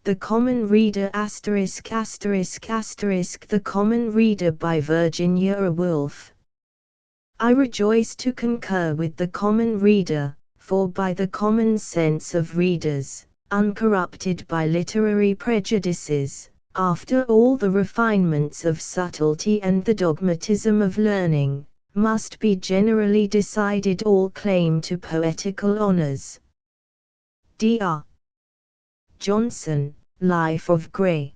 The Common Reader ******** The Common Reader by Virginia Woolf. I rejoice to concur with the common reader, for by the common sense of readers, uncorrupted by literary prejudices, after all the refinements of subtlety and the dogmatism of learning, must be generally decided all claim to poetical honors. Dr. Johnson, Life of Gray.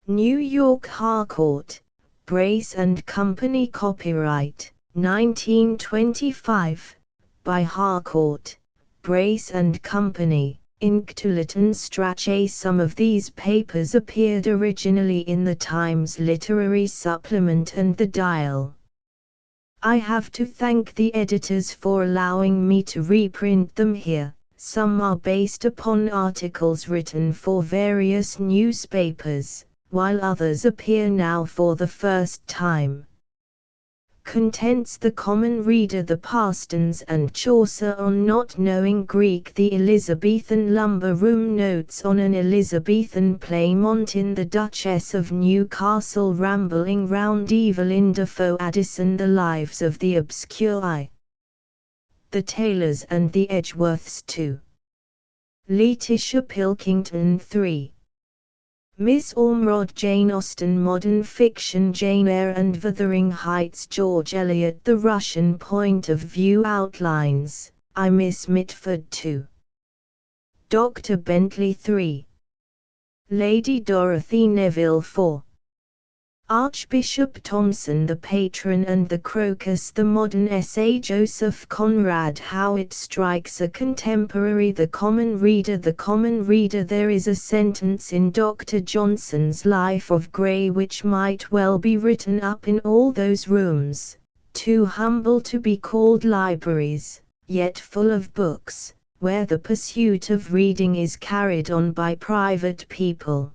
New York Harcourt, Brace and Company. Copyright, 1925, by Harcourt, Brace and Company, Inc. to Lytton Strachey. Some of these papers appeared originally in the Times Literary Supplement and the Dial. I have to thank the editors for allowing me to reprint them here. Some are based upon articles written for various newspapers, while others appear now for the first time. Contents: The Common Reader, The Parsons and Chaucer on Not Knowing Greek, The Elizabethan Lumber Room, Notes on an Elizabethan Play, Montin, The Duchess of Newcastle, Rambling Round Evelyn Defoe, Addison, The Lives of the Obscure, I. The Taylors and the Edgeworths 2. Letitia Pilkington 3. Miss Ormerod, Jane Austen, Modern Fiction, Jane Eyre and Wuthering Heights, George Eliot, The Russian Point of View Outlines, I. Miss Mitford 2. Dr. Bentley 3. Lady Dorothy Neville 4. Archbishop Thomson, The Patron and the Crocus, The Modern Essay, Joseph Conrad Howitt strikes a contemporary. The Common Reader. The Common Reader. There is a sentence in Dr. Johnson's Life of Gray which might well be written up in all those rooms, too humble to be called libraries, yet full of books, where the pursuit of reading is carried on by private people.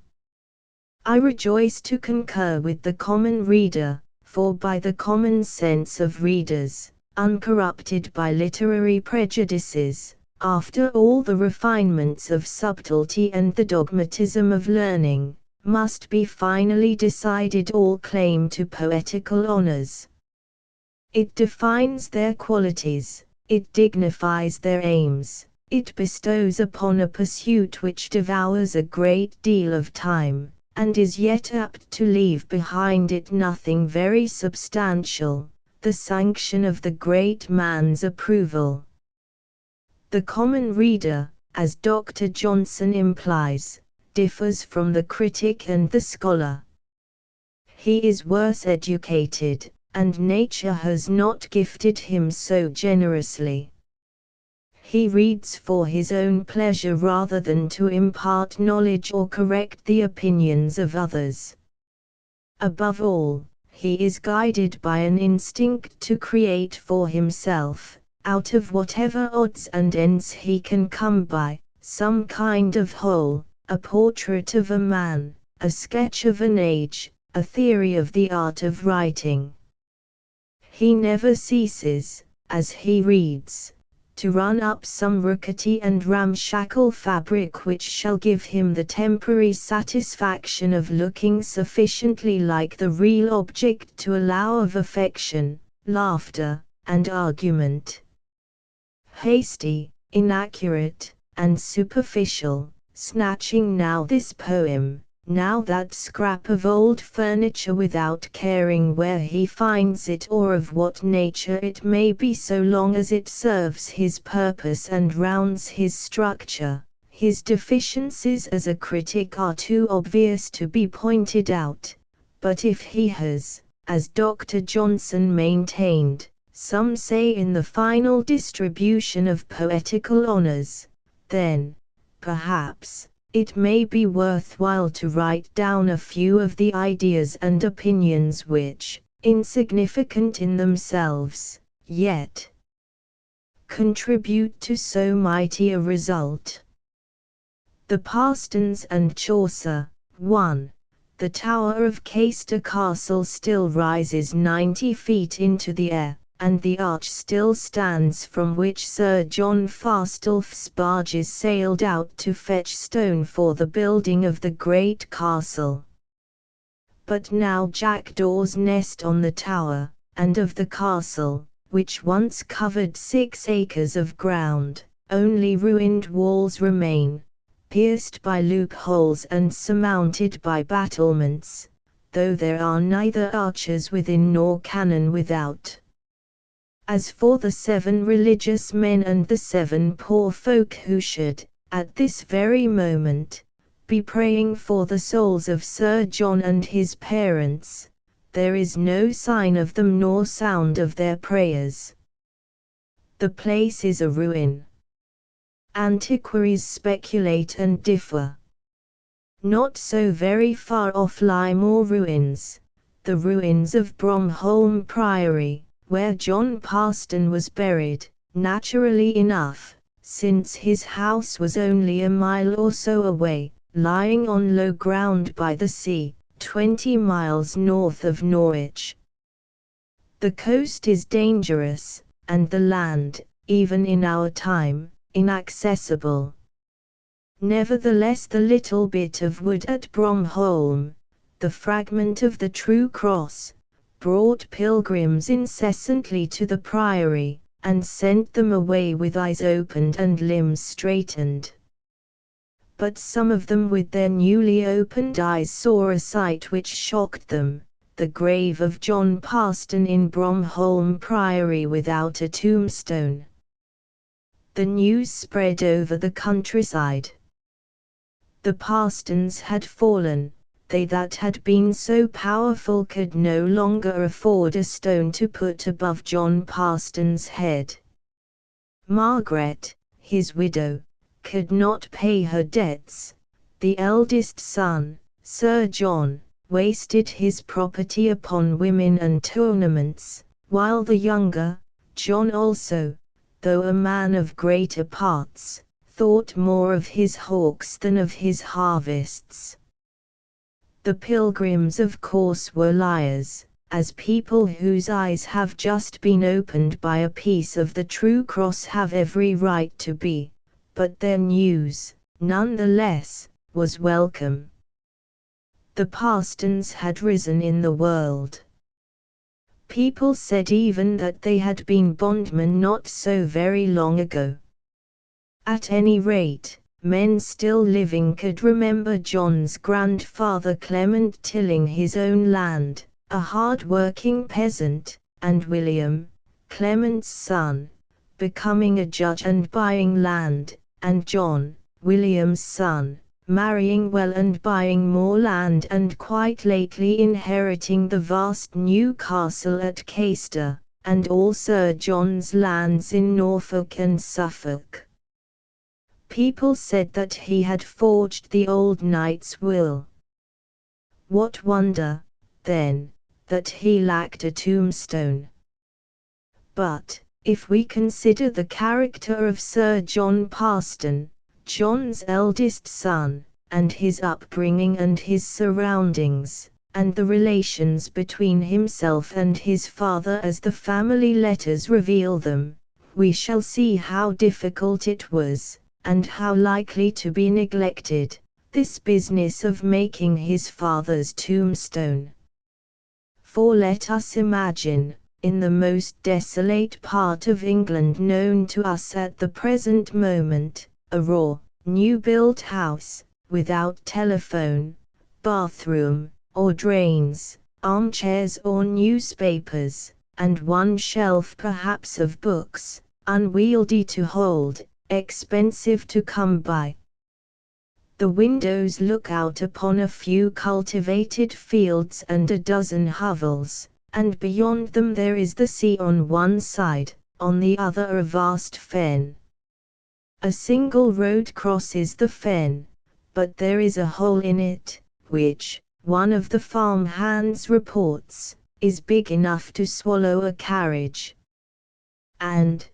I rejoice to concur with the common reader, for by the common sense of readers, uncorrupted by literary prejudices, after all the refinements of subtlety and the dogmatism of learning, must be finally decided all claim to poetical honors. It defines their qualities, it dignifies their aims, it bestows upon a pursuit which devours a great deal of time, and is yet apt to leave behind it nothing very substantial, the sanction of the great man's approval. The common reader, as Dr. Johnson implies, differs from the critic and the scholar. He is worse educated, and nature has not gifted him so generously. He reads for his own pleasure rather than to impart knowledge or correct the opinions of others. Above all, he is guided by an instinct to create for himself, out of whatever odds and ends he can come by, some kind of whole, a portrait of a man, a sketch of an age, a theory of the art of writing. He never ceases, as he reads, to run up some rickety and ramshackle fabric which shall give him the temporary satisfaction of looking sufficiently like the real object to allow of affection, laughter, and argument. Hasty, inaccurate, and superficial, snatching now this poem, now that scrap of old furniture without caring where he finds it or of what nature it may be so long as it serves his purpose and rounds his structure. His deficiencies as a critic are too obvious to be pointed out, but if he has, as Dr. Johnson maintained, some say in the final distribution of poetical honors, then, perhaps, it may be worthwhile to write down a few of the ideas and opinions which, insignificant in themselves, yet contribute to so mighty a result. The Parsons and Chaucer. 1. The tower of Caister Castle still rises 90 feet into the air, and the arch still stands from which Sir John Fastolf's barges sailed out to fetch stone for the building of the great castle. But now jackdaws nest on the tower, and of the castle, which once covered 6 acres of ground, only ruined walls remain, pierced by loopholes and surmounted by battlements, though there are neither archers within nor cannon without. As for the 7 religious men and the 7 poor folk who should, at this very moment, be praying for the souls of Sir John and his parents, there is no sign of them nor sound of their prayers. The place is a ruin. Antiquaries speculate and differ. Not so very far off lie more ruins, the ruins of Bromholm Priory, where John Parston was buried, naturally enough, since his house was only a mile or so away, lying on low ground by the sea, 20 miles north of Norwich. The coast is dangerous, and the land, even in our time, inaccessible. Nevertheless, the little bit of wood at Bromholm, the fragment of the true cross, brought pilgrims incessantly to the priory, and sent them away with eyes opened and limbs straightened. But some of them with their newly opened eyes saw a sight which shocked them, the grave of John Parston in Bromholm Priory without a tombstone. The news spread over the countryside. The Parstons had fallen, they that had been so powerful could no longer afford a stone to put above John Parston's head. Margaret, his widow, could not pay her debts. The eldest son, Sir John, wasted his property upon women and tournaments, while the younger, John also, though a man of greater parts, thought more of his hawks than of his harvests. The pilgrims of course were liars, as people whose eyes have just been opened by a piece of the true cross have every right to be, but their news, none the less, was welcome. The Parstons had risen in the world. People said even that they had been bondmen not so very long ago. At any rate, men still living could remember John's grandfather Clement tilling his own land, a hard-working peasant, and William, Clement's son, becoming a judge and buying land, and John, William's son, marrying well and buying more land and quite lately inheriting the vast new castle at Caister, and all Sir John's lands in Norfolk and Suffolk. People said that he had forged the old knight's will. What wonder, then, that he lacked a tombstone? But, if we consider the character of Sir John Parston, John's eldest son, and his upbringing and his surroundings, and the relations between himself and his father as the family letters reveal them, we shall see how difficult it was, and how likely to be neglected, this business of making his father's tombstone. For let us imagine, in the most desolate part of England known to us at the present moment, a raw, new-built house, without telephone, bathroom, or drains, armchairs or newspapers, and one shelf perhaps of books, unwieldy to hold, expensive to come by. The windows look out upon a few cultivated fields and a dozen hovels, and beyond them there is the sea on one side, on the other a vast fen. A single road crosses the fen, but there is a hole in it, which, one of the farm hands reports, is big enough to swallow a carriage. And,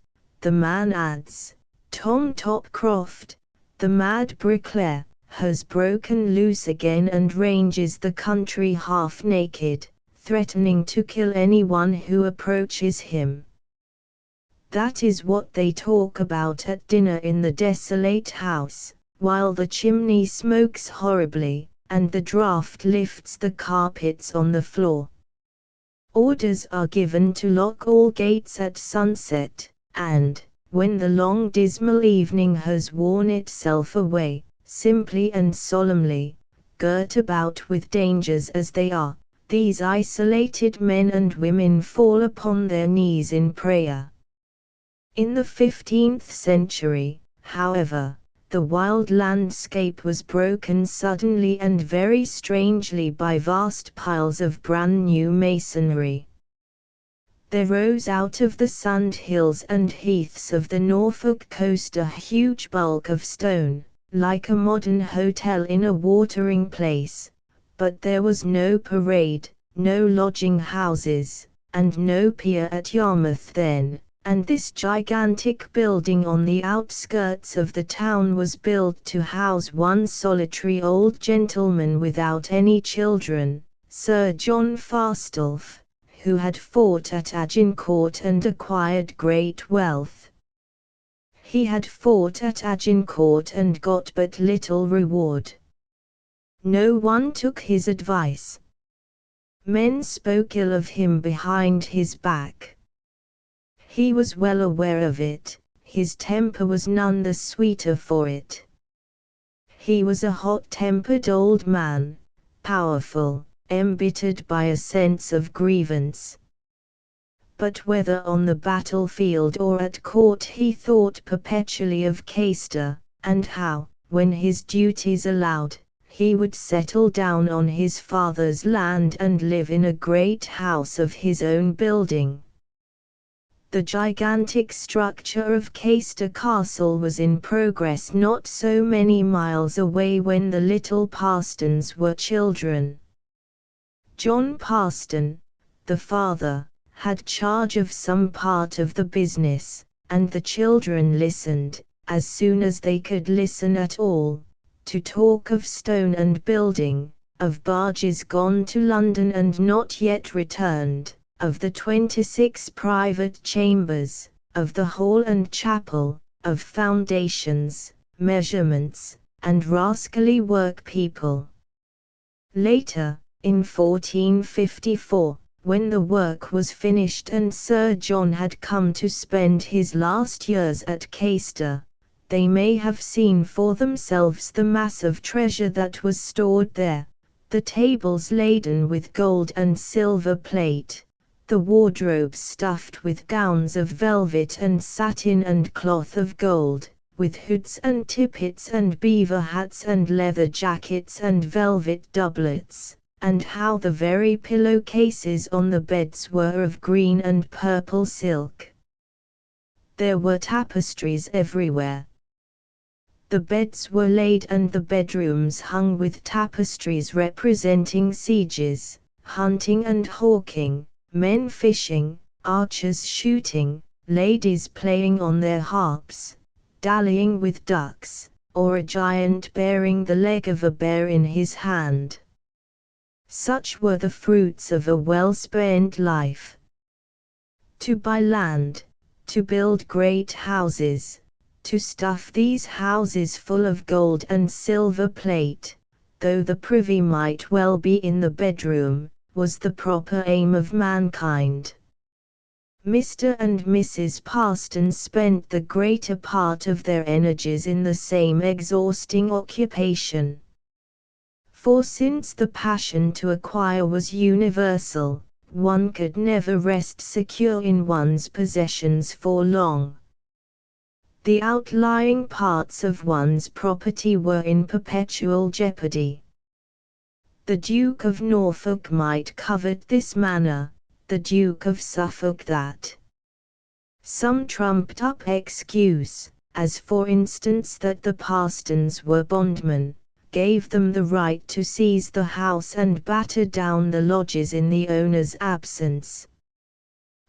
the man adds, Tom Topcroft, the mad bricklayer, has broken loose again and ranges the country half naked, threatening to kill anyone who approaches him, That is what they talk about at dinner in the desolate house, while the chimney smokes horribly, and the draught lifts the carpets on the floor. Orders are given to lock all gates at sunset, and, when the long dismal evening has worn itself away, simply and solemnly, girt about with dangers as they are, these isolated men and women fall upon their knees in prayer. In the 15th century, however, the wild landscape was broken suddenly and very strangely by vast piles of brand new masonry. There rose out of the sand hills and heaths of the Norfolk coast a huge bulk of stone, like a modern hotel in a watering place, but there was no parade, no lodging houses, and no pier at Yarmouth then, and this gigantic building on the outskirts of the town was built to house one solitary old gentleman without any children, Sir John Fastolfe, who had fought at Agincourt and acquired great wealth. He had fought at Agincourt and got but little reward. No one took his advice. Men spoke ill of him behind his back. He was well aware of it, his temper was none the sweeter for it. He was a hot-tempered old man, powerful, embittered by a sense of grievance. But whether on the battlefield or at court he thought perpetually of Caister, and how, when his duties allowed, he would settle down on his father's land and live in a great house of his own building. The gigantic structure of Caister Castle was in progress not so many miles away when the little Parstons were children. John Parston, the father, had charge of some part of the business, and the children listened, as soon as they could listen at all, to talk of stone and building, of barges gone to London and not yet returned, of the 26 private chambers, of the hall and chapel, of foundations, measurements, and rascally work-people. Later, in 1454, when the work was finished and Sir John had come to spend his last years at Caister, they may have seen for themselves the mass of treasure that was stored there, the tables laden with gold and silver plate, the wardrobes stuffed with gowns of velvet and satin and cloth of gold, with hoods and tippets and beaver hats and leather jackets and velvet doublets, and how the very pillow-cases on the beds were of green and purple silk. There were tapestries everywhere. The beds were laid and the bedrooms hung with tapestries representing sieges, hunting and hawking, men fishing, archers shooting, ladies playing on their harps, dallying with ducks, or a giant bearing the leg of a bear in his hand. Such were the fruits of a well-spent life. To buy land, to build great houses, to stuff these houses full of gold and silver plate, though the privy might well be in the bedroom, was the proper aim of mankind. Mr. and Mrs. Parston spent the greater part of their energies in the same exhausting occupation. For since the passion to acquire was universal, one could never rest secure in one's possessions for long. The outlying parts of one's property were in perpetual jeopardy. The Duke of Norfolk might covet this manor, the Duke of Suffolk that. Some trumped-up excuse, as for instance that the Parstons were bondmen, gave them the right to seize the house and batter down the lodges in the owner's absence.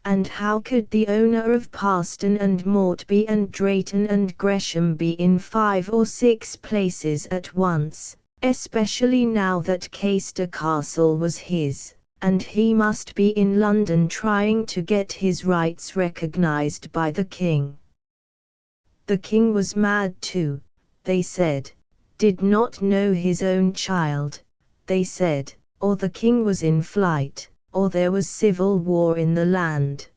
And how could the owner of Parston and Mortby and Drayton and Gresham be in 5 or 6 places at once, especially now that Caister Castle was his, and he must be in London trying to get his rights recognized by the king. The king was mad too, they said, did not know his own child, they said, or the king was in flight, or there was civil war in the land.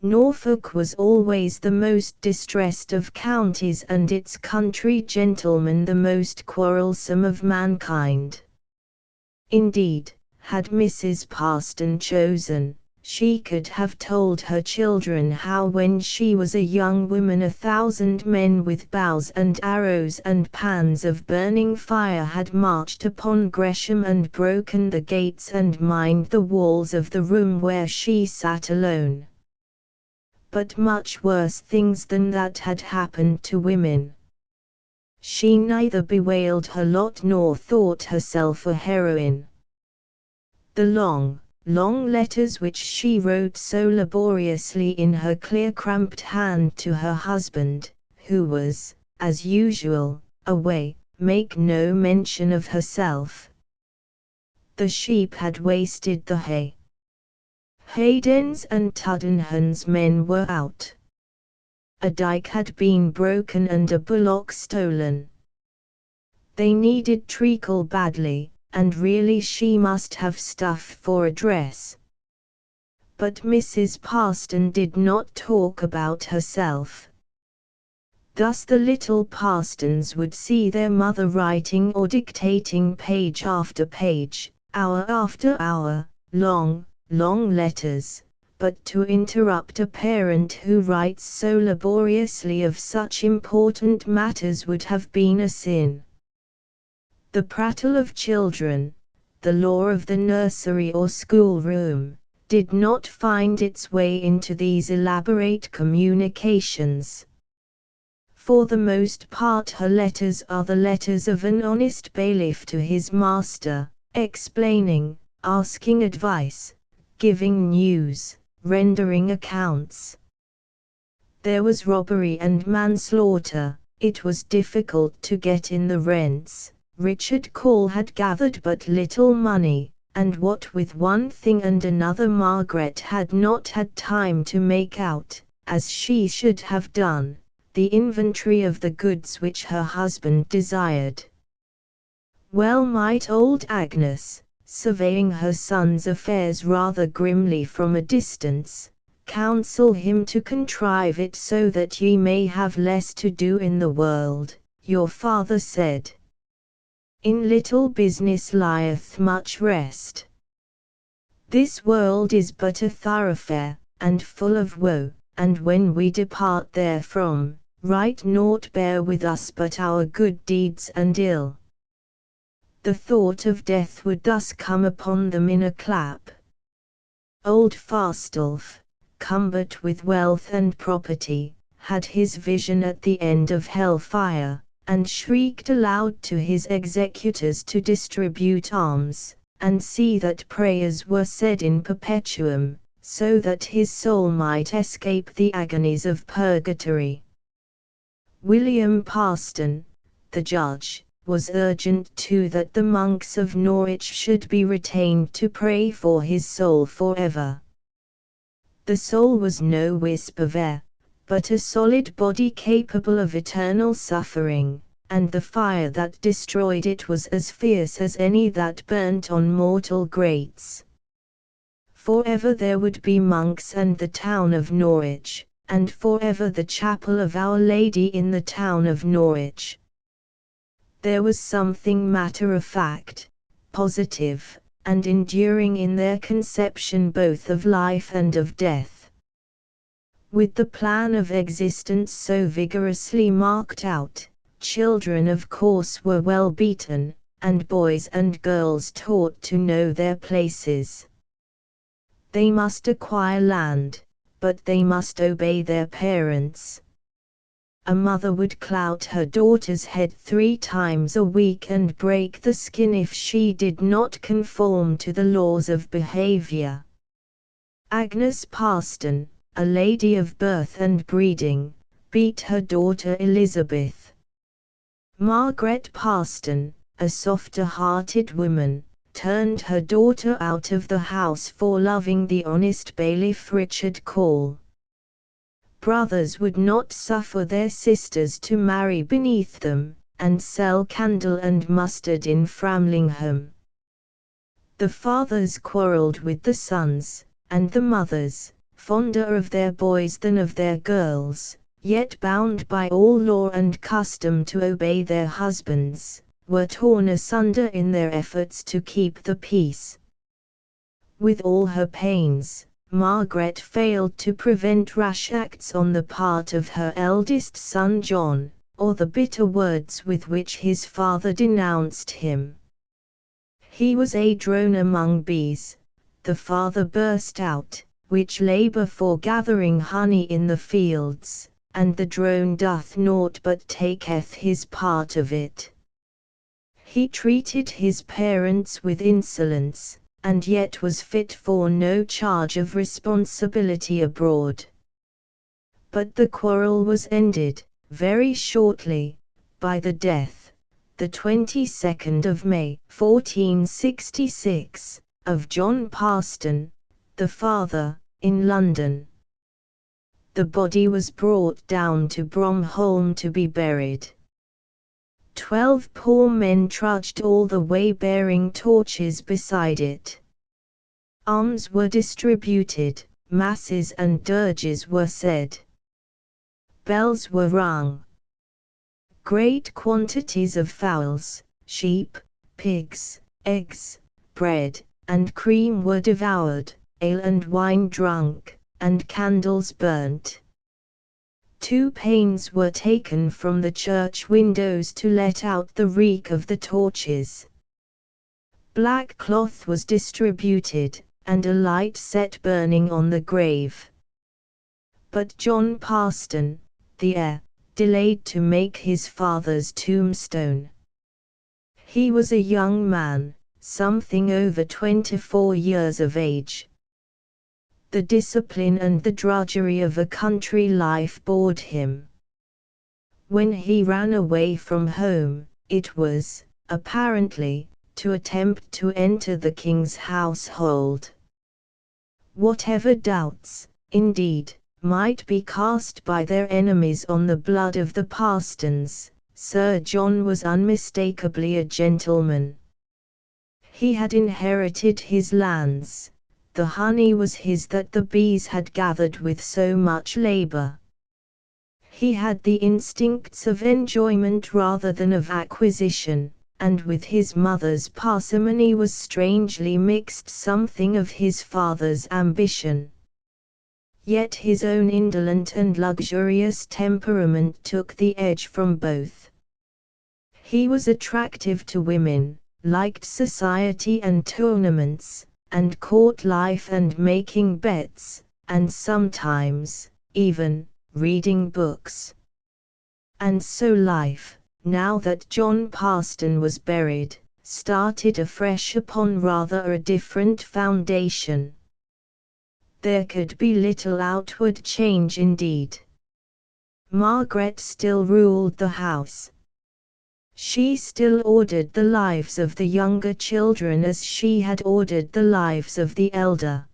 Norfolk was always the most distressed of counties and its country gentlemen the most quarrelsome of mankind. Indeed, had Mrs. Parston chosen, she could have told her children how when she was a young woman 1,000 men with bows and arrows and pans of burning fire had marched upon Gresham and broken the gates and mined the walls of the room where she sat alone. But much worse things than that had happened to women. She neither bewailed her lot nor thought herself a heroine. The long letters which she wrote so laboriously in her clear cramped hand to her husband, who was, as usual, away, make no mention of herself. The sheep had wasted the hay. Hayden's and Tuddenham's men were out. A dike had been broken and a bullock stolen. They needed treacle badly, and really she must have stuff for a dress. But Mrs. Parston did not talk about herself. Thus the little Parstons would see their mother writing or dictating page after page, hour after hour, long letters, but to interrupt a parent who writes so laboriously of such important matters would have been a sin. The prattle of children, the lore of the nursery or schoolroom, did not find its way into these elaborate communications. For the most part her letters are the letters of an honest bailiff to his master, explaining, asking advice, giving news, rendering accounts. There was robbery and manslaughter, it was difficult to get in the rents, Richard Call had gathered but little money, and what with one thing and another Margaret had not had time to make out, as she should have done, the inventory of the goods which her husband desired. Well might old Agnes, surveying her son's affairs rather grimly from a distance, counsel him to contrive it so that ye may have less to do in the world, your father said. In little business lieth much rest. This world is but a thoroughfare, and full of woe, and when we depart therefrom, right naught bear with us but our good deeds and ill. The thought of death would thus come upon them in a clap. Old Fastolf, cumbered with wealth and property, had his vision at the end of hell-fire, and shrieked aloud to his executors to distribute alms, and see that prayers were said in perpetuum, so that his soul might escape the agonies of purgatory. William Parston, the judge, was urgent too that the monks of Norwich should be retained to pray for his soul forever. The soul was no wisp of air, but a solid body capable of eternal suffering, and the fire that destroyed it was as fierce as any that burnt on mortal grates. Forever there would be monks and the town of Norwich, and forever the chapel of Our Lady in the town of Norwich. There was something matter-of-fact, positive, and enduring in their conception both of life and of death. With the plan of existence so vigorously marked out, children of course were well beaten, and boys and girls taught to know their places. They must acquire land, but they must obey their parents. A mother would clout her daughter's head 3 times a week and break the skin if she did not conform to the laws of behavior. Agnes Parston, a lady of birth and breeding, beat her daughter Elizabeth. Margaret Parston, a softer-hearted woman, turned her daughter out of the house for loving the honest bailiff Richard Call. Brothers would not suffer their sisters to marry beneath them, and sell candle and mustard in Framlingham. The fathers quarrelled with the sons, and the mothers, fonder of their boys than of their girls, yet bound by all law and custom to obey their husbands, were torn asunder in their efforts to keep the peace. With all her pains, Margaret failed to prevent rash acts on the part of her eldest son John, or the bitter words with which his father denounced him. "He was a drone among bees," the father burst out, "which labour for gathering honey in the fields, and the drone doth naught but taketh his part of it. He treated his parents with insolence, and yet was fit for no charge of responsibility abroad." But the quarrel was ended, very shortly, by the death, the 22nd of May, 1466, of John Parston, the father, in London. The body was brought down to Bromholm to be buried. 12 poor men trudged all the way bearing torches beside it. Alms were distributed, masses and dirges were said. Bells were rung. Great quantities of fowls, sheep, pigs, eggs, bread, and cream were devoured, ale and wine drunk, and candles burnt. 2 panes were taken from the church windows to let out the reek of the torches. Black cloth was distributed, and a light set burning on the grave. But John Parston, the heir, delayed to make his father's tombstone. He was a young man, something over 24 years of age. The discipline and the drudgery of a country life bored him. When he ran away from home, it was, apparently, to attempt to enter the king's household. Whatever doubts, indeed, might be cast by their enemies on the blood of the Parstons, Sir John was unmistakably a gentleman. He had inherited his lands. The honey was his that the bees had gathered with so much labor. He had the instincts of enjoyment rather than of acquisition, and with his mother's parsimony was strangely mixed something of his father's ambition. Yet his own indolent and luxurious temperament took the edge from both. He was attractive to women, liked society and tournaments, and court life and making bets, and sometimes, even, reading books. And so life, now that John Parston was buried, started afresh upon rather a different foundation. There could be little outward change indeed. Margaret still ruled the house. She still ordered the lives of the younger children as she had ordered the lives of the elder.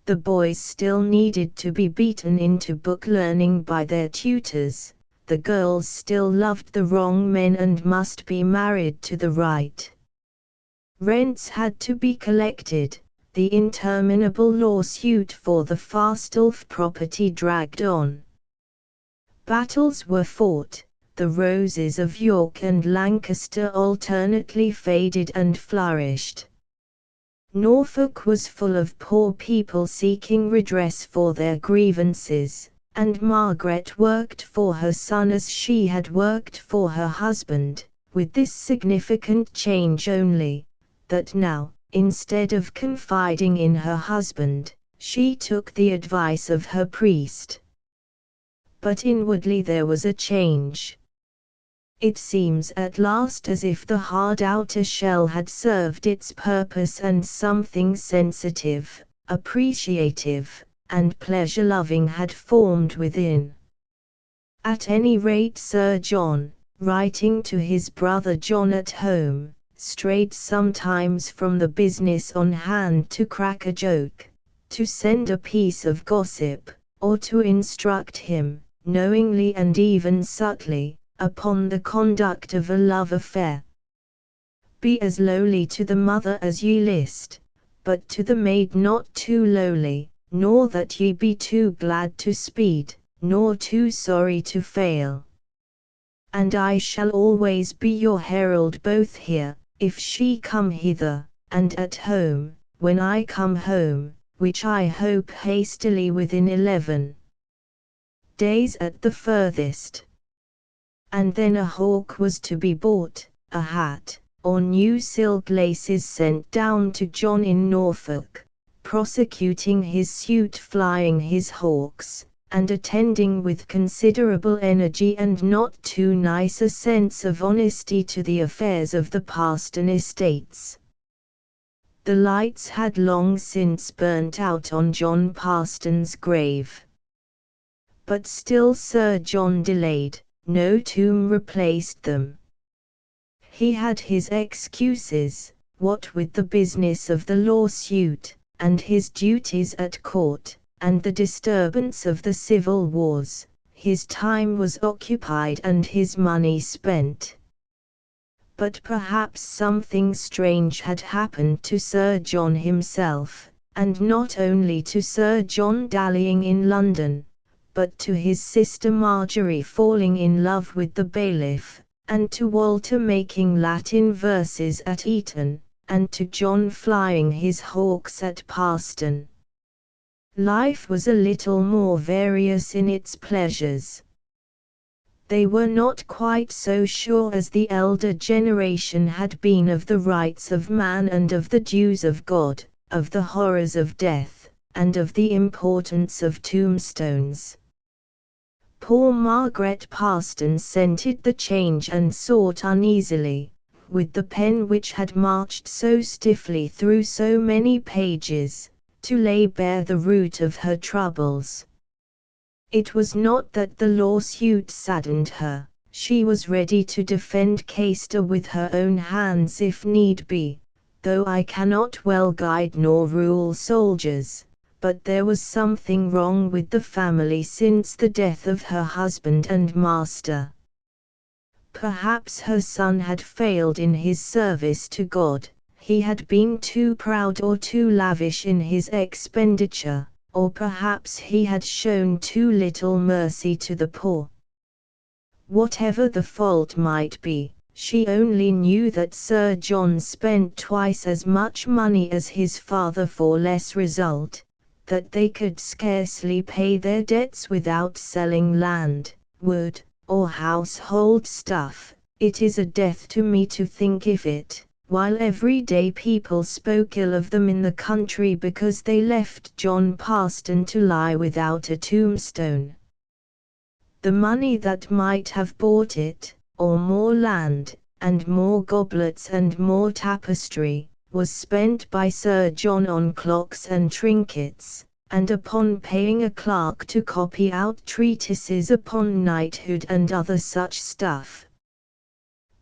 The boys still needed to be beaten into book learning by their tutors, the girls still loved the wrong men and must be married to the right. Rents had to be collected, the interminable lawsuit for the Fastolf property dragged on. Battles were fought. The roses of York and Lancaster alternately faded and flourished. Norfolk was full of poor people seeking redress for their grievances, and Margaret worked for her son as she had worked for her husband, with this significant change only, that now, instead of confiding in her husband, she took the advice of her priest. But inwardly there was a change. It seems at last as if the hard outer shell had served its purpose and something sensitive, appreciative, and pleasure-loving had formed within. At any rate Sir John, writing to his brother John at home, strayed sometimes from the business on hand to crack a joke, to send a piece of gossip, or to instruct him, knowingly and even subtly, upon the conduct of a love affair. Be as lowly to the mother as ye list, but to the maid not too lowly, nor that ye be too glad to speed, nor too sorry to fail. And I shall always be your herald both here, if she come hither, and at home, when I come home, which I hope hastily within 11 days at the furthest. And then a hawk was to be bought, a hat, or new silk laces sent down to John in Norfolk, prosecuting his suit, flying his hawks, and attending with considerable energy and not too nice a sense of honesty to the affairs of the Parston estates. The lights had long since burnt out on John Parston's grave. But still Sir John delayed, no tomb replaced them. He had his excuses, what with the business of the lawsuit, and his duties at court, and the disturbance of the civil wars. His time was occupied and his money spent. But perhaps something strange had happened to Sir John himself, and not only to Sir John dallying in London, but to his sister Marjorie falling in love with the bailiff, and to Walter making Latin verses at Eton, and to John flying his hawks at Parston. Life was a little more various in its pleasures. They were not quite so sure as the elder generation had been of the rights of man and of the dues of God, of the horrors of death, and of the importance of tombstones. Poor Margaret Parston scented the change and sought uneasily, with the pen which had marched so stiffly through so many pages, to lay bare the root of her troubles. It was not that the lawsuit saddened her, she was ready to defend Caister with her own hands if need be, though I cannot well guide nor rule soldiers. But there was something wrong with the family since the death of her husband and master. Perhaps her son had failed in his service to God, he had been too proud or too lavish in his expenditure, or perhaps he had shown too little mercy to the poor. Whatever the fault might be, she only knew that Sir John spent twice as much money as his father for less result, that they could scarcely pay their debts without selling land, wood, or household stuff. It is a death to me to think of it, while everyday people spoke ill of them in the country because they left John Parston to lie without a tombstone. The money that might have bought it, or more land, and more goblets and more tapestry, was spent by Sir John on clocks and trinkets, and upon paying a clerk to copy out treatises upon knighthood and other such stuff.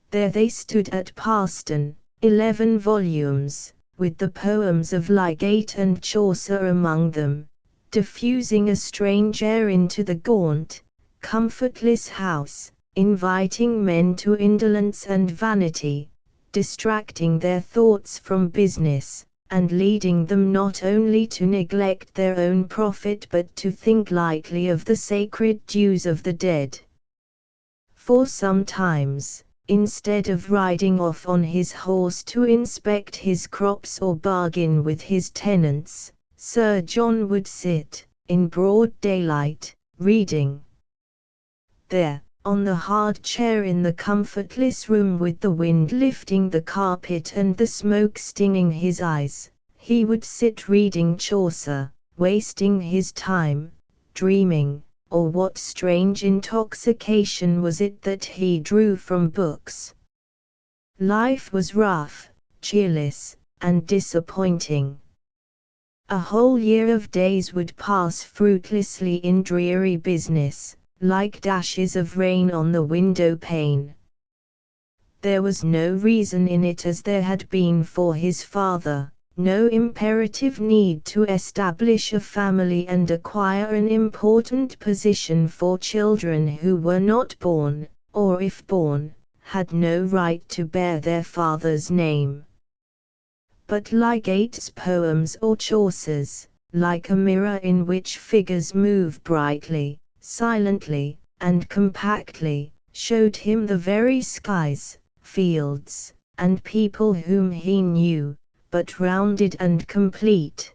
There they stood at Parston, 11 volumes, with the poems of Lygate and Chaucer among them, diffusing a strange air into the gaunt, comfortless house, inviting men to indolence and vanity, distracting their thoughts from business, and leading them not only to neglect their own profit but to think lightly of the sacred dues of the dead. For sometimes, instead of riding off on his horse to inspect his crops or bargain with his tenants, Sir John would sit, in broad daylight, reading. There, on the hard chair in the comfortless room with the wind lifting the carpet and the smoke stinging his eyes, he would sit reading Chaucer, wasting his time, dreaming, or what strange intoxication was it that he drew from books? Life was rough, cheerless, and disappointing. A whole year of days would pass fruitlessly in dreary business, like dashes of rain on the window pane. There was no reason in it as there had been for his father, no imperative need to establish a family and acquire an important position for children who were not born, or if born, had no right to bear their father's name. But like Yeats' poems or Chaucer's, like a mirror in which figures move brightly, silently, and compactly, showed him the very skies, fields, and people whom he knew, but rounded and complete.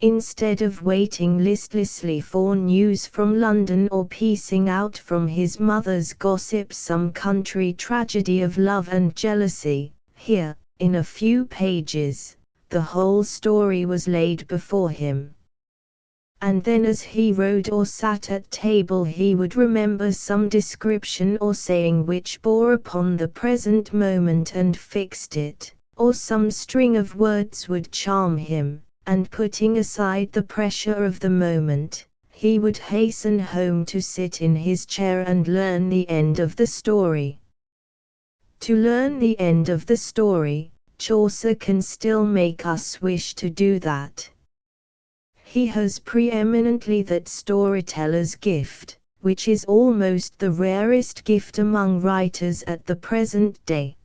Instead of waiting listlessly for news from London or piecing out from his mother's gossip some country tragedy of love and jealousy, here, in a few pages, the whole story was laid before him. And then as he rode or sat at table he would remember some description or saying which bore upon the present moment and fixed it, or some string of words would charm him, and putting aside the pressure of the moment, he would hasten home to sit in his chair and learn the end of the story. To learn the end of the story, Chaucer can still make us wish to do that. He has preeminently that storyteller's gift, which is almost the rarest gift among writers at the present day.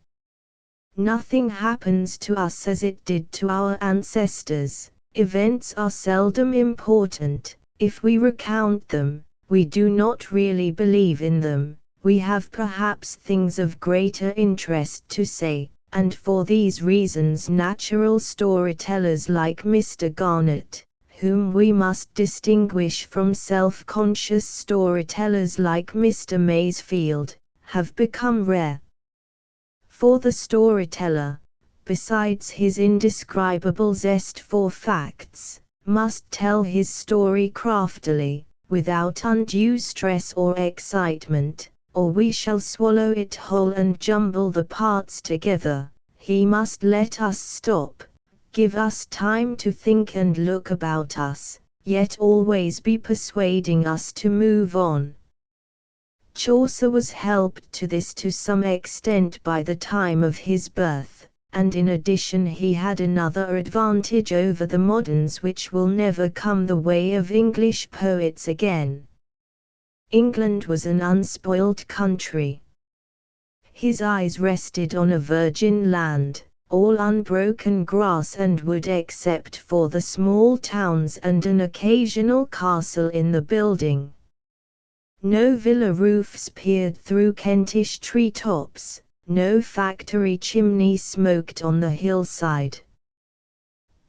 Nothing happens to us as it did to our ancestors. Events are seldom important. If we recount them, we do not really believe in them. We have perhaps things of greater interest to say, and for these reasons natural storytellers like Mr. Garnett, whom we must distinguish from self-conscious storytellers like Mr. Masefield, have become rare. For the storyteller, besides his indescribable zest for facts, must tell his story craftily, without undue stress or excitement, or we shall swallow it whole and jumble the parts together. He must let us stop, give us time to think and look about us, yet always be persuading us to move on. Chaucer was helped to this to some extent by the time of his birth, and in addition he had another advantage over the moderns which will never come the way of English poets again. England was an unspoiled country. His eyes rested on a virgin land, all unbroken grass and wood except for the small towns and an occasional castle in the building. No villa roofs peered through Kentish tree-tops, no factory chimney smoked on the hillside.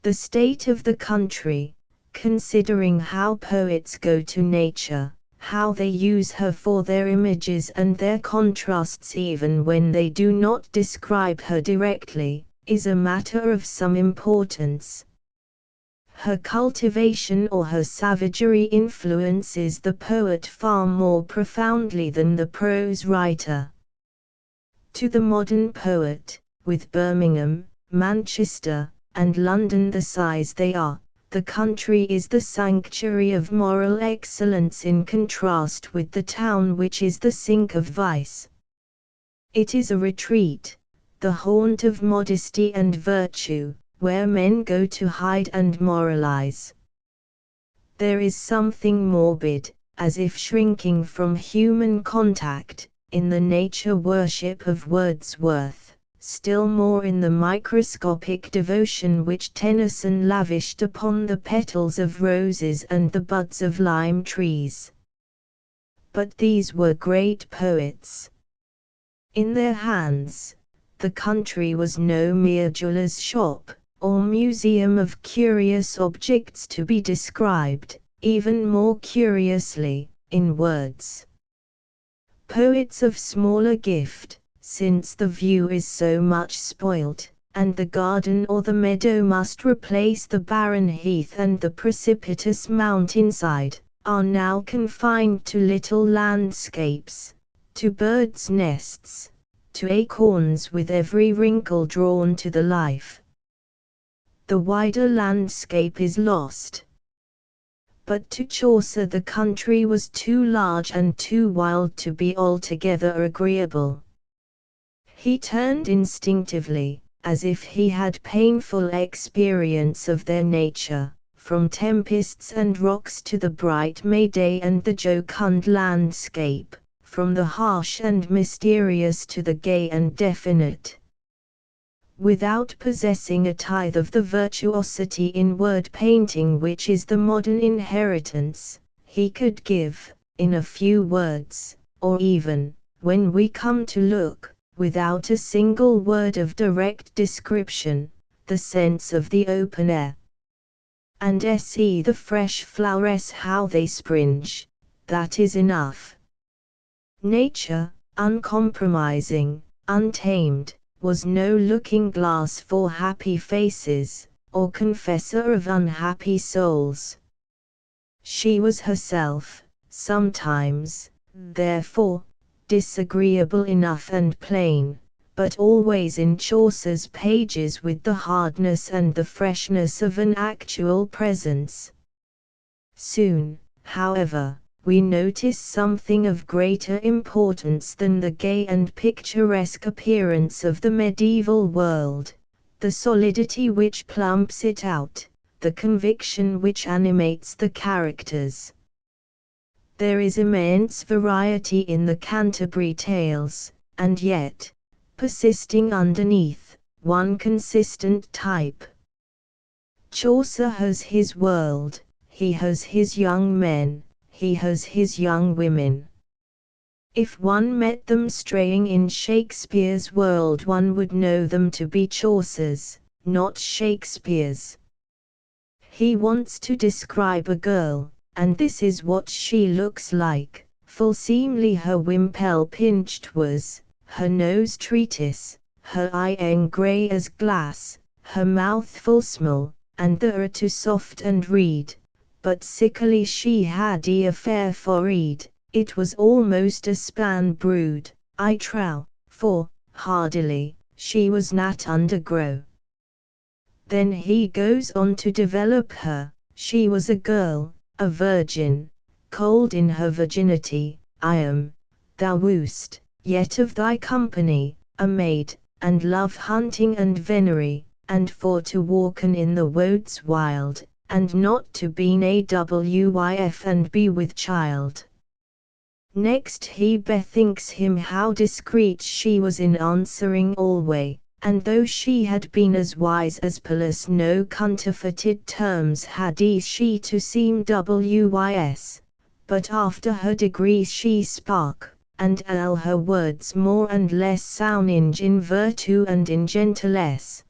The state of the country, considering how poets go to nature, how they use her for their images and their contrasts even when they do not describe her directly, is a matter of some importance. Her cultivation or her savagery influences the poet far more profoundly than the prose writer. To the modern poet, with Birmingham, Manchester, and London the size they are, the country is the sanctuary of moral excellence in contrast with the town which is the sink of vice. It is a retreat, the haunt of modesty and virtue, where men go to hide and moralize. There is something morbid, as if shrinking from human contact, in the nature worship of Wordsworth, still more in the microscopic devotion which Tennyson lavished upon the petals of roses and the buds of lime trees. But these were great poets. In their hands, the country was no mere jeweller's shop, or museum of curious objects to be described, even more curiously, in words. Poets of smaller gift, since the view is so much spoilt, and the garden or the meadow must replace the barren heath and the precipitous mountainside, are now confined to little landscapes, to birds' nests, to acorns with every wrinkle drawn to the life. The wider landscape is lost. But to Chaucer the country was too large and too wild to be altogether agreeable. He turned instinctively, as if he had painful experience of their nature, from tempests and rocks to the bright May day and the jocund landscape, from the harsh and mysterious to the gay and definite. Without possessing a tithe of the virtuosity in word painting which is the modern inheritance, he could give, in a few words, or even, when we come to look, without a single word of direct description, the sense of the open air. And see the fresh flowers how they springe, that is enough. Nature, uncompromising, untamed, was no looking-glass for happy faces, or confessor of unhappy souls. She was herself, sometimes, therefore, disagreeable enough and plain, but always in Chaucer's pages with the hardness and the freshness of an actual presence. Soon, however, we notice something of greater importance than the gay and picturesque appearance of the medieval world, the solidity which plumps it out, the conviction which animates the characters. There is immense variety in the Canterbury Tales, and yet, persisting underneath, one consistent type. Chaucer has his world, he has his young men, he has his young women. If one met them straying in Shakespeare's world, one would know them to be Chaucer's, not Shakespeare's. He wants to describe a girl, and this is what she looks like: full seemly her wimpel pinched was, her nose treatise, her eyen grey as glass, her mouth full small, and the too soft and reed, but sickly she had a fair forehead, it was almost a span brood, I trow, for, hardily, she was nat undergrow. Then he goes on to develop her: she was a girl, a virgin, cold in her virginity, I am, thou woost, yet of thy company, a maid, and love hunting and venery, and for to walken in the wodes wild, and not to been a wife and be with child. Next he bethinks him how discreet she was in answering alway, and though she had been as wise as Pallas, no counterfeited terms had she to seem wis, but after her degree she spake, and all her words more and less sounding in virtue and in gentillesse.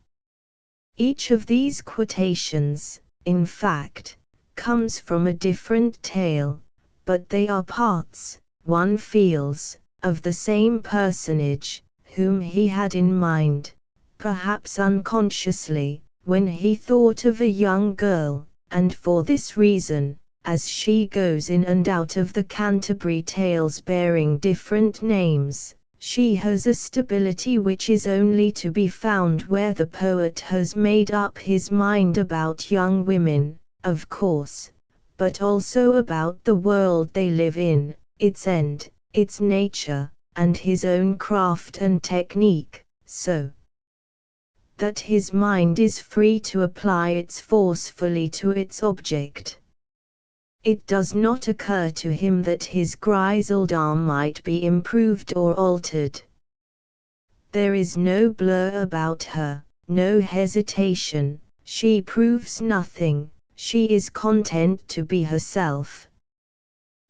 Each of these quotations, in fact, comes from a different tale, but they are parts, one feels, of the same personage, whom he had in mind, perhaps unconsciously, when he thought of a young girl, and for this reason, as she goes in and out of the Canterbury Tales bearing different names, she has a stability which is only to be found where the poet has made up his mind about young women, of course, but also about the world they live in, its end, its nature, and his own craft and technique, so that his mind is free to apply it forcefully to its object. It does not occur to him that his grizzled arm might be improved or altered. There is no blur about her, no hesitation, she proves nothing, she is content to be herself.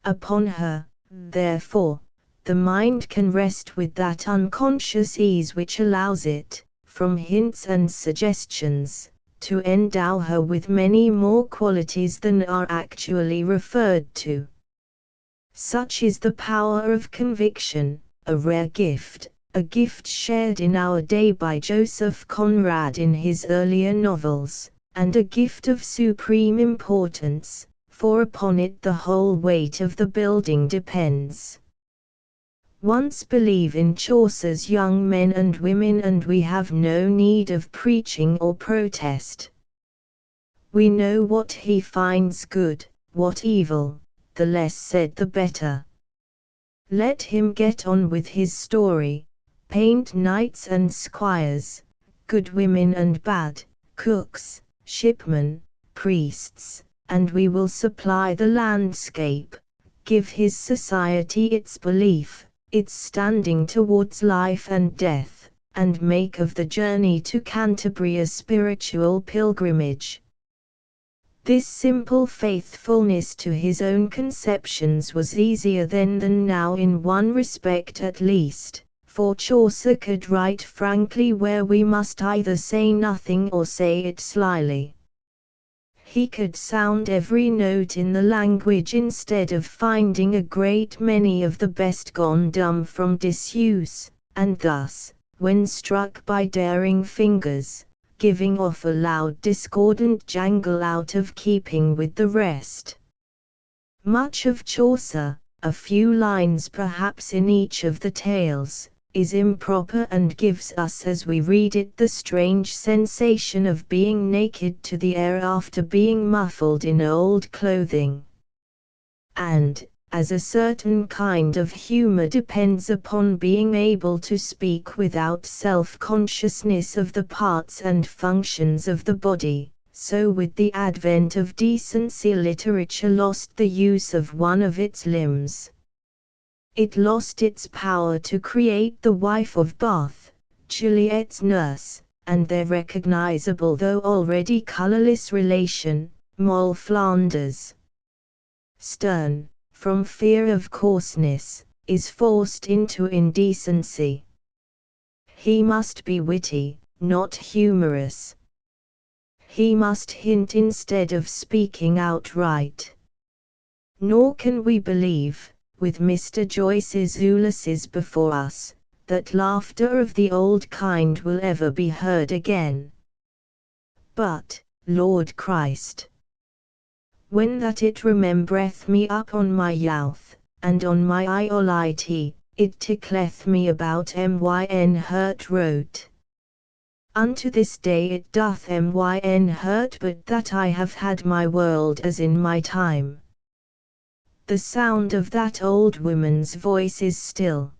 Upon her, therefore, the mind can rest with that unconscious ease which allows it, from hints and suggestions, to endow her with many more qualities than are actually referred to. Such is the power of conviction, a rare gift, a gift shared in our day by Joseph Conrad in his earlier novels, and a gift of supreme importance, for upon it the whole weight of the building depends. Once believe in Chaucer's young men and women and we have no need of preaching or protest. We know what he finds good, what evil, the less said the better. Let him get on with his story, paint knights and squires, good women and bad, cooks, shipmen, priests, and we will supply the landscape, give his society its belief, its standing towards life and death, and make of the journey to Canterbury a spiritual pilgrimage. This simple faithfulness to his own conceptions was easier then than now in one respect at least, for Chaucer could write frankly where we must either say nothing or say it slyly. He could sound every note in the language instead of finding a great many of the best gone dumb from disuse, and thus, when struck by daring fingers, giving off a loud discordant jangle out of keeping with the rest. Much of Chaucer, a few lines perhaps in each of the tales, is improper and gives us as we read it the strange sensation of being naked to the air after being muffled in old clothing. And, as a certain kind of humor depends upon being able to speak without self-consciousness of the parts and functions of the body, so with the advent of decency literature lost the use of one of its limbs. It lost its power to create the wife of Bath, Juliet's nurse, and their recognizable though already colorless relation, Moll Flanders. Sterne, from fear of coarseness, is forced into indecency. He must be witty, not humorous. He must hint instead of speaking outright. Nor can we believe, with Mr. Joyce's Ulysses before us, that laughter of the old kind will ever be heard again. But, Lord Christ, when that it remembereth me up on my youth, and on my iolite, it tickleth me about myn hurt wrote. Unto this day it doth myn hurt but that I have had my world as in my time. The sound of that old woman's voice is still.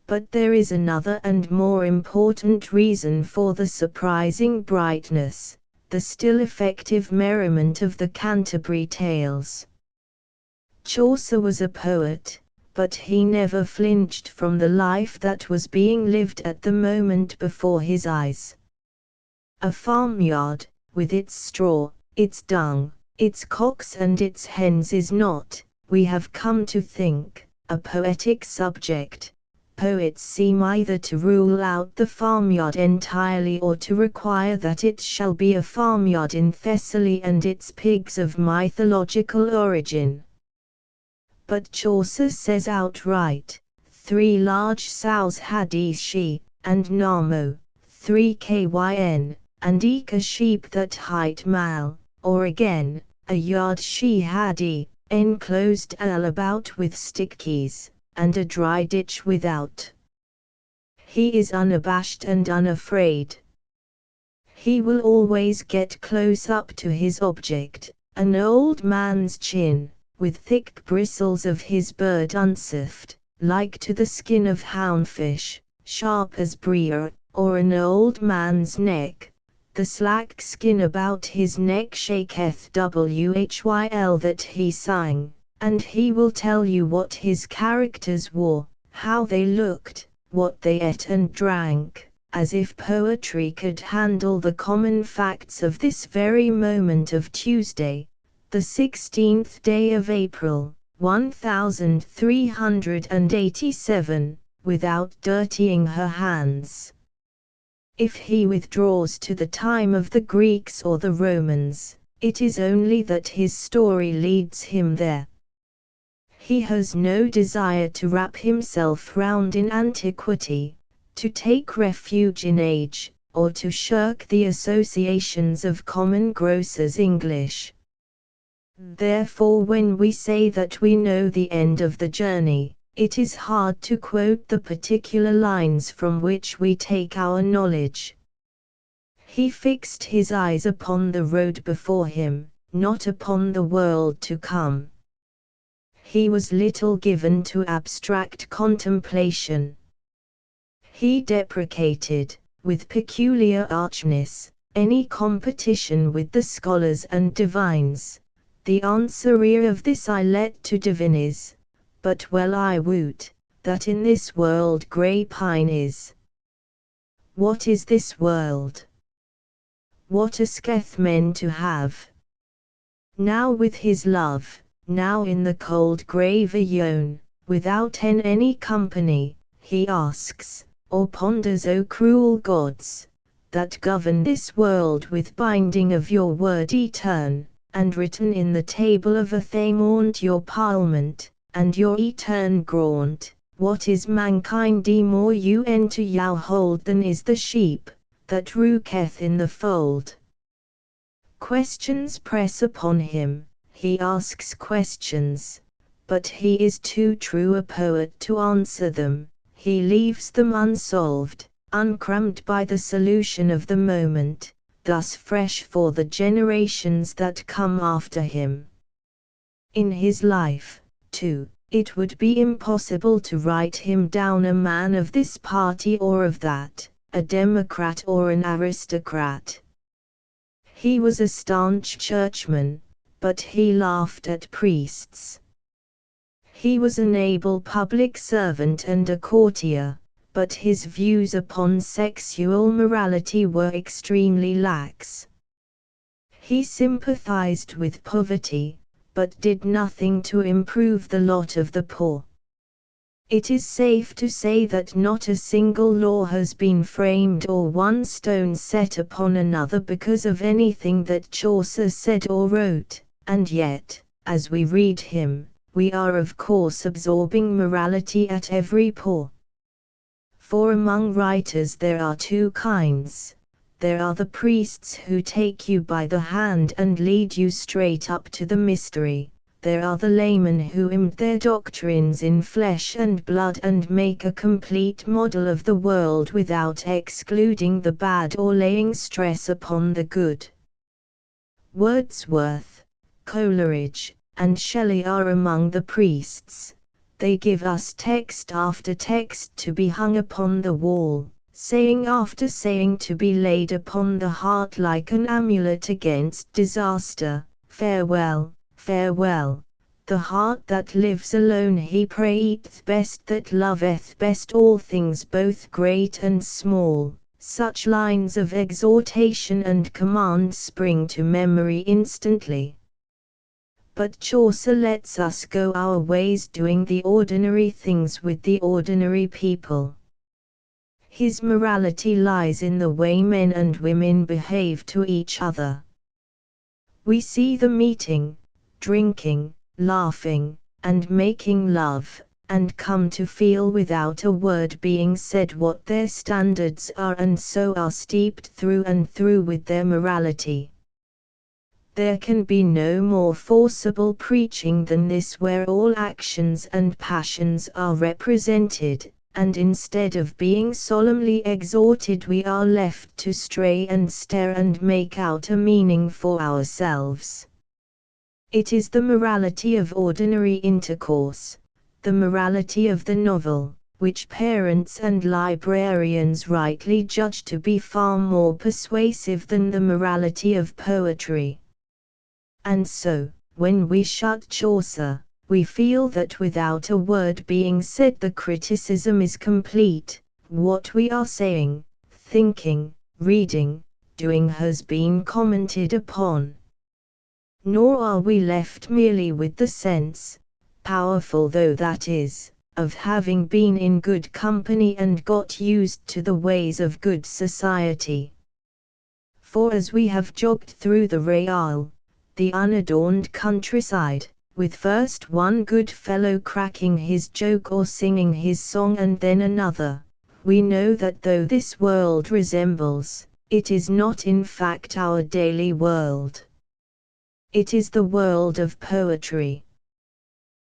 But there is another and more important reason for the surprising brightness, the still effective merriment of the Canterbury Tales. Chaucer was a poet, but he never flinched from the life that was being lived at the moment before his eyes. A farmyard, with its straw, its dung, its cocks and its hens is not, we have come to think, a poetic subject. Poets seem either to rule out the farmyard entirely or to require that it shall be a farmyard in Thessaly and its pigs of mythological origin. But Chaucer says outright, 3 large sows had she, and Namo, 3 kyn, and eke a sheep that hight mal, or again, a yard she had enclosed all about with stick-keys, and a dry ditch without. He is unabashed and unafraid. He will always get close up to his object, an old man's chin, with thick bristles of his bird unsifted, like to the skin of houndfish, sharp as briar, or an old man's neck. The slack skin about his neck shaketh whyl that he sang, and he will tell you what his characters wore, how they looked, what they ate and drank, as if poetry could handle the common facts of this very moment of Tuesday, the 16th day of April, 1387, without dirtying her hands. If he withdraws to the time of the Greeks or the Romans, it is only that his story leads him there. He has no desire to wrap himself round in antiquity, to take refuge in age, or to shirk the associations of common grocer's English. Therefore when we say that we know the end of the journey, it is hard to quote the particular lines from which we take our knowledge. He fixed his eyes upon the road before him, not upon the world to come. He was little given to abstract contemplation. He deprecated, with peculiar archness, any competition with the scholars and divines. The answer of this I let to divinize, but well I woot, that in this world grey pine is. What is this world? What asketh men to have? Now with his love, now in the cold grave ayone, without any company, he asks, or ponders, O cruel gods, that govern this world with binding of your word etern, and written in the table of Athamaunt your parliament, and your etern graunt, what is mankind more you enter you hold than is the sheep, that rooketh in the fold. Questions press upon him, he asks questions, but he is too true a poet to answer them, he leaves them unsolved, uncrammed by the solution of the moment, thus fresh for the generations that come after him. In his life, too, it would be impossible to write him down a man of this party or of that, a democrat or an aristocrat. He was a staunch churchman, but he laughed at priests. He was an able public servant and a courtier, but his views upon sexual morality were extremely lax. He sympathized with poverty, but did nothing to improve the lot of the poor. It is safe to say that not a single law has been framed or one stone set upon another because of anything that Chaucer said or wrote, and yet, as we read him, we are of course absorbing morality at every pore. For among writers there are two kinds. There are the priests who take you by the hand and lead you straight up to the mystery. There are the laymen who imbibe their doctrines in flesh and blood and make a complete model of the world without excluding the bad or laying stress upon the good. Wordsworth, Coleridge, and Shelley are among the priests. They give us text after text to be hung upon the wall, saying after saying to be laid upon the heart like an amulet against disaster. Farewell, farewell, the heart that lives alone he prayeth best that loveth best all things both great and small. Such lines of exhortation and command spring to memory instantly. But Chaucer lets us go our ways doing the ordinary things with the ordinary people. His morality lies in the way men and women behave to each other. We see them eating, drinking, laughing, and making love, and come to feel without a word being said what their standards are, and so are steeped through and through with their morality. There can be no more forcible preaching than this, where all actions and passions are represented, and instead of being solemnly exhorted we are left to stray and stare and make out a meaning for ourselves. It is the morality of ordinary intercourse, the morality of the novel, which parents and librarians rightly judge to be far more persuasive than the morality of poetry. And so, when we shut Chaucer, we feel that without a word being said the criticism is complete. What we are saying, thinking, reading, doing has been commented upon. Nor are we left merely with the sense, powerful though that is, of having been in good company and got used to the ways of good society. For as we have jogged through the Real, the unadorned countryside, with first one good fellow cracking his joke or singing his song and then another, we know that though this world resembles, it is not in fact our daily world. It is the world of poetry.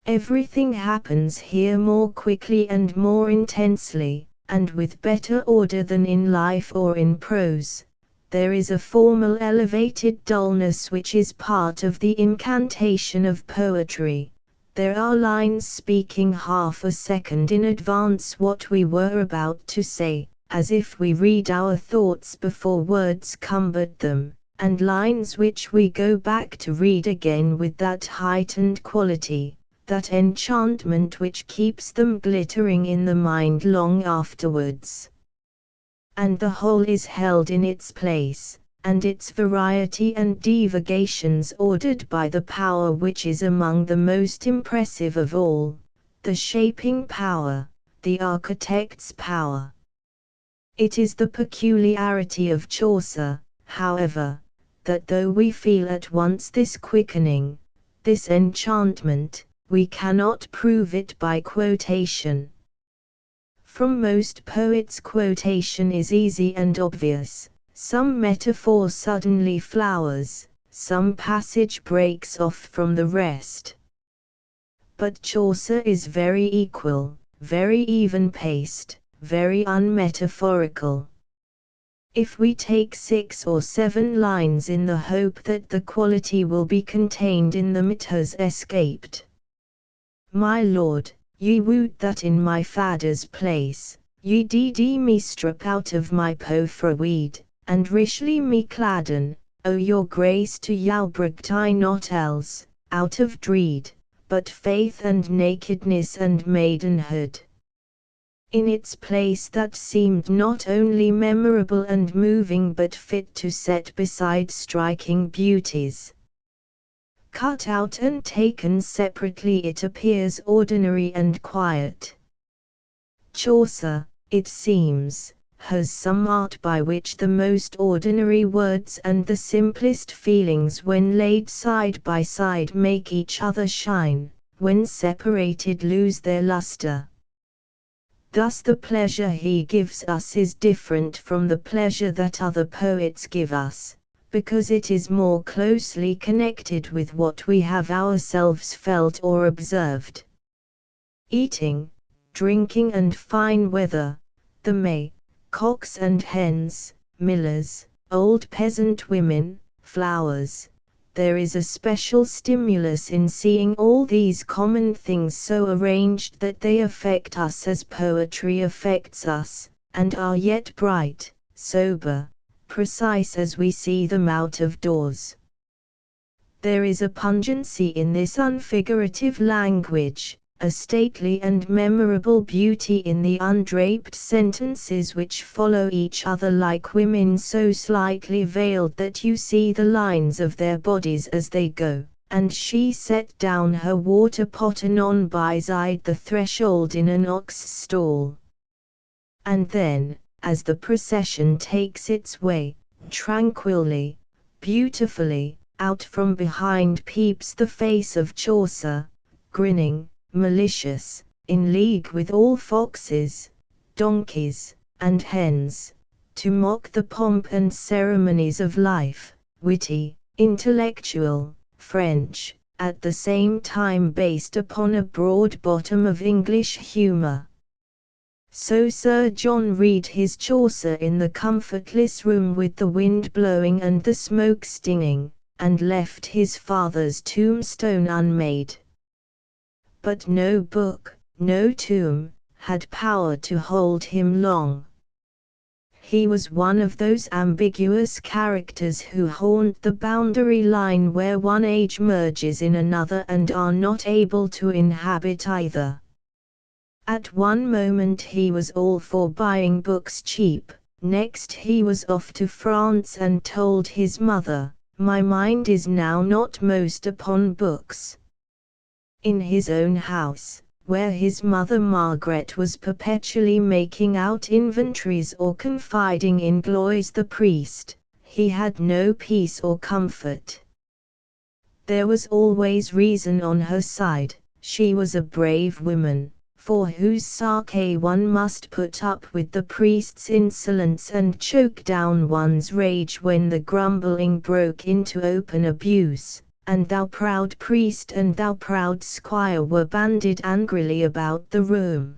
Everything happens here more quickly and more intensely, and with better order than in life or in prose. There is a formal elevated dullness which is part of the incantation of poetry, There are lines speaking half a second in advance what we were about to say, as if we read our thoughts before words cumbered them, and lines which we go back to read again with that heightened quality, that enchantment which keeps them glittering in the mind long afterwards. And the whole is held in its place, and its variety and divagations ordered by the power which is among the most impressive of all, the shaping power, the architect's power. It is the peculiarity of Chaucer, however, that though we feel at once this quickening, this enchantment, we cannot prove it by quotation. From most poets quotation is easy and obvious. Some metaphor suddenly flowers, some passage breaks off from the rest. But Chaucer is very equal, very even-paced, very unmetaphorical. If we take 6 or 7 lines in the hope that the quality will be contained in them, it has escaped. My lord, ye woot that in my fadder's place, ye did me strip out of my poe for weed, and richly me cladden, o your grace to yalbrugt I not else, out of dreed, but faith and nakedness and maidenhood. In its place that seemed not only memorable and moving but fit to set beside striking beauties. Cut out and taken separately it appears ordinary and quiet. Chaucer, it seems, has some art by which the most ordinary words and the simplest feelings when laid side by side make each other shine, when separated lose their luster. Thus the pleasure he gives us is different from the pleasure that other poets give us, because it is more closely connected with what we have ourselves felt or observed. Eating, drinking and fine weather, the May, cocks and hens, millers, old peasant women, flowers. There is a special stimulus in seeing all these common things so arranged that they affect us as poetry affects us, and are yet bright, sober, precise as we see them out of doors. There is a pungency in this unfigurative language, a stately and memorable beauty in the undraped sentences which follow each other like women so slightly veiled that you see the lines of their bodies as they go, and she set down her water pot anon beside the threshold in an ox stall. And then, as the procession takes its way, tranquilly, beautifully, out from behind peeps the face of Chaucer, grinning, malicious, in league with all foxes, donkeys, and hens, to mock the pomp and ceremonies of life, witty, intellectual, French, at the same time based upon a broad bottom of English humour. So Sir John read his Chaucer in the comfortless room with the wind blowing and the smoke stinging, and left his father's tombstone unmade. But no book, no tomb, had power to hold him long. He was one of those ambiguous characters who haunt the boundary line where one age merges in another and are not able to inhabit either. At one moment he was all for buying books cheap, next he was off to France and told his mother, "My mind is now not most upon books." In his own house, where his mother Margaret was perpetually making out inventories or confiding in Gloys the priest, he had no peace or comfort. There was always reason on her side. She was a brave woman, for whose sake one must put up with the priest's insolence and choke down one's rage when the grumbling broke into open abuse, and thou proud priest and thou proud squire were bandied angrily about the room.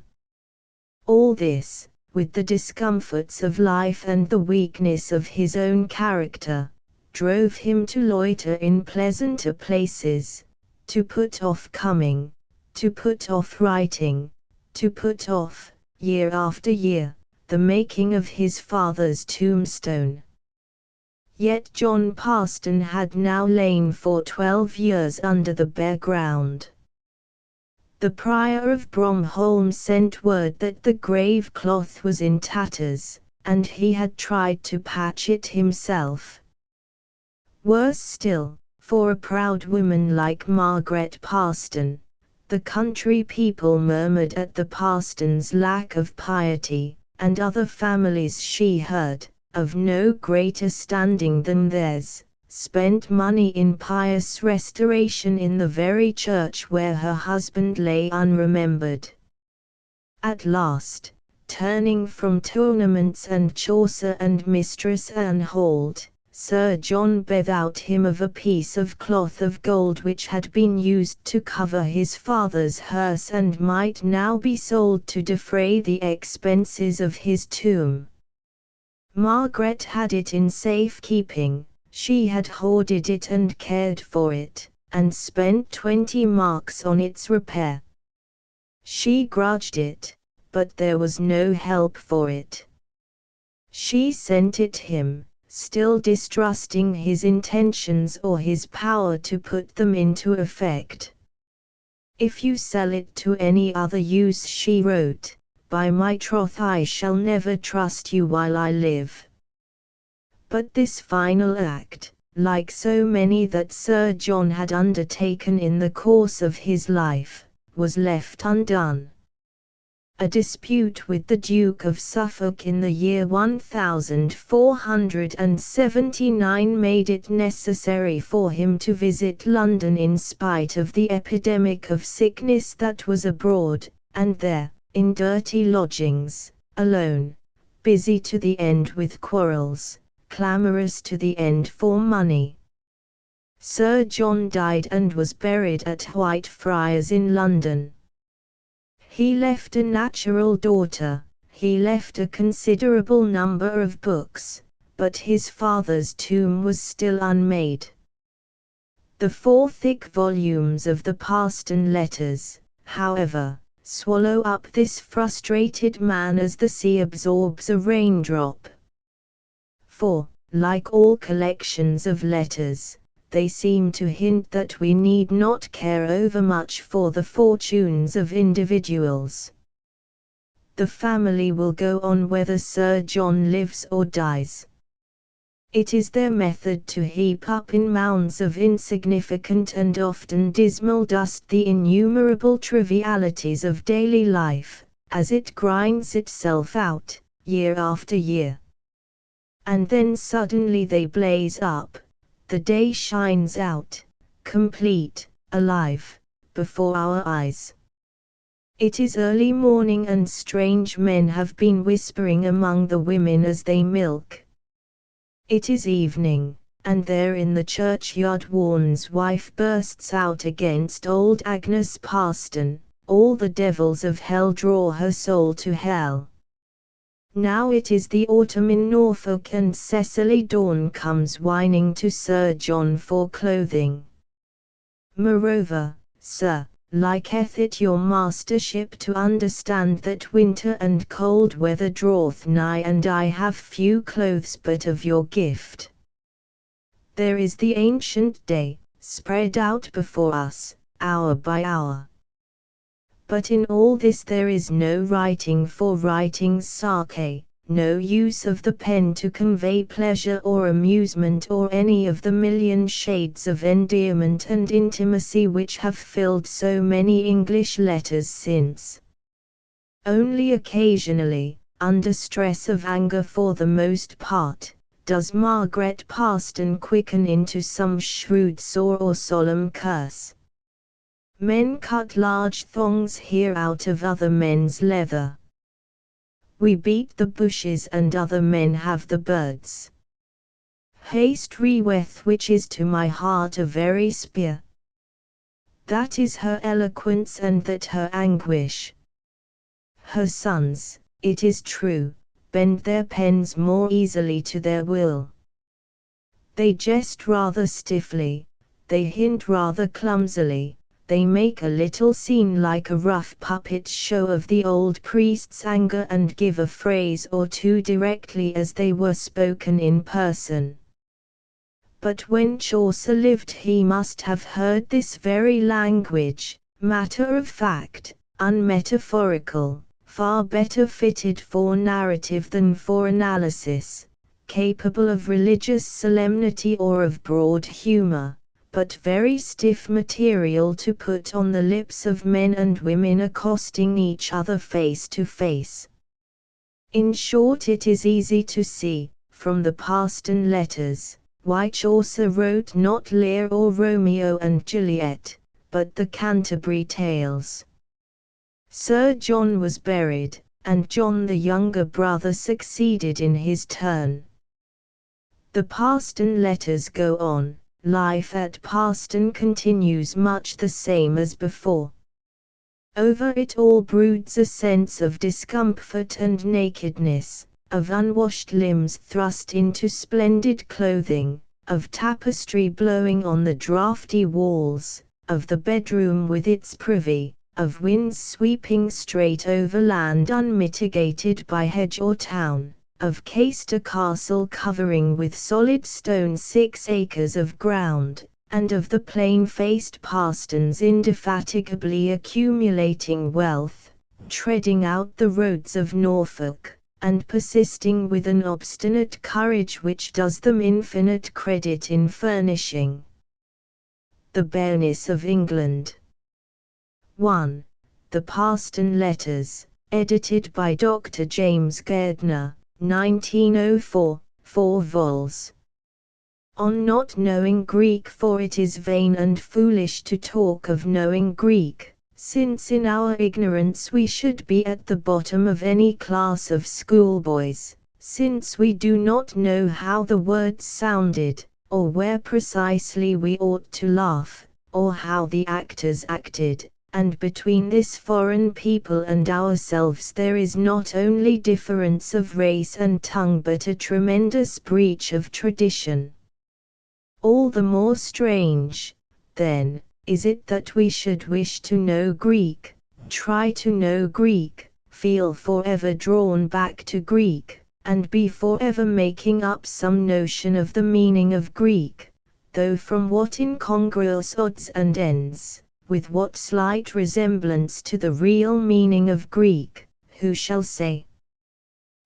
All this, with the discomforts of life and the weakness of his own character, drove him to loiter in pleasanter places, to put off coming, to put off writing, to put off, year after year, the making of his father's tombstone. Yet John Parston had now lain for 12 years under the bare ground. The prior of Bromholm sent word that the grave cloth was in tatters, and he had tried to patch it himself. Worse still, for a proud woman like Margaret Parston, the country people murmured at the Parston's lack of piety, and other families she heard, of no greater standing than theirs, spent money in pious restoration in the very church where her husband lay unremembered. At last, turning from tournaments and Chaucer and Mistress Anne Hold, Sir John bethought him of a piece of cloth of gold which had been used to cover his father's hearse and might now be sold to defray the expenses of his tomb. Margaret had it in safe keeping, she had hoarded it and cared for it, and spent 20 marks on its repair. She grudged it, but there was no help for it. She sent it him, still distrusting his intentions or his power to put them into effect. "If you sell it to any other use," she wrote, "by my troth I shall never trust you while I live." But this final act, like so many that Sir John had undertaken in the course of his life, was left undone. A dispute with the Duke of Suffolk in the year 1479 made it necessary for him to visit London in spite of the epidemic of sickness that was abroad, and there, in dirty lodgings, alone, busy to the end with quarrels, clamorous to the end for money. Sir John died and was buried at Whitefriars in London. He left a natural daughter, he left a considerable number of books, but his father's tomb was still unmade. The 4 thick volumes of the Parston Letters, however, swallow up this frustrated man as the sea absorbs a raindrop. For, like all collections of letters, they seem to hint that we need not care overmuch for the fortunes of individuals. The family will go on whether Sir John lives or dies. It is their method to heap up in mounds of insignificant and often dismal dust the innumerable trivialities of daily life, as it grinds itself out, year after year. And then suddenly they blaze up. The day shines out, complete, alive, before our eyes. It is early morning and strange men have been whispering among the women as they milk. It is evening, and there in the churchyard Warren's wife bursts out against old Agnes Parston, "All the devils of hell draw her soul to hell." Now it is the autumn in Norfolk and Cecily Dawn comes whining to Sir John for clothing. "Moreover, sir, liketh it your mastership to understand that winter and cold weather draweth nigh and I have few clothes but of your gift. There is the ancient day, spread out before us, hour by hour. But in all this there is no writing for writing's sake, no use of the pen to convey pleasure or amusement or any of the million shades of endearment and intimacy which have filled so many English letters since. Only occasionally, under stress of anger for the most part, does Margaret Parston quicken into some shrewd saw or solemn curse. Men cut large thongs here out of other men's leather. We beat the bushes and other men have the birds. Haste reweth which is to my heart a very spear. That is her eloquence and that her anguish. Her sons, it is true, bend their pens more easily to their will. They jest rather stiffly, they hint rather clumsily, they make a little scene like a rough puppet show of the old priest's anger and give a phrase or two directly as they were spoken in person. But when Chaucer lived he must have heard this very language, matter of fact, unmetaphorical, far better fitted for narrative than for analysis, capable of religious solemnity or of broad humor, but very stiff material to put on the lips of men and women accosting each other face to face. In short, it is easy to see, from the Paston Letters, why Chaucer wrote not Lear or Romeo and Juliet, but the Canterbury Tales. Sir John was buried, and John the younger brother succeeded in his turn. The Paston Letters go on. Life at Paston continues much the same as before. Over it all broods a sense of discomfort and nakedness, of unwashed limbs thrust into splendid clothing, of tapestry blowing on the draughty walls, of the bedroom with its privy, of winds sweeping straight over land unmitigated by hedge or town, of Caister Castle covering with solid stone 6 acres of ground, and of the plain-faced Pastons indefatigably accumulating wealth, treading out the roads of Norfolk, and persisting with an obstinate courage which does them infinite credit in furnishing the bareness of England. 1. The Paston Letters, edited by Dr. James Gairdner, 1904, 4 vols. On not knowing Greek, for it is vain and foolish to talk of knowing Greek, since in our ignorance we should be at the bottom of any class of schoolboys, since we do not know how the words sounded, or where precisely we ought to laugh, or how the actors acted. And between this foreign people and ourselves there is not only difference of race and tongue but a tremendous breach of tradition. All the more strange, then, is it that we should wish to know Greek, try to know Greek, feel forever drawn back to Greek, and be forever making up some notion of the meaning of Greek, though from what incongruous odds and ends, with what slight resemblance to the real meaning of Greek, who shall say?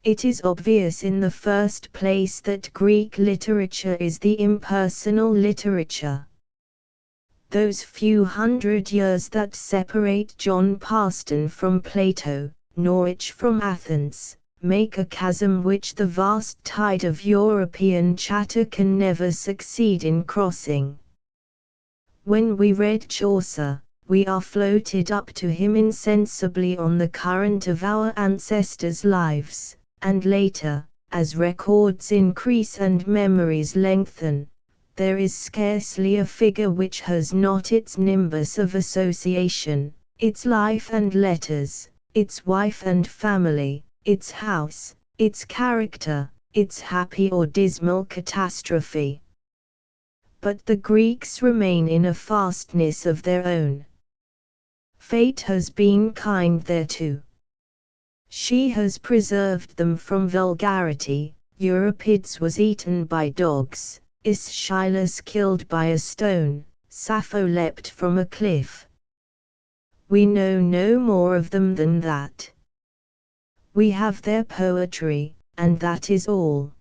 It is obvious in the first place that Greek literature is the impersonal literature. Those few hundred years that separate John Paston from Plato, Norwich from Athens, make a chasm which the vast tide of European chatter can never succeed in crossing. When we read Chaucer, we are floated up to him insensibly on the current of our ancestors' lives, and later, as records increase and memories lengthen, there is scarcely a figure which has not its nimbus of association, its life and letters, its wife and family, its house, its character, its happy or dismal catastrophe. But the Greeks remain in a fastness of their own. Fate has been kind thereto. She has preserved them from vulgarity. Euripides was eaten by dogs, Aeschylus killed by a stone, Sappho leapt from a cliff. We know no more of them than that. We have their poetry, and that is all.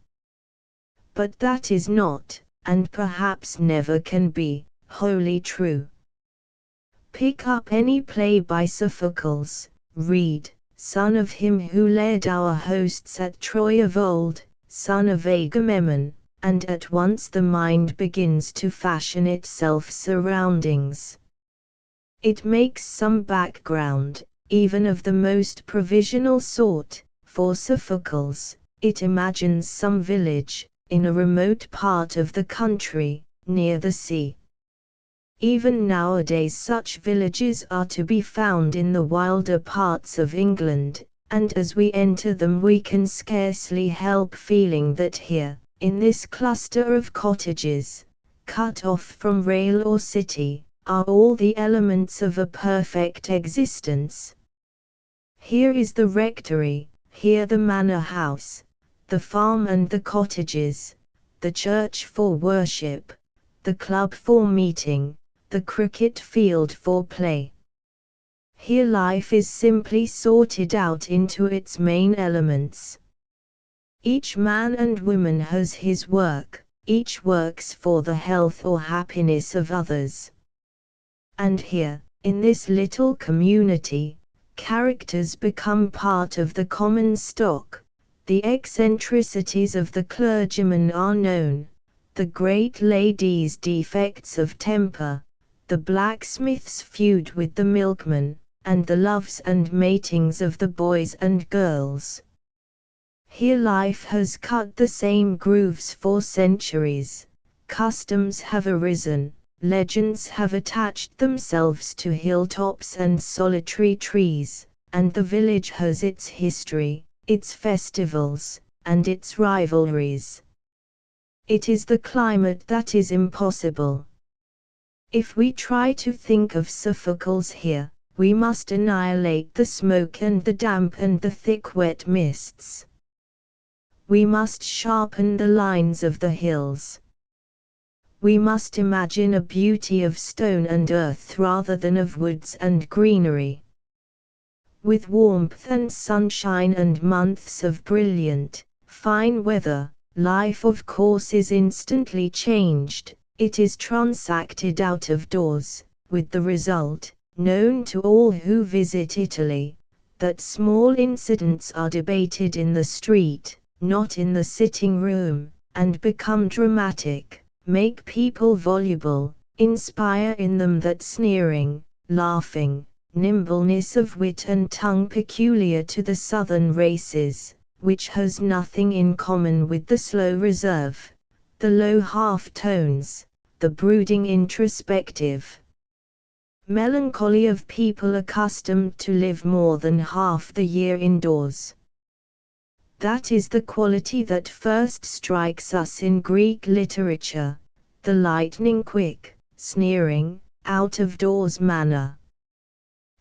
But that is not, and perhaps never can be, wholly true. Pick up any play by Sophocles, read, son of him who led our hosts at Troy of old, son of Agamemnon, and at once the mind begins to fashion itself surroundings. It makes some background, even of the most provisional sort, for Sophocles. It imagines some village, in a remote part of the country, near the sea. Even nowadays such villages are to be found in the wilder parts of England, and as we enter them we can scarcely help feeling that here, in this cluster of cottages, cut off from rail or city, are all the elements of a perfect existence. Here is the rectory, here the manor house, the farm and the cottages, the church for worship, the club for meeting, the cricket field for play. Here life is simply sorted out into its main elements. Each man and woman has his work, each works for the health or happiness of others. And here, in this little community, characters become part of the common stock, the eccentricities of the clergyman are known, the great lady's defects of temper, the blacksmith's feud with the milkman, and the loves and matings of the boys and girls. Here life has cut the same grooves for centuries, customs have arisen, legends have attached themselves to hilltops and solitary trees, and the village has its history, its festivals, and its rivalries. It is the climate that is impossible. If we try to think of Sophocles here, we must annihilate the smoke and the damp and the thick wet mists. We must sharpen the lines of the hills. We must imagine a beauty of stone and earth rather than of woods and greenery. With warmth and sunshine and months of brilliant, fine weather, life of course is instantly changed, it is transacted out of doors, with the result, known to all who visit Italy, that small incidents are debated in the street, not in the sitting room, and become dramatic, make people voluble, inspire in them that sneering, laughing, nimbleness of wit and tongue peculiar to the southern races, which has nothing in common with the slow reserve, the low half-tones, the brooding introspective melancholy of people accustomed to live more than half the year indoors. That is the quality that first strikes us in Greek literature, the lightning-quick, sneering, out-of-doors manner.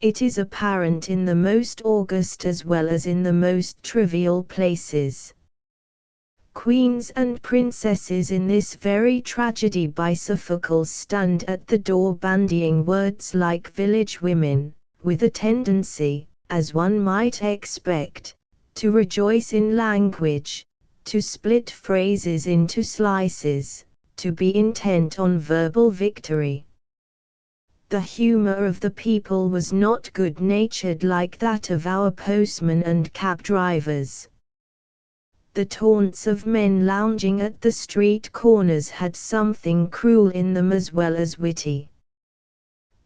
It is apparent in the most august as well as in the most trivial places. Queens and princesses in this very tragedy by Sophocles stand at the door bandying words like village women, with a tendency, as one might expect, to rejoice in language, to split phrases into slices, to be intent on verbal victory. The humor of the people was not good-natured like that of our postmen and cab drivers. The taunts of men lounging at the street corners had something cruel in them as well as witty.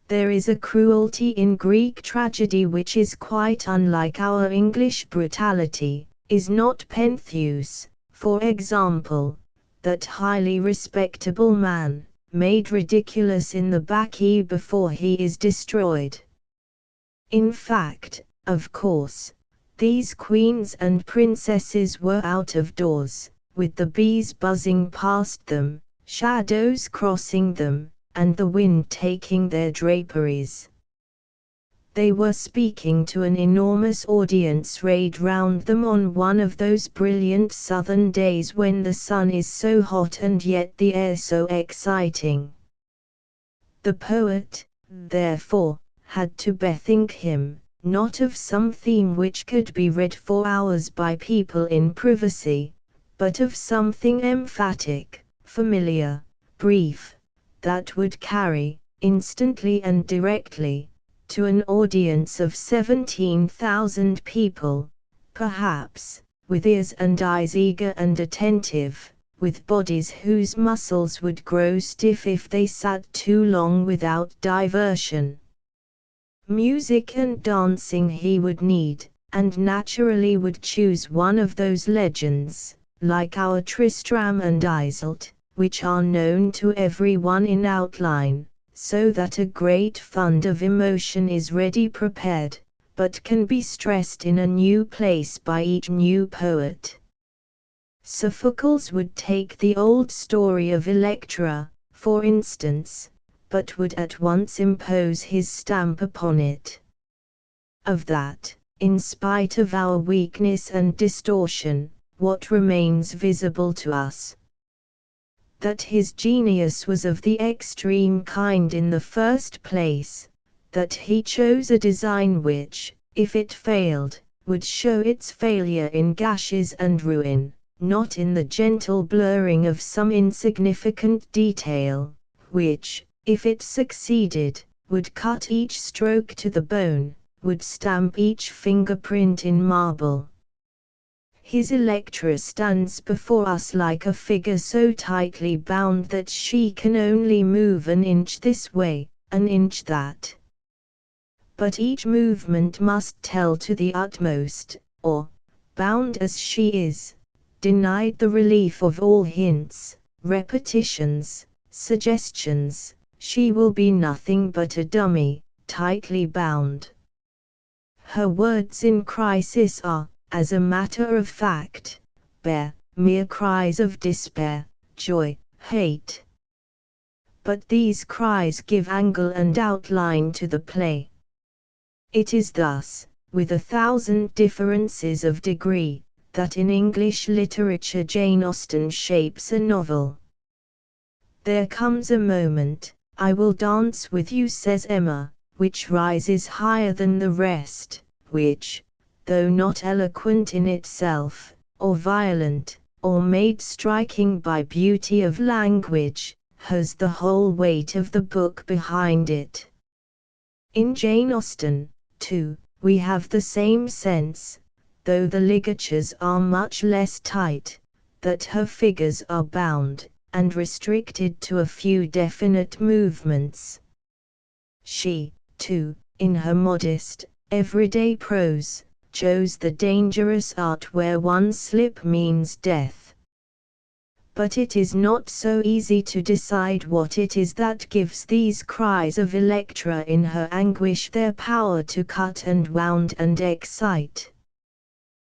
There is a cruelty in Greek tragedy which is quite unlike our English brutality. Is not Pentheus, for example, that highly respectable man, made ridiculous in the Bacchae before he is destroyed? In fact, of course, these queens and princesses were out of doors, with the bees buzzing past them, shadows crossing them, and the wind taking their draperies. They were speaking to an enormous audience rayed round them on one of those brilliant southern days when the sun is so hot and yet the air so exciting. The poet, therefore, had to bethink him, not of some theme which could be read for hours by people in privacy, but of something emphatic, familiar, brief, that would carry, instantly and directly, to an audience of 17,000 people, perhaps, with ears and eyes eager and attentive, with bodies whose muscles would grow stiff if they sat too long without diversion. Music and dancing he would need, and naturally would choose one of those legends, like our Tristram and Iseult, which are known to every one in outline, so that a great fund of emotion is ready prepared, but can be stressed in a new place by each new poet. Sophocles would take the old story of Electra, for instance, but would at once impose his stamp upon it. Of that, in spite of our weakness and distortion, what remains visible to us? That his genius was of the extreme kind in the first place, that he chose a design which, if it failed, would show its failure in gashes and ruin, not in the gentle blurring of some insignificant detail, which, if it succeeded, would cut each stroke to the bone, would stamp each fingerprint in marble. His Electra stands before us like a figure so tightly bound that she can only move an inch this way, an inch that. But each movement must tell to the utmost, or, bound as she is, denied the relief of all hints, repetitions, suggestions, she will be nothing but a dummy, tightly bound. Her words in crisis are, as a matter of fact, mere cries of despair, joy, hate. But these cries give angle and outline to the play. It is thus, with 1,000 differences of degree, that in English literature Jane Austen shapes a novel. There comes a moment, I will dance with you, says Emma, which rises higher than the rest, which, though not eloquent in itself, or violent, or made striking by beauty of language, has the whole weight of the book behind it. In Jane Austen, too, we have the same sense, though the ligatures are much less tight, that her figures are bound, and restricted to a few definite movements. She, too, in her modest, everyday prose, chose the dangerous art where one slip means death. But it is not so easy to decide what it is that gives these cries of Electra in her anguish their power to cut and wound and excite.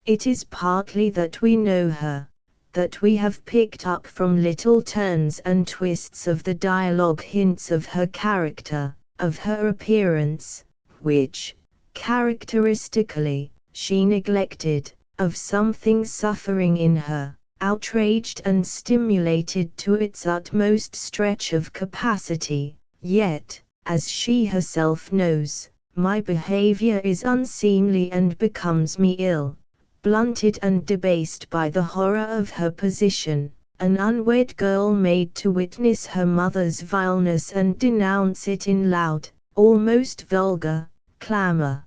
It is partly that we know her, that we have picked up from little turns and twists of the dialogue hints of her character, of her appearance, which, characteristically, she neglected, of something suffering in her, outraged and stimulated to its utmost stretch of capacity, yet, as she herself knows, my behavior is unseemly and becomes me ill, blunted and debased by the horror of her position, an unwed girl made to witness her mother's vileness and denounce it in loud, almost vulgar, clamor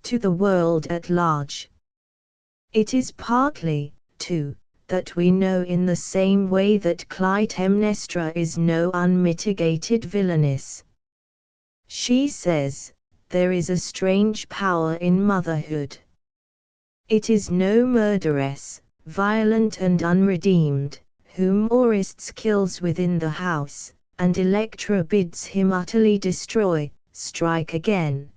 to the world at large. It is partly, too, that we know in the same way that Clytemnestra is no unmitigated villainess. She says, there is a strange power in motherhood. It is no murderess, violent and unredeemed, whom Orestes kills within the house, and Electra bids him utterly destroy, strike again.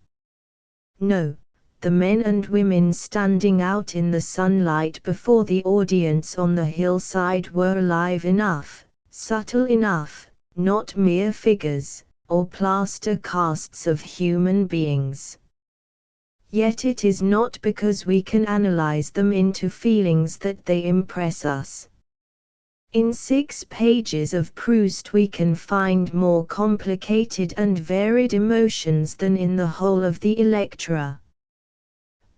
No, the men and women standing out in the sunlight before the audience on the hillside were alive enough, subtle enough, not mere figures, or plaster casts of human beings. Yet it is not because we can analyze them into feelings that they impress us. In 6 pages of Proust we can find more complicated and varied emotions than in the whole of the Electra.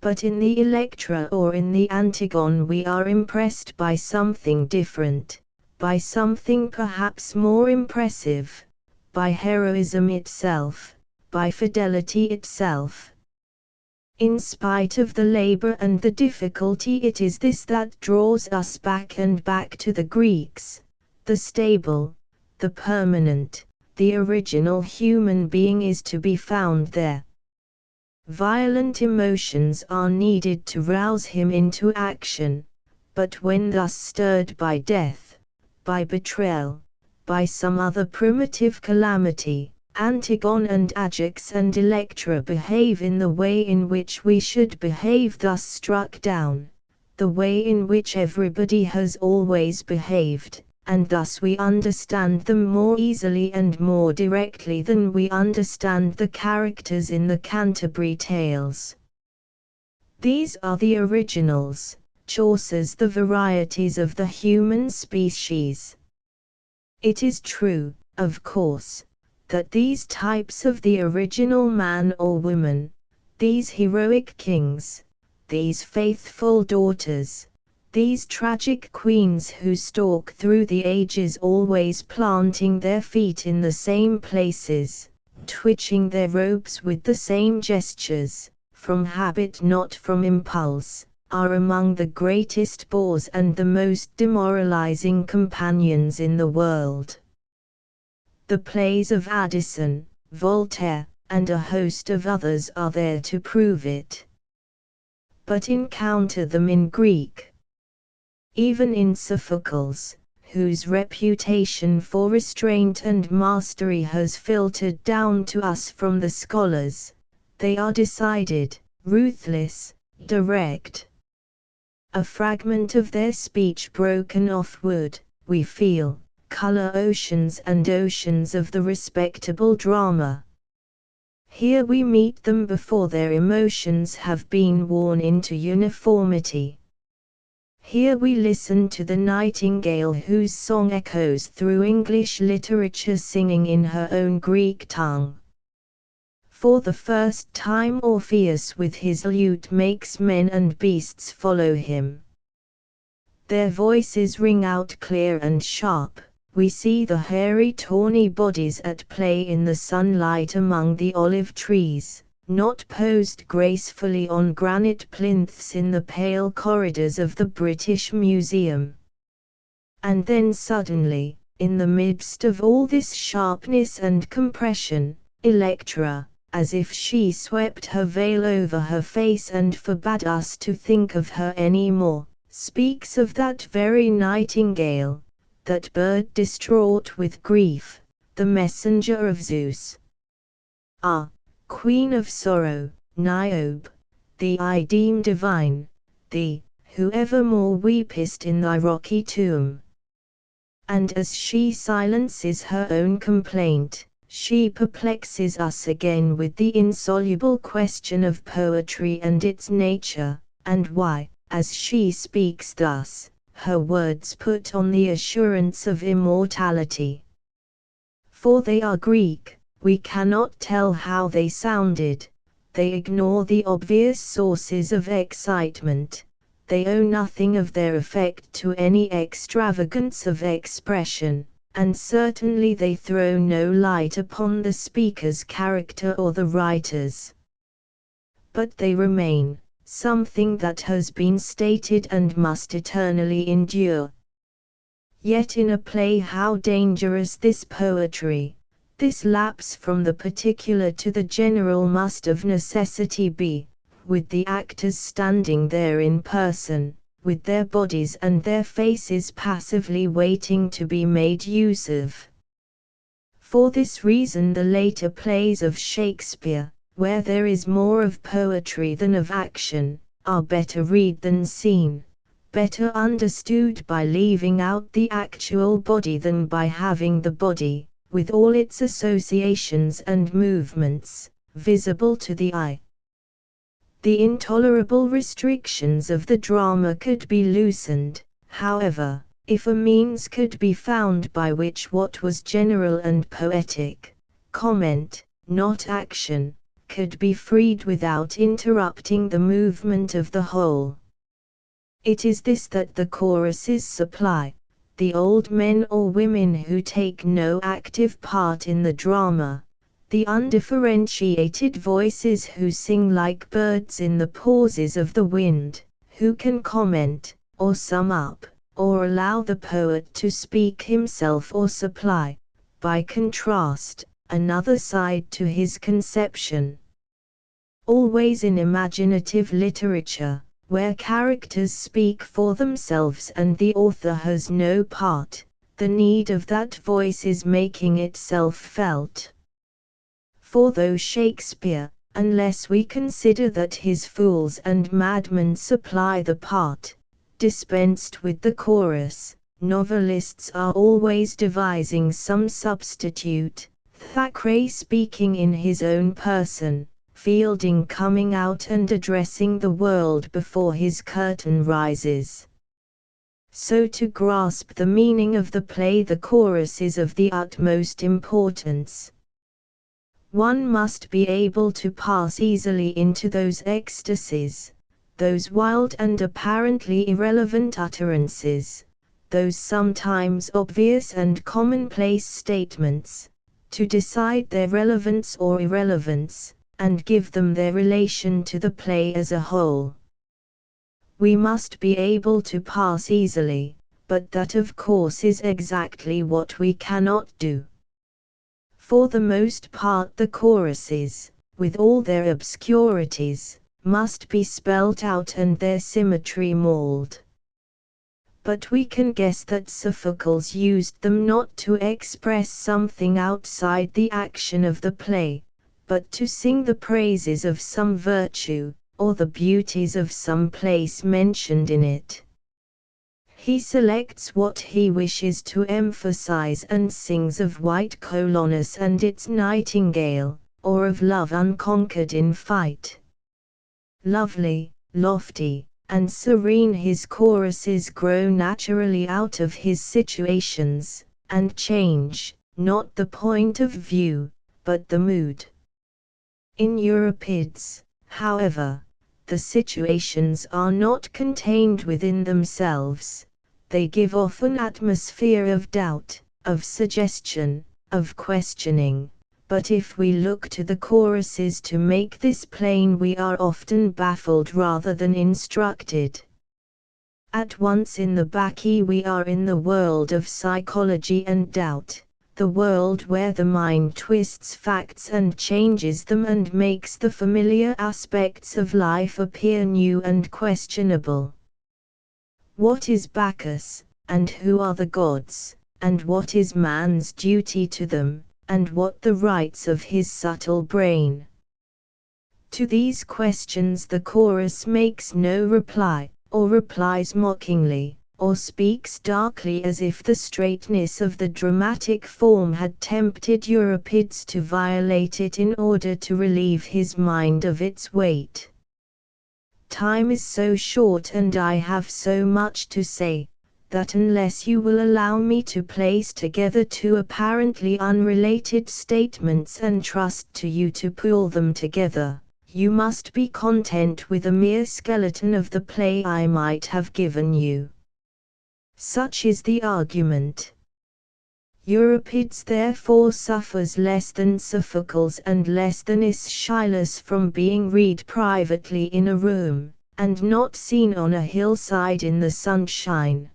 But in the Electra or in the Antigone we are impressed by something different, by something perhaps more impressive, by heroism itself, by fidelity itself. In spite of the labor and the difficulty, it is this that draws us back and back to the Greeks, the stable, the permanent, the original human being is to be found there. Violent emotions are needed to rouse him into action, but when thus stirred by death, by betrayal, by some other primitive calamity, Antigone and Ajax and Electra behave in the way in which we should behave thus struck down, the way in which everybody has always behaved, and thus we understand them more easily and more directly than we understand the characters in the Canterbury Tales. These are the originals, Chaucer's the varieties of the human species. It is true, of course, that these types of the original man or woman, these heroic kings, these faithful daughters, these tragic queens who stalk through the ages always planting their feet in the same places, twitching their robes with the same gestures, from habit not from impulse, are among the greatest bores and the most demoralizing companions in the world. The plays of Addison, Voltaire, and a host of others are there to prove it. But encounter them in Greek. Even in Sophocles, whose reputation for restraint and mastery has filtered down to us from the scholars, they are decided, ruthless, direct. A fragment of their speech broken off would, we feel, color oceans and oceans of the respectable drama. Here we meet them before their emotions have been worn into uniformity. Here we listen to the nightingale whose song echoes through English literature singing in her own Greek tongue. For the first time Orpheus with his lute makes men and beasts follow him. Their voices ring out clear and sharp. We see the hairy tawny bodies at play in the sunlight among the olive trees, not posed gracefully on granite plinths in the pale corridors of the British Museum. And then suddenly, in the midst of all this sharpness and compression, Electra, as if she swept her veil over her face and forbade us to think of her any more, speaks of that very nightingale, that bird distraught with grief, the messenger of Zeus. Ah, Queen of sorrow, Niobe, thee I deem divine, thee, who evermore weepest in thy rocky tomb. And as she silences her own complaint, she perplexes us again with the insoluble question of poetry and its nature, and why, as she speaks thus, her words put on the assurance of immortality. For they are Greek, we cannot tell how they sounded, they ignore the obvious sources of excitement, they owe nothing of their effect to any extravagance of expression, and certainly they throw no light upon the speaker's character or the writer's. But they remain, something that has been stated and must eternally endure. Yet in a play how dangerous this poetry, this lapse from the particular to the general must of necessity be, with the actors standing there in person, with their bodies and their faces passively waiting to be made use of. For this reason the later plays of Shakespeare, where there is more of poetry than of action, are better read than seen, better understood by leaving out the actual body than by having the body, with all its associations and movements, visible to the eye. The intolerable restrictions of the drama could be loosened, however, if a means could be found by which what was general and poetic, comment, not action, could be freed without interrupting the movement of the whole. It is this that the choruses supply, the old men or women who take no active part in the drama, the undifferentiated voices who sing like birds in the pauses of the wind, who can comment, or sum up, or allow the poet to speak himself or supply, by contrast, another side to his conception. Always in imaginative literature, where characters speak for themselves and the author has no part, the need of that voice is making itself felt. For though Shakespeare, unless we consider that his fools and madmen supply the part, dispensed with the chorus, Novelists are always devising some substitute, Thackeray speaking in his own person, Fielding coming out and addressing the world before his curtain rises. So to grasp the meaning of the play, the chorus is of the utmost importance. One must be able to pass easily into those ecstasies, those wild and apparently irrelevant utterances, those sometimes obvious and commonplace statements, to decide their relevance or irrelevance, and give them their relation to the play as a whole. We must be able to pass easily, but that of course is exactly what we cannot do. For the most part the choruses, with all their obscurities, must be spelt out and their symmetry mauled. But we can guess that Sophocles used them not to express something outside the action of the play, but to sing the praises of some virtue, or the beauties of some place mentioned in it. He selects what he wishes to emphasize and sings of white Colonus and its nightingale, or of love unconquered in fight. Lovely, lofty, and serene his choruses grow naturally out of his situations, and change, not the point of view, but the mood. In Euripides, however, the situations are not contained within themselves, they give off an atmosphere of doubt, of suggestion, of questioning, but if we look to the choruses to make this plain we are often baffled rather than instructed. At once in the Bacchae we are in the world of psychology and doubt, the world where the mind twists facts and changes them and makes the familiar aspects of life appear new and questionable. What is Bacchus, and who are the gods, and what is man's duty to them, and what the rights of his subtle brain? To these questions the chorus makes no reply, or replies mockingly, or speaks darkly as if the straightness of the dramatic form had tempted Euripides to violate it in order to relieve his mind of its weight. Time is so short and I have so much to say, that unless you will allow me to place together two apparently unrelated statements and trust to you to pull them together, you must be content with a mere skeleton of the play I might have given you. Such is the argument. Euripides therefore suffers less than Sophocles and less than Aeschylus from being read privately in a room, and not seen on a hillside in the sunshine.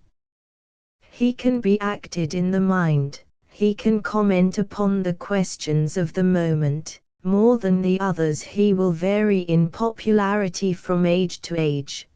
He can be acted in the mind, he can comment upon the questions of the moment, more than the others he will vary in popularity from age to age.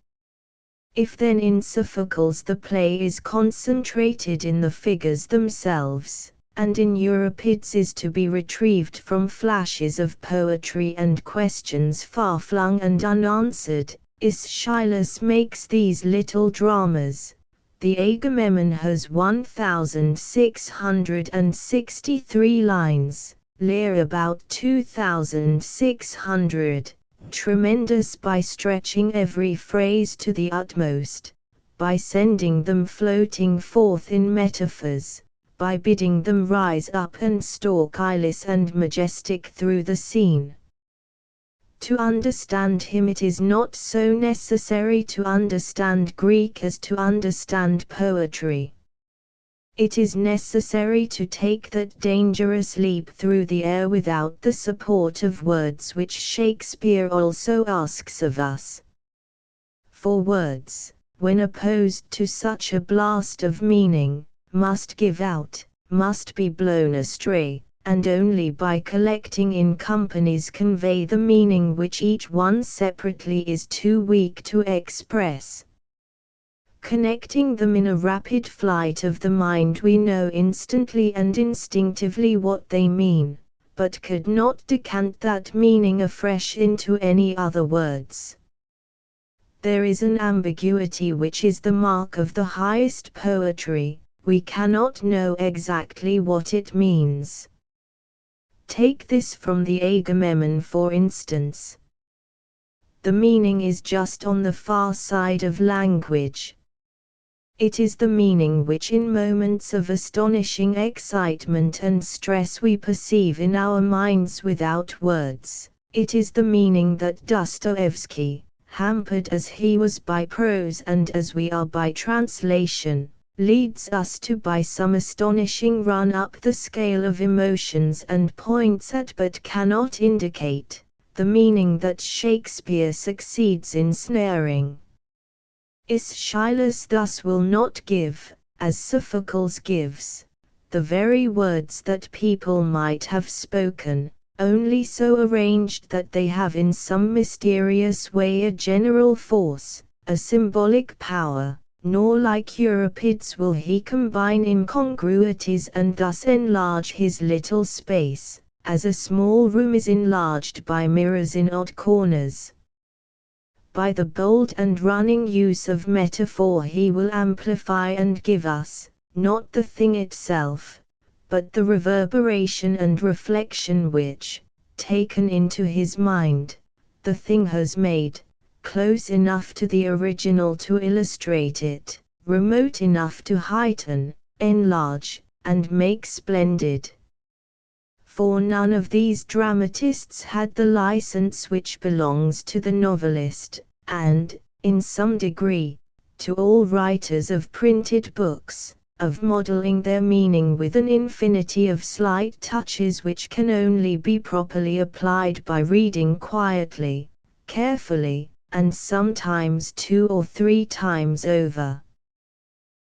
If then in Sophocles the play is concentrated in the figures themselves, and in Euripides is to be retrieved from flashes of poetry and questions far-flung and unanswered, Aeschylus makes these little dramas. The Agamemnon has 1,663 lines, Lear about 2,600. Tremendous by stretching every phrase to the utmost, by sending them floating forth in metaphors, by bidding them rise up and stalk eyeless and majestic through the scene. To understand him it is not so necessary to understand Greek as to understand poetry. It is necessary to take that dangerous leap through the air without the support of words which Shakespeare also asks of us. For words, when opposed to such a blast of meaning, must give out, must be blown astray, and only by collecting in companies convey the meaning which each one separately is too weak to express. Connecting them in a rapid flight of the mind we know instantly and instinctively what they mean, but could not decant that meaning afresh into any other words. There is an ambiguity which is the mark of the highest poetry, we cannot know exactly what it means. Take this from the Agamemnon for instance. The meaning is just on the far side of language. It is the meaning which in moments of astonishing excitement and stress we perceive in our minds without words. It is the meaning that Dostoevsky, hampered as he was by prose and as we are by translation, leads us to by some astonishing run up the scale of emotions and points at but cannot indicate, the meaning that Shakespeare succeeds in snaring. Aeschylus thus will not give, as Sophocles gives, the very words that people might have spoken, only so arranged that they have in some mysterious way a general force, a symbolic power, nor like Euripides will he combine incongruities and thus enlarge his little space, as a small room is enlarged by mirrors in odd corners. By the bold and running use of metaphor he will amplify and give us, not the thing itself, but the reverberation and reflection which, taken into his mind, the thing has made, close enough to the original to illustrate it, remote enough to heighten, enlarge, and make splendid. For none of these dramatists had the license which belongs to the novelist, and, in some degree, to all writers of printed books, of modeling their meaning with an infinity of slight touches which can only be properly applied by reading quietly, carefully, and sometimes 2 or 3 times over.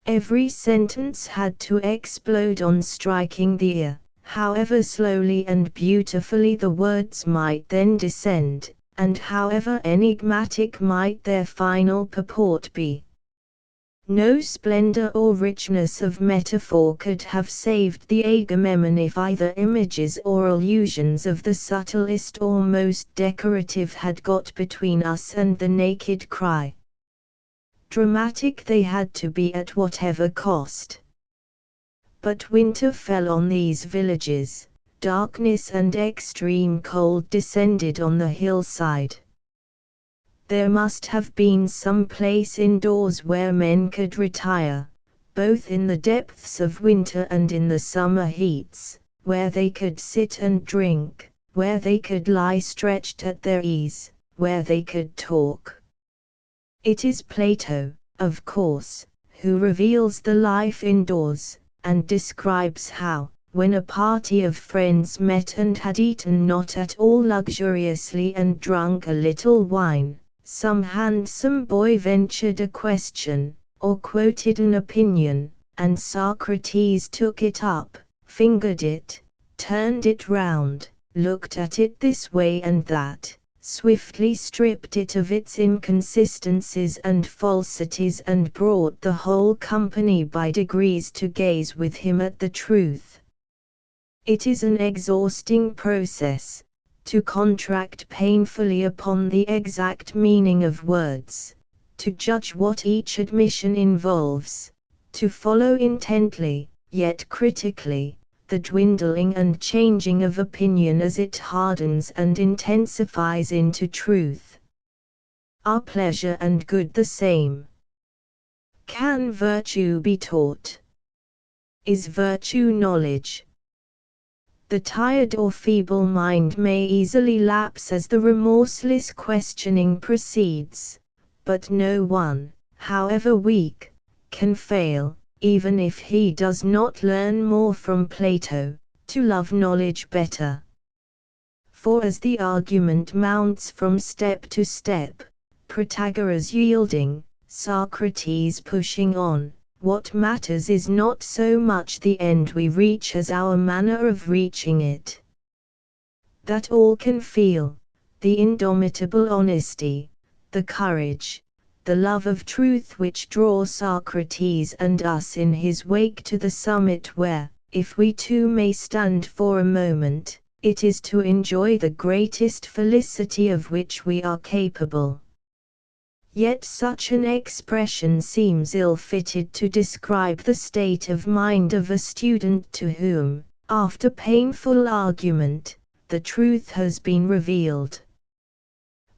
Every sentence had to explode on striking the ear, however slowly and beautifully the words might then descend, and however enigmatic might their final purport be. No splendor or richness of metaphor could have saved the Agamemnon if either images or allusions of the subtlest or most decorative had got between us and the naked cry. Dramatic they had to be at whatever cost. But winter fell on these villages, darkness and extreme cold descended on the hillside. There must have been some place indoors where men could retire, both in the depths of winter and in the summer heats, where they could sit and drink, where they could lie stretched at their ease, where they could talk. It is Plato, of course, who reveals the life indoors, and describes how, when a party of friends met and had eaten not at all luxuriously and drunk a little wine, some handsome boy ventured a question, or quoted an opinion, and Socrates took it up, fingered it, turned it round, looked at it this way and that, swiftly stripped it of its inconsistencies and falsities and brought the whole company by degrees to gaze with him at the truth. It is an exhausting process, to contract painfully upon the exact meaning of words, to judge what each admission involves, to follow intently, yet critically, the dwindling and changing of opinion as it hardens and intensifies into truth. Are pleasure and good the same? Can virtue be taught? Is virtue knowledge? The tired or feeble mind may easily lapse as the remorseless questioning proceeds, but no one, however weak, can fail, even if he does not learn more from Plato, to love knowledge better. For as the argument mounts from step to step, Protagoras yielding, Socrates pushing on, what matters is not so much the end we reach as our manner of reaching it. That all can feel, the indomitable honesty, the courage, the love of truth which draw Socrates and us in his wake to the summit where, if we too may stand for a moment, it is to enjoy the greatest felicity of which we are capable. Yet such an expression seems ill-fitted to describe the state of mind of a student to whom, after painful argument, the truth has been revealed.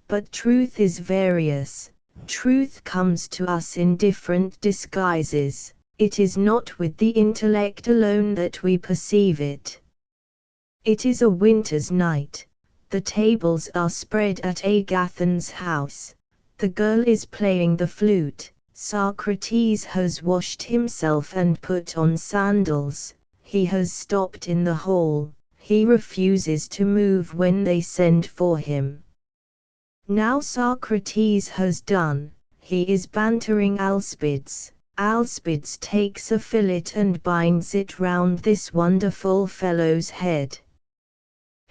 But truth is various. Truth comes to us in different disguises. It is not with the intellect alone that we perceive it. It is a winter's night. The tables are spread at Agathon's house. The girl is playing the flute. Socrates has washed himself and put on sandals. He has stopped in the hall. He refuses to move when they send for him. Now Socrates has done. He is bantering Alcibiades. Alcibiades takes a fillet and binds it round this wonderful fellow's head.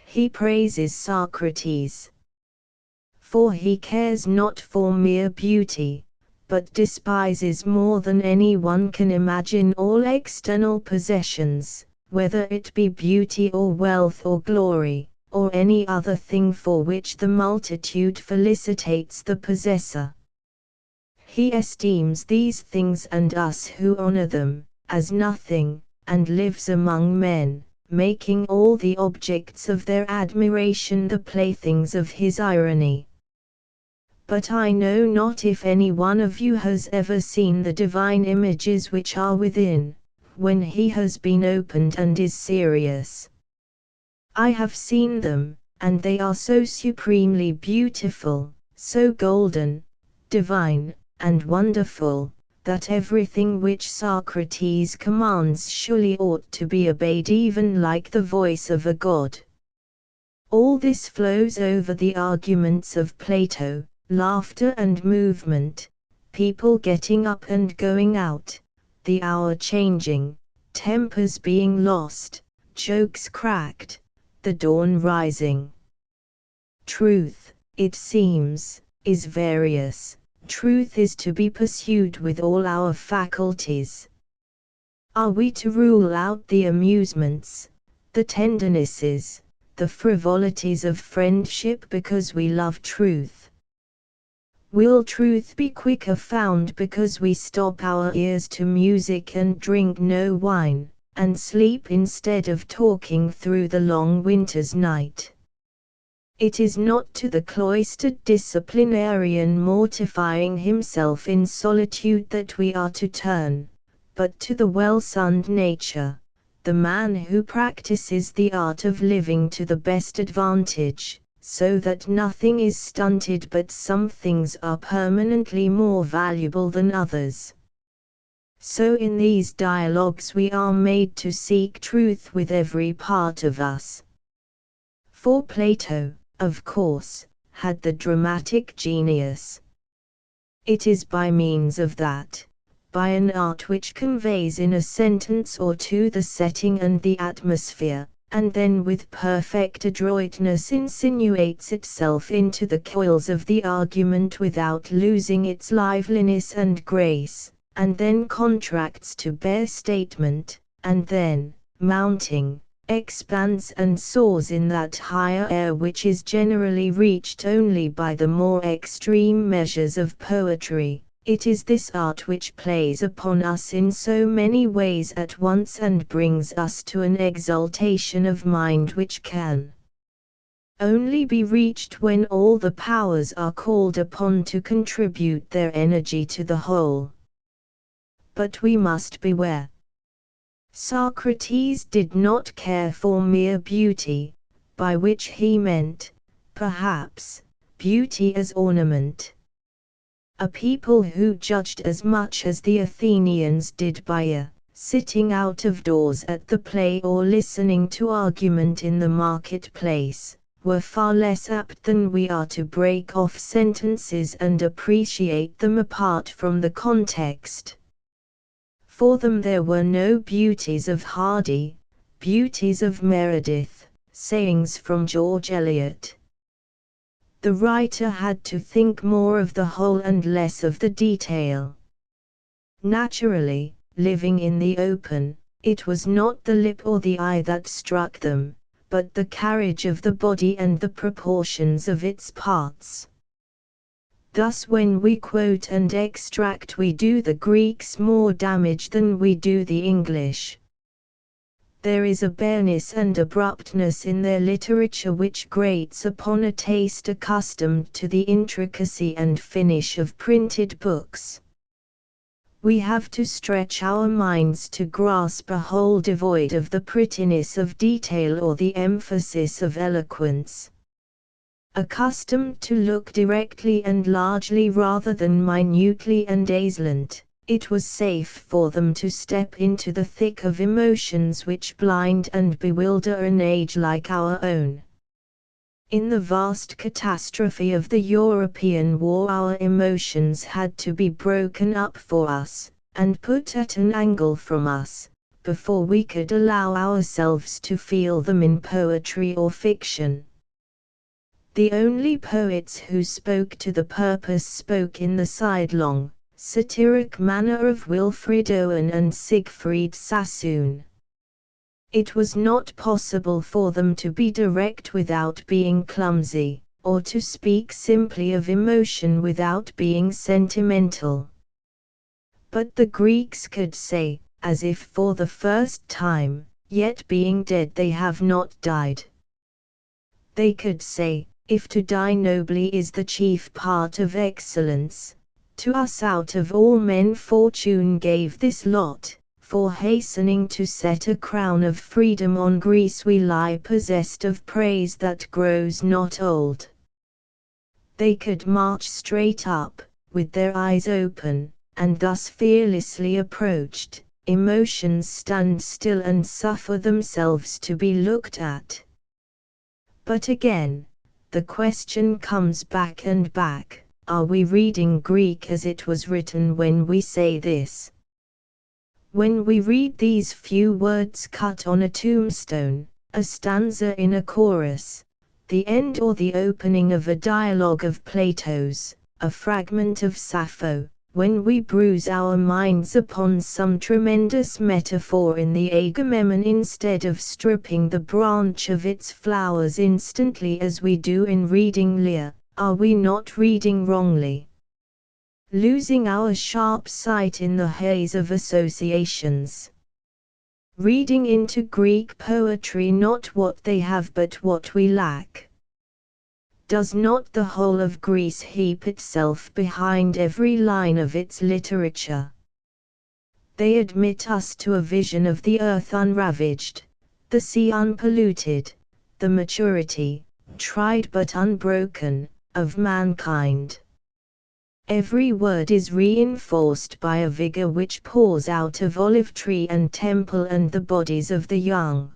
He praises Socrates, for he cares not for mere beauty, but despises more than anyone can imagine all external possessions, whether it be beauty or wealth or glory, or any other thing for which the multitude felicitates the possessor. He esteems these things and us who honor them, as nothing, and lives among men, making all the objects of their admiration the playthings of his irony. But I know not if any one of you has ever seen the divine images which are within, when he has been opened and is serious. I have seen them, and they are so supremely beautiful, so golden, divine, and wonderful, that everything which Socrates commands surely ought to be obeyed, even like the voice of a god. All this flows over the arguments of Plato, laughter and movement, people getting up and going out, the hour changing, tempers being lost, jokes cracked, the dawn rising. Truth, it seems, is various. Truth is to be pursued with all our faculties. Are we to rule out the amusements, the tendernesses, the frivolities of friendship because we love truth? Will truth be quicker found because we stop our ears to music and drink no wine, and sleep instead of talking through the long winter's night? It is not to the cloistered disciplinarian mortifying himself in solitude that we are to turn, but to the well-sunned nature, the man who practices the art of living to the best advantage, so that nothing is stunted but some things are permanently more valuable than others. So in these dialogues we are made to seek truth with every part of us. For Plato, of course, had the dramatic genius. It is by means of that, by an art which conveys in a sentence or two the setting and the atmosphere, and then with perfect adroitness insinuates itself into the coils of the argument without losing its liveliness and grace, and then contracts to bare statement, and then, mounting, expands and soars in that higher air which is generally reached only by the more extreme measures of poetry. It is this art which plays upon us in so many ways at once and brings us to an exaltation of mind which can only be reached when all the powers are called upon to contribute their energy to the whole. But we must beware. Socrates did not care for mere beauty, by which he meant, perhaps, beauty as ornament. A people who judged as much as the Athenians did by sitting out of doors at the play or listening to argument in the marketplace, were far less apt than we are to break off sentences and appreciate them apart from the context. For them there were no beauties of Hardy, beauties of Meredith, sayings from George Eliot. The writer had to think more of the whole and less of the detail. Naturally, living in the open, it was not the lip or the eye that struck them, but the carriage of the body and the proportions of its parts. Thus when we quote and extract we do the Greeks more damage than we do the English. There is a bareness and abruptness in their literature which grates upon a taste accustomed to the intricacy and finish of printed books. We have to stretch our minds to grasp a whole devoid of the prettiness of detail or the emphasis of eloquence. Accustomed to look directly and largely rather than minutely and aislent, it was safe for them to step into the thick of emotions which blind and bewilder an age like our own. In the vast catastrophe of the European war our emotions had to be broken up for us, and put at an angle from us, before we could allow ourselves to feel them in poetry or fiction. The only poets who spoke to the purpose spoke in the sidelong, satiric manner of Wilfred Owen and Siegfried Sassoon. It was not possible for them to be direct without being clumsy, or to speak simply of emotion without being sentimental. But the Greeks could say, as if for the first time, yet being dead they have not died. They could say, if to die nobly is the chief part of excellence, to us out of all men fortune gave this lot, for hastening to set a crown of freedom on Greece we lie possessed of praise that grows not old. They could march straight up, with their eyes open, and thus fearlessly approached, emotions stand still and suffer themselves to be looked at. But again, the question comes back and back, are we reading Greek as it was written when we say this? When we read these few words cut on a tombstone, a stanza in a chorus, the end or the opening of a dialogue of Plato's, a fragment of Sappho, when we bruise our minds upon some tremendous metaphor in the Agamemnon instead of stripping the branch of its flowers instantly as we do in reading Lear, are we not reading wrongly? Losing our sharp sight in the haze of associations. Reading into Greek poetry not what they have but what we lack. Does not the whole of Greece heap itself behind every line of its literature? They admit us to a vision of the earth unravaged, the sea unpolluted, the maturity, tried but unbroken, of mankind. Every word is reinforced by a vigor which pours out of olive tree and temple and the bodies of the young.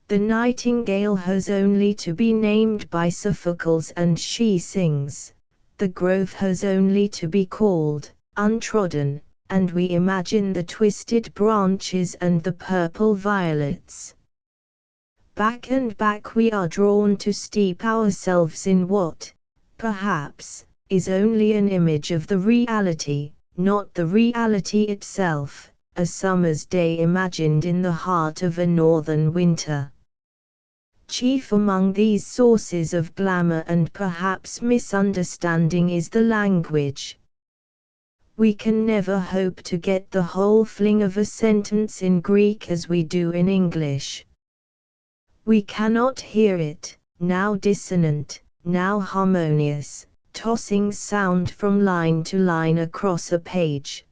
The nightingale has only to be named by Sophocles and she sings, the grove has only to be called, untrodden, and we imagine the twisted branches and the purple violets. Back and back we are drawn to steep ourselves in what, perhaps, is only an image of the reality, not the reality itself, a summer's day imagined in the heart of a northern winter. Chief among these sources of glamour and perhaps misunderstanding is the language. We can never hope to get the whole fling of a sentence in Greek as we do in English. We cannot hear it, now dissonant, now harmonious, tossing sound from line to line across a page.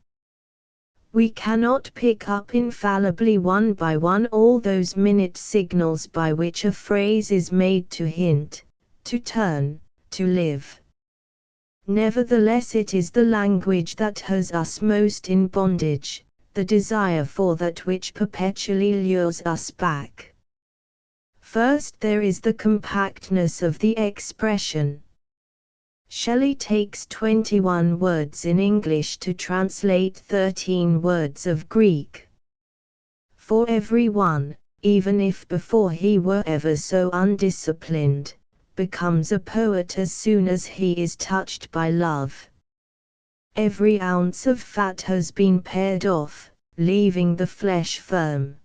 We cannot pick up infallibly one by one all those minute signals by which a phrase is made to hint, to turn, to live. Nevertheless it is the language that has us most in bondage, the desire for that which perpetually lures us back. First there is the compactness of the expression. Shelley takes 21 words in English to translate 13 words of Greek. For every one, even if before he were ever so undisciplined, becomes a poet as soon as he is touched by love. Every ounce of fat has been pared off, leaving the flesh firm.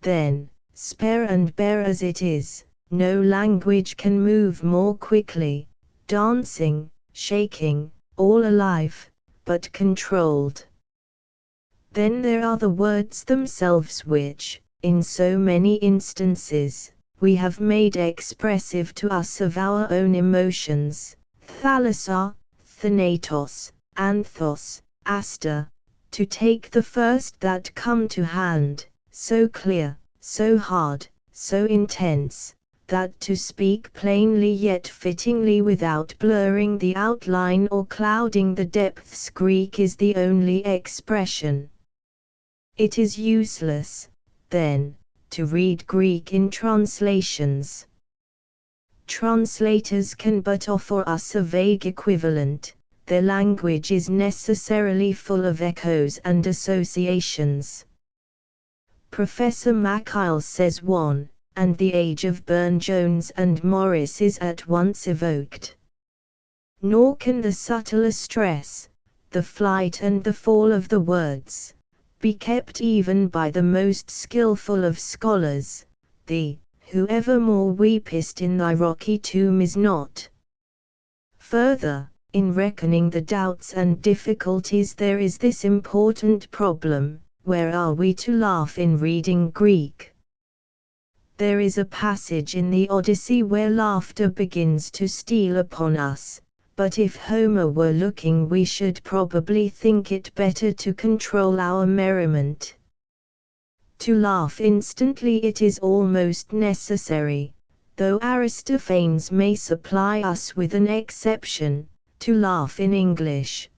Then, spare and bare as it is, no language can move more quickly, dancing, shaking, all alive, but controlled. Then there are the words themselves which, in so many instances, we have made expressive to us of our own emotions, thalassos, thanatos, anthos, aster, to take the first that come to hand, so clear, so hard, so intense, that to speak plainly yet fittingly without blurring the outline or clouding the depths, Greek is the only expression. It is useless, then, to read Greek in translations. Translators can but offer us a vague equivalent. Their language is necessarily full of echoes and associations. Professor Mackail says one, and the age of Burne-Jones and Morris is at once evoked. Nor can the subtler stress, the flight and the fall of the words, be kept even by the most skillful of scholars. The "whoever more weepest in thy rocky tomb" is not. Further, in reckoning the doubts and difficulties, there is this important problem: where are we to laugh in reading Greek? There is a passage in the Odyssey where laughter begins to steal upon us, but if Homer were looking we should probably think it better to control our merriment. To laugh instantly it is almost necessary, though Aristophanes may supply us with an exception, to laugh in English.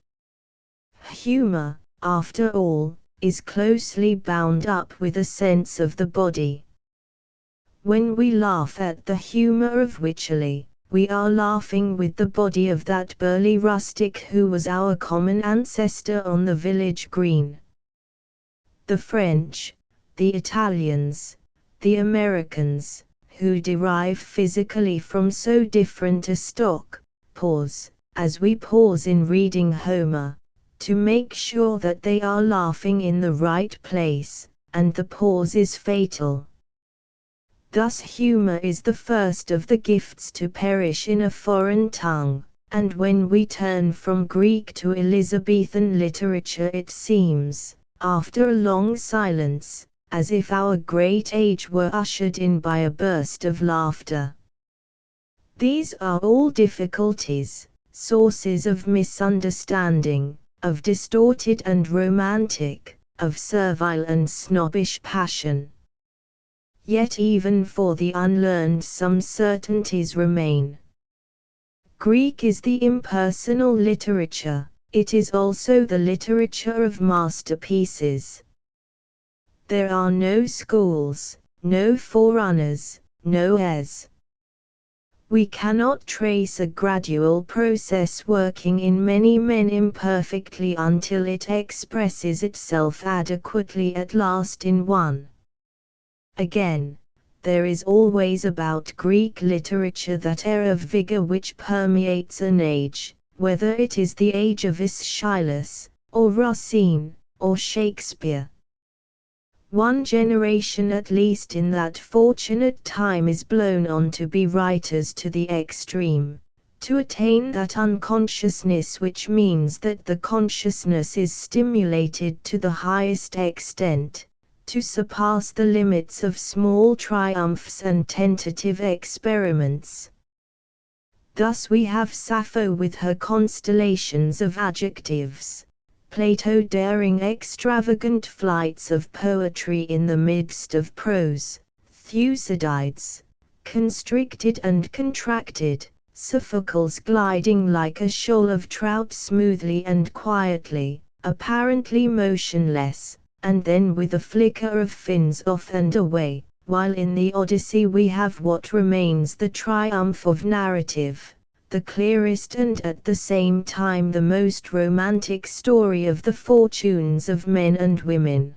Humor, after all, is closely bound up with a sense of the body. When we laugh at the humor of Wycherley, we are laughing with the body of that burly rustic who was our common ancestor on the village green. The French, the Italians, the Americans, who derive physically from so different a stock, pause, as we pause in reading Homer, to make sure that they are laughing in the right place, and the pause is fatal. Thus humor is the first of the gifts to perish in a foreign tongue, and when we turn from Greek to Elizabethan literature it seems, after a long silence, as if our great age were ushered in by a burst of laughter. These are all difficulties, sources of misunderstanding, of distorted and romantic, of servile and snobbish passion. Yet even for the unlearned some certainties remain. Greek is the impersonal literature, it is also the literature of masterpieces. There are no schools, no forerunners, no heirs. We cannot trace a gradual process working in many men imperfectly until it expresses itself adequately at last in one. Again, there is always about Greek literature that air of vigor which permeates an age, whether it is the age of Aeschylus, or Racine, or Shakespeare. One generation at least in that fortunate time is blown on to be writers to the extreme, to attain that unconsciousness which means that the consciousness is stimulated to the highest extent, to surpass the limits of small triumphs and tentative experiments. Thus we have Sappho with her constellations of adjectives, Plato daring extravagant flights of poetry in the midst of prose, Thucydides, constricted and contracted, Sophocles gliding like a shoal of trout smoothly and quietly, apparently motionless, and then with a flicker of fins off and away, while in the Odyssey we have what remains the triumph of narrative, the clearest and at the same time the most romantic story of the fortunes of men and women.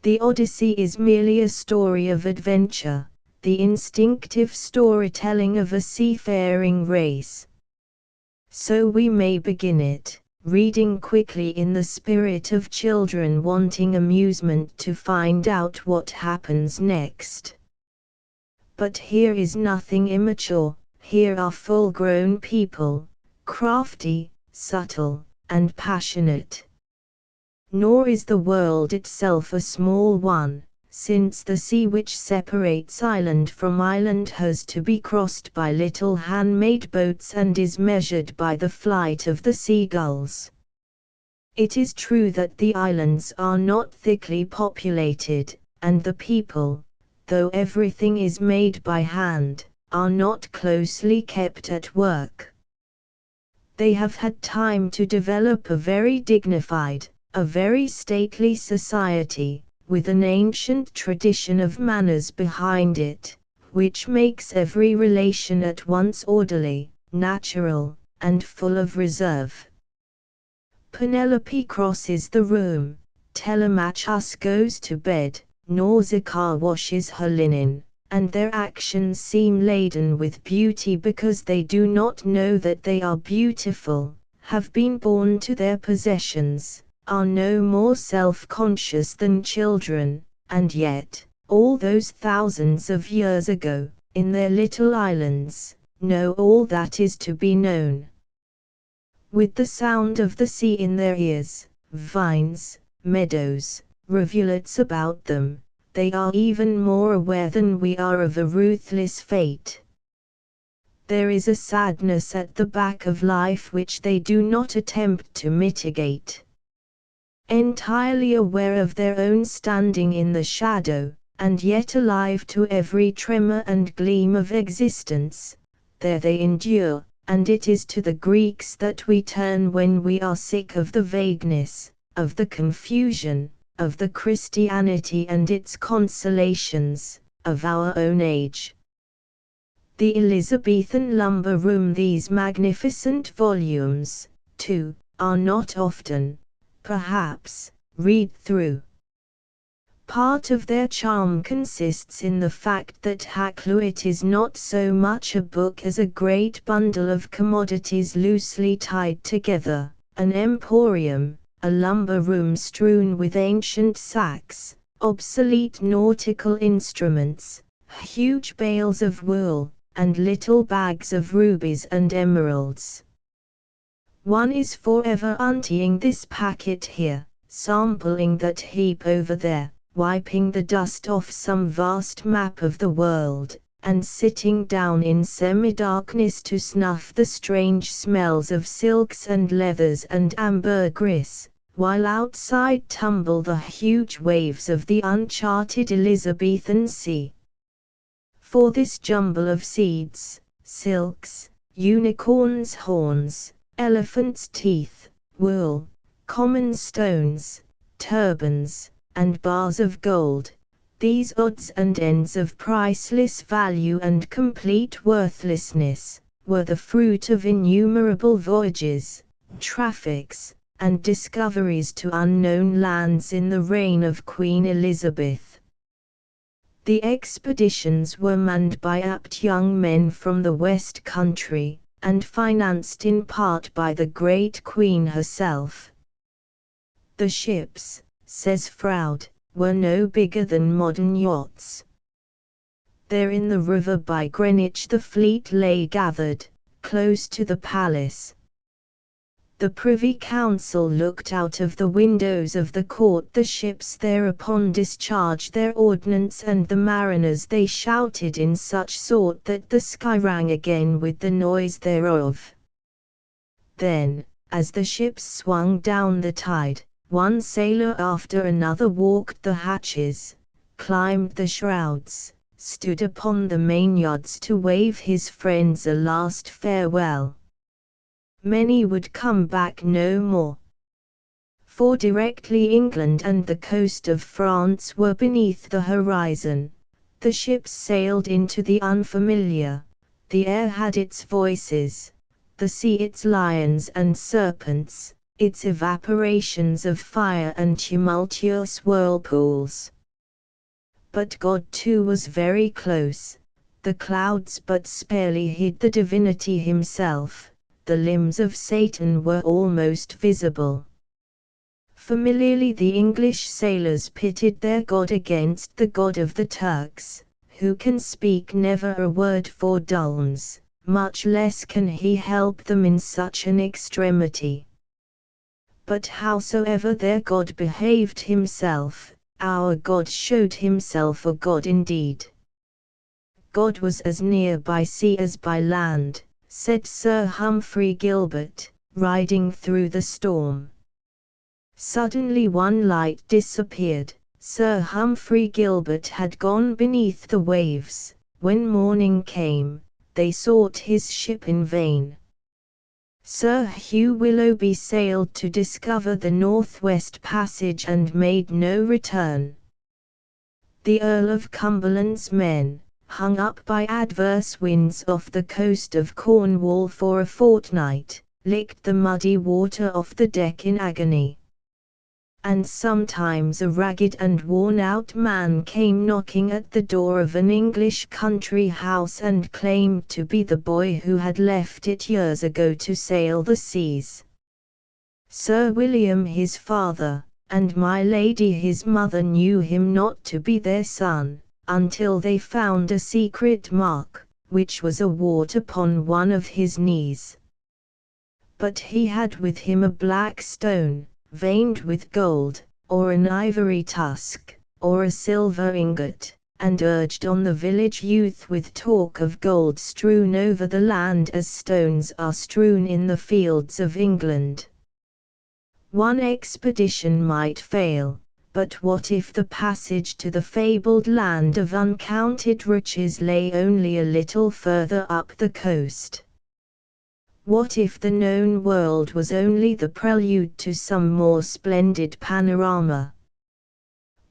The Odyssey is merely a story of adventure, the instinctive storytelling of a seafaring race. So we may begin it, reading quickly in the spirit of children wanting amusement to find out what happens next. But here is nothing immature, here are full-grown people, crafty, subtle, and passionate. Nor is the world itself a small one, since the sea which separates island from island has to be crossed by little handmade boats and is measured by the flight of the seagulls. It is true that the islands are not thickly populated, and the people, though everything is made by hand, are not closely kept at work. They have had time to develop a very dignified, a very stately society, with an ancient tradition of manners behind it, which makes every relation at once orderly, natural, and full of reserve. Penelope crosses the room, Telemachus goes to bed, Nausicaa washes her linen, and their actions seem laden with beauty because they do not know that they are beautiful, have been born to their possessions, are no more self-conscious than children, and yet, all those thousands of years ago, in their little islands, know all that is to be known. With the sound of the sea in their ears, vines, meadows, rivulets about them, they are even more aware than we are of a ruthless fate. There is a sadness at the back of life which they do not attempt to mitigate. Entirely aware of their own standing in the shadow, and yet alive to every tremor and gleam of existence, there they endure, and it is to the Greeks that we turn when we are sick of the vagueness, of the confusion, of the Christianity and its consolations, of our own age. The Elizabethan lumber room. These magnificent volumes, too, are not often, perhaps, read through. Part of their charm consists in the fact that Hakluyt is not so much a book as a great bundle of commodities loosely tied together, an emporium, a lumber room strewn with ancient sacks, obsolete nautical instruments, huge bales of wool, and little bags of rubies and emeralds. One is forever emptying this packet here, sampling that heap over there, wiping the dust off some vast map of the world, and sitting down in semi-darkness to snuff the strange smells of silks and leathers and ambergris, while outside tumble the huge waves of the uncharted Elizabethan sea. For this jumble of seeds, silks, unicorns' horns, elephants' teeth, wool, common stones, turbans, and bars of gold, these odds and ends of priceless value and complete worthlessness, were the fruit of innumerable voyages, traffics, and discoveries to unknown lands in the reign of Queen Elizabeth. The expeditions were manned by apt young men from the West Country, and financed in part by the great Queen herself. The ships, says Froude, were no bigger than modern yachts. There in the river by Greenwich the fleet lay gathered, close to the palace. The Privy Council looked out of the windows of the court. The ships thereupon discharged their ordnance, and the mariners they shouted in such sort that the sky rang again with the noise thereof. Then, as the ships swung down the tide, one sailor after another walked the hatches, climbed the shrouds, stood upon the mainyards to wave his friends a last farewell. Many would come back no more. For directly England and the coast of France were beneath the horizon, the ships sailed into the unfamiliar, the air had its voices, the sea its lions and serpents, its evaporations of fire and tumultuous whirlpools. But God too was very close, the clouds but sparely hid the divinity himself, the limbs of Satan were almost visible. Familiarly the English sailors pitted their God against the God of the Turks, who can speak never a word for dulness, much less can he help them in such an extremity. But howsoever their God behaved himself, our God showed himself a God indeed. God was as near by sea as by land, said Sir Humphrey Gilbert, riding through the storm. Suddenly one light disappeared. Sir Humphrey Gilbert had gone beneath the waves. When morning came, they sought his ship in vain. Sir Hugh Willoughby sailed to discover the Northwest Passage and made no return. The Earl of Cumberland's men, hung up by adverse winds off the coast of Cornwall for a fortnight, licked the muddy water off the deck in agony. And sometimes a ragged and worn-out man came knocking at the door of an English country house and claimed to be the boy who had left it years ago to sail the seas. Sir William his father, and my lady his mother knew him not to be their son, until they found a secret mark, which was a wart upon one of his knees. But he had with him a black stone, veined with gold, or an ivory tusk, or a silver ingot, and urged on the village youth with talk of gold strewn over the land as stones are strewn in the fields of England. One expedition might fail, but what if the passage to the fabled land of uncounted riches lay only a little further up the coast? What if the known world was only the prelude to some more splendid panorama?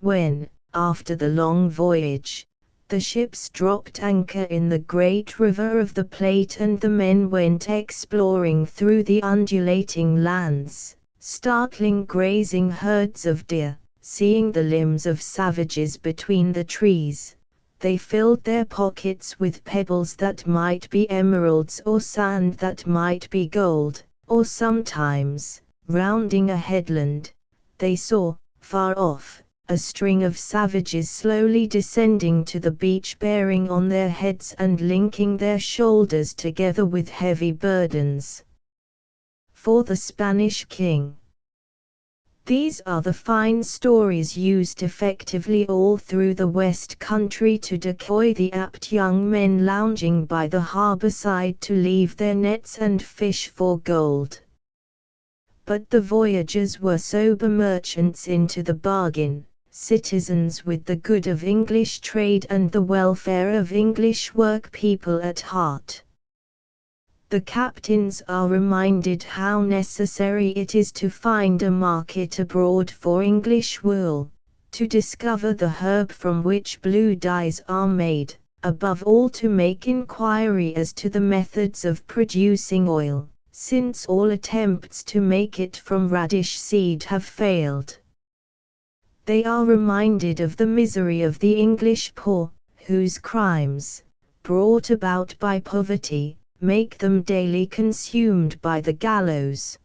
When, after the long voyage, the ships dropped anchor in the great river of the Plate and the men went exploring through the undulating lands, startling grazing herds of deer, seeing the limbs of savages between the trees, they filled their pockets with pebbles that might be emeralds or sand that might be gold, or sometimes, rounding a headland, they saw, far off, a string of savages slowly descending to the beach bearing on their heads and linking their shoulders together with heavy burdens. For the Spanish king. These are the fine stories used effectively all through the West Country to decoy the apt young men lounging by the harbour side to leave their nets and fish for gold. But the voyagers were sober merchants into the bargain, citizens with the good of English trade and the welfare of English work-people at heart. The captains are reminded how necessary it is to find a market abroad for English wool, to discover the herb from which blue dyes are made, above all to make inquiry as to the methods of producing oil, since all attempts to make it from radish seed have failed. They are reminded of the misery of the English poor, whose crimes, brought about by poverty, make them daily consumed by the gallows.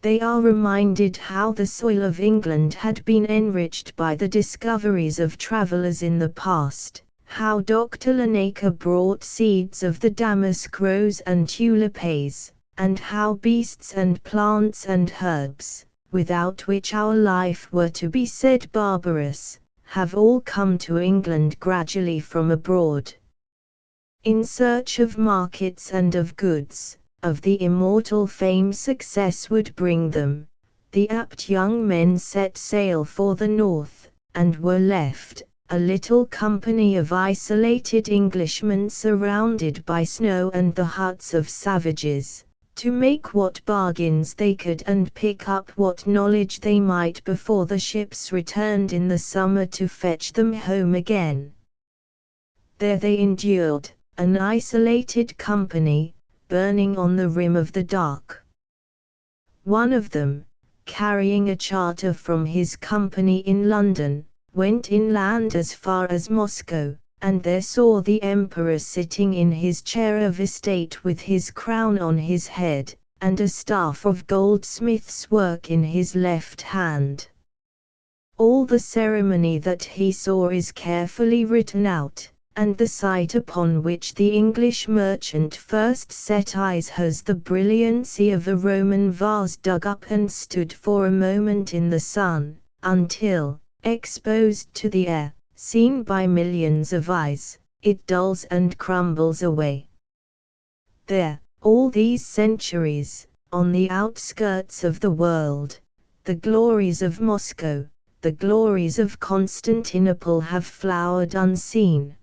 They are reminded how the soil of England had been enriched by the discoveries of travellers in the past, how Dr. Linacre brought seeds of the damask rose and tulipes, and how beasts and plants and herbs, without which our life were to be said barbarous, have all come to England gradually from abroad. In search of markets and of goods, of the immortal fame success would bring them, the apt young men set sail for the north, and were left, a little company of isolated Englishmen surrounded by snow and the huts of savages, to make what bargains they could and pick up what knowledge they might before the ships returned in the summer to fetch them home again. There they endured, an isolated company, burning on the rim of the dark. One of them, carrying a charter from his company in London, went inland as far as Moscow, and there saw the emperor sitting in his chair of estate with his crown on his head, and a staff of goldsmith's work in his left hand. All the ceremony that he saw is carefully written out, and the site upon which the English merchant first set eyes has the brilliancy of a Roman vase dug up and stood for a moment in the sun, until, exposed to the air, seen by millions of eyes, it dulls and crumbles away. There, all these centuries, on the outskirts of the world, the glories of Moscow, the glories of Constantinople have flowered unseen.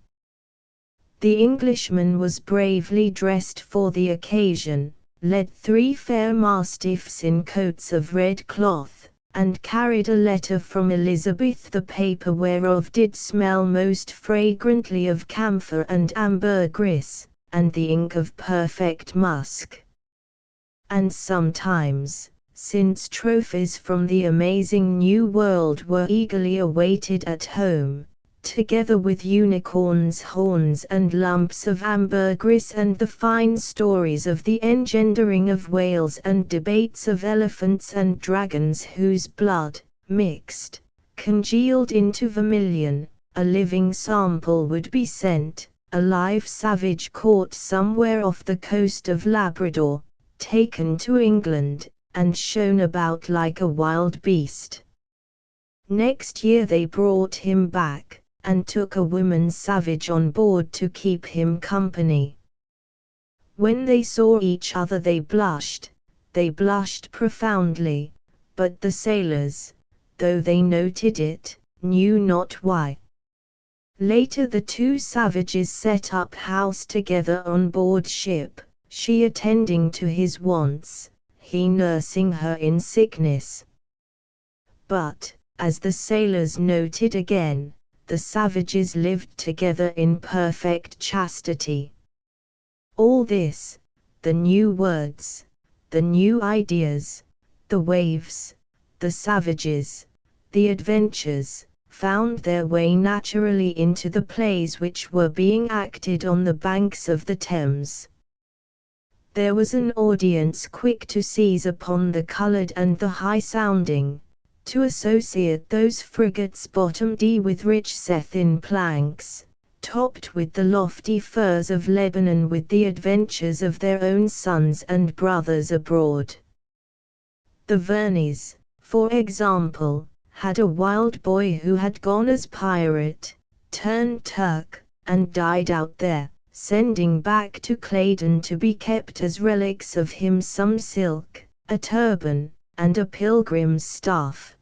The Englishman was bravely dressed for the occasion, led 3 fair mastiffs in coats of red cloth, and carried a letter from Elizabeth, the paper whereof did smell most fragrantly of camphor and ambergris, and the ink of perfect musk. And sometimes, since trophies from the amazing New World were eagerly awaited at home, together with unicorns' horns and lumps of ambergris and the fine stories of the engendering of whales and debates of elephants and dragons whose blood, mixed, congealed into vermilion, a living sample would be sent, a live savage caught somewhere off the coast of Labrador, taken to England, and shown about like a wild beast. Next year they brought him back, and took a woman savage on board to keep him company. When they saw each other they blushed profoundly, but the sailors, though they noted it, knew not why. Later the 2 savages set up house together on board ship, she attending to his wants, he nursing her in sickness. But, as the sailors noted again, the savages lived together in perfect chastity. All this, the new words, the new ideas, the waves, the savages, the adventures, found their way naturally into the plays which were being acted on the banks of the Thames. There was an audience quick to seize upon the coloured and the high-sounding, to associate those frigates bottomed with rich Sethin planks, topped with the lofty firs of Lebanon with the adventures of their own sons and brothers abroad. The Verneys, for example, had a wild boy who had gone as pirate, turned Turk, and died out there, sending back to Claydon to be kept as relics of him some silk, a turban, and a pilgrim's staff.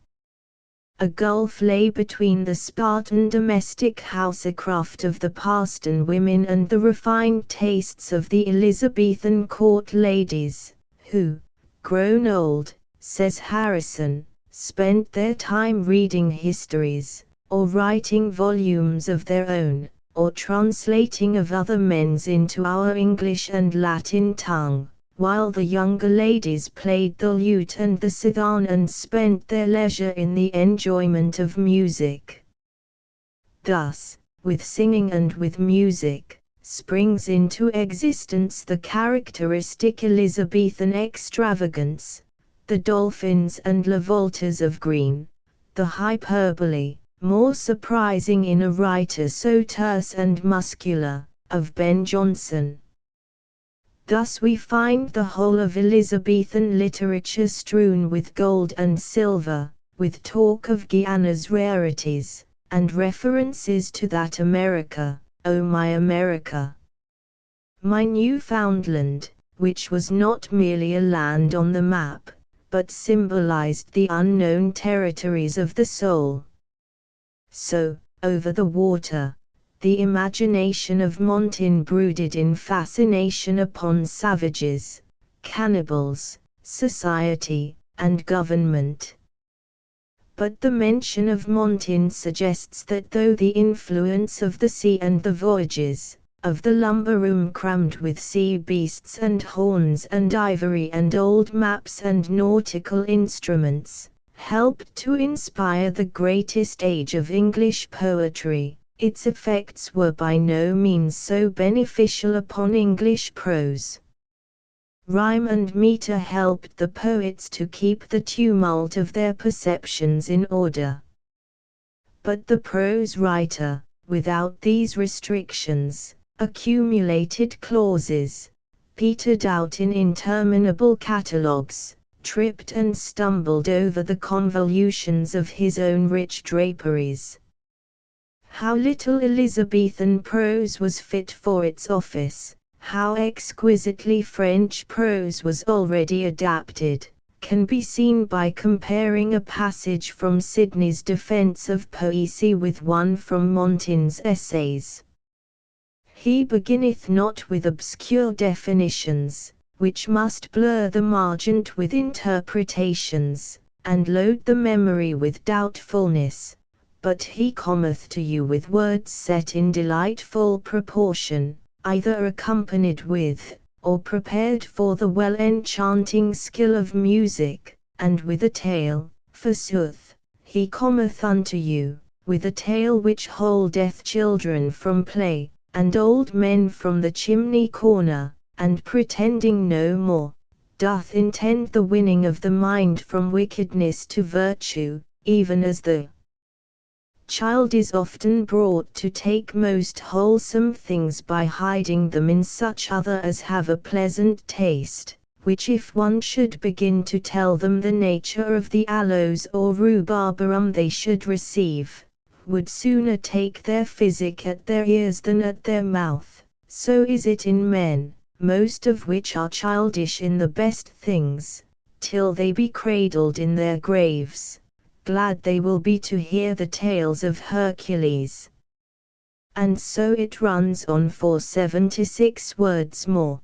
A gulf lay between the Spartan domestic housecraft of the Parston women and the refined tastes of the Elizabethan court ladies, who, grown old, says Harrison, spent their time reading histories, or writing volumes of their own, or translating of other men's into our English and Latin tongue, while the younger ladies played the lute and the cithern and spent their leisure in the enjoyment of music. Thus, with singing and with music, springs into existence the characteristic Elizabethan extravagance, the dolphins and lavoltas of Green, the hyperbole, more surprising in a writer so terse and muscular, of Ben Jonson. Thus we find the whole of Elizabethan literature strewn with gold and silver, with talk of Guiana's rarities, and references to that America, oh my America, my Newfoundland, which was not merely a land on the map, but symbolized the unknown territories of the soul. So, over the water, the imagination of Montaigne brooded in fascination upon savages, cannibals, society, and government. But the mention of Montaigne suggests that though the influence of the sea and the voyages, of the lumber room crammed with sea beasts and horns and ivory and old maps and nautical instruments, helped to inspire the greatest age of English poetry, its effects were by no means so beneficial upon English prose. Rhyme and metre helped the poets to keep the tumult of their perceptions in order. But the prose writer, without these restrictions, accumulated clauses, petered out in interminable catalogues, tripped and stumbled over the convolutions of his own rich draperies. How little Elizabethan prose was fit for its office, how exquisitely French prose was already adapted, can be seen by comparing a passage from Sidney's Defence of Poesy with one from Montaigne's Essays. He beginneth not with obscure definitions, which must blur the margent with interpretations, and load the memory with doubtfulness, but he cometh to you with words set in delightful proportion, either accompanied with, or prepared for the well-enchanting skill of music, and with a tale, forsooth, he cometh unto you, with a tale which holdeth children from play, and old men from the chimney corner, and pretending no more, doth intend the winning of the mind from wickedness to virtue, even as the child is often brought to take most wholesome things by hiding them in such other as have a pleasant taste, which if one should begin to tell them the nature of the aloes or rhubarbarum they should receive, would sooner take their physic at their ears than at their mouth. So is it in men, most of which are childish in the best things, till they be cradled in their graves. Glad they will be to hear the tales of Hercules. And so it runs on for 76 words more.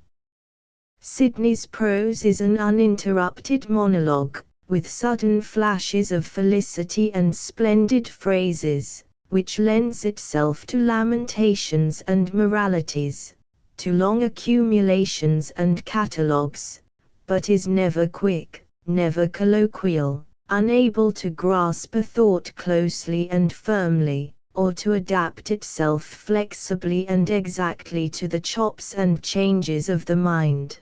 Sidney's prose is an uninterrupted monologue, with sudden flashes of felicity and splendid phrases, which lends itself to lamentations and moralities, to long accumulations and catalogues, but is never quick, never colloquial, unable to grasp a thought closely and firmly, or to adapt itself flexibly and exactly to the chops and changes of the mind.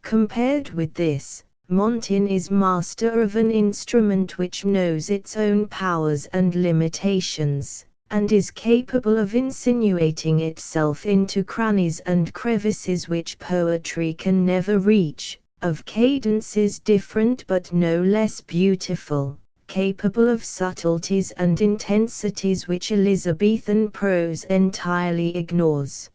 Compared with this, Montaigne is master of an instrument which knows its own powers and limitations, and is capable of insinuating itself into crannies and crevices which poetry can never reach, of cadences different but no less beautiful, capable of subtleties and intensities which Elizabethan prose entirely ignores.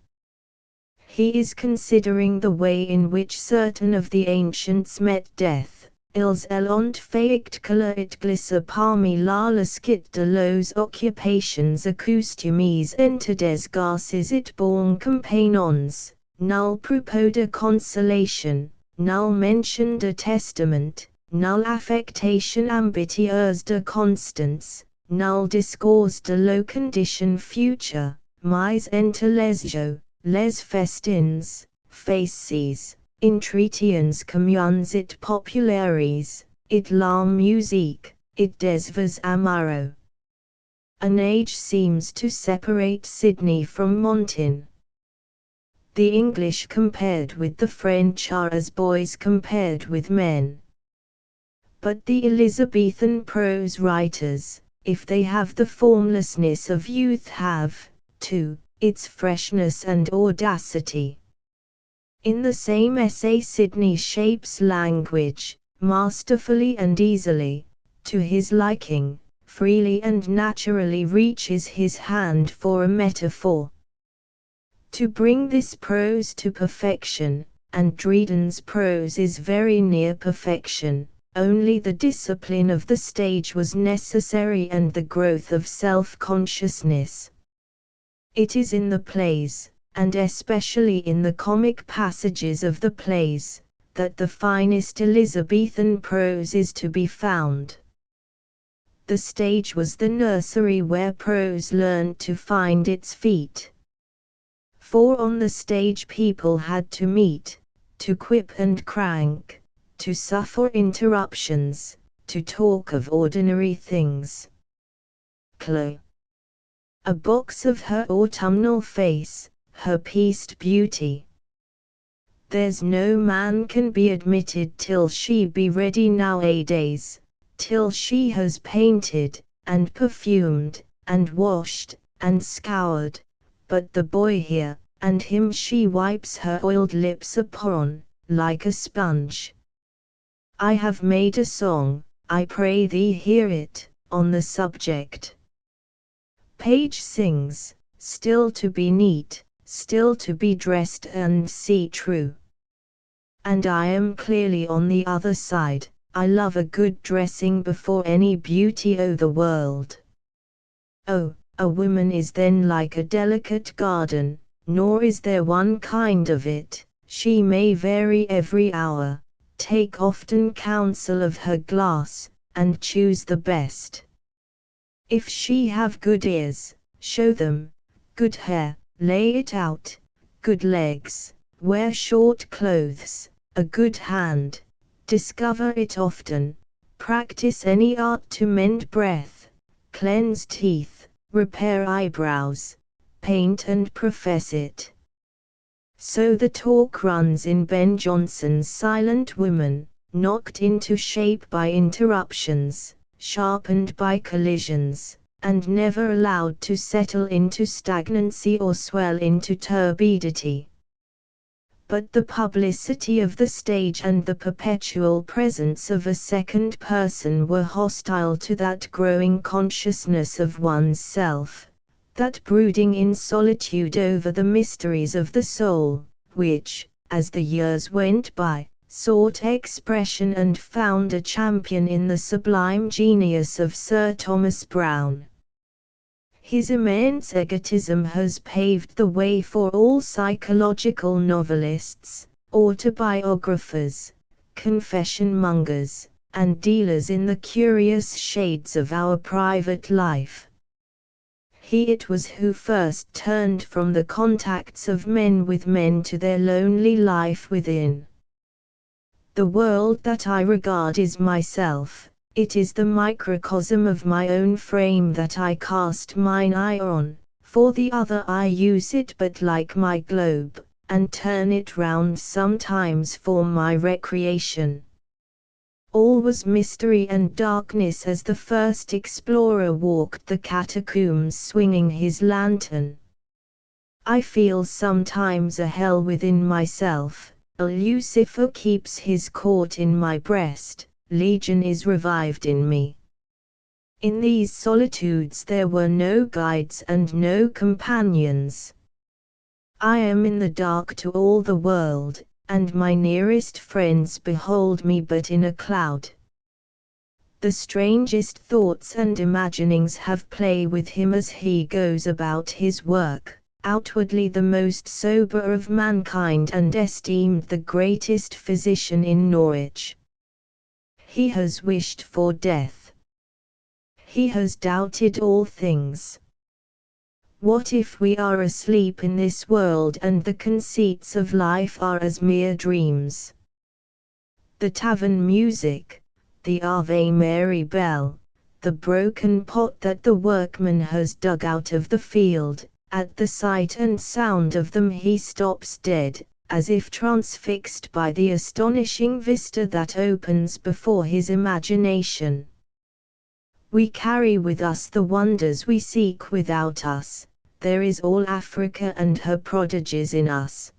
He is considering the way in which certain of the ancients met death. Ils ont fait que it glissa parmi la lascite de los occupations accoustumes entre des garces et bons compagnons, nul propos de consolation, nul mention de testament, nul affectation ambitieuse de constance, nul discours de lo condition future, mais entre les jeux, les festins, faces, entretiens communs et populaires, et la musique, et des vœux amoureux. An age seems to separate Sidney from Montaigne. The English compared with the French are as boys compared with men. But the Elizabethan prose writers, if they have the formlessness of youth, have, too, its freshness and audacity. In the same essay Sidney shapes language, masterfully and easily, to his liking, freely and naturally reaches his hand for a metaphor. To bring this prose to perfection, and Dryden's prose is very near perfection, only the discipline of the stage was necessary and the growth of self-consciousness. It is in the plays, and especially in the comic passages of the plays, that the finest Elizabethan prose is to be found. The stage was the nursery where prose learned to find its feet. For on the stage people had to meet, to quip and crank, to suffer interruptions, to talk of ordinary things. Chloe. A box of her autumnal face, her pieced beauty. There's no man can be admitted till she be ready nowadays, till she has painted, and perfumed, and washed, and scoured, but the boy here, and him she wipes her oiled lips upon, like a sponge. I have made a song, I pray thee hear it, on the subject. Page sings, still to be neat, still to be dressed and see true. And I am clearly on the other side, I love a good dressing before any beauty o' the world. Oh, a woman is then like a delicate garden, nor is there one kind of it, she may vary every hour, take often counsel of her glass, and choose the best. If she have good ears, show them, good hair, lay it out, good legs, wear short clothes, a good hand, discover it often, practice any art to mend breath, cleanse teeth, repair eyebrows, paint and profess it. So the talk runs in Ben Jonson's Silent Women, knocked into shape by interruptions, sharpened by collisions, and never allowed to settle into stagnancy or swell into turbidity. But the publicity of the stage and the perpetual presence of a second person were hostile to that growing consciousness of one's self, that brooding in solitude over the mysteries of the soul, which, as the years went by, sought expression and found a champion in the sublime genius of Sir Thomas Browne. His immense egotism has paved the way for all psychological novelists, autobiographers, confession-mongers, and dealers in the curious shades of our private life. He it was who first turned from the contacts of men with men to their lonely life within. The world that I regard is myself. It is the microcosm of my own frame that I cast mine eye on, for the other I use it but like my globe, and turn it round sometimes for my recreation. All was mystery and darkness as the first explorer walked the catacombs swinging his lantern. I feel sometimes a hell within myself, a Lucifer keeps his court in my breast. Legion is revived in me. In these solitudes there were no guides and no companions. I am in the dark to all the world, and my nearest friends behold me but in a cloud. The strangest thoughts and imaginings have play with him as he goes about his work, outwardly the most sober of mankind and esteemed the greatest physician in Norwich. He has wished for death. He has doubted all things. What if we are asleep in this world and the conceits of life are as mere dreams? The tavern music, the Ave Mary bell, the broken pot that the workman has dug out of the field, at the sight and sound of them he stops dead, as if transfixed by the astonishing vista that opens before his imagination. We carry with us the wonders we seek without us, there is all Africa and her prodigies in us.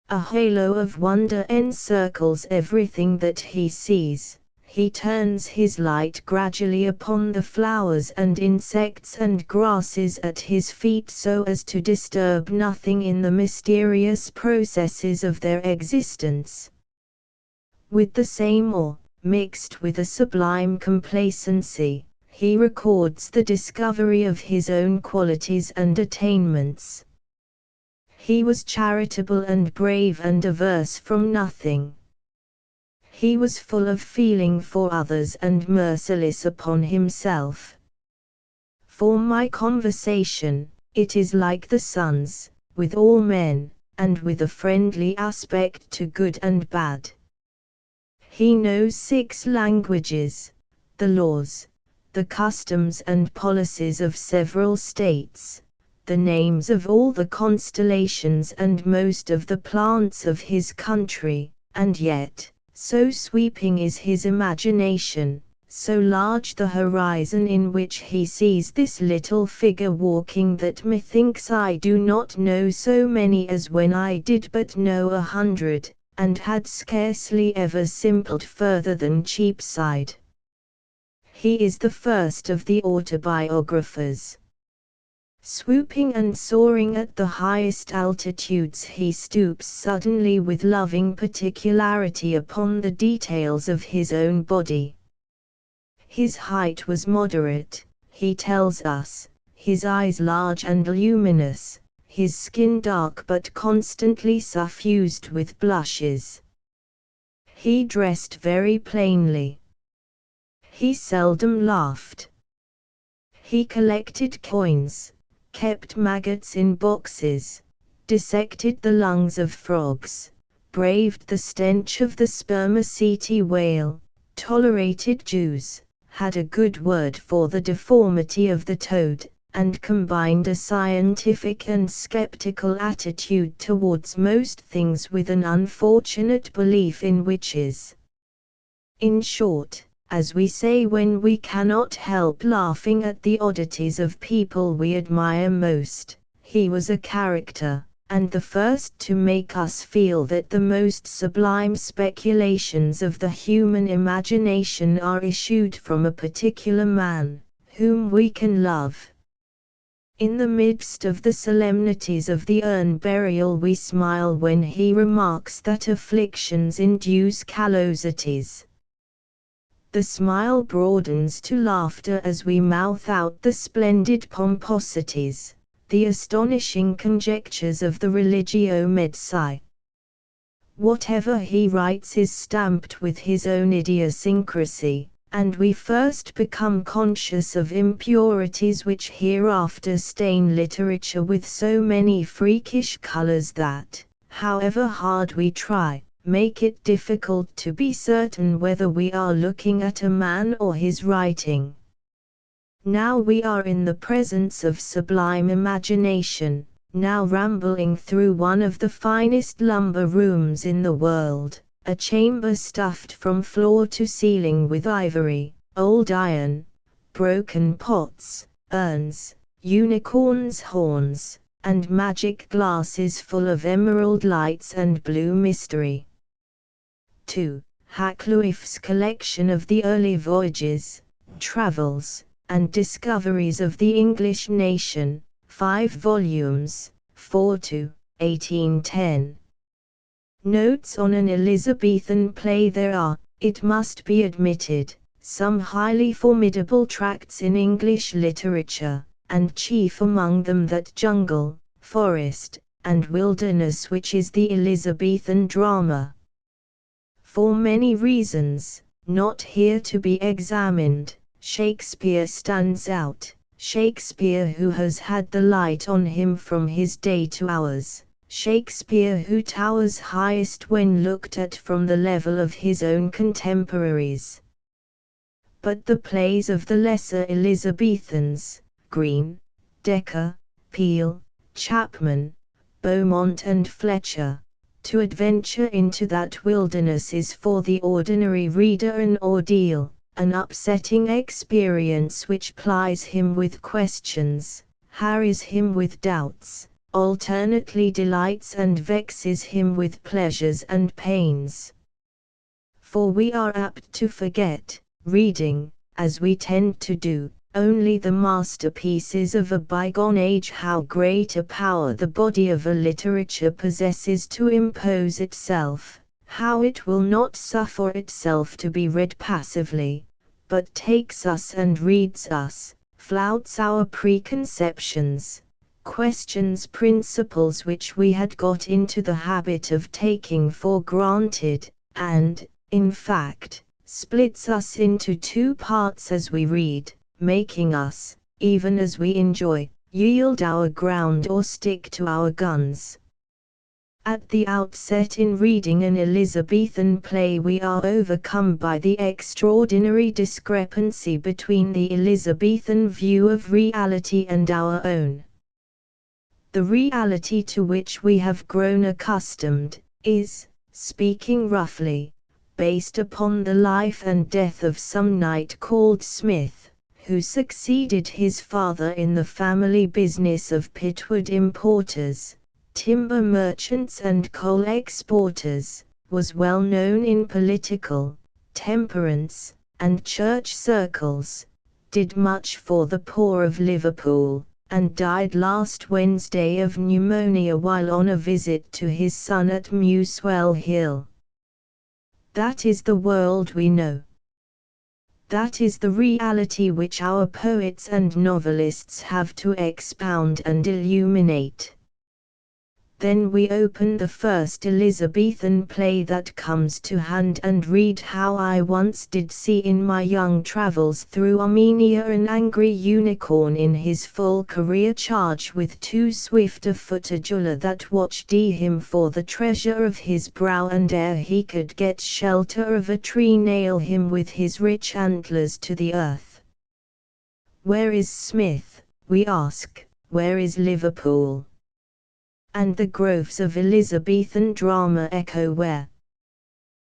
A halo of wonder encircles everything that he sees. He turns his light gradually upon the flowers and insects and grasses at his feet so as to disturb nothing in the mysterious processes of their existence. With the same awe, mixed with a sublime complacency, he records the discovery of his own qualities and attainments. He was charitable and brave and averse from nothing. He was full of feeling for others and merciless upon himself. For my conversation, it is like the sun's, with all men, and with a friendly aspect to good and bad. He knows 6 languages, the laws, the customs and policies of several states, the names of all the constellations and most of the plants of his country, and yet, so sweeping is his imagination, so large the horizon in which he sees this little figure walking that methinks I do not know so many as when I did but know 100, and had scarcely ever simpled further than Cheapside. He is the first of the autobiographers. Swooping and soaring at the highest altitudes, he stoops suddenly with loving particularity upon the details of his own body. His height was moderate, he tells us, his eyes large and luminous, his skin dark but constantly suffused with blushes. He dressed very plainly. He seldom laughed. He collected coins, kept maggots in boxes, dissected the lungs of frogs, braved the stench of the spermaceti whale, tolerated Jews, had a good word for the deformity of the toad, and combined a scientific and skeptical attitude towards most things with an unfortunate belief in witches. In short, as we say when we cannot help laughing at the oddities of people we admire most, he was a character, and the first to make us feel that the most sublime speculations of the human imagination are issued from a particular man, whom we can love. In the midst of the solemnities of the urn burial we smile when he remarks that afflictions induce callosities. The smile broadens to laughter as we mouth out the splendid pomposities, the astonishing conjectures of the Religio Medici. Whatever he writes is stamped with his own idiosyncrasy, and we first become conscious of impurities which hereafter stain literature with so many freakish colors that, however hard we try, make it difficult to be certain whether we are looking at a man or his writing. Now we are in the presence of sublime imagination, now rambling through one of the finest lumber rooms in the world, a chamber stuffed from floor to ceiling with ivory, old iron, broken pots, urns, unicorns' horns, and magic glasses full of emerald lights and blue mystery. 2. Hakluyt's collection of the early voyages, travels, and discoveries of the English nation, 5 volumes, 4 to 1810. Notes on an Elizabethan play. There are, it must be admitted, some highly formidable tracts in English literature, and chief among them that jungle, forest, and wilderness which is the Elizabethan drama. For many reasons, not here to be examined, Shakespeare stands out, Shakespeare who has had the light on him from his day to ours, Shakespeare who towers highest when looked at from the level of his own contemporaries. But the plays of the lesser Elizabethans, Greene, Dekker, Peele, Chapman, Beaumont and Fletcher, to adventure into that wilderness is for the ordinary reader an ordeal, an upsetting experience which plies him with questions, harries him with doubts, alternately delights and vexes him with pleasures and pains. For we are apt to forget, reading, as we tend to do, only the masterpieces of a bygone age, how great a power the body of a literature possesses to impose itself, how it will not suffer itself to be read passively, but takes us and reads us, flouts our preconceptions, questions principles which we had got into the habit of taking for granted, and, in fact, splits us into 2 parts as we read, making us, even as we enjoy, yield our ground or stick to our guns. At the outset in reading an Elizabethan play we are overcome by the extraordinary discrepancy between the Elizabethan view of reality and our own. The reality to which we have grown accustomed, is, speaking roughly, based upon the life and death of some knight called Smith, who succeeded his father in the family business of pitwood importers, timber merchants and coal exporters, was well known in political, temperance, and church circles, did much for the poor of Liverpool, and died last Wednesday of pneumonia while on a visit to his son at Muswell Hill. That is the world we know. That is the reality which our poets and novelists have to expound and illuminate. Then we open the first Elizabethan play that comes to hand and read how I once did see in my young travels through Armenia an angry unicorn in his full career charge with too swift a foot a jeweler that watched him for the treasure of his brow, and ere he could get shelter of a tree nail him with his rich antlers to the earth. Where is Smith, we ask, where is Liverpool? And the groves of Elizabethan drama echo where.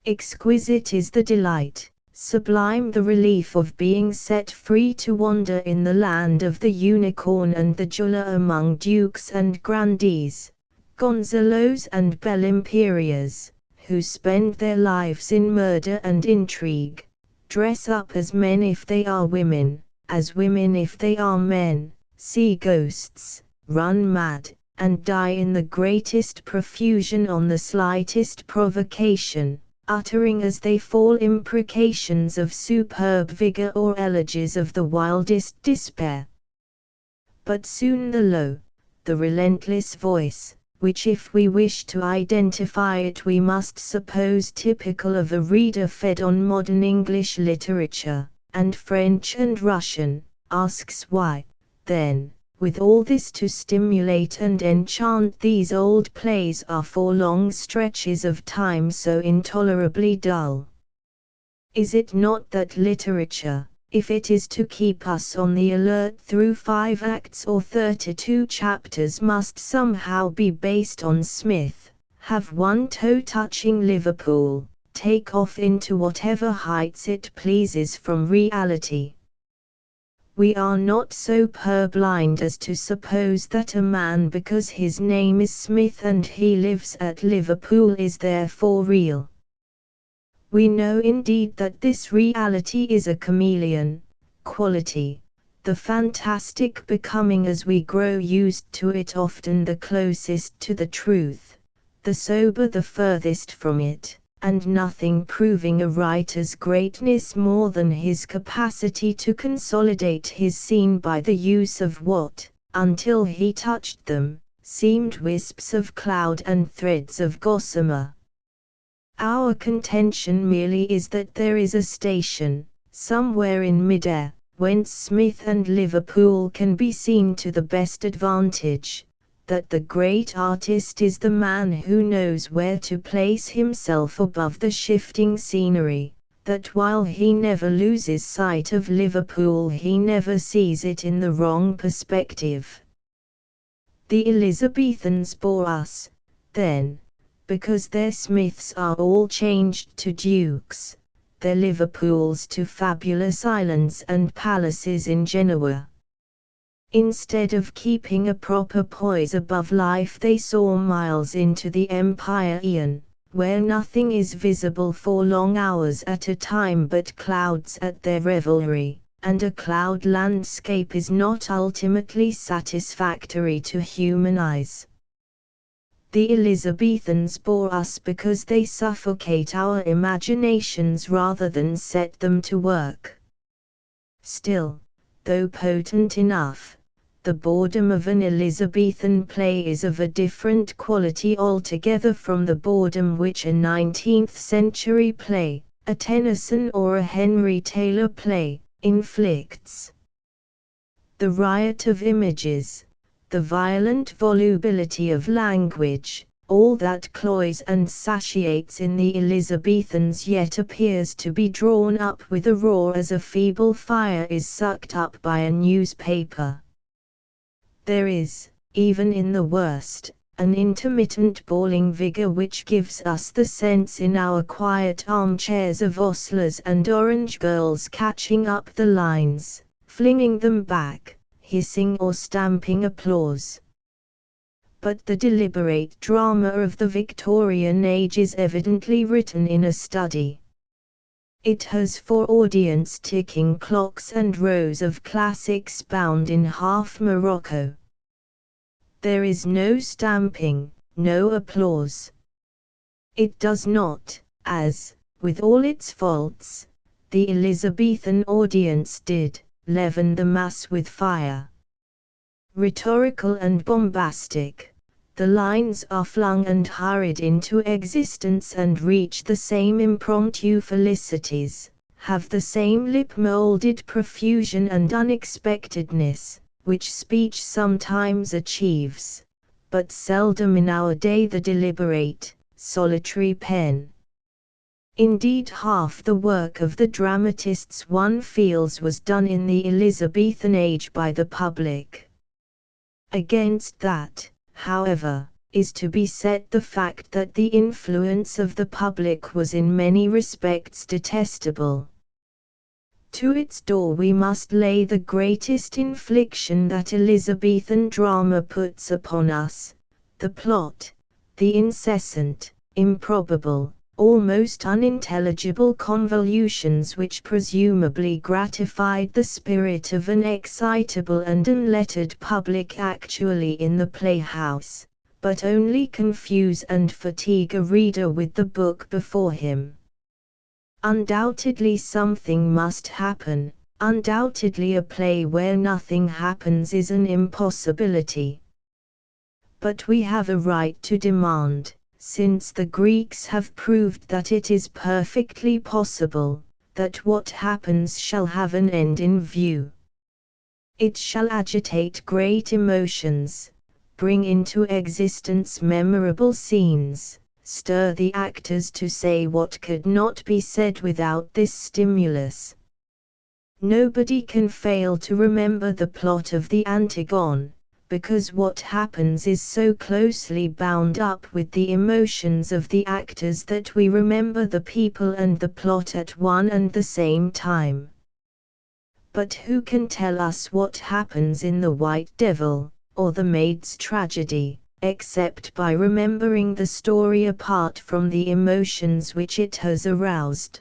Exquisite is the delight, sublime the relief of being set free to wander in the land of the unicorn and the jeweler among dukes and grandees, Gonzalos and Bellimperias, who spend their lives in murder and intrigue, dress up as men if they are women, as women if they are men, see ghosts, run mad, and die in the greatest profusion on the slightest provocation, uttering as they fall imprecations of superb vigor or elegies of the wildest despair. But soon the low, the relentless voice, which if we wish to identify it we must suppose typical of a reader fed on modern English literature, and French and Russian, asks why, then, with all this to stimulate and enchant these old plays are for long stretches of time so intolerably dull. Is it not that literature, if it is to keep us on the alert through 5 acts or 32 chapters, must somehow be based on Smith, have one toe touching Liverpool, take off into whatever heights it pleases from reality? We are not so purblind as to suppose that a man because his name is Smith and he lives at Liverpool is therefore real. We know indeed that this reality is a chameleon quality, the fantastic becoming as we grow used to it often the closest to the truth, the sober the furthest from it, and nothing proving a writer's greatness more than his capacity to consolidate his scene by the use of what, until he touched them, seemed wisps of cloud and threads of gossamer. Our contention merely is that there is a station, somewhere in midair, whence Smith and Liverpool can be seen to the best advantage, that the great artist is the man who knows where to place himself above the shifting scenery, that while he never loses sight of Liverpool he never sees it in the wrong perspective. The Elizabethans bore us, then, because their Smiths are all changed to dukes, their Liverpools to fabulous islands and palaces in Genoa. Instead of keeping a proper poise above life they soar miles into the empire aeon, where nothing is visible for long hours at a time but clouds at their revelry, and a cloud landscape is not ultimately satisfactory to human eyes. The Elizabethans bore us because they suffocate our imaginations rather than set them to work. Still, though potent enough, the boredom of an Elizabethan play is of a different quality altogether from the boredom which a 19th-century play, a Tennyson or a Henry Taylor play, inflicts. The riot of images, the violent volubility of language, all that cloys and satiates in the Elizabethans yet appears to be drawn up with a roar as a feeble fire is sucked up by a newspaper. There is, even in the worst, an intermittent bawling vigor which gives us the sense in our quiet armchairs of ostlers and orange girls catching up the lines, flinging them back, hissing or stamping applause. But the deliberate drama of the Victorian age is evidently written in a study. It has for audience ticking clocks and rows of classics bound in half morocco. There is no stamping, no applause. It does not, as, with all its faults, the Elizabethan audience did, leaven the mass with fire. Rhetorical and bombastic, the lines are flung and hurried into existence and reach the same impromptu felicities, have the same lip-molded profusion and unexpectedness, which speech sometimes achieves, but seldom in our day the deliberate, solitary pen. Indeed, half the work of the dramatists one feels was done in the Elizabethan age by the public. Against that, however, is to be set the fact that the influence of the public was in many respects detestable. To its door we must lay the greatest infliction that Elizabethan drama puts upon us, the plot, the incessant, improbable, almost unintelligible convolutions which presumably gratified the spirit of an excitable and unlettered public actually in the playhouse, but only confuse and fatigue a reader with the book before him. Undoubtedly something must happen, undoubtedly a play where nothing happens is an impossibility. But we have a right to demand, since the Greeks have proved that it is perfectly possible, that what happens shall have an end in view. It shall agitate great emotions, bring into existence memorable scenes, stir the actors to say what could not be said without this stimulus. Nobody can fail to remember the plot of the Antigone, because what happens is so closely bound up with the emotions of the actors that we remember the people and the plot at one and the same time. But who can tell us what happens in The White Devil, or The Maid's Tragedy, except by remembering the story apart from the emotions which it has aroused?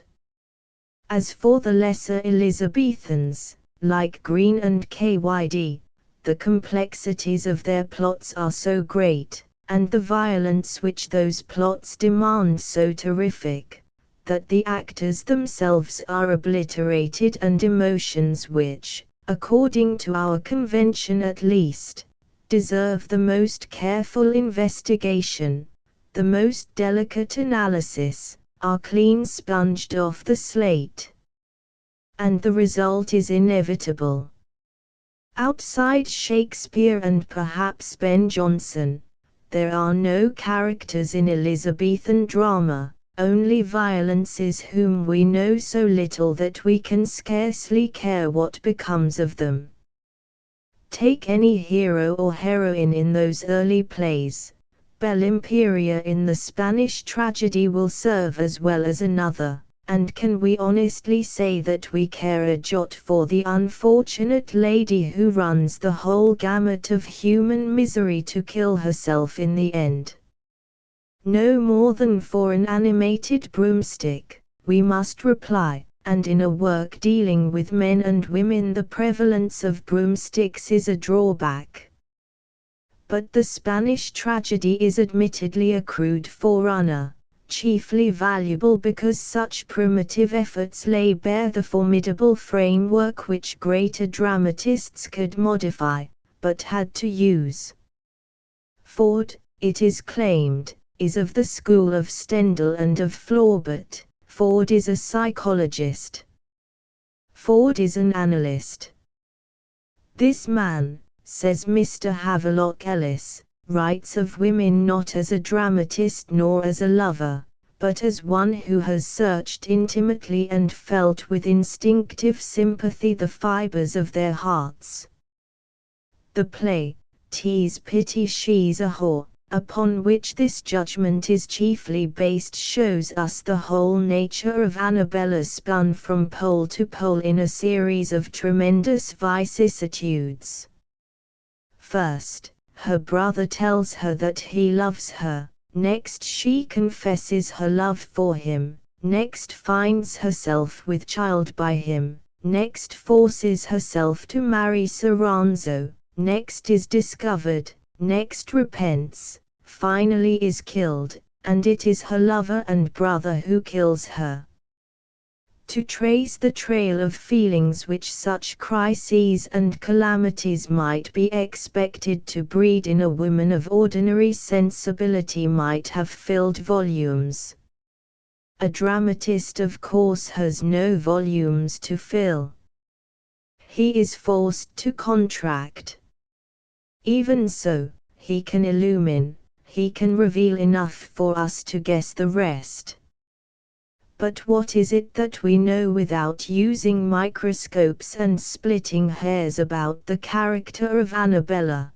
As for the lesser Elizabethans, like Green and Kyd, the complexities of their plots are so great, and the violence which those plots demand so terrific, that the actors themselves are obliterated and emotions which, according to our convention at least, deserve the most careful investigation, the most delicate analysis, are clean sponged off the slate. And the result is inevitable. Outside Shakespeare and perhaps Ben Jonson, there are no characters in Elizabethan drama, only violences whom we know so little that we can scarcely care what becomes of them. Take any hero or heroine in those early plays, Bel Imperia in the Spanish tragedy will serve as well as another. And can we honestly say that we care a jot for the unfortunate lady who runs the whole gamut of human misery to kill herself in the end? No more than for an animated broomstick, we must reply, and in a work dealing with men and women the prevalence of broomsticks is a drawback. But the Spanish tragedy is admittedly a crude forerunner, chiefly valuable because such primitive efforts lay bare the formidable framework which greater dramatists could modify, but had to use. Ford, it is claimed, is of the school of Stendhal and of Flaubert. Ford is a psychologist. Ford is an analyst. This man, says Mr. Havelock Ellis, writes of women not as a dramatist nor as a lover, but as one who has searched intimately and felt with instinctive sympathy the fibers of their hearts. The play, "'Tis Pity She's a Whore," upon which this judgment is chiefly based, shows us the whole nature of Annabella spun from pole to pole in a series of tremendous vicissitudes. First, her brother tells her that he loves her, next she confesses her love for him, next finds herself with child by him, next forces herself to marry Soranzo, next is discovered, next repents, finally is killed, and it is her lover and brother who kills her. To trace the trail of feelings which such crises and calamities might be expected to breed in a woman of ordinary sensibility might have filled volumes. A dramatist of course has no volumes to fill. He is forced to contract. Even so, he can illumine, he can reveal enough for us to guess the rest. But what is it that we know without using microscopes and splitting hairs about the character of Annabella?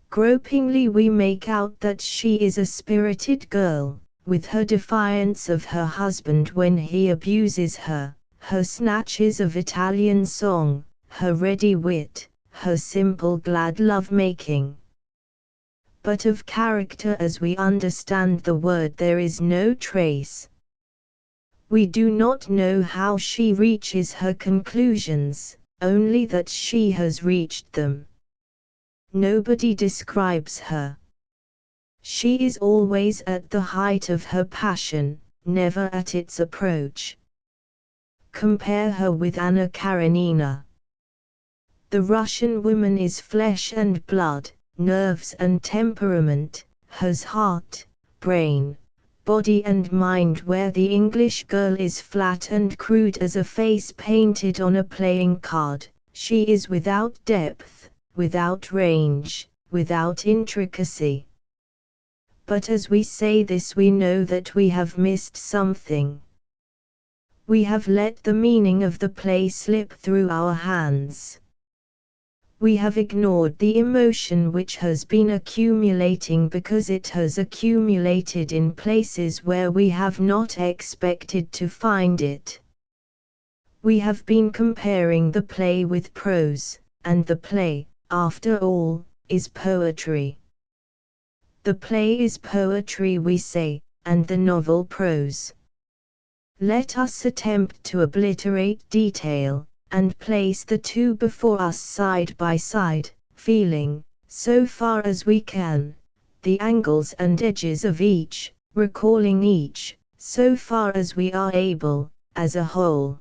Gropingly we make out that she is a spirited girl, with her defiance of her husband when he abuses her, her snatches of Italian song, her ready wit, her simple glad love-making. But of character as we understand the word there is no trace. We do not know how she reaches her conclusions, only that she has reached them. Nobody describes her. She is always at the height of her passion, never at its approach. Compare her with Anna Karenina. The Russian woman is flesh and blood, nerves and temperament, has heart, brain, body and mind, where the English girl is flat and crude as a face painted on a playing card. She is without depth, without range, without intricacy. But as we say this we know that we have missed something. We have let the meaning of the play slip through our hands. We have ignored the emotion which has been accumulating because it has accumulated in places where we have not expected to find it. We have been comparing the play with prose, and the play, after all, is poetry. The play is poetry, we say, and the novel prose. Let us attempt to obliterate detail, and place the two before us side by side, feeling, so far as we can, the angles and edges of each, recalling each, so far as we are able, as a whole.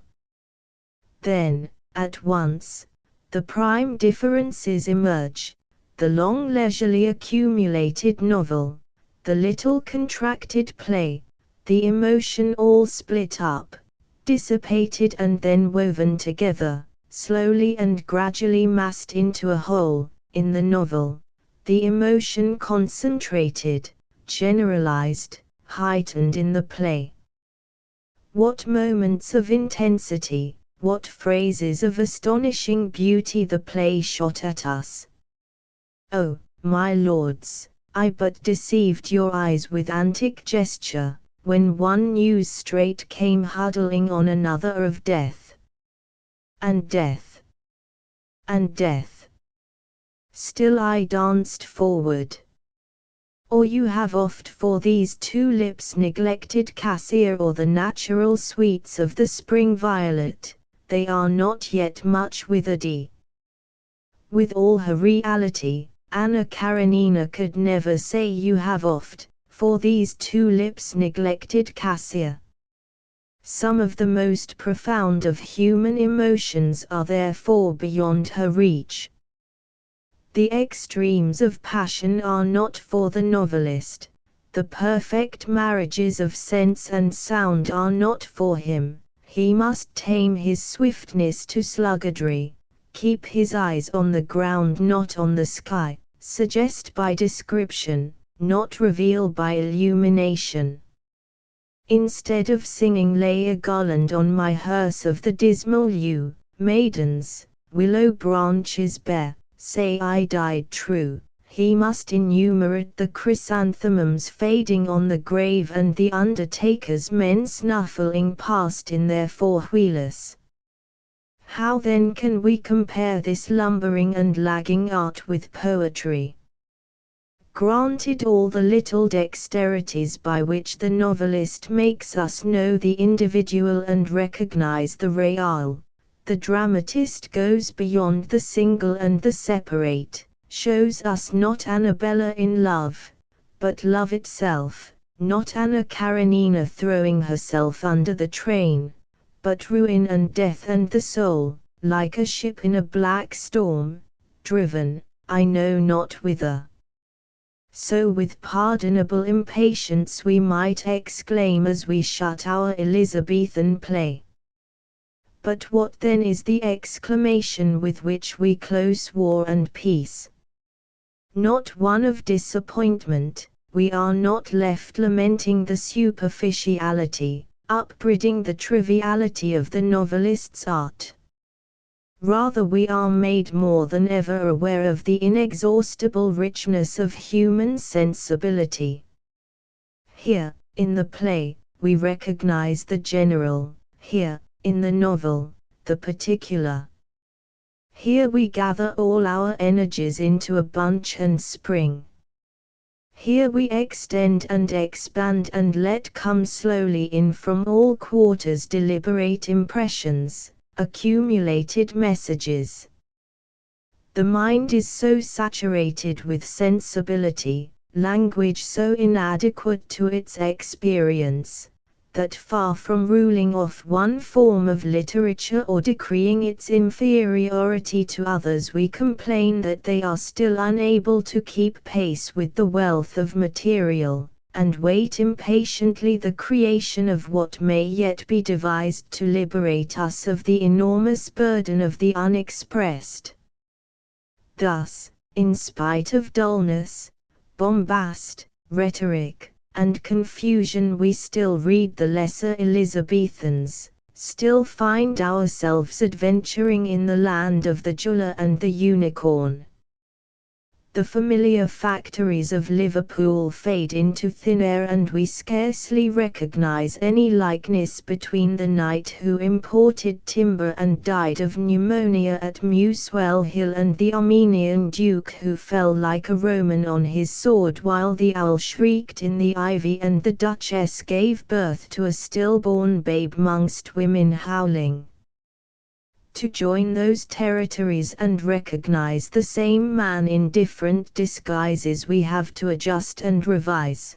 Then, at once, the prime differences emerge: the long leisurely accumulated novel, the little contracted play, the emotion all split up, dissipated and then woven together, slowly and gradually massed into a whole, in the novel, the emotion concentrated, generalized, heightened in the play. What moments of intensity, what phrases of astonishing beauty the play shot at us! Oh, my lords, I but deceived your eyes with antic gesture, when one news straight came huddling on another of death. And death. And death. Still I danced forward. Or you have oft for these two lips neglected cassia or the natural sweets of the spring violet, they are not yet much withered. With all her reality, Anna Karenina could never say you have oft, for these two lips neglected cassia. Some of the most profound of human emotions are therefore beyond her reach. The extremes of passion are not for the novelist, the perfect marriages of sense and sound are not for him. He must tame his swiftness to sluggardry, keep his eyes on the ground not on the sky, suggest by description, not reveal by illumination. Instead of singing lay a garland on my hearse of the dismal yew, maidens, willow branches bare, say I died true, he must enumerate the chrysanthemums fading on the grave and the undertaker's men snuffling past in their four-wheelers. How then can we compare this lumbering and lagging art with poetry? Granted all the little dexterities by which the novelist makes us know the individual and recognize the real, the dramatist goes beyond the single and the separate, shows us not Annabella in love, but love itself, not Anna Karenina throwing herself under the train, but ruin and death and the soul, like a ship in a black storm, driven, I know not whither. So with pardonable impatience we might exclaim as we shut our Elizabethan play. But what then is the exclamation with which we close War and Peace? Not one of disappointment. We are not left lamenting the superficiality, upbraiding the triviality of the novelist's art. Rather we are made more than ever aware of the inexhaustible richness of human sensibility. Here, in the play, we recognize the general, here, in the novel, the particular. Here we gather all our energies into a bunch and spring. Here we extend and expand and let come slowly in from all quarters deliberate impressions, accumulated messages. The mind is so saturated with sensibility, language so inadequate to its experience, that far from ruling off one form of literature or decreeing its inferiority to others, we complain that they are still unable to keep pace with the wealth of material, and wait impatiently the creation of what may yet be devised to liberate us of the enormous burden of the unexpressed. Thus, in spite of dullness, bombast, rhetoric, and confusion, we still read the lesser Elizabethans, still find ourselves adventuring in the land of the jeweler and the unicorn. The familiar factories of Liverpool fade into thin air and we scarcely recognize any likeness between the knight who imported timber and died of pneumonia at Muswell Hill and the Armenian duke who fell like a Roman on his sword while the owl shrieked in the ivy and the duchess gave birth to a stillborn babe mongst women howling. To join those territories and recognize the same man in different disguises we have to adjust and revise.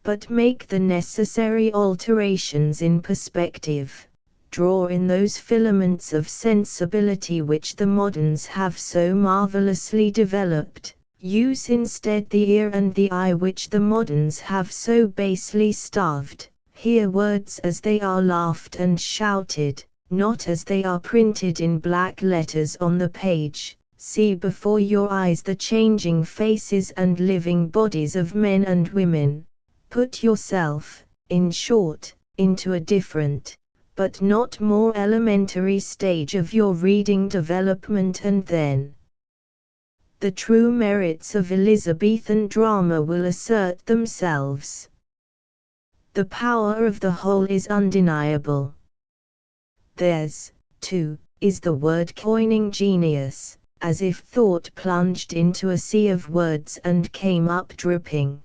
But make the necessary alterations in perspective, draw in those filaments of sensibility which the moderns have so marvelously developed, use instead the ear and the eye which the moderns have so basely starved, hear words as they are laughed and shouted, not as they are printed in black letters on the page. See before your eyes the changing faces and living bodies of men and women. Put yourself, in short, into a different, but not more elementary stage of your reading development, and then the true merits of Elizabethan drama will assert themselves. The power of the whole is undeniable. Theirs, too, is the word-coining genius, as if thought plunged into a sea of words and came up dripping.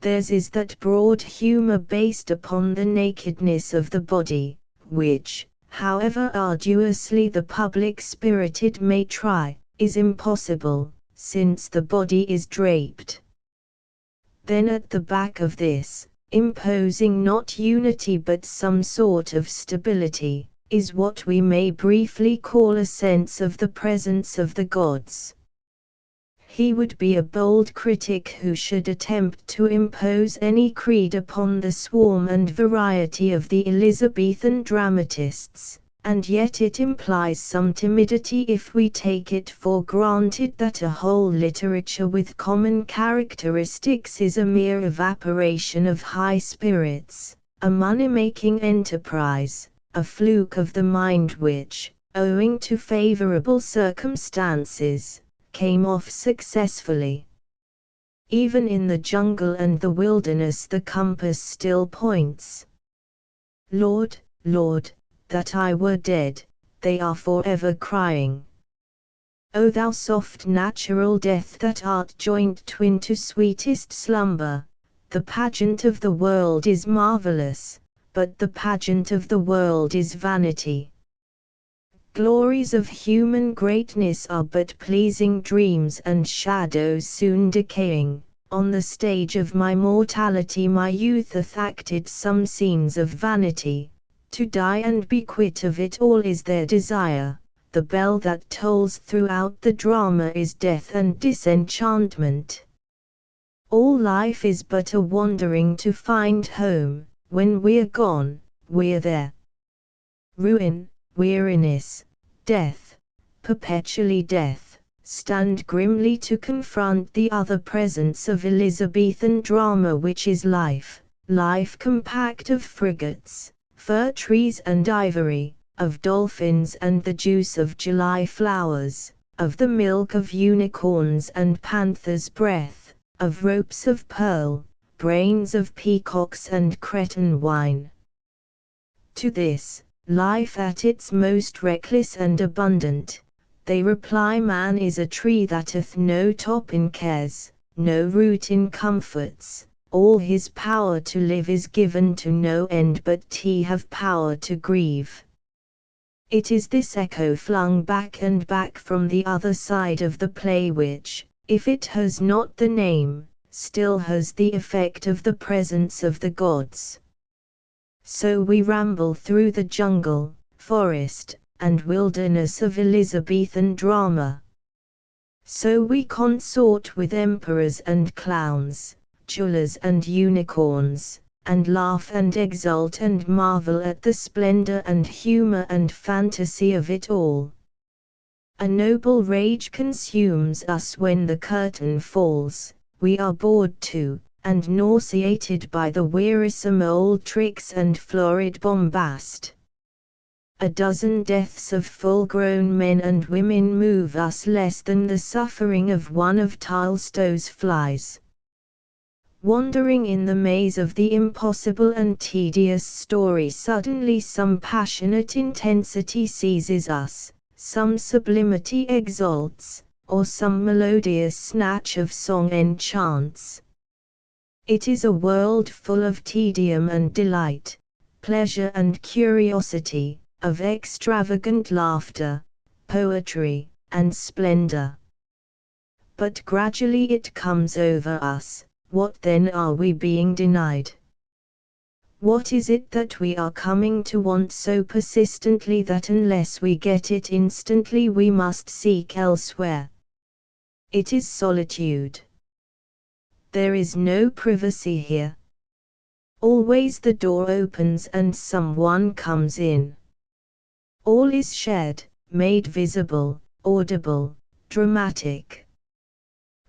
Theirs is that broad humor based upon the nakedness of the body, which, however arduously the public-spirited may try, is impossible, since the body is draped. Then at the back of this, imposing not unity but some sort of stability, is what we may briefly call a sense of the presence of the gods. He would be a bold critic who should attempt to impose any creed upon the swarm and variety of the Elizabethan dramatists, and yet it implies some timidity if we take it for granted that a whole literature with common characteristics is a mere evaporation of high spirits, a money-making enterprise, a fluke of the mind which, owing to favorable circumstances, came off successfully. Even in the jungle and the wilderness the compass still points. Lord, Lord, that I were dead, they are forever crying. O thou soft natural death that art joined twin to sweetest slumber, the pageant of the world is marvelous, but the pageant of the world is vanity. Glories of human greatness are but pleasing dreams and shadows soon decaying. On the stage of my mortality my youth hath acted some scenes of vanity. To die and be quit of it all is their desire. The bell that tolls throughout the drama is death and disenchantment. All life is but a wandering to find home. When we're gone, we're there. Ruin, weariness, death, perpetually death, stand grimly to confront the other presence of Elizabethan drama which is life, life compact of frigates, fir trees and ivory, of dolphins and the juice of July flowers, of the milk of unicorns and panther's breath, of ropes of pearl, brains of peacocks and Cretan wine. To this, life at its most reckless and abundant, they reply man is a tree that hath no top in cares, no root in comforts, all his power to live is given to no end but he have power to grieve. It is this echo flung back and back from the other side of the play which, if it has not the name, still has the effect of the presence of the gods. So we ramble through the jungle, forest, and wilderness of Elizabethan drama. So we consort with emperors and clowns, chulas and unicorns, and laugh and exult and marvel at the splendor and humor and fantasy of it all. A noble rage consumes us when the curtain falls, we are bored too, and nauseated by the wearisome old tricks and florid bombast. A dozen deaths of full-grown men and women move us less than the suffering of one of Tolstoy's flies. Wandering in the maze of the impossible and tedious story, suddenly some passionate intensity seizes us, some sublimity exalts, or some melodious snatch of song enchants. It is a world full of tedium and delight, pleasure and curiosity, of extravagant laughter, poetry, and splendor. But gradually it comes over us. What then are we being denied? What is it that we are coming to want so persistently that unless we get it instantly we must seek elsewhere? It is solitude. There is no privacy here. Always the door opens and someone comes in. All is shared, made visible, audible, dramatic.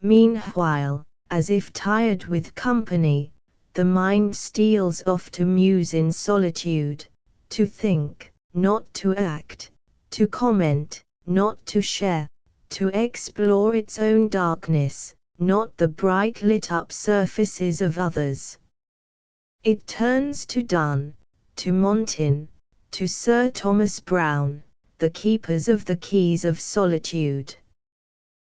Meanwhile, as if tired with company, the mind steals off to muse in solitude, to think, not to act, to comment, not to share, to explore its own darkness, not the bright lit-up surfaces of others. It turns to Donne, to Montaigne, to Sir Thomas Browne, the keepers of the keys of solitude.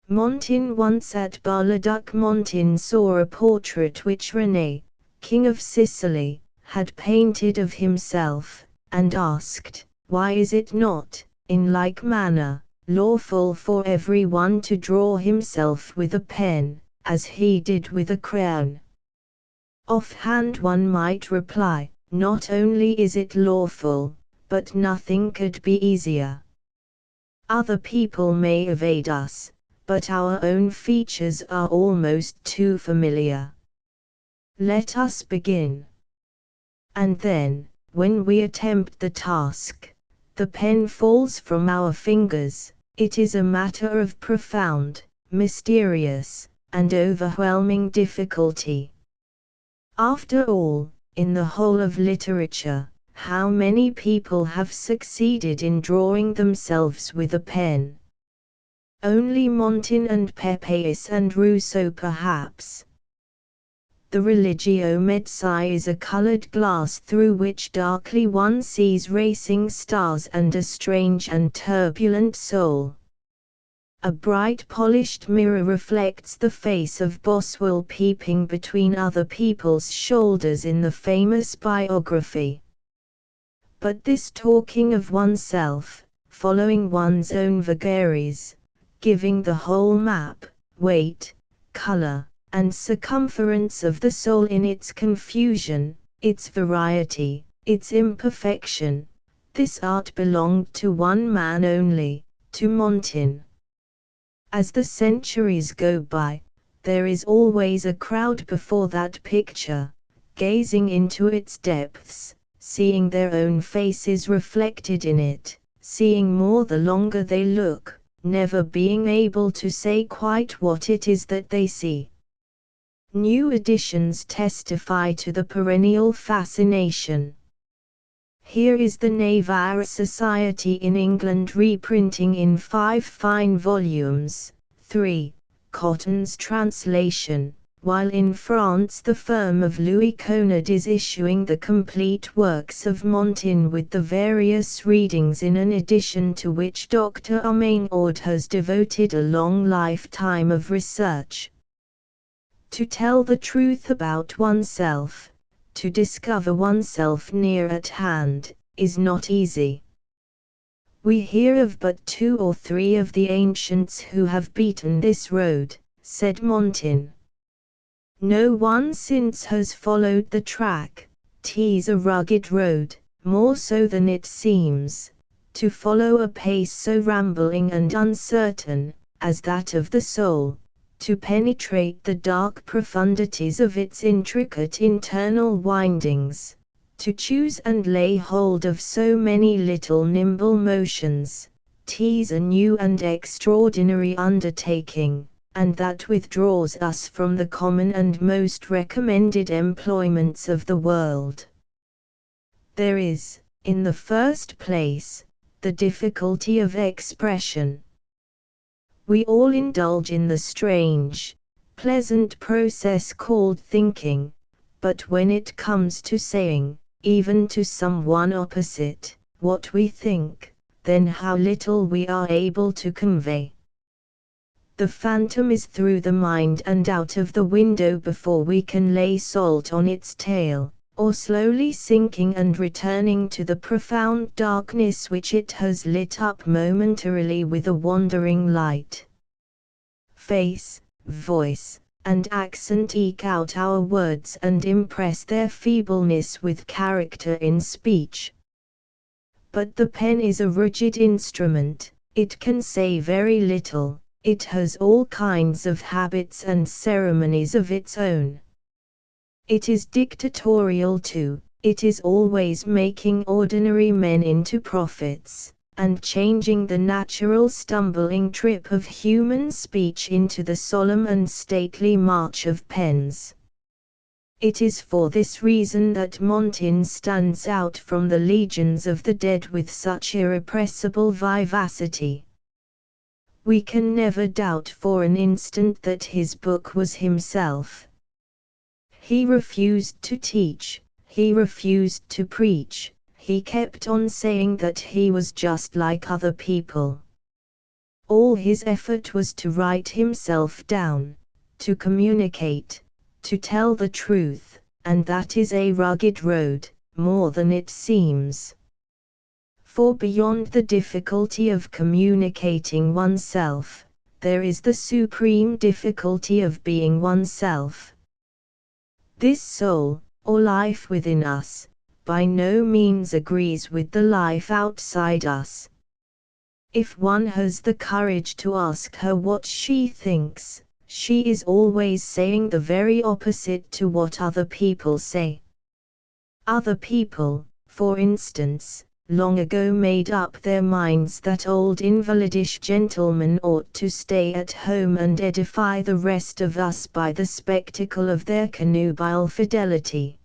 Montaigne once at Bar-le-Duc Montaigne saw a portrait which René, King of Sicily, had painted of himself, and asked, why is it not, in like manner, lawful for every one to draw himself with a pen, as he did with a crayon? Offhand one might reply, not only is it lawful, but nothing could be easier. Other people may evade us, but our own features are almost too familiar. Let us begin. And then, when we attempt the task, the pen falls from our fingers. It is a matter of profound, mysterious, and overwhelming difficulty. After all, in the whole of literature, how many people have succeeded in drawing themselves with a pen? Only Montaigne and Pepys and Rousseau perhaps. The Religio Medici is a colored glass through which darkly one sees racing stars and a strange and turbulent soul. A bright polished mirror reflects the face of Boswell peeping between other people's shoulders in the famous biography. But this talking of oneself, following one's own vagaries, giving the whole map, weight, color, and circumference of the soul in its confusion, its variety, its imperfection, this art belonged to one man only, to Montaigne. As the centuries go by, there is always a crowd before that picture, gazing into its depths, seeing their own faces reflected in it, seeing more the longer they look, never being able to say quite what it is that they see. New editions testify to the perennial fascination. Here is the Navarre Society in England reprinting in 5 fine volumes, 3, Cotton's translation, while in France the firm of Louis Conard is issuing the complete works of Montaigne with the various readings in an edition to which Dr. Armainord has devoted a long lifetime of research. To tell the truth about oneself, to discover oneself near at hand, is not easy. We hear of but 2 or 3 of the ancients who have beaten this road, said Montaigne. No one since has followed the track. 'Tis a rugged road, more so than it seems, to follow a pace so rambling and uncertain, as that of the soul, to penetrate the dark profundities of its intricate internal windings, to choose and lay hold of so many little nimble motions. 'Tis a new and extraordinary undertaking, and that withdraws us from the common and most recommended employments of the world. There is, in the first place, the difficulty of expression. We all indulge in the strange, pleasant process called thinking, but when it comes to saying, even to someone opposite, what we think, then how little we are able to convey. The phantom is through the mind and out of the window before we can lay salt on its tail, or slowly sinking and returning to the profound darkness which it has lit up momentarily with a wandering light. Face, voice, and accent eke out our words and impress their feebleness with character in speech. But the pen is a rigid instrument, it can say very little, it has all kinds of habits and ceremonies of its own. It is dictatorial too, it is always making ordinary men into prophets, and changing the natural stumbling trip of human speech into the solemn and stately march of pens. It is for this reason that Montaigne stands out from the legions of the dead with such irrepressible vivacity. We can never doubt for an instant that his book was himself. He refused to teach, he refused to preach, he kept on saying that he was just like other people. All his effort was to write himself down, to communicate, to tell the truth, and that is a rugged road, more than it seems. For beyond the difficulty of communicating oneself, there is the supreme difficulty of being oneself. This soul, or life within us, by no means agrees with the life outside us. If one has the courage to ask her what she thinks, she is always saying the very opposite to what other people say. Other people, for instance, long ago made up their minds that old invalidish gentlemen ought to stay at home and edify the rest of us by the spectacle of their connubial fidelity.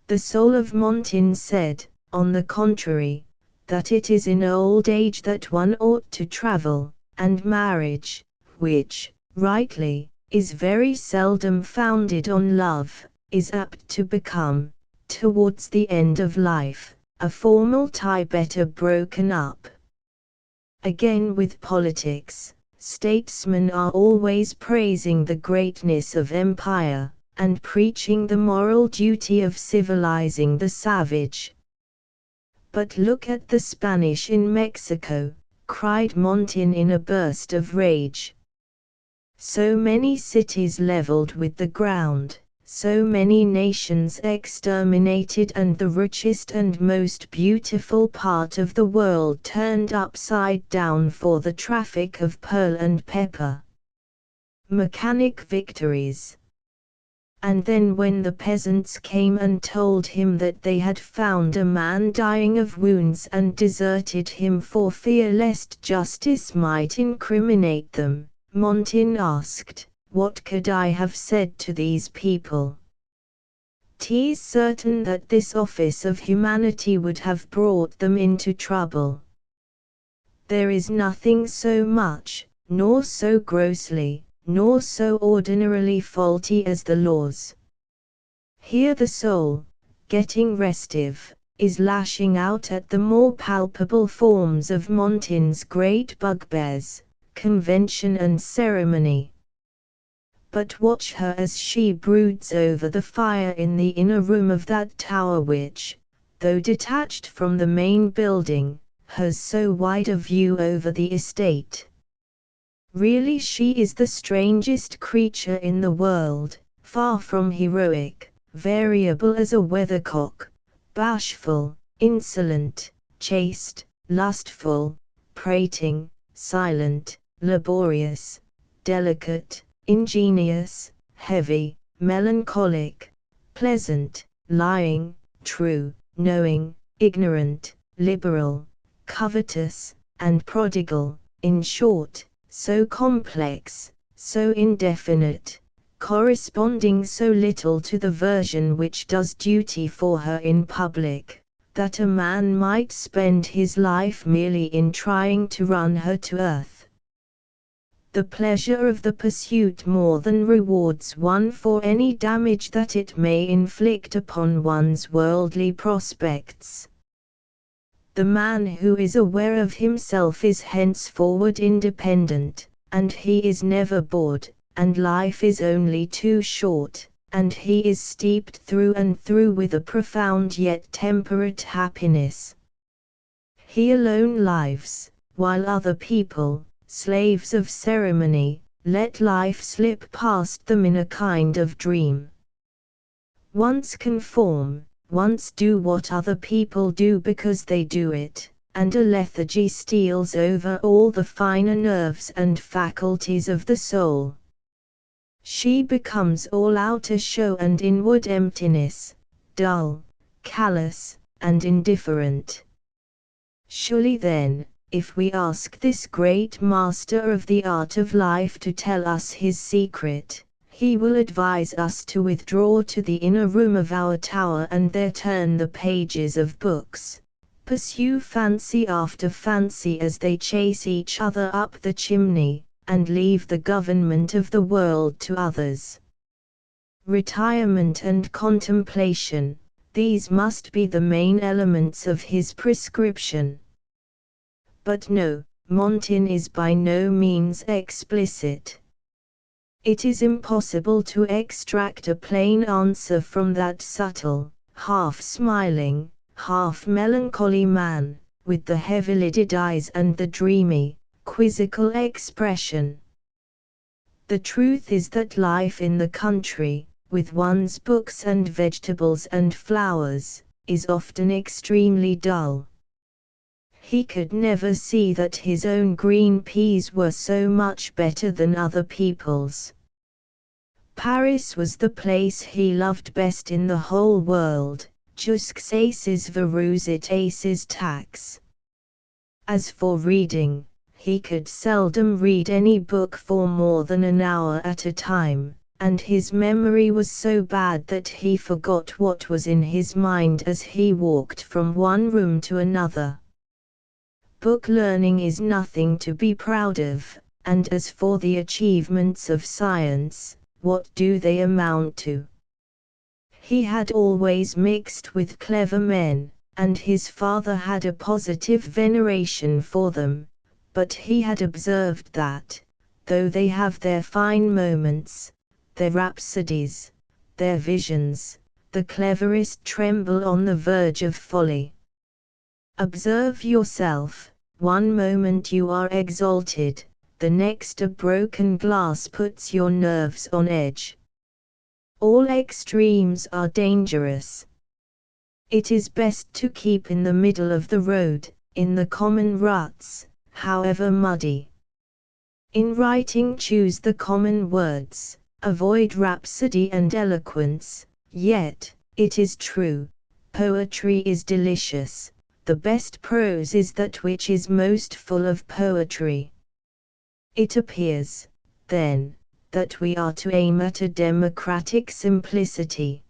The soul of Montaigne said, on the contrary, that it is in old age that one ought to travel, and marriage, which, rightly, is very seldom founded on love, is apt to become, towards the end of life, a formal tie better broken up. Again with politics, statesmen are always praising the greatness of empire, and preaching the moral duty of civilizing the savage. "But look at the Spanish in Mexico," cried Montin in a burst of rage. "So many cities leveled with the ground, so many nations exterminated, and the richest and most beautiful part of the world turned upside down for the traffic of pearl and pepper. Mechanic victories. And then when the peasants came and told him that they had found a man dying of wounds and deserted him for fear lest justice might incriminate them, Montin asked, what could I have said to these people? 'Tis certain that this office of humanity would have brought them into trouble. There is nothing so much, nor so grossly, nor so ordinarily faulty as the laws. Here the soul, getting restive, is lashing out at the more palpable forms of Montin's great bugbears, convention and ceremony. But watch her as she broods over the fire in the inner room of that tower which, though detached from the main building, has so wide a view over the estate. Really she is the strangest creature in the world, far from heroic, variable as a weathercock, bashful, insolent, chaste, lustful, prating, silent, laborious, delicate, ingenious, heavy, melancholic, pleasant, lying, true, knowing, ignorant, liberal, covetous, and prodigal, in short, so complex, so indefinite, corresponding so little to the version which does duty for her in public, that a man might spend his life merely in trying to run her to earth. The pleasure of the pursuit more than rewards one for any damage that it may inflict upon one's worldly prospects. The man who is aware of himself is henceforward independent, and he is never bored, and life is only too short, and he is steeped through and through with a profound yet temperate happiness. He alone lives, while other people, slaves of ceremony, let life slip past them in a kind of dream. Once conform, once do what other people do because they do it, and a lethargy steals over all the finer nerves and faculties of the soul. She becomes all outer show and inward emptiness, dull, callous, and indifferent. Surely then, if we ask this great master of the art of life to tell us his secret, he will advise us to withdraw to the inner room of our tower and there turn the pages of books, pursue fancy after fancy as they chase each other up the chimney, and leave the government of the world to others. Retirement and contemplation, these must be the main elements of his prescription. But no, Montin is by no means explicit. It is impossible to extract a plain answer from that subtle, half-smiling, half-melancholy man, with the heavy-lidded eyes and the dreamy, quizzical expression. The truth is that life in the country, with one's books and vegetables and flowers, is often extremely dull. He could never see that his own green peas were so much better than other people's. Paris was the place he loved best in the whole world, jusque aces verusit aces tax. As for reading, he could seldom read any book for more than an hour at a time, and his memory was so bad that he forgot what was in his mind as he walked from one room to another. Book learning is nothing to be proud of, and as for the achievements of science, what do they amount to? He had always mixed with clever men, and his father had a positive veneration for them, but he had observed that, though they have their fine moments, their rhapsodies, their visions, the cleverest tremble on the verge of folly. Observe yourself, one moment you are exalted, the next a broken glass puts your nerves on edge. All extremes are dangerous. It is best to keep in the middle of the road, in the common ruts, however muddy. In writing choose the common words, avoid rhapsody and eloquence, yet, it is true, poetry is delicious. The best prose is that which is most full of poetry. It appears, then, that we are to aim at a democratic simplicity.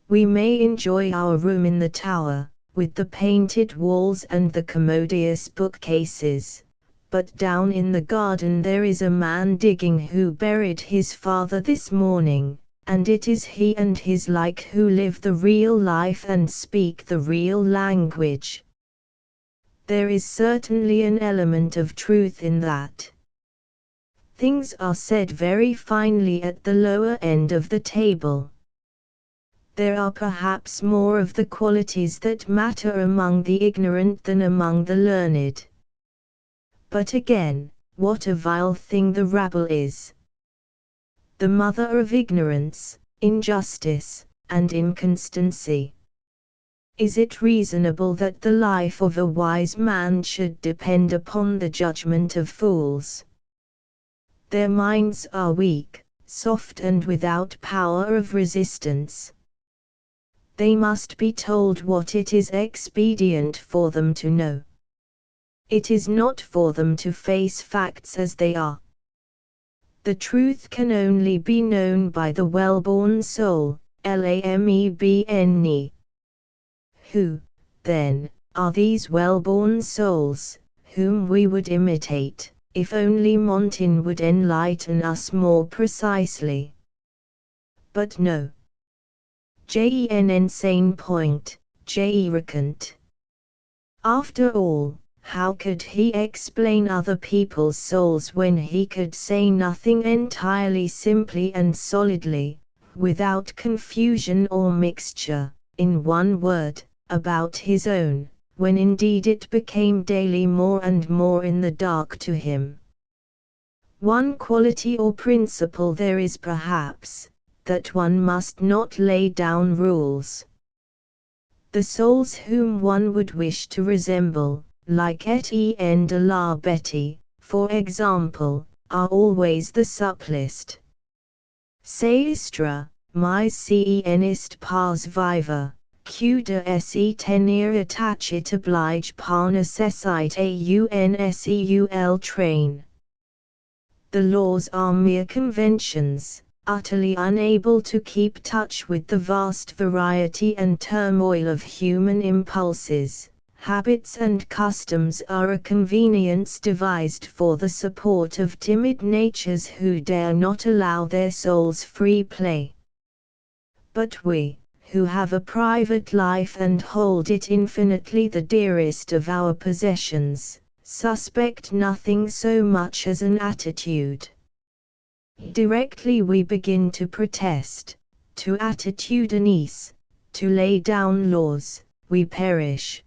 We may enjoy our room in the tower, with the painted walls and the commodious bookcases, but down in the garden there is a man digging who buried his father this morning, and it is he and his like who live the real life and speak the real language. There is certainly an element of truth in that. Things are said very finely at the lower end of the table. There are perhaps more of the qualities that matter among the ignorant than among the learned. But again, what a vile thing the rabble is! The mother of ignorance, injustice, and inconstancy. Is it reasonable that the life of a wise man should depend upon the judgment of fools? Their minds are weak, soft and without power of resistance. They must be told what it is expedient for them to know. It is not for them to face facts as they are. The truth can only be known by the well-born soul, Lamebne. Who, then, are these well-born souls, whom we would imitate, if only Montaigne would enlighten us more precisely? But no. Jen insane point, recant. After all, how could he explain other people's souls when he could say nothing entirely simply and solidly, without confusion or mixture, in one word, about his own, when indeed it became daily more and more in the dark to him? One quality or principle there is perhaps, that one must not lay down rules. The souls whom one would wish to resemble, like Etienne de la Betty, for example, are always the supplest. Seistra, my cienist pars viva, que de se tenir attachit oblige par necessite unseul train. The laws are mere conventions, utterly unable to keep touch with the vast variety and turmoil of human impulses. Habits and customs are a convenience devised for the support of timid natures who dare not allow their souls free play. But we, who have a private life and hold it infinitely the dearest of our possessions, suspect nothing so much as an attitude. Directly we begin to protest, to attitudinize, to lay down laws, we perish.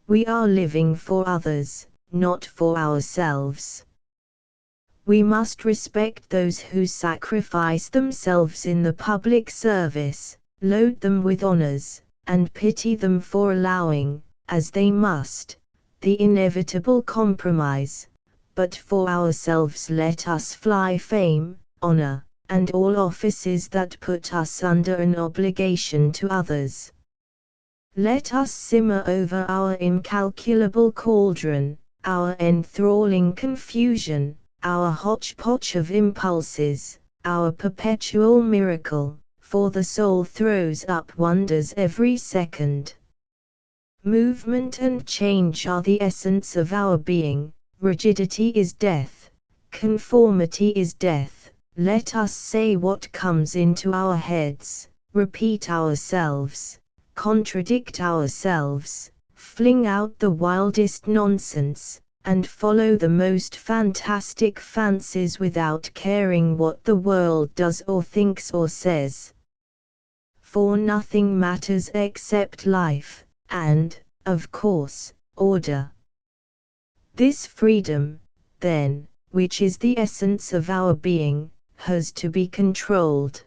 We are living for others, not for ourselves. We must respect those who sacrifice themselves in the public service, load them with honors, and pity them for allowing, as they must, the inevitable compromise. But for ourselves let us fly fame, honor, and all offices that put us under an obligation to others. Let us simmer over our incalculable cauldron, our enthralling confusion, our hodgepodge of impulses, our perpetual miracle, for the soul throws up wonders every second. Movement and change are the essence of our being. Rigidity is death. Conformity is death. Let us say what comes into our heads, repeat ourselves, contradict ourselves, fling out the wildest nonsense, and follow the most fantastic fancies without caring what the world does or thinks or says. For nothing matters except life, and, of course, order. This freedom, then, which is the essence of our being, has to be controlled.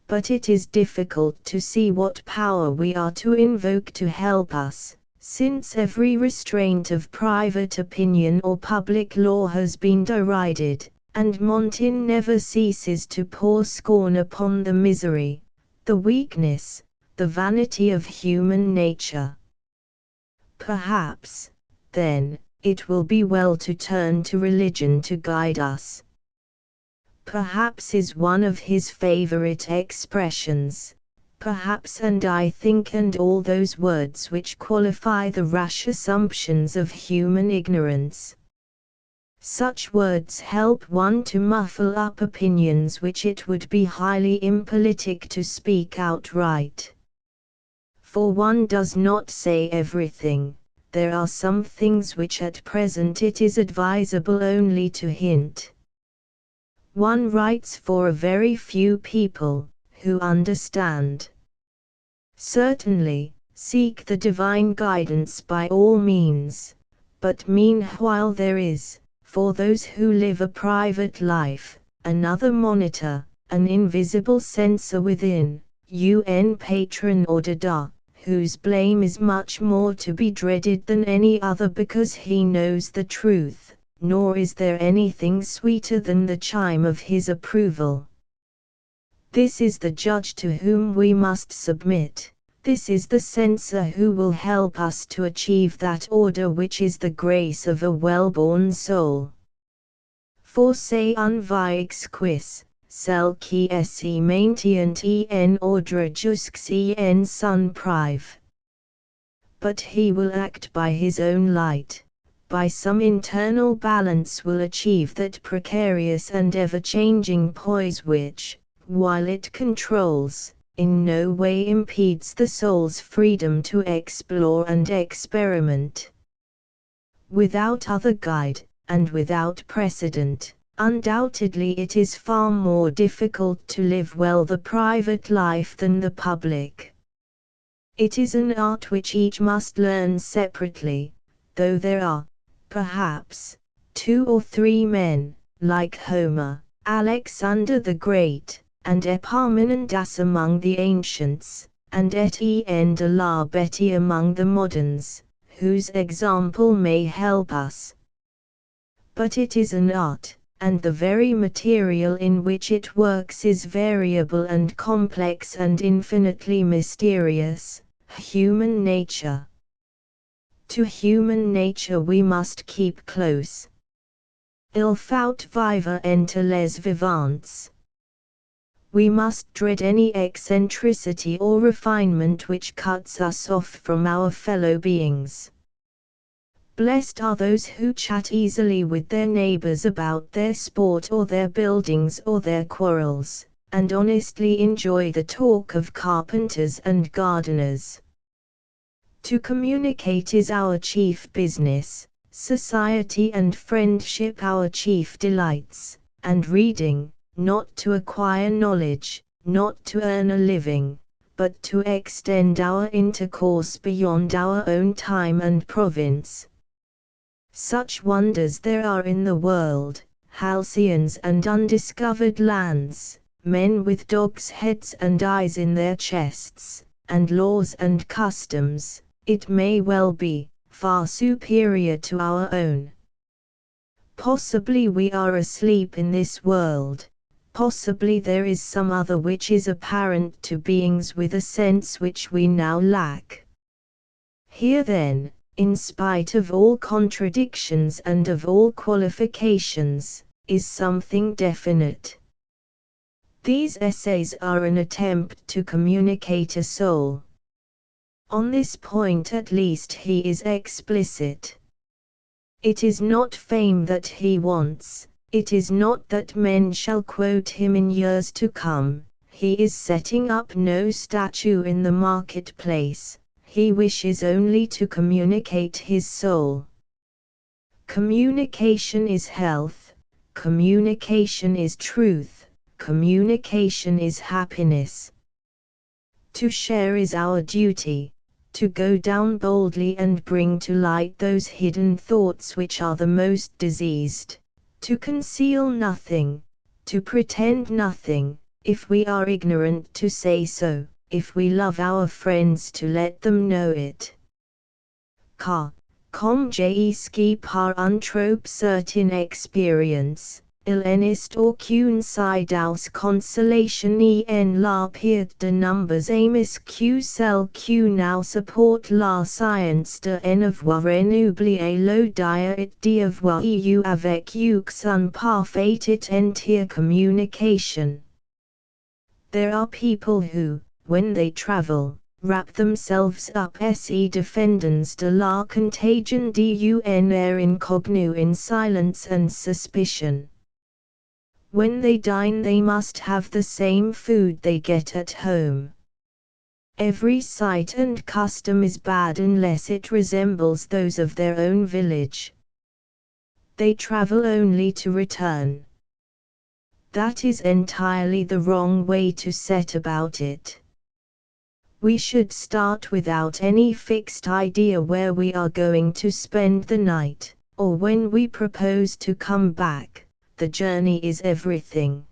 But it is difficult to see what power we are to invoke to help us, since every restraint of private opinion or public law has been derided, and Montaigne never ceases to pour scorn upon the misery, the weakness, the vanity of human nature. Perhaps, then, it will be well to turn to religion to guide us. Perhaps is one of his favorite expressions. Perhaps and I think and all those words which qualify the rash assumptions of human ignorance. Such words help one to muffle up opinions which it would be highly impolitic to speak outright. For one does not say everything. There are some things which at present it is advisable only to hint. One writes for a very few people, who understand. Certainly, seek the divine guidance by all means, but meanwhile there is, for those who live a private life, another monitor, an invisible censor within, un patron order, whose blame is much more to be dreaded than any other because he knows the truth, nor is there anything sweeter than the chime of his approval. This is the judge to whom we must submit, this is the censor who will help us to achieve that order which is the grace of a well-born soul. For se un vix quis, cel qui esse maintient en ordre jusque en sun prive. But he will act by his own light, by some internal balance will achieve that precarious and ever-changing poise which, while it controls, in no way impedes the soul's freedom to explore and experiment. Without other guide, and without precedent, undoubtedly it is far more difficult to live well the private life than the public. It is an art which each must learn separately, though there are, perhaps, 2 or 3 men, like Homer, Alexander the Great, and Epaminondas among the ancients, and Etienne de la Betty among the moderns, whose example may help us. But it is an art, and the very material in which it works is variable and complex and infinitely mysterious, human nature. To human nature we must keep close. Il faut vivre entre les vivants. We must dread any eccentricity or refinement which cuts us off from our fellow beings. Blessed are those who chat easily with their neighbors about their sport or their buildings or their quarrels, and honestly enjoy the talk of carpenters and gardeners. To communicate is our chief business, society and friendship our chief delights, and reading, not to acquire knowledge, not to earn a living, but to extend our intercourse beyond our own time and province. Such wonders there are in the world, halcyons and undiscovered lands, men with dogs' heads and eyes in their chests, and laws and customs, it may well be, far superior to our own. Possibly we are asleep in this world, possibly there is some other which is apparent to beings with a sense which we now lack. Here then, in spite of all contradictions and of all qualifications, is something definite. These essays are an attempt to communicate a soul. On this point at least he is explicit. It is not fame that he wants, it is not that men shall quote him in years to come, he is setting up no statue in the marketplace, he wishes only to communicate his soul. Communication is health, communication is truth, communication is happiness. To share is our duty, to go down boldly and bring to light those hidden thoughts which are the most diseased, to conceal nothing, to pretend nothing, if we are ignorant to say so, if we love our friends to let them know it. Com ski par untrope certain experience, Illenist or qu'une side aus consolation en la pied de numbers amis que celle que now support la science de en avoir renoublié le dia et d'avoir eu avec eux un parfait et entier communication. There are people who, when they travel, wrap themselves up se defendants de la contagion d'un air incognu in silence and suspicion. When they dine they must have the same food they get at home. Every sight and custom is bad unless it resembles those of their own village. They travel only to return. That is entirely the wrong way to set about it. We should start without any fixed idea where we are going to spend the night, or when we propose to come back. The journey is everything.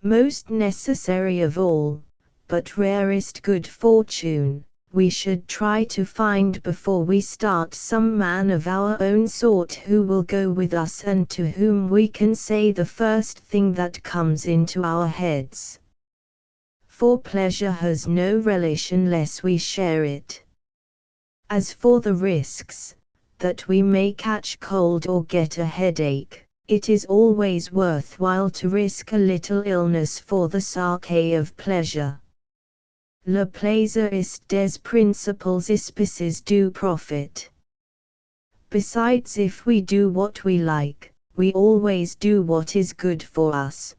Most necessary of all, but rarest good fortune, we should try to find before we start some man of our own sort who will go with us and to whom we can say the first thing that comes into our heads. For pleasure has no relish unless we share it. As for the risks, that we may catch cold or get a headache, it is always worthwhile to risk a little illness for the sake of pleasure. Le plaisir est des principaux auspices du profit. Besides, if we do what we like, we always do what is good for us.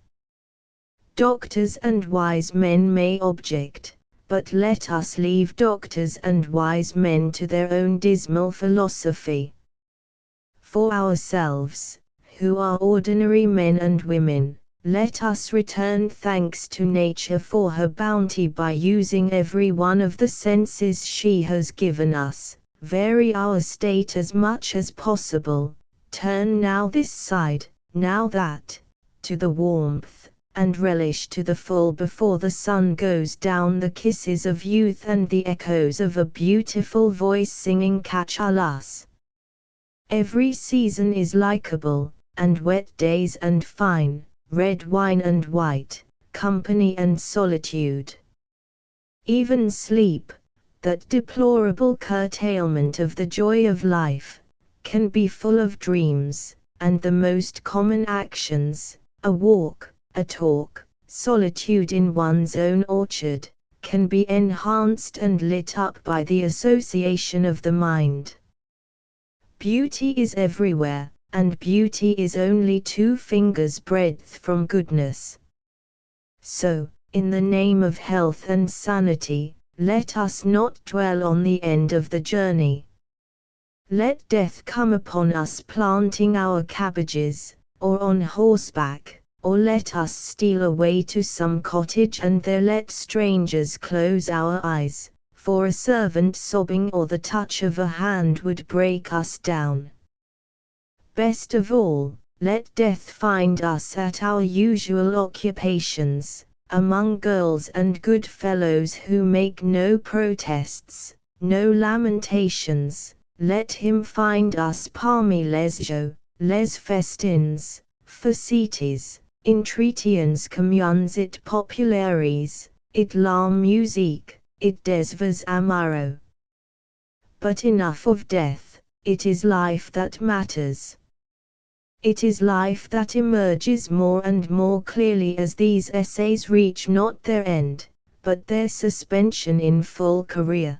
Doctors and wise men may object, but let us leave doctors and wise men to their own dismal philosophy. For ourselves, who are ordinary men and women, let us return thanks to nature for her bounty by using every one of the senses she has given us, vary our state as much as possible, turn now this side, now that, to the warmth, and relish to the full before the sun goes down the kisses of youth and the echoes of a beautiful voice singing catch us. Every season is likable, and wet days and fine, red wine and white, company and solitude. Even sleep, that deplorable curtailment of the joy of life, can be full of dreams, and the most common actions, a walk, a talk, solitude in one's own orchard, can be enhanced and lit up by the association of the mind. Beauty is everywhere, and beauty is only 2 fingers' breadth from goodness. So, in the name of health and sanity, let us not dwell on the end of the journey. Let death come upon us planting our cabbages, or on horseback, or let us steal away to some cottage and there let strangers close our eyes, for a servant sobbing or the touch of a hand would break us down. Best of all, let death find us at our usual occupations, among girls and good fellows who make no protests, no lamentations. Let him find us parmi les jeux, les festins, facéties, entretiens communs et populaires, et la musique, et des vers amoureux. But enough of death, it is life that matters. It is life that emerges more and more clearly as these essays reach not their end, but their suspension in full career.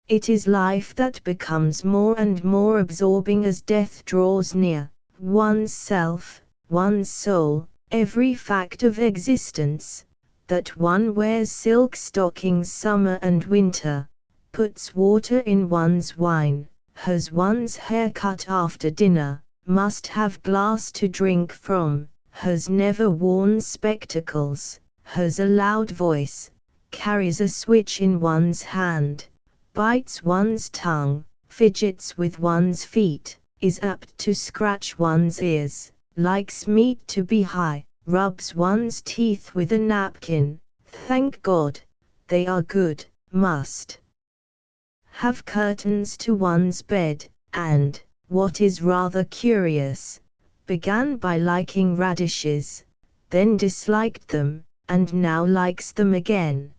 It is life that becomes more and more absorbing as death draws near. One's self, one's soul, every fact of existence, that one wears silk stockings summer and winter, puts water in one's wine, has one's hair cut after dinner, must have glass to drink from, has never worn spectacles, has a loud voice, carries a switch in one's hand, bites one's tongue, fidgets with one's feet, is apt to scratch one's ears, likes meat to be high, rubs one's teeth with a napkin, thank God, they are good, must have curtains to one's bed, and, what is rather curious, began by liking radishes, then disliked them, and now likes them again.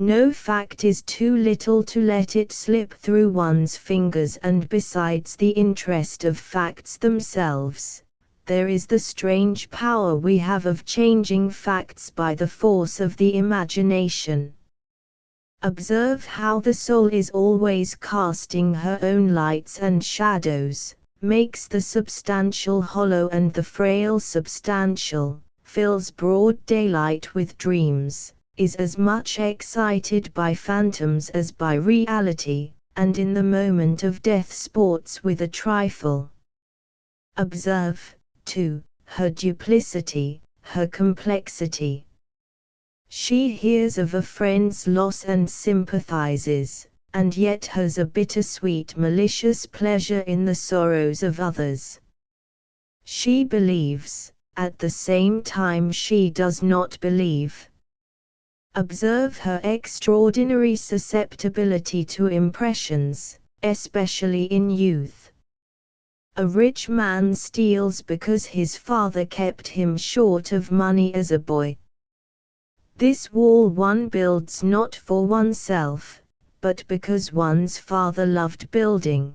No fact is too little to let it slip through one's fingers, and besides the interest of facts themselves, there is the strange power we have of changing facts by the force of the imagination. Observe how the soul is always casting her own lights and shadows, makes the substantial hollow and the frail substantial, fills broad daylight with dreams, is as much excited by phantoms as by reality, and in the moment of death sports with a trifle. Observe, too, her duplicity, her complexity. She hears of a friend's loss and sympathizes, and yet has a bittersweet malicious pleasure in the sorrows of others. She believes, at the same time she does not believe. Observe her extraordinary susceptibility to impressions, especially in youth. A rich man steals because his father kept him short of money as a boy. This wall one builds not for oneself, but because one's father loved building.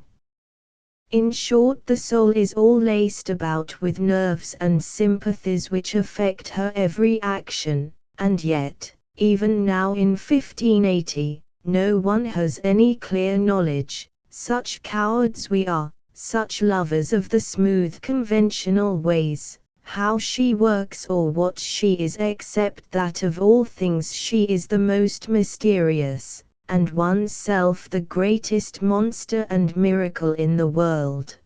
In short, the soul is all laced about with nerves and sympathies which affect her every action, and yet, even now in 1580, no one has any clear knowledge, such cowards we are, such lovers of the smooth conventional ways, how she works or what she is, except that of all things she is the most mysterious, and one's self the greatest monster and miracle in the world.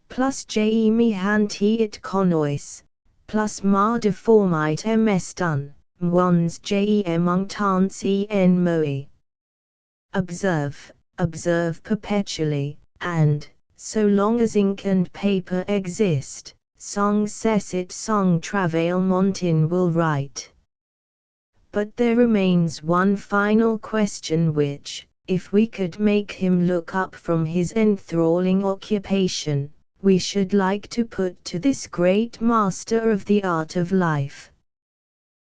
Plus jaimi hanti it conois, plus ma deformite emestan, one's jem unctansi en moi. Observe, observe perpetually, and, so long as ink and paper exist, song cessit song travail Montin will write. But there remains one final question which, if we could make him look up from his enthralling occupation, we should like to put to this great master of the art of life.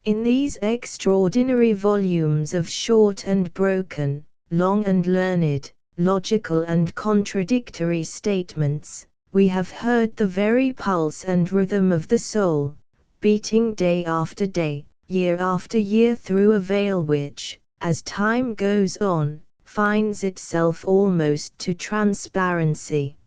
In these extraordinary volumes of short and broken, long and learned, logical and contradictory statements, we have heard the very pulse and rhythm of the soul, beating day after day, year after year through a veil which, as time goes on, finds itself almost to transparency.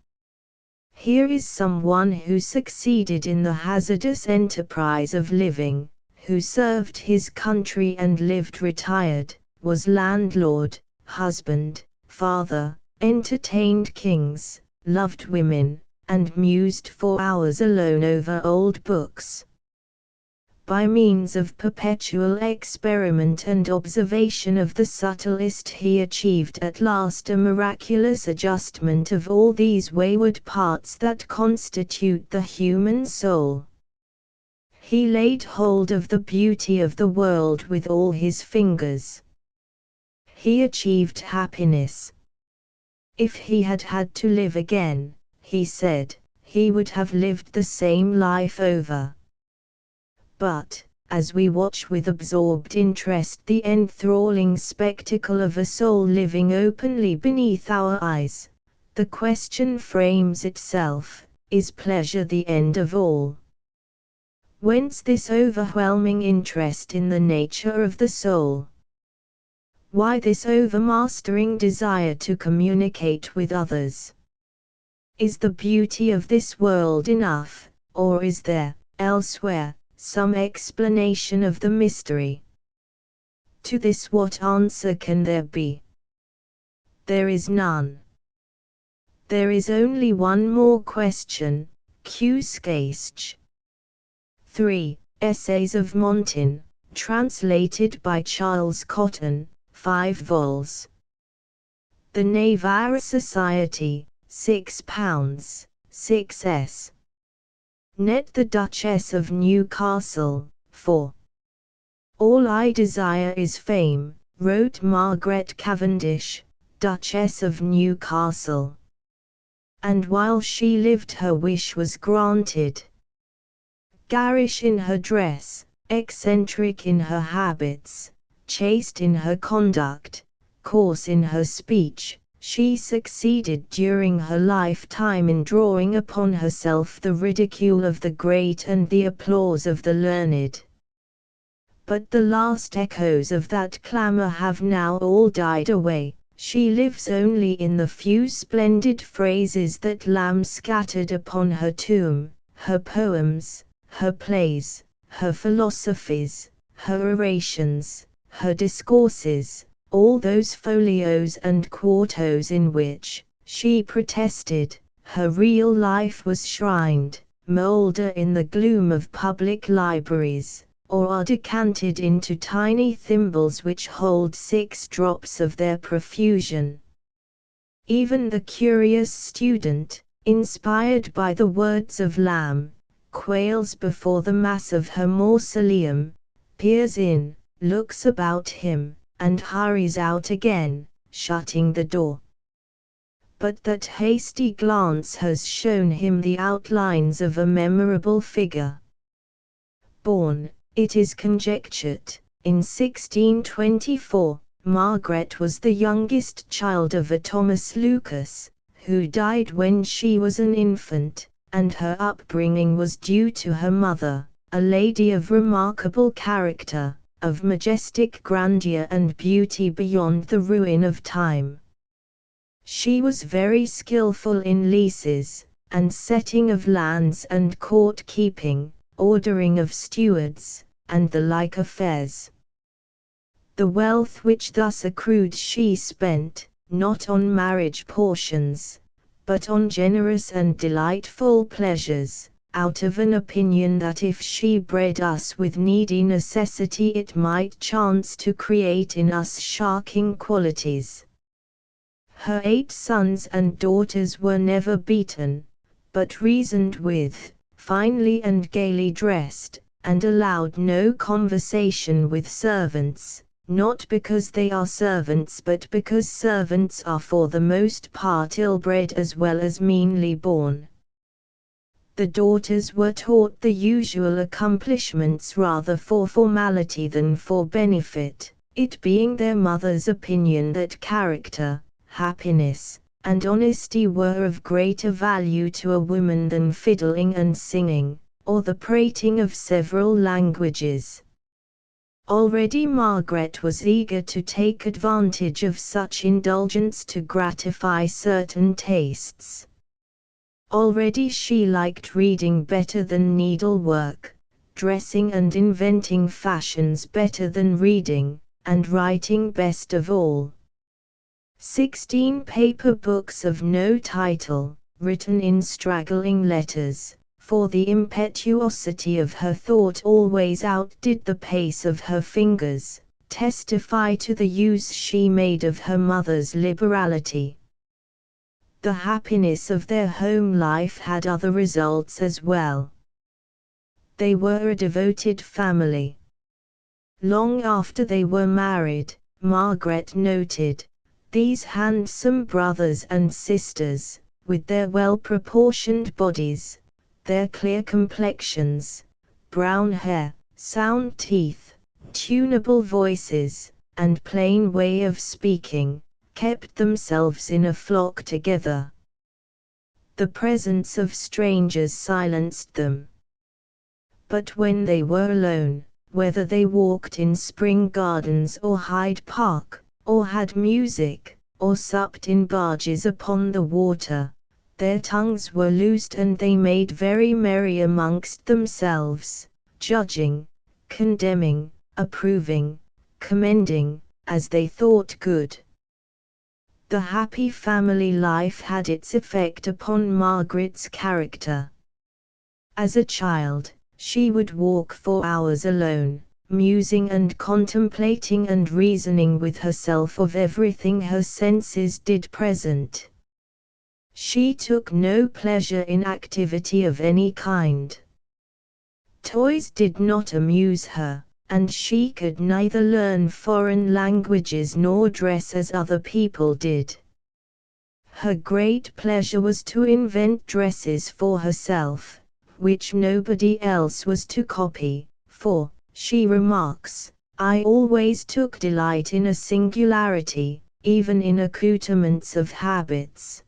Here is someone who succeeded in the hazardous enterprise of living, who served his country and lived retired, was landlord, husband, father, entertained kings, loved women, and mused for hours alone over old books. By means of perpetual experiment and observation of the subtlest, he achieved at last a miraculous adjustment of all these wayward parts that constitute the human soul. He laid hold of the beauty of the world with all his fingers. He achieved happiness. If he had had to live again, he said, he would have lived the same life over. But, as we watch with absorbed interest the enthralling spectacle of a soul living openly beneath our eyes, the question frames itself, is pleasure the end of all? Whence this overwhelming interest in the nature of the soul? Why this overmastering desire to communicate with others? Is the beauty of this world enough, or is there, elsewhere, some explanation of the mystery? To this what answer can there be? There is none. There is only one more question, Qscache. 3. Essays of Montin, translated by Charles Cotton, 5 vols. The Navarre Society, £6, 6s. Net the Duchess of Newcastle, 4. All I desire is fame, wrote Margaret Cavendish, Duchess of Newcastle. And while she lived her wish was granted. Garish in her dress, eccentric in her habits, chaste in her conduct, coarse in her speech, she succeeded during her lifetime in drawing upon herself the ridicule of the great and the applause of the learned. But the last echoes of that clamour have now all died away. She lives only in the few splendid phrases that Lamb scattered upon her tomb, her poems, her plays, her philosophies, her orations, her discourses, all those folios and quartos in which, she protested, her real life was shrined, moulder in the gloom of public libraries, or are decanted into tiny thimbles which hold 6 drops of their profusion. Even the curious student, inspired by the words of Lamb, quails before the mass of her mausoleum, peers in, looks about him, and hurries out again, shutting the door. But that hasty glance has shown him the outlines of a memorable figure. Born, it is conjectured, in 1624, Margaret was the youngest child of a Thomas Lucas, who died when she was an infant, and her upbringing was due to her mother, a lady of remarkable character, of majestic grandeur and beauty beyond the ruin of time. She was very skilful in leases, and setting of lands and court keeping, ordering of stewards, and the like affairs. The wealth which thus accrued she spent, not on marriage portions, but on generous and delightful pleasures, out of an opinion that if she bred us with needy necessity it might chance to create in us sharking qualities. Her 8 sons and daughters were never beaten, but reasoned with, finely and gaily dressed, and allowed no conversation with servants, not because they are servants but because servants are for the most part ill-bred as well as meanly born. The daughters were taught the usual accomplishments rather for formality than for benefit, it being their mother's opinion that character, happiness, and honesty were of greater value to a woman than fiddling and singing, or the prating of several languages. Already Margaret was eager to take advantage of such indulgence to gratify certain tastes. Already she liked reading better than needlework, dressing and inventing fashions better than reading, and writing best of all. 16 paper books of no title, written in straggling letters, for the impetuosity of her thought always outdid the pace of her fingers, testify to the use she made of her mother's liberality. The happiness of their home life had other results as well. They were a devoted family. Long after they were married, Margaret noted, these handsome brothers and sisters, with their well-proportioned bodies, their clear complexions, brown hair, sound teeth, tunable voices, and plain way of speaking, kept themselves in a flock together. The presence of strangers silenced them. But when they were alone, whether they walked in Spring Gardens or Hyde Park, or had music, or supped in barges upon the water, their tongues were loosed and they made very merry amongst themselves, judging, condemning, approving, commending, as they thought good. The happy family life had its effect upon Margaret's character. As a child, she would walk for hours alone, musing and contemplating and reasoning with herself of everything her senses did present. She took no pleasure in activity of any kind. Toys did not amuse her, and she could neither learn foreign languages nor dress as other people did. Her great pleasure was to invent dresses for herself, which nobody else was to copy, for, she remarks, I always took delight in a singularity, even in accoutrements of habits.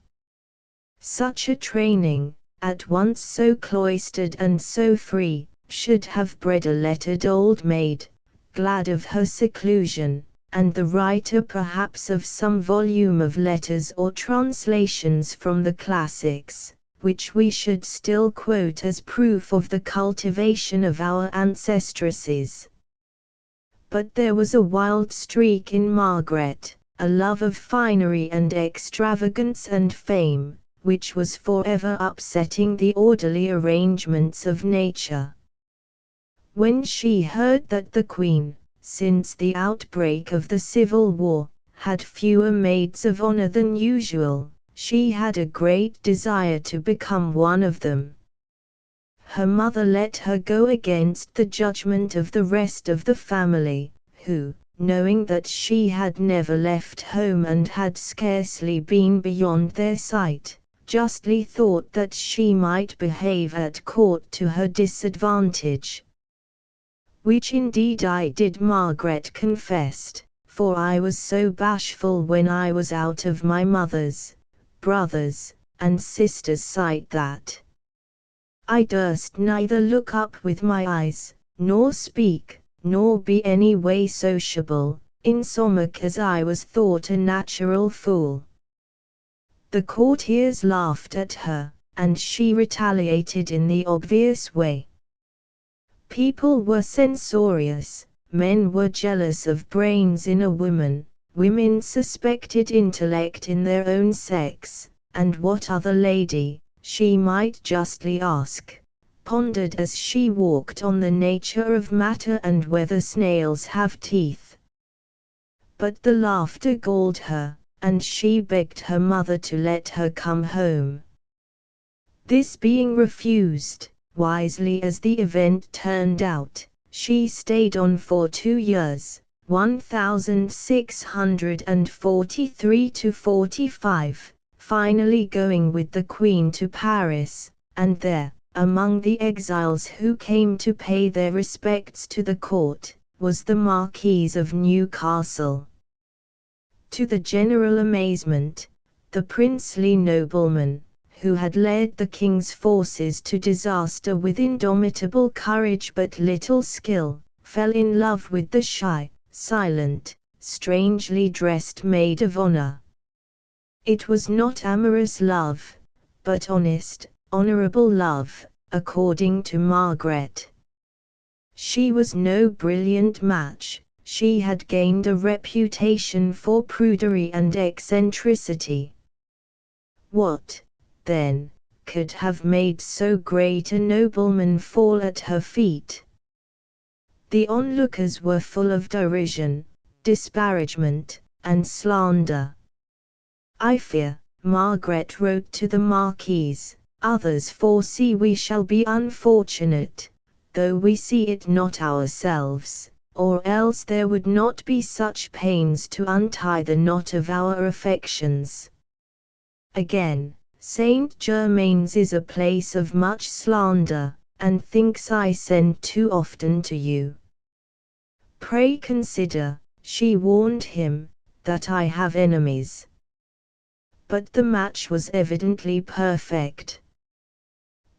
Such a training, at once so cloistered and so free, should have bred a lettered old maid, glad of her seclusion, and the writer perhaps of some volume of letters or translations from the classics, which we should still quote as proof of the cultivation of our ancestresses. But there was a wild streak in Margaret, a love of finery and extravagance and fame, which was forever upsetting the orderly arrangements of nature. When she heard that the Queen, since the outbreak of the Civil War, had fewer maids of honor than usual, she had a great desire to become one of them. Her mother let her go against the judgment of the rest of the family, who, knowing that she had never left home and had scarcely been beyond their sight, justly thought that she might behave at court to her disadvantage. Which indeed I did, Margaret confessed, for I was so bashful when I was out of my mother's, brothers, and sisters' sight that I durst neither look up with my eyes, nor speak, nor be any way sociable, insomuch as I was thought a natural fool. The courtiers laughed at her, and she retaliated in the obvious way. People were censorious, men were jealous of brains in a woman, women suspected intellect in their own sex, and what other lady, she might justly ask, pondered as she walked on the nature of matter and whether snails have teeth. But the laughter galled her, and she begged her mother to let her come home. This being refused, wisely as the event turned out, she stayed on for 2 years, 1643 to 45, finally going with the Queen to Paris, and there, among the exiles who came to pay their respects to the court, was the Marquis of Newcastle. To the general amazement, the princely nobleman, who had led the king's forces to disaster with indomitable courage but little skill, fell in love with the shy, silent, strangely dressed maid of honor. It was not amorous love, but honest, honorable love, according to Margaret. She was no brilliant match, she had gained a reputation for prudery and eccentricity. What, then, could have made so great a nobleman fall at her feet? The onlookers were full of derision, disparagement, and slander. I fear, Margaret wrote to the Marquis, others foresee we shall be unfortunate, though we see it not ourselves, or else there would not be such pains to untie the knot of our affections. Again, Saint Germain's is a place of much slander, and thinks I send too often to you. Pray consider, she warned him, that I have enemies. But the match was evidently perfect.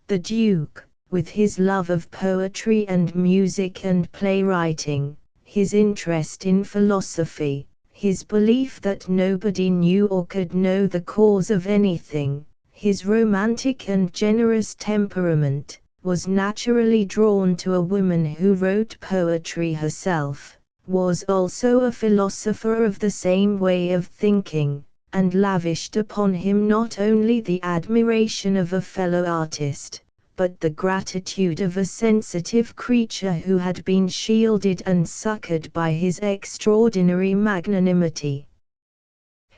The Duke, with his love of poetry and music and playwriting, his interest in philosophy, his belief that nobody knew or could know the cause of anything, his romantic and generous temperament, was naturally drawn to a woman who wrote poetry herself, was also a philosopher of the same way of thinking, and lavished upon him not only the admiration of a fellow artist, but the gratitude of a sensitive creature who had been shielded and succored by his extraordinary magnanimity.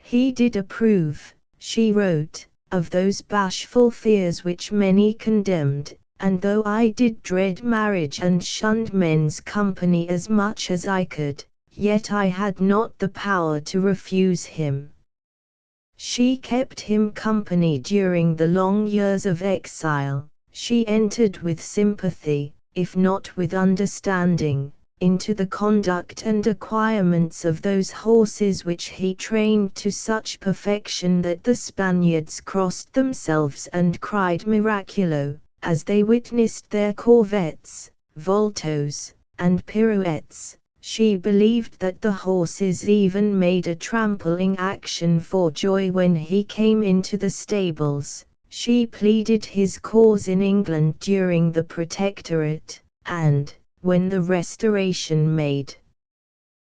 He did approve, she wrote, of those bashful fears which many condemned, and though I did dread marriage and shunned men's company as much as I could, yet I had not the power to refuse him. She kept him company during the long years of exile. She entered with sympathy, if not with understanding, into the conduct and acquirements of those horses which he trained to such perfection that the Spaniards crossed themselves and cried miraculo, as they witnessed their corvettes, voltos, and pirouettes. She believed that the horses even made a trampling action for joy when he came into the stables. She pleaded his cause in England during the Protectorate, and, when the Restoration made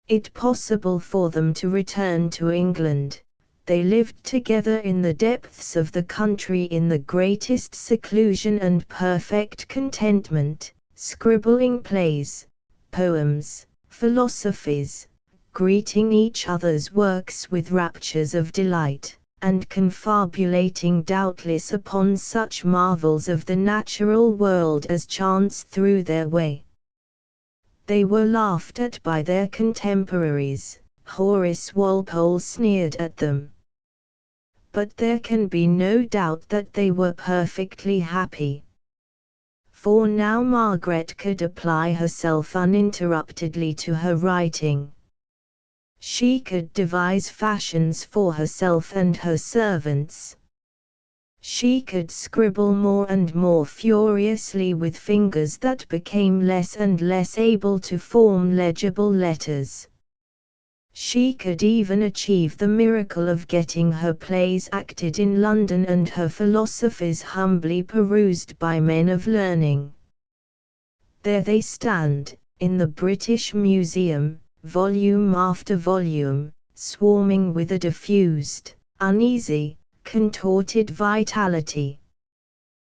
it possible for them to return to England, they lived together in the depths of the country in the greatest seclusion and perfect contentment, scribbling plays, poems, philosophies, greeting each other's works with raptures of delight, and confabulating doubtless upon such marvels of the natural world as chanced through their way. They were laughed at by their contemporaries. Horace Walpole sneered at them. But there can be no doubt that they were perfectly happy. For now Margaret could apply herself uninterruptedly to her writing. She could devise fashions for herself and her servants. She could scribble more and more furiously with fingers that became less and less able to form legible letters. She could even achieve the miracle of getting her plays acted in London and her philosophies humbly perused by men of learning. There they stand, in the British Museum, volume after volume, swarming with a diffused, uneasy, contorted vitality.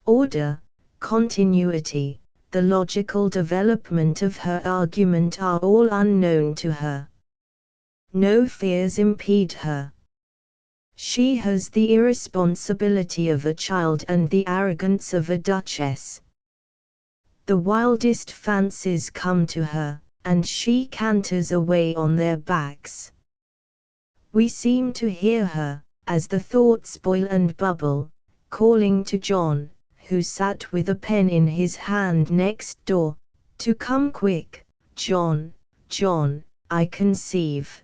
Order, continuity, the logical development of her argument are all unknown to her. No fears impede her. She has the irresponsibility of a child and the arrogance of a duchess. The wildest fancies come to her, and she canters away on their backs. We seem to hear her, as the thoughts boil and bubble, calling to John, who sat with a pen in his hand next door, to come quick, John, John, I conceive.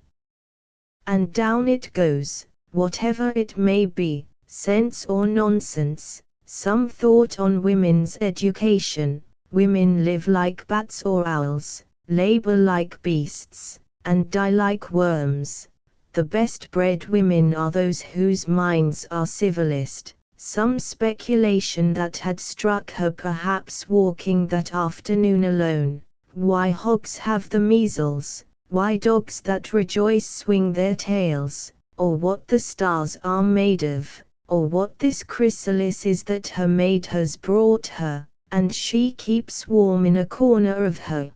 And down it goes, whatever it may be, sense or nonsense, some thought on women's education. Women live like bats or owls, labor like beasts, and die like worms. The best bred women are those whose minds are civilized. Some speculation that had struck her perhaps walking that afternoon alone. Why hogs have the measles, why dogs that rejoice swing their tails, or what the stars are made of, or what this chrysalis is that her maid has brought her, and she keeps warm in a corner of her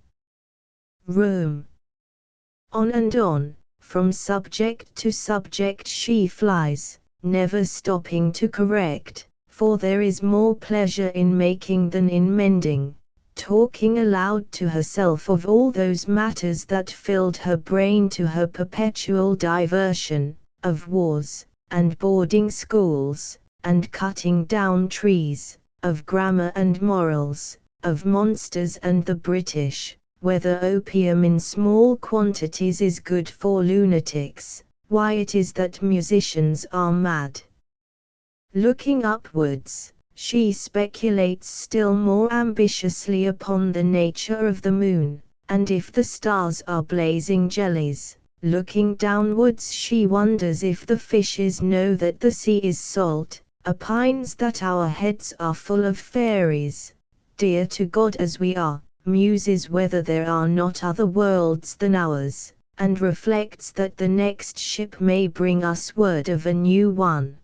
room. On and on, from subject to subject she flies, never stopping to correct, for there is more pleasure in making than in mending, talking aloud to herself of all those matters that filled her brain to her perpetual diversion, of wars, and boarding schools, and cutting down trees, of grammar and morals, of monsters and the British, whether opium in small quantities is good for lunatics, why it is that musicians are mad. Looking upwards, she speculates still more ambitiously upon the nature of the moon, and if the stars are blazing jellies, Looking downwards she wonders if the fishes know that the sea is salt, opines that our heads are full of fairies, dear to God as we are, muses whether there are not other worlds than ours, and reflects that the next ship may bring us word of a new one.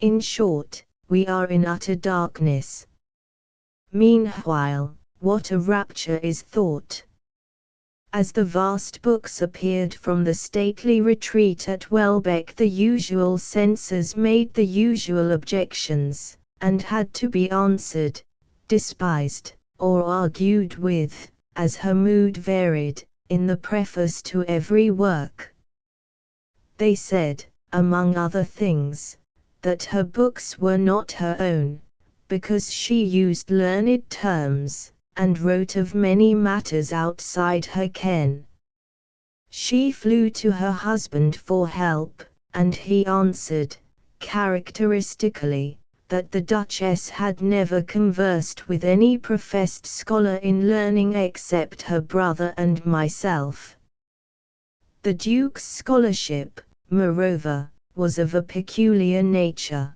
In short, we are in utter darkness. Meanwhile, what a rapture is thought! As the vast books appeared from the stately retreat at Welbeck, the usual censors made the usual objections, and had to be answered, despised, or argued with, as her mood varied, in the preface to every work. They said, among other things, that her books were not her own, because she used learned terms, and wrote of many matters outside her ken. She flew to her husband for help, and he answered, characteristically, that the Duchess had never conversed with any professed scholar in learning except her brother and myself. The Duke's scholarship, moreover, was of a peculiar nature.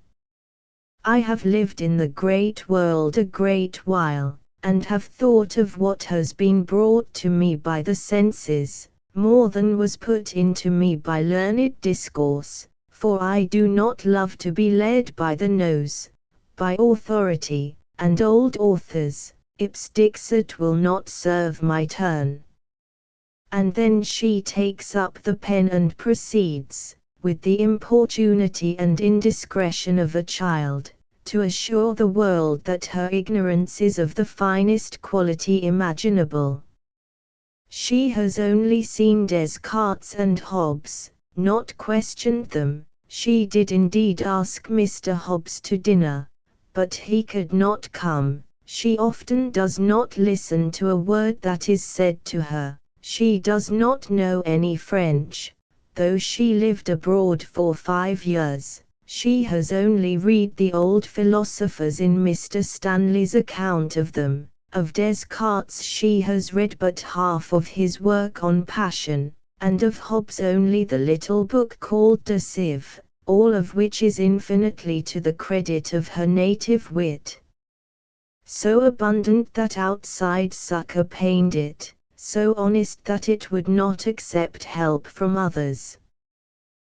I have lived in the great world a great while, and have thought of what has been brought to me by the senses, more than was put into me by learned discourse, for I do not love to be led by the nose, by authority, and old authors, ipse dixit will not serve my turn. And then she takes up the pen and proceeds, with the importunity and indiscretion of a child, to assure the world that her ignorance is of the finest quality imaginable. She has only seen Descartes and Hobbes, not questioned them. She did indeed ask Mr. Hobbes to dinner, but he could not come. She often does not listen to a word that is said to her. She does not know any French, though she lived abroad for 5 years. She has only read the old philosophers in Mr. Stanley's account of them. Of Descartes she has read but half of his work on passion, and of Hobbes only the little book called De Cive, all of which is infinitely to the credit of her native wit. So abundant that outside succor pained it, so honest that it would not accept help from others.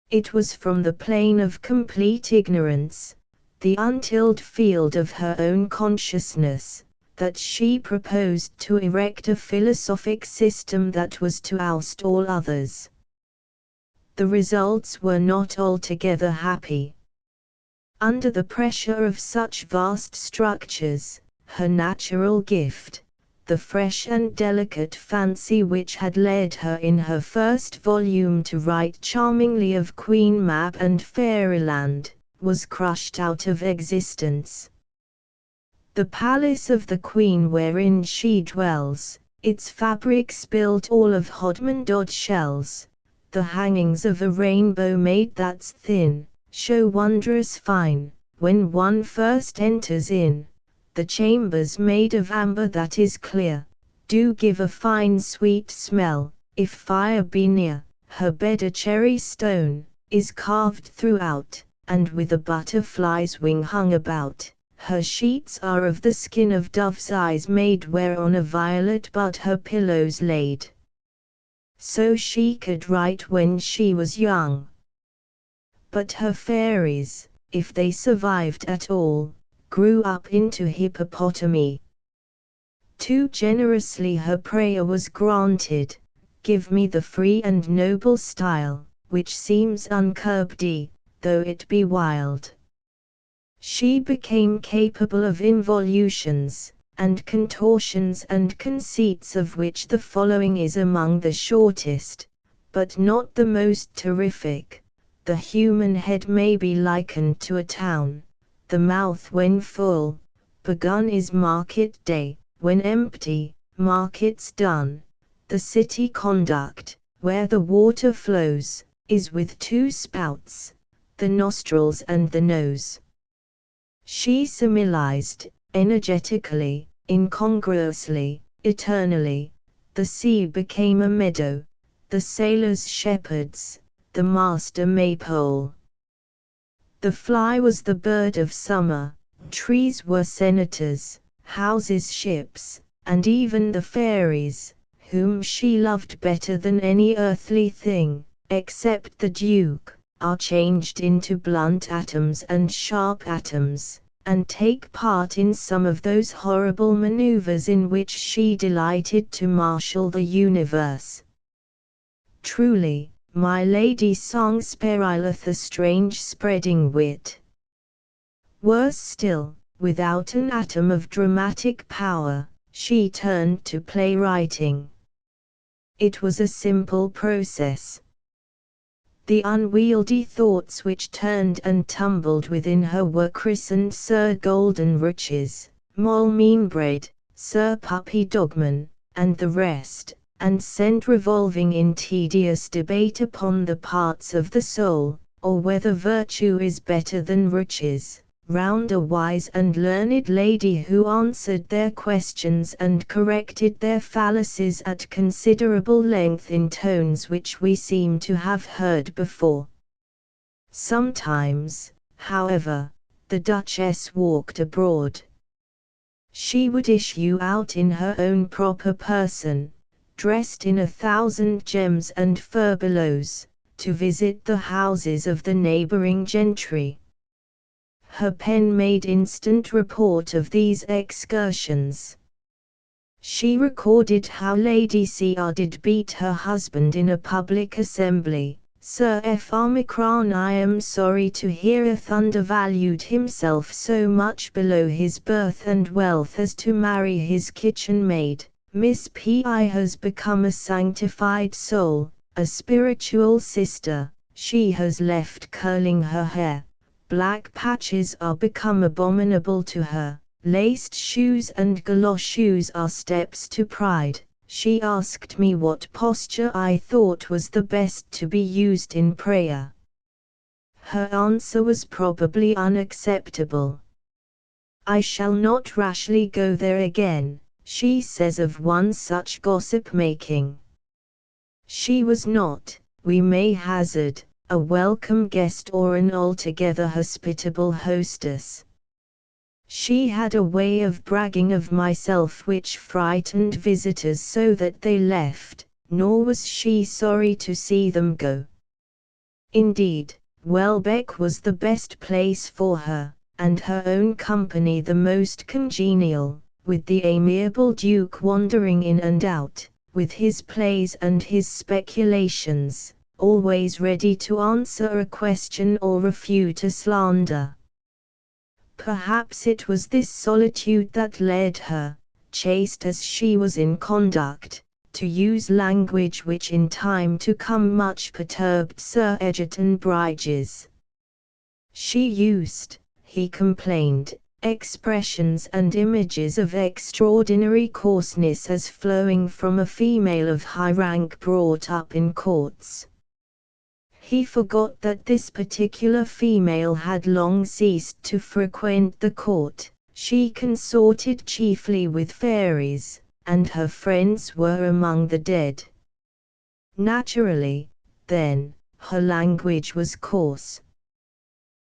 It was from the plane of complete ignorance, the untilled field of her own consciousness, that she proposed to erect a philosophic system that was to oust all others. The results were not altogether happy. Under the pressure of such vast structures, her natural gift, the fresh and delicate fancy which had led her in her first volume to write charmingly of Queen Mab and Fairyland, was crushed out of existence. The palace of the Queen wherein she dwells, its fabrics built all of Hodmondod shells, the hangings of a rainbow made that's thin, show wondrous fine, when one first enters in. The chambers made of amber that is clear, do give a fine sweet smell, if fire be near. Her bed a cherry stone, is carved throughout, and with a butterfly's wing hung about. Her sheets are of the skin of dove's eyes made whereon a violet bud her pillows laid. So she could write when she was young. But her fairies, if they survived at all, grew up into hippopotami. Too generously her prayer was granted, give me the free and noble style, which seems uncurbed, though it be wild. She became capable of involutions, and contortions and conceits, of which the following is among the shortest, but not the most terrific. The human head may be likened to a town. The mouth when full, begun is market day, when empty, market's done. The city conduct, where the water flows, is with 2 spouts, the nostrils and the nose. She similized, energetically, incongruously, eternally. The sea became a meadow, the sailors shepherds, the master maypole. The fly was the bird of summer, trees were senators, houses ships, and even the fairies, whom she loved better than any earthly thing, except the Duke, are changed into blunt atoms and sharp atoms, and take part in some of those horrible maneuvers in which she delighted to marshal the universe. Truly, my Lady Song sparileth a strange spreading wit. Worse still, without an atom of dramatic power, she turned to playwriting. It was a simple process. The unwieldy thoughts which turned and tumbled within her were christened Sir Golden Riches, Moll Meanbread, Sir Puppy Dogman, and the rest, and sent revolving in tedious debate upon the parts of the soul, or whether virtue is better than riches, round a wise and learned lady who answered their questions and corrected their fallacies at considerable length in tones which we seem to have heard before. Sometimes, however, the Duchess walked abroad. She would issue out in her own proper person, dressed in 1,000 gems and furbelows, to visit the houses of the neighboring gentry. Her pen made instant report of these excursions. She recorded how Lady C.R. did beat her husband in a public assembly. Sir F. Omicron, I am sorry to hear, hath undervalued himself so much below his birth and wealth as to marry his kitchen maid. Miss P.I. has become a sanctified soul, a spiritual sister. She has left curling her hair. Black patches are become abominable to her. Laced shoes and galosh shoes are steps to pride. She asked me what posture I thought was the best to be used in prayer. Her answer was probably unacceptable. I shall not rashly go there again, she says of one such gossip-making. She was not, we may hazard, a welcome guest or an altogether hospitable hostess. She had a way of bragging of myself which frightened visitors so that they left, nor was she sorry to see them go. Indeed, Welbeck was the best place for her, and her own company the most congenial, with the amiable Duke wandering in and out, with his plays and his speculations, always ready to answer a question or refute a slander. Perhaps it was this solitude that led her, chaste as she was in conduct, to use language which in time to come much perturbed Sir Egerton Brydges. She used, he complained, expressions and images of extraordinary coarseness as flowing from a female of high rank brought up in courts. He forgot that this particular female had long ceased to frequent the court. She consorted chiefly with fairies, and her friends were among the dead. Naturally, then, her language was coarse.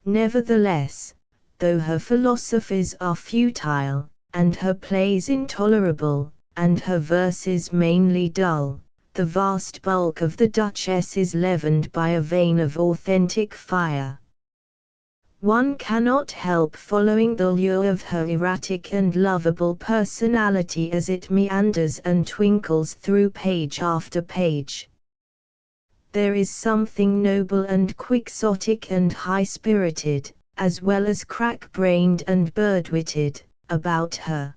Nevertheless, though her philosophies are futile, and her plays intolerable, and her verses mainly dull, the vast bulk of the Duchess is leavened by a vein of authentic fire. One cannot help following the lure of her erratic and lovable personality as it meanders and twinkles through page after page. There is something noble and quixotic and high-spirited, as well as crack-brained and bird-witted, about her.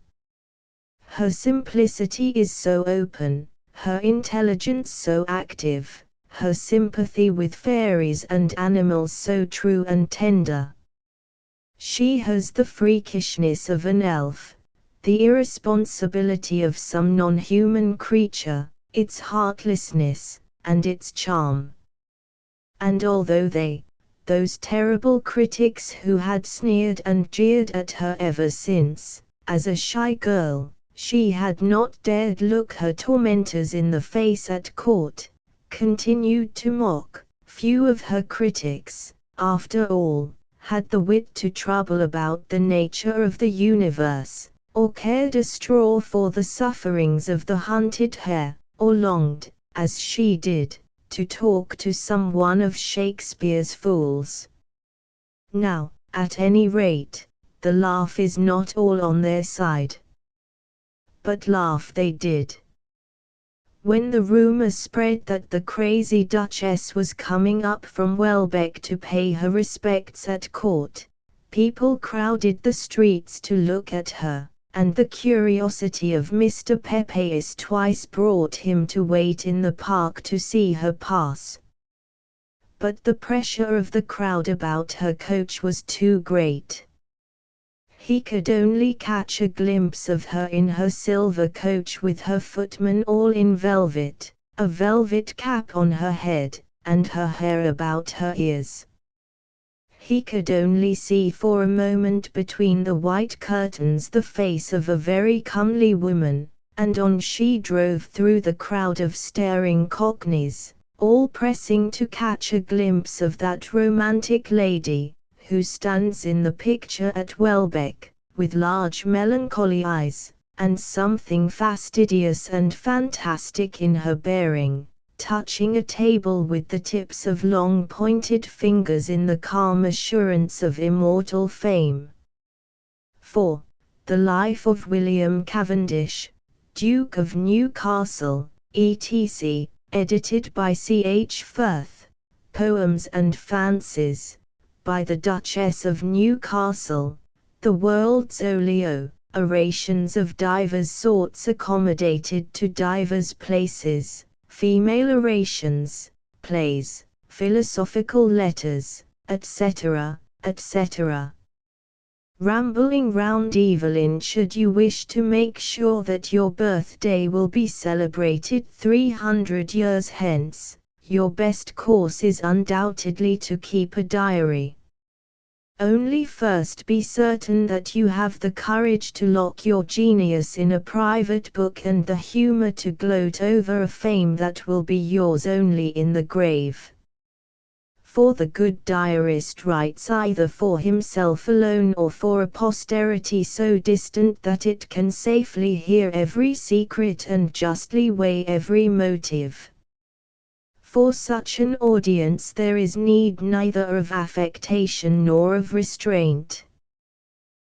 Her simplicity is so open, her intelligence so active, her sympathy with fairies and animals so true and tender. She has the freakishness of an elf, the irresponsibility of some non-human creature, its heartlessness, and its charm. And although those terrible critics who had sneered and jeered at her ever since, as a shy girl, she had not dared look her tormentors in the face at court, continued to mock. Few of her critics, after all, had the wit to trouble about the nature of the universe, or cared a straw for the sufferings of the hunted hare, or longed, as she did, to talk to some one of Shakespeare's fools. Now, at any rate, the laugh is not all on their side. But laugh they did. When the rumor spread that the crazy Duchess was coming up from Welbeck to pay her respects at court, people crowded the streets to look at her, and the curiosity of Mr. Pepys twice brought him to wait in the park to see her pass. But the pressure of the crowd about her coach was too great. He could only catch a glimpse of her in her silver coach with her footman all in velvet, a velvet cap on her head, and her hair about her ears. He could only see for a moment between the white curtains the face of a very comely woman, and on she drove through the crowd of staring cockneys, all pressing to catch a glimpse of that romantic lady, who stands in the picture at Welbeck, with large melancholy eyes, and something fastidious and fantastic in her bearing, touching a table with the tips of long pointed fingers in the calm assurance of immortal fame. 4. The Life of William Cavendish, Duke of Newcastle, etc., edited by C. H. Firth, Poems and Fancies, by the Duchess of Newcastle, the world's olio, orations of divers sorts accommodated to divers places, female orations, plays, philosophical letters, etc., etc. Rambling round Evelyn, should you wish to make sure that your birthday will be celebrated 300 years hence, your best course is undoubtedly to keep a diary. Only first be certain that you have the courage to lock your genius in a private book and the humor to gloat over a fame that will be yours only in the grave. For the good diarist writes either for himself alone or for a posterity so distant that it can safely hear every secret and justly weigh every motive. For such an audience there is need neither of affectation nor of restraint.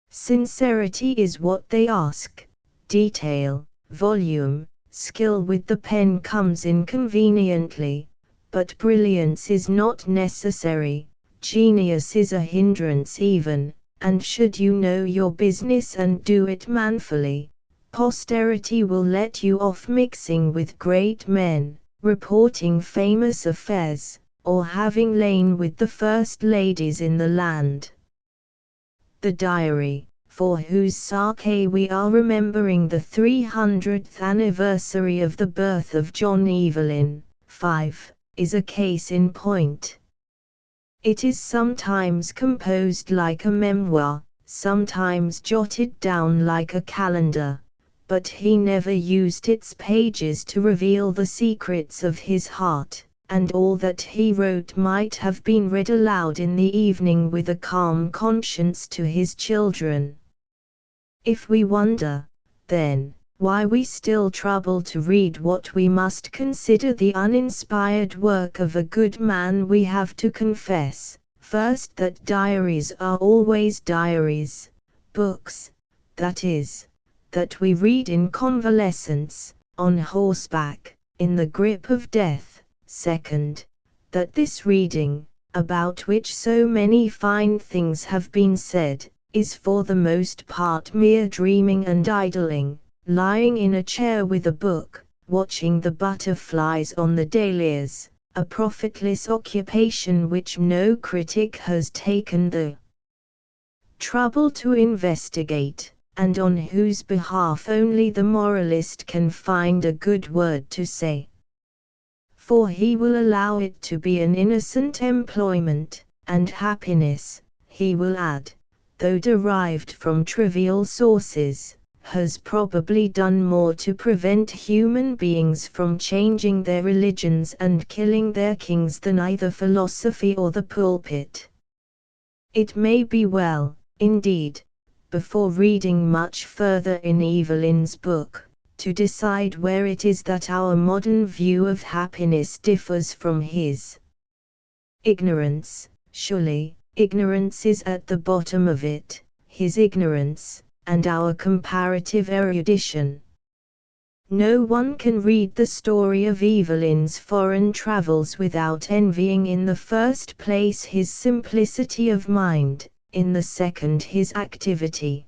Sincerity is what they ask, detail, volume, skill with the pen comes in conveniently, but brilliance is not necessary, genius is a hindrance even, and should you know your business and do it manfully, posterity will let you off mixing with great men, reporting famous affairs, or having lain with the first ladies in the land. The diary, for whose sake we are remembering the 300th anniversary of the birth of John Evelyn, 5, is a case in point. It is sometimes composed like a memoir, sometimes jotted down like a calendar, but he never used its pages to reveal the secrets of his heart, and all that he wrote might have been read aloud in the evening with a calm conscience to his children. If we wonder, then, why we still trouble to read what we must consider the uninspired work of a good man, we have to confess, first, that diaries are always diaries, books, that is, that we read in convalescence, on horseback, in the grip of death. Second, that this reading, about which so many fine things have been said, is for the most part mere dreaming and idling, lying in a chair with a book, watching the butterflies on the dahlias, a profitless occupation which no critic has taken the trouble to investigate, and on whose behalf only the moralist can find a good word to say. For he will allow it to be an innocent employment, and happiness, he will add, though derived from trivial sources, has probably done more to prevent human beings from changing their religions and killing their kings than either philosophy or the pulpit. It may be well, indeed, before reading much further in Evelyn's book, to decide where it is that our modern view of happiness differs from his. Ignorance, surely, ignorance is at the bottom of it, his ignorance, and our comparative erudition. No one can read the story of Evelyn's foreign travels without envying in the first place his simplicity of mind, in the second his activity.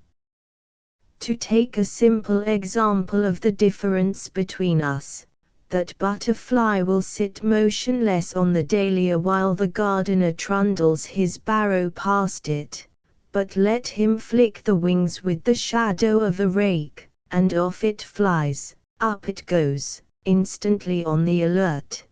To take a simple example of the difference between us, that butterfly will sit motionless on the dahlia while the gardener trundles his barrow past it, but let him flick the wings with the shadow of a rake, and off it flies. Up it goes, instantly on the alert.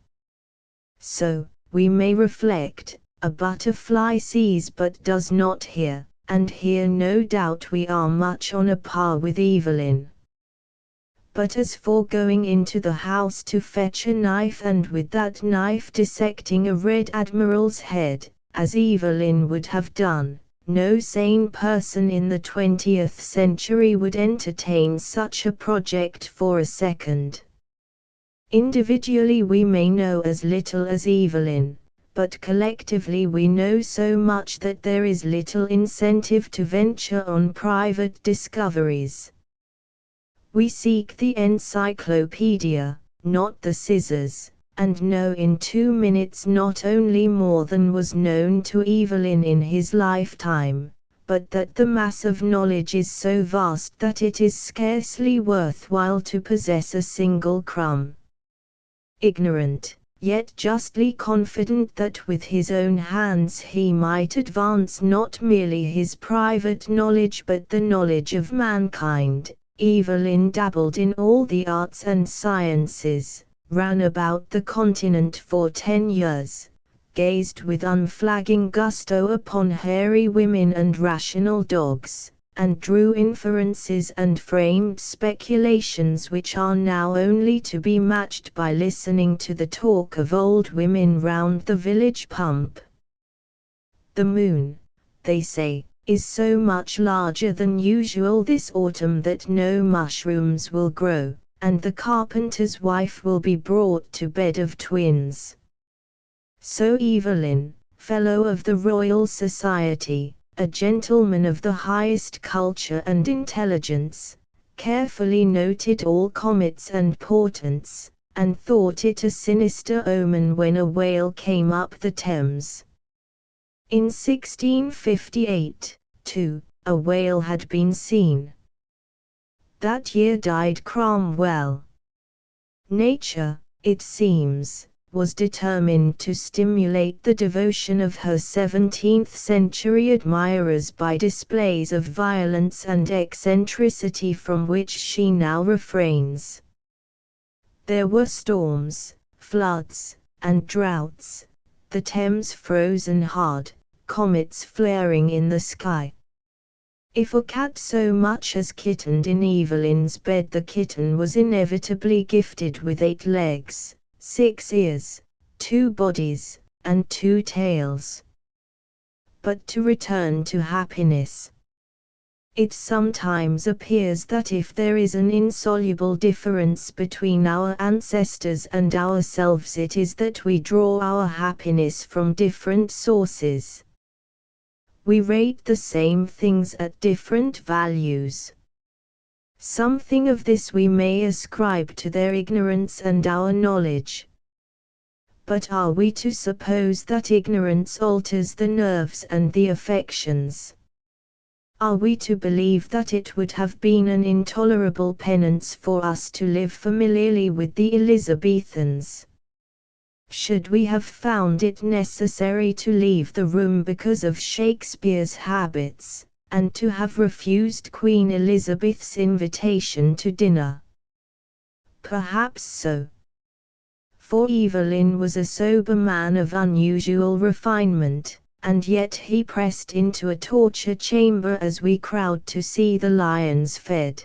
So, we may reflect, a butterfly sees but does not hear, and here no doubt we are much on a par with Evelyn. But as for going into the house to fetch a knife and with that knife dissecting a Red Admiral's head, as Evelyn would have done, no sane person in the 20th century would entertain such a project for a second. Individually we may know as little as Evelyn, but collectively we know so much that there is little incentive to venture on private discoveries. We seek the encyclopedia, not the scissors, and know in 2 minutes not only more than was known to Evelyn in his lifetime, but that the mass of knowledge is so vast that it is scarcely worthwhile to possess a single crumb. Ignorant, yet justly confident that with his own hands he might advance not merely his private knowledge but the knowledge of mankind, Evelyn dabbled in all the arts and sciences, ran about the continent for 10 years, gazed with unflagging gusto upon hairy women and rational dogs, and drew inferences and framed speculations which are now only to be matched by listening to the talk of old women round the village pump. The moon, they say, is so much larger than usual this autumn that no mushrooms will grow, and the carpenter's wife will be brought to bed of twins. So Evelyn, Fellow of the Royal Society, a gentleman of the highest culture and intelligence, carefully noted all comets and portents, and thought it a sinister omen when a whale came up the Thames. In 1658, too, a whale had been seen. That year died Cromwell. Nature, it seems, was determined to stimulate the devotion of her 17th-century admirers by displays of violence and eccentricity from which she now refrains. There were storms, floods, and droughts, the Thames frozen hard, comets flaring in the sky. If a cat so much as kittened in Evelyn's bed, the kitten was inevitably gifted with 8 legs, 6 ears, 2 bodies, and 2 tails. But to return to happiness. It sometimes appears that if there is an insoluble difference between our ancestors and ourselves, it is that we draw our happiness from different sources. We rate the same things at different values. Something of this we may ascribe to their ignorance and our knowledge. But are we to suppose that ignorance alters the nerves and the affections? Are we to believe that it would have been an intolerable penance for us to live familiarly with the Elizabethans? Should we have found it necessary to leave the room because of Shakespeare's habits, and to have refused Queen Elizabeth's invitation to dinner? Perhaps so. For Evelyn was a sober man of unusual refinement, and yet he pressed into a torture chamber as we crowd to see the lions fed.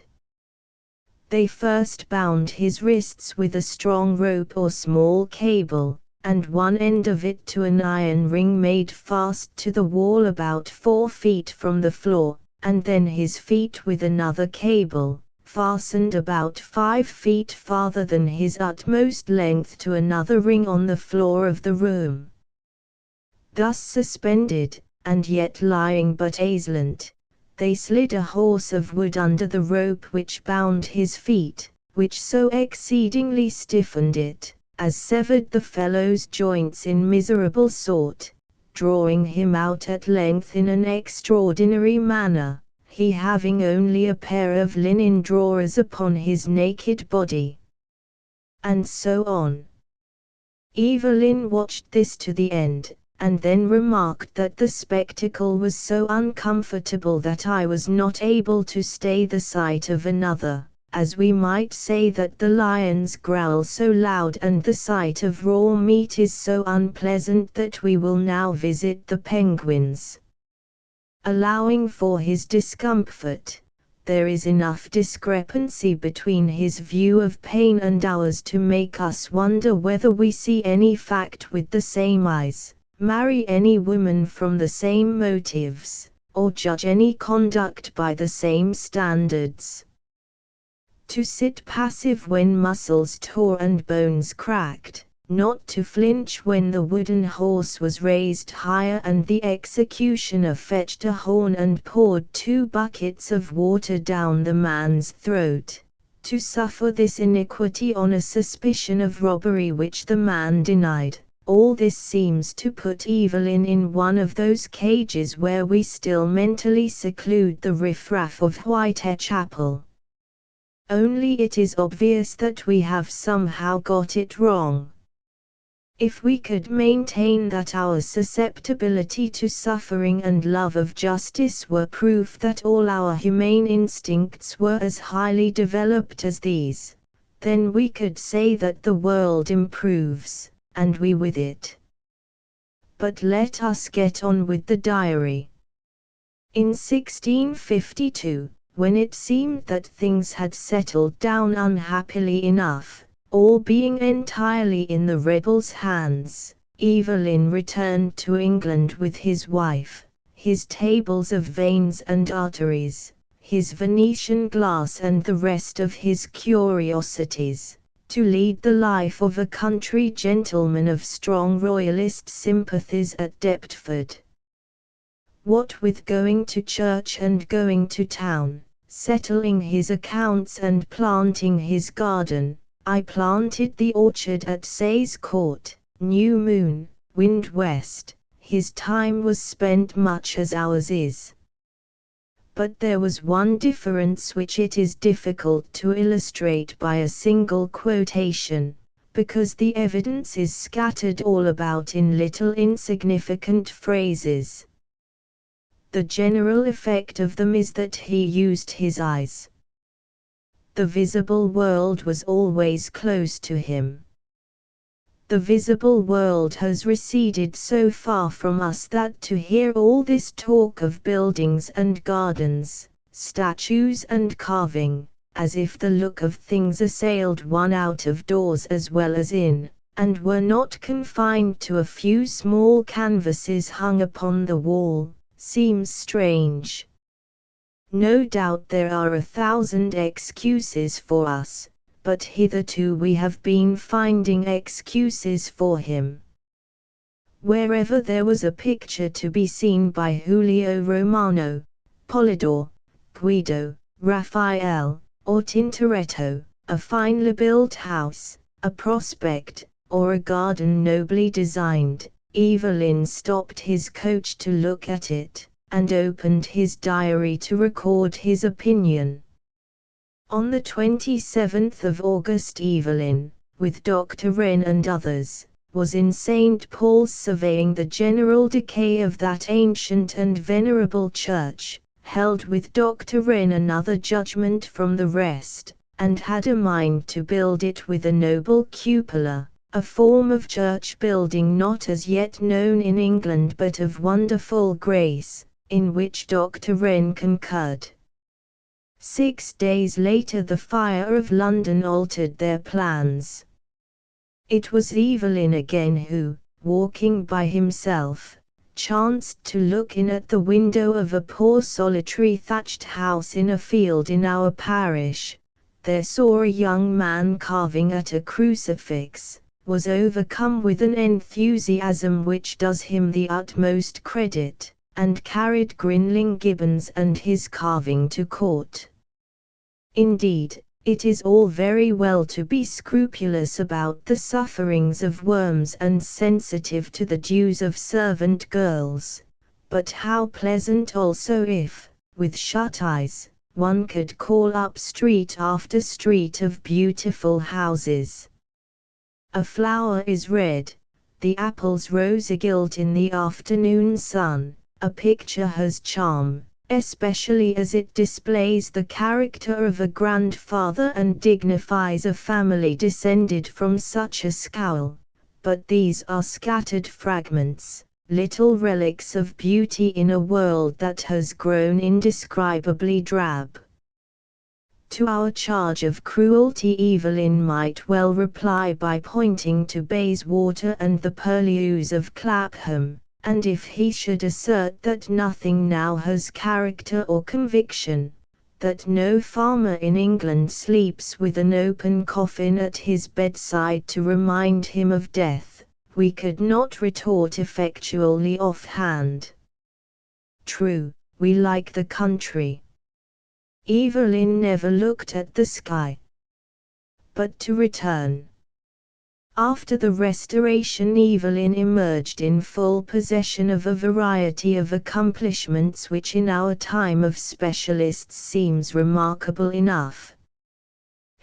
They first bound his wrists with a strong rope or small cable, and one end of it to an iron ring made fast to the wall about 4 feet from the floor, and then his feet with another cable, fastened about 5 feet farther than his utmost length to another ring on the floor of the room. Thus suspended, and yet lying but aslant, they slid a horse of wood under the rope which bound his feet, which so exceedingly stiffened it, as severed the fellow's joints in miserable sort, drawing him out at length in an extraordinary manner, he having only a pair of linen drawers upon his naked body. And so on. Evelyn watched this to the end, and then remarked that the spectacle was so uncomfortable that I was not able to stay the sight of another, as we might say that the lions growl so loud and the sight of raw meat is so unpleasant that we will now visit the penguins. Allowing for his discomfort, there is enough discrepancy between his view of pain and ours to make us wonder whether we see any fact with the same eyes, marry any woman from the same motives, or judge any conduct by the same standards. To sit passive when muscles tore and bones cracked, not to flinch when the wooden horse was raised higher and the executioner fetched a horn and poured 2 buckets of water down the man's throat, to suffer this iniquity on a suspicion of robbery which the man denied. All this seems to put Evelyn in one of those cages where we still mentally seclude the riffraff of Whitechapel. Only it is obvious that we have somehow got it wrong. If we could maintain that our susceptibility to suffering and love of justice were proof that all our humane instincts were as highly developed as these, then we could say that the world improves, and we with it. But let us get on with the diary. In 1652, when it seemed that things had settled down unhappily enough, all being entirely in the rebels' hands, Evelyn returned to England with his wife, his tables of veins and arteries, his Venetian glass and the rest of his curiosities, to lead the life of a country gentleman of strong royalist sympathies at Deptford. What with going to church and going to town, settling his accounts and planting his garden, I planted the orchard at Sayes Court, New Moon, wind west, his time was spent much as ours is. But there was one difference which it is difficult to illustrate by a single quotation, because the evidence is scattered all about in little insignificant phrases. The general effect of them is that he used his eyes. The visible world was always close to him. The visible world has receded so far from us that to hear all this talk of buildings and gardens, statues and carving, as if the look of things assailed one out of doors as well as in, and were not confined to a few small canvases hung upon the wall, seems strange. No doubt there are 1,000 excuses for us, but hitherto we have been finding excuses for him. Wherever there was a picture to be seen by Julio Romano, Polidor, Guido, Raphael, or Tintoretto, a finely built house, a prospect, or a garden nobly designed, Evelyn stopped his coach to look at it, and opened his diary to record his opinion. On the 27th of August Evelyn, with Dr. Wren and others, was in St. Paul's surveying the general decay of that ancient and venerable church, held with Dr. Wren another judgment from the rest, and had a mind to build it with a noble cupola, a form of church building not as yet known in England but of wonderful grace, in which Dr. Wren concurred. 6 days later the fire of London altered their plans. It was Evelyn again who, walking by himself, chanced to look in at the window of a poor solitary thatched house in a field in our parish. There saw a young man carving at a crucifix, was overcome with an enthusiasm which does him the utmost credit, and carried Grinling Gibbons and his carving to court. Indeed, it is all very well to be scrupulous about the sufferings of worms and sensitive to the dues of servant girls, but how pleasant also if, with shut eyes, one could call up street after street of beautiful houses. A flower is red, the apples rose-gilt in the afternoon sun, a picture has charm, especially as it displays the character of a grandfather and dignifies a family descended from such a school, but these are scattered fragments, little relics of beauty in a world that has grown indescribably drab. To our charge of cruelty Evelyn might well reply by pointing to Bayswater and the purlieus of Clapham, and if he should assert that nothing now has character or conviction, that no farmer in England sleeps with an open coffin at his bedside to remind him of death, we could not retort effectually offhand. True, we like the country. Evelyn never looked at the sky. But to return. After the Restoration Evelyn emerged in full possession of a variety of accomplishments which in our time of specialists seems remarkable enough.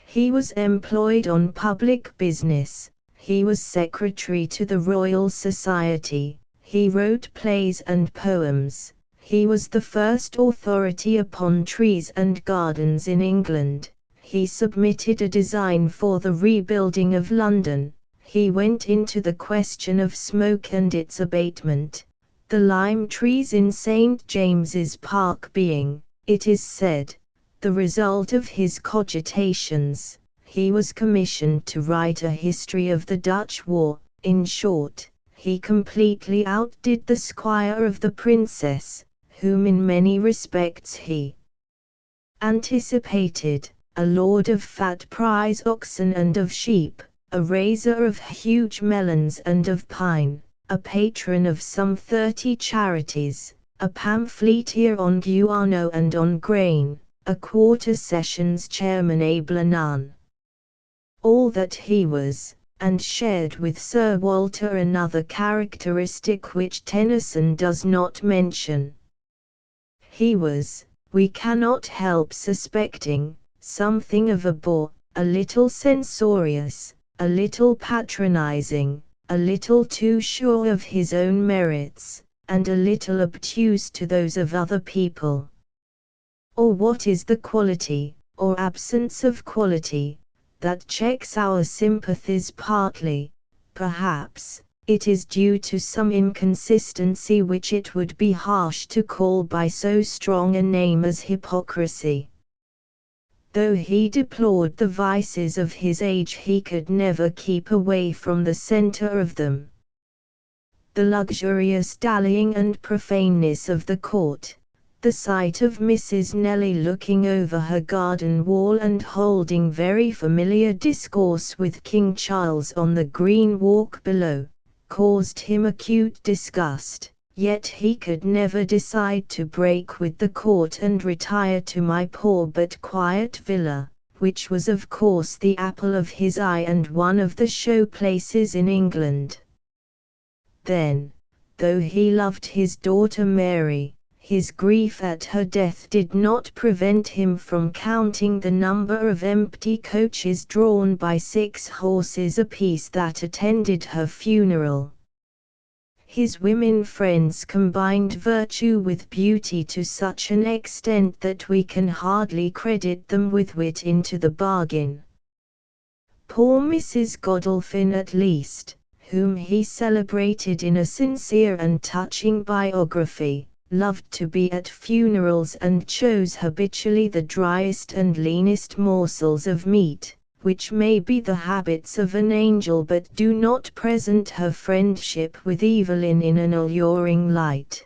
He was employed on public business, he was secretary to the Royal Society, he wrote plays and poems, he was the first authority upon trees and gardens in England, he submitted a design for the rebuilding of London. He went into the question of smoke and its abatement, the lime trees in St. James's Park being, it is said, the result of his cogitations. He was commissioned to write a history of the Dutch War. In short, he completely outdid the squire of the princess, whom in many respects he anticipated, a lord of fat prize oxen and of sheep, a raiser of huge melons and of pine, a patron of some 30 charities, a pamphleteer on guano and on grain, a quarter sessions chairman able none. All that he was, and shared with Sir Walter another characteristic which Tennyson does not mention. He was, we cannot help suspecting, something of a bore, a little censorious, a little patronizing, a little too sure of his own merits, and a little obtuse to those of other people. Or what is the quality, or absence of quality, that checks our sympathies? Partly, perhaps, it is due to some inconsistency which it would be harsh to call by so strong a name as hypocrisy. Though he deplored the vices of his age, he could never keep away from the center of them. The luxurious dallying and profaneness of the court, the sight of Mrs. Nelly looking over her garden wall and holding very familiar discourse with King Charles on the green walk below, caused him acute disgust. Yet he could never decide to break with the court and retire to my poor but quiet villa, which was of course the apple of his eye and one of the show places in England. Then, though he loved his daughter Mary, his grief at her death did not prevent him from counting the number of empty coaches drawn by 6 horses apiece that attended her funeral. His women friends combined virtue with beauty to such an extent that we can hardly credit them with wit into the bargain. Poor Mrs. Godolphin at least, whom he celebrated in a sincere and touching biography, loved to be at funerals and chose habitually the driest and leanest morsels of meat, which may be the habits of an angel but do not present her friendship with Evelyn in an alluring light.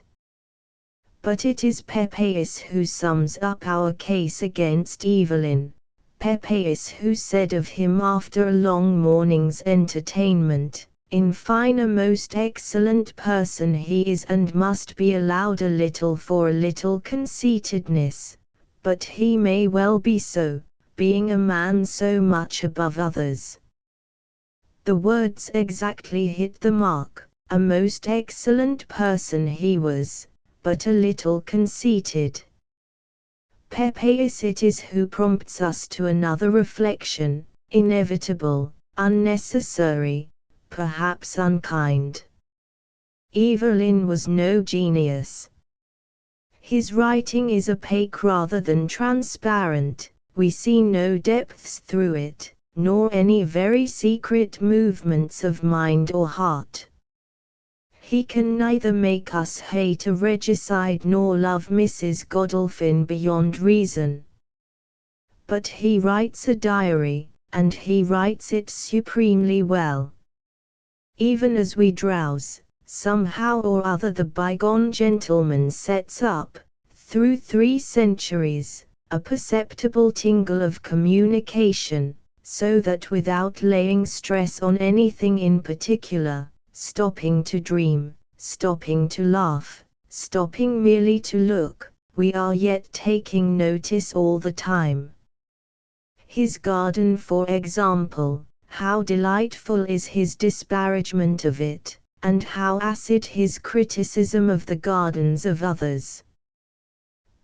But it is Pepys who sums up our case against Evelyn, Pepys who said of him after a long morning's entertainment, "In fine, a most excellent person he is and must be allowed a little for a little conceitedness, but he may well be so, being a man so much above others." The words exactly hit the mark. A most excellent person he was, but a little conceited. Pepys it is who prompts us to another reflection, inevitable, unnecessary, perhaps unkind. Evelyn was no genius. His writing is opaque rather than transparent. We see no depths through it, nor any very secret movements of mind or heart. He can neither make us hate a regicide nor love Mrs. Godolphin beyond reason. But he writes a diary, and he writes it supremely well. Even as we drowse, somehow or other the bygone gentleman sets up, through 3 centuries, a perceptible tingle of communication, so that without laying stress on anything in particular, stopping to dream, stopping to laugh, stopping merely to look, we are yet taking notice all the time. His garden, for example, how delightful is his disparagement of it, and how acid his criticism of the gardens of others.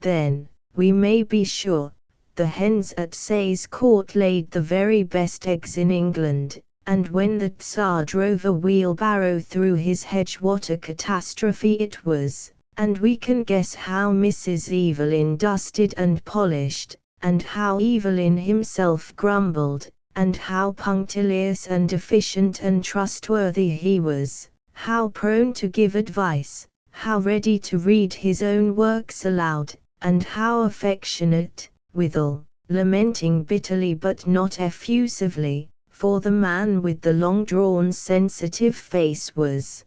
Then, we may be sure, the hens at Sayes Court laid the very best eggs in England, and when the Tsar drove a wheelbarrow through his hedge what a catastrophe it was, and we can guess how Mrs. Evelyn dusted and polished, and how Evelyn himself grumbled, and how punctilious and efficient and trustworthy he was, how prone to give advice, how ready to read his own works aloud, and how affectionate, withal, lamenting bitterly but not effusively, for the man with the long-drawn sensitive face was.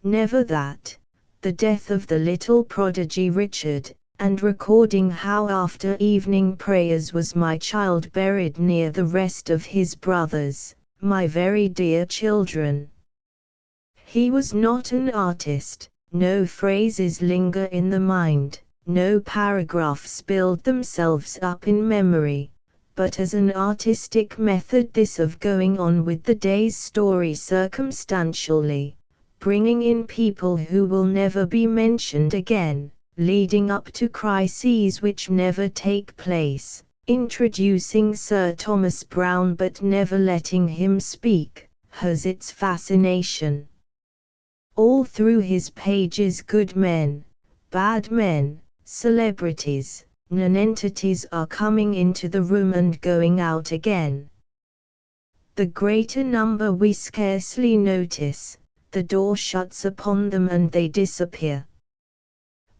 Never that. The death of the little prodigy Richard, and recording how after evening prayers was my child buried near the rest of his brothers, my very dear children. He was not an artist, no phrases linger in the mind, no paragraphs build themselves up in memory, but as an artistic method this of going on with the day's story circumstantially, bringing in people who will never be mentioned again, leading up to crises which never take place, introducing Sir Thomas Browne but never letting him speak, has its fascination. All through his pages good men, bad men, celebrities, nonentities are coming into the room and going out again. The greater number we scarcely notice, the door shuts upon them and they disappear.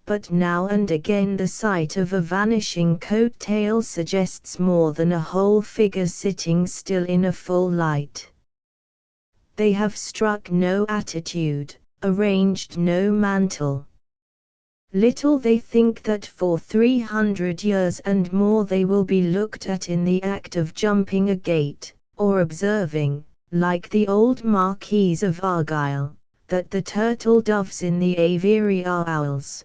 But now and again the sight of a vanishing coat-tail suggests more than a whole figure sitting still in a full light. They have struck no attitude, arranged no mantle. Little they think that for 300 years and more they will be looked at in the act of jumping a gate, or observing, like the old Marquise of Argyll, that the turtle doves in the aviary are owls.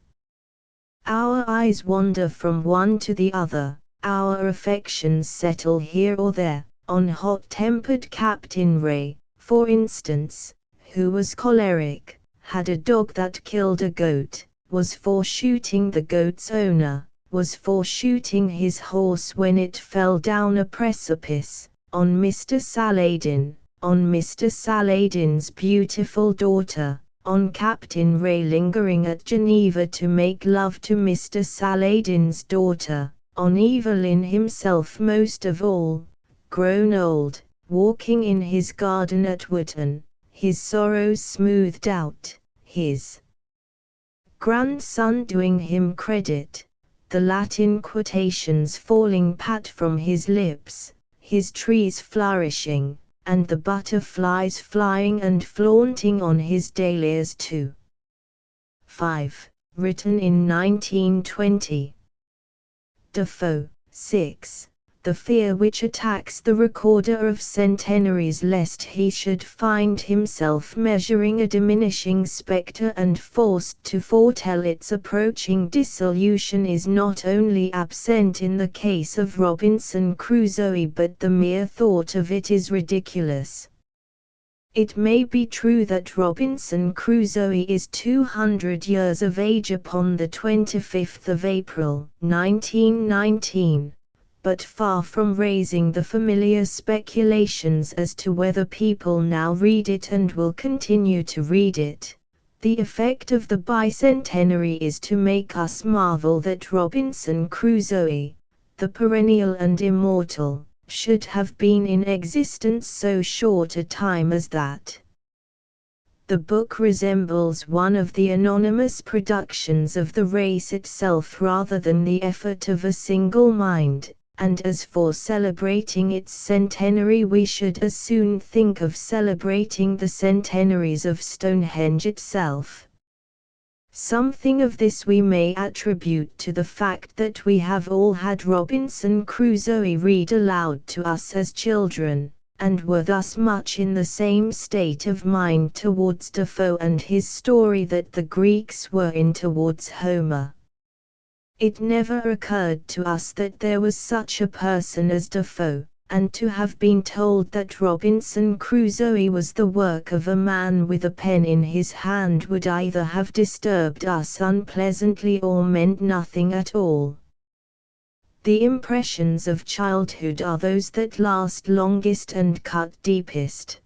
Our eyes wander from one to the other, our affections settle here or there, on hot-tempered Captain Ray, for instance, who was choleric, had a dog that killed a goat, was for shooting the goat's owner, was for shooting his horse when it fell down a precipice, on Mr. Saladin, on Mr. Saladin's beautiful daughter, on Captain Ray lingering at Geneva to make love to Mr. Saladin's daughter, on Evelyn himself most of all, grown old, walking in his garden at Wootton, his sorrows smoothed out, his grandson doing him credit, the Latin quotations falling pat from his lips, his trees flourishing, and the butterflies flying and flaunting on his dahlias too. 5. Written in 1920. Defoe. 6. The fear which attacks the recorder of centenaries lest he should find himself measuring a diminishing spectre and forced to foretell its approaching dissolution is not only absent in the case of Robinson Crusoe, but the mere thought of it is ridiculous. It may be true that Robinson Crusoe is 200 years of age upon the 25th of April, 1919. But far from raising the familiar speculations as to whether people now read it and will continue to read it, the effect of the bicentenary is to make us marvel that Robinson Crusoe, the perennial and immortal, should have been in existence so short a time as that. The book resembles one of the anonymous productions of the race itself rather than the effort of a single mind. And as for celebrating its centenary, we should as soon think of celebrating the centenaries of Stonehenge itself. Something of this we may attribute to the fact that we have all had Robinson Crusoe read aloud to us as children, and were thus much in the same state of mind towards Defoe and his story that the Greeks were in towards Homer. It never occurred to us that there was such a person as Defoe, and to have been told that Robinson Crusoe was the work of a man with a pen in his hand would either have disturbed us unpleasantly or meant nothing at all. The impressions of childhood are those that last longest and cut deepest.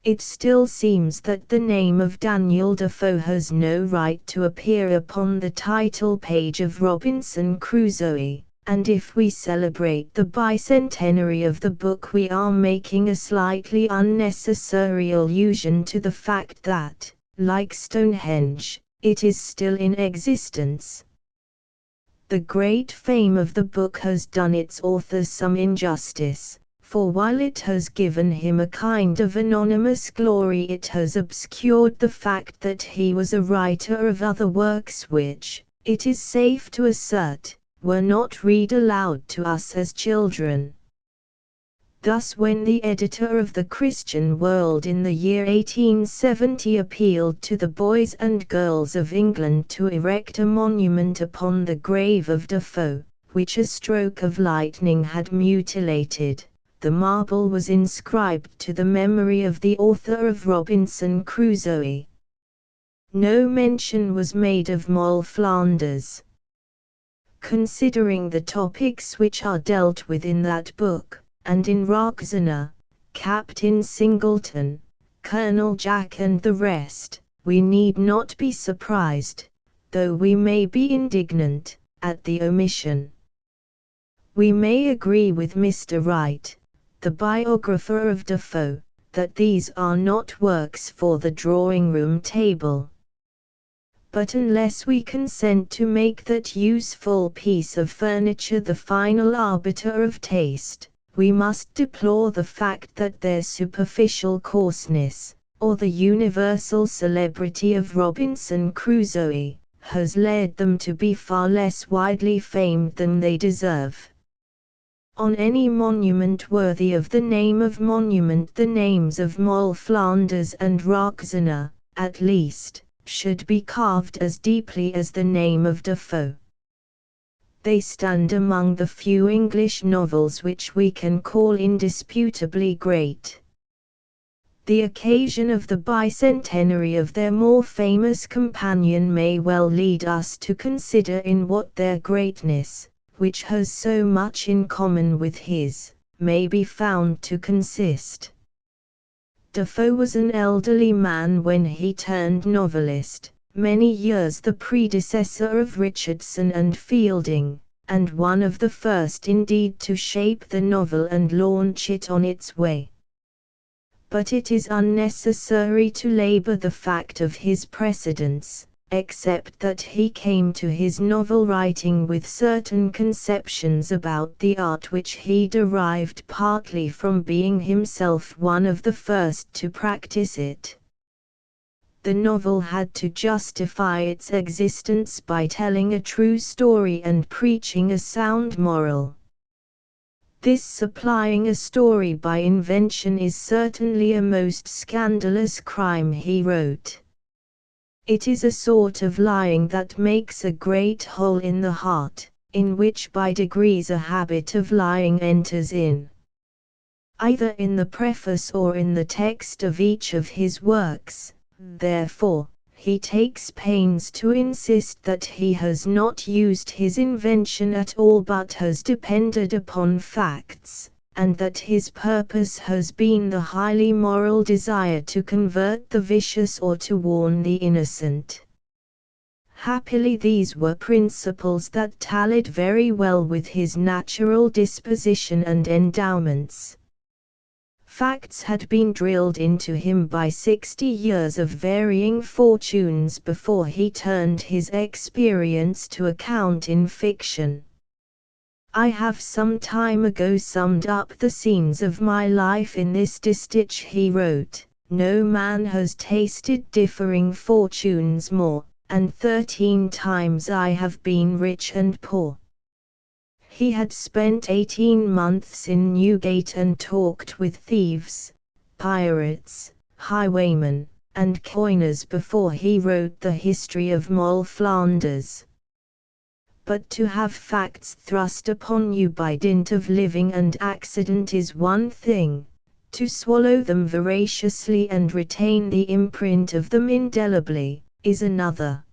It still seems that the name of Daniel Defoe has no right to appear upon the title page of Robinson Crusoe, and if we celebrate the bicentenary of the book we are making a slightly unnecessary allusion to the fact that, like Stonehenge, it is still in existence. The great fame of the book has done its author some injustice. For while it has given him a kind of anonymous glory, it has obscured the fact that he was a writer of other works which, it is safe to assert, were not read aloud to us as children. Thus when the editor of the Christian World in the year 1870 appealed to the boys and girls of England to erect a monument upon the grave of Defoe, which a stroke of lightning had mutilated, the marble was inscribed to the memory of the author of Robinson Crusoe. No mention was made of Moll Flanders. Considering the topics which are dealt with in that book, and in Roxana, Captain Singleton, Colonel Jack and the rest, we need not be surprised, though we may be indignant, at the omission. We may agree with Mr. Wright, the biographer of Defoe, that these are not works for the drawing-room table. But unless we consent to make that useful piece of furniture the final arbiter of taste, we must deplore the fact that their superficial coarseness, or the universal celebrity of Robinson Crusoe, has led them to be far less widely famed than they deserve. On any monument worthy of the name of monument, the names of Moll Flanders and Roxana, at least, should be carved as deeply as the name of Defoe. They stand among the few English novels which we can call indisputably great. The occasion of the bicentenary of their more famous companion may well lead us to consider in what their greatness, which has so much in common with his, may be found to consist. Defoe was an elderly man when he turned novelist, many years the predecessor of Richardson and Fielding, and one of the first indeed to shape the novel and launch it on its way. But it is unnecessary to labor the fact of his precedence, except that he came to his novel writing with certain conceptions about the art which he derived partly from being himself one of the first to practice it. The novel had to justify its existence by telling a true story and preaching a sound moral. This supplying a story by invention is certainly a most scandalous crime, he wrote. It is a sort of lying that makes a great hole in the heart, in which by degrees a habit of lying enters in. Either in the preface or in the text of each of his works, therefore, he takes pains to insist that he has not used his invention at all but has depended upon facts, and that his purpose has been the highly moral desire to convert the vicious or to warn the innocent. Happily these were principles that tallied very well with his natural disposition and endowments. Facts had been drilled into him by 60 years of varying fortunes before he turned his experience to account in fiction. I have some time ago summed up the scenes of my life in this distich, he wrote. No man has tasted differing fortunes more, and 13 times I have been rich and poor. He had spent 18 months in Newgate and talked with thieves, pirates, highwaymen, and coiners before he wrote the history of Moll Flanders. But to have facts thrust upon you by dint of living and accident is one thing, to swallow them voraciously and retain the imprint of them indelibly, is another.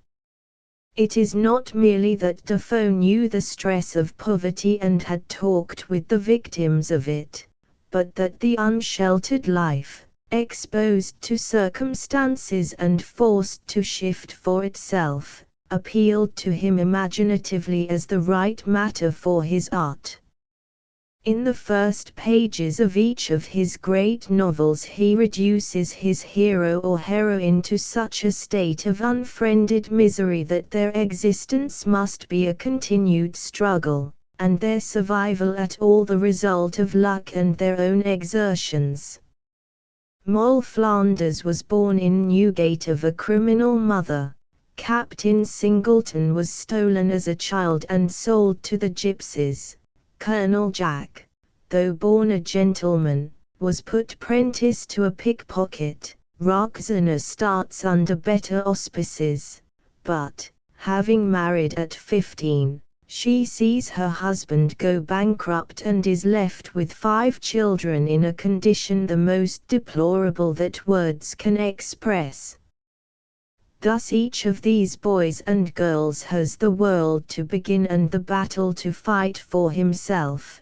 It is not merely that Defoe knew the stress of poverty and had talked with the victims of it, but that the unsheltered life, exposed to circumstances and forced to shift for itself, appealed to him imaginatively as the right matter for his art. In the first pages of each of his great novels he reduces his hero or heroine to such a state of unfriended misery that their existence must be a continued struggle, and their survival at all the result of luck and their own exertions. Moll Flanders was born in Newgate of a criminal mother. Captain Singleton was stolen as a child and sold to the gypsies. Colonel Jack, though born a gentleman, was put prentice to a pickpocket. Roxana starts under better auspices, but, having married at 15, she sees her husband go bankrupt and is left with 5 children in a condition the most deplorable that words can express. Thus each of these boys and girls has the world to begin and the battle to fight for himself.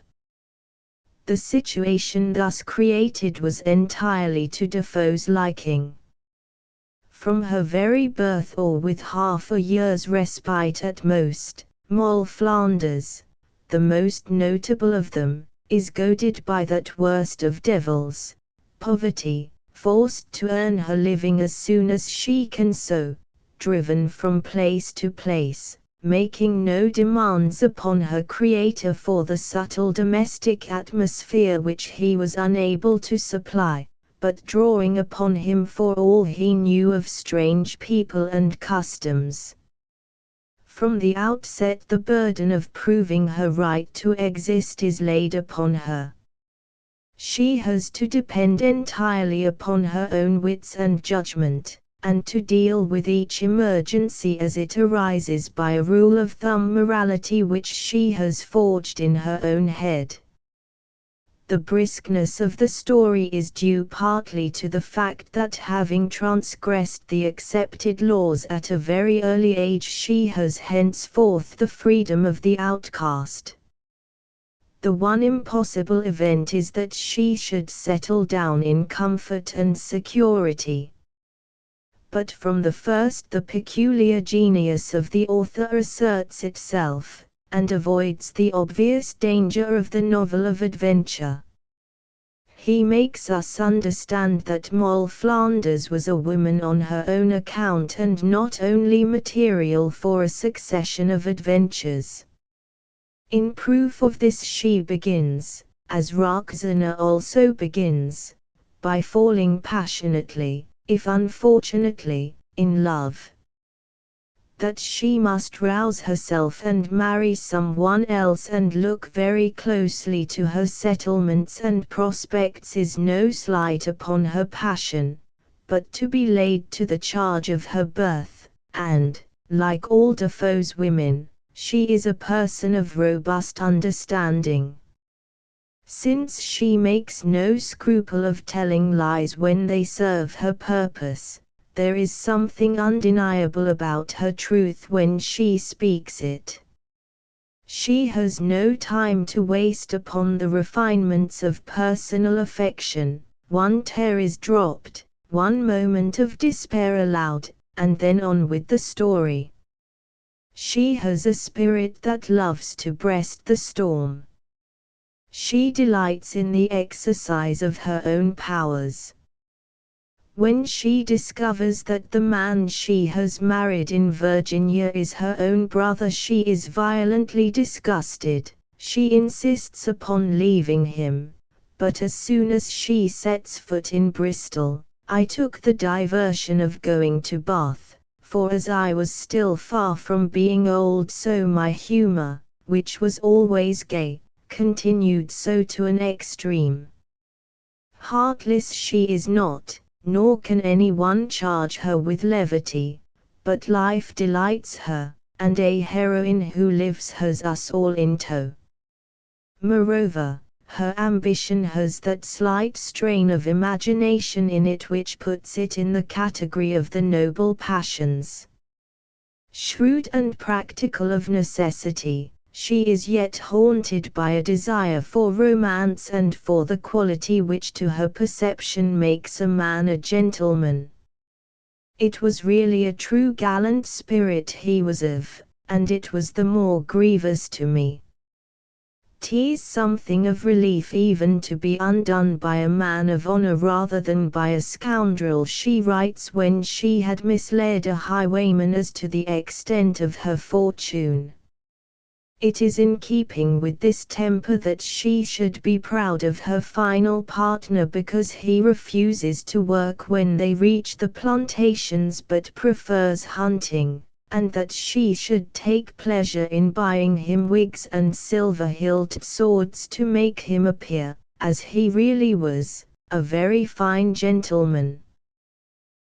The situation thus created was entirely to Defoe's liking. From her very birth, or with half a year's respite at most, Moll Flanders, the most notable of them, is goaded by that worst of devils, poverty, forced to earn her living as soon as she can sew, driven from place to place, making no demands upon her creator for the subtle domestic atmosphere which he was unable to supply, but drawing upon him for all he knew of strange people and customs. From the outset the burden of proving her right to exist is laid upon her. She has to depend entirely upon her own wits and judgment, and to deal with each emergency as it arises by a rule of thumb morality which she has forged in her own head. The briskness of the story is due partly to the fact that having transgressed the accepted laws at a very early age she has henceforth the freedom of the outcast. The one impossible event is that she should settle down in comfort and security. But from the first the peculiar genius of the author asserts itself, and avoids the obvious danger of the novel of adventure. He makes us understand that Moll Flanders was a woman on her own account and not only material for a succession of adventures. In proof of this she begins, as Roxana also begins, by falling passionately, if unfortunately, in love. That she must rouse herself and marry someone else and look very closely to her settlements and prospects is no slight upon her passion, but to be laid to the charge of her birth, and, like all Defoe's women, she is a person of robust understanding. Since she makes no scruple of telling lies when they serve her purpose, there is something undeniable about her truth when she speaks it. She has no time to waste upon the refinements of personal affection. One tear is dropped, one moment of despair allowed, and then on with the story. She has a spirit that loves to breast the storm. She delights in the exercise of her own powers. When she discovers that the man she has married in Virginia is her own brother, she is violently disgusted. She insists upon leaving him, but as soon as she sets foot in Bristol, I took the diversion of going to Bath, for as I was still far from being old, so my humour, which was always gay, continued so to an extreme. Heartless she is not, nor can anyone charge her with levity, but life delights her, and a heroine who lives has us all in tow. Moreover, her ambition has that slight strain of imagination in it which puts it in the category of the noble passions. Shrewd and practical of necessity, she is yet haunted by a desire for romance and for the quality which to her perception makes a man a gentleman. It was really a true gallant spirit he was of, and it was the more grievous to me. 'Tis something of relief even to be undone by a man of honor rather than by a scoundrel, she writes when she had misled a highwayman as to the extent of her fortune. It is in keeping with this temper that she should be proud of her final partner because he refuses to work when they reach the plantations but prefers hunting, and that she should take pleasure in buying him wigs and silver-hilted swords to make him appear, as he really was, a very fine gentleman.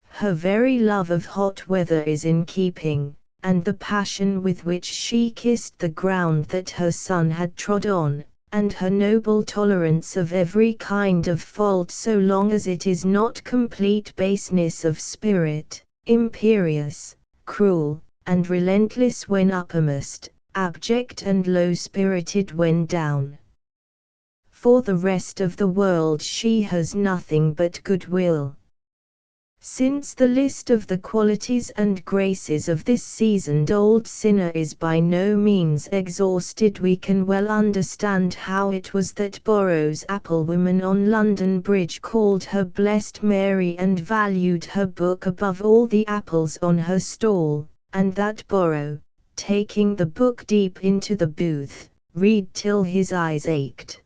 Her very love of hot weather is in keeping, and the passion with which she kissed the ground that her son had trod on, and her noble tolerance of every kind of fault so long as it is not complete baseness of spirit, imperious, cruel, and relentless when uppermost, abject and low-spirited when down. For the rest of the world she has nothing but goodwill. Since the list of the qualities and graces of this seasoned old sinner is by no means exhausted, we can well understand how it was that Borrow's applewoman on London Bridge called her Blessed Mary and valued her book above all the apples on her stall, and that Borrow, taking the book deep into the booth, read till his eyes ached.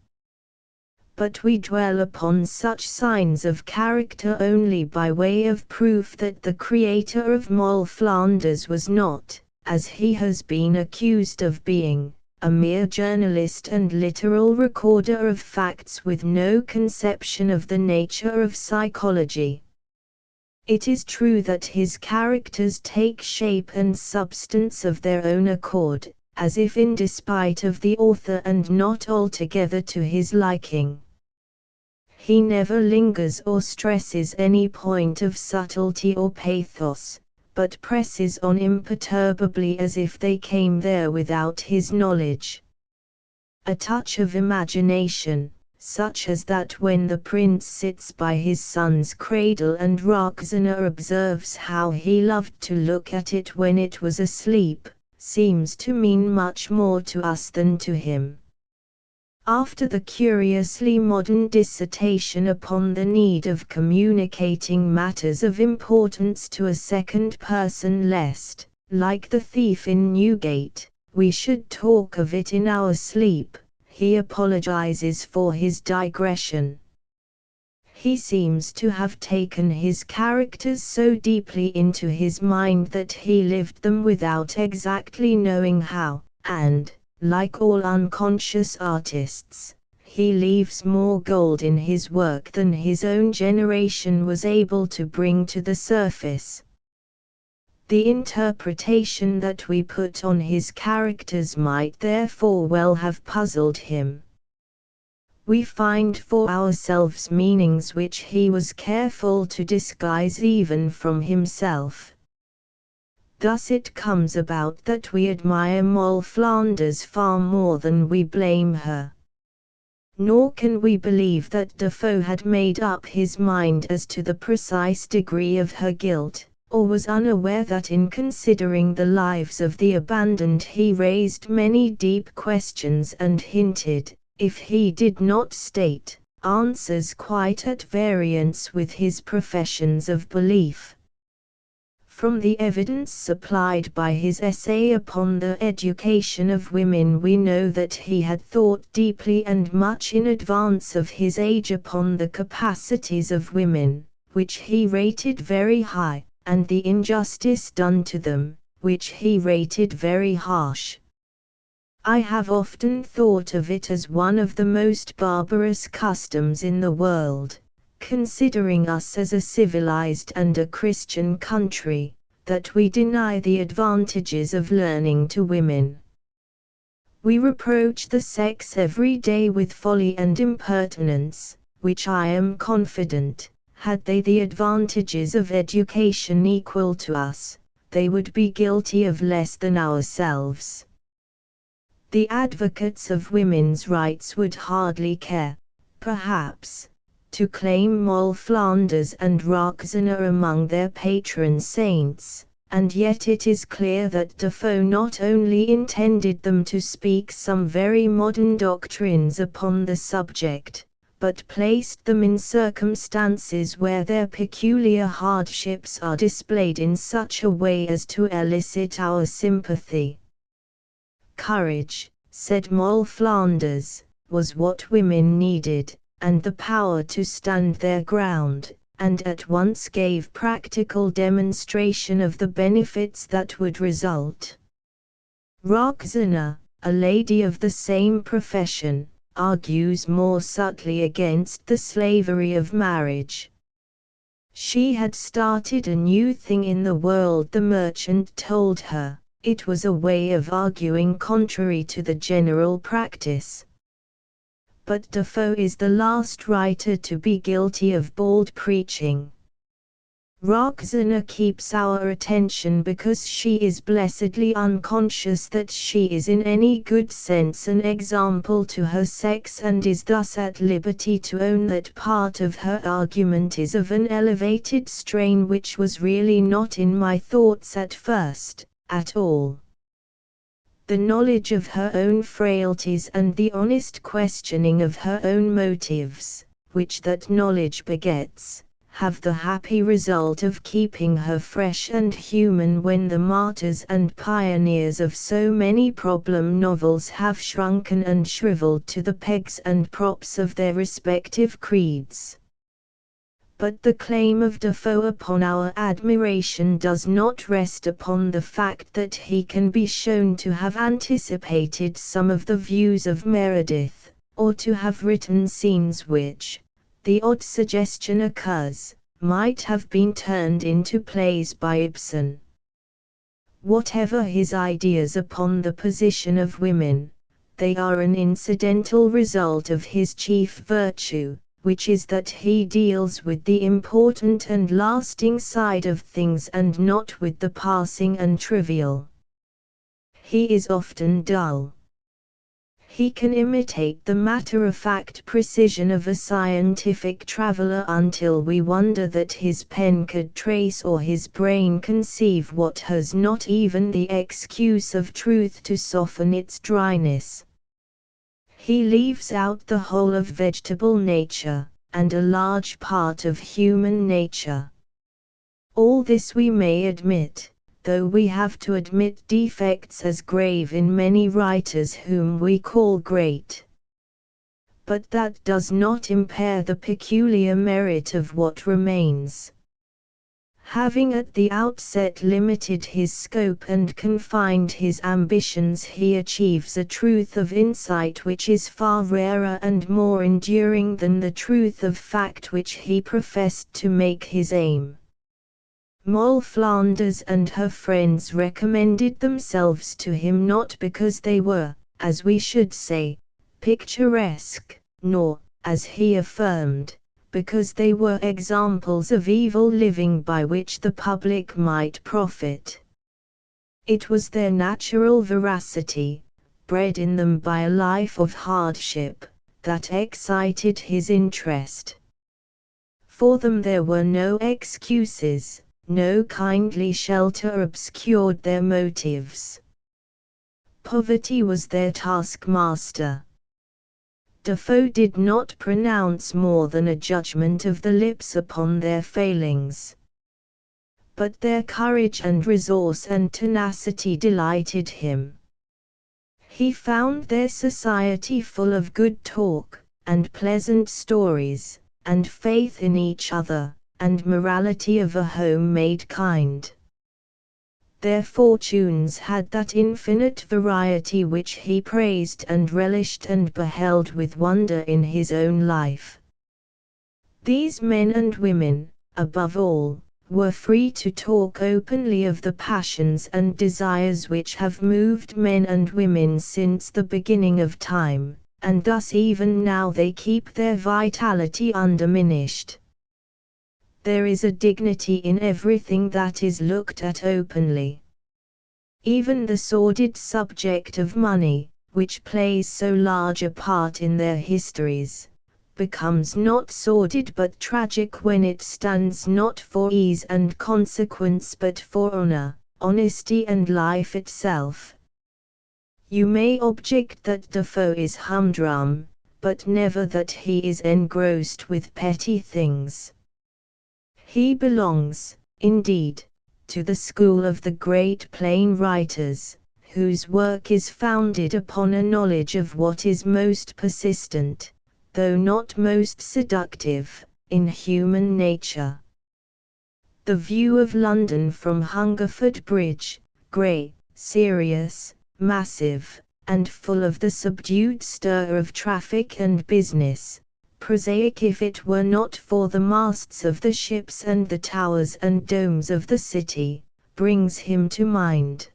But we dwell upon such signs of character only by way of proof that the creator of Moll Flanders was not, as he has been accused of being, a mere journalist and literal recorder of facts with no conception of the nature of psychology. It is true that his characters take shape and substance of their own accord, as if in despite of the author and not altogether to his liking. He never lingers or stresses any point of subtlety or pathos, but presses on imperturbably as if they came there without his knowledge. A touch of imagination, such as that when the prince sits by his son's cradle and Roxana observes how he loved to look at it when it was asleep, seems to mean much more to us than to him. After the curiously modern dissertation upon the need of communicating matters of importance to a second person lest, like the thief in Newgate, we should talk of it in our sleep, he apologizes for his digression. He seems to have taken his characters so deeply into his mind that he lived them without exactly knowing how, and, like all unconscious artists, he leaves more gold in his work than his own generation was able to bring to the surface. The interpretation that we put on his characters might therefore well have puzzled him. We find for ourselves meanings which he was careful to disguise even from himself. Thus it comes about that we admire Moll Flanders far more than we blame her. Nor can we believe that Defoe had made up his mind as to the precise degree of her guilt, or was unaware that in considering the lives of the abandoned he raised many deep questions and hinted, if he did not state, answers quite at variance with his professions of belief. From the evidence supplied by his essay upon the education of women we know that he had thought deeply and much in advance of his age upon the capacities of women, which he rated very high, and the injustice done to them, which he rated very harsh. I have often thought of it as one of the most barbarous customs in the world, considering us as a civilized and a Christian country, that we deny the advantages of learning to women. We reproach the sex every day with folly and impertinence, which I am confident, had they the advantages of education equal to us, they would be guilty of less than ourselves. The advocates of women's rights would hardly care, perhaps, to claim Moll Flanders and Roxana among their patron saints, and yet it is clear that Defoe not only intended them to speak some very modern doctrines upon the subject, but placed them in circumstances where their peculiar hardships are displayed in such a way as to elicit our sympathy. Courage, said Moll Flanders, was what women needed, and the power to stand their ground, and at once gave practical demonstration of the benefits that would result. Roxana, a lady of the same profession, argues more subtly against the slavery of marriage. She had started a new thing in the world, the merchant told her. It was a way of arguing contrary to the general practice. But Defoe is the last writer to be guilty of bald preaching. Roxana keeps our attention because she is blessedly unconscious that she is in any good sense an example to her sex and is thus at liberty to own that part of her argument is of an elevated strain which was really not in my thoughts at first, at all. The knowledge of her own frailties and the honest questioning of her own motives, which that knowledge begets, have the happy result of keeping her fresh and human when the martyrs and pioneers of so many problem novels have shrunken and shriveled to the pegs and props of their respective creeds. But the claim of Defoe upon our admiration does not rest upon the fact that he can be shown to have anticipated some of the views of Meredith, or to have written scenes which, the odd suggestion occurs, might have been turned into plays by Ibsen. Whatever his ideas upon the position of women, they are an incidental result of his chief virtue, which is that he deals with the important and lasting side of things and not with the passing and trivial. He is often dull. He can imitate the matter-of-fact precision of a scientific traveler until we wonder that his pen could trace or his brain conceive what has not even the excuse of truth to soften its dryness. He leaves out the whole of vegetable nature, and a large part of human nature. All this we may admit, though we have to admit defects as grave in many writers whom we call great. But that does not impair the peculiar merit of what remains. Having at the outset limited his scope and confined his ambitions, he achieves a truth of insight which is far rarer and more enduring than the truth of fact which he professed to make his aim. Moll Flanders and her friends recommended themselves to him not because they were, as we should say, picturesque, nor, as he affirmed, because they were examples of evil living by which the public might profit. It was their natural veracity, bred in them by a life of hardship, that excited his interest. For them there were no excuses, no kindly shelter obscured their motives. Poverty was their taskmaster. Defoe did not pronounce more than a judgment of the lips upon their failings. But their courage and resource and tenacity delighted him. He found their society full of good talk, and pleasant stories, and faith in each other, and morality of a home-made kind. Their fortunes had that infinite variety which he praised and relished and beheld with wonder in his own life. These men and women, above all, were free to talk openly of the passions and desires which have moved men and women since the beginning of time, and thus even now they keep their vitality undiminished. There is a dignity in everything that is looked at openly. Even the sordid subject of money, which plays so large a part in their histories, becomes not sordid but tragic when it stands not for ease and consequence but for honor, honesty and life itself. You may object that Defoe is humdrum, but never that he is engrossed with petty things. He belongs, indeed, to the school of the great plain writers, whose work is founded upon a knowledge of what is most persistent, though not most seductive, in human nature. The view of London from Hungerford Bridge, grey, serious, massive, and full of the subdued stir of traffic and business, prosaic if it were not for the masts of the ships and the towers and domes of the city, brings him to mind.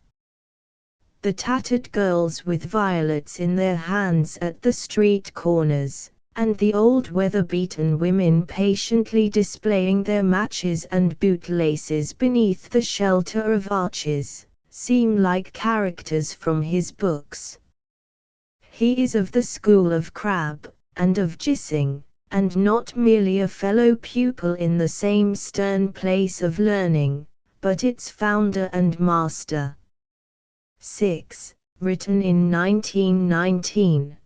The tattered girls with violets in their hands at the street corners, and the old weather-beaten women patiently displaying their matches and bootlaces beneath the shelter of arches, seem like characters from his books. He is of the school of Crabbe, and of Gissing, and not merely a fellow pupil in the same stern place of learning, but its founder and master. 6. Written in 1919.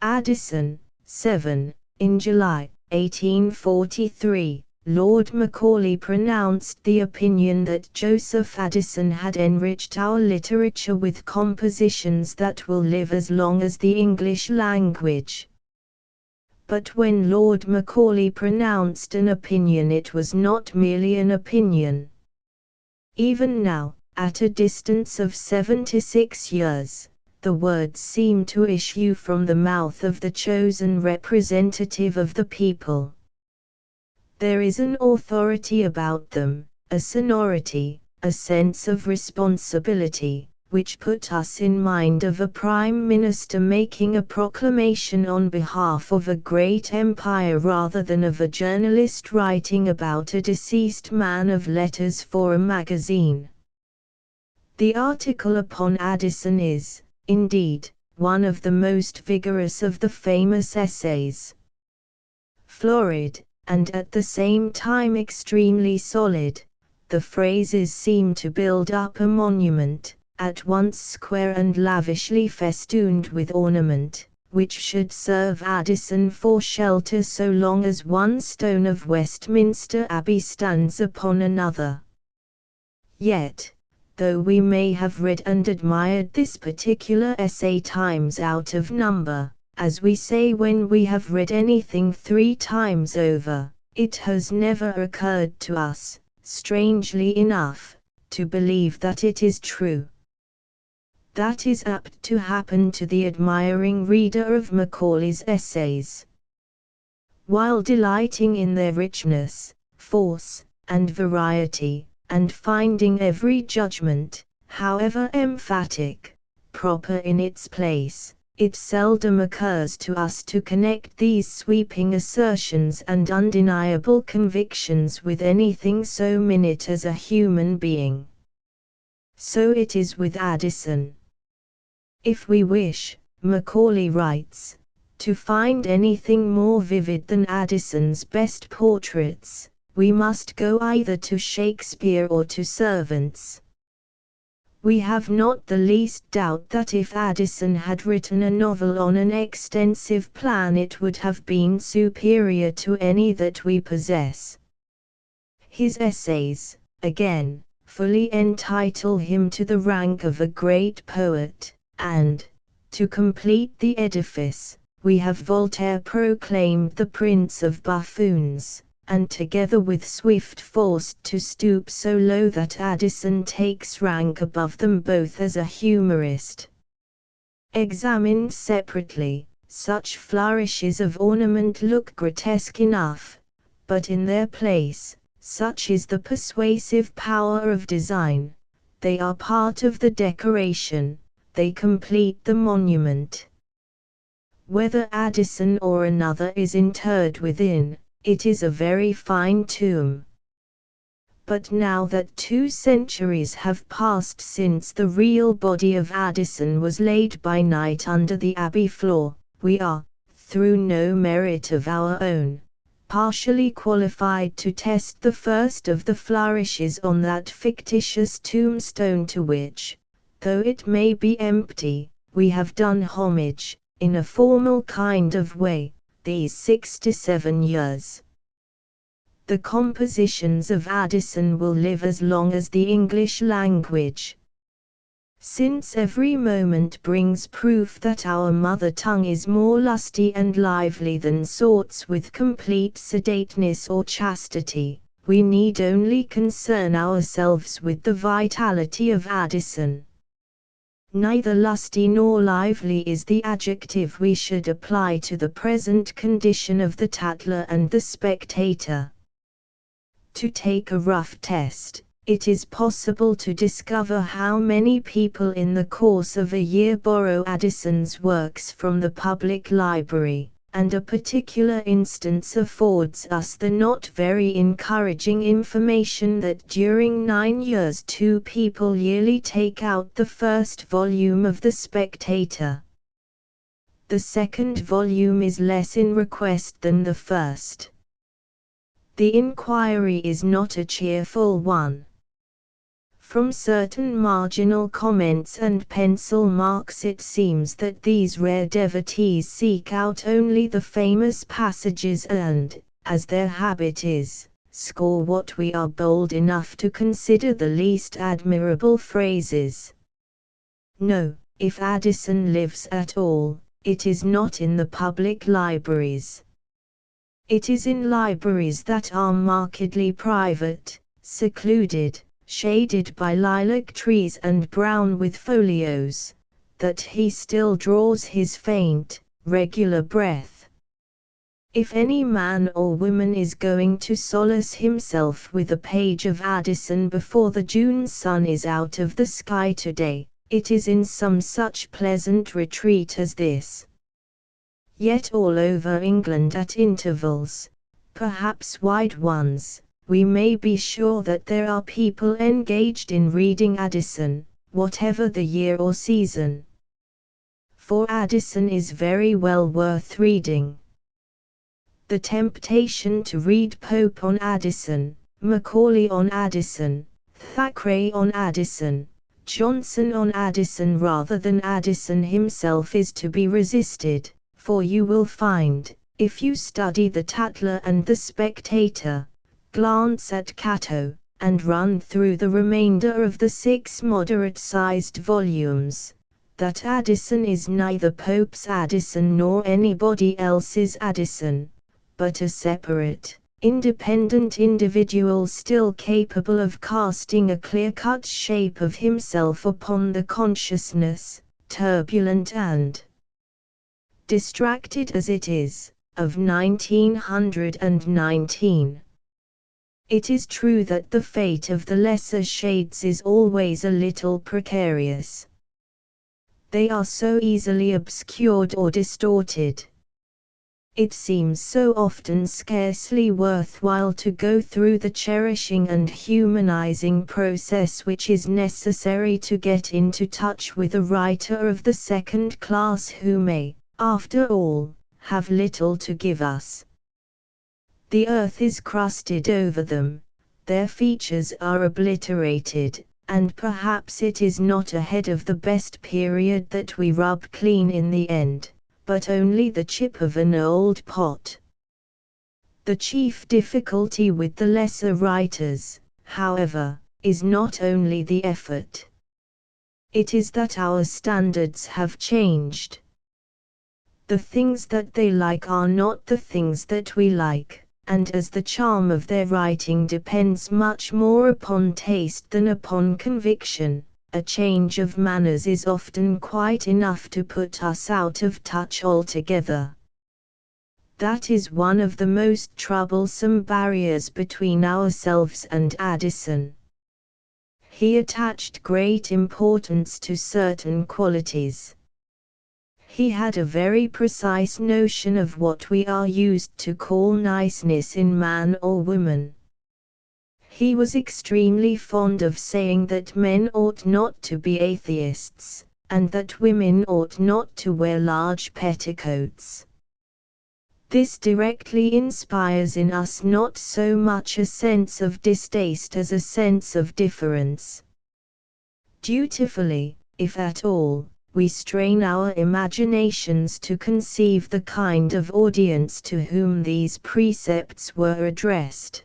Addison, 7. In July, 1843, Lord Macaulay pronounced the opinion that Joseph Addison had enriched our literature with compositions that will live as long as the English language. But when Lord Macaulay pronounced an opinion, it was not merely an opinion. Even now, at a distance of 76 years, the words seem to issue from the mouth of the chosen representative of the people. There is an authority about them, a sonority, a sense of responsibility, which put us in mind of a prime minister making a proclamation on behalf of a great empire rather than of a journalist writing about a deceased man of letters for a magazine. The article upon Addison is, indeed, one of the most vigorous of the famous essays. Florid, and at the same time extremely solid, the phrases seem to build up a monument, at once square and lavishly festooned with ornament, which should serve Addison for shelter so long as one stone of Westminster Abbey stands upon another. Yet, though we may have read and admired this particular essay times out of number, as we say when we have read anything 3 times over, it has never occurred to us, strangely enough, to believe that it is true. That is apt to happen to the admiring reader of Macaulay's essays. While delighting in their richness, force, and variety, and finding every judgment, however emphatic, proper in its place, it seldom occurs to us to connect these sweeping assertions and undeniable convictions with anything so minute as a human being. So it is with Addison. If we wish, Macaulay writes, to find anything more vivid than Addison's best portraits, we must go either to Shakespeare or to Servants. We have not the least doubt that if Addison had written a novel on an extensive plan it would have been superior to any that we possess. His essays, again, fully entitle him to the rank of a great poet, and, to complete the edifice, we have Voltaire proclaimed the prince of buffoons, and together with Swift forced to stoop so low that Addison takes rank above them both as a humorist. Examined separately, such flourishes of ornament look grotesque enough, but in their place, such is the persuasive power of design, they are part of the decoration, they complete the monument. Whether Addison or another is interred within, it is a very fine tomb. But now that 2 centuries have passed since the real body of Addison was laid by night under the Abbey floor, we are, through no merit of our own, partially qualified to test the first of the flourishes on that fictitious tombstone to which, though it may be empty, we have done homage, in a formal kind of way, these 67 years. The compositions of Addison will live as long as the English language. Since every moment brings proof that our mother tongue is more lusty and lively than sorts with complete sedateness or chastity, we need only concern ourselves with the vitality of Addison. Neither lusty nor lively is the adjective we should apply to the present condition of the Tatler and the Spectator. To take a rough test, it is possible to discover how many people in the course of a year borrow Addison's works from the public library, and a particular instance affords us the not very encouraging information that during 9 years 2 people yearly take out the first volume of The Spectator. The second volume is less in request than the first. The inquiry is not a cheerful one. From certain marginal comments and pencil marks it seems that these rare devotees seek out only the famous passages and, as their habit is, score what we are bold enough to consider the least admirable phrases. No, if Addison lives at all, it is not in the public libraries. It is in libraries that are markedly private, secluded, shaded by lilac trees and brown with folios, that he still draws his faint, regular breath. If any man or woman is going to solace himself with a page of Addison before the June sun is out of the sky today, it is in some such pleasant retreat as this. Yet all over England at intervals, perhaps wide ones, we may be sure that there are people engaged in reading Addison, whatever the year or season. For Addison is very well worth reading. The temptation to read Pope on Addison, Macaulay on Addison, Thackeray on Addison, Johnson on Addison rather than Addison himself is to be resisted, For you will find, if you study the Tatler and the Spectator, glance at Cato, and run through the remainder of the 6 moderate-sized volumes, that Addison is neither Pope's Addison nor anybody else's Addison, but a separate, independent individual still capable of casting a clear-cut shape of himself upon the consciousness, turbulent and distracted as it is, of 1919. It is true that the fate of the lesser shades is always a little precarious. They are so easily obscured or distorted. It seems so often scarcely worthwhile to go through the cherishing and humanizing process which is necessary to get into touch with a writer of the second class who may, after all, have little to give us. The earth is crusted over them, their features are obliterated, and perhaps it is not ahead of the best period that we rub clean in the end, but only the chip of an old pot. The chief difficulty with the lesser writers, however, is not only the effort. It is that our standards have changed. The things that they like are not the things that we like, and as the charm of their writing depends much more upon taste than upon conviction, a change of manners is often quite enough to put us out of touch altogether. That is one of the most troublesome barriers between ourselves and Addison. He attached great importance to certain qualities. He had a very precise notion of what we are used to call niceness in man or woman. He was extremely fond of saying that men ought not to be atheists, and that women ought not to wear large petticoats. This directly inspires in us not so much a sense of distaste as a sense of difference. Dutifully, if at all, we strain our imaginations to conceive the kind of audience to whom these precepts were addressed.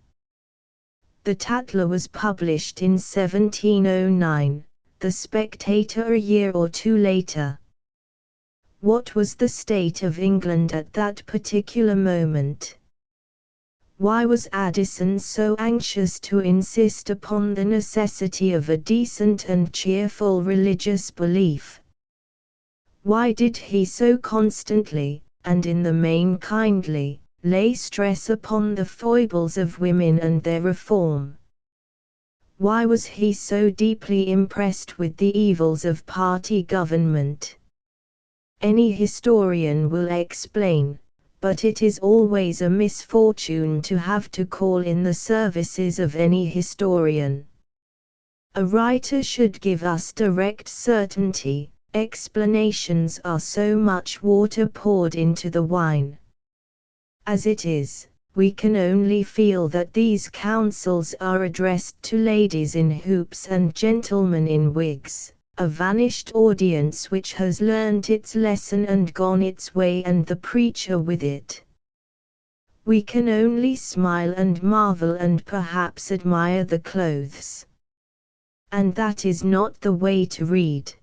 The Tatler was published in 1709, the Spectator a year or two later. What was the state of England at that particular moment? Why was Addison so anxious to insist upon the necessity of a decent and cheerful religious belief? Why did he so constantly, and in the main kindly, lay stress upon the foibles of women and their reform? Why was he so deeply impressed with the evils of party government? Any historian will explain, but it is always a misfortune to have to call in the services of any historian. A writer should give us direct certainty. Explanations are so much water poured into the wine. As it is, we can only feel that these counsels are addressed to ladies in hoops and gentlemen in wigs, a vanished audience which has learnt its lesson and gone its way, and the preacher with it. We can only smile and marvel and perhaps admire the clothes. And that is not the way to read.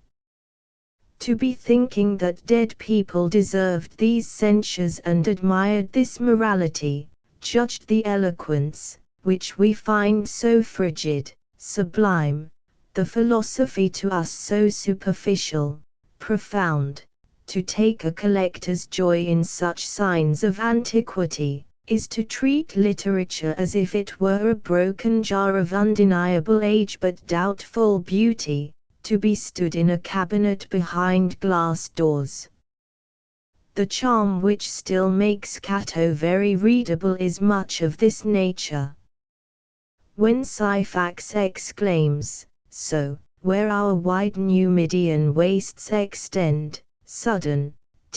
To be thinking that dead people deserved these censures and admired this morality, judged the eloquence, which we find so frigid, sublime, the philosophy to us so superficial, profound, to take a collector's joy in such signs of antiquity, is to treat literature as if it were a broken jar of undeniable age but doubtful beauty, to be stood in a cabinet behind glass doors. The charm which still makes Cato very readable is much of this nature. When Syphax exclaims, "So, where our wide Numidian wastes extend, sudden,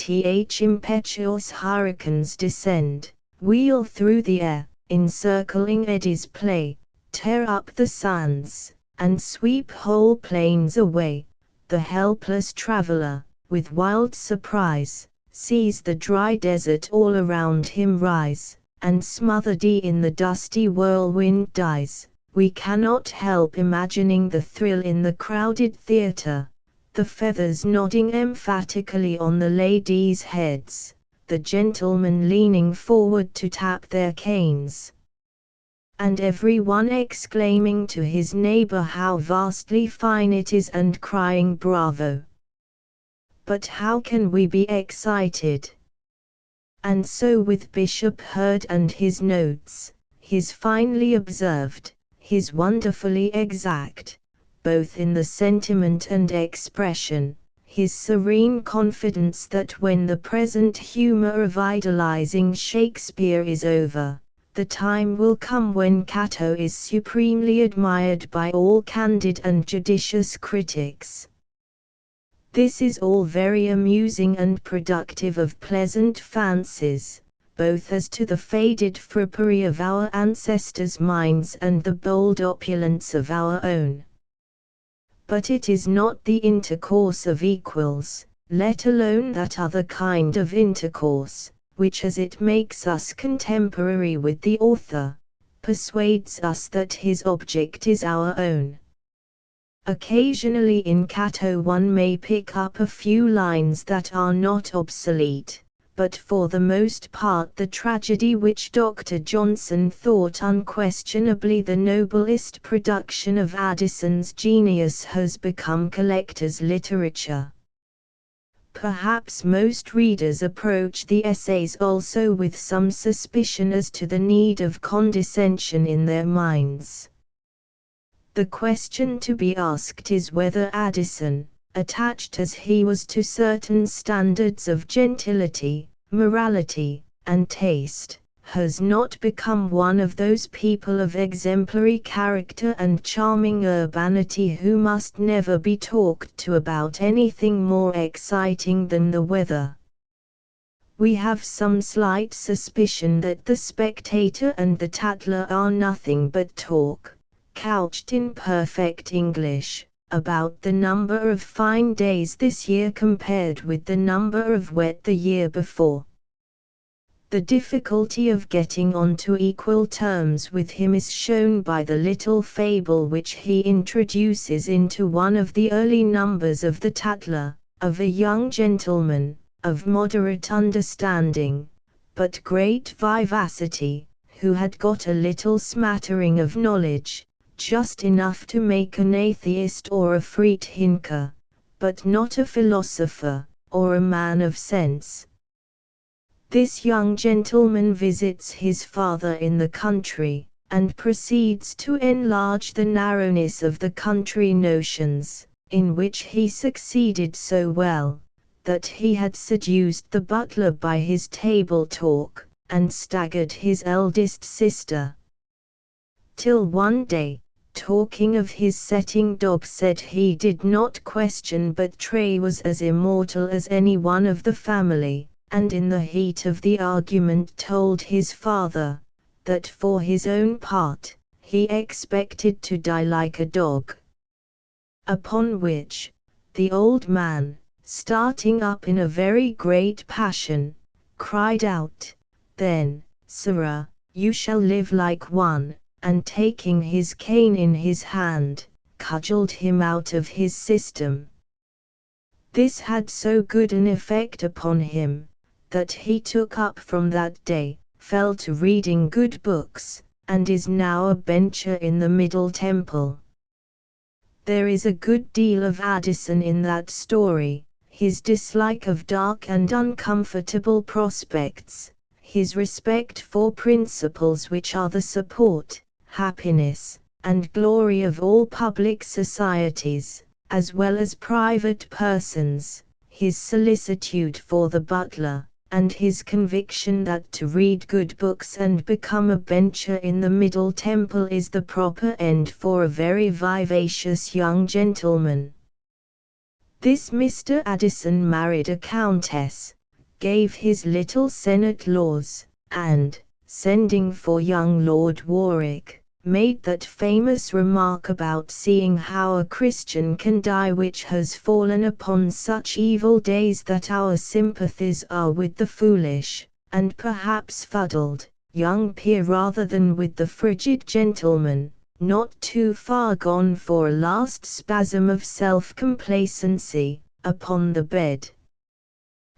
impetuous hurricanes descend, wheel through the air, encircling eddies play, tear up the sands, and sweep whole plains away, the helpless traveller, with wild surprise, sees the dry desert all around him rise, and smothered in the dusty whirlwind dies, we cannot help imagining the thrill in the crowded theatre, the feathers nodding emphatically on the ladies' heads, the gentlemen leaning forward to tap their canes, and everyone exclaiming to his neighbor how vastly fine it is and crying bravo. But how can we be excited? And so with Bishop Hurd and his notes, his finely observed, his wonderfully exact, both in the sentiment and expression, his serene confidence that when the present humor of idolizing Shakespeare is over, the time will come when Cato is supremely admired by all candid and judicious critics. This is all very amusing and productive of pleasant fancies, both as to the faded frippery of our ancestors' minds and the bold opulence of our own. But it is not the intercourse of equals, let alone that other kind of intercourse, which as it makes us contemporary with the author, persuades us that his object is our own. Occasionally in Cato one may pick up a few lines that are not obsolete, but for the most part the tragedy which Dr. Johnson thought unquestionably the noblest production of Addison's genius has become collector's literature. Perhaps most readers approach the essays also with some suspicion as to the need of condescension in their minds. The question to be asked is whether Addison, attached as he was to certain standards of gentility, morality, and taste, has not become one of those people of exemplary character and charming urbanity who must never be talked to about anything more exciting than the weather. We have some slight suspicion that the Spectator and the Tatler are nothing but talk, couched in perfect English, about the number of fine days this year compared with the number of wet the year before. The difficulty of getting on to equal terms with him is shown by the little fable which he introduces into one of the early numbers of the Tatler, of a young gentleman, of moderate understanding, but great vivacity, who had got a little smattering of knowledge, just enough to make an atheist or a freethinker, but not a philosopher, or a man of sense. This young gentleman visits his father in the country, and proceeds to enlarge the narrowness of the country notions, in which he succeeded so well, that he had seduced the butler by his table talk, and staggered his eldest sister. Till one day, talking of his setting Dobbs said he did not question but Tray was as immortal as any one of the family, and in the heat of the argument told his father, that for his own part, he expected to die like a dog. Upon which, the old man, starting up in a very great passion, cried out, "Then, sirrah, you shall live like one," and taking his cane in his hand, cudgelled him out of his system. This had so good an effect upon him, that he took up from that day, fell to reading good books, and is now a bencher in the Middle Temple. There is a good deal of Addison in that story, his dislike of dark and uncomfortable prospects, his respect for principles which are the support, happiness, and glory of all public societies, as well as private persons, his solicitude for the butler, and his conviction that to read good books and become a bencher in the Middle Temple is the proper end for a very vivacious young gentleman. This Mr. Addison married a countess, gave his little Senate laws, and, sending for young Lord Warwick, made that famous remark about seeing how a Christian can die which has fallen upon such evil days that our sympathies are with the foolish, and perhaps fuddled, young peer rather than with the frigid gentleman, not too far gone for a last spasm of self-complacency, upon the bed.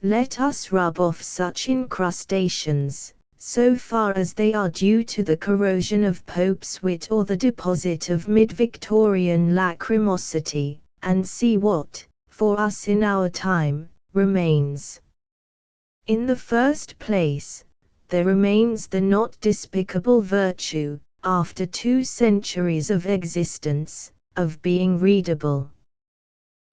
Let us rub off such incrustations, so far as they are due to the corrosion of Pope's wit or the deposit of mid-Victorian lachrymosity, and see what, for us in our time, remains. In the first place, there remains the not despicable virtue, after 2 centuries of existence, of being readable.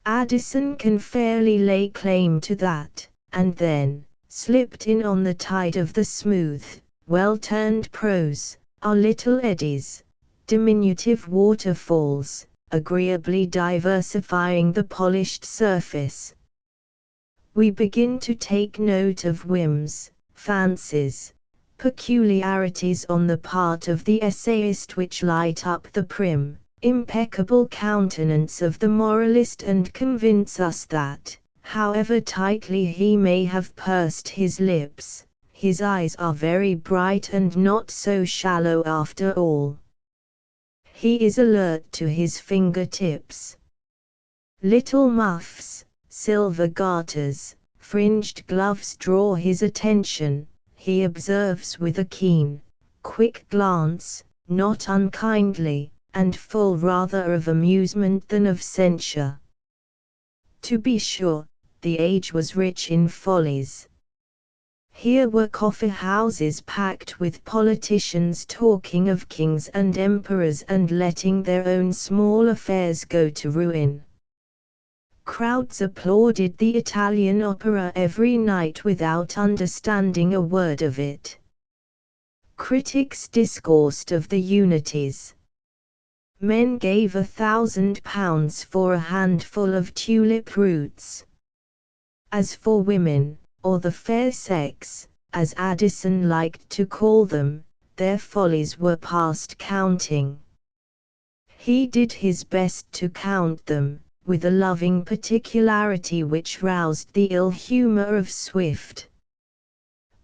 Addison can fairly lay claim to that, and then, slipped in on the tide of the smooth, well-turned prose, are little eddies, diminutive waterfalls, agreeably diversifying the polished surface. We begin to take note of whims, fancies, peculiarities on the part of the essayist which light up the prim, impeccable countenance of the moralist and convince us that, however tightly he may have pursed his lips, his eyes are very bright and not so shallow after all. He is alert to his fingertips. Little muffs, silver garters, fringed gloves draw his attention. He observes with a keen, quick glance, not unkindly, and full rather of amusement than of censure. To be sure, the age was rich in follies. Here were coffee-houses packed with politicians talking of kings and emperors and letting their own small affairs go to ruin. Crowds applauded the Italian opera every night without understanding a word of it. Critics discoursed of the unities. Men gave £1,000 for a handful of tulip roots. As for women, or the fair sex, as Addison liked to call them, their follies were past counting. He did his best to count them, with a loving particularity which roused the ill humour of Swift.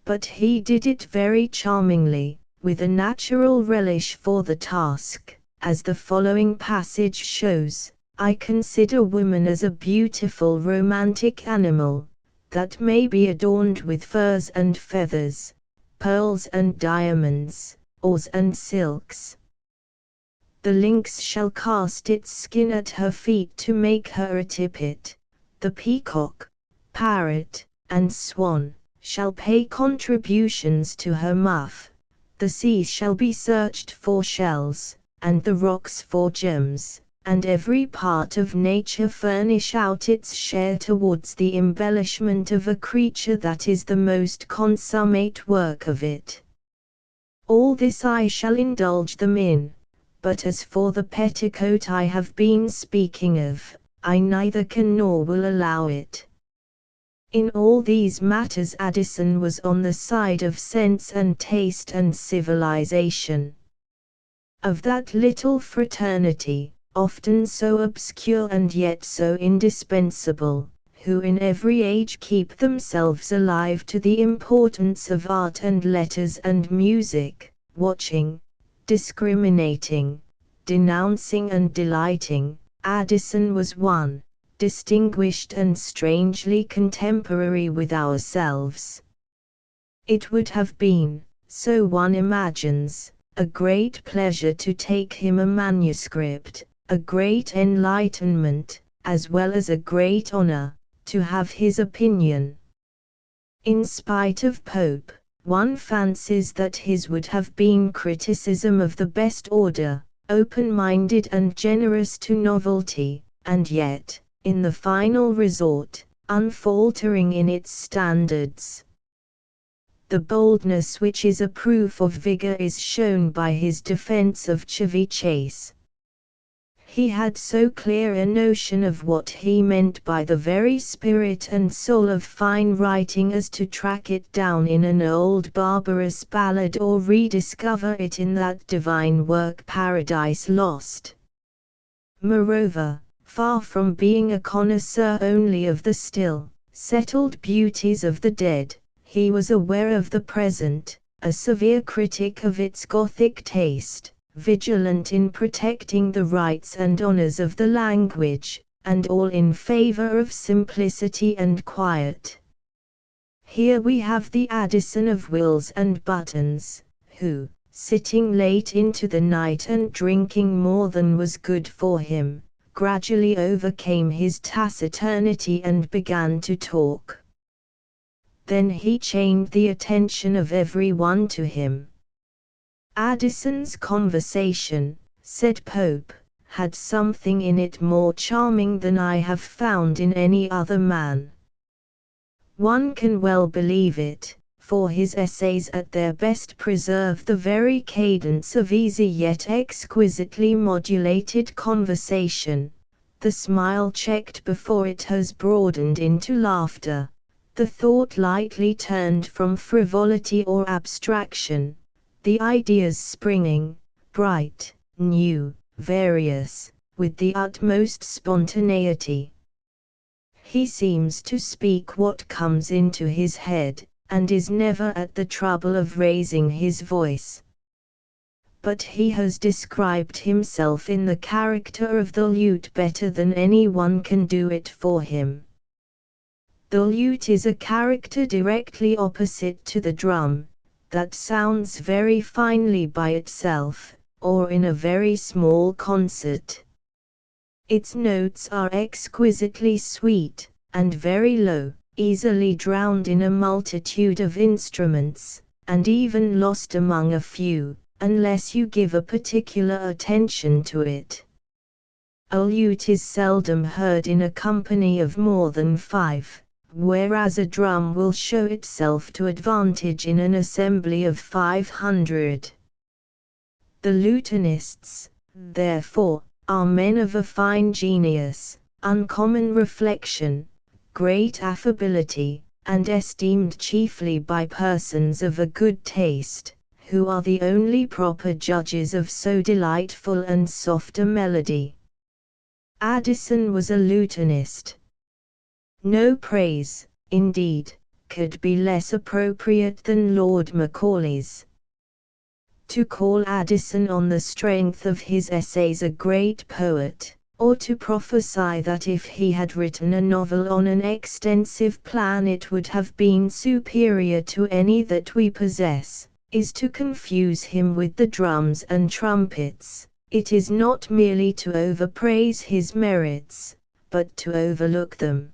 But he did it very charmingly, with a natural relish for the task, as the following passage shows. I consider woman as a beautiful romantic animal, that may be adorned with furs and feathers, pearls and diamonds, ores and silks. The lynx shall cast its skin at her feet to make her a tippet, the peacock, parrot, and swan, shall pay contributions to her muff, the sea shall be searched for shells, and the rocks for gems, and every part of nature furnish out its share towards the embellishment of a creature that is the most consummate work of it. All this I shall indulge them in, but as for the petticoat I have been speaking of, I neither can nor will allow it. In all these matters Addison was on the side of sense and taste and civilization. Of that little fraternity, often so obscure and yet so indispensable, who in every age keep themselves alive to the importance of art and letters and music, watching, discriminating, denouncing and delighting, Addison was one, distinguished and strangely contemporary with ourselves. It would have been, so one imagines, a great pleasure to take him a manuscript, a great enlightenment, as well as a great honor, to have his opinion. In spite of Pope, one fancies that his would have been criticism of the best order, open-minded and generous to novelty, and yet, in the final resort, unfaltering in its standards. The boldness which is a proof of vigor is shown by his defense of Chevy Chase. He had so clear a notion of what he meant by the very spirit and soul of fine writing as to track it down in an old barbarous ballad or rediscover it in that divine work Paradise Lost. Moreover, far from being a connoisseur only of the still, settled beauties of the dead, he was aware of the present, a severe critic of its Gothic taste, vigilant in protecting the rights and honors of the language, and all in favor of simplicity and quiet. Here we have the Addison of wills and buttons, who, sitting late into the night and drinking more than was good for him, gradually overcame his taciturnity and began to talk. Then he chained the attention of everyone to him. Addison's conversation, said Pope, had something in it more charming than I have found in any other man. One can well believe it, for his essays at their best preserve the very cadence of easy yet exquisitely modulated conversation, the smile checked before it has broadened into laughter, the thought lightly turned from frivolity or abstraction, the ideas springing, bright, new, various, with the utmost spontaneity. He seems to speak what comes into his head, and is never at the trouble of raising his voice. But he has described himself in the character of the lute better than anyone can do it for him. The lute is a character directly opposite to the drum, that sounds very finely by itself, or in a very small concert. Its notes are exquisitely sweet, and very low, easily drowned in a multitude of instruments, and even lost among a few, unless you give a particular attention to it. A lute is seldom heard in a company of more than 5. Whereas a drum will show itself to advantage in an assembly of 500. The lutanists, therefore, are men of a fine genius, uncommon reflection, great affability, and esteemed chiefly by persons of a good taste, who are the only proper judges of so delightful and soft a melody. Addison was a lutanist. No praise, indeed, could be less appropriate than Lord Macaulay's. To call Addison on the strength of his essays a great poet, or to prophesy that if he had written a novel on an extensive plan it would have been superior to any that we possess, is to confuse him with the drums and trumpets. It is not merely to overpraise his merits, but to overlook them.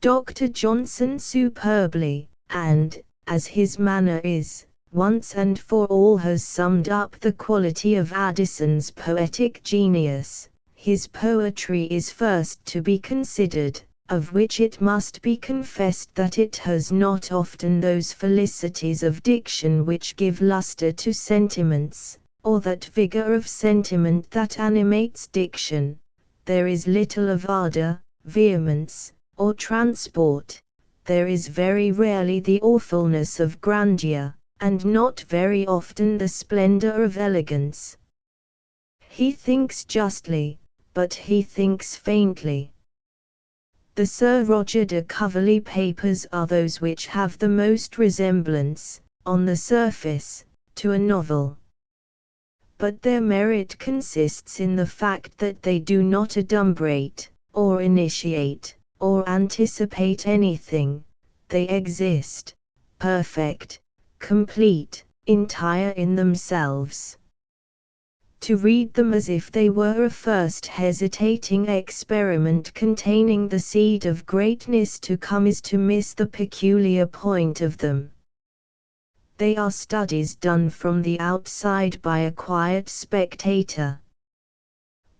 Dr. Johnson superbly, and, as his manner is, once and for all has summed up the quality of Addison's poetic genius. His poetry is first to be considered, of which it must be confessed that it has not often those felicities of diction which give lustre to sentiments, or that vigor of sentiment that animates diction. There is little of ardor, vehemence, or transport. There is very rarely the awfulness of grandeur, and not very often the splendor of elegance. He thinks justly, but he thinks faintly. The Sir Roger de Coverley papers are those which have the most resemblance, on the surface, to a novel. But their merit consists in the fact that they do not adumbrate, or initiate, or anticipate anything. They exist, perfect, complete, entire in themselves. To read them as if they were a first hesitating experiment containing the seed of greatness to come is to miss the peculiar point of them. They are studies done from the outside by a quiet spectator.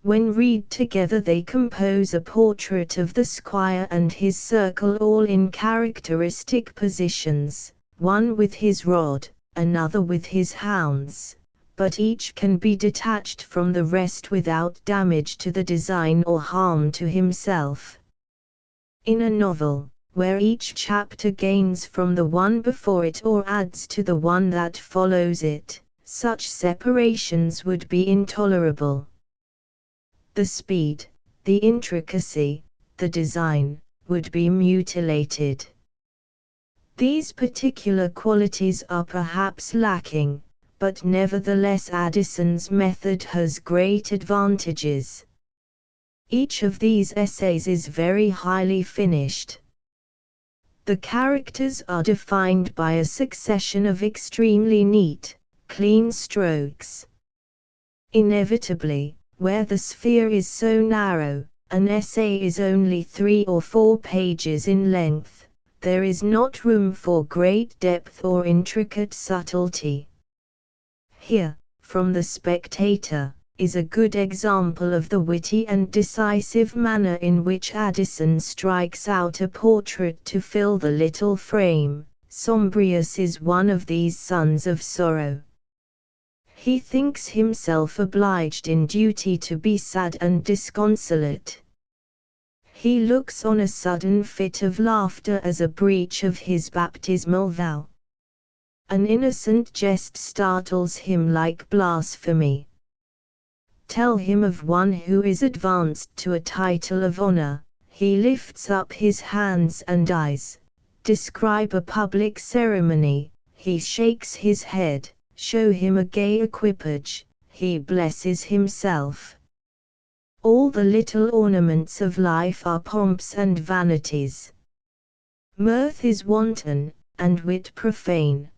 When read together they compose a portrait of the squire and his circle all in characteristic positions, one with his rod, another with his hounds, but each can be detached from the rest without damage to the design or harm to himself. In a novel, where each chapter gains from the one before it or adds to the one that follows it, such separations would be intolerable. The speed, the intricacy, the design, would be mutilated. These particular qualities are perhaps lacking, but nevertheless Addison's method has great advantages. Each of these essays is very highly finished. The characters are defined by a succession of extremely neat, clean strokes. Inevitably, where the sphere is so narrow, an essay is only 3 or 4 pages in length, there is not room for great depth or intricate subtlety. Here, from The Spectator, is a good example of the witty and decisive manner in which Addison strikes out a portrait to fill the little frame. Sombrius is one of these sons of sorrow. He thinks himself obliged in duty to be sad and disconsolate. He looks on a sudden fit of laughter as a breach of his baptismal vow. An innocent jest startles him like blasphemy. Tell him of one who is advanced to a title of honor, he lifts up his hands and eyes. Describe a public ceremony, he shakes his head. Show him a gay equipage, he blesses himself. All the little ornaments of life are pomps and vanities. Mirth is wanton, and wit profane.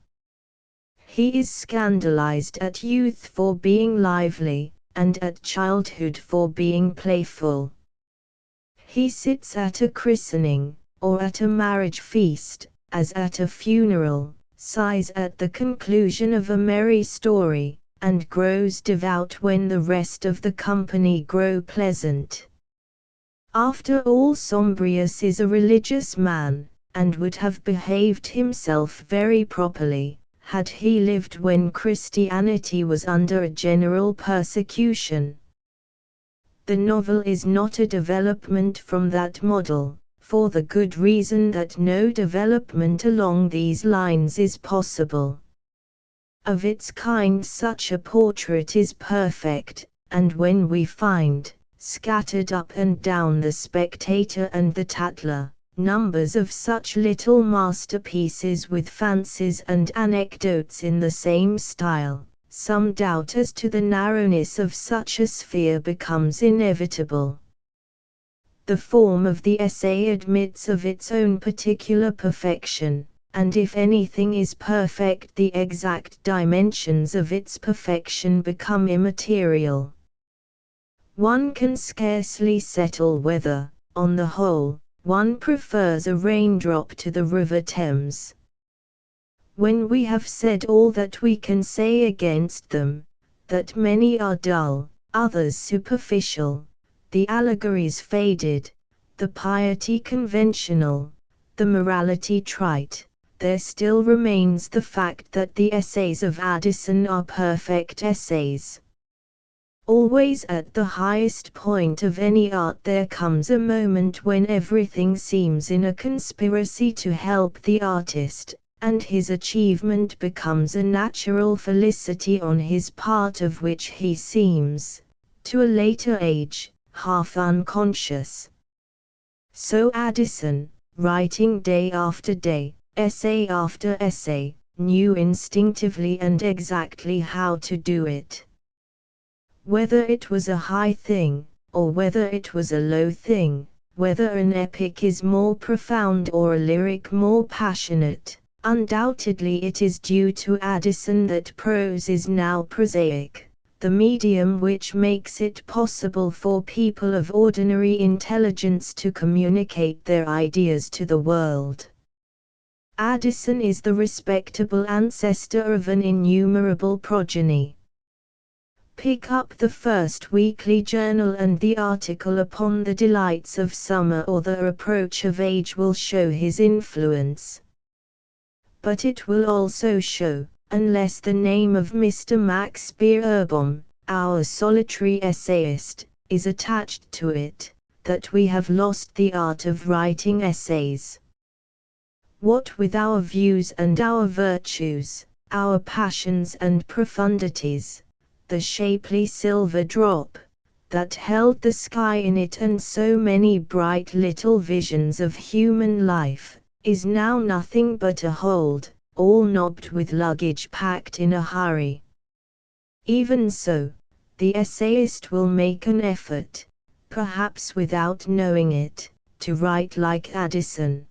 He is scandalized at youth for being lively, and at childhood for being playful. He sits at a christening, or at a marriage feast, as at a funeral, sighs at the conclusion of a merry story, and grows devout when the rest of the company grow pleasant. After all, Sombrius is a religious man, and would have behaved himself very properly, had he lived when Christianity was under a general persecution. The novel is not a development from that model, for the good reason that no development along these lines is possible. Of its kind, such a portrait is perfect, and when we find, scattered up and down The Spectator and The Tatler, numbers of such little masterpieces with fancies and anecdotes in the same style, some doubt as to the narrowness of such a sphere becomes inevitable. The form of the essay admits of its own particular perfection, and if anything is perfect, the exact dimensions of its perfection become immaterial. One can scarcely settle whether, on the whole, one prefers a raindrop to the River Thames. When we have said all that we can say against them, that many are dull, others superficial, the allegories faded, the piety conventional, the morality trite, there still remains the fact that the essays of Addison are perfect essays. Always at the highest point of any art there comes a moment when everything seems in a conspiracy to help the artist, and his achievement becomes a natural felicity on his part of which he seems, to a later age, half unconscious. So Addison, writing day after day, essay after essay, knew instinctively and exactly how to do it. Whether it was a high thing, or whether it was a low thing, whether an epic is more profound or a lyric more passionate, undoubtedly it is due to Addison that prose is now prosaic, the medium which makes it possible for people of ordinary intelligence to communicate their ideas to the world. Addison is the respectable ancestor of an innumerable progeny. Pick up the first weekly journal and the article upon the delights of summer or the approach of age will show his influence. But it will also show, unless the name of Mr. Max Beerbohm, our solitary essayist, is attached to it, that we have lost the art of writing essays. What with our views and our virtues, our passions and profundities, the shapely silver drop, that held the sky in it and so many bright little visions of human life, is now nothing but a hold, all knobbed with luggage packed in a hurry. Even so, the essayist will make an effort, perhaps without knowing it, to write like Addison.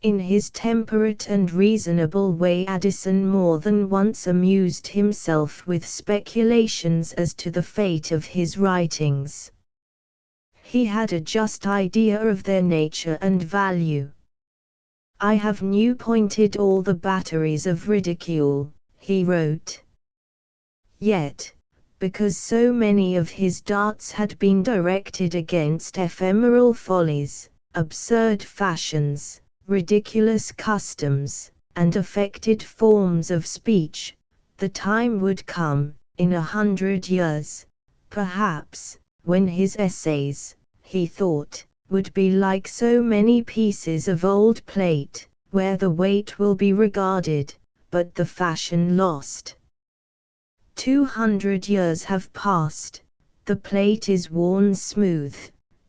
In his temperate and reasonable way Addison more than once amused himself with speculations as to the fate of his writings. He had a just idea of their nature and value. "I have new pointed all the batteries of ridicule," he wrote. Yet, because so many of his darts had been directed against ephemeral follies, absurd fashions, ridiculous customs, and affected forms of speech, the time would come, in 100 years, perhaps, when his essays, he thought, would be like so many pieces of old plate, where the weight will be regarded, but the fashion lost. 200 years have passed, the plate is worn smooth,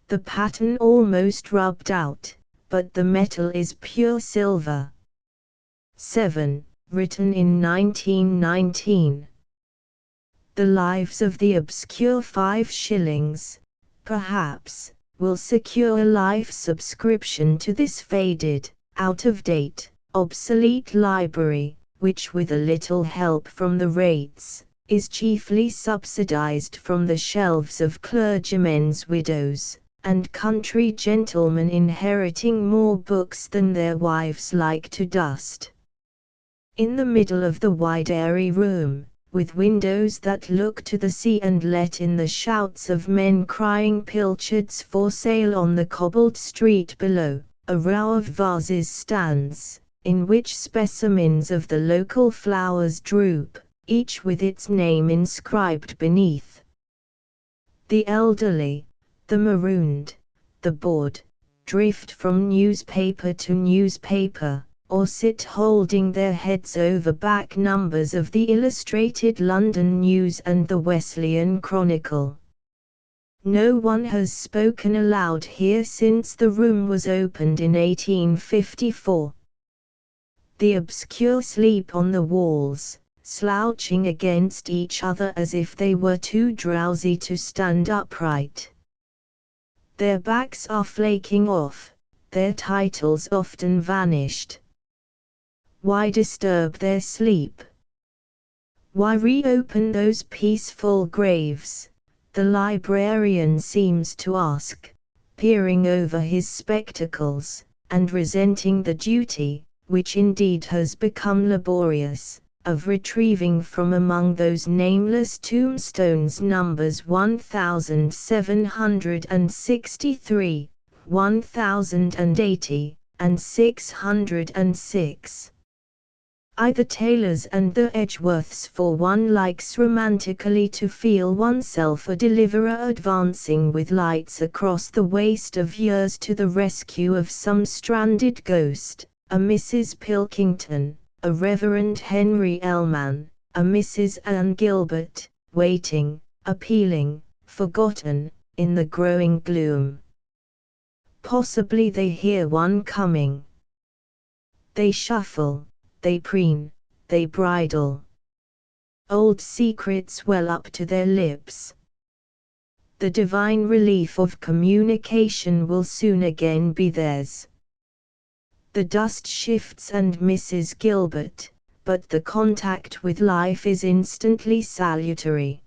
the pattern almost rubbed out, but the metal is pure silver. 7. Written in 1919. The Lives of the Obscure 5 shillings, perhaps, will secure a life subscription to this faded, out-of-date, obsolete library, which with a little help from the rates, is chiefly subsidized from the shelves of clergymen's widows, and country gentlemen inheriting more books than their wives like to dust. In the middle of the wide airy room, with windows that look to the sea and let in the shouts of men crying pilchards for sale on the cobbled street below, a row of vases stands, in which specimens of the local flowers droop, each with its name inscribed beneath. The elderly, the marooned, the bored, drift from newspaper to newspaper, or sit holding their heads over back numbers of the Illustrated London News and the Wesleyan Chronicle. No one has spoken aloud here since the room was opened in 1854. The obscure sleep on the walls, slouching against each other as if they were too drowsy to stand upright. Their backs are flaking off, their titles often vanished. Why disturb their sleep? Why reopen those peaceful graves? The librarian seems to ask, peering over his spectacles, and resenting the duty, which indeed has become laborious, of retrieving from among those nameless tombstones numbers 1763, 1080, and 606. The Taylors and the Edgeworths, for one likes romantically to feel oneself a deliverer advancing with lights across the waste of years to the rescue of some stranded ghost, a Mrs. Pilkington, a Reverend Henry Ellman, a Mrs. Anne Gilbert, waiting, appealing, forgotten, in the growing gloom. Possibly they hear one coming. They shuffle, they preen, they bridle. Old secrets well up to their lips. The divine relief of communication will soon again be theirs. The dust shifts and Mrs. Gilbert, but the contact with life is instantly salutary.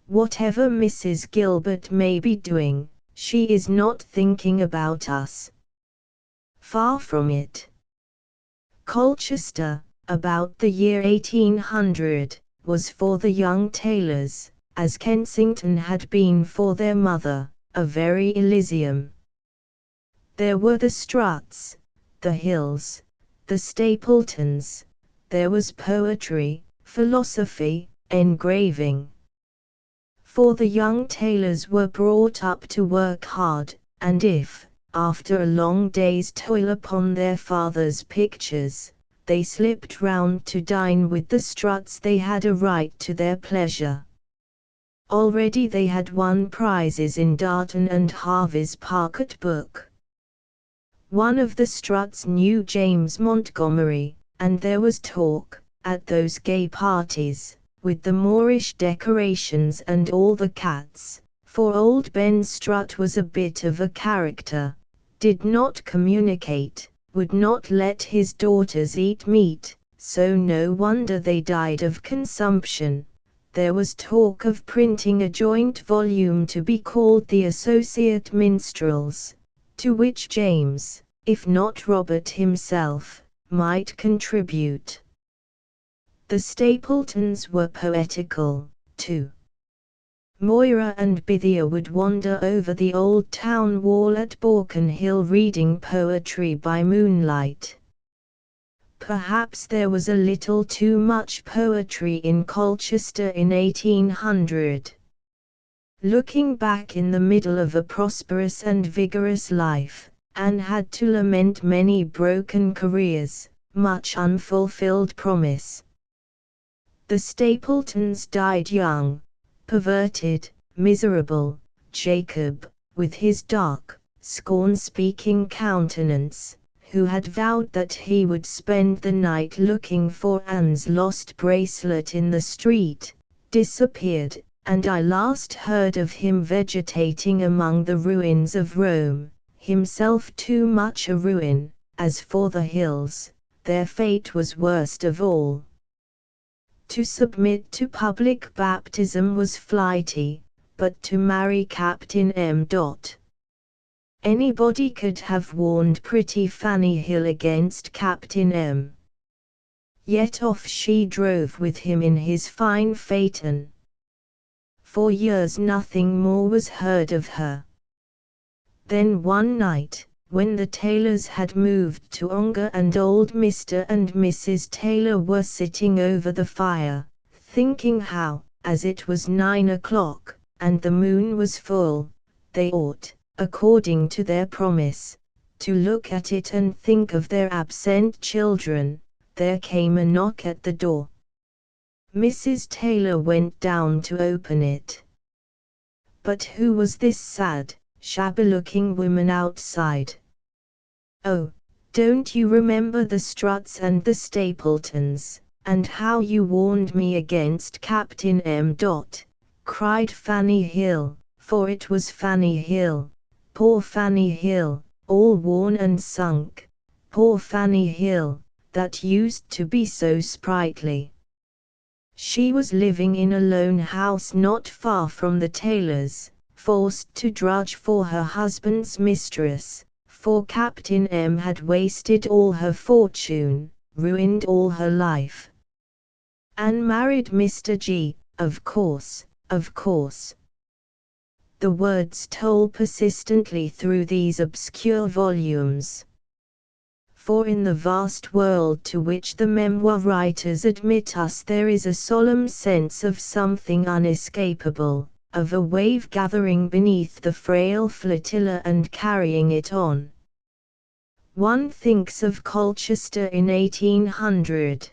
Whatever Mrs. Gilbert may be doing, she is not thinking about us. Far from it. Colchester, about the year 1800, was for the young Taylors, as Kensington had been for their mother, a very Elysium. There were the Strutts, the Hills, the Stapletons, there was poetry, philosophy, engraving. For the young tailors were brought up to work hard, and if, after a long day's toil upon their father's pictures, they slipped round to dine with the Struts, they had a right to their pleasure. Already they had won prizes in Darton and Harvey's pocket book. One of the Struts knew James Montgomery, and there was talk, at those gay parties, with the Moorish decorations and all the cats, for old Ben Strutt was a bit of a character, did not communicate, would not let his daughters eat meat, so no wonder they died of consumption. There was talk of printing a joint volume to be called The Associate Minstrels, to which James, if not Robert himself, might contribute. The Stapletons were poetical, too. Moira and Bithia would wander over the old town wall at Borken Hill reading poetry by moonlight. Perhaps there was a little too much poetry in Colchester in 1800. Looking back in the middle of a prosperous and vigorous life, Anne had to lament many broken careers, much unfulfilled promise. The Stapletons died young, perverted, miserable. Jacob, with his dark, scorn-speaking countenance, who had vowed that he would spend the night looking for Anne's lost bracelet in the street, disappeared, and I last heard of him vegetating among the ruins of Rome, himself too much a ruin. As for the Hills, their fate was worst of all. To submit to public baptism was flighty, but to marry Captain M. Anybody could have warned pretty Fanny Hill against Captain M. Yet off she drove with him in his fine phaeton. For years nothing more was heard of her. Then one night, when the Taylors had moved to Ongar and old Mr. and Mrs. Taylor were sitting over the fire, thinking how, as it was 9 o'clock, and the moon was full, they ought, according to their promise, to look at it and think of their absent children, there came a knock at the door. Mrs. Taylor went down to open it. But who was this sad, shabby-looking woman outside? Oh, don't you remember the Struts and the Stapletons, and how you warned me against Captain M. cried Fanny Hill, for it was Fanny Hill. Poor Fanny Hill, all worn and sunk. Poor Fanny Hill, that used to be so sprightly. She was living in a lone house not far from the Taylors, forced to drudge for her husband's mistress, for Captain M had wasted all her fortune, ruined all her life. Anne married Mr. G, of course, of course. The words toll persistently through these obscure volumes. For in the vast world to which the memoir writers admit us there is a solemn sense of something unescapable, of a wave gathering beneath the frail flotilla and carrying it on. One thinks of Colchester in 1800.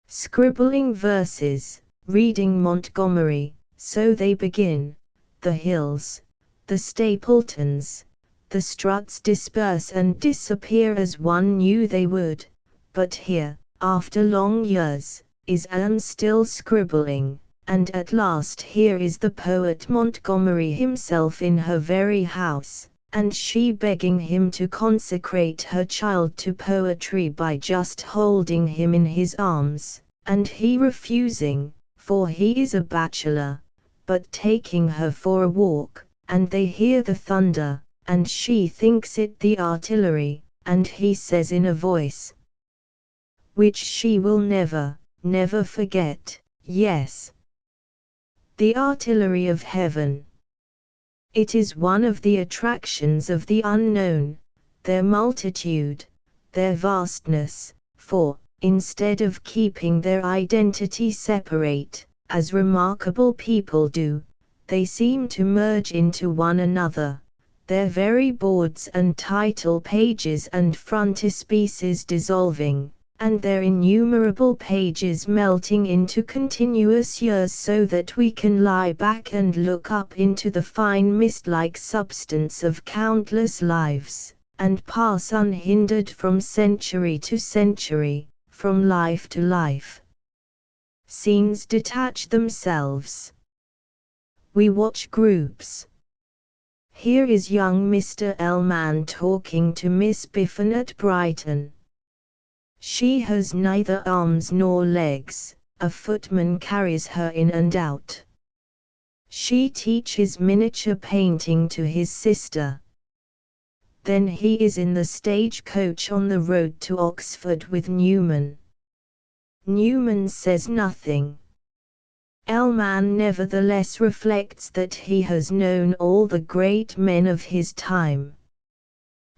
Scribbling verses, reading Montgomery, so they begin. The Hills, the Stapletons, the Struts disperse and disappear as one knew they would, but here, after long years, is Anne still scribbling, and at last here is the poet Montgomery himself in her very house, and she begging him to consecrate her child to poetry by just holding him in his arms, and he refusing, for he is a bachelor, but taking her for a walk, and they hear the thunder, and she thinks it the artillery, and he says in a voice which she will never, never forget, yes, the artillery of heaven. It is one of the attractions of the unknown, their multitude, their vastness, for, instead of keeping their identity separate, as remarkable people do, they seem to merge into one another, their very boards and title pages and frontispieces dissolving, and their innumerable pages melting into continuous years, so that we can lie back and look up into the fine mist-like substance of countless lives, and pass unhindered from century to century, from life to life. Scenes detach themselves. We watch groups. Here is young Mr. Ellman talking to Miss Biffin at Brighton. She has neither arms nor legs, a footman carries her in and out. She teaches miniature painting to his sister. Then he is in the stagecoach on the road to Oxford with Newman. Newman says nothing. Ellman nevertheless reflects that he has known all the great men of his time.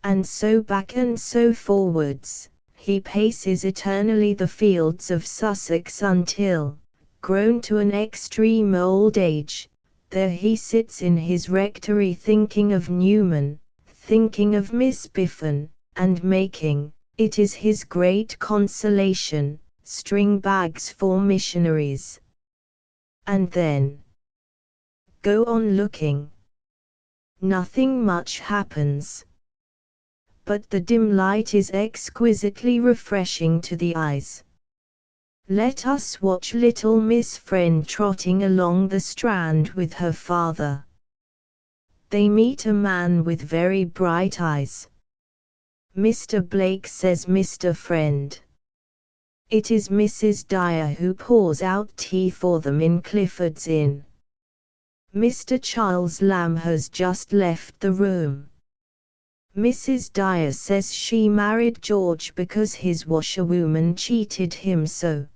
And so back and so forwards, he paces eternally the fields of Sussex until, grown to an extreme old age, there he sits in his rectory thinking of Newman, thinking of Miss Biffin, and making, it is his great consolation, string bags for missionaries. And then go on looking. Nothing much happens. But the dim light is exquisitely refreshing to the eyes. Let us watch little Miss Friend trotting along the Strand with her father. They meet a man with very bright eyes. Mr. Blake says, "Mr. Friend." It is Mrs. Dyer who pours out tea for them in Clifford's Inn. Mr. Charles Lamb has just left the room. Mrs. Dyer says she married George because his washerwoman cheated him so.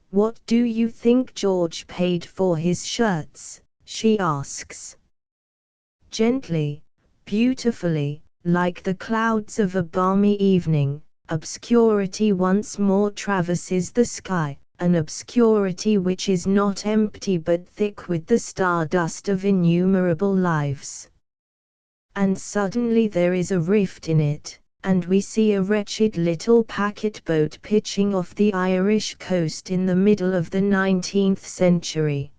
"What do you think George paid for his shirts?" she asks. Gently, beautifully, like the clouds of a balmy evening, obscurity once more traverses the sky, an obscurity which is not empty but thick with the stardust of innumerable lives. And suddenly there is a rift in it, and we see a wretched little packet boat pitching off the Irish coast in the middle of the 19th century.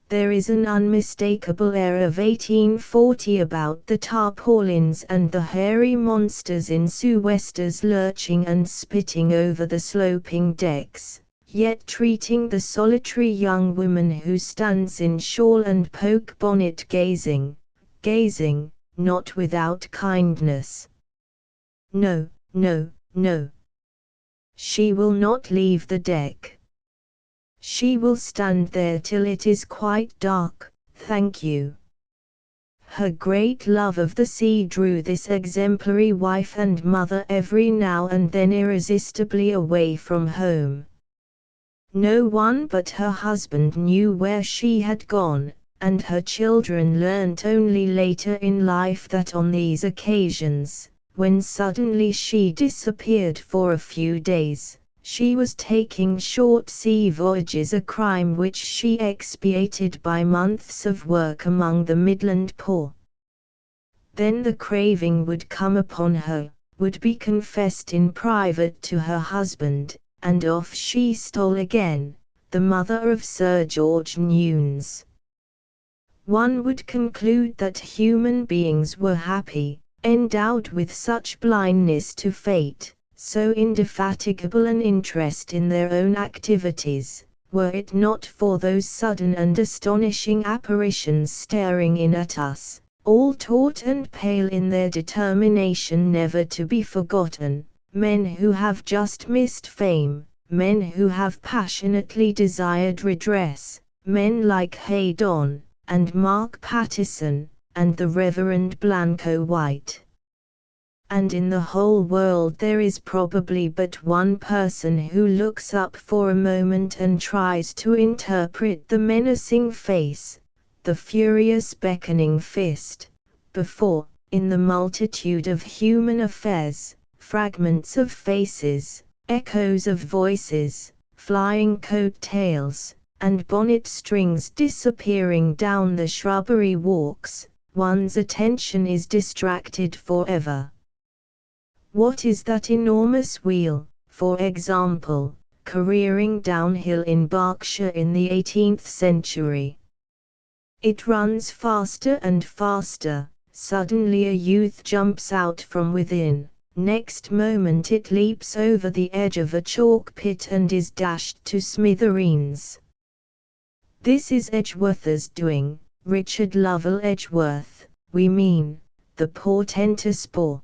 There is an unmistakable air of 1840 about the tarpaulins and the hairy monsters in sou'westers lurching and spitting over the sloping decks, yet treating the solitary young woman who stands in shawl and poke bonnet gazing, not without kindness. No, no, no. She will not leave the deck. She will stand there till it is quite dark, thank you. Her great love of the sea drew this exemplary wife and mother every now and then irresistibly away from home. No one but her husband knew where she had gone, and her children learnt only later in life that on these occasions, when suddenly she disappeared for a few days, she was taking short sea voyages, a crime which she expiated by months of work among the Midland poor. Then the craving would come upon her, would be confessed in private to her husband, and off she stole again, the mother of Sir George Newnes. One would conclude that human beings were happy, endowed with such blindness to fate, so indefatigable an interest in their own activities, were it not for those sudden and astonishing apparitions staring in at us, all taut and pale in their determination never to be forgotten, men who have just missed fame, men who have passionately desired redress, men like Haydon, and Mark Pattison, and the Reverend Blanco White. And in the whole world there is probably but one person who looks up for a moment and tries to interpret the menacing face, the furious beckoning fist, before, in the multitude of human affairs, fragments of faces, Echoes of voices, flying coat-tails, and bonnet strings disappearing down the shrubbery walks, one's attention is distracted forever. What is that enormous wheel, for example, careering downhill in Berkshire in the 18th century? It runs faster and faster. Suddenly a youth jumps out from within. Next moment it leaps over the edge of a chalk pit and is dashed to smithereens. This is Edgeworth's doing, Richard Lovell Edgeworth, we mean, the portentous bore.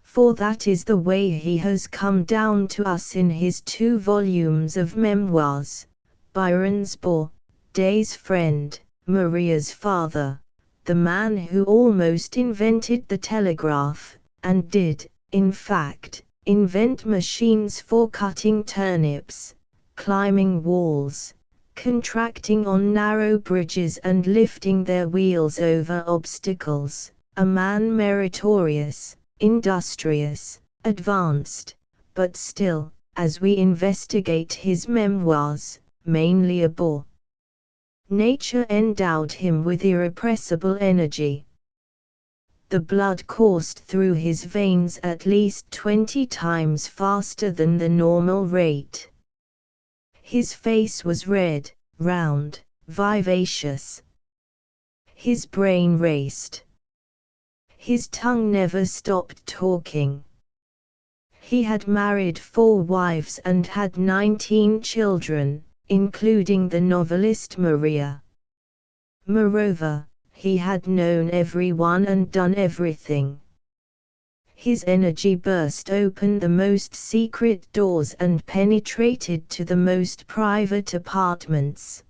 For that is the way he has come down to us in his 2 volumes of memoirs, Byron's bore, Day's friend, Maria's father, the man who almost invented the telegraph, and did, in fact, invent machines for cutting turnips, climbing walls, contracting on narrow bridges and lifting their wheels over obstacles, a man meritorious, industrious, advanced, but still, as we investigate his memoirs, mainly a bore. Nature endowed him with irrepressible energy. The blood coursed through his veins at least 20 times faster than the normal rate. His face was red, round, vivacious. His brain raced. His tongue never stopped talking. He had married 4 wives and had 19 children, including the novelist Maria. Moreover, he had known everyone and done everything. His energy burst open the most secret doors and penetrated to the most private apartments.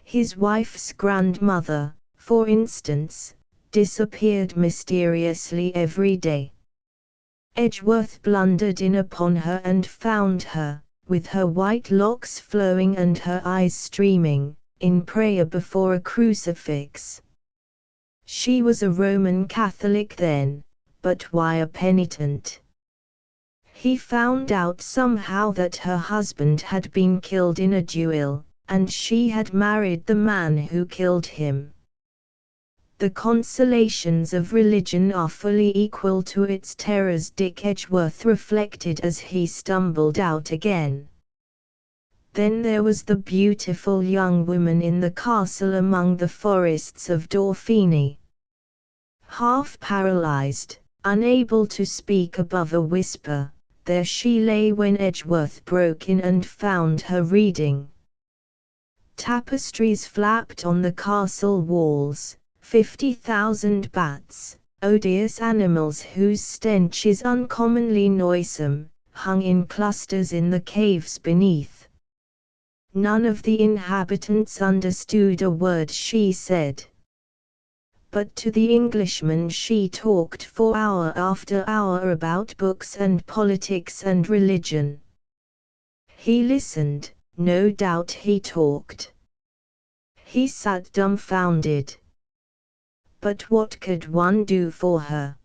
His wife's grandmother, for instance, disappeared mysteriously every day. Edgeworth blundered in upon her and found her, with her white locks flowing and her eyes streaming, in prayer before a crucifix. She was a Roman Catholic then, but why a penitent? He found out somehow that her husband had been killed in a duel, and she had married the man who killed him. The consolations of religion are fully equal to its terrors, Dick Edgeworth reflected as he stumbled out again. Then there was the beautiful young woman in the castle among the forests of Dauphiné. Half paralyzed, unable to speak above a whisper, there she lay when Edgeworth broke in and found her reading. Tapestries flapped on the castle walls, 50,000 bats, odious animals whose stench is uncommonly noisome, hung in clusters in the caves beneath. None of the inhabitants understood a word she said. But to the Englishman she talked for hour after hour about books and politics and religion. He listened, no doubt he talked. He sat dumbfounded. But what could one do for her?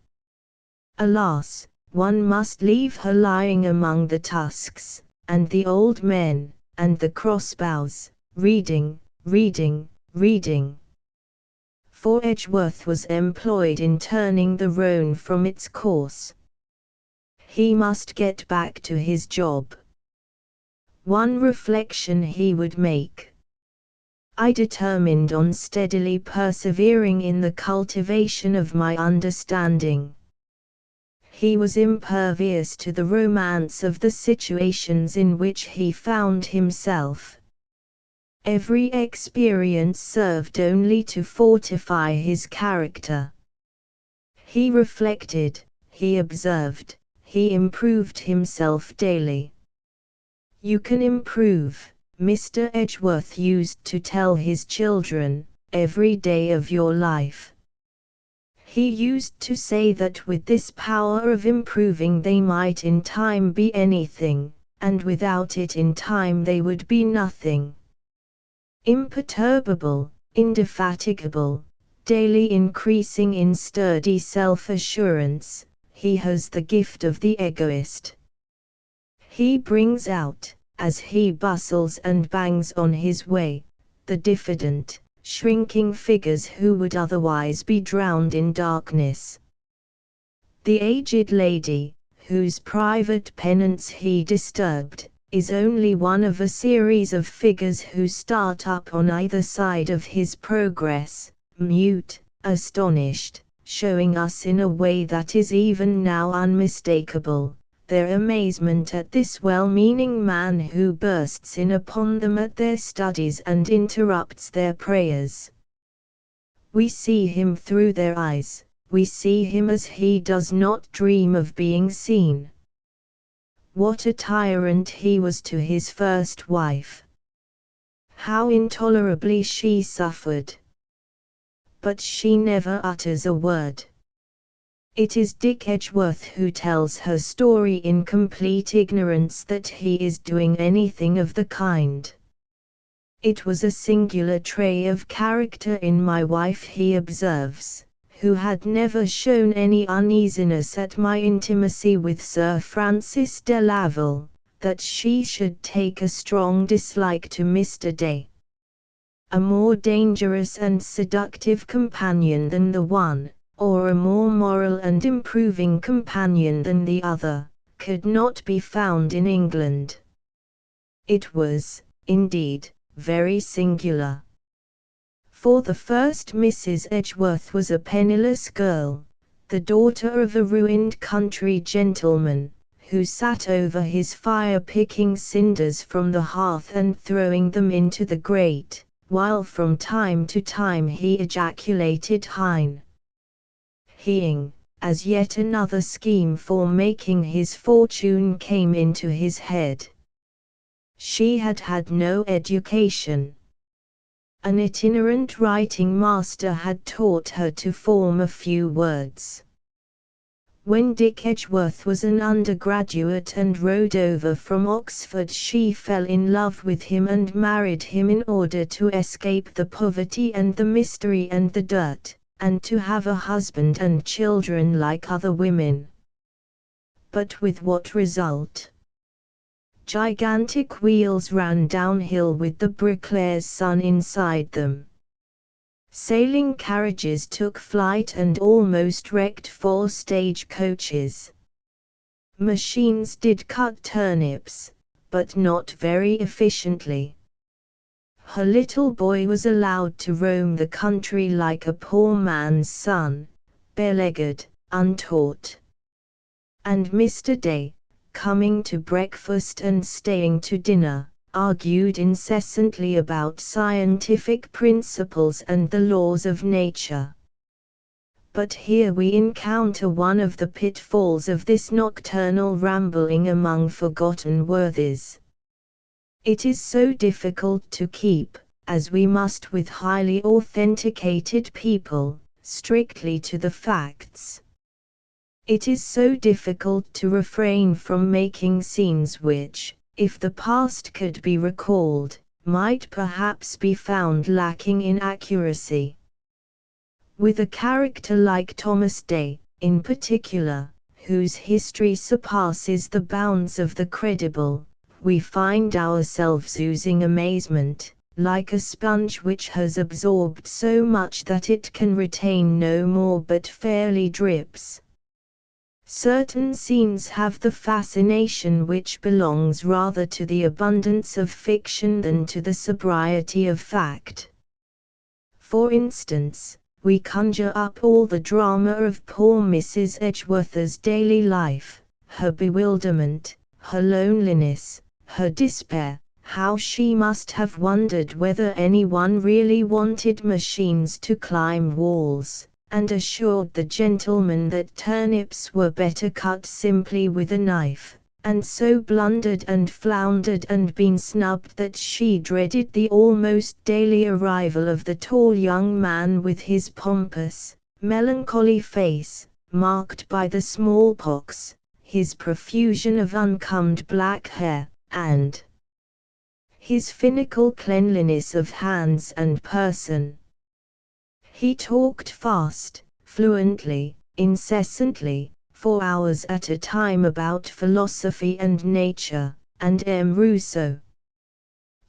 Alas, one must leave her lying among the tusks, and the old men, and the crossbows, reading, reading, reading. For Edgeworth was employed in turning the Rhone from its course. He must get back to his job. One reflection he would make. I determined on steadily persevering in the cultivation of my understanding. He was impervious to the romance of the situations in which he found himself. Every experience served only to fortify his character. He reflected, he observed, he improved himself daily. You can improve, Mr. Edgeworth used to tell his children, every day of your life. He used to say that with this power of improving they might in time be anything, and without it in time they would be nothing. Imperturbable, indefatigable, daily increasing in sturdy self-assurance, he has the gift of the egoist. He brings out, as he bustles and bangs on his way, the diffident, shrinking figures who would otherwise be drowned in darkness. The aged lady, whose private penance he disturbed, is only one of a series of figures who start up on either side of his progress, mute, astonished, showing us in a way that is even now unmistakable, their amazement at this well-meaning man who bursts in upon them at their studies and interrupts their prayers. We see him through their eyes, we see him as he does not dream of being seen. What a tyrant he was to his first wife! How intolerably she suffered! But she never utters a word. It is Dick Edgeworth who tells her story in complete ignorance that he is doing anything of the kind. It was a singular trait of character in my wife, he observes, who had never shown any uneasiness at my intimacy with Sir Francis de Laville, that she should take a strong dislike to Mr. Day. A more dangerous and seductive companion than the one, or a more moral and improving companion than the other, could not be found in England. It was, indeed, very singular. For the first Mrs. Edgeworth was a penniless girl, the daughter of a ruined country gentleman, who sat over his fire picking cinders from the hearth and throwing them into the grate, while from time to time he ejaculated "Hein!" Heing, as yet another scheme for making his fortune came into his head. She had had no education. An itinerant writing master had taught her to form a few words. When Dick Edgeworth was an undergraduate and rode over from Oxford, she fell in love with him and married him in order to escape the poverty and the mystery and the dirt, and to have a husband and children like other women. But with what result? Gigantic wheels ran downhill with the bricklayer's son inside them. Sailing carriages took flight and almost wrecked 4 stage-coaches. Machines did cut turnips, but not very efficiently. Her little boy was allowed to roam the country like a poor man's son, bare-legged, untaught. And Mr. Day, coming to breakfast and staying to dinner, argued incessantly about scientific principles and the laws of nature. But here we encounter one of the pitfalls of this nocturnal rambling among forgotten worthies. It is so difficult to keep, as we must with highly authenticated people, strictly to the facts. It is so difficult to refrain from making scenes which, if the past could be recalled, might perhaps be found lacking in accuracy. With a character like Thomas Day, in particular, whose history surpasses the bounds of the credible, we find ourselves oozing amazement, like a sponge which has absorbed so much that it can retain no more but fairly drips. Certain scenes have the fascination which belongs rather to the abundance of fiction than to the sobriety of fact. For instance, we conjure up all the drama of poor Mrs. Edgeworth's daily life, her bewilderment, her loneliness, her despair, how she must have wondered whether anyone really wanted machines to climb walls, and assured the gentleman that turnips were better cut simply with a knife, and so blundered and floundered and been snubbed that she dreaded the almost daily arrival of the tall young man with his pompous, melancholy face, marked by the smallpox, his profusion of uncombed black hair, and his finical cleanliness of hands and person. He talked fast, fluently, incessantly, for hours at a time about philosophy and nature, and M. Rousseau.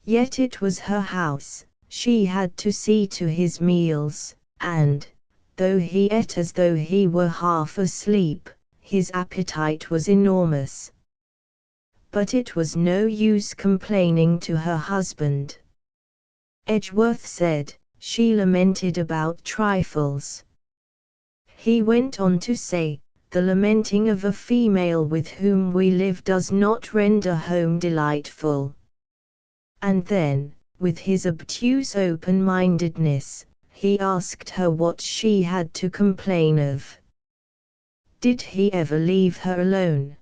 Yet it was her house, she had to see to his meals, and, though he ate as though he were half asleep, his appetite was enormous. But it was no use complaining to her husband. Edgeworth said, she lamented about trifles. He went on to say, the lamenting of a female with whom we live does not render home delightful. And then, with his obtuse open-mindedness, he asked her what she had to complain of. Did he ever leave her alone?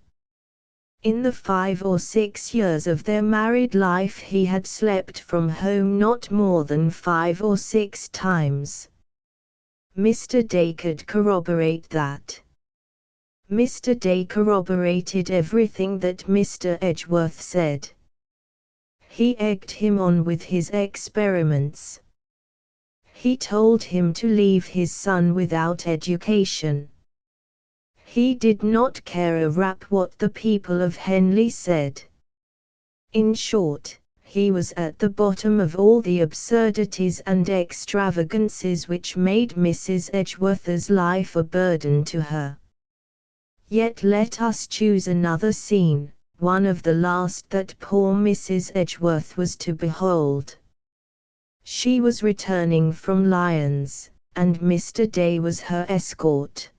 In the 5 or 6 years of their married life he had slept from home not more than 5 or 6 times. Mr. Day could corroborate that. Mr. Day corroborated everything that Mr. Edgeworth said. He egged him on with his experiments. He told him to leave his son without education. He did not care a rap what the people of Henley said. In short, he was at the bottom of all the absurdities and extravagances which made Mrs. Edgeworth's life a burden to her. Yet let us choose another scene, one of the last that poor Mrs. Edgeworth was to behold. She was returning from Lyons, and Mr. Day was her escort.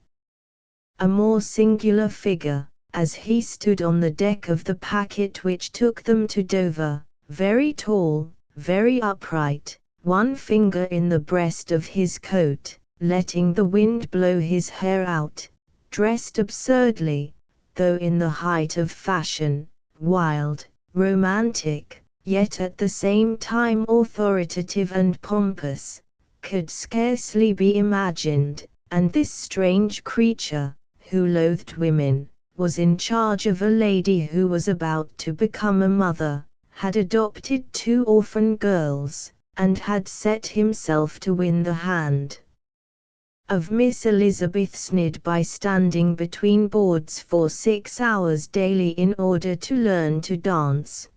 A more singular figure, as he stood on the deck of the packet which took them to Dover, very tall, very upright, one finger in the breast of his coat, letting the wind blow his hair out, dressed absurdly, though in the height of fashion, wild, romantic, yet at the same time authoritative and pompous, could scarcely be imagined, and this strange creature, who loathed women, was in charge of a lady who was about to become a mother, had adopted 2 orphan girls, and had set himself to win the hand of Miss Elizabeth Snidd by standing between boards for 6 hours daily in order to learn to dance.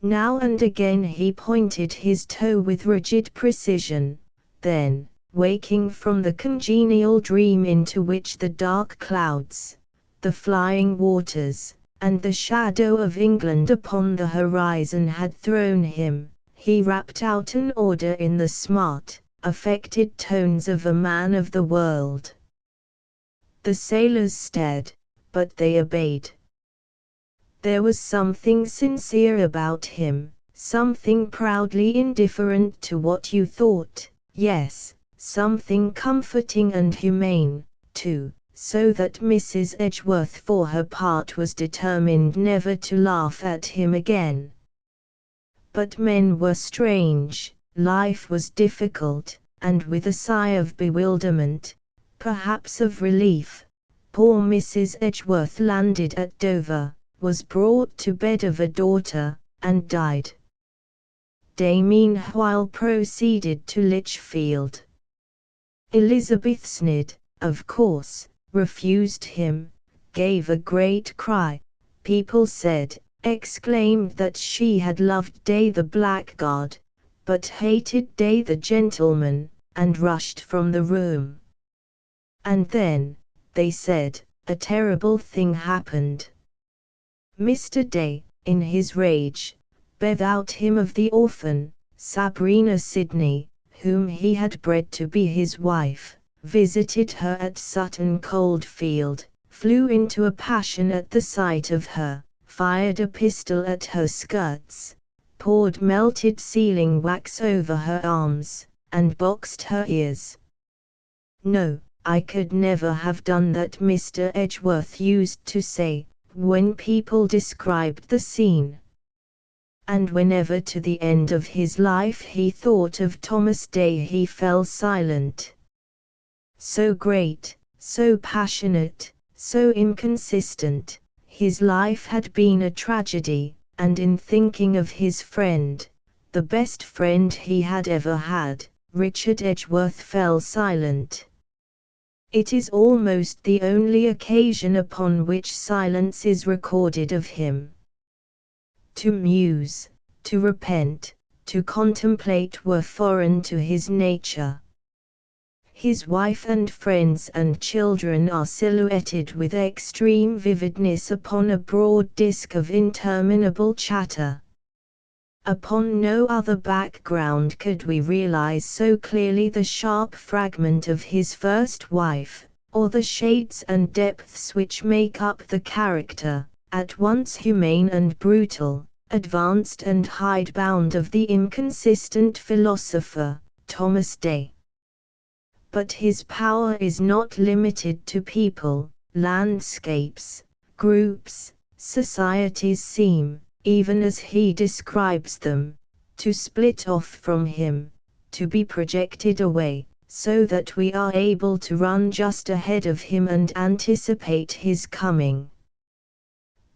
Now and again he pointed his toe with rigid precision, then, waking from the congenial dream into which the dark clouds, the flying waters, and the shadow of England upon the horizon had thrown him, he rapped out an order in the smart, affected tones of a man of the world. The sailors stared, but they obeyed. There was something sincere about him, something proudly indifferent to what you thought, yes, something comforting and humane, too, so that Mrs. Edgeworth for her part was determined never to laugh at him again. But men were strange, life was difficult, and with a sigh of bewilderment, perhaps of relief, poor Mrs. Edgeworth landed at Dover, was brought to bed of a daughter, and died. Day meanwhile proceeded to Lichfield. Elizabeth Snidd, of course, refused him, gave a great cry, people said, exclaimed that she had loved Day the blackguard, but hated Day the gentleman, and rushed from the room. And then, they said, a terrible thing happened. Mr. Day, in his rage, bethought him of the orphan, Sabrina Sidney, whom he had bred to be his wife, visited her at Sutton Coldfield, flew into a passion at the sight of her, fired a pistol at her skirts, poured melted sealing wax over her arms, and boxed her ears. No, I could never have done that, Mr. Edgeworth used to say, when people described the scene. And whenever to the end of his life he thought of Thomas Day he fell silent. So great, so passionate, so inconsistent, his life had been a tragedy, and in thinking of his friend, the best friend he had ever had, Richard Edgeworth fell silent. It is almost the only occasion upon which silence is recorded of him. To muse, to repent, to contemplate were foreign to his nature. His wife and friends and children are silhouetted with extreme vividness upon a broad disk of interminable chatter. Upon no other background could we realize so clearly the sharp fragment of his first wife, or the shades and depths which make up the character, at once humane and brutal, advanced and hidebound of the inconsistent philosopher, Thomas Day. But his power is not limited to people, landscapes, groups, societies seem, even as he describes them, to split off from him, to be projected away, so that we are able to run just ahead of him and anticipate his coming.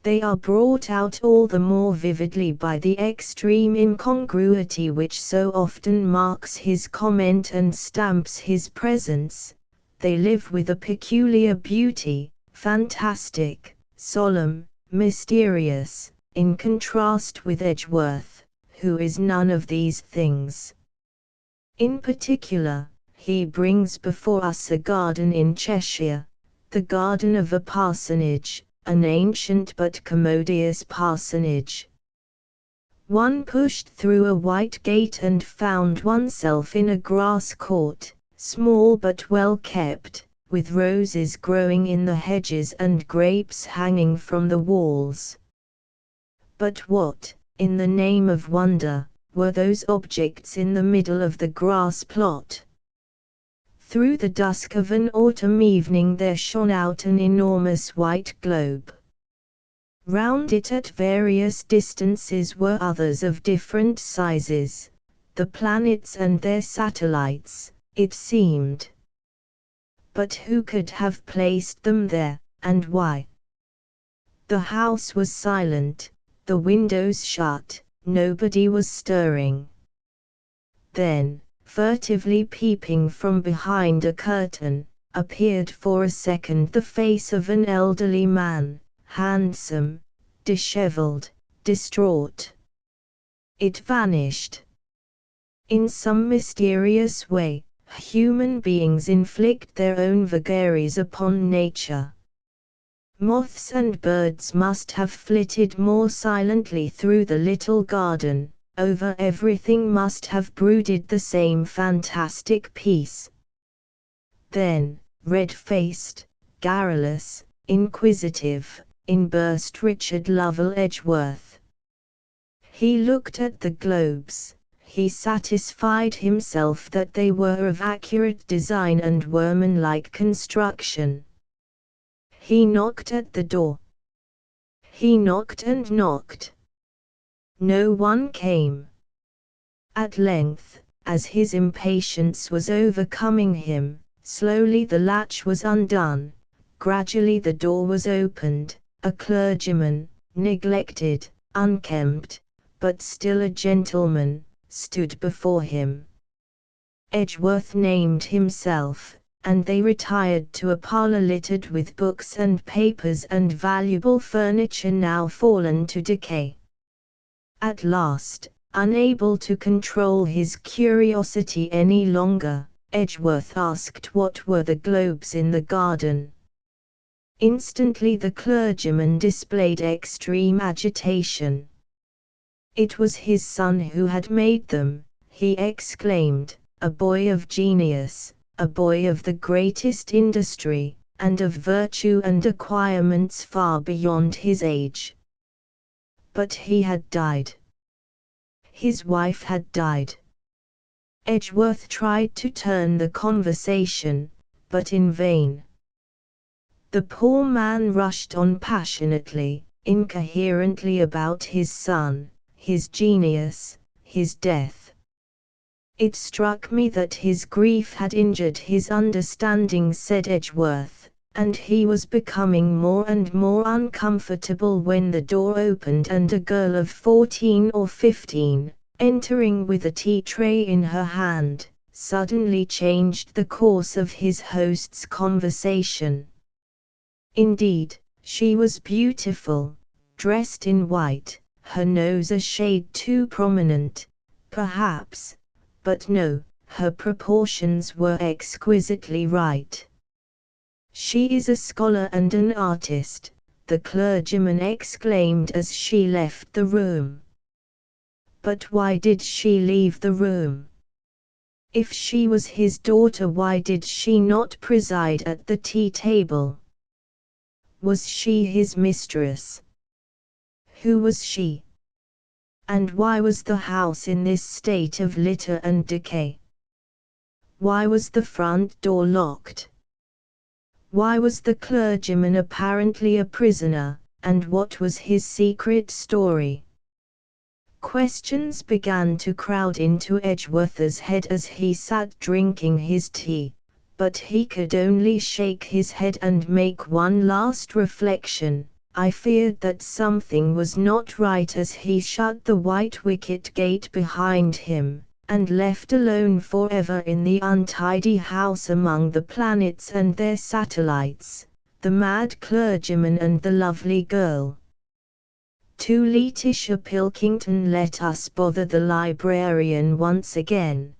They are brought out all the more vividly by the extreme incongruity which so often marks his comment and stamps his presence. They live with a peculiar beauty, fantastic, solemn, mysterious, in contrast with Edgeworth, who is none of these things. In particular, he brings before us a garden in Cheshire, the garden of a parsonage, an ancient but commodious parsonage. One pushed through a white gate and found oneself in a grass court, small but well kept, with roses growing in the hedges and grapes hanging from the walls. But what, in the name of wonder, were those objects in the middle of the grass plot? Through the dusk of an autumn evening there shone out an enormous white globe. Round it at various distances were others of different sizes, the planets and their satellites, it seemed. But who could have placed them there, and why? The house was silent, the windows shut, nobody was stirring. Then, furtively peeping from behind a curtain, appeared for a second the face of an elderly man, handsome, disheveled, distraught. It vanished. In some mysterious way, human beings inflict their own vagaries upon nature. Moths and birds must have flitted more silently through the little garden. Over everything must have brooded the same fantastic peace. Then, red-faced, garrulous, inquisitive, in burst Richard Lovell Edgeworth. He looked at the globes, he satisfied himself that they were of accurate design and workman-like construction. He knocked at the door. He knocked and knocked. No one came. At length, as his impatience was overcoming him, slowly the latch was undone, gradually the door was opened, a clergyman, neglected, unkempt, but still a gentleman, stood before him. Edgeworth named himself, and they retired to a parlour littered with books and papers and valuable furniture now fallen to decay. At last, unable to control his curiosity any longer, Edgeworth asked what were the globes in the garden. Instantly the clergyman displayed extreme agitation. It was his son who had made them, he exclaimed, a boy of genius, a boy of the greatest industry, and of virtue and acquirements far beyond his age. But he had died. His wife had died. Edgeworth tried to turn the conversation, but in vain. The poor man rushed on passionately, incoherently about his son, his genius, his death. It struck me that his grief had injured his understanding, said Edgeworth, and he was becoming more and more uncomfortable when the door opened and a girl of 14 or 15, entering with a tea tray in her hand, suddenly changed the course of his host's conversation. Indeed, she was beautiful, dressed in white, her nose a shade too prominent, perhaps, but no, her proportions were exquisitely right. "She is a scholar and an artist," the clergyman exclaimed as she left the room. But why did she leave the room? If she was his daughter, why did she not preside at the tea table? Was she his mistress? Who was she? And why was the house in this state of litter and decay? Why was the front door locked? Why was the clergyman apparently a prisoner, and what was his secret story? Questions began to crowd into Edgeworth's head as he sat drinking his tea, but he could only shake his head and make one last reflection. I feared that something was not right as he shut the white wicket gate behind him, and left alone forever in the untidy house among the planets and their satellites, the mad clergyman and the lovely girl. To Letitia Pilkington, let us bother the librarian once again.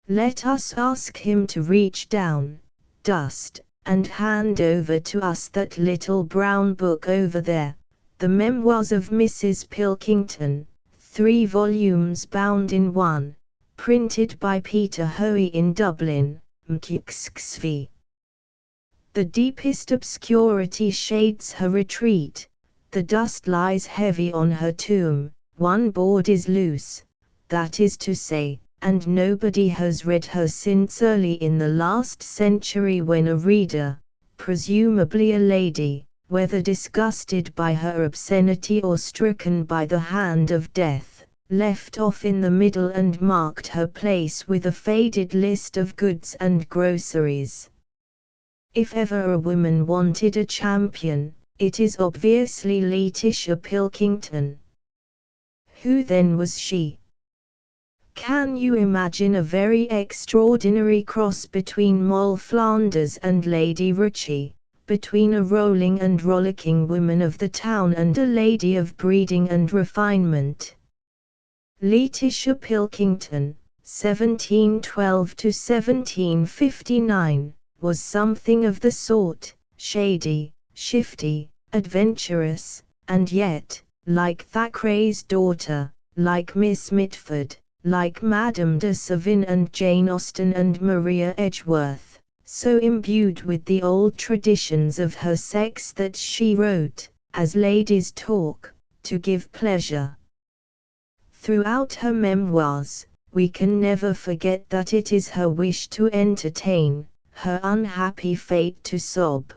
Let us ask him to reach down, dust, and hand over to us that little brown book over there, the Memoirs of Mrs. Pilkington, 3 volumes bound in one, printed by Peter Hoey in Dublin, Mkxxv. The deepest obscurity shades her retreat, the dust lies heavy on her tomb, one board is loose, that is to say, and nobody has read her since early in the last century, when a reader, presumably a lady, whether disgusted by her obscenity or stricken by the hand of death, left off in the middle and marked her place with a faded list of goods and groceries. If ever a woman wanted a champion, it is obviously Letitia Pilkington. Who then was she? Can you imagine a very extraordinary cross between Moll Flanders and Lady Ritchie, between a rolling and rollicking woman of the town and a lady of breeding and refinement? Letitia Pilkington, 1712 to 1759, was something of the sort, shady, shifty, adventurous, and yet, like Thackeray's daughter, like Miss Mitford, like Madame de Savin and Jane Austen and Maria Edgeworth, so imbued with the old traditions of her sex that she wrote, as ladies talk, to give pleasure. Throughout her memoirs, we can never forget that it is her wish to entertain, her unhappy fate to sob.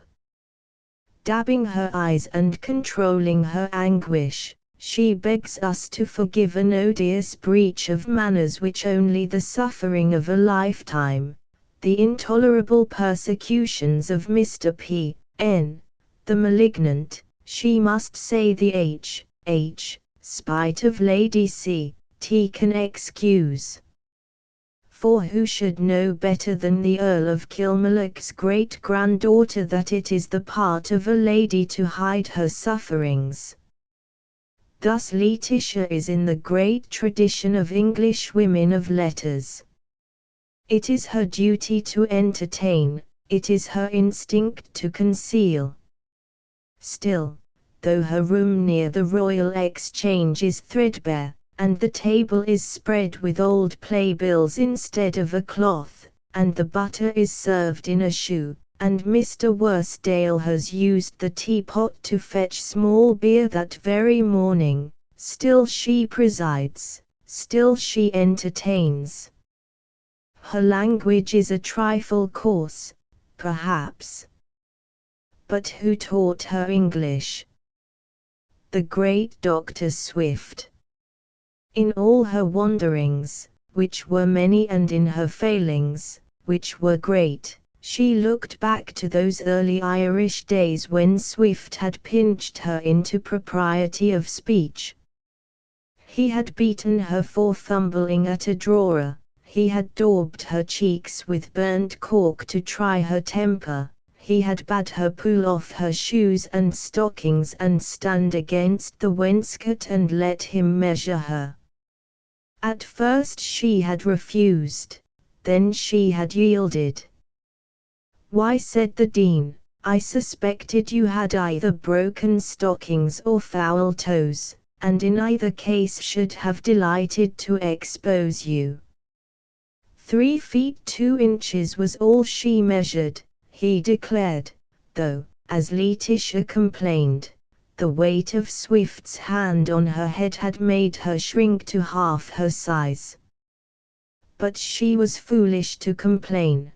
Dabbing her eyes and controlling her anguish, she begs us to forgive an odious breach of manners which only the suffering of a lifetime, the intolerable persecutions of Mr. P. N., the malignant, she must say the spite of Lady C. T. can excuse. For who should know better than the Earl of Kilmallock's great-granddaughter that it is the part of a lady to hide her sufferings? Thus Letitia is in the great tradition of English women of letters. It is her duty to entertain, it is her instinct to conceal. Still, though her room near the Royal Exchange is threadbare, and the table is spread with old playbills instead of a cloth, and the butter is served in a shoe, and Mr. Worsdale has used the teapot to fetch small beer that very morning, still she presides, still she entertains. Her language is a trifle coarse, perhaps. But who taught her English? The great Dr. Swift. In all her wanderings, which were many, and in her failings, which were great, she looked back to those early Irish days when Swift had pinched her into propriety of speech. He had beaten her for fumbling at a drawer, He had daubed her cheeks with burnt cork to try her temper. He had bade her pull off her shoes and stockings and stand against the wainscot and let him measure her. At first she had refused, then she had yielded. "Why," said the Dean, "I suspected you had either broken stockings or foul toes, and in either case should have delighted to expose you." 3 feet 2 inches was all she measured, he declared, though, as Letitia complained, the weight of Swift's hand on her head had made her shrink to half her size. But she was foolish to complain.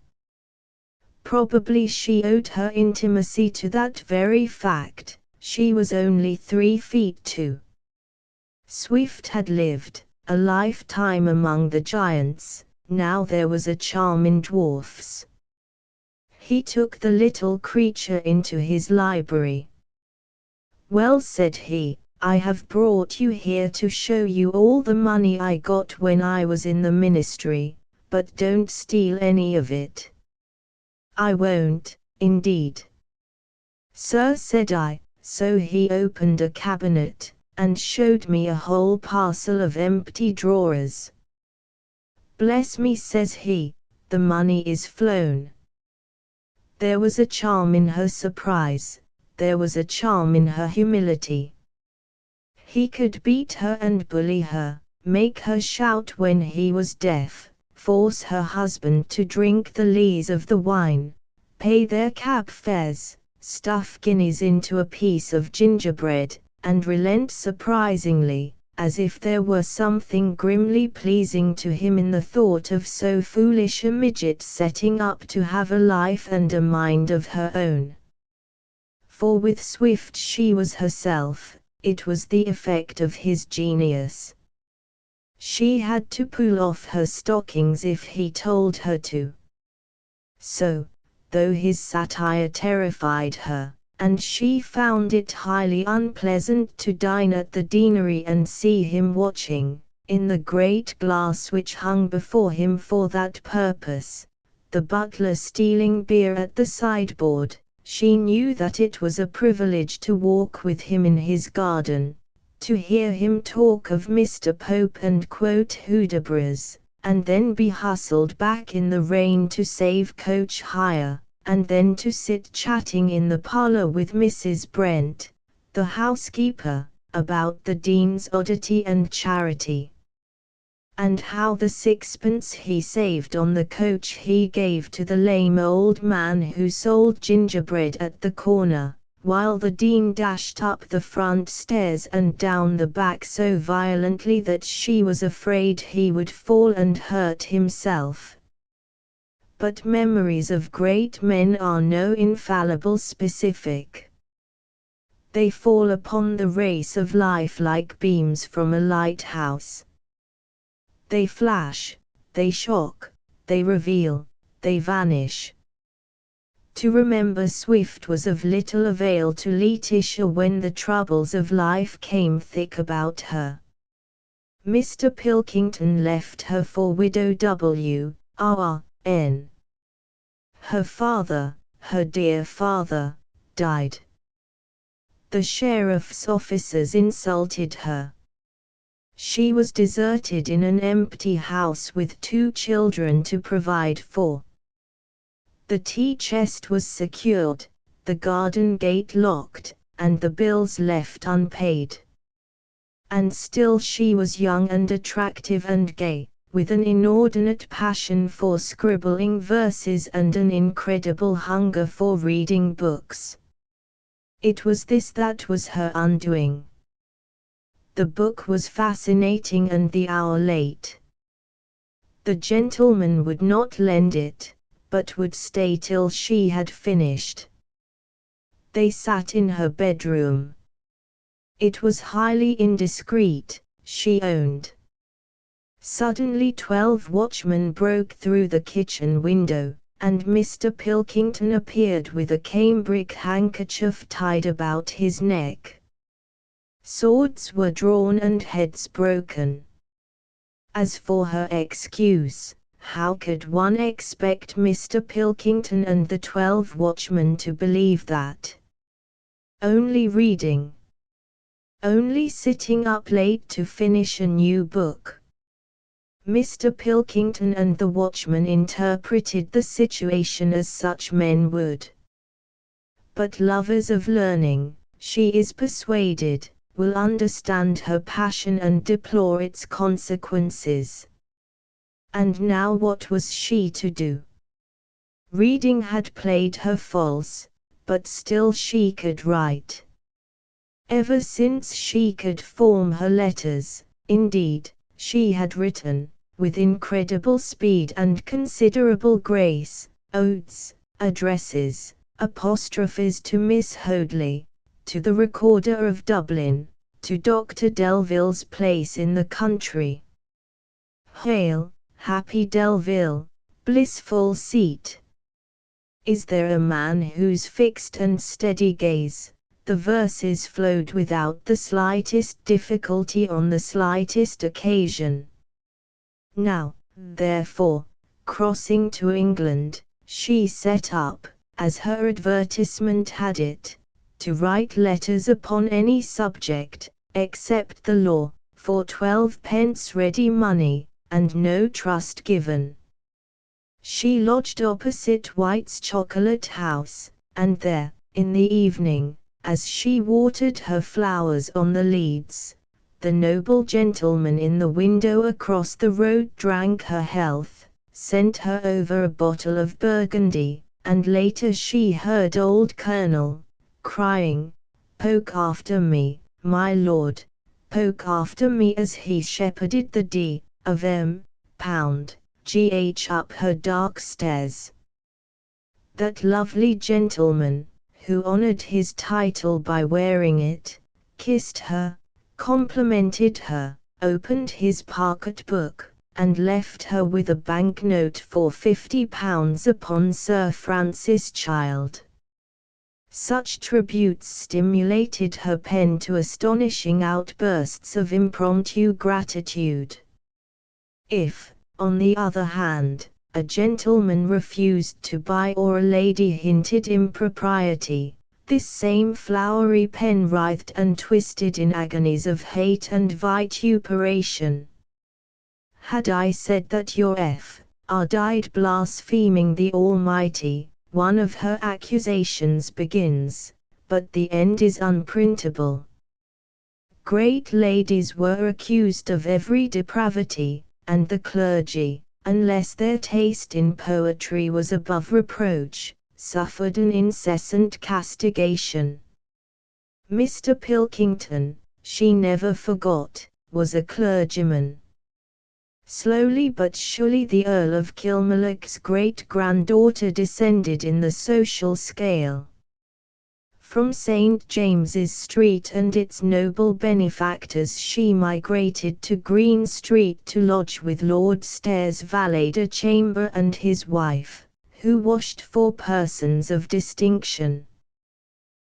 Probably she owed her intimacy to that very fact. She was only 3 feet 2. Swift had lived a lifetime among the giants. Now there was a charm in dwarfs. He took the little creature into his library. "Well," said he, "I have brought you here to show you all the money I got when I was in the ministry, but don't steal any of it." "I won't, indeed." "Sir," said I. So he opened a cabinet, and showed me a whole parcel of empty drawers. "Bless me," says he, "the money is flown." There was a charm in her surprise, there was a charm in her humility. He could beat her and bully her, make her shout when he was deaf, force her husband to drink the lees of the wine, pay their cab fares, stuff guineas into a piece of gingerbread, and relent surprisingly, as if there were something grimly pleasing to him in the thought of so foolish a midget setting up to have a life and a mind of her own. For with Swift she was herself. It was the effect of his genius. She had to pull off her stockings if he told her to. So, though his satire terrified her, and she found it highly unpleasant to dine at the deanery and see him watching, in the great glass which hung before him for that purpose, the butler stealing beer at the sideboard, she knew that it was a privilege to walk with him in his garden, to hear him talk of Mr. Pope and quote Hudibras, and then be hustled back in the rain to save coach hire, and then to sit chatting in the parlor with Mrs. Brent, the housekeeper, about the Dean's oddity and charity. And how the sixpence he saved on the coach he gave to the lame old man who sold gingerbread at the corner, while the Dean dashed up the front stairs and down the back so violently that she was afraid he would fall and hurt himself. But memories of great men are no infallible specific. They fall upon the race of life like beams from a lighthouse. They flash, they shock, they reveal, they vanish. To remember Swift was of little avail to Letitia when the troubles of life came thick about her. Mr. Pilkington left her for Widow W.R.N. Her father, her dear father, died. The sheriff's officers insulted her. She was deserted in an empty house with 2 children to provide for. The tea chest was secured, the garden gate locked, and the bills left unpaid. And still she was young and attractive and gay, with an inordinate passion for scribbling verses and an incredible hunger for reading books. It was this that was her undoing. The book was fascinating and the hour late. The gentleman would not lend it, but would stay till she had finished. They sat in her bedroom. It was highly indiscreet, she owned. Suddenly 12 watchmen broke through the kitchen window, and Mr. Pilkington appeared with a cambric handkerchief tied about his neck. Swords were drawn and heads broken. As for her excuse, How could one expect Mr. Pilkington and the 12 watchmen to believe that? Only reading. Only sitting up late to finish a new book. Mr. Pilkington and the watchman interpreted the situation as such men would. But lovers of learning, she is persuaded, will understand her passion and deplore its consequences. And now what was she to do? Reading had played her false, but still she could write. Ever since she could form her letters, indeed, she had written, with incredible speed and considerable grace, odes, addresses, apostrophes to Miss Hoadley, to the Recorder of Dublin, to Dr. Delville's place in the country. Hail, happy Delville, blissful seat! Is there a man whose fixed and steady gaze, the verses flowed without the slightest difficulty on the slightest occasion? Now, therefore, crossing to England, she set up, as her advertisement had it, to write letters upon any subject, except the law, for 12 pence ready money, and no trust given. She lodged opposite White's Chocolate House, and there, in the evening, as she watered her flowers on the leads, the noble gentleman in the window across the road drank her health, sent her over a bottle of Burgundy, and later she heard old Colonel, crying, "Poke after me, my lord, poke after me," as he shepherded the D. of M. Gh up her dark stairs. That lovely gentleman, who honored his title by wearing it, kissed her, complimented her, opened his pocket book, and left her with a banknote for £50 upon Sir Francis Child. Such tributes stimulated her pen to astonishing outbursts of impromptu gratitude. If, on the other hand, a gentleman refused to buy or a lady hinted impropriety, this same flowery pen writhed and twisted in agonies of hate and vituperation. Had I said that your F.R. died blaspheming the Almighty, one of her accusations begins, but the end is unprintable. Great ladies were accused of every depravity, and the clergy, unless their taste in poetry was above reproach, suffered an incessant castigation. Mr. Pilkington, she never forgot, was a clergyman. Slowly but surely the Earl of Kilmallock's great-granddaughter descended in the social scale. From St. James's Street and its noble benefactors she migrated to Green Street to lodge with Lord Stair's valet-de-chamber and his wife, who washed for persons of distinction.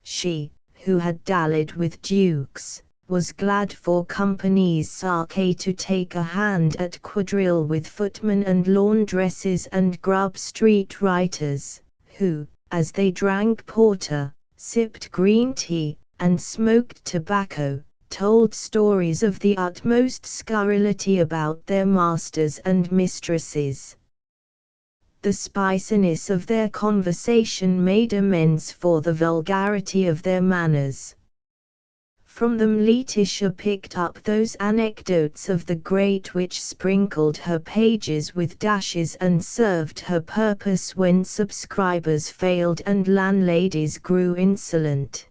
She, who had dallied with dukes, was glad for company's sake to take a hand at quadrille with footmen and laundresses and Grub Street writers, who, as they drank porter, sipped green tea, and smoked tobacco, told stories of the utmost scurrility about their masters and mistresses. The spiciness of their conversation made amends for the vulgarity of their manners. From them Letitia picked up those anecdotes of the great which sprinkled her pages with dashes and served her purpose when subscribers failed and landladies grew insolent.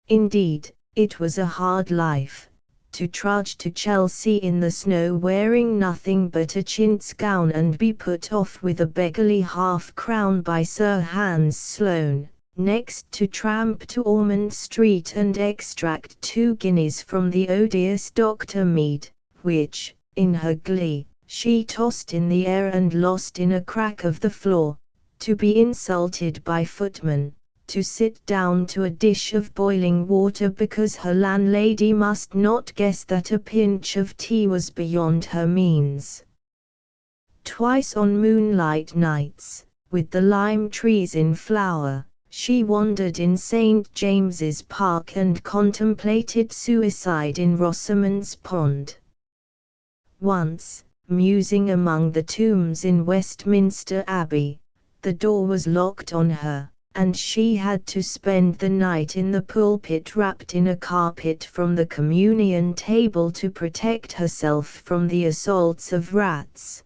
Indeed, it was a hard life, to trudge to Chelsea in the snow wearing nothing but a chintz gown and be put off with a beggarly half-crown by Sir Hans Sloane, next to tramp to Ormond Street and extract 2 guineas from the odious Dr. Mead, which, in her glee, she tossed in the air and lost in a crack of the floor, to be insulted by footmen, to sit down to a dish of boiling water because her landlady must not guess that a pinch of tea was beyond her means. Twice on moonlight nights, with the lime trees in flower, she wandered in St. James's Park and contemplated suicide in Rosamond's Pond. Once, musing among the tombs in Westminster Abbey, the door was locked on her, and she had to spend the night in the pulpit wrapped in a carpet from the communion table to protect herself from the assaults of rats.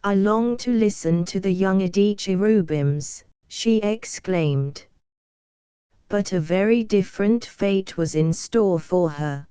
"I long to listen to the young cherubims," she exclaimed. But a very different fate was in store for her.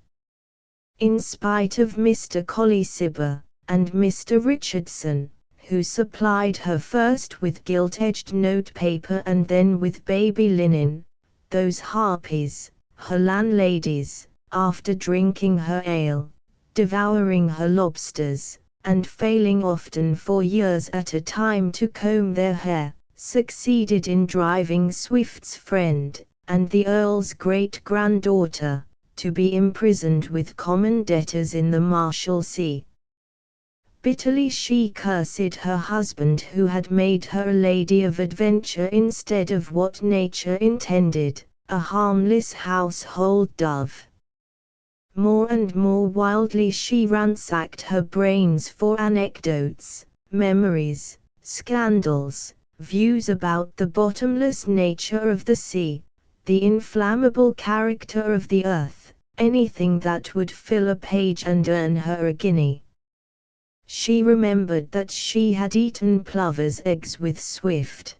In spite of Mr. Colley-Cibber, and Mr. Richardson, who supplied her first with gilt-edged notepaper and then with baby linen, those harpies, her landladies, after drinking her ale, devouring her lobsters, and failing often for years at a time to comb their hair, succeeded in driving Swift's friend, and the Earl's great-granddaughter, to be imprisoned with common debtors in the Marshalsea. Bitterly she cursed her husband who had made her a lady of adventure instead of what nature intended, a harmless household dove. More and more wildly she ransacked her brains for anecdotes, memories, scandals, views about the bottomless nature of the sea, the inflammable character of the earth, anything that would fill a page and earn her a guinea. She remembered that she had eaten plovers' eggs with Swift.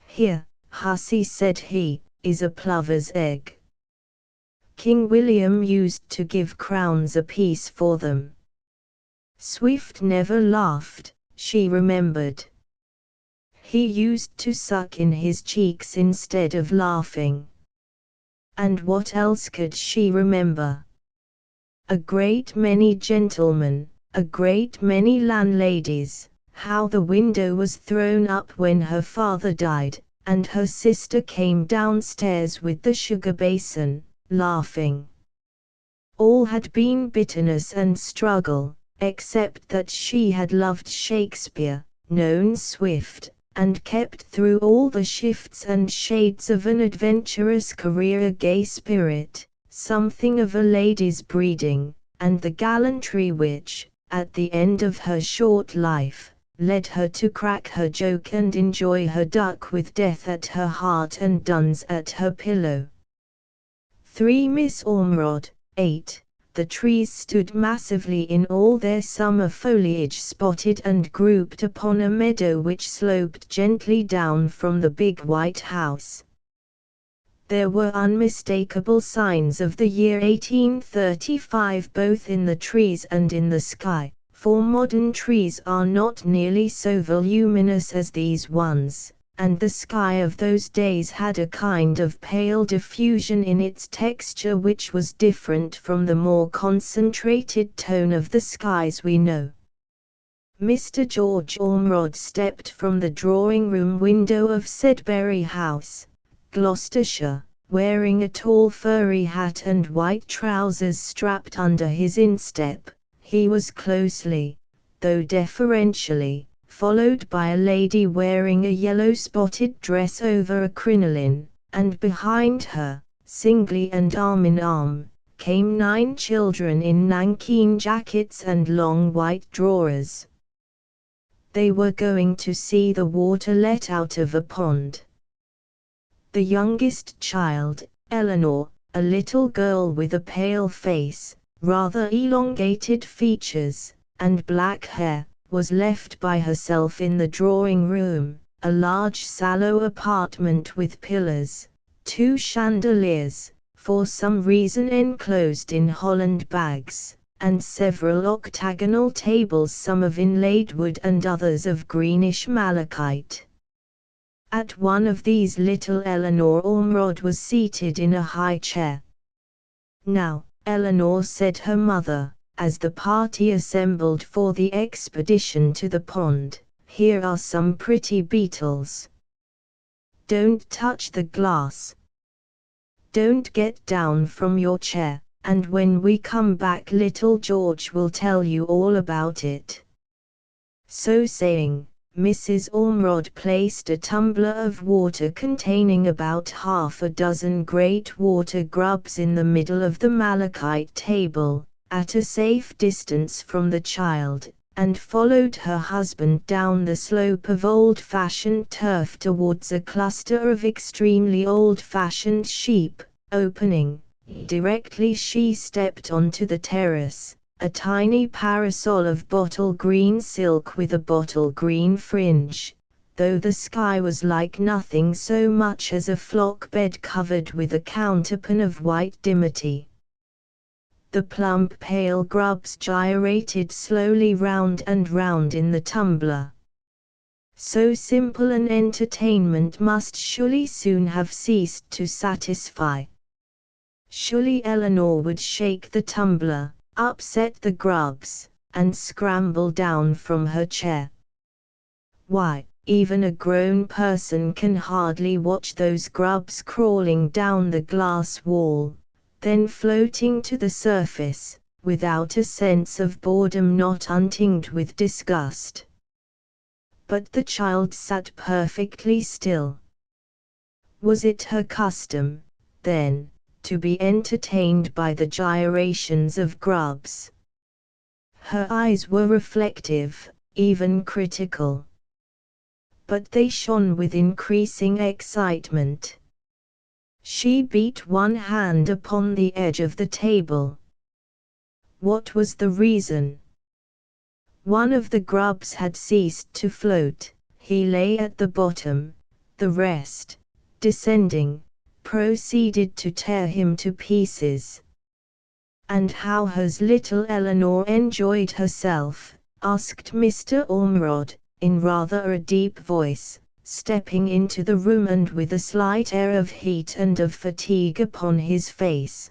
"Here, hussy," said he, "is a plover's egg. King William used to give crowns apiece for them." Swift never laughed, she remembered. He used to suck in his cheeks instead of laughing. And what else could she remember? A great many gentlemen, a great many landladies, how the window was thrown up when her father died, and her sister came downstairs with the sugar basin, laughing. All had been bitterness and struggle, except that she had loved Shakespeare, known Swift, and kept through all the shifts and shades of an adventurous career a gay spirit, something of a lady's breeding, and the gallantry which, at the end of her short life, led her to crack her joke and enjoy her duck with death at her heart and duns at her pillow. 3 Miss Ormerod, 8. The trees stood massively in all their summer foliage, spotted and grouped upon a meadow which sloped gently down from the big white house. There were unmistakable signs of the year 1835 both in the trees and in the sky, for modern trees are not nearly so voluminous as these ones, and the sky of those days had a kind of pale diffusion in its texture which was different from the more concentrated tone of the skies we know. Mr. George Ormerod stepped from the drawing-room window of Sedberry House, Gloucestershire, wearing a tall furry hat and white trousers strapped under his instep. He was closely, though deferentially, followed by a lady wearing a yellow spotted dress over a crinoline, and behind her, singly and arm in arm, came 9 children in nankeen jackets and long white drawers. They were going to see the water let out of a pond. The youngest child, Eleanor, a little girl with a pale face, rather elongated features, and black hair, was left by herself in the drawing-room, a large sallow apartment with pillars, 2 chandeliers, for some reason enclosed in Holland bags, and several octagonal tables, some of inlaid wood and others of greenish malachite. At one of these little Eleanor Ormerod was seated in a high chair. "Now, Eleanor," said her mother, as the party assembled for the expedition to the pond, "here are some pretty beetles. Don't touch the glass. Don't get down from your chair, and when we come back little George will tell you all about it." So saying, Mrs. Ormrod placed a tumbler of water containing about half a dozen great water grubs in the middle of the malachite table, at a safe distance from the child, and followed her husband down the slope of old-fashioned turf towards a cluster of extremely old-fashioned sheep, opening, directly she stepped onto the terrace, a tiny parasol of bottle green silk with a bottle green fringe, though the sky was like nothing so much as a flock bed covered with a counterpane of white dimity. The plump pale grubs gyrated slowly round and round in the tumbler. So simple an entertainment must surely soon have ceased to satisfy. Surely Eleanor would shake the tumbler, upset the grubs, and scramble down from her chair. Why, even a grown person can hardly watch those grubs crawling down the glass wall, then floating to the surface, without a sense of boredom not untinged with disgust. But the child sat perfectly still. Was it her custom, then, to be entertained by the gyrations of grubs? Her eyes were reflective, even critical. But they shone with increasing excitement. She beat one hand upon the edge of the table. What was the reason? One of the grubs had ceased to float, he lay at the bottom, the rest, descending, proceeded to tear him to pieces. "And how has little Eleanor enjoyed herself?" asked Mr. Ormrod, in rather a deep voice, stepping into the room and with a slight air of heat and of fatigue upon his face.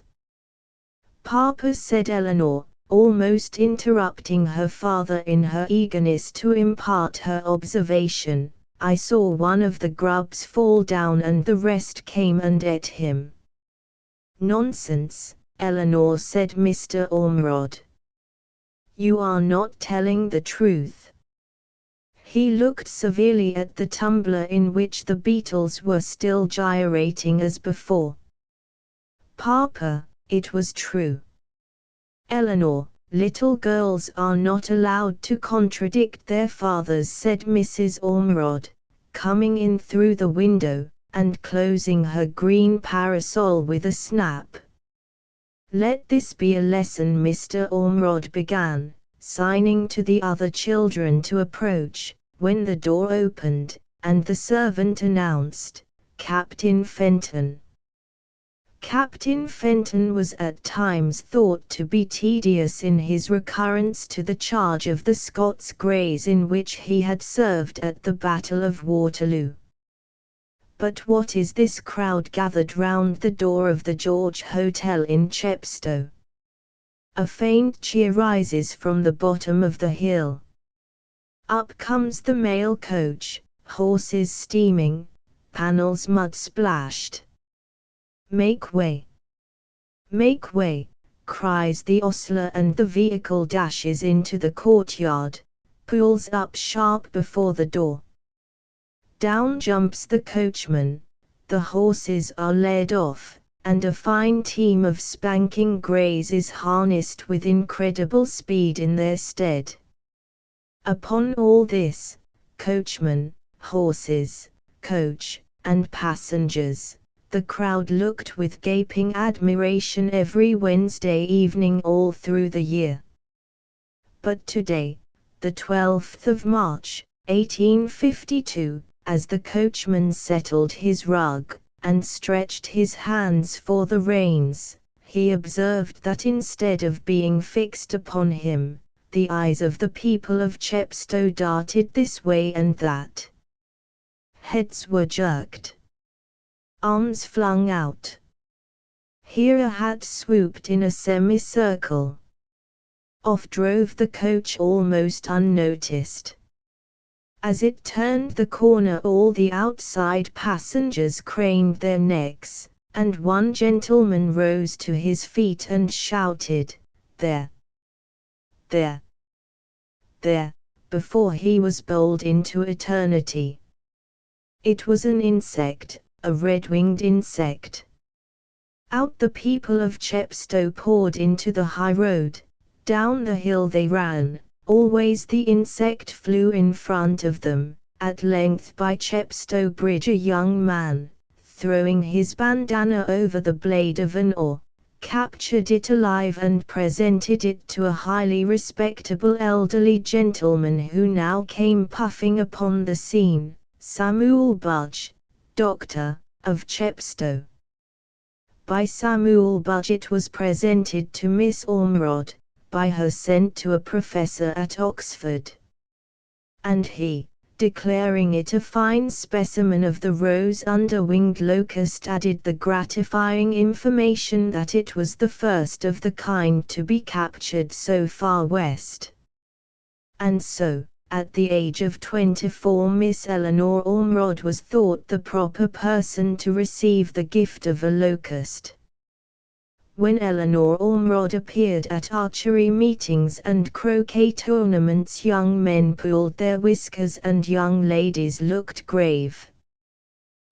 "Papa," said Eleanor, almost interrupting her father in her eagerness to impart her observation, "I saw one of the grubs fall down and the rest came and ate him." "Nonsense, Eleanor," said Mr. Ormrod. "You are not telling the truth." He looked severely at the tumbler in which the beetles were still gyrating as before. "Papa, it was true." "Eleanor, little girls are not allowed to contradict their fathers," said Mrs. Ormrod, coming in through the window, and closing her green parasol with a snap. "Let this be a lesson," Mr. Ormrod began, signing to the other children to approach, when the door opened, and the servant announced, "Captain Fenton." Captain Fenton was at times thought to be tedious in his recurrence to the charge of the Scots Greys in which he had served at the Battle of Waterloo. "But what is this crowd gathered round the door of the George Hotel in Chepstow?" A faint cheer rises from the bottom of the hill. Up comes the mail coach, horses steaming, panels mud-splashed. "Make way! Make way!" cries the ostler, and the vehicle dashes into the courtyard, pulls up sharp before the door. Down jumps the coachman, the horses are led off, and a fine team of spanking greys is harnessed with incredible speed in their stead. Upon all this, coachman, horses, coach, and passengers, the crowd looked with gaping admiration every Wednesday evening all through the year. But today, the 12th of March, 1852, as the coachman settled his rug, and stretched his hands for the reins, he observed that instead of being fixed upon him, the eyes of the people of Chepstow darted this way and that. Heads were jerked. Arms flung out. Here a hat swooped in a semicircle. Off drove the coach almost unnoticed. As it turned the corner, all the outside passengers craned their necks, and one gentleman rose to his feet and shouted, "There! There! There! before he was bowled into eternity. It was an insect, a red-winged insect. Out the people of Chepstow poured into the high road, down the hill they ran, always the insect flew in front of them. At length by Chepstow Bridge a young man, throwing his bandana over the blade of an oar, captured it alive and presented it to a highly respectable elderly gentleman who now came puffing upon the scene, Samuel Budge, Doctor, of Chepstow. By Samuel Budge it was presented to Miss Ormerod, by her sent to a professor at Oxford. And he, declaring it a fine specimen of the rose underwinged locust, added the gratifying information that it was the first of the kind to be captured so far west. And so, at the age of 24, Miss Eleanor Ormerod was thought the proper person to receive the gift of a locust. When Eleanor Ormerod appeared at archery meetings and croquet tournaments, young men pulled their whiskers and young ladies looked grave.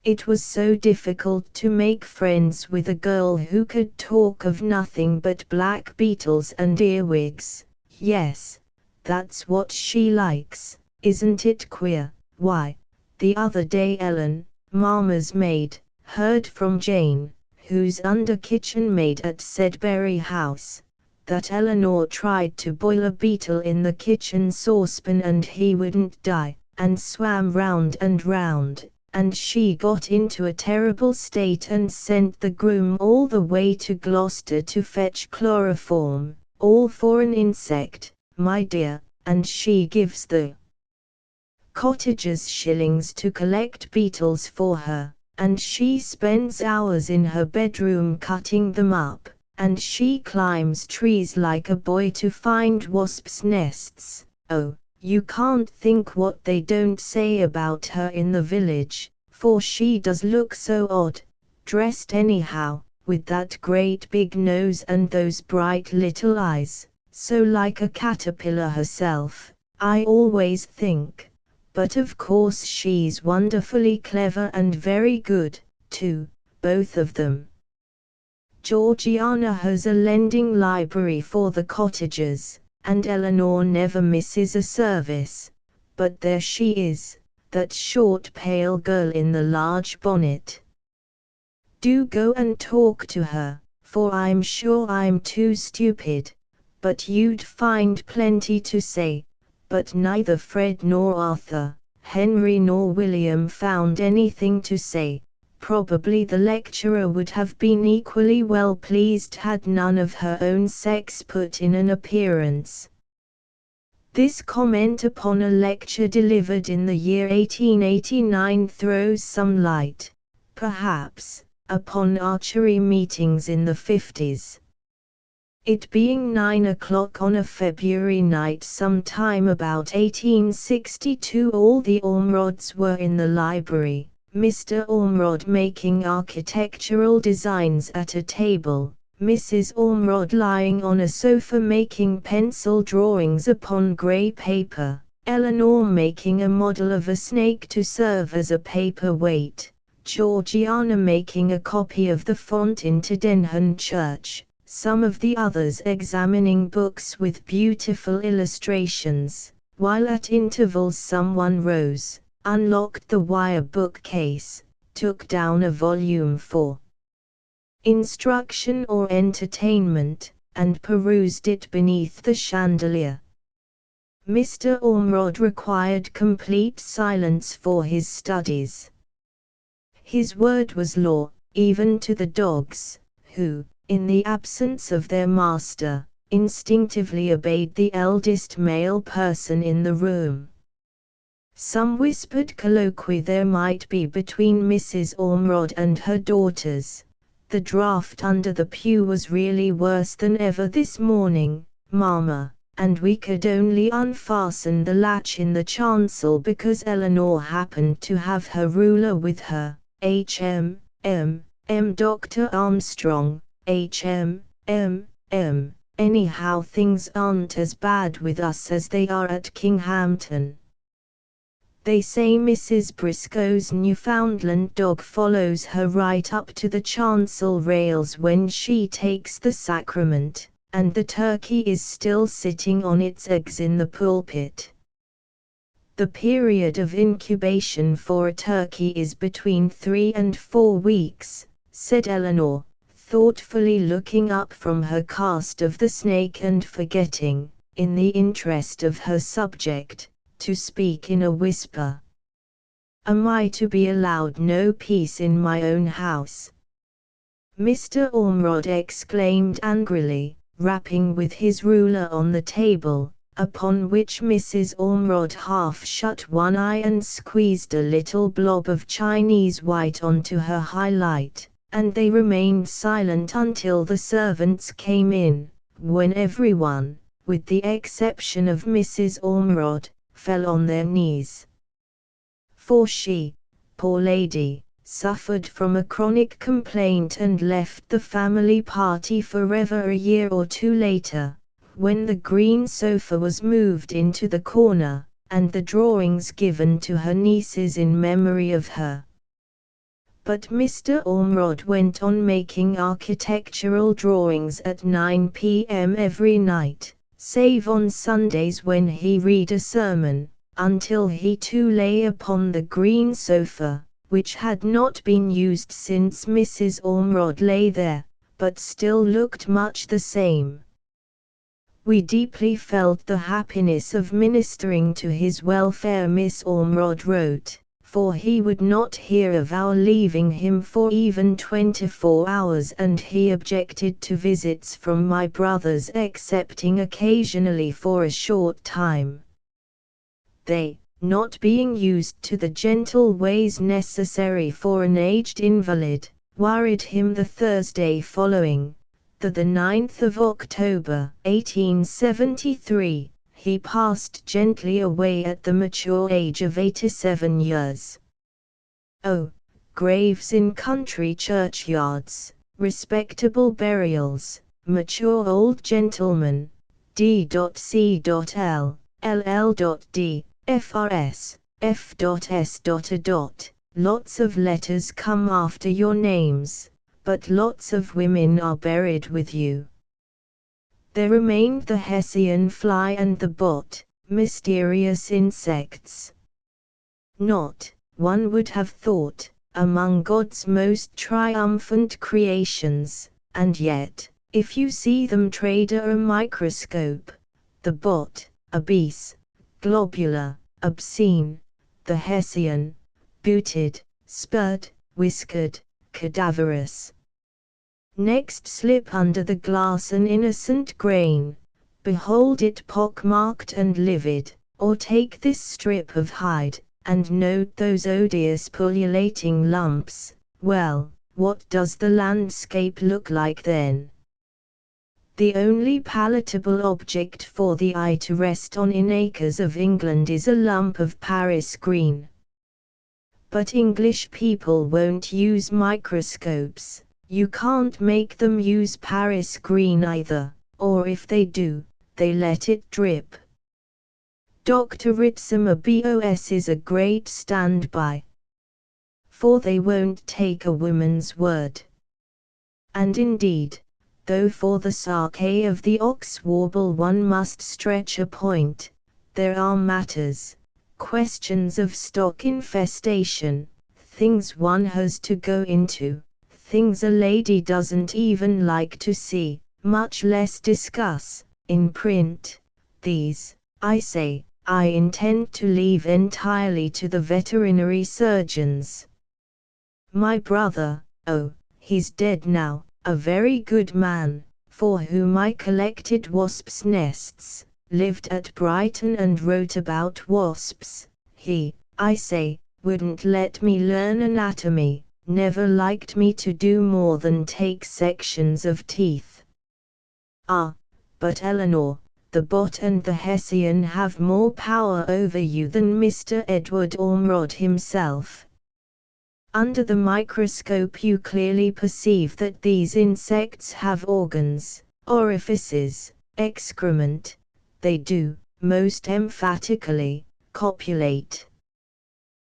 It was so difficult to make friends with a girl who could talk of nothing but black beetles and earwigs. Yes, that's what she likes, isn't it queer? Why, the other day Ellen, Mamma's maid, heard from Jane, who's under kitchen maid at Sedberry House, that Eleanor tried to boil a beetle in the kitchen saucepan and he wouldn't die, and swam round and round, and she got into a terrible state and sent the groom all the way to Gloucester to fetch chloroform, all for an insect, my dear, and she gives the cottagers shillings to collect beetles for her. And she spends hours in her bedroom cutting them up, and she climbs trees like a boy to find wasps' nests. Oh, you can't think what they don't say about her in the village, for she does look so odd, dressed anyhow, with that great big nose and those bright little eyes, so like a caterpillar herself, I always think. But of course she's wonderfully clever and very good, too, both of them. Georgiana has a lending library for the cottagers, and Eleanor never misses a service. But there she is, that short pale girl in the large bonnet. Do go and talk to her, for I'm sure I'm too stupid, but you'd find plenty to say. But neither Fred nor Arthur, Henry nor William found anything to say. Probably the lecturer would have been equally well pleased had none of her own sex put in an appearance. This comment upon a lecture delivered in the year 1889 throws some light, perhaps, upon archery meetings in the 50s. It being 9 o'clock on a February night sometime about 1862, all the Ormerods were in the library, Mr. Ormerod making architectural designs at a table, Mrs. Ormerod lying on a sofa making pencil drawings upon grey paper, Eleanor making a model of a snake to serve as a paper weight, Georgiana making a copy of the font into Denham Church, some of the others examining books with beautiful illustrations, while at intervals someone rose, unlocked the wire bookcase, took down a volume for instruction or entertainment, and perused it beneath the chandelier. Mr. Ormerod required complete silence for his studies. His word was law, even to the dogs, who, in the absence of their master, instinctively obeyed the eldest male person in the room. Some whispered colloquy there might be between Mrs. Ormerod and her daughters. The draught under the pew was really worse than ever this morning, Mamma, and we could only unfasten the latch in the chancel because Eleanor happened to have her ruler with her. Dr. Armstrong, Anyhow, things aren't as bad with us as they are at Kinghampton. They say Mrs. Briscoe's Newfoundland dog follows her right up to the chancel rails when she takes the sacrament, and the turkey is still sitting on its eggs in the pulpit. The period of incubation for a turkey is between 3 and 4 weeks, said Eleanor, thoughtfully looking up from her cast of the snake and forgetting, in the interest of her subject, to speak in a whisper. Am I to be allowed no peace in my own house? Mr. Ormrod exclaimed angrily, rapping with his ruler on the table, upon which Mrs. Ormrod half shut one eye and squeezed a little blob of Chinese white onto her highlight, and they remained silent until the servants came in, when everyone, with the exception of Mrs. Ormrod, fell on their knees. For she, poor lady, suffered from a chronic complaint and left the family party forever a year or two later, when the green sofa was moved into the corner, and the drawings given to her nieces in memory of her. But Mr. Ormrod went on making architectural drawings at 9 p.m. every night, save on Sundays when he read a sermon, until he too lay upon the green sofa, which had not been used since Mrs. Ormrod lay there, but still looked much the same. We deeply felt the happiness of ministering to his welfare, Miss Ormrod wrote, for he would not hear of our leaving him for even 24 hours, and he objected to visits from my brothers excepting occasionally for a short time. They, not being used to the gentle ways necessary for an aged invalid, worried him the Thursday following, the 9th of October, 1873, he passed gently away at the mature age of 87 years. Oh, graves in country churchyards, respectable burials, mature old gentlemen, D.C.L, LL.D, FRS, F.S. Lots of letters come after your names, but lots of women are buried with you. There remained the Hessian fly and the bot, mysterious insects. Not, one would have thought, among God's most triumphant creations, and yet, if you see them under a microscope, the bot, obese, globular, obscene, the Hessian, booted, spurred, whiskered, cadaverous. Next slip under the glass an innocent grain, behold it pock-marked and livid, or take this strip of hide, and note those odious pullulating lumps. Well, what does the landscape look like then? The only palatable object for the eye to rest on in acres of England is a lump of Paris green. But English people won't use microscopes. You can't make them use Paris green either, or if they do, they let it drip. Dr. Ritzimer BOS is a great standby. For they won't take a woman's word. And indeed, though for the sake of the ox warble one must stretch a point, there are matters, questions of stock infestation, things one has to go into, things a lady doesn't even like to see, much less discuss, in print. These, I say, I intend to leave entirely to the veterinary surgeons. My brother, oh, he's dead now, a very good man, for whom I collected wasps' nests, lived at Brighton and wrote about wasps, he, I say, wouldn't let me learn anatomy, never liked me to do more than take sections of teeth. Ah, but Eleanor, the bot and the Hessian have more power over you than Mr. Edward Ormrod himself. Under the microscope you clearly perceive that these insects have organs, orifices, excrement, they do, most emphatically, copulate.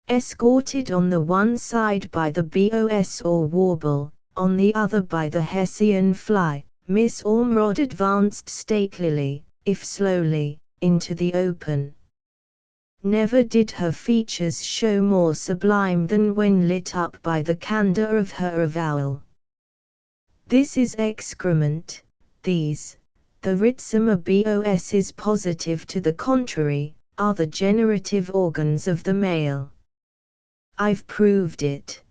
Escorted on the one side by the bos or warble, on the other by the Hessian fly, Miss Ormerod advanced statelily, if slowly, into the open. Never did her features show more sublime than when lit up by the candor of her avowal. This is excrement, these, the rhizomer bos is positive to the contrary, are the generative organs of the male. I've proved it.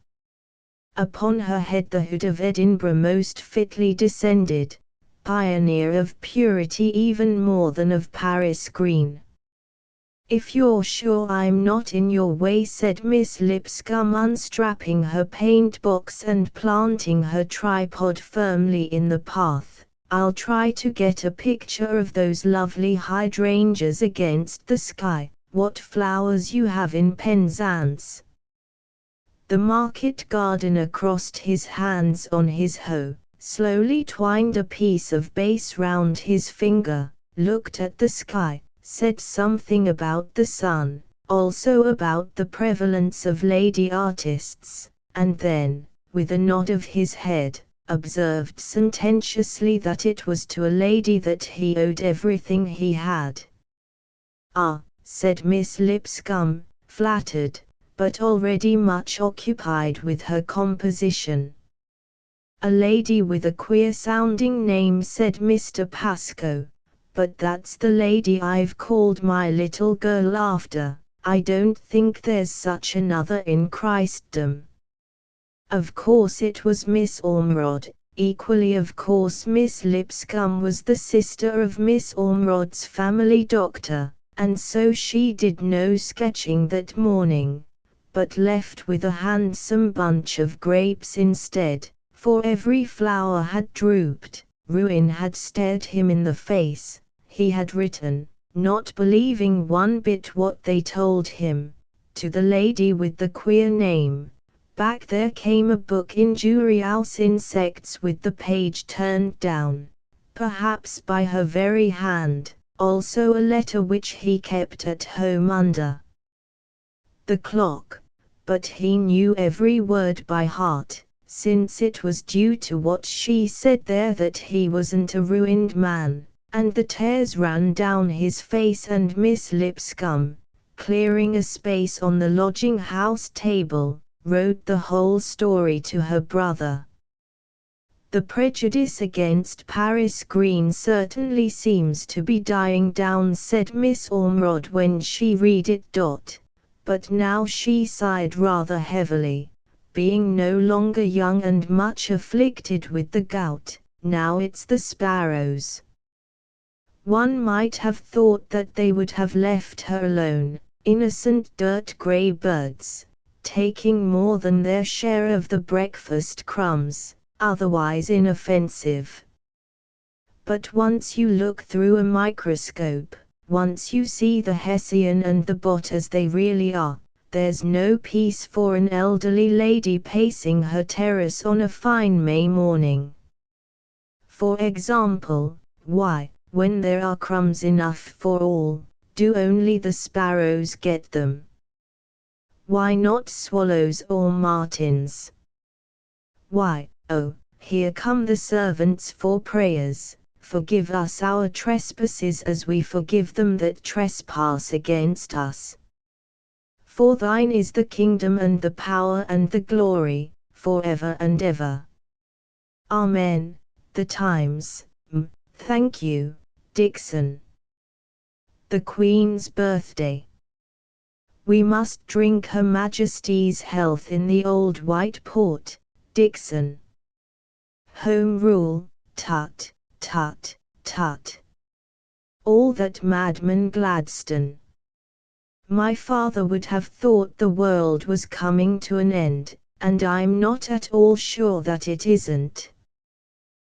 Upon her head the hood of Edinburgh most fitly descended, pioneer of purity even more than of Paris green. If you're sure I'm not in your way, said Miss Lipscomb, unstrapping her paint box and planting her tripod firmly in the path, I'll try to get a picture of those lovely hydrangeas against the sky. What flowers you have in Penzance! The market gardener crossed his hands on his hoe, slowly twined a piece of base round his finger, looked at the sky, said something about the sun, also about the prevalence of lady artists, and then, with a nod of his head, observed sententiously that it was to a lady that he owed everything he had. Ah, said Miss Lipscomb, flattered, but already much occupied with her composition. A lady with a queer-sounding name, said Mr. Pascoe, but that's the lady I've called my little girl after. I don't think there's such another in Christendom. Of course it was Miss Ormerod. Equally of course Miss Lipscomb was the sister of Miss Ormerod's family doctor, and so she did no sketching that morning, but left with a handsome bunch of grapes instead, for every flower had drooped, ruin had stared him in the face. He had written, not believing one bit what they told him, to the lady with the queer name. Back there came a book in Duriaus Insects with the page turned down, perhaps by her very hand, also a letter which he kept at home under the clock, but he knew every word by heart, since it was due to what she said there that he wasn't a ruined man. And the tears ran down his face, and Miss Lipscomb, clearing a space on the lodging-house table, wrote the whole story to her brother. The prejudice against Paris green certainly seems to be dying down, said Miss Ormerod when she read it. But now she sighed rather heavily, being no longer young and much afflicted with the gout. Now it's the sparrows. One might have thought that they would have left her alone, innocent dirt-grey birds, taking more than their share of the breakfast crumbs, otherwise inoffensive. But once you look through a microscope, once you see the Hessian and the bot as they really are, there's no peace for an elderly lady pacing her terrace on a fine May morning. For example, why, when there are crumbs enough for all, do only the sparrows get them? Why not swallows or martins? Why, oh, here come the servants for prayers. Forgive us our trespasses as we forgive them that trespass against us. For thine is the kingdom and the power and the glory, forever and ever. Amen. The Times. Thank you, Dixon. The Queen's birthday. We must drink Her Majesty's health in the old white port, Dixon. Home Rule, tut, tut, tut. All that madman Gladstone. My father would have thought the world was coming to an end, and I'm not at all sure that it isn't.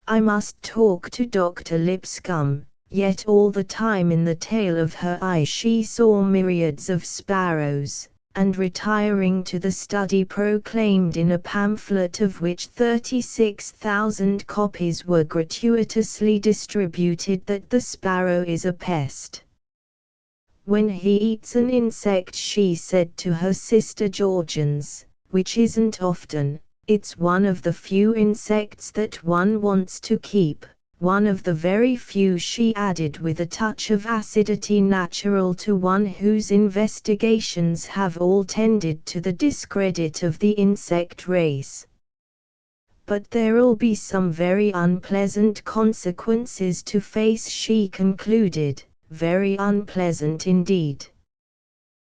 I must talk to Dr. Lipscomb, yet all the time in the tail of her eye she saw myriads of sparrows, and retiring to the study proclaimed in a pamphlet of which 36,000 copies were gratuitously distributed that the sparrow is a pest. When he eats an insect, she said to her sister Georgians, which isn't often, it's one of the few insects that one wants to keep, one of the very few, she added with a touch of acidity natural to one whose investigations have all tended to the discredit of the insect race. But there'll be some very unpleasant consequences to face, she concluded, very unpleasant indeed.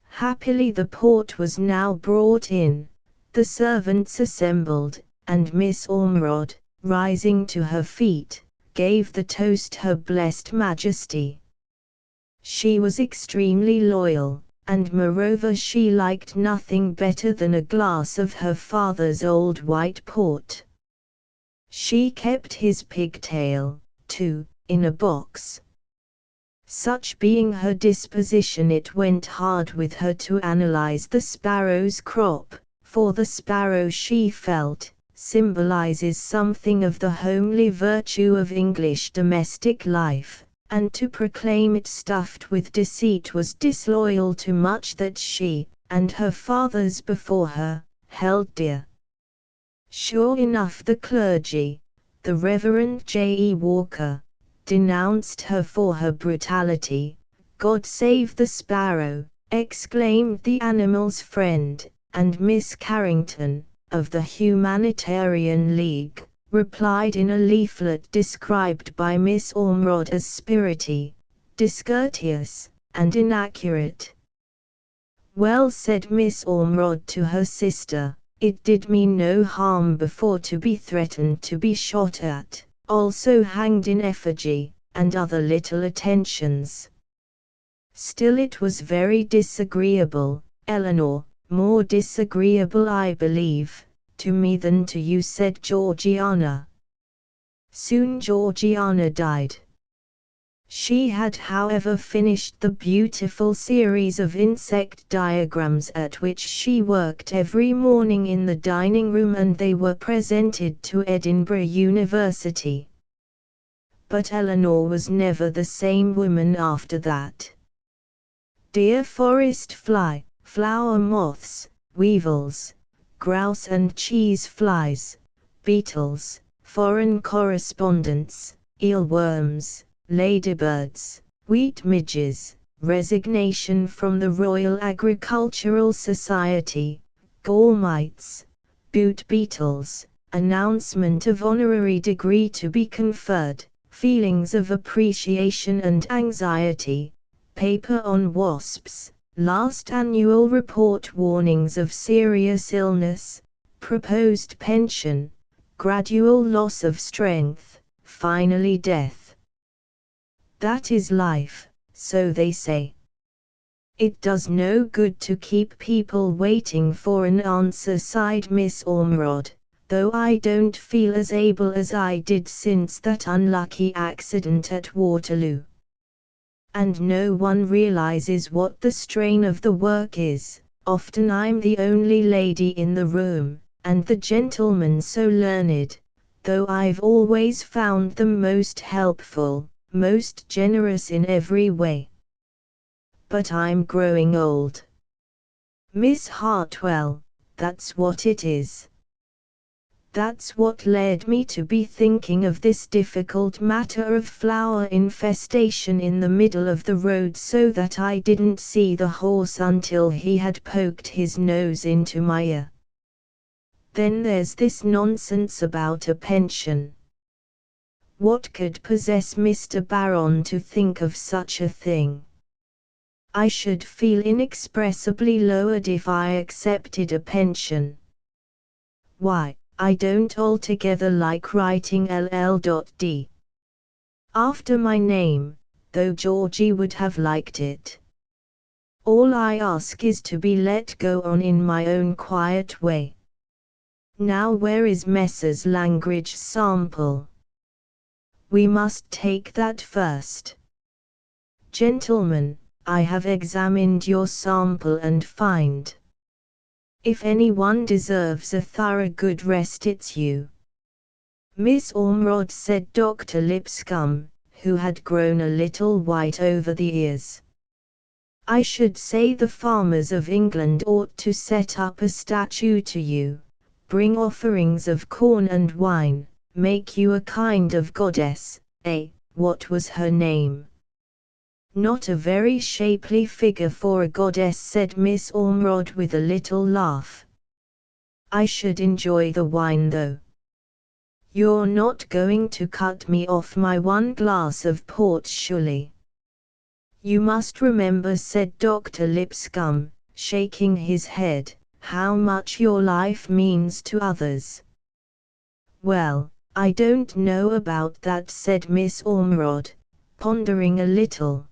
Happily the port was now brought in, the servants assembled, and Miss Ormerod, rising to her feet, gave the toast Her Blessed Majesty. She was extremely loyal, and moreover she liked nothing better than a glass of her father's old white port. She kept his pigtail, too, in a box. Such being her disposition, it went hard with her to analyze the sparrow's crop, for the sparrow, she felt, symbolizes something of the homely virtue of English domestic life, and to proclaim it stuffed with deceit was disloyal to much that she, and her fathers before her, held dear. Sure enough, the clergy, the Reverend J. E. Walker, denounced her for her brutality. God save the sparrow, exclaimed the animal's friend, and Miss Carrington, of the Humanitarian League, replied in a leaflet described by Miss Ormerod as spirity, discourteous, and inaccurate. Well, said Miss Ormerod to her sister, it did me no harm before to be threatened to be shot at, also hanged in effigy, and other little attentions. Still it was very disagreeable, Eleanor, more disagreeable I believe, to me than to you, said Georgiana. Soon Georgiana died. She had however finished the beautiful series of insect diagrams at which she worked every morning in the dining room, and they were presented to Edinburgh University. But Eleanor was never the same woman after that. Dear forest fly, flower moths, weevils, grouse and cheese flies, beetles, foreign correspondents, eelworms, ladybirds, wheat midges, resignation from the Royal Agricultural Society, gall mites, boot beetles, announcement of honorary degree to be conferred, feelings of appreciation and anxiety, paper on wasps, last annual report, warnings of serious illness, proposed pension, gradual loss of strength, finally death. That is life, so they say. It does no good to keep people waiting for an answer, sighed Miss Ormerod, though I don't feel as able as I did since that unlucky accident at Waterloo. And no one realizes what the strain of the work is. Often I'm the only lady in the room, and the gentlemen so learned, though I've always found them most helpful, most generous in every way. But I'm growing old. Miss Hartwell, that's what it is. That's what led me to be thinking of this difficult matter of flower infestation in the middle of the road, so that I didn't see the horse until he had poked his nose into my ear. Then there's this nonsense about a pension. What could possess Mr. Baron to think of such a thing? I should feel inexpressibly lowered if I accepted a pension. Why, I don't altogether like writing LL.D. after my name, though Georgie would have liked it. All I ask is to be let go on in my own quiet way. Now where is Messrs. Langridge's sample? We must take that first. Gentlemen, I have examined your sample and find If anyone deserves a thorough good rest, it's you. Miss Ormerod, said Dr. Lipscomb, who had grown a little white over the ears. I should say the farmers of England ought to set up a statue to you, bring offerings of corn and wine, make you a kind of goddess. What was her name? Not a very shapely figure for a goddess, said Miss Ormerod with a little laugh. I should enjoy the wine though. You're not going to cut me off my one glass of port, surely? You must remember, said Dr. Lipscomb, shaking his head, how much your life means to others. Well, I don't know about that, said Miss Ormerod, pondering a little.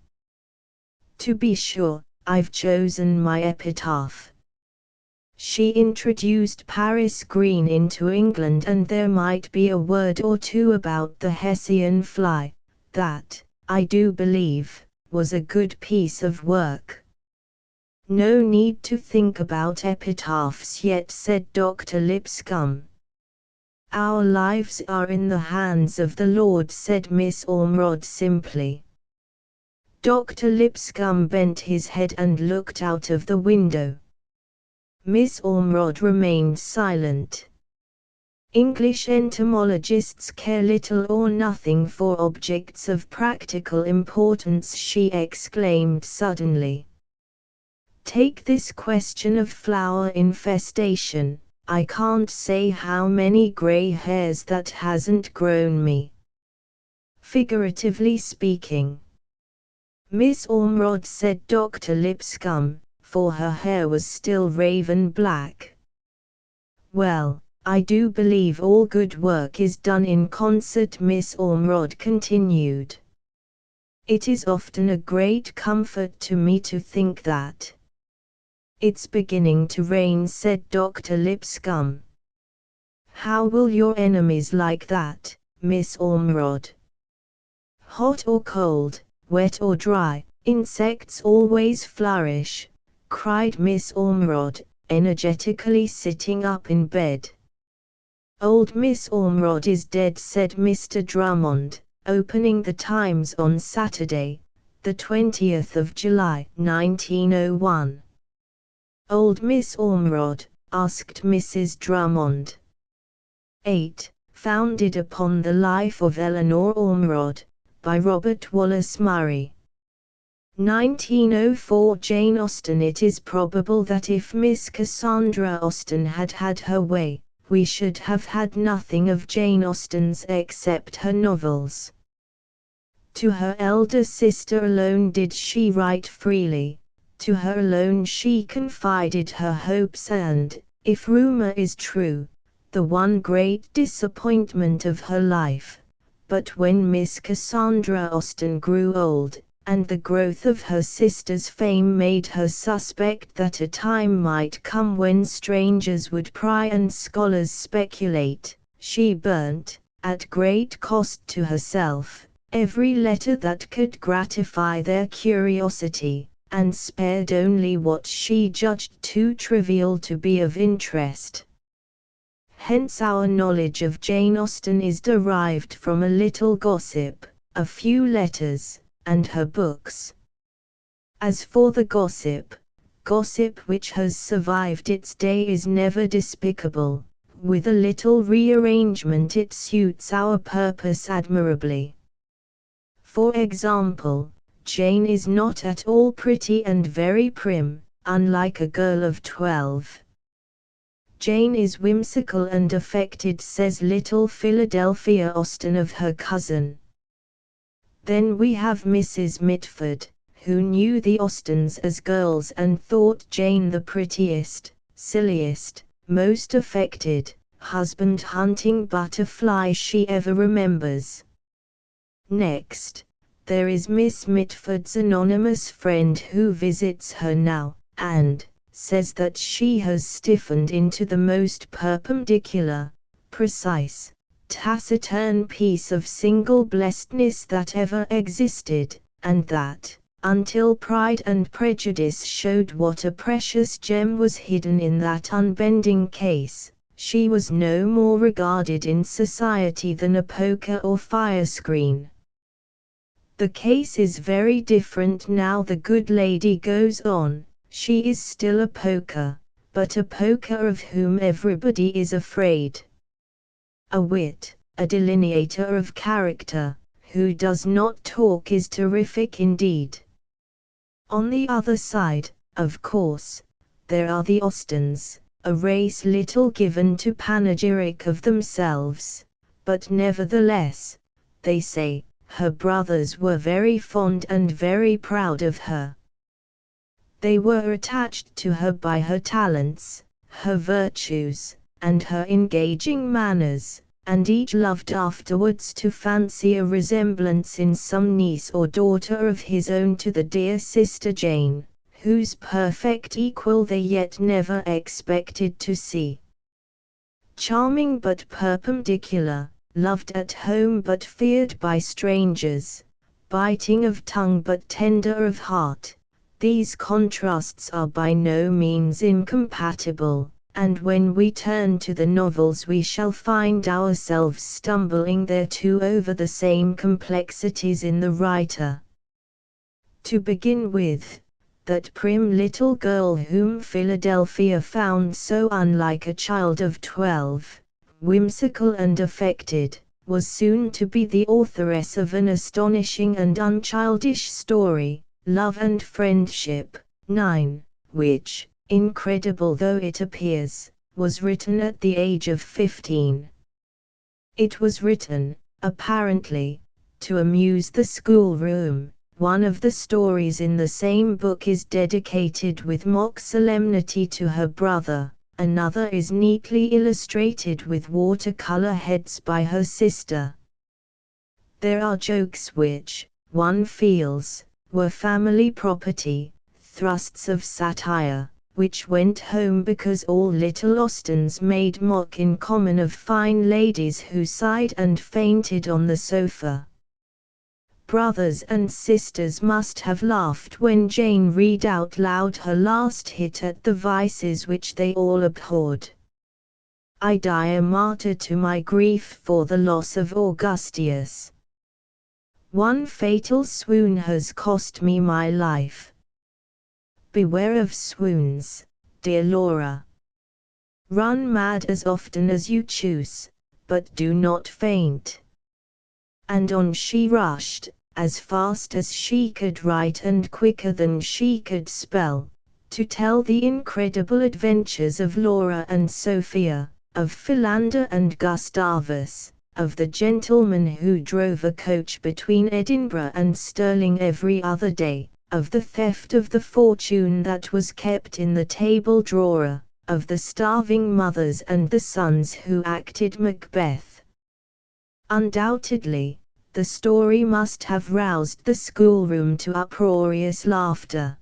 To be sure, I've chosen my epitaph. She introduced Paris Green into England, and there might be a word or two about the Hessian fly. That, I do believe, was a good piece of work. No need to think about epitaphs yet, said Dr. Lipscomb. Our lives are in the hands of the Lord, said Miss Ormerod simply. Dr. Lipscomb bent his head and looked out of the window. Miss Ormerod remained silent. English entomologists care little or nothing for objects of practical importance, she exclaimed suddenly. Take this question of flower infestation. I can't say how many grey hairs that hasn't grown me. Figuratively speaking. Miss Ormerod, said Dr. Lipscomb, for her hair was still raven black. Well, I do believe all good work is done in concert, Miss Ormerod continued. It is often a great comfort to me to think that. It's beginning to rain, said Dr. Lipscomb. How will your enemies like that, Miss Ormerod? Hot or cold, wet or dry, insects always flourish, cried Miss Ormerod, energetically sitting up in bed. Old Miss Ormerod is dead, said Mr. Drummond, opening the Times on Saturday, the 20th of July, 1901. Old Miss Ormerod, asked Mrs. Drummond. 8. Founded upon the life of Eleanor Ormerod, by Robert Wallace Murray. 1904. Jane Austen. It is probable that if Miss Cassandra Austen had had her way, we should have had nothing of Jane Austen's except her novels. To her elder sister alone did she write freely, to her alone she confided her hopes and, if rumor is true, the one great disappointment of her life. But when Miss Cassandra Austen grew old, and the growth of her sister's fame made her suspect that a time might come when strangers would pry and scholars speculate, she burnt, at great cost to herself, every letter that could gratify their curiosity, and spared only what she judged too trivial to be of interest. Hence our knowledge of Jane Austen is derived from a little gossip, a few letters, and her books. As for the gossip which has survived its day is never despicable. With a little rearrangement it suits our purpose admirably. For example, Jane is not at all pretty and very prim, unlike a girl of 12. Jane is whimsical and affected, says little Philadelphia Austen of her cousin. Then we have Mrs. Mitford, who knew the Austens as girls and thought Jane the prettiest, silliest, most affected, husband-hunting butterfly she ever remembers. Next, there is Miss Mitford's anonymous friend who visits her now, and says that she has stiffened into the most perpendicular, precise, taciturn piece of single blessedness that ever existed, and that, until Pride and Prejudice showed what a precious gem was hidden in that unbending case. She was no more regarded in society than a poker or fire screen. The case is very different now, the good lady goes on. She is still a poker, but a poker of whom everybody is afraid. A wit, a delineator of character, who does not talk, is terrific indeed. On the other side, of course, there are the Austens, a race little given to panegyric of themselves, but nevertheless, they say, her brothers were very fond and very proud of her. They were attached to her by her talents, her virtues, and her engaging manners, and each loved afterwards to fancy a resemblance in some niece or daughter of his own to the dear sister Jane, whose perfect equal they yet never expected to see. Charming but perpendicular, loved at home but feared by strangers, biting of tongue but tender of heart, these contrasts are by no means incompatible, and when we turn to the novels we shall find ourselves stumbling there too over the same complexities in the writer. To begin with, that prim little girl whom Philadelphia found so unlike a child of 12, whimsical and affected, was soon to be the authoress of an astonishing and unchildish story, Love and Friendship, 9, which, incredible though it appears, was written at the age of 15. It was written, apparently, to amuse the schoolroom. One of the stories in the same book is dedicated with mock solemnity to her brother, another is neatly illustrated with watercolor heads by her sister. There are jokes which, one feels, were family property, thrusts of satire, which went home because all little Austens made mock in common of fine ladies who sighed and fainted on the sofa. Brothers and sisters must have laughed when Jane read out loud her last hit at the vices which they all abhorred. I die a martyr to my grief for the loss of Augustius. One fatal swoon has cost me my life. Beware of swoons, dear Laura. Run mad as often as you choose, but do not faint. And on she rushed, as fast as she could write and quicker than she could spell, to tell the incredible adventures of Laura and Sophia, of Philander and Gustavus, of the gentleman who drove a coach between Edinburgh and Stirling every other day, of the theft of the fortune that was kept in the table drawer, of the starving mothers and the sons who acted Macbeth. Undoubtedly, the story must have roused the schoolroom to uproarious laughter.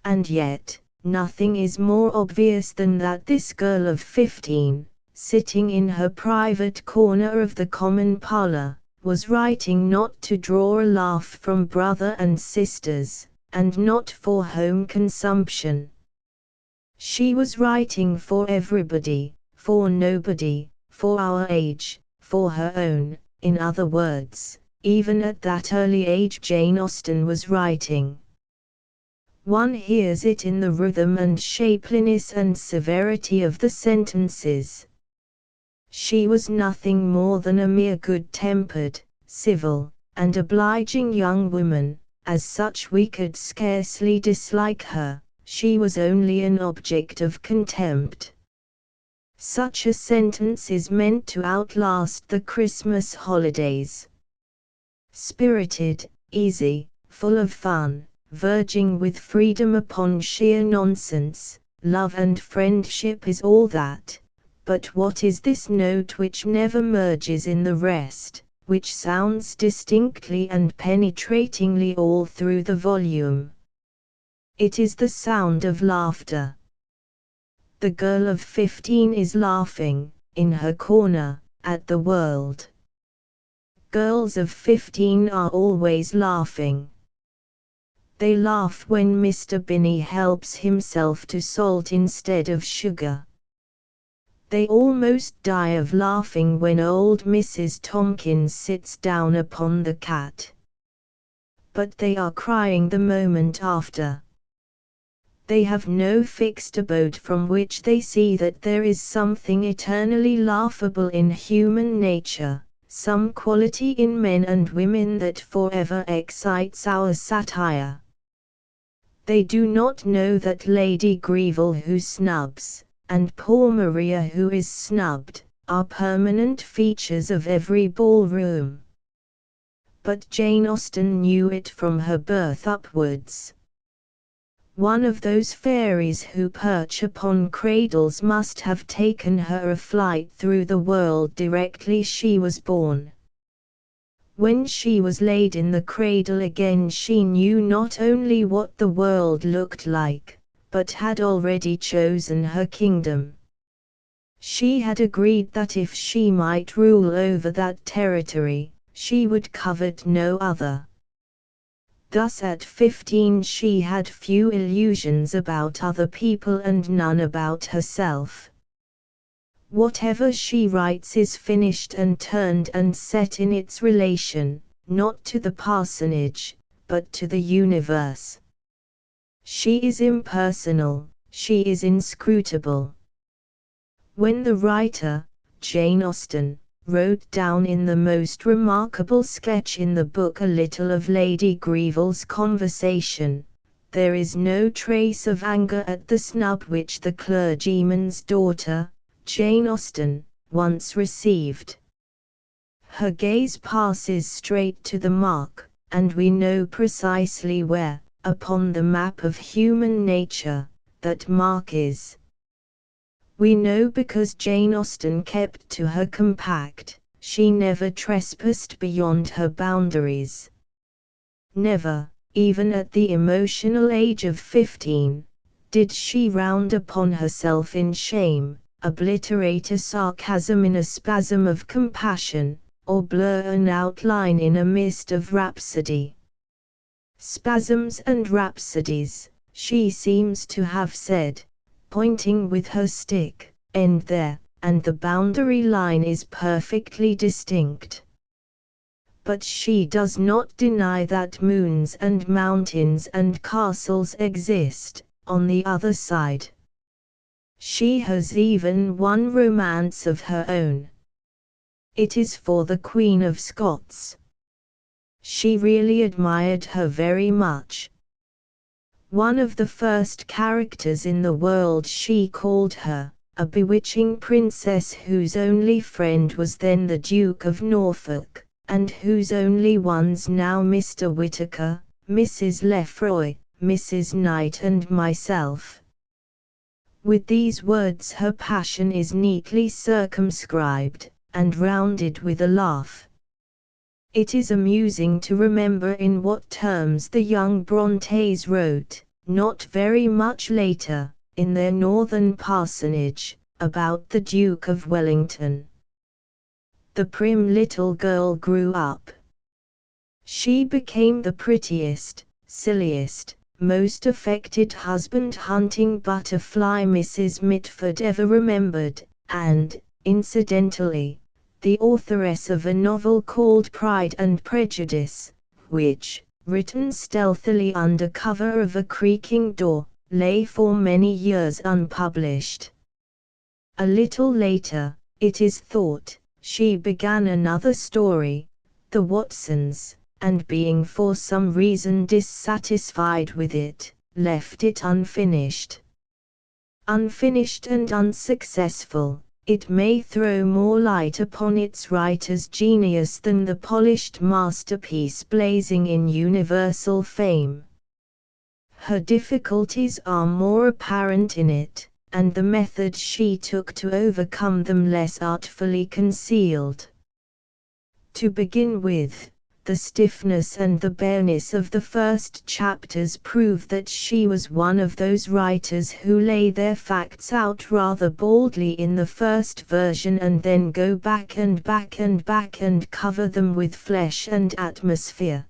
And yet, nothing is more obvious than that this girl of 15, sitting in her private corner of the common parlor, was writing not to draw a laugh from brother and sisters, and not for home consumption. She was writing for everybody, for nobody, for our age, for her own. In other words, even at that early age Jane Austen was writing. One hears it in the rhythm and shapeliness and severity of the sentences. She was nothing more than a mere good-tempered, civil, and obliging young woman. As such we could scarcely dislike her. She was only an object of contempt. Such a sentence is meant to outlast the Christmas holidays. Spirited, easy, full of fun, verging with freedom upon sheer nonsense, love and friendship is all that. But what is this note which never merges in the rest, which sounds distinctly and penetratingly all through the volume? It is the sound of laughter. The girl of 15 is laughing, in her corner, at the world. Girls of 15 are always laughing. They laugh when Mr. Binney helps himself to salt instead of sugar. They almost die of laughing when old Mrs. Tomkins sits down upon the cat. But they are crying the moment after. They have no fixed abode from which they see that there is something eternally laughable in human nature, some quality in men and women that forever excites our satire. They do not know that Lady Greville who snubs, and poor Maria who is snubbed, are permanent features of every ballroom. But Jane Austen knew it from her birth upwards. One of those fairies who perch upon cradles must have taken her a flight through the world directly she was born. When she was laid in the cradle again, she knew not only what the world looked like, but had already chosen her kingdom. She had agreed that if she might rule over that territory, she would covet no other. Thus at 15 she had few illusions about other people and none about herself. Whatever she writes is finished and turned and set in its relation, not to the parsonage, but to the universe. She is impersonal, she is inscrutable. When the writer, Jane Austen, wrote down in the most remarkable sketch in the book a little of Lady Greville's conversation, there is no trace of anger at the snub which the clergyman's daughter, Jane Austen, once received. Her gaze passes straight to the mark, and we know precisely where, upon the map of human nature, that mark is. We know because Jane Austen kept to her compact, she never trespassed beyond her boundaries. Never, even at the emotional age of 15, did she round upon herself in shame, obliterate a sarcasm in a spasm of compassion, or blur an outline in a mist of rhapsody. Spasms and rhapsodies, she seems to have said, pointing with her stick, end there, and the boundary line is perfectly distinct. But she does not deny that moons and mountains and castles exist, on the other side. She has even one romance of her own. It is for the Queen of Scots. She really admired her very much. One of the first characters in the world she called her, a bewitching princess whose only friend was then the Duke of Norfolk, and whose only ones now Mr. Whittaker, Mrs. Lefroy, Mrs. Knight and myself. With these words her passion is neatly circumscribed, and rounded with a laugh. It is amusing to remember in what terms the young Brontes wrote, not very much later, in their northern parsonage, about the Duke of Wellington. The prim little girl grew up. She became the prettiest, silliest, most affected husband-hunting butterfly Mrs. Mitford ever remembered, and, incidentally, the authoress of a novel called Pride and Prejudice, which, written stealthily under cover of a creaking door, lay for many years unpublished. A little later, it is thought, she began another story, The Watsons, and being for some reason dissatisfied with it, left it unfinished. Unfinished and unsuccessful, it may throw more light upon its writer's genius than the polished masterpiece blazing in universal fame. Her difficulties are more apparent in it, and the method she took to overcome them less artfully concealed. To begin with, the stiffness and the bareness of the first chapters prove that she was one of those writers who lay their facts out rather baldly in the first version and then go back and back and back and cover them with flesh and atmosphere.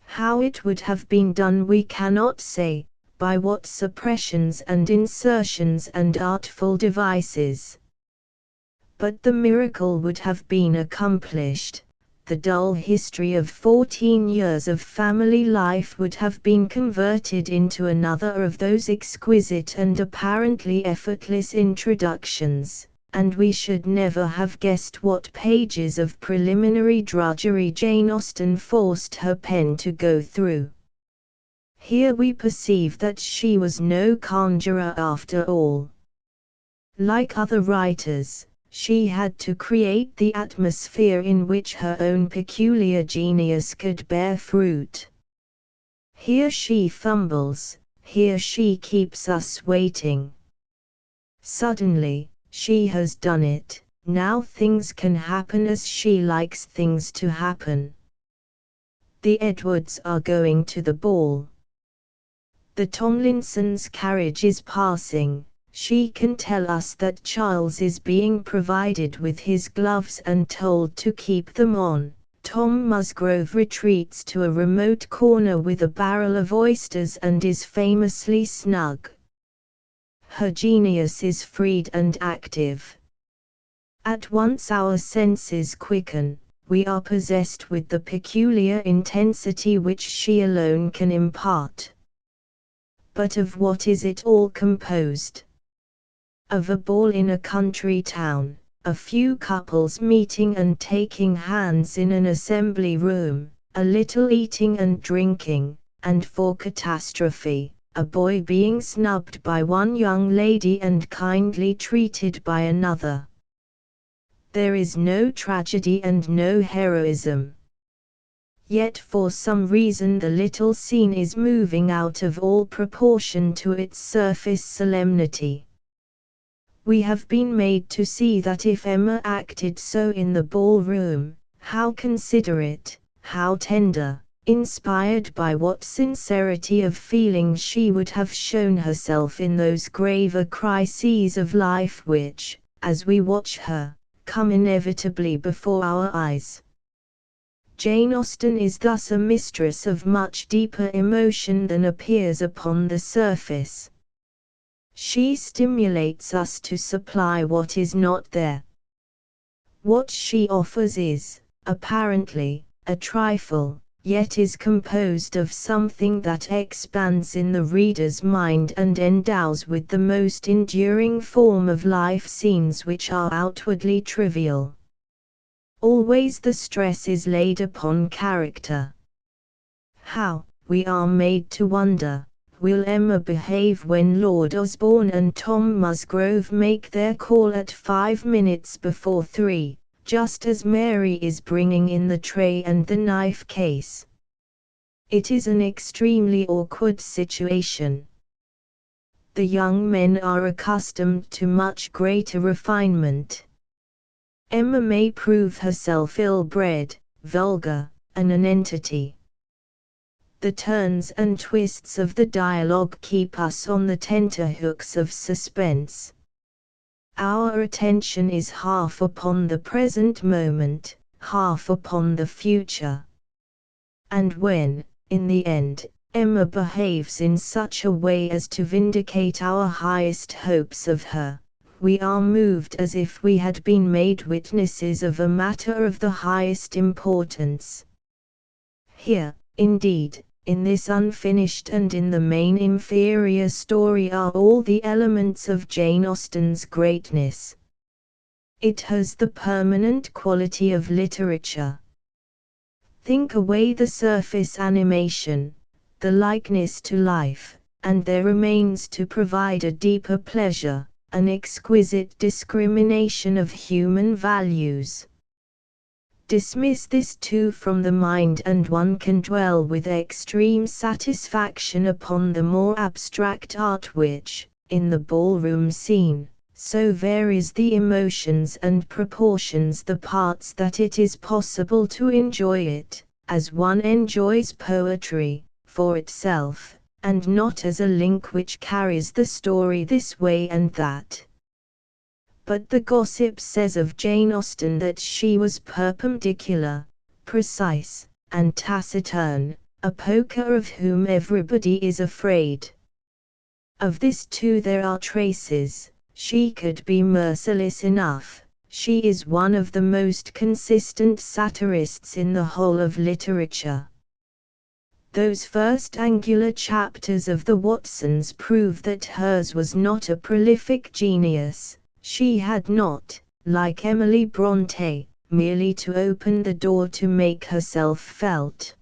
How it would have been done we cannot say, by what suppressions and insertions and artful devices. But the miracle would have been accomplished. The dull history of 14 years of family life would have been converted into another of those exquisite and apparently effortless introductions, and we should never have guessed what pages of preliminary drudgery Jane Austen forced her pen to go through. Here we perceive that she was no conjurer after all. Like other writers, she had to create the atmosphere in which her own peculiar genius could bear fruit. Here she fumbles, here she keeps us waiting. Suddenly, she has done it, now things can happen as she likes things to happen. The Edwards are going to the ball. The Tomlinsons' carriage is passing. She can tell us that Charles is being provided with his gloves and told to keep them on. Tom Musgrove retreats to a remote corner with a barrel of oysters and is famously snug. Her genius is freed and active. At once our senses quicken, we are possessed with the peculiar intensity which she alone can impart. But of what is it all composed? Of a ball in a country town, a few couples meeting and taking hands in an assembly room, a little eating and drinking, and for catastrophe, a boy being snubbed by one young lady and kindly treated by another. There is no tragedy and no heroism. Yet for some reason the little scene is moving out of all proportion to its surface solemnity. We have been made to see that if Emma acted so in the ballroom, how considerate, how tender, inspired by what sincerity of feeling she would have shown herself in those graver crises of life which, as we watch her, come inevitably before our eyes. Jane Austen is thus a mistress of much deeper emotion than appears upon the surface. She stimulates us to supply what is not there. What she offers is, apparently, a trifle, yet is composed of something that expands in the reader's mind and endows with the most enduring form of life scenes which are outwardly trivial. Always the stress is laid upon character. How, we are made to wonder, will Emma behave when Lord Osborne and Tom Musgrove make their call at 5 minutes before 3, just as Mary is bringing in the tray and the knife case? It is an extremely awkward situation. The young men are accustomed to much greater refinement. Emma may prove herself ill-bred, vulgar, and an entity. The turns and twists of the dialogue keep us on the tenterhooks of suspense. Our attention is half upon the present moment, half upon the future. And when, in the end, Emma behaves in such a way as to vindicate our highest hopes of her, we are moved as if we had been made witnesses of a matter of the highest importance. Here, indeed, in this unfinished and in the main inferior story are all the elements of Jane Austen's greatness. It has the permanent quality of literature. Think away the surface animation, the likeness to life, and there remains to provide a deeper pleasure, an exquisite discrimination of human values. Dismiss this too from the mind and one can dwell with extreme satisfaction upon the more abstract art which, in the ballroom scene, so varies the emotions and proportions the parts that it is possible to enjoy it, as one enjoys poetry, for itself, and not as a link which carries the story this way and that. But the gossip says of Jane Austen that she was perpendicular, precise, and taciturn, a poker of whom everybody is afraid. Of this too there are traces. She could be merciless enough. She is one of the most consistent satirists in the whole of literature. Those first angular chapters of the Watsons prove that hers was not a prolific genius. She had not, like Emily Bronte, merely to open the door to make herself felt.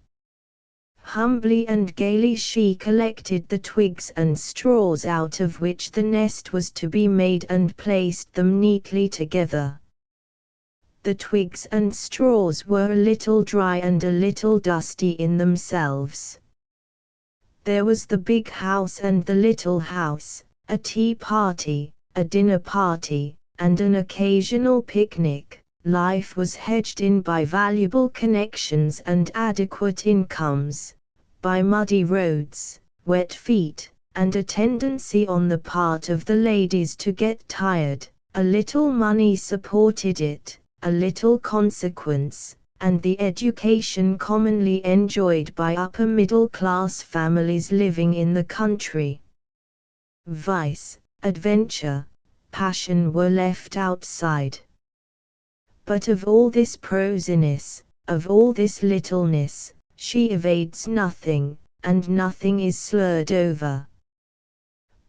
Humbly and gaily she collected the twigs and straws out of which the nest was to be made and placed them neatly together. The twigs and straws were a little dry and a little dusty in themselves. There was the big house and the little house, a tea party, a dinner party, and an occasional picnic. Life was hedged in by valuable connections and adequate incomes, by muddy roads, wet feet, and a tendency on the part of the ladies to get tired. A little money supported it, a little consequence, and the education commonly enjoyed by upper middle-class families living in the country. Vice, adventure, passion were left outside. But of all this prosiness, of all this littleness, she evades nothing, and nothing is slurred over.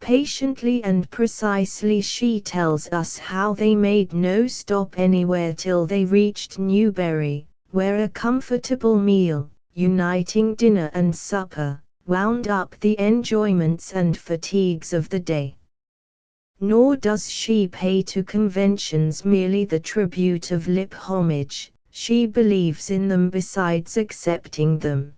Patiently and precisely she tells us how they made no stop anywhere till they reached Newbury, where a comfortable meal, uniting dinner and supper, wound up the enjoyments and fatigues of the day. Nor does she pay to conventions merely the tribute of lip homage, she believes in them besides accepting them.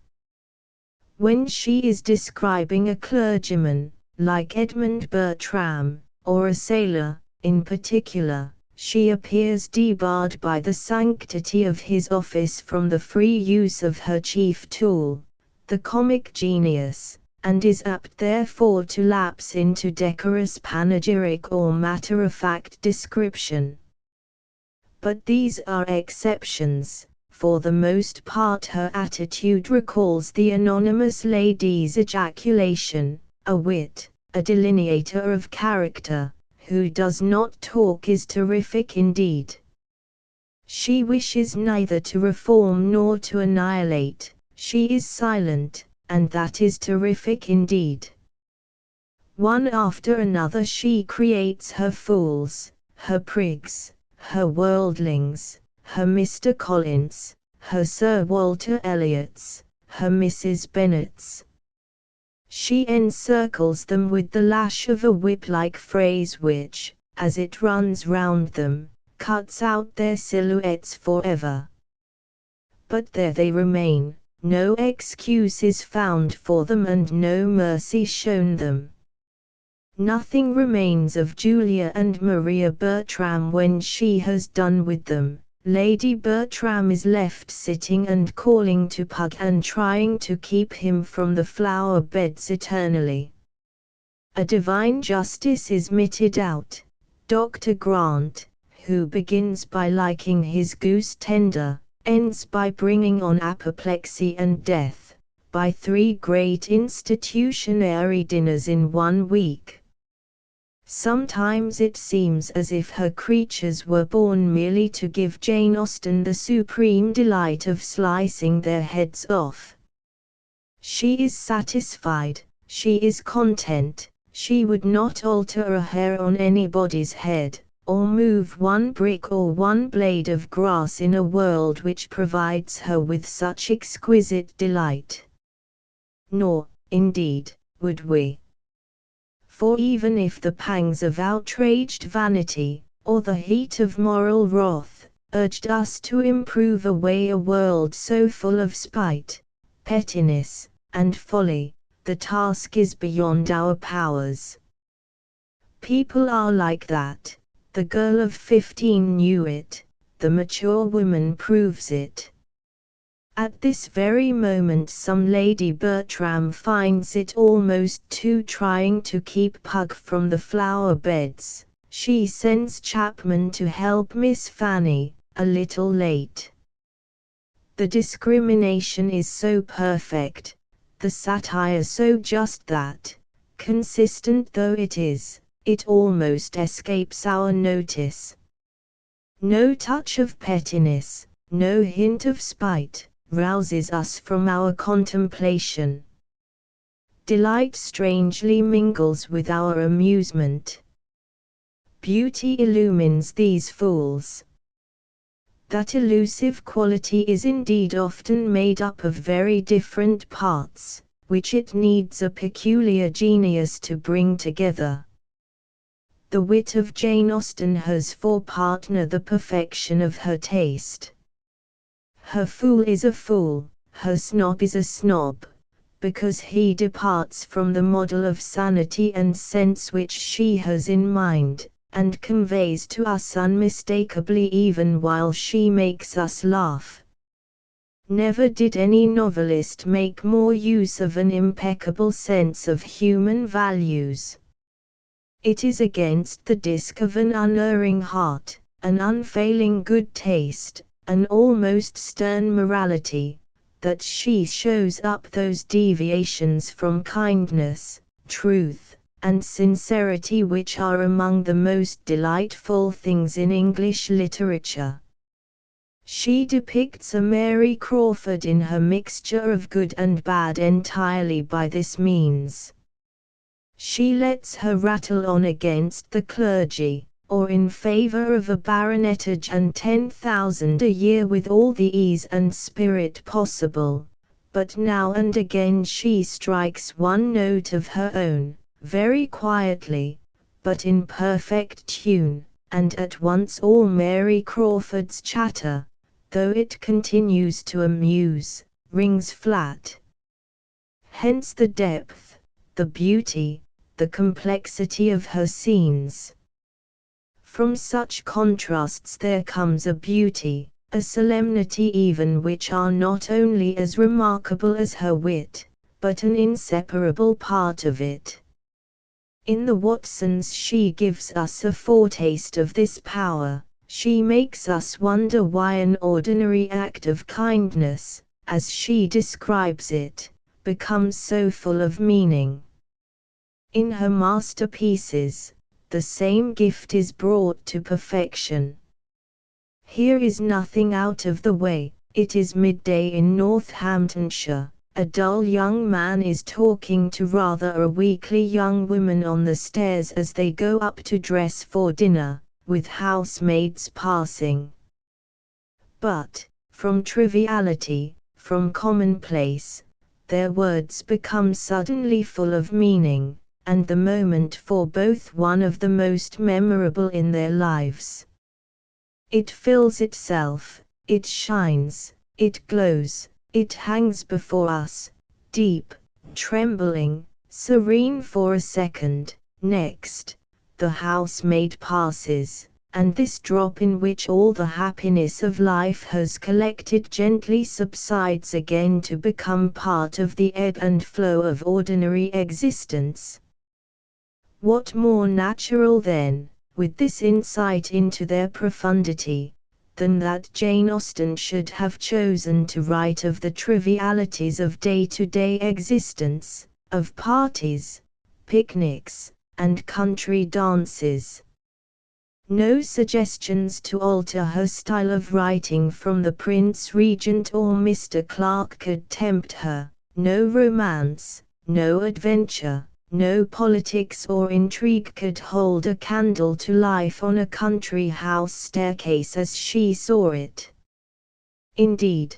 When she is describing a clergyman, like Edmund Bertram, or a sailor, in particular, she appears debarred by the sanctity of his office from the free use of her chief tool, the comic genius, and is apt therefore to lapse into decorous panegyric or matter-of-fact description. But these are exceptions. For the most part her attitude recalls the anonymous lady's ejaculation, a wit, a delineator of character, who does not talk is terrific indeed. She wishes neither to reform nor to annihilate, she is silent, and that is terrific indeed. One after another she creates her fools, her prigs, her worldlings, her Mr. Collins, her Sir Walter Elliots, her Mrs. Bennets. She encircles them with the lash of a whip-like phrase which, as it runs round them, cuts out their silhouettes forever. But there they remain, no excuse is found for them and no mercy shown them. Nothing remains of Julia and Maria Bertram when she has done with them. Lady Bertram is left sitting and calling to Pug and trying to keep him from the flower beds eternally. A divine justice is meted out. Dr. Grant, who begins by liking his goose tender, ends by bringing on apoplexy and death, by 3 great institutionary dinners in 1 week. Sometimes it seems as if her creatures were born merely to give Jane Austen the supreme delight of slicing their heads off. She is satisfied, she is content, she would not alter a hair on anybody's head, or move 1 brick or 1 blade of grass in a world which provides her with such exquisite delight. Nor, indeed, would we. For even if the pangs of outraged vanity, or the heat of moral wrath, urged us to improve away a world so full of spite, pettiness, and folly, the task is beyond our powers. People are like that. The girl of 15 knew it, the mature woman proves it. At this very moment some Lady Bertram finds it almost too trying to keep Pug from the flower beds. She sends Chapman to help Miss Fanny, a little late. The discrimination is so perfect, the satire so just that, consistent though it is, it almost escapes our notice. No touch of pettiness, no hint of spite, rouses us from our contemplation. Delight strangely mingles with our amusement. Beauty illumines these fools. That elusive quality is indeed often made up of very different parts, which it needs a peculiar genius to bring together. The wit of Jane Austen has for partner the perfection of her taste. Her fool is a fool, her snob is a snob, because he departs from the model of sanity and sense which she has in mind, and conveys to us unmistakably even while she makes us laugh. Never did any novelist make more use of an impeccable sense of human values. It is against the disc of an unerring heart, an unfailing good taste, an almost stern morality, that she shows up those deviations from kindness, truth, and sincerity which are among the most delightful things in English literature. She depicts a Mary Crawford in her mixture of good and bad entirely by this means. She lets her rattle on against the clergy, or in favor of a baronetage and 10,000 a year with all the ease and spirit possible, but now and again she strikes one note of her own, very quietly, but in perfect tune, and at once all Mary Crawford's chatter, though it continues to amuse, rings flat. Hence the depth, the beauty, the complexity of her scenes. From such contrasts there comes a beauty, a solemnity even which are not only as remarkable as her wit, but an inseparable part of it. In the Watsons she gives us a foretaste of this power. She makes us wonder why an ordinary act of kindness, as she describes it, becomes so full of meaning. In her masterpieces, the same gift is brought to perfection. Here is nothing out of the way. It is midday in Northamptonshire. A dull young man is talking to rather a weakly young woman on the stairs as they go up to dress for dinner, with housemaids passing. But, from triviality, from commonplace, their words become suddenly full of meaning, and the moment for both one of the most memorable in their lives. It fills itself, it shines, it glows, it hangs before us, deep, trembling, serene for a second. Next, the housemaid passes, and this drop in which all the happiness of life has collected gently subsides again to become part of the ebb and flow of ordinary existence. What more natural then, with this insight into their profundity, than that Jane Austen should have chosen to write of the trivialities of day-to-day existence, of parties, picnics, and country dances. No suggestions to alter her style of writing from the Prince Regent or Mr. Clarke could tempt her, no romance, no adventure, no politics or intrigue could hold a candle to life on a country house staircase as she saw it. Indeed,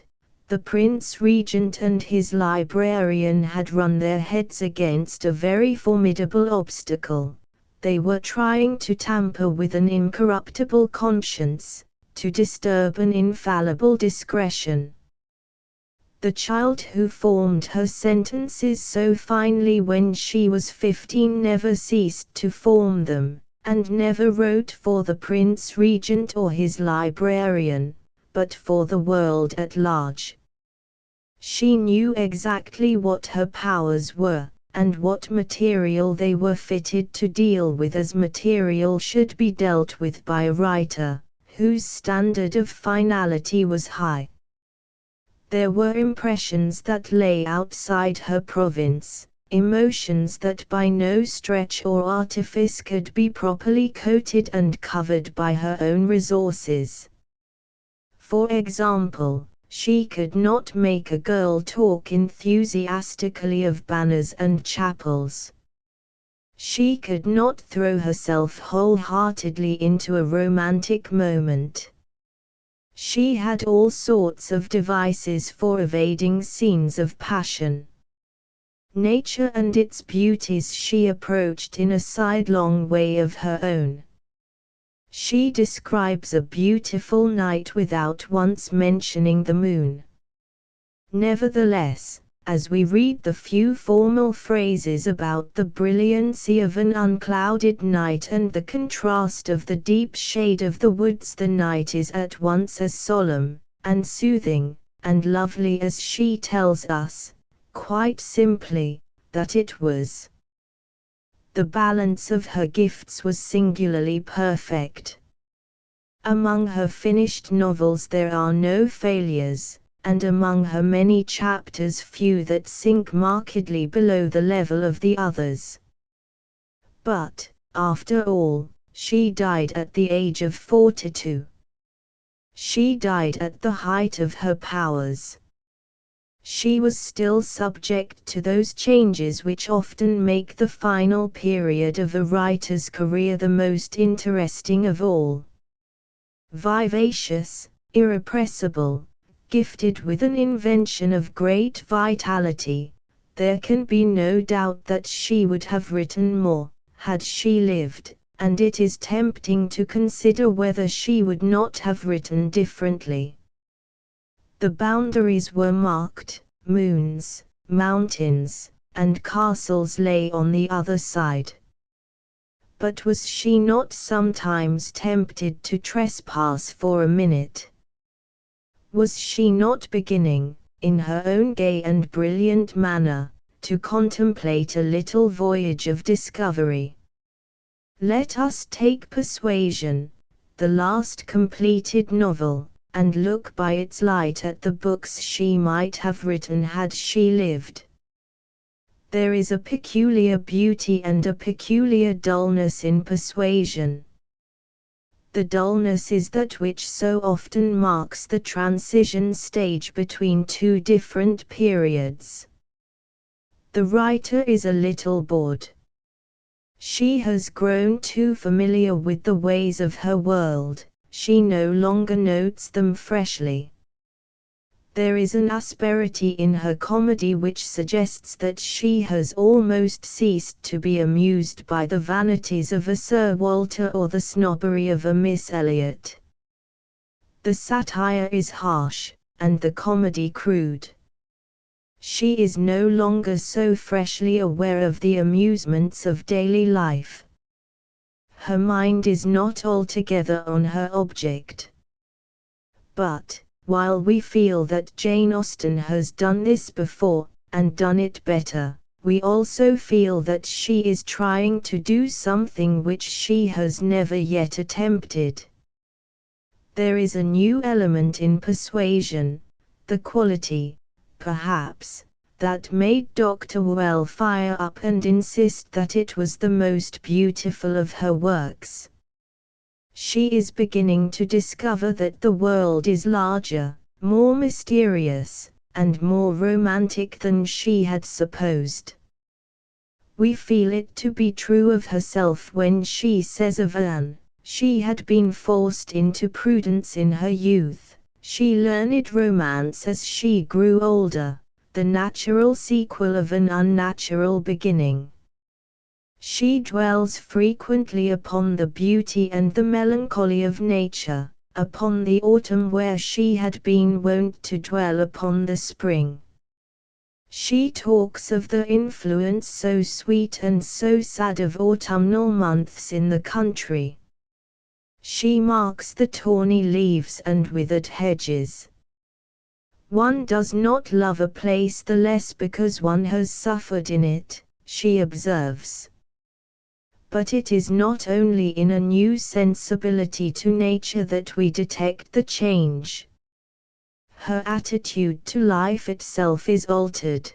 the Prince Regent and his librarian had run their heads against a very formidable obstacle. They were trying to tamper with an incorruptible conscience, to disturb an infallible discretion. The child who formed her sentences so finely when she was 15 never ceased to form them, and never wrote for the Prince Regent or his librarian, but for the world at large. She knew exactly what her powers were, and what material they were fitted to deal with as material should be dealt with by a writer, whose standard of finality was high. There were impressions that lay outside her province, emotions that by no stretch or artifice could be properly coated and covered by her own resources. For example, she could not make a girl talk enthusiastically of banners and chapels. She could not throw herself wholeheartedly into a romantic moment. She had all sorts of devices for evading scenes of passion. Nature and its beauties she approached in a sidelong way of her own. She describes a beautiful night without once mentioning the moon. Nevertheless, as we read the few formal phrases about the brilliancy of an unclouded night and the contrast of the deep shade of the woods, the night is at once as solemn, and soothing, and lovely as she tells us, quite simply, that it was. The balance of her gifts was singularly perfect. Among her finished novels there are no failures, and among her many chapters few that sink markedly below the level of the others. But, after all, she died at the age of 42. She died at the height of her powers. She was still subject to those changes which often make the final period of a writer's career the most interesting of all. Vivacious, irrepressible, gifted with an invention of great vitality, there can be no doubt that she would have written more, had she lived, and it is tempting to consider whether she would not have written differently. The boundaries were marked, moons, mountains, and castles lay on the other side. But was she not sometimes tempted to trespass for a minute? Was she not beginning, in her own gay and brilliant manner, to contemplate a little voyage of discovery? Let us take Persuasion, the last completed novel, and look by its light at the books she might have written had she lived. There is a peculiar beauty and a peculiar dullness in Persuasion. The dullness is that which so often marks the transition stage between two different periods. The writer is a little bored. She has grown too familiar with the ways of her world, she no longer notes them freshly. There is an asperity in her comedy which suggests that she has almost ceased to be amused by the vanities of a Sir Walter or the snobbery of a Miss Elliot. The satire is harsh, and the comedy crude. She is no longer so freshly aware of the amusements of daily life. Her mind is not altogether on her object. But, while we feel that Jane Austen has done this before, and done it better, we also feel that she is trying to do something which she has never yet attempted. There is a new element in Persuasion, the quality, perhaps, that made Dr. Well fire up and insist that it was the most beautiful of her works. She is beginning to discover that the world is larger, more mysterious, and more romantic than she had supposed. We feel it to be true of herself when she says of Anne, she had been forced into prudence in her youth, she learned romance as she grew older, the natural sequel of an unnatural beginning. She dwells frequently upon the beauty and the melancholy of nature, upon the autumn where she had been wont to dwell upon the spring. She talks of the influence so sweet and so sad of autumnal months in the country. She marks the tawny leaves and withered hedges. One does not love a place the less because one has suffered in it, she observes. But it is not only in a new sensibility to nature that we detect the change. Her attitude to life itself is altered.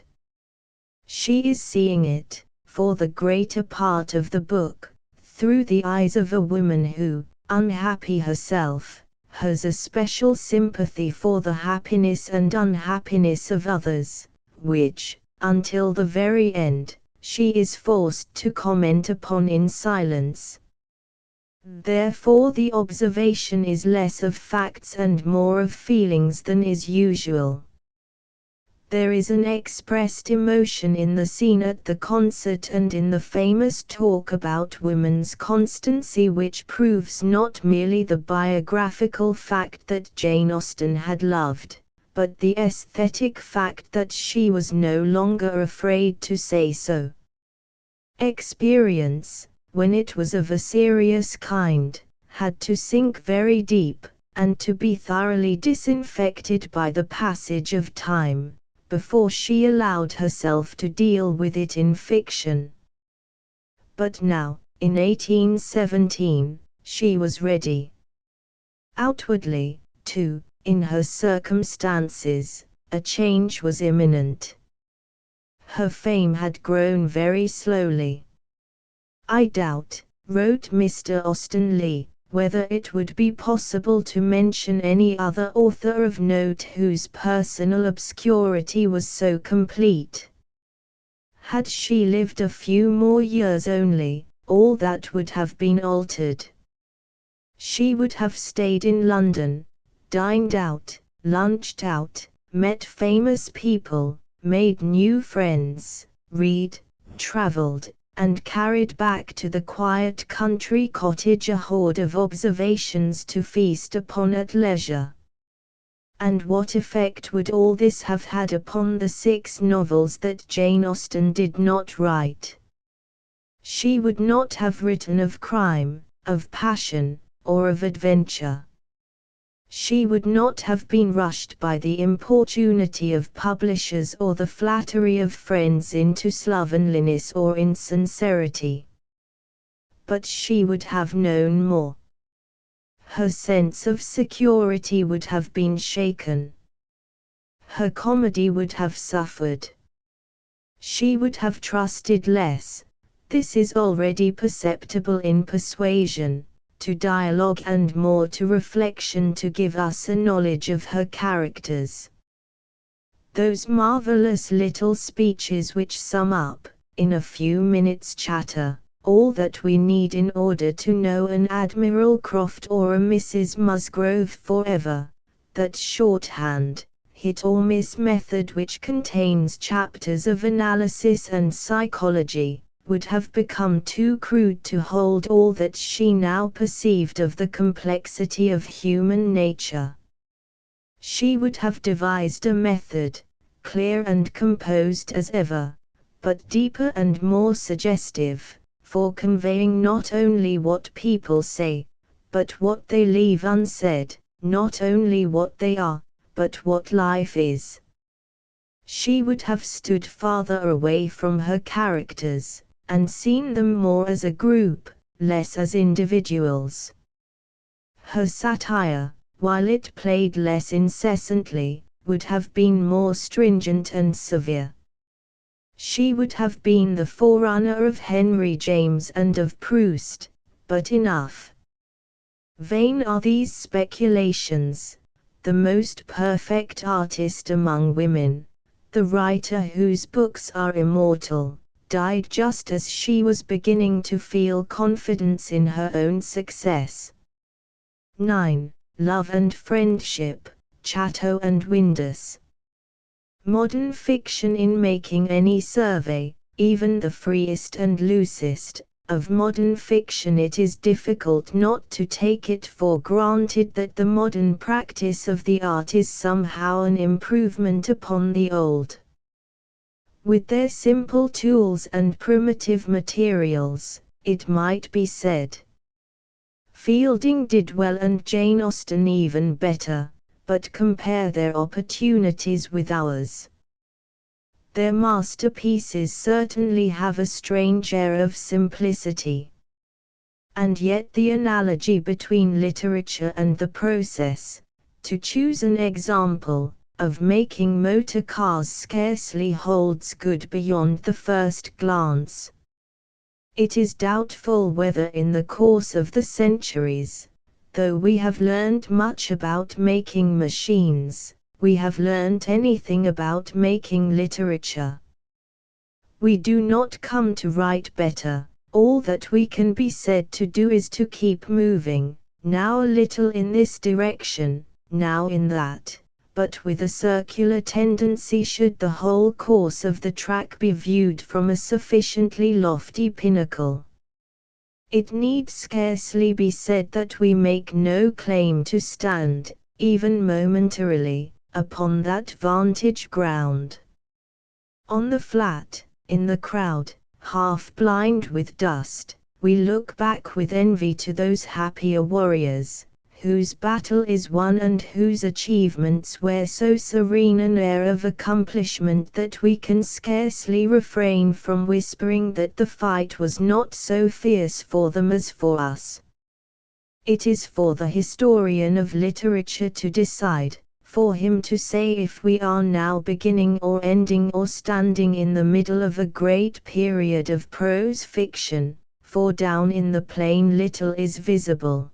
She is seeing it, for the greater part of the book, through the eyes of a woman who, unhappy herself, has a special sympathy for the happiness and unhappiness of others, which, until the very end, she is forced to comment upon in silence. Therefore the observation is less of facts and more of feelings than is usual. There is an expressed emotion in the scene at the concert and in the famous talk about woman's constancy, which proves not merely the biographical fact that Jane Austen had loved, but the aesthetic fact that she was no longer afraid to say so. Experience, when it was of a serious kind, had to sink very deep, and to be thoroughly disinfected by the passage of time, before she allowed herself to deal with it in fiction. But now, in 1817, she was ready. Outwardly, too, in her circumstances, a change was imminent. Her fame had grown very slowly. "I doubt," wrote Mr. Austen Leigh, "whether it would be possible to mention any other author of note whose personal obscurity was so complete. Had she lived a few more years only, all that would have been altered. She would have stayed in London, dined out, lunched out, met famous people, made new friends, read, travelled, and carried back to the quiet country cottage a hoard of observations to feast upon at leisure. And what effect would all this have had upon the 6 novels that Jane Austen did not write? She would not have written of crime, of passion, or of adventure. She would not have been rushed by the importunity of publishers or the flattery of friends into slovenliness or insincerity. But she would have known more. Her sense of security would have been shaken. Her comedy would have suffered. She would have trusted less, this is already perceptible in Persuasion, to dialogue and more to reflection to give us a knowledge of her characters. Those marvelous little speeches which sum up, in a few minutes' chatter, all that we need in order to know an Admiral Croft or a Mrs. Musgrove forever, that shorthand, hit or miss method which contains chapters of analysis and psychology, would have become too crude to hold all that she now perceived of the complexity of human nature. She would have devised a method, clear and composed as ever, but deeper and more suggestive, for conveying not only what people say, but what they leave unsaid, not only what they are, but what life is. She would have stood farther away from her characters, and seen them more as a group, less as individuals. Her satire, while it played less incessantly, would have been more stringent and severe. She would have been the forerunner of Henry James and of Proust, but enough. Vain are these speculations. The most perfect artist among women, the writer whose books are immortal, died just as she was beginning to feel confidence in her own success. 9. Love and Friendship, Chatto and Windus. Modern fiction, in making any survey, even the freest and loosest, of modern fiction, it is difficult not to take it for granted that the modern practice of the art is somehow an improvement upon the old. With their simple tools and primitive materials, it might be said, Fielding did well and Jane Austen even better, but compare their opportunities with ours. Their masterpieces certainly have a strange air of simplicity. And yet the analogy between literature and the process, To choose an example of making motor cars scarcely holds good beyond the first glance. It is doubtful whether in the course of the centuries, though we have learned much about making machines, we have learned anything about making literature. We do not come to write better. All that we can be said to do is to keep moving, now a little in this direction, now in that, but with a circular tendency should the whole course of the track be viewed from a sufficiently lofty pinnacle. It need scarcely be said that we make no claim to stand, even momentarily, upon that vantage ground. On the flat, in the crowd, half blind with dust, we look back with envy to those happier warriors, whose battle is won and whose achievements wear so serene an air of accomplishment that we can scarcely refrain from whispering that the fight was not so fierce for them as for us. It is for the historian of literature to decide, for him to say if we are now beginning or ending or standing in the middle of a great period of prose fiction, for down in the plain little is visible.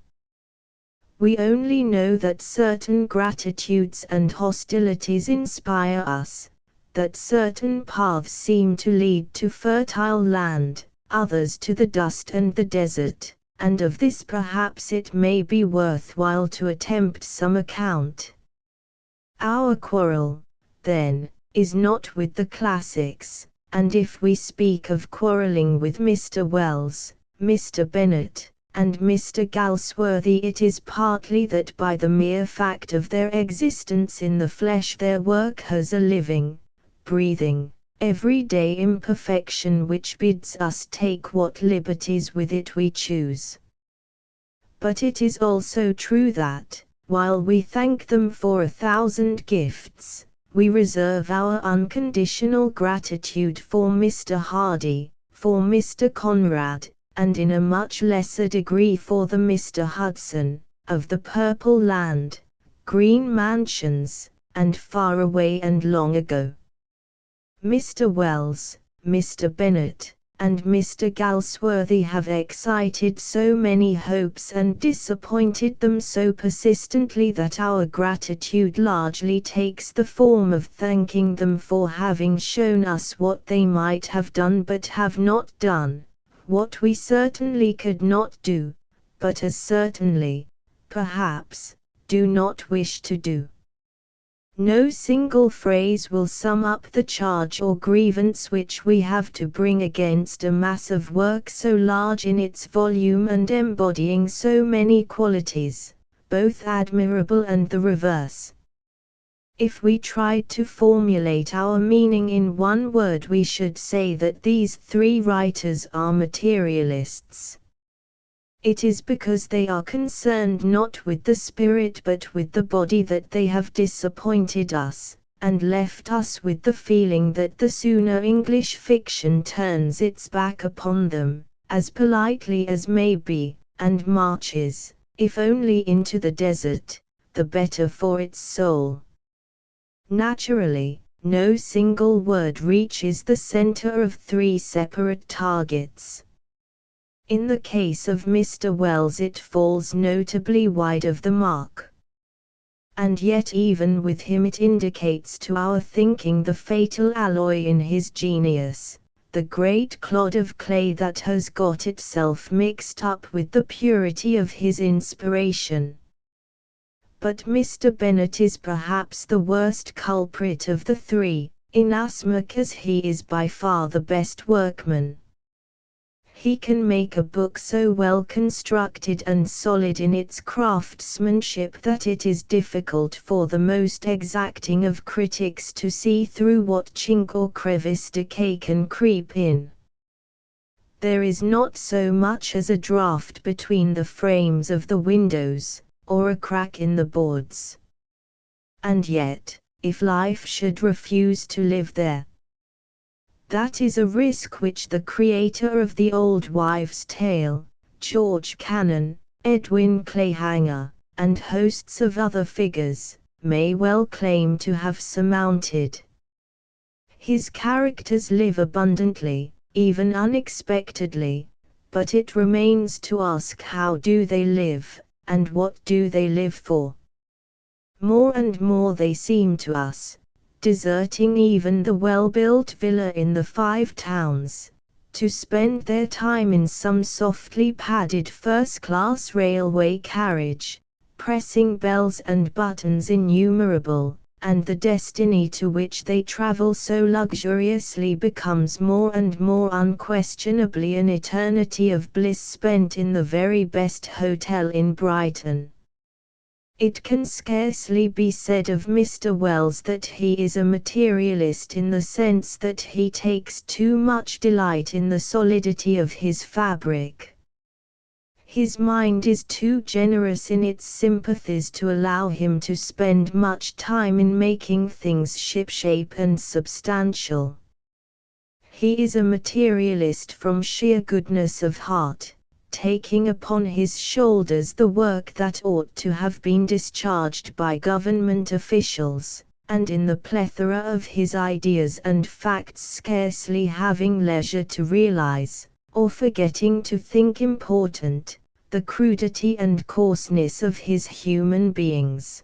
We only know that certain gratitudes and hostilities inspire us, that certain paths seem to lead to fertile land, others to the dust and the desert, and of this perhaps it may be worthwhile to attempt some account. Our quarrel, then, is not with the classics, and if we speak of quarrelling with Mr. Wells, Mr. Bennet, and Mr. Galsworthy, it is partly that by the mere fact of their existence in the flesh their work has a living, breathing, everyday imperfection which bids us take what liberties with it we choose. But it is also true that, while we thank them for 1,000 gifts, we reserve our unconditional gratitude for Mr. Hardy, for Mr. Conrad, and in a much lesser degree for the Mr. Hudson, of the Purple Land, Green Mansions, and Far Away and Long Ago. Mr. Wells, Mr. Bennet, and Mr. Galsworthy have excited so many hopes and disappointed them so persistently that our gratitude largely takes the form of thanking them for having shown us what they might have done but have not done, what we certainly could not do, but as certainly, perhaps, do not wish to do. No single phrase will sum up the charge or grievance which we have to bring against a mass of work so large in its volume and embodying so many qualities, both admirable and the reverse. If we tried to formulate our meaning in one word, we should say that these three writers are materialists. It is because they are concerned not with the spirit but with the body that they have disappointed us, and left us with the feeling that the sooner English fiction turns its back upon them, as politely as may be, and marches, if only into the desert, the better for its soul. Naturally, no single word reaches the center of three separate targets. In the case of Mr. Wells it falls notably wide of the mark. And yet even with him it indicates to our thinking the fatal alloy in his genius, the great clod of clay that has got itself mixed up with the purity of his inspiration. But Mr. Bennet is perhaps the worst culprit of the three, inasmuch as he is by far the best workman. He can make a book so well constructed and solid in its craftsmanship that it is difficult for the most exacting of critics to see through what chink or crevice decay can creep in. There is not so much as a draught between the frames of the windows, or a crack in the boards. And yet, if life should refuse to live there, that is a risk which the creator of The Old Wives' Tale, George Cannon, Edwin Clayhanger, and hosts of other figures, may well claim to have surmounted. His characters live abundantly, even unexpectedly, but it remains to ask how do they live, and what do they live for? More and more they seem to us, deserting even the well-built villa in the Five Towns, to spend their time in some softly padded first-class railway carriage, pressing bells and buttons innumerable, and the destiny to which they travel so luxuriously becomes more and more unquestionably an eternity of bliss spent in the very best hotel in Brighton. It can scarcely be said of Mr. Wells that he is a materialist in the sense that he takes too much delight in the solidity of his fabric. His mind is too generous in its sympathies to allow him to spend much time in making things shipshape and substantial. He is a materialist from sheer goodness of heart, taking upon his shoulders the work that ought to have been discharged by government officials, and in the plethora of his ideas and facts scarcely having leisure to realize, or forgetting to think important, the crudity and coarseness of his human beings.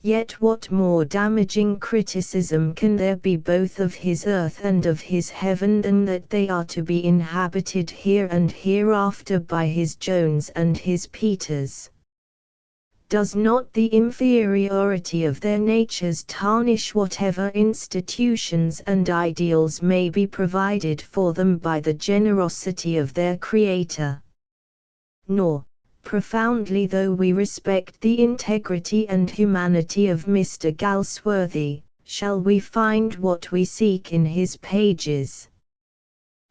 Yet what more damaging criticism can there be both of his earth and of his heaven than that they are to be inhabited here and hereafter by his Jones and his Peters? Does not the inferiority of their natures tarnish whatever institutions and ideals may be provided for them by the generosity of their Creator? Nor, profoundly though we respect the integrity and humanity of Mr. Galsworthy, shall we find what we seek in his pages.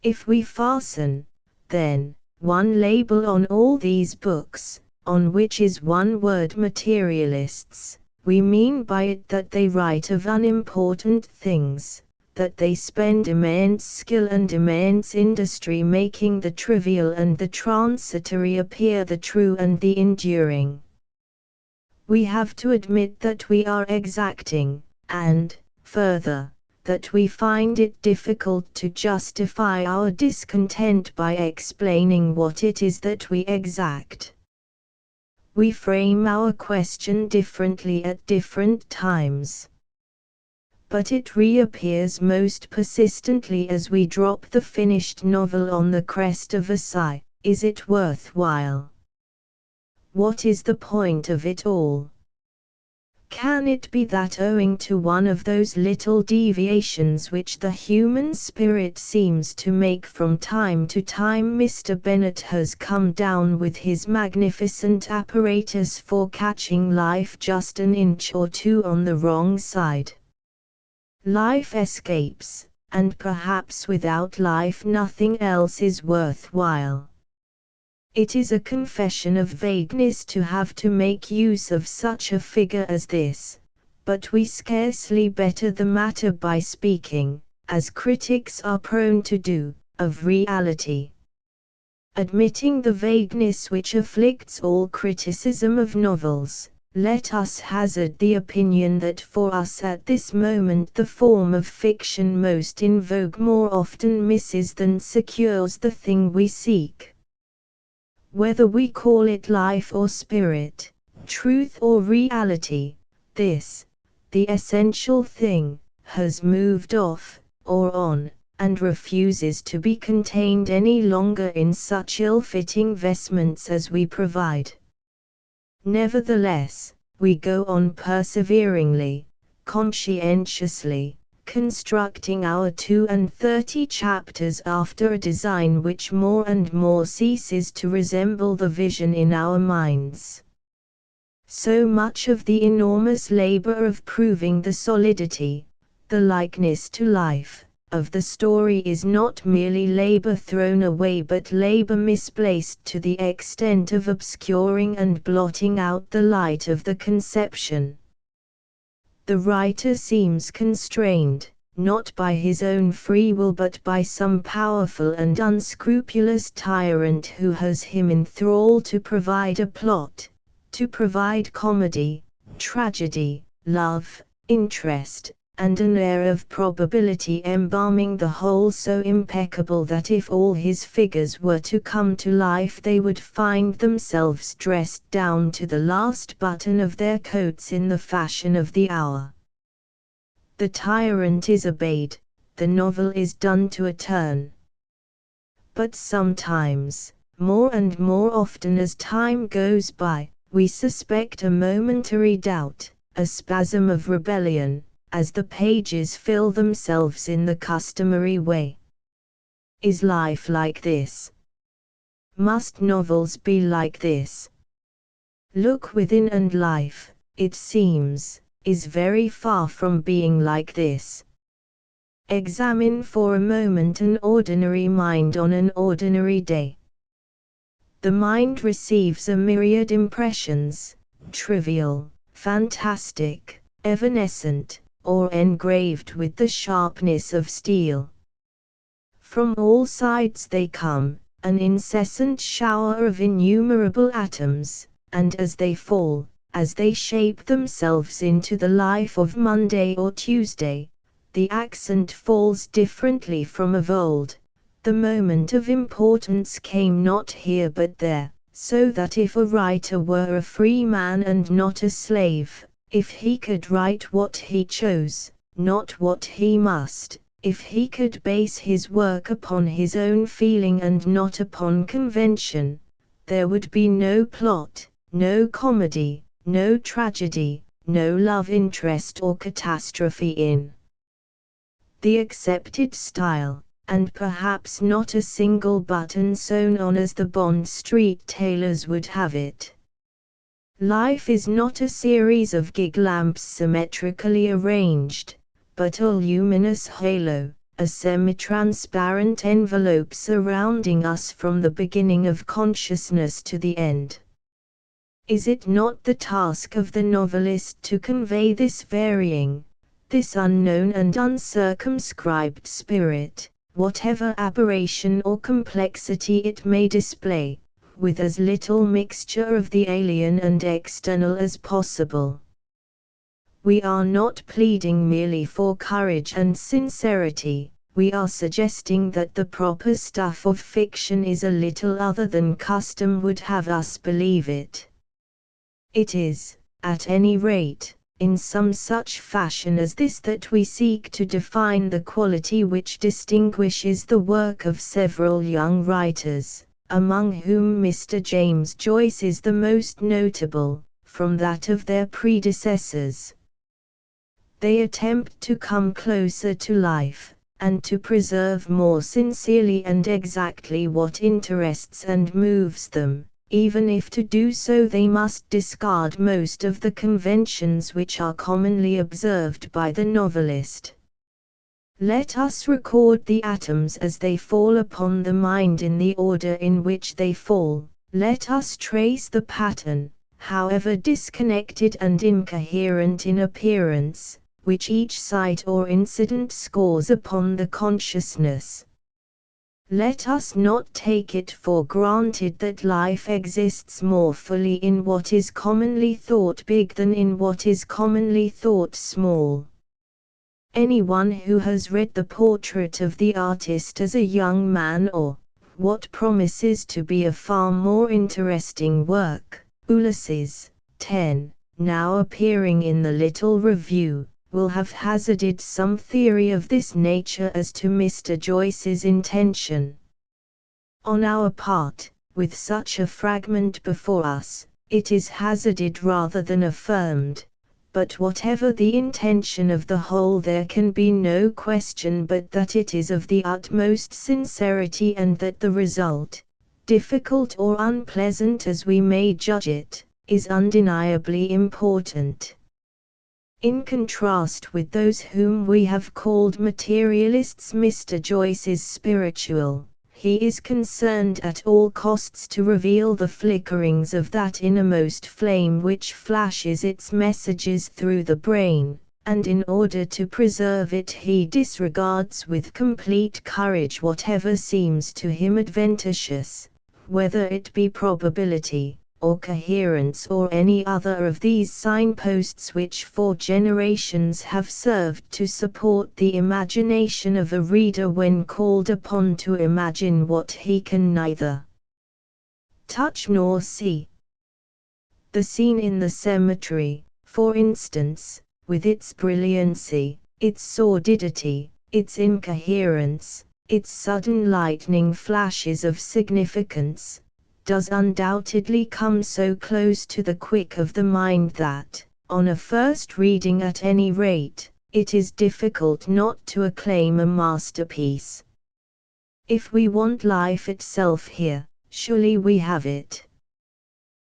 If we fasten, then, one label on all these books, on which is one word materialists, we mean by it that they write of unimportant things, that they spend immense skill and immense industry making the trivial and the transitory appear the true and the enduring. We have to admit that we are exacting, and, further, that we find it difficult to justify our discontent by explaining what it is that we exact. We frame our question differently at different times. But it reappears most persistently as we drop the finished novel on the crest of a sigh: is it worthwhile? What is the point of it all? Can it be that owing to one of those little deviations which the human spirit seems to make from time to time, Mr. Bennet has come down with his magnificent apparatus for catching life just an inch or two on the wrong side? Life escapes, and perhaps without life nothing else is worthwhile. It is a confession of vagueness to have to make use of such a figure as this, but we scarcely better the matter by speaking, as critics are prone to do, of reality. Admitting the vagueness which afflicts all criticism of novels, let us hazard the opinion that for us at this moment the form of fiction most in vogue more often misses than secures the thing we seek. Whether we call it life or spirit, truth or reality, this, the essential thing, has moved off, or on, and refuses to be contained any longer in such ill-fitting vestments as we provide. Nevertheless, we go on perseveringly, conscientiously, constructing our 32 chapters after a design which more and more ceases to resemble the vision in our minds. So much of the enormous labor of proving the solidity, the likeness to life, of the story is not merely labor thrown away but labor misplaced to the extent of obscuring and blotting out the light of the conception. The writer seems constrained, not by his own free will but by some powerful and unscrupulous tyrant who has him in thrall to provide a plot, to provide comedy, tragedy, love, interest, and an air of probability embalming the whole so impeccable that if all his figures were to come to life they would find themselves dressed down to the last button of their coats in the fashion of the hour. The tyrant is obeyed, the novel is done to a turn. But sometimes, more and more often as time goes by, we suspect a momentary doubt, a spasm of rebellion, as the pages fill themselves in the customary way. Is life like this? Must novels be like this? Look within and life, it seems, is very far from being like this. Examine for a moment an ordinary mind on an ordinary day. The mind receives a myriad impressions, trivial, fantastic, evanescent, or engraved with the sharpness of steel. From all sides they come, an incessant shower of innumerable atoms, and as they fall, as they shape themselves into the life of Monday or Tuesday, the accent falls differently from of old. The moment of importance came not here but there, so that if a writer were a free man and not a slave, if he could write what he chose, not what he must, if he could base his work upon his own feeling and not upon convention, there would be no plot, no comedy, no tragedy, no love interest or catastrophe in the accepted style, and perhaps not a single button sewn on as the Bond Street tailors would have it. Life is not a series of gig lamps symmetrically arranged, but a luminous halo, a semi-transparent envelope surrounding us from the beginning of consciousness to the end. Is it not the task of the novelist to convey this varying, this unknown and uncircumscribed spirit, whatever aberration or complexity it may display, with as little mixture of the alien and external as possible? We are not pleading merely for courage and sincerity, we are suggesting that the proper stuff of fiction is a little other than custom would have us believe it. It is, at any rate, in some such fashion as this that we seek to define the quality which distinguishes the work of several young writers, among whom Mr. James Joyce is the most notable, from that of their predecessors. They attempt to come closer to life, and to preserve more sincerely and exactly what interests and moves them, even if to do so they must discard most of the conventions which are commonly observed by the novelist. Let us record the atoms as they fall upon the mind in the order in which they fall. Let us trace the pattern, however disconnected and incoherent in appearance, which each sight or incident scores upon the consciousness. Let us not take it for granted that life exists more fully in what is commonly thought big than in what is commonly thought small. Anyone who has read the portrait of the artist as a young man, or what promises to be a far more interesting work, Ulysses, 10, now appearing in the Little Review, will have hazarded some theory of this nature as to Mr. Joyce's intention. On our part, with such a fragment before us, it is hazarded rather than affirmed, but whatever the intention of the whole there can be no question but that it is of the utmost sincerity and that the result, difficult or unpleasant as we may judge it, is undeniably important. In contrast with those whom we have called materialists, Mr. Joyce is spiritual. He is concerned at all costs to reveal the flickerings of that innermost flame which flashes its messages through the brain, and in order to preserve it he disregards with complete courage whatever seems to him adventitious, whether it be probability, or coherence or any other of these signposts which for generations have served to support the imagination of a reader when called upon to imagine what he can neither touch nor see. The scene in the cemetery, for instance, with its brilliancy, its sordidity, its incoherence, its sudden lightning flashes of significance, does undoubtedly come so close to the quick of the mind that, on a first reading at any rate, it is difficult not to acclaim a masterpiece. If we want life itself here, surely we have it.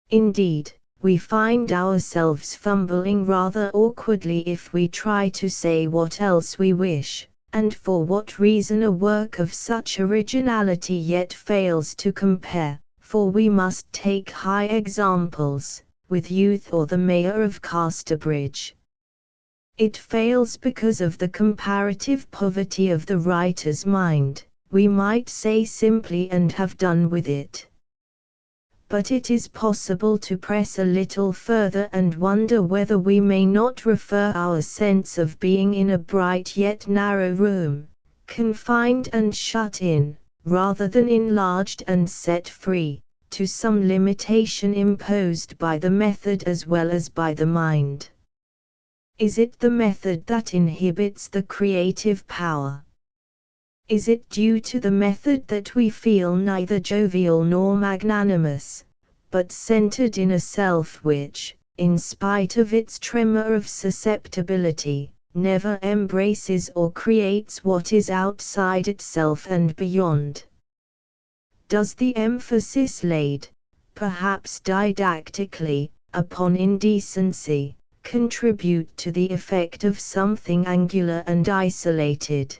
Indeed, we find ourselves fumbling rather awkwardly if we try to say what else we wish, and for what reason a work of such originality yet fails to compare. For we must take high examples, with Youth or the Mayor of Casterbridge. It fails because of the comparative poverty of the writer's mind, we might say simply, and have done with it. But it is possible to press a little further and wonder whether we may not refer our sense of being in a bright yet narrow room, confined and shut in, rather than enlarged and set free, to some limitation imposed by the method as well as by the mind. Is it the method that inhibits the creative power? Is it due to the method that we feel neither jovial nor magnanimous, but centered in a self which, in spite of its tremor of susceptibility, never embraces or creates what is outside itself and beyond? Does the emphasis laid, perhaps didactically, upon indecency, contribute to the effect of something angular and isolated?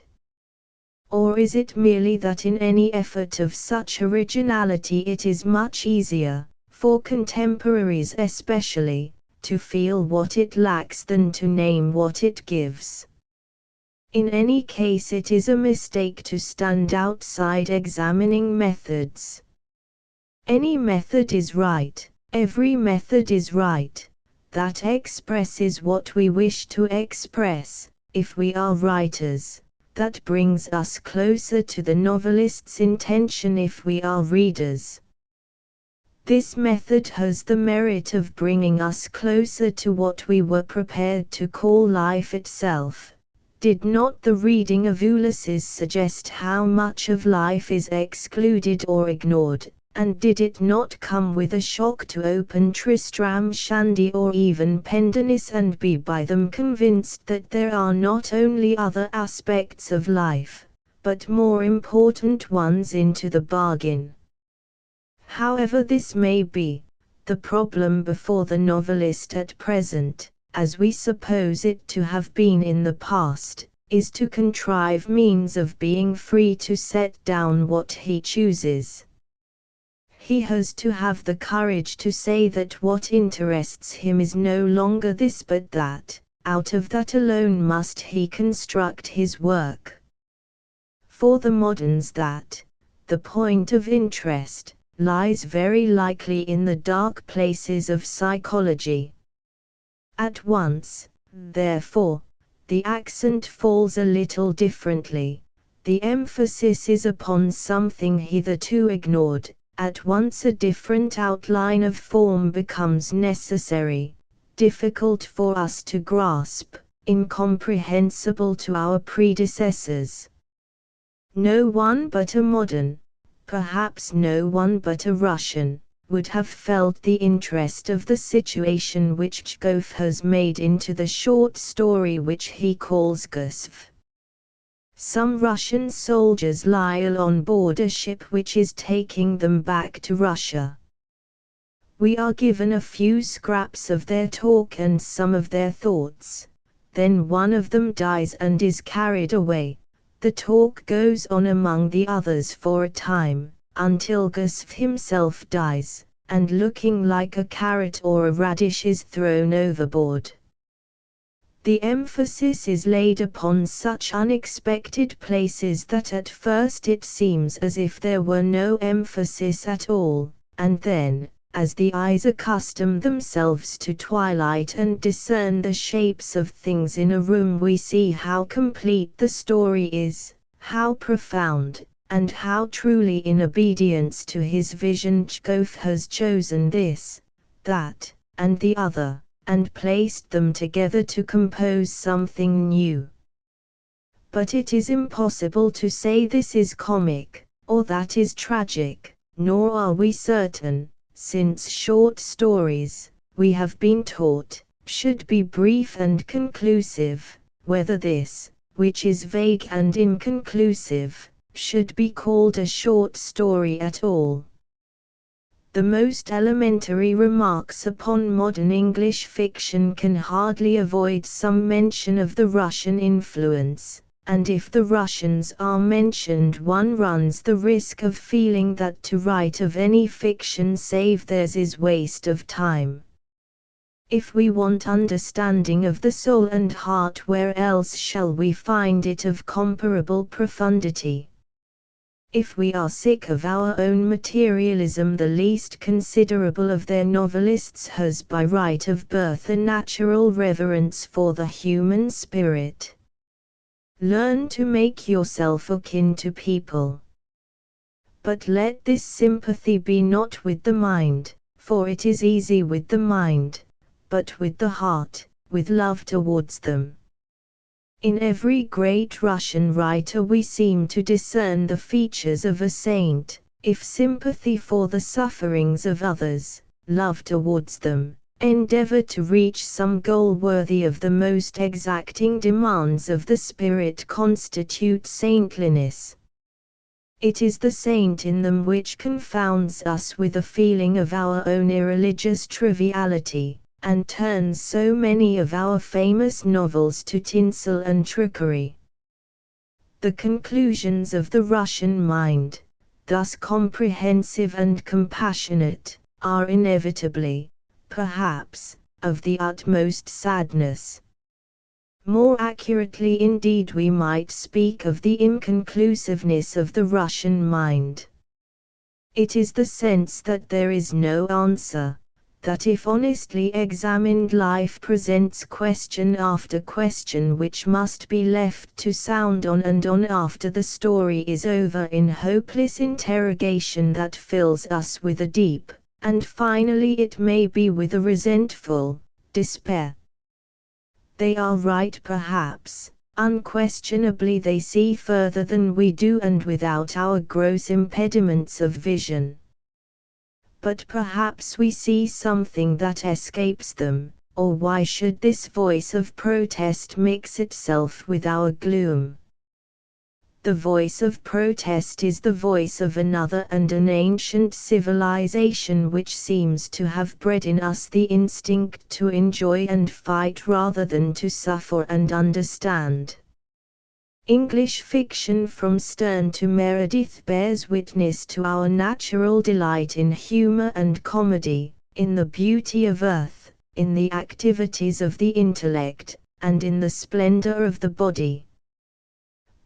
Or is it merely that in any effort of such originality it is much easier, for contemporaries especially, to feel what it lacks than to name what it gives? In any case, it is a mistake to stand outside examining methods. Any method is right, every method is right, that expresses what we wish to express, if we are writers, that brings us closer to the novelist's intention if we are readers. This method has the merit of bringing us closer to what we were prepared to call life itself. Did not the reading of Ulysses suggest how much of life is excluded or ignored, and did it not come with a shock to open Tristram Shandy or even Pendennis and be by them convinced that there are not only other aspects of life, but more important ones into the bargain? However this may be, the problem before the novelist at present, as we suppose it to have been in the past, is to contrive means of being free to set down what he chooses. He has to have the courage to say that what interests him is no longer this but that, out of that alone must he construct his work. For the moderns the point of interest, lies very likely in the dark places of psychology. At once, therefore, the accent falls a little differently, the emphasis is upon something hitherto ignored, at once a different outline of form becomes necessary, difficult for us to grasp, incomprehensible to our predecessors. No one but a modern, perhaps no one but a Russian, would have felt the interest of the situation which Chekhov has made into the short story which he calls Gusev. Some Russian soldiers lie on board a ship which is taking them back to Russia. We are given a few scraps of their talk and some of their thoughts. Then one of them dies and is carried away. The talk goes on among the others for a time, until Gusev himself dies, and looking like a carrot or a radish is thrown overboard. The emphasis is laid upon such unexpected places that at first it seems as if there were no emphasis at all, and then, as the eyes accustom themselves to twilight and discern the shapes of things in a room, we see how complete the story is, how profound, and how truly in obedience to his vision Chekhov has chosen this, that, and the other, and placed them together to compose something new. But it is impossible to say this is comic, or that is tragic, nor are we certain, since short stories, we have been taught, should be brief and conclusive, whether this, which is vague and inconclusive, should be called a short story at all. The most elementary remarks upon modern English fiction can hardly avoid some mention of the Russian influence, and if the Russians are mentioned, one runs the risk of feeling that to write of any fiction save theirs is waste of time. If we want understanding of the soul and heart, where else shall we find it of comparable profundity? If we are sick of our own materialism, the least considerable of their novelists has by right of birth a natural reverence for the human spirit. Learn to make yourself akin to people. But let this sympathy be not with the mind, for it is easy with the mind, but with the heart, with love towards them. In every great Russian writer we seem to discern the features of a saint, if sympathy for the sufferings of others, love towards them, endeavor to reach some goal worthy of the most exacting demands of the spirit constitute saintliness. It is the saint in them which confounds us with a feeling of our own irreligious triviality, and turns so many of our famous novels to tinsel and trickery. The conclusions of the Russian mind, thus comprehensive and compassionate, are inevitably, perhaps, of the utmost sadness. More accurately indeed we might speak of the inconclusiveness of the Russian mind. It is the sense that there is no answer, that if honestly examined life presents question after question which must be left to sound on and on after the story is over in hopeless interrogation that fills us with a deep, and finally it may be with a resentful, despair. They are right perhaps, unquestionably they see further than we do and without our gross impediments of vision. But perhaps we see something that escapes them, or why should this voice of protest mix itself with our gloom? The voice of protest is the voice of another and an ancient civilization which seems to have bred in us the instinct to enjoy and fight rather than to suffer and understand. English fiction from Sterne to Meredith bears witness to our natural delight in humor and comedy, in the beauty of earth, in the activities of the intellect, and in the splendor of the body.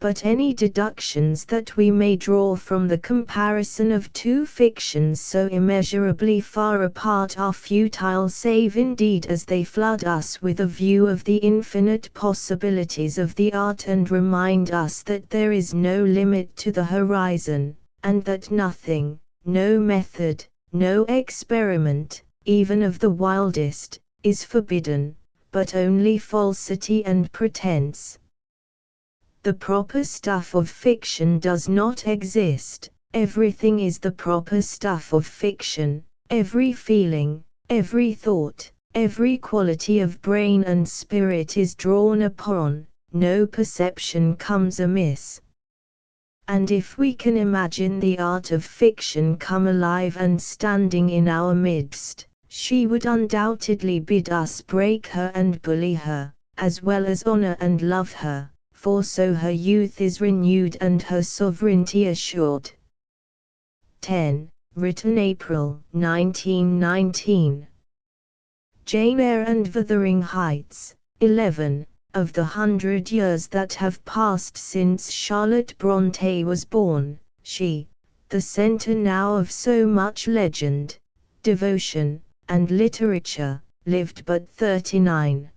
But any deductions that we may draw from the comparison of two fictions so immeasurably far apart are futile, save indeed as they flood us with a view of the infinite possibilities of the art and remind us that there is no limit to the horizon, and that nothing, no method, no experiment, even of the wildest, is forbidden, but only falsity and pretense. The proper stuff of fiction does not exist, everything is the proper stuff of fiction, every feeling, every thought, every quality of brain and spirit is drawn upon, no perception comes amiss. And if we can imagine the art of fiction come alive and standing in our midst, she would undoubtedly bid us break her and bully her, as well as honor and love her. For so her youth is renewed and her sovereignty assured. 10. Written April 1919. Jane Eyre and Wuthering Heights. 11. Of the 100 years that have passed since Charlotte Brontë was born, she, the centre now of so much legend, devotion, and literature, lived but 39.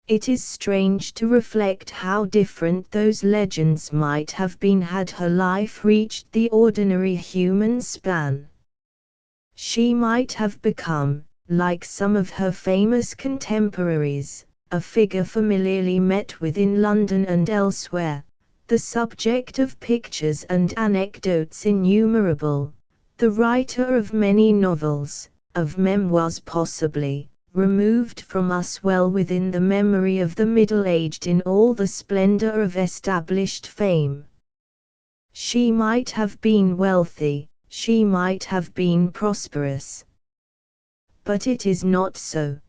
It is strange to reflect how different those legends might have been had her life reached the ordinary human span. She might have become, like some of her famous contemporaries, a figure familiarly met with in London and elsewhere, the subject of pictures and anecdotes innumerable, the writer of many novels, of memoirs possibly, removed from us well within the memory of the middle-aged in all the splendor of established fame. She might have been wealthy, she might have been prosperous. But it is not so.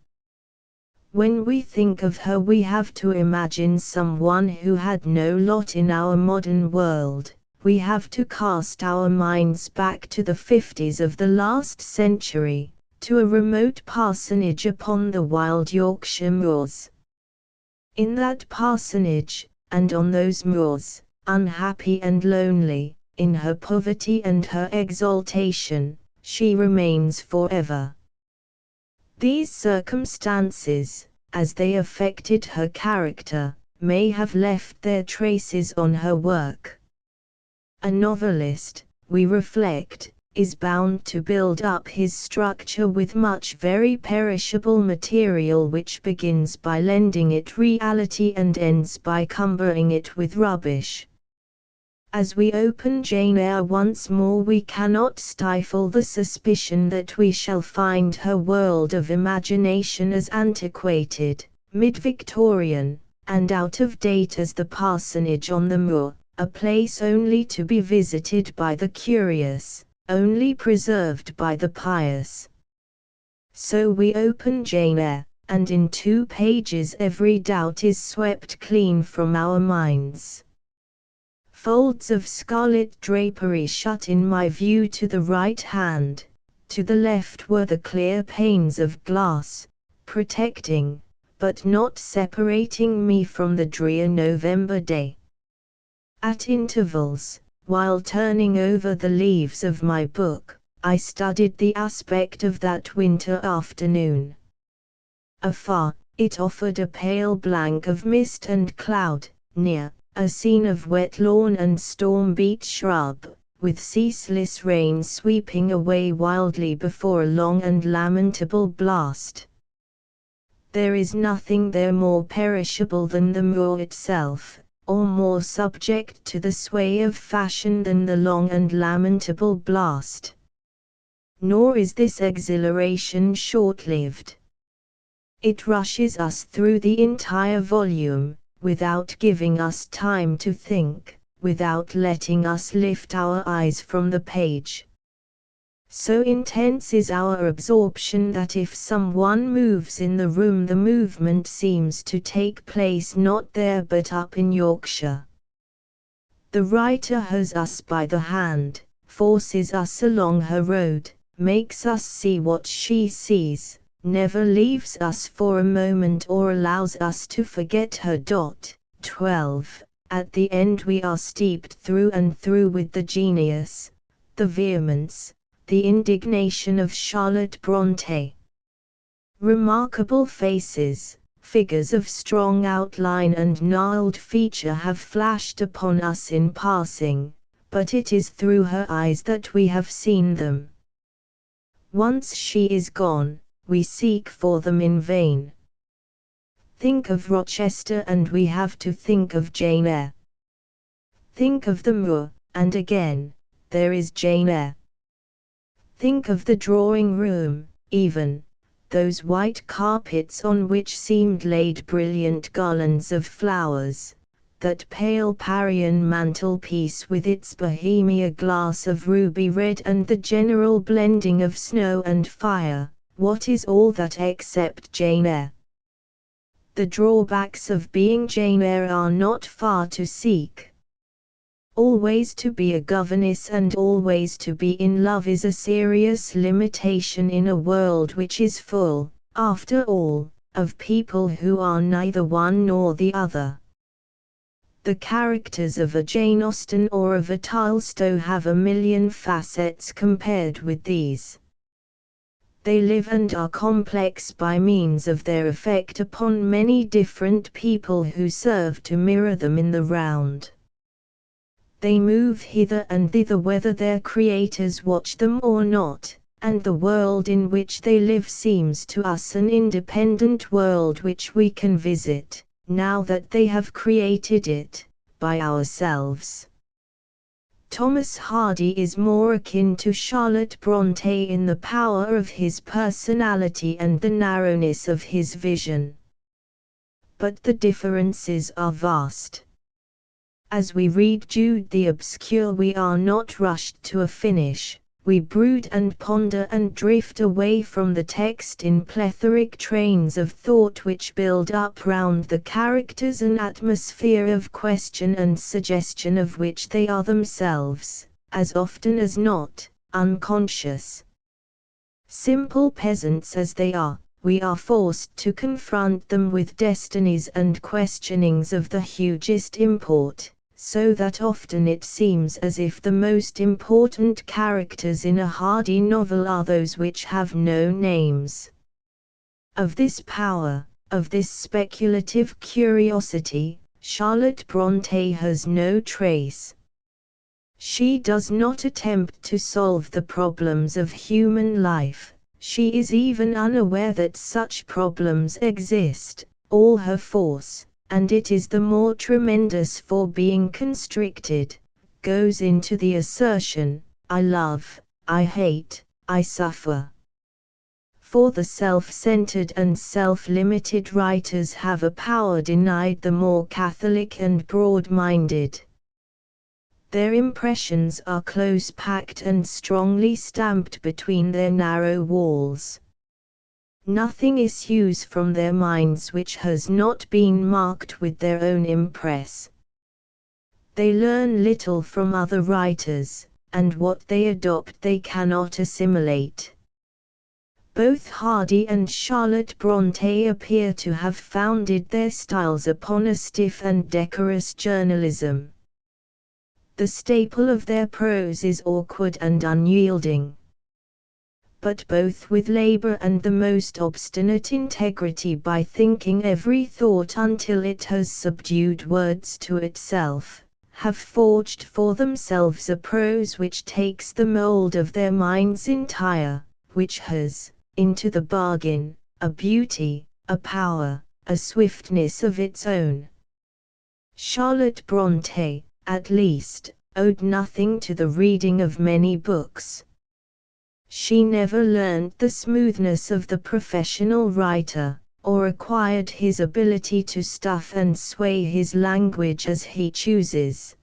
When we think of her, we have to imagine someone who had no lot in our modern world. We have to cast our minds back to the 50s of the last century, to a remote parsonage upon the wild Yorkshire moors. In that parsonage, and on those moors, unhappy and lonely, in her poverty and her exaltation, she remains forever. These circumstances, as they affected her character, may have left their traces on her work. A novelist, we reflect, is bound to build up his structure with much very perishable material which begins by lending it reality and ends by cumbering it with rubbish. As we open Jane Eyre once more, we cannot stifle the suspicion that we shall find her world of imagination as antiquated, mid-Victorian, and out of date as the parsonage on the moor, a place only to be visited by the curious, only preserved by the pious. So we open Jane Eyre, and in 2 pages every doubt is swept clean from our minds. Folds of scarlet drapery shut in my view to the right hand, to the left were the clear panes of glass, protecting, but not separating me from the drear November day. At intervals, while turning over the leaves of my book, I studied the aspect of that winter afternoon. Afar, it offered a pale blank of mist and cloud; near, a scene of wet lawn and storm-beat shrub, with ceaseless rain sweeping away wildly before a long and lamentable blast. There is nothing there more perishable than the moor itself, or more subject to the sway of fashion than the long and lamentable blast. Nor is this exhilaration short-lived. It rushes us through the entire volume, without giving us time to think, without letting us lift our eyes from the page. So intense is our absorption that if someone moves in the room, the movement seems to take place not there but up in Yorkshire. The writer has us by the hand, forces us along her road, makes us see what she sees, never leaves us for a moment or allows us to forget her. 12. At the end we are steeped through and through with the genius, the vehemence, the indignation of Charlotte Brontë. Remarkable faces, figures of strong outline and gnarled feature have flashed upon us in passing, but it is through her eyes that we have seen them. Once she is gone, we seek for them in vain. Think of Rochester and we have to think of Jane Eyre. Think of the moor, and again, there is Jane Eyre. Think of the drawing room, even, those white carpets on which seemed laid brilliant garlands of flowers, that pale Parian mantelpiece with its bohemia glass of ruby red and the general blending of snow and fire. What is all that except Jane Eyre? The drawbacks of being Jane Eyre are not far to seek. Always to be a governess and always to be in love is a serious limitation in a world which is full, after all, of people who are neither one nor the other. The characters of a Jane Austen or of a Tolstoy have a million facets compared with these. They live and are complex by means of their effect upon many different people who serve to mirror them in the round. They move hither and thither whether their creators watch them or not, and the world in which they live seems to us an independent world which we can visit, now that they have created it, by ourselves. Thomas Hardy is more akin to Charlotte Brontë in the power of his personality and the narrowness of his vision. But the differences are vast. As we read Jude the Obscure, we are not rushed to a finish. We brood and ponder and drift away from the text in plethoric trains of thought which build up round the characters an atmosphere of question and suggestion of which they are themselves, as often as not, unconscious. Simple peasants as they are, we are forced to confront them with destinies and questionings of the hugest import, so that often it seems as if the most important characters in a Hardy novel are those which have no names. Of this power, of this speculative curiosity, Charlotte Brontë has no trace. She does not attempt to solve the problems of human life. She is even unaware that such problems exist. All her force, and it is the more tremendous for being constricted, goes into the assertion, I love, I hate, I suffer. For the self-centered and self-limited writers have a power denied the more catholic and broad-minded. Their impressions are close-packed and strongly stamped between their narrow walls. Nothing issues from their minds which has not been marked with their own impress. They learn little from other writers, and what they adopt they cannot assimilate. Both Hardy and Charlotte Brontë appear to have founded their styles upon a stiff and decorous journalism. The staple of their prose is awkward and unyielding. But both with labor and the most obstinate integrity, by thinking every thought until it has subdued words to itself, have forged for themselves a prose which takes the mold of their minds entire, which has, into the bargain, a beauty, a power, a swiftness of its own. Charlotte Brontë, at least, owed nothing to the reading of many books. She never learned the smoothness of the professional writer, or acquired his ability to stuff and sway his language as he chooses.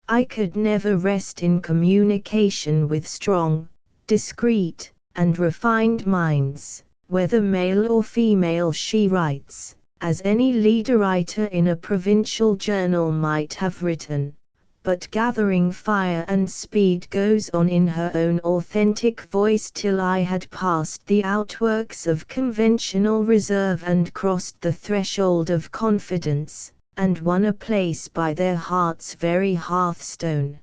I could never rest in communication with strong, discreet, and refined minds, whether male or female, she writes, as any leader writer in a provincial journal might have written. But gathering fire and speed goes on in her own authentic voice till I had passed the outworks of conventional reserve and crossed the threshold of confidence, and won a place by their heart's very hearthstone.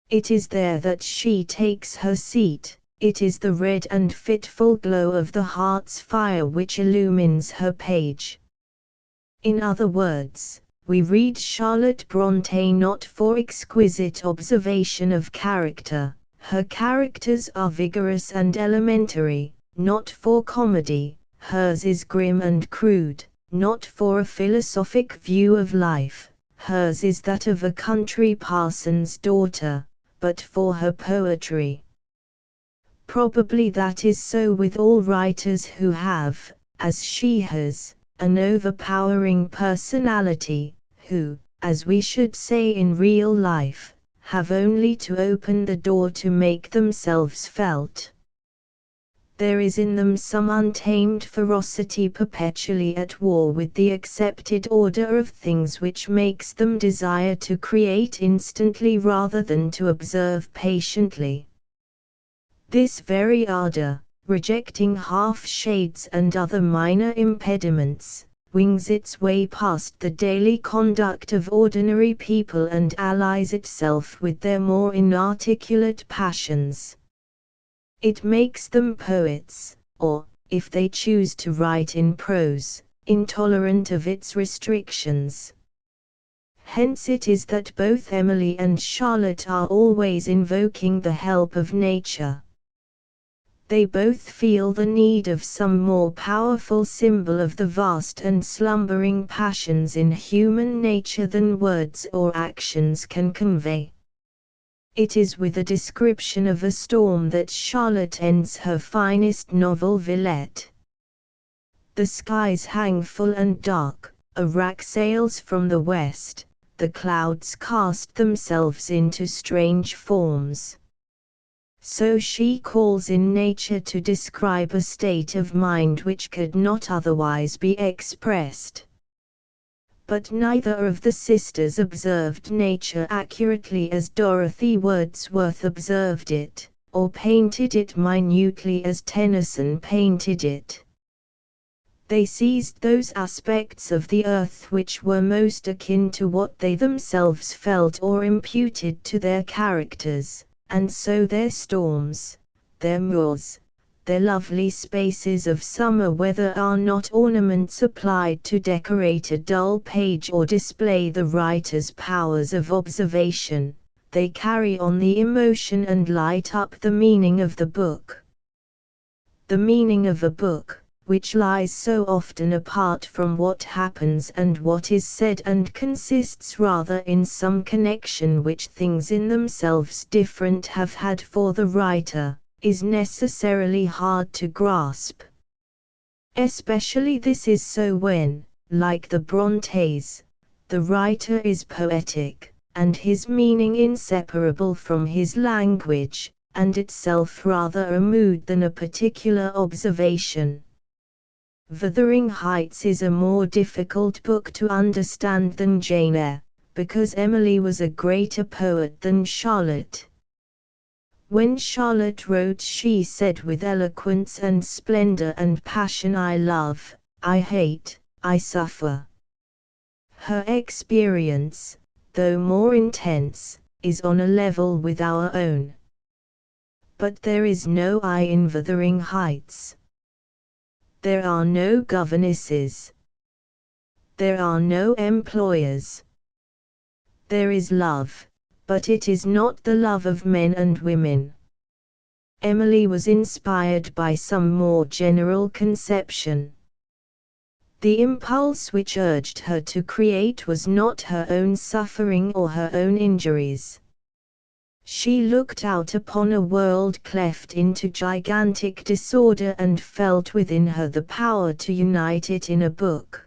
It is there that she takes her seat, it is the red and fitful glow of the heart's fire which illumines her page. In other words, we read Charlotte Brontë not for exquisite observation of character, her characters are vigorous and elementary, not for comedy, hers is grim and crude, not for a philosophic view of life, hers is that of a country parson's daughter, but for her poetry. Probably that is so with all writers who have, as she has, an overpowering personality, who, as we should say in real life, have only to open the door to make themselves felt. There is in them some untamed ferocity perpetually at war with the accepted order of things which makes them desire to create instantly rather than to observe patiently. This very ardor, rejecting half-shades and other minor impediments, wings its way past the daily conduct of ordinary people and allies itself with their more inarticulate passions. It makes them poets, or, if they choose to write in prose, intolerant of its restrictions. Hence it is that both Emily and Charlotte are always invoking the help of nature. They both feel the need of some more powerful symbol of the vast and slumbering passions in human nature than words or actions can convey. It is with a description of a storm that Charlotte ends her finest novel Villette. The skies hang full and dark, a rack sails from the west, the clouds cast themselves into strange forms. So she calls in nature to describe a state of mind which could not otherwise be expressed. But neither of the sisters observed nature accurately as Dorothy Wordsworth observed it, or painted it minutely as Tennyson painted it. They seized those aspects of the earth which were most akin to what they themselves felt or imputed to their characters. And so their storms, their moors, their lovely spaces of summer weather are not ornaments applied to decorate a dull page or display the writer's powers of observation, they carry on the emotion and light up the meaning of the book. The meaning of a book, which lies so often apart from what happens and what is said and consists rather in some connection which things in themselves different have had for the writer, is necessarily hard to grasp. Especially this is so when, like the Brontes, the writer is poetic, and his meaning inseparable from his language, and itself rather a mood than a particular observation. Wuthering Heights is a more difficult book to understand than Jane Eyre, because Emily was a greater poet than Charlotte. When Charlotte wrote she said with eloquence and splendor and passion I love, I hate, I suffer. Her experience, though more intense, is on a level with our own. But there is no I in Wuthering Heights. There are no governesses. There are no employers. There is love, but it is not the love of men and women. Emily was inspired by some more general conception. The impulse which urged her to create was not her own suffering or her own injuries. She looked out upon a world cleft into gigantic disorder and felt within her the power to unite it in a book.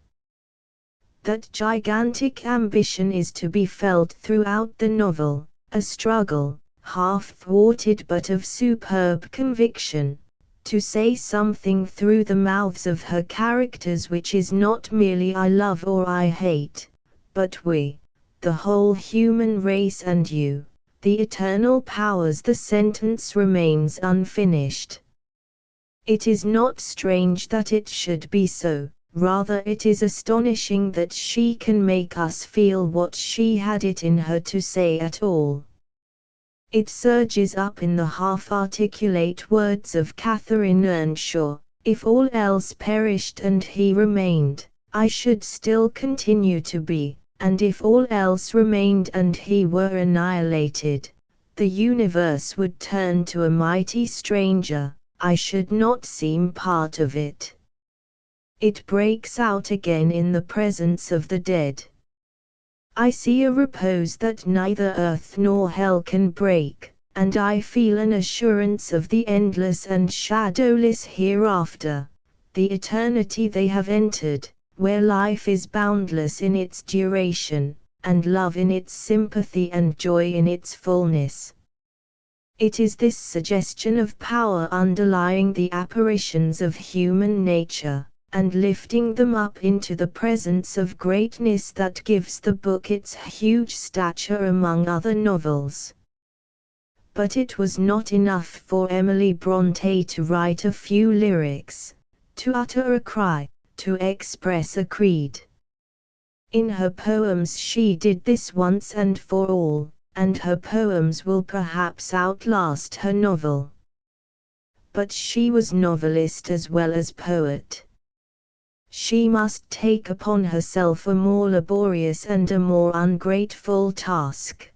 That gigantic ambition is to be felt throughout the novel, a struggle, half-thwarted but of superb conviction, to say something through the mouths of her characters which is not merely I love or I hate, but we, the whole human race and you. The eternal powers. The sentence remains unfinished. It is not strange that it should be so, rather it is astonishing that she can make us feel what she had it in her to say at all. It surges up in the half-articulate words of Catherine Earnshaw, if all else perished and he remained, I should still continue to be. And if all else remained and he were annihilated, the universe would turn to a mighty stranger, I should not seem part of it. It breaks out again in the presence of the dead. I see a repose that neither earth nor hell can break, and I feel an assurance of the endless and shadowless hereafter, the eternity they have entered, where life is boundless in its duration, and love in its sympathy and joy in its fullness. It is this suggestion of power underlying the apparitions of human nature, and lifting them up into the presence of greatness that gives the book its huge stature among other novels. But it was not enough for Emily Brontë to write a few lyrics, to utter a cry, to express a creed. In her poems she did this once and for all, and her poems will perhaps outlast her novel. but she was novelist as well as poet. She must take upon herself a more laborious and a more ungrateful task.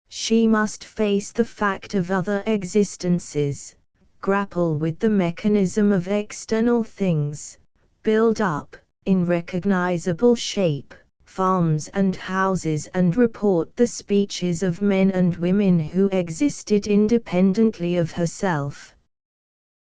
She must face the fact of other existences, grapple with the mechanism of external things, build up, in recognizable shape, farms and houses, and report the speeches of men and women who existed independently of herself.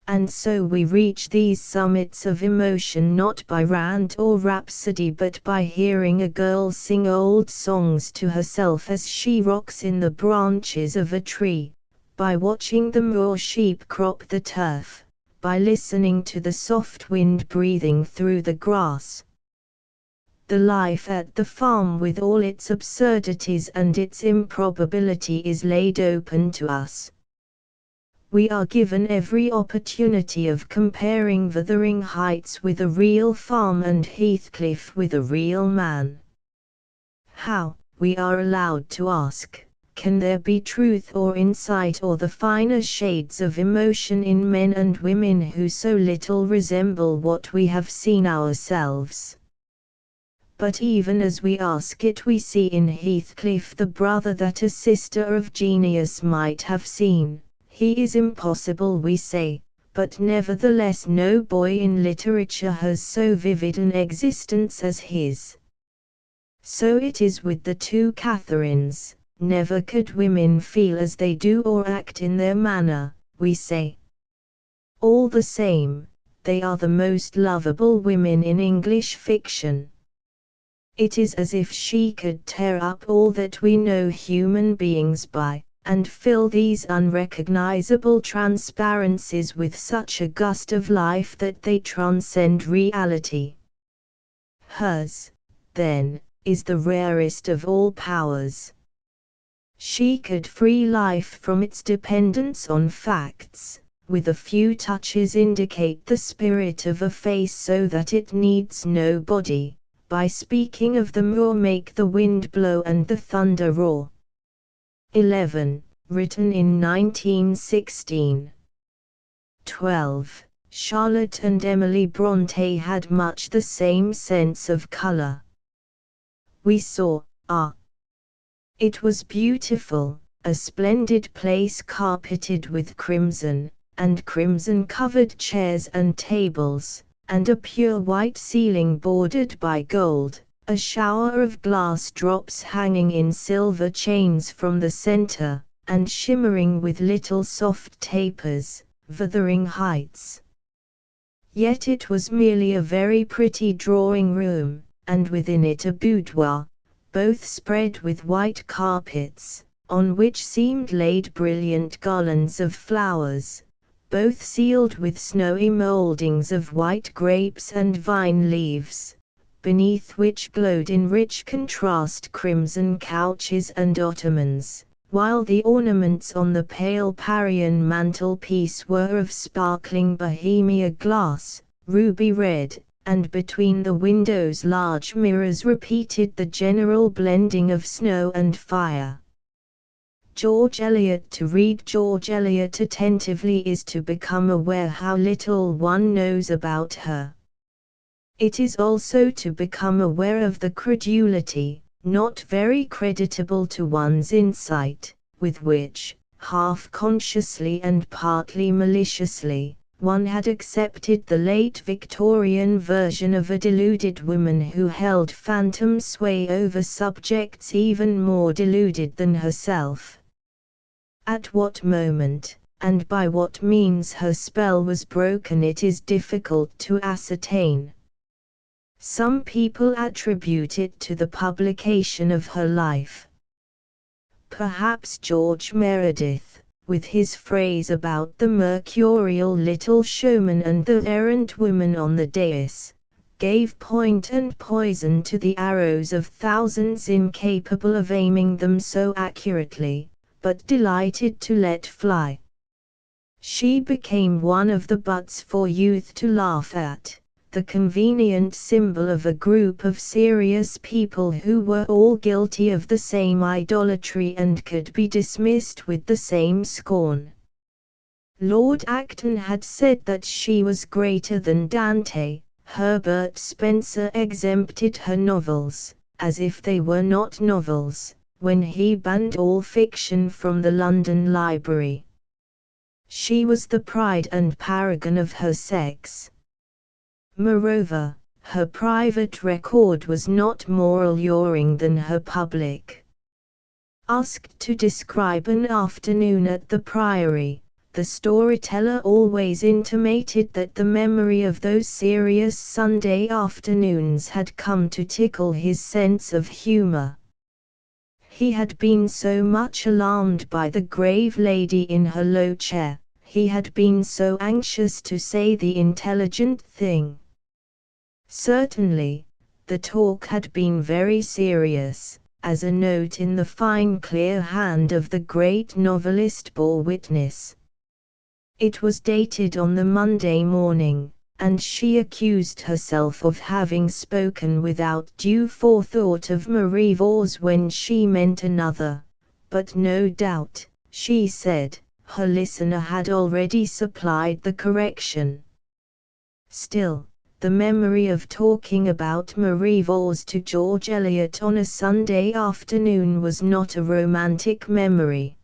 And so we reach these summits of emotion not by rant or rhapsody, but by hearing a girl sing old songs to herself as she rocks in the branches of a tree, by watching the moor sheep crop the turf, by listening to the soft wind breathing through the grass. The life at the farm with all its absurdities and its improbability is laid open to us. We are given every opportunity of comparing Wuthering Heights with a real farm and Heathcliff with a real man. How, we are allowed to ask, can there be truth or insight or the finer shades of emotion in men and women who so little resemble what we have seen ourselves? But even as we ask it, we see in Heathcliff the brother that a sister of genius might have seen. He is impossible, we say, but nevertheless no boy in literature has so vivid an existence as his. So it is with the two Catherines. Never could women feel as they do or act in their manner, we say. All the same, they are the most lovable women in English fiction. It is as if she could tear up all that we know human beings by, and fill these unrecognizable transparencies with such a gust of life that they transcend reality. Hers, then, is the rarest of all powers. She could free life from its dependence on facts, with a few touches indicate the spirit of a face so that it needs no body, by speaking of the moor make the wind blow and the thunder roar. 11. Written in 1916. 12. Charlotte and Emily Bronte had much the same sense of color. We saw, it was beautiful, a splendid place carpeted with crimson, and crimson-covered chairs and tables, and a pure white ceiling bordered by gold, a shower of glass drops hanging in silver chains from the center, and shimmering with little soft tapers, Wuthering Heights. Yet it was merely a very pretty drawing-room, and within it a boudoir, both spread with white carpets, on which seemed laid brilliant garlands of flowers, both sealed with snowy mouldings of white grapes and vine leaves, beneath which glowed in rich contrast crimson couches and ottomans, while the ornaments on the pale Parian mantelpiece were of sparkling Bohemia glass, ruby red, and between the windows large mirrors repeated the general blending of snow and fire. George Eliot. To read George Eliot attentively is to become aware how little one knows about her. It is also to become aware of the credulity, not very creditable to one's insight, with which, half consciously and partly maliciously, one had accepted the late Victorian version of a deluded woman who held phantom sway over subjects even more deluded than herself. At what moment, and by what means her spell was broken, it is difficult to ascertain. Some people attribute it to the publication of her life. Perhaps George Meredith, with his phrase about the mercurial little showman and the errant woman on the dais, gave point and poison to the arrows of thousands incapable of aiming them so accurately, but delighted to let fly. She became one of the butts for youth to laugh at, the convenient symbol of a group of serious people who were all guilty of the same idolatry and could be dismissed with the same scorn. Lord Acton had said that she was greater than Dante. Herbert Spencer exempted her novels, as if they were not novels, when he banned all fiction from the London Library. She was the pride and paragon of her sex. Moreover, her private record was not more alluring than her public. Asked to describe an afternoon at the Priory, the storyteller always intimated that the memory of those serious Sunday afternoons had come to tickle his sense of humor. He had been so much alarmed by the grave lady in her low chair, he had been so anxious to say the intelligent thing. Certainly, the talk had been very serious, as a note in the fine clear hand of the great novelist bore witness. It was dated on the Monday morning, and she accused herself of having spoken without due forethought of Marie Vaux when she meant another, but no doubt, she said, her listener had already supplied the correction. Still, the memory of talking about Marie Vaux to George Eliot on a Sunday afternoon was not a romantic memory.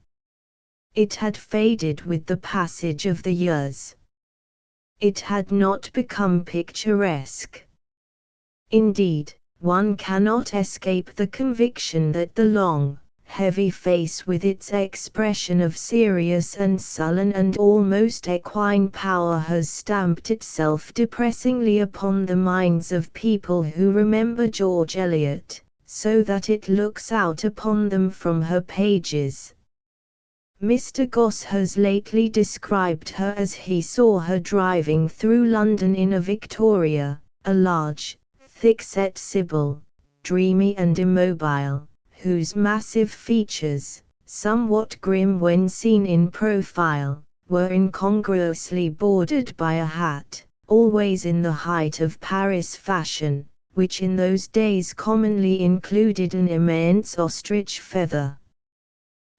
It had faded with the passage of the years. It had not become picturesque. Indeed, one cannot escape the conviction that the long, heavy face with its expression of serious and sullen and almost equine power has stamped itself depressingly upon the minds of people who remember George Eliot, so that it looks out upon them from her pages. Mr. Gosse has lately described her as he saw her driving through London in a Victoria, a large, thick-set sibyl, dreamy and immobile, whose massive features, somewhat grim when seen in profile, were incongruously bordered by a hat, always in the height of Paris fashion, which in those days commonly included an immense ostrich feather.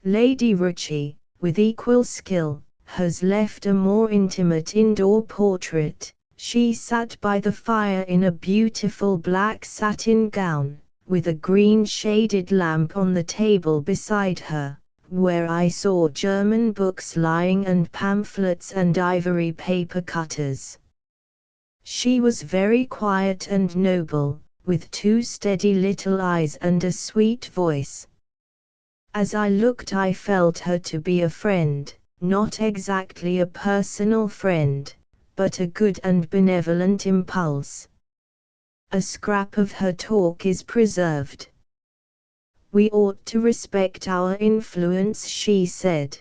Lady Rucci, with equal skill, has left a more intimate indoor portrait. She sat by the fire in a beautiful black satin gown, with a green shaded lamp on the table beside her, where I saw German books lying and pamphlets and ivory paper cutters. She was very quiet and noble, with two steady little eyes and a sweet voice. As I looked, I felt her to be a friend, not exactly a personal friend, but a good and benevolent impulse. A scrap of her talk is preserved. "We ought to respect our influence," she said.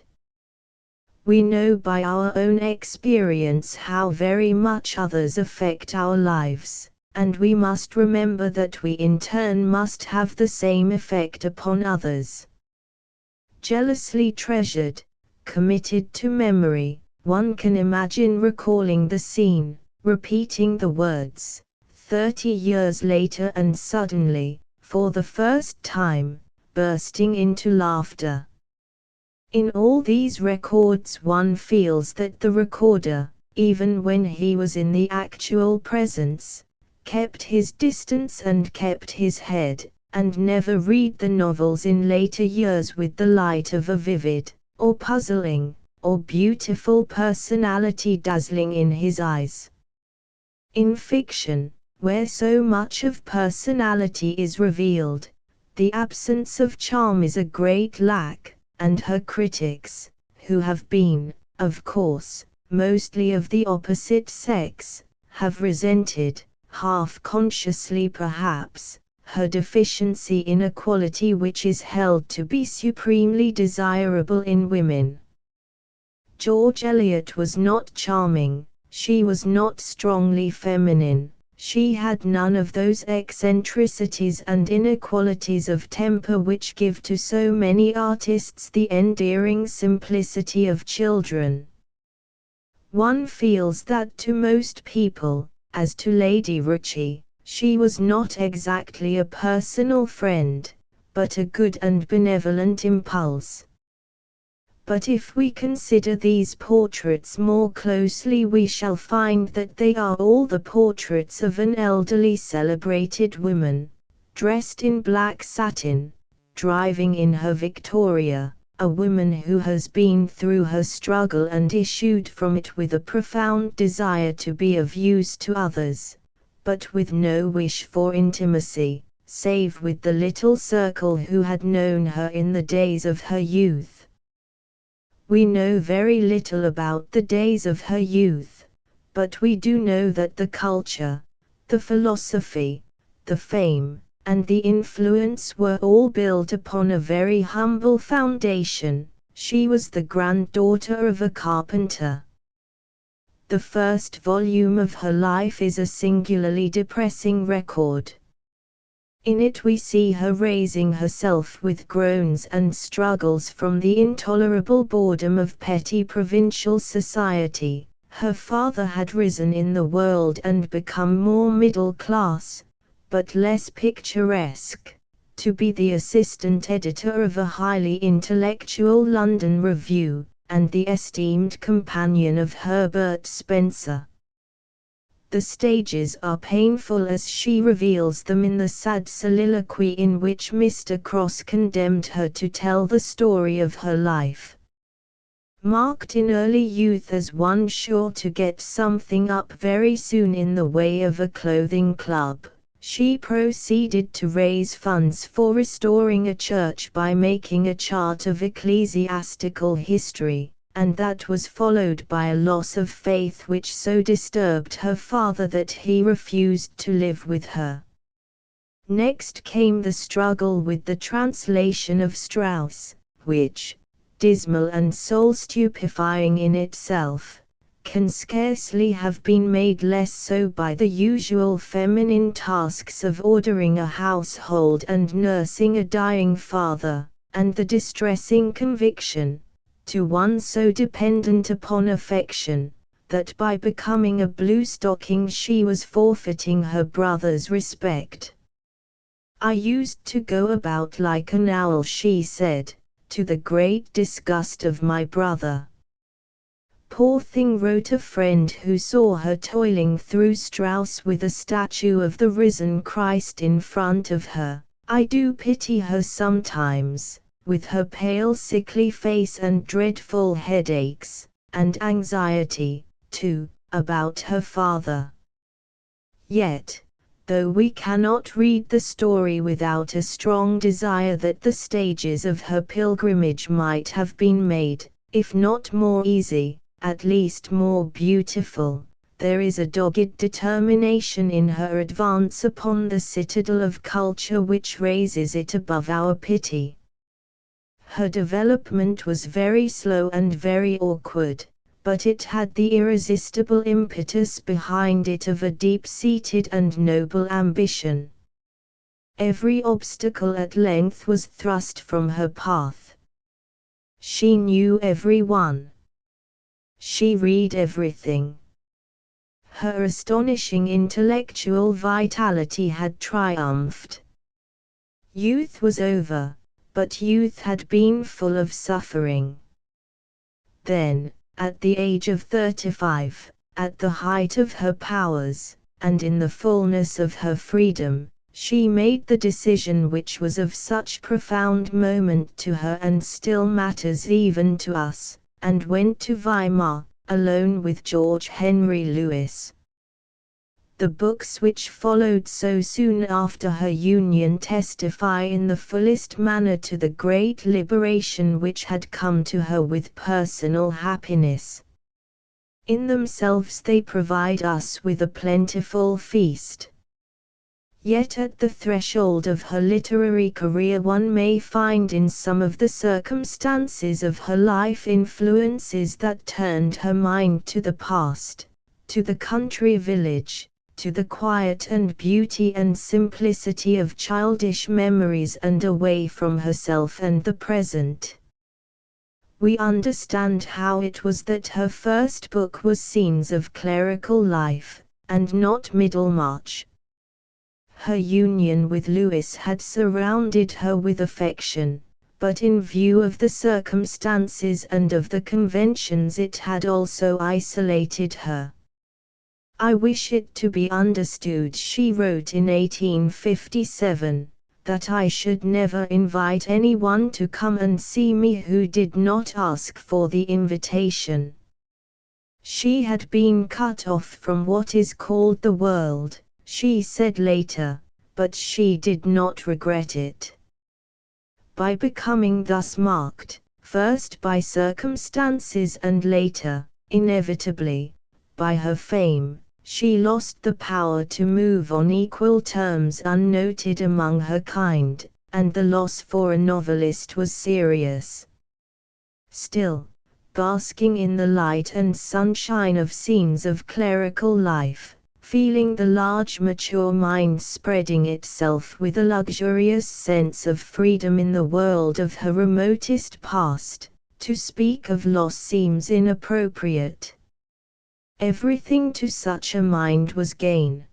"We know by our own experience how very much others affect our lives, and we must remember that we in turn must have the same effect upon others." Jealously treasured, committed to memory, one can imagine recalling the scene, repeating the words, 30 years later and suddenly, for the first time, bursting into laughter. In all these records one feels that the recorder, even when he was in the actual presence, kept his distance and kept his head, and never read the novels in later years with the light of a vivid, or puzzling, or beautiful personality dazzling in his eyes. In fiction, where so much of personality is revealed, the absence of charm is a great lack, and her critics, who have been, of course, mostly of the opposite sex, have resented, half consciously perhaps, her deficiency in a quality which is held to be supremely desirable in women. George Eliot was not charming, she was not strongly feminine, she had none of those eccentricities and inequalities of temper which give to so many artists the endearing simplicity of children. One feels that to most people, as to Lady Rucci, she was not exactly a personal friend, but a good and benevolent impulse. But if we consider these portraits more closely, we shall find that they are all the portraits of an elderly celebrated woman, dressed in black satin, driving in her Victoria, a woman who has been through her struggle and issued from it with a profound desire to be of use to others, but with no wish for intimacy, save with the little circle who had known her in the days of her youth. We know very little about the days of her youth, but we do know that the culture, the philosophy, the fame, and the influence were all built upon a very humble foundation. She was the granddaughter of a carpenter. The first volume of her life is a singularly depressing record. In it we see her raising herself with groans and struggles from the intolerable boredom of petty provincial society. Her father had risen in the world and become more middle class, but less picturesque, to be the assistant editor of a highly intellectual London review, and the esteemed companion of Herbert Spencer. The stages are painful as she reveals them in the sad soliloquy in which Mr. Cross condemned her to tell the story of her life. Marked in early youth as one sure to get something up very soon in the way of a clothing club, she proceeded to raise funds for restoring a church by making a chart of ecclesiastical history, and that was followed by a loss of faith which so disturbed her father that he refused to live with her. Next came the struggle with the translation of Strauss, which, dismal and soul-stupefying in itself, can scarcely have been made less so by the usual feminine tasks of ordering a household and nursing a dying father, and the distressing conviction, to one so dependent upon affection, that by becoming a blue-stocking she was forfeiting her brother's respect. "I used to go about like an owl," she said, "to the great disgust of my brother." "Poor thing," wrote a friend who saw her toiling through Strauss with a statue of the risen Christ in front of her, "I do pity her sometimes, with her pale sickly face and dreadful headaches, and anxiety, too, about her father." Yet, though we cannot read the story without a strong desire that the stages of her pilgrimage might have been made, if not more easy, at least more beautiful, there is a dogged determination in her advance upon the citadel of culture which raises it above our pity. Her development was very slow and very awkward, but it had the irresistible impetus behind it of a deep-seated and noble ambition. Every obstacle at length was thrust from her path. She knew every one. She read everything. Her astonishing intellectual vitality had triumphed. Youth was over, but youth had been full of suffering. Then, at the age of 35, at the height of her powers, and in the fullness of her freedom, she made the decision which was of such profound moment to her and still matters even to us, and went to Weimar, alone with George Henry Lewes. The books which followed so soon after her union testify in the fullest manner to the great liberation which had come to her with personal happiness. In themselves they provide us with a plentiful feast. Yet at the threshold of her literary career one may find in some of the circumstances of her life influences that turned her mind to the past, to the country village, to the quiet and beauty and simplicity of childish memories and away from herself and the present. We understand how it was that her first book was Scenes of Clerical Life, and not Middlemarch. Her union with Lewes had surrounded her with affection, but in view of the circumstances and of the conventions it had also isolated her. "I wish it to be understood," she wrote in 1857, "that I should never invite anyone to come and see me who did not ask for the invitation." She had been cut off from what is called the world, she said later, but she did not regret it. By becoming thus marked, first by circumstances and later, inevitably, by her fame, she lost the power to move on equal terms unnoted among her kind, and the loss for a novelist was serious. Still, basking in the light and sunshine of scenes of clerical life, feeling the large mature mind spreading itself with a luxurious sense of freedom in the world of her remotest past, to speak of loss seems inappropriate. Everything to such a mind was gain.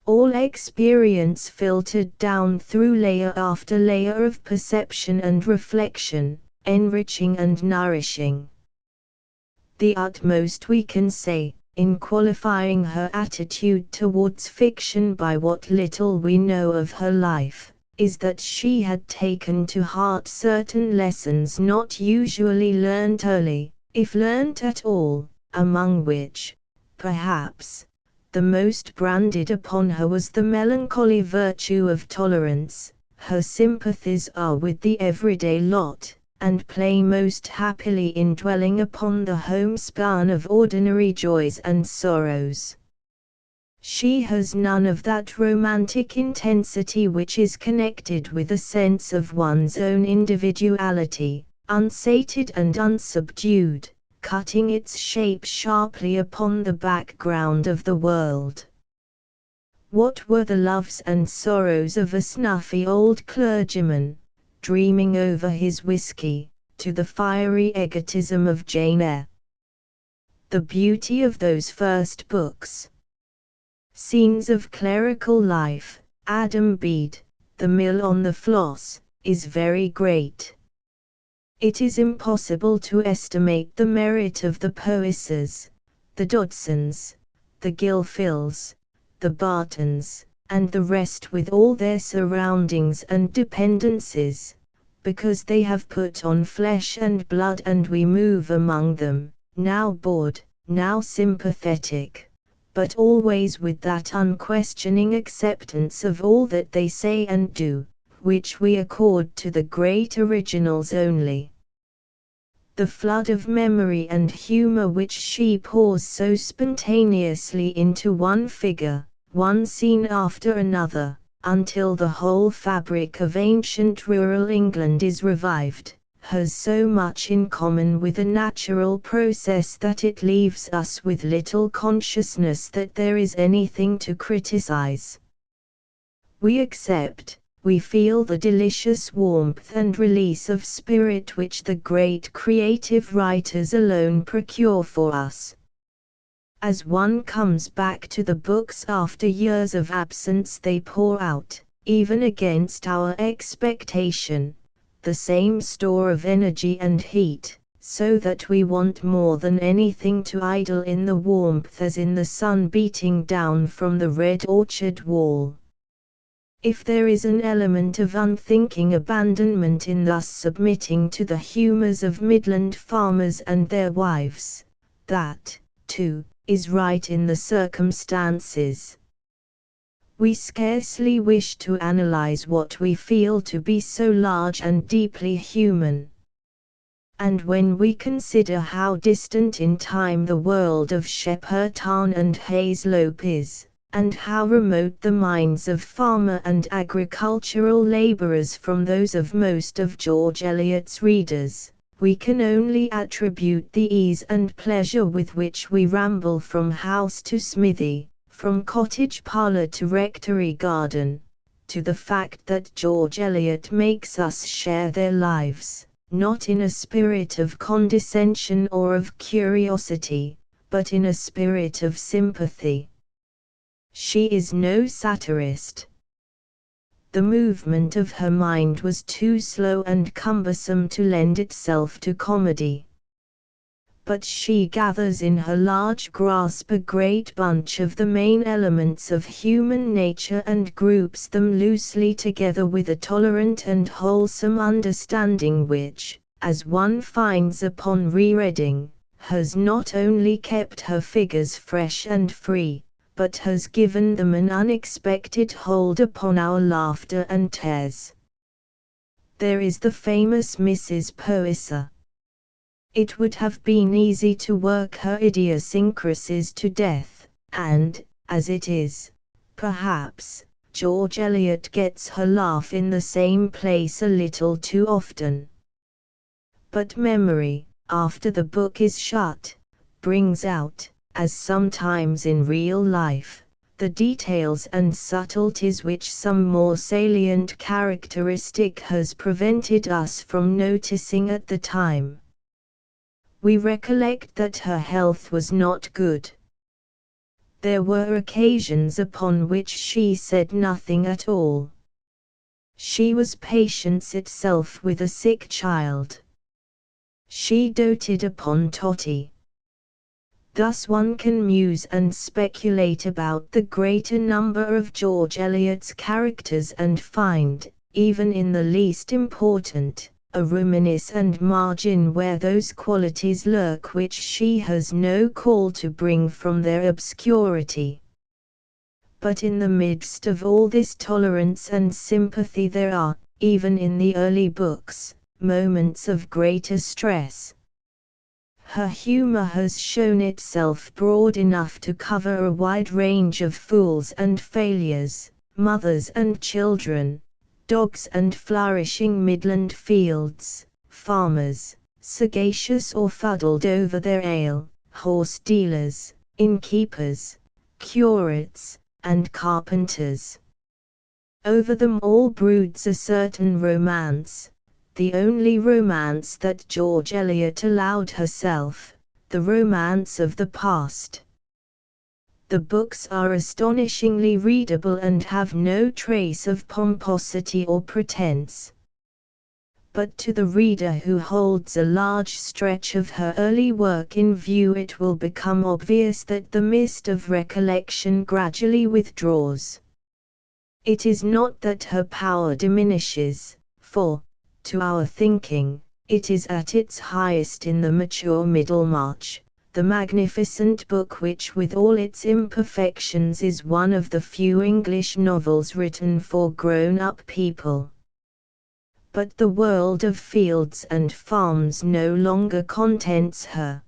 All experience filtered down through layer after layer of perception and reflection, enriching and nourishing. The utmost we can say, in qualifying her attitude towards fiction by what little we know of her life, is that she had taken to heart certain lessons not usually learnt early, if learnt at all, among which, perhaps, the most branded upon her was the melancholy virtue of tolerance. Her sympathies are with the everyday lot, and play most happily in dwelling upon the homespun of ordinary joys and sorrows. She has none of that romantic intensity which is connected with a sense of one's own individuality, unsated and unsubdued, cutting its shape sharply upon the background of the world. What were the loves and sorrows of a snuffy old clergyman, dreaming over his whiskey, to the fiery egotism of Jane Eyre? The beauty of those first books, Scenes of Clerical Life, Adam Bede, The Mill on the Floss, is very great. It is impossible to estimate the merit of the Poyesers, the Dodsons, the Gilfils, the Bartons, and the rest with all their surroundings and dependencies, because they have put on flesh and blood and we move among them, now bored, now sympathetic, but always with that unquestioning acceptance of all that they say and do, which we accord to the great originals only. The flood of memory and humor which she pours so spontaneously into one figure, one scene after another, until the whole fabric of ancient rural England is revived, has so much in common with a natural process that it leaves us with little consciousness that there is anything to criticize. We accept, we feel the delicious warmth and release of spirit which the great creative writers alone procure for us. As one comes back to the books after years of absence, they pour out, even against our expectation, the same store of energy and heat, so that we want more than anything to idle in the warmth as in the sun beating down from the red orchard wall. If there is an element of unthinking abandonment in thus submitting to the humours of Midland farmers and their wives, that, too, is right in the circumstances. We scarcely wish to analyze what we feel to be so large and deeply human. And when we consider how distant in time the world of Shepperton and Hayslope is, and how remote the minds of farmer and agricultural laborers from those of most of George Eliot's readers, we can only attribute the ease and pleasure with which we ramble from house to smithy, from cottage parlour to rectory garden, to the fact that George Eliot makes us share their lives, not in a spirit of condescension or of curiosity, but in a spirit of sympathy. She is no satirist. The movement of her mind was too slow and cumbersome to lend itself to comedy. But she gathers in her large grasp a great bunch of the main elements of human nature and groups them loosely together with a tolerant and wholesome understanding which, as one finds upon rereading, has not only kept her figures fresh and free, but has given them an unexpected hold upon our laughter and tears. There is the famous Mrs. Poyser. It would have been easy to work her idiosyncrasies to death, and, as it is, perhaps, George Eliot gets her laugh in the same place a little too often. But memory, after the book is shut, brings out, as sometimes in real life, the details and subtleties which some more salient characteristic has prevented us from noticing at the time. We recollect that her health was not good. There were occasions upon which she said nothing at all. She was patience itself with a sick child. She doted upon Totty. Thus one can muse and speculate about the greater number of George Eliot's characters and find, even in the least important, a reminiscence and margin where those qualities lurk which she has no call to bring from their obscurity. But in the midst of all this tolerance and sympathy there are, even in the early books, moments of greater stress. Her humor has shown itself broad enough to cover a wide range of fools and failures, mothers and children, dogs and flourishing midland fields, farmers, sagacious or fuddled over their ale, horse dealers, innkeepers, curates, and carpenters. Over them all broods a certain romance, the only romance that George Eliot allowed herself, the romance of the past. The books are astonishingly readable and have no trace of pomposity or pretense. But to the reader who holds a large stretch of her early work in view it will become obvious that the mist of recollection gradually withdraws. It is not that her power diminishes, for, to our thinking, it is at its highest in the mature Middlemarch, the magnificent book which with all its imperfections is one of the few English novels written for grown-up people. But the world of fields and farms no longer contents her.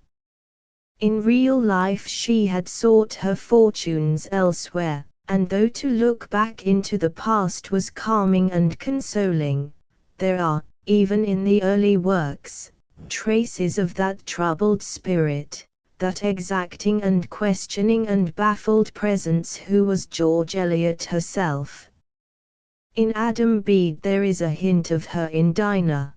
In real life she had sought her fortunes elsewhere, and though to look back into the past was calming and consoling, there are, even in the early works, traces of that troubled spirit, that exacting and questioning and baffled presence who was George Eliot herself. In Adam Bede there is a hint of her in Dinah.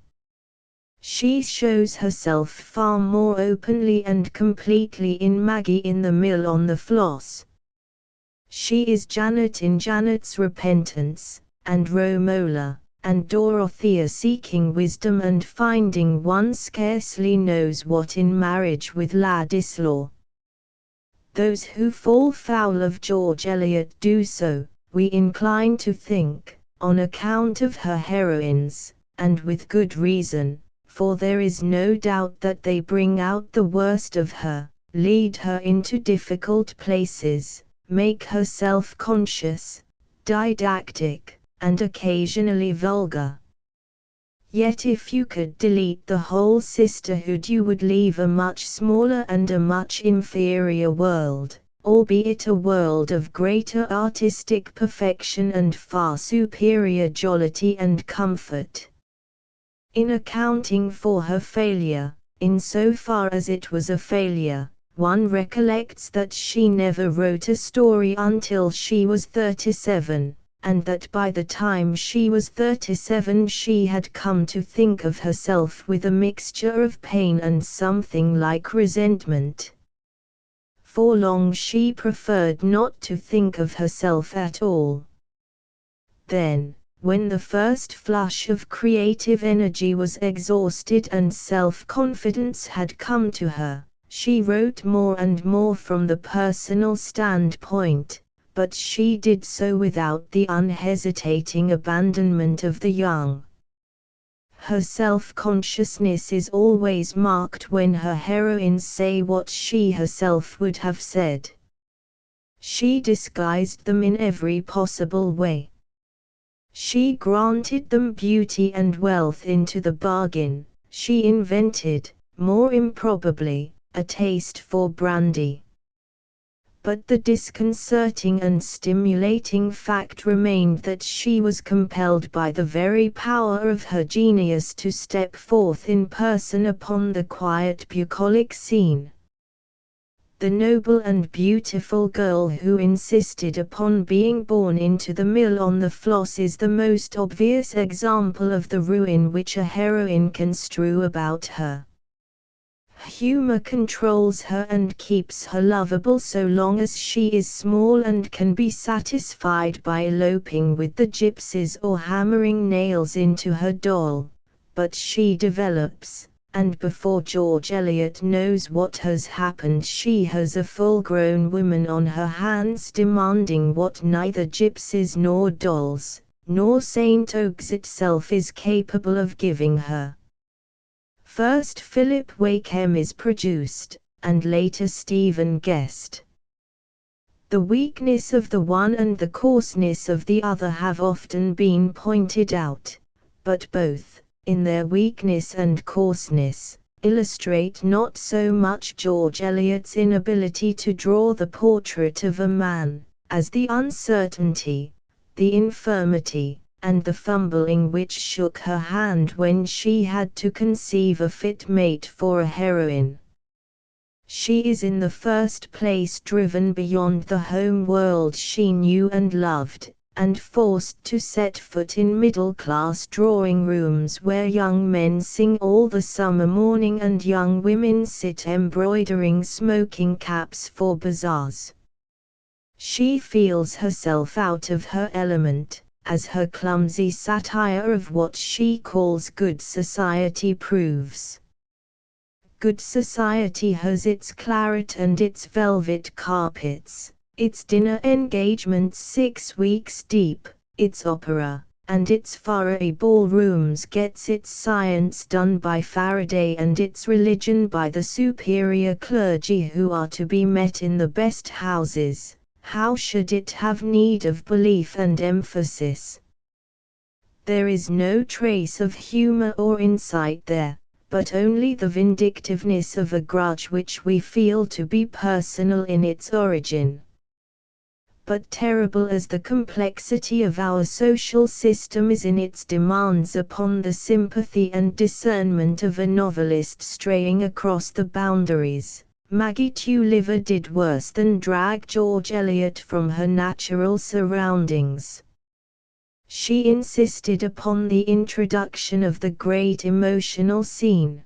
She shows herself far more openly and completely in Maggie in the Mill on the Floss. She is Janet in Janet's Repentance, and Romola, and Dorothea seeking wisdom and finding one scarcely knows what in Marriage with Ladislaw. Those who fall foul of George Eliot do so, we incline to think, on account of her heroines, and with good reason, for there is no doubt that they bring out the worst of her, lead her into difficult places, make her self-conscious, didactic, and occasionally vulgar. Yet if you could delete the whole sisterhood you would leave a much smaller and a much inferior world, albeit a world of greater artistic perfection and far superior jollity and comfort. In accounting for her failure, in so far as it was a failure, one recollects that she never wrote a story until she was 37. And that by the time she was 37 she had come to think of herself with a mixture of pain and something like resentment. For long she preferred not to think of herself at all. Then, When the first flush of creative energy was exhausted and self-confidence had come to her, she wrote more and more from the personal standpoint, but she did so without the unhesitating abandonment of the young. Her self-consciousness is always marked when her heroines say what she herself would have said. She disguised them in every possible way. She granted them beauty and wealth into the bargain. She invented, more improbably, a taste for brandy. But the disconcerting and stimulating fact remained that she was compelled by the very power of her genius to step forth in person upon the quiet bucolic scene. The noble and beautiful girl who insisted upon being born into the mill on the Floss is the most obvious example of the ruin which a heroine can strew about her. Humor controls her and keeps her lovable so long as she is small and can be satisfied by eloping with the gypsies or hammering nails into her doll, but she develops, and before George Eliot knows what has happened she has a full-grown woman on her hands demanding what neither gypsies nor dolls, nor St. Ogg's itself is capable of giving her. First Philip Wakem is produced, and later Stephen Guest. The weakness of the one and the coarseness of the other have often been pointed out, but both, in their weakness and coarseness, illustrate not so much George Eliot's inability to draw the portrait of a man, as the uncertainty, the infirmity, and the fumbling which shook her hand when she had to conceive a fit mate for a heroine. She is in the first place driven beyond the home world she knew and loved, and forced to set foot in middle-class drawing-rooms where young men sing all the summer morning and young women sit embroidering smoking caps for bazaars. She feels herself out of her element, as her clumsy satire of what she calls good society proves. Good society has its claret and its velvet carpets, its dinner engagements 6 weeks deep, its opera, and its Furry ballrooms, gets its science done by Faraday and its religion by the superior clergy who are to be met in the best houses. How should it have need of belief and emphasis? There is no trace of humor or insight there, but only the vindictiveness of a grudge which we feel to be personal in its origin. But terrible as the complexity of our social system is in its demands upon the sympathy and discernment of a novelist straying across the boundaries, Maggie Tulliver did worse than drag George Eliot from her natural surroundings. She insisted upon the introduction of the great emotional scene.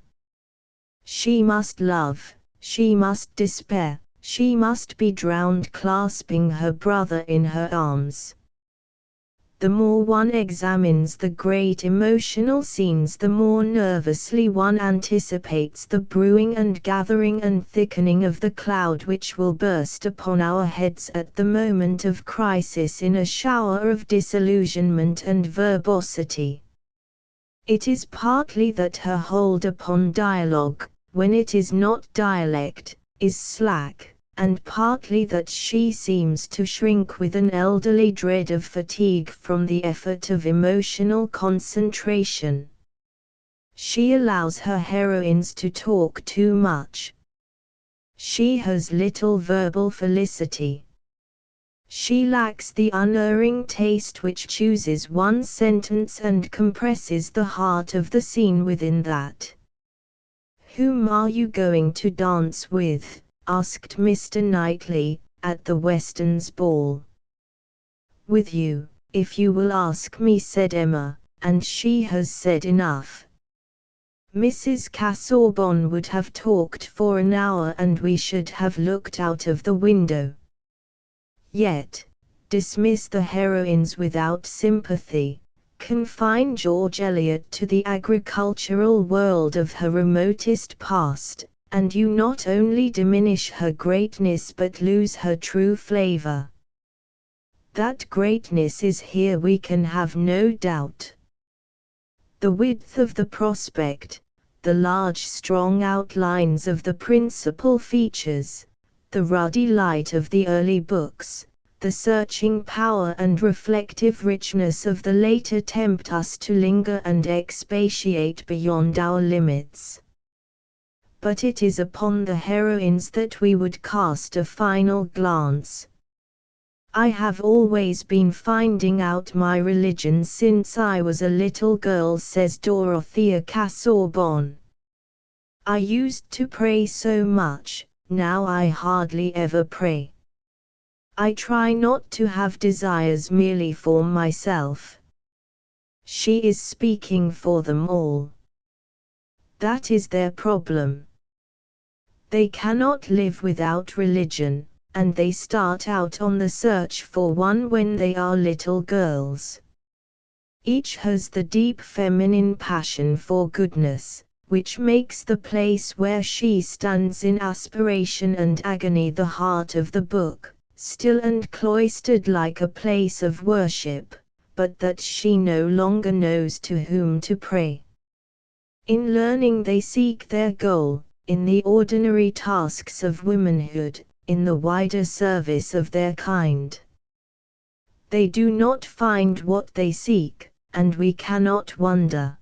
She must love, she must despair, she must be drowned clasping her brother in her arms. The more one examines the great emotional scenes, the more nervously one anticipates the brewing and gathering and thickening of the cloud which will burst upon our heads at the moment of crisis in a shower of disillusionment and verbosity. It is partly that her hold upon dialogue, when it is not dialect, is slack, and partly that she seems to shrink with an elderly dread of fatigue from the effort of emotional concentration. She allows her heroines to talk too much. She has little verbal felicity. She lacks the unerring taste which chooses one sentence and compresses the heart of the scene within that. "Whom are you going to dance with?" asked Mr. Knightley, at the Westons' ball. "With you, if you will ask me," said Emma, "and she has said enough." Mrs. Casaubon would have talked for an hour and we should have looked out of the window. Yet, dismiss the heroines without sympathy, Confine George Eliot to the agricultural world of her remotest past, and you not only diminish her greatness but lose her true flavor. That greatness is here, we can have no doubt. The width of the prospect, the large strong outlines of the principal features, the ruddy light of the early books, the searching power and reflective richness of the later tempt us to linger and expatiate beyond our limits. But it is upon the heroines that we would cast a final glance. I have always been finding out my religion since I was a little girl, says Dorothea Casaubon. I used to pray so much, now I hardly ever pray. I try not to have desires merely for myself. She is speaking for them all. That is their problem. They cannot live without religion, and they start out on the search for one when they are little girls. Each has the deep feminine passion for goodness, which makes the place where she stands in aspiration and agony the heart of the book, still and cloistered like a place of worship, but that she no longer knows to whom to pray. In learning they seek their goal, in the ordinary tasks of womanhood, in the wider service of their kind. They do not find what they seek, and we cannot wonder.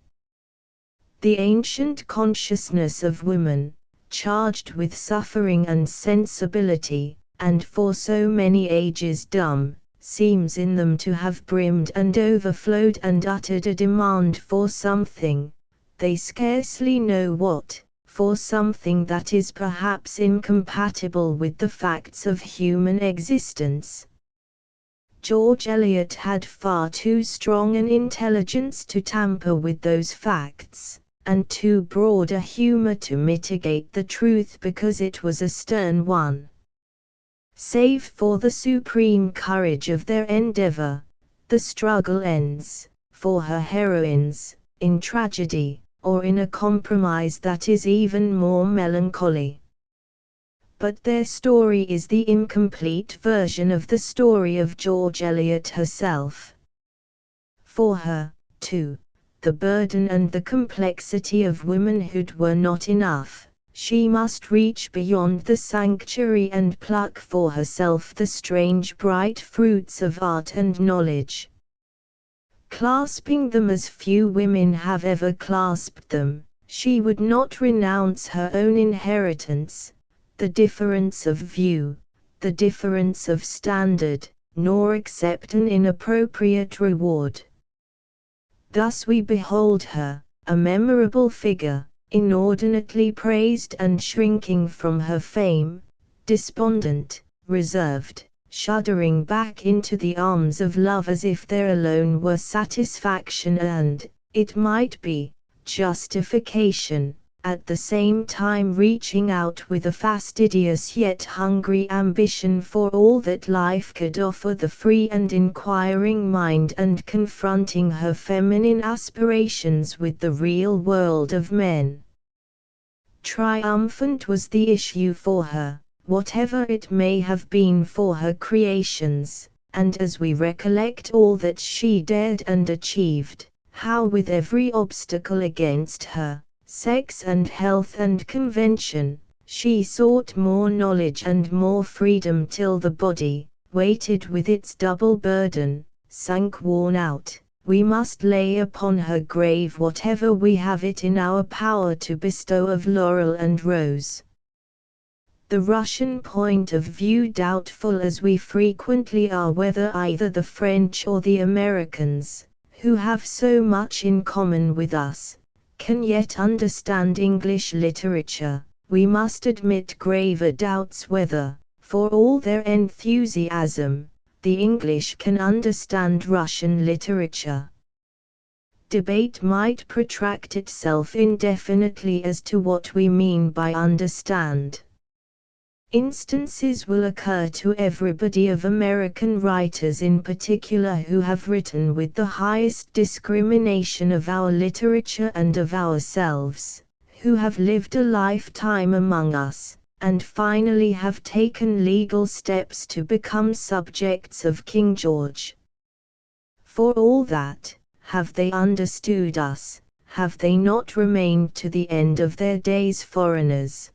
The ancient consciousness of women, charged with suffering and sensibility, and for so many ages dumb, seems in them to have brimmed and overflowed and uttered a demand for something, they scarcely know what, for something that is perhaps incompatible with the facts of human existence. George Eliot had far too strong an intelligence to tamper with those facts, and too broad a humor to mitigate the truth because it was a stern one. Save for the supreme courage of their endeavor, the struggle ends, for her heroines, in tragedy, or in a compromise that is even more melancholy. But their story is the incomplete version of the story of George Eliot herself. For her, too, the burden and the complexity of womanhood were not enough. She must reach beyond the sanctuary and pluck for herself the strange bright fruits of art and knowledge. Clasping them as few women have ever clasped them, she would not renounce her own inheritance, the difference of view, the difference of standard, nor accept an inappropriate reward. Thus we behold her, a memorable figure, inordinately praised and shrinking from her fame, despondent, reserved, shuddering back into the arms of love as if there alone were satisfaction and, it might be, justification, at the same time reaching out with a fastidious yet hungry ambition for all that life could offer the free and inquiring mind and confronting her feminine aspirations with the real world of men. Triumphant was the issue for her, whatever it may have been for her creations, and as we recollect all that she dared and achieved, how with every obstacle against her, sex and health and convention, she sought more knowledge and more freedom till the body, weighted with its double burden, sank worn out. We must lay upon her grave whatever we have it in our power to bestow of laurel and rose. The Russian point of view, doubtful as we frequently are whether either the French or the Americans, who have so much in common with us, can yet understand English literature, we must admit graver doubts whether, for all their enthusiasm, the English can understand Russian literature. Debate might protract itself indefinitely as to what we mean by understand. Instances will occur to everybody of American writers in particular who have written with the highest discrimination of our literature and of ourselves, who have lived a lifetime among us, and finally have taken legal steps to become subjects of King George. For all that, have they understood us, have they not remained to the end of their days foreigners?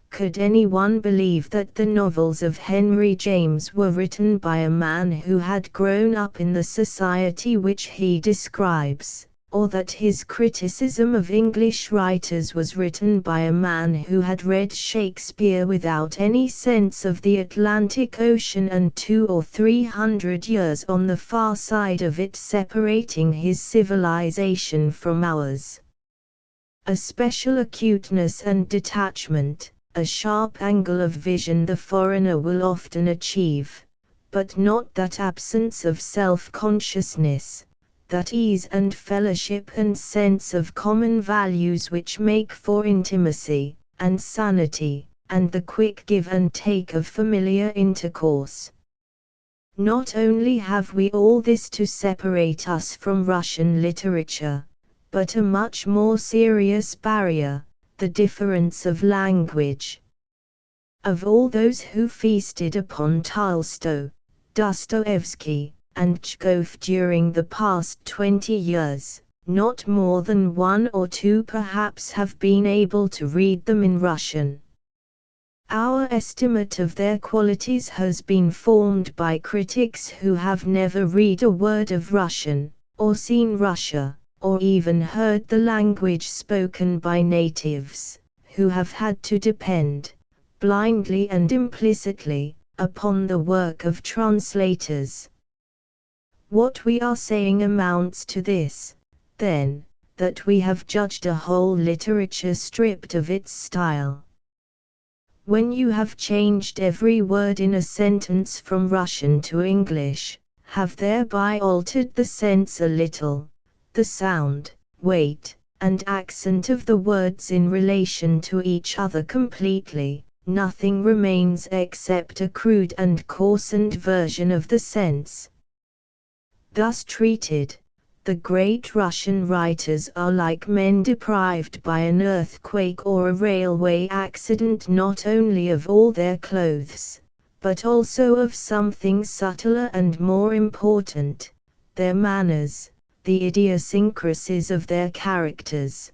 Could anyone believe that the novels of Henry James were written by a man who had grown up in the society which he describes, or that his criticism of English writers was written by a man who had read Shakespeare without any sense of the Atlantic Ocean and 200 or 300 years on the far side of it separating his civilization from ours? A special acuteness and detachment, a sharp angle of vision the foreigner will often achieve, but not that absence of self-consciousness, that ease and fellowship and sense of common values which make for intimacy, and sanity, and the quick give and take of familiar intercourse. Not only have we all this to separate us from Russian literature, but a much more serious barrier, the difference of language. Of all those who feasted upon Tolstoy, Dostoevsky, and Chekhov during the past 20 years, not more than 1 or 2 perhaps have been able to read them in Russian. Our estimate of their qualities has been formed by critics who have never read a word of Russian, or seen Russia, or even heard the language spoken by natives, who have had to depend, blindly and implicitly, upon the work of translators. What we are saying amounts to this, then, that we have judged a whole literature stripped of its style. When you have changed every word in a sentence from Russian to English, have thereby altered the sense a little, the sound, weight, and accent of the words in relation to each other completely, nothing remains except a crude and coarsened version of the sense. Thus treated, the great Russian writers are like men deprived by an earthquake or a railway accident not only of all their clothes, but also of something subtler and more important, their manners, the idiosyncrasies of their characters.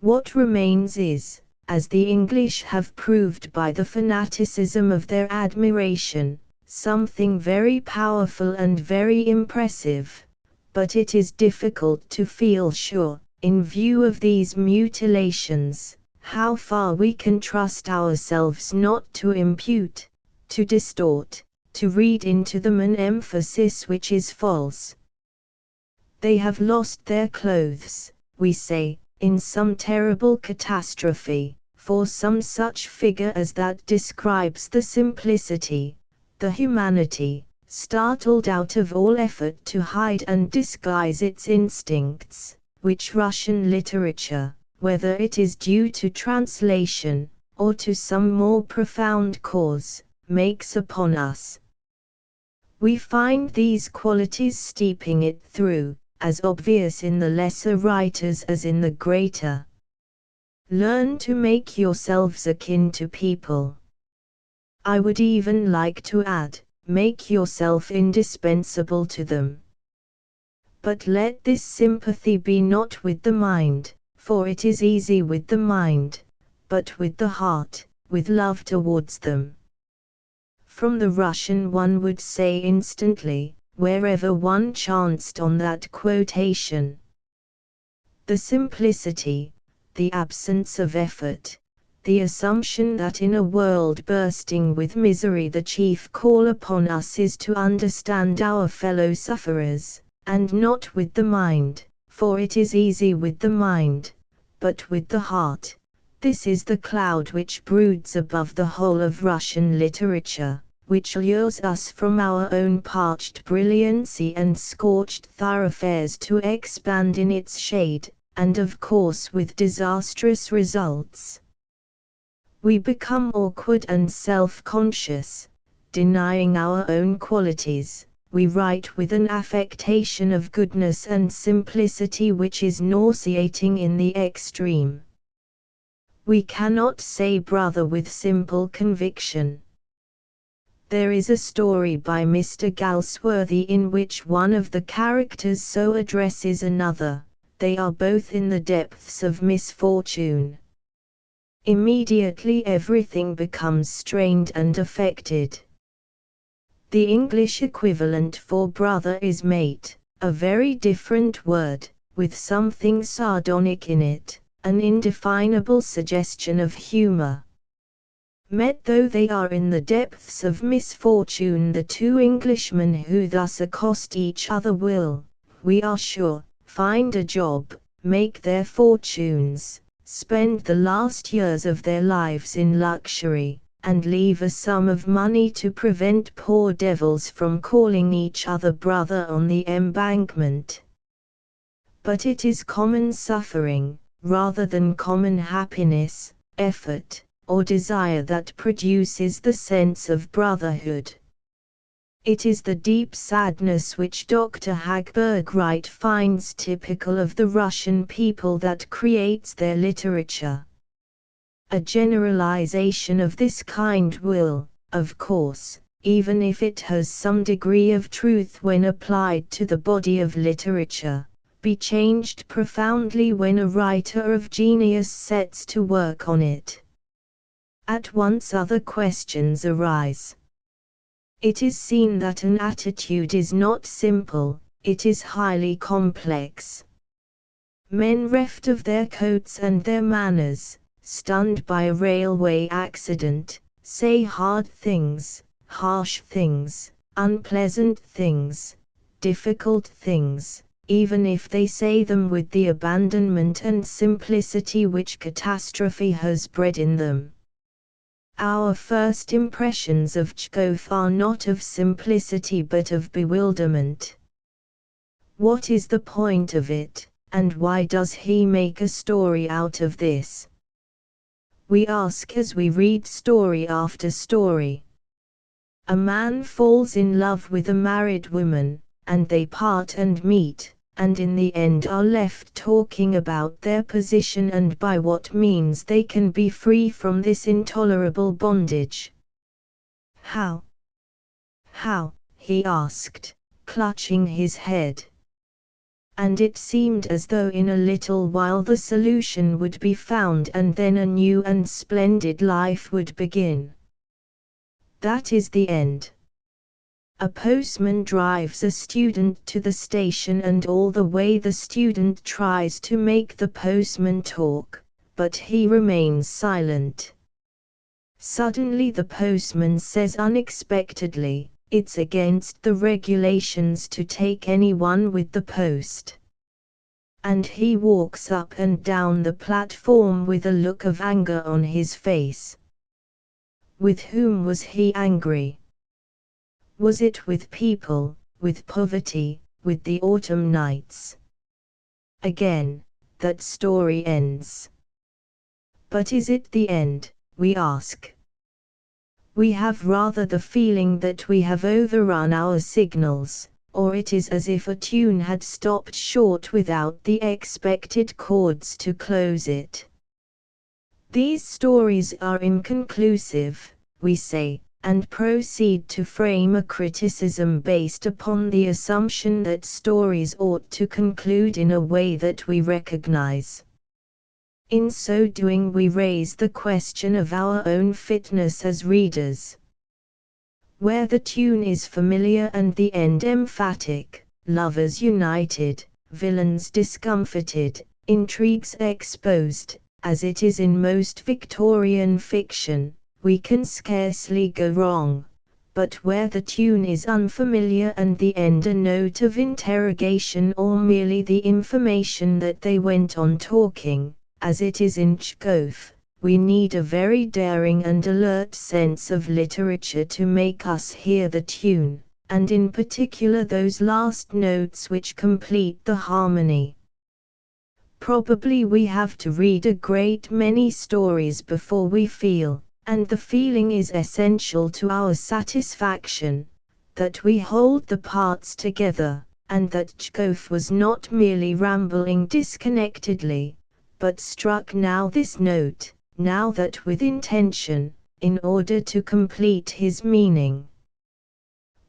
What remains is, as the English have proved by the fanaticism of their admiration, something very powerful and very impressive, but it is difficult to feel sure, in view of these mutilations, how far we can trust ourselves not to impute, to distort, to read into them an emphasis which is false. They have lost their clothes, we say, in some terrible catastrophe, for some such figure as that describes the simplicity, the humanity, startled out of all effort to hide and disguise its instincts, which Russian literature, whether it is due to translation, or to some more profound cause, makes upon us. We find these qualities steeping it through, as obvious in the lesser writers as in the greater. Learn to make yourselves akin to people. I would even like to add, make yourself indispensable to them. But let this sympathy be not with the mind, for it is easy with the mind, but with the heart, with love towards them. From the Russian one would say instantly, wherever one chanced on that quotation. The simplicity, the absence of effort, the assumption that in a world bursting with misery the chief call upon us is to understand our fellow sufferers, and not with the mind, for it is easy with the mind, but with the heart. This is the cloud which broods above the whole of Russian literature, which lures us from our own parched brilliancy and scorched thoroughfares to expand in its shade, and of course with disastrous results. We become awkward and self-conscious, denying our own qualities. We write with an affectation of goodness and simplicity which is nauseating in the extreme. We cannot say brother with simple conviction. There is a story by Mr. Galsworthy in which one of the characters so addresses another, they are both in the depths of misfortune. Immediately everything becomes strained and affected. The English equivalent for brother is mate, a very different word, with something sardonic in it, an indefinable suggestion of humor. Met though they are in the depths of misfortune, the two Englishmen who thus accost each other will, we are sure, find a job, make their fortunes, spend the last years of their lives in luxury, and leave a sum of money to prevent poor devils from calling each other brother on the Embankment. But it is common suffering, rather than common happiness, effort, or desire that produces the sense of brotherhood. It is the deep sadness which Dr. Hagberg Wright finds typical of the Russian people that creates their literature. A generalization of this kind will, of course, even if it has some degree of truth when applied to the body of literature, be changed profoundly when a writer of genius sets to work on it. At once other questions arise. It is seen that an attitude is not simple, it is highly complex. Men reft of their coats and their manners, stunned by a railway accident, say hard things, harsh things, unpleasant things, difficult things, even if they say them with the abandonment and simplicity which catastrophe has bred in them. Our first impressions of Chekhov are not of simplicity but of bewilderment. What is the point of it, and why does he make a story out of this? We ask as we read story after story. A man falls in love with a married woman, and they part and meet, and in the end are left talking about their position and by what means they can be free from this intolerable bondage. How? How? He asked, clutching his head. And it seemed as though in a little while the solution would be found and then a new and splendid life would begin. That is the end. A postman drives a student to the station and all the way the student tries to make the postman talk, but he remains silent. Suddenly the postman says unexpectedly, "It's against the regulations to take anyone with the post." And he walks up and down the platform with a look of anger on his face. With whom was he angry? Was it with people, with poverty, with the autumn nights? Again, that story ends. But is it the end, we ask? We have rather the feeling that we have overrun our signals, or it is as if a tune had stopped short without the expected chords to close it. These stories are inconclusive, we say, and proceed to frame a criticism based upon the assumption that stories ought to conclude in a way that we recognize. In so doing we raise the question of our own fitness as readers. Where the tune is familiar and the end emphatic, lovers united, villains discomfited, intrigues exposed, as it is in most Victorian fiction, we can scarcely go wrong, but where the tune is unfamiliar and the end a note of interrogation or merely the information that they went on talking, as it is in Chekhov, we need a very daring and alert sense of literature to make us hear the tune, and in particular those last notes which complete the harmony. Probably we have to read a great many stories before we feel, and the feeling is essential to our satisfaction, that we hold the parts together, and that Chekhov was not merely rambling disconnectedly, but struck now this note, now that with intention, in order to complete his meaning.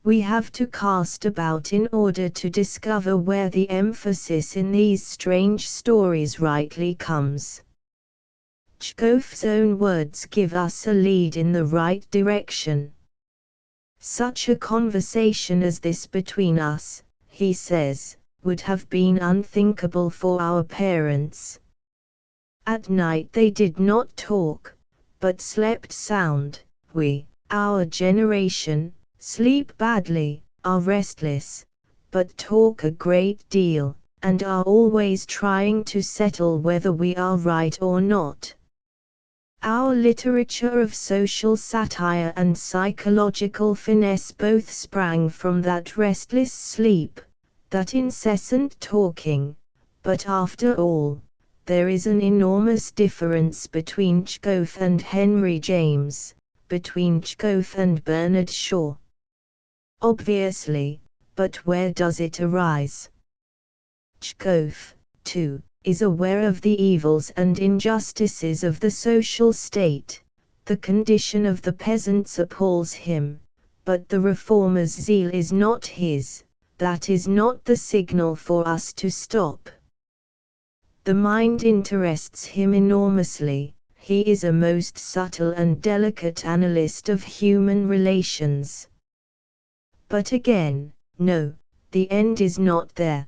We have to cast about in order to discover where the emphasis in these strange stories rightly comes. Chekhov's own words give us a lead in the right direction. Such a conversation as this between us, he says, would have been unthinkable for our parents. At night they did not talk, but slept sound. We, our generation, sleep badly, are restless, but talk a great deal, and are always trying to settle whether we are right or not. Our literature of social satire and psychological finesse both sprang from that restless sleep, that incessant talking, but after all, there is an enormous difference between Chekhov and Henry James, between Chekhov and Bernard Shaw. Obviously, but where does it arise? Chekhov, too, is aware of the evils and injustices of the social state. The condition of the peasants appalls him, but the reformer's zeal is not his. That is not the signal for us to stop. The mind interests him enormously. He is a most subtle and delicate analyst of human relations. But again, no, the end is not there.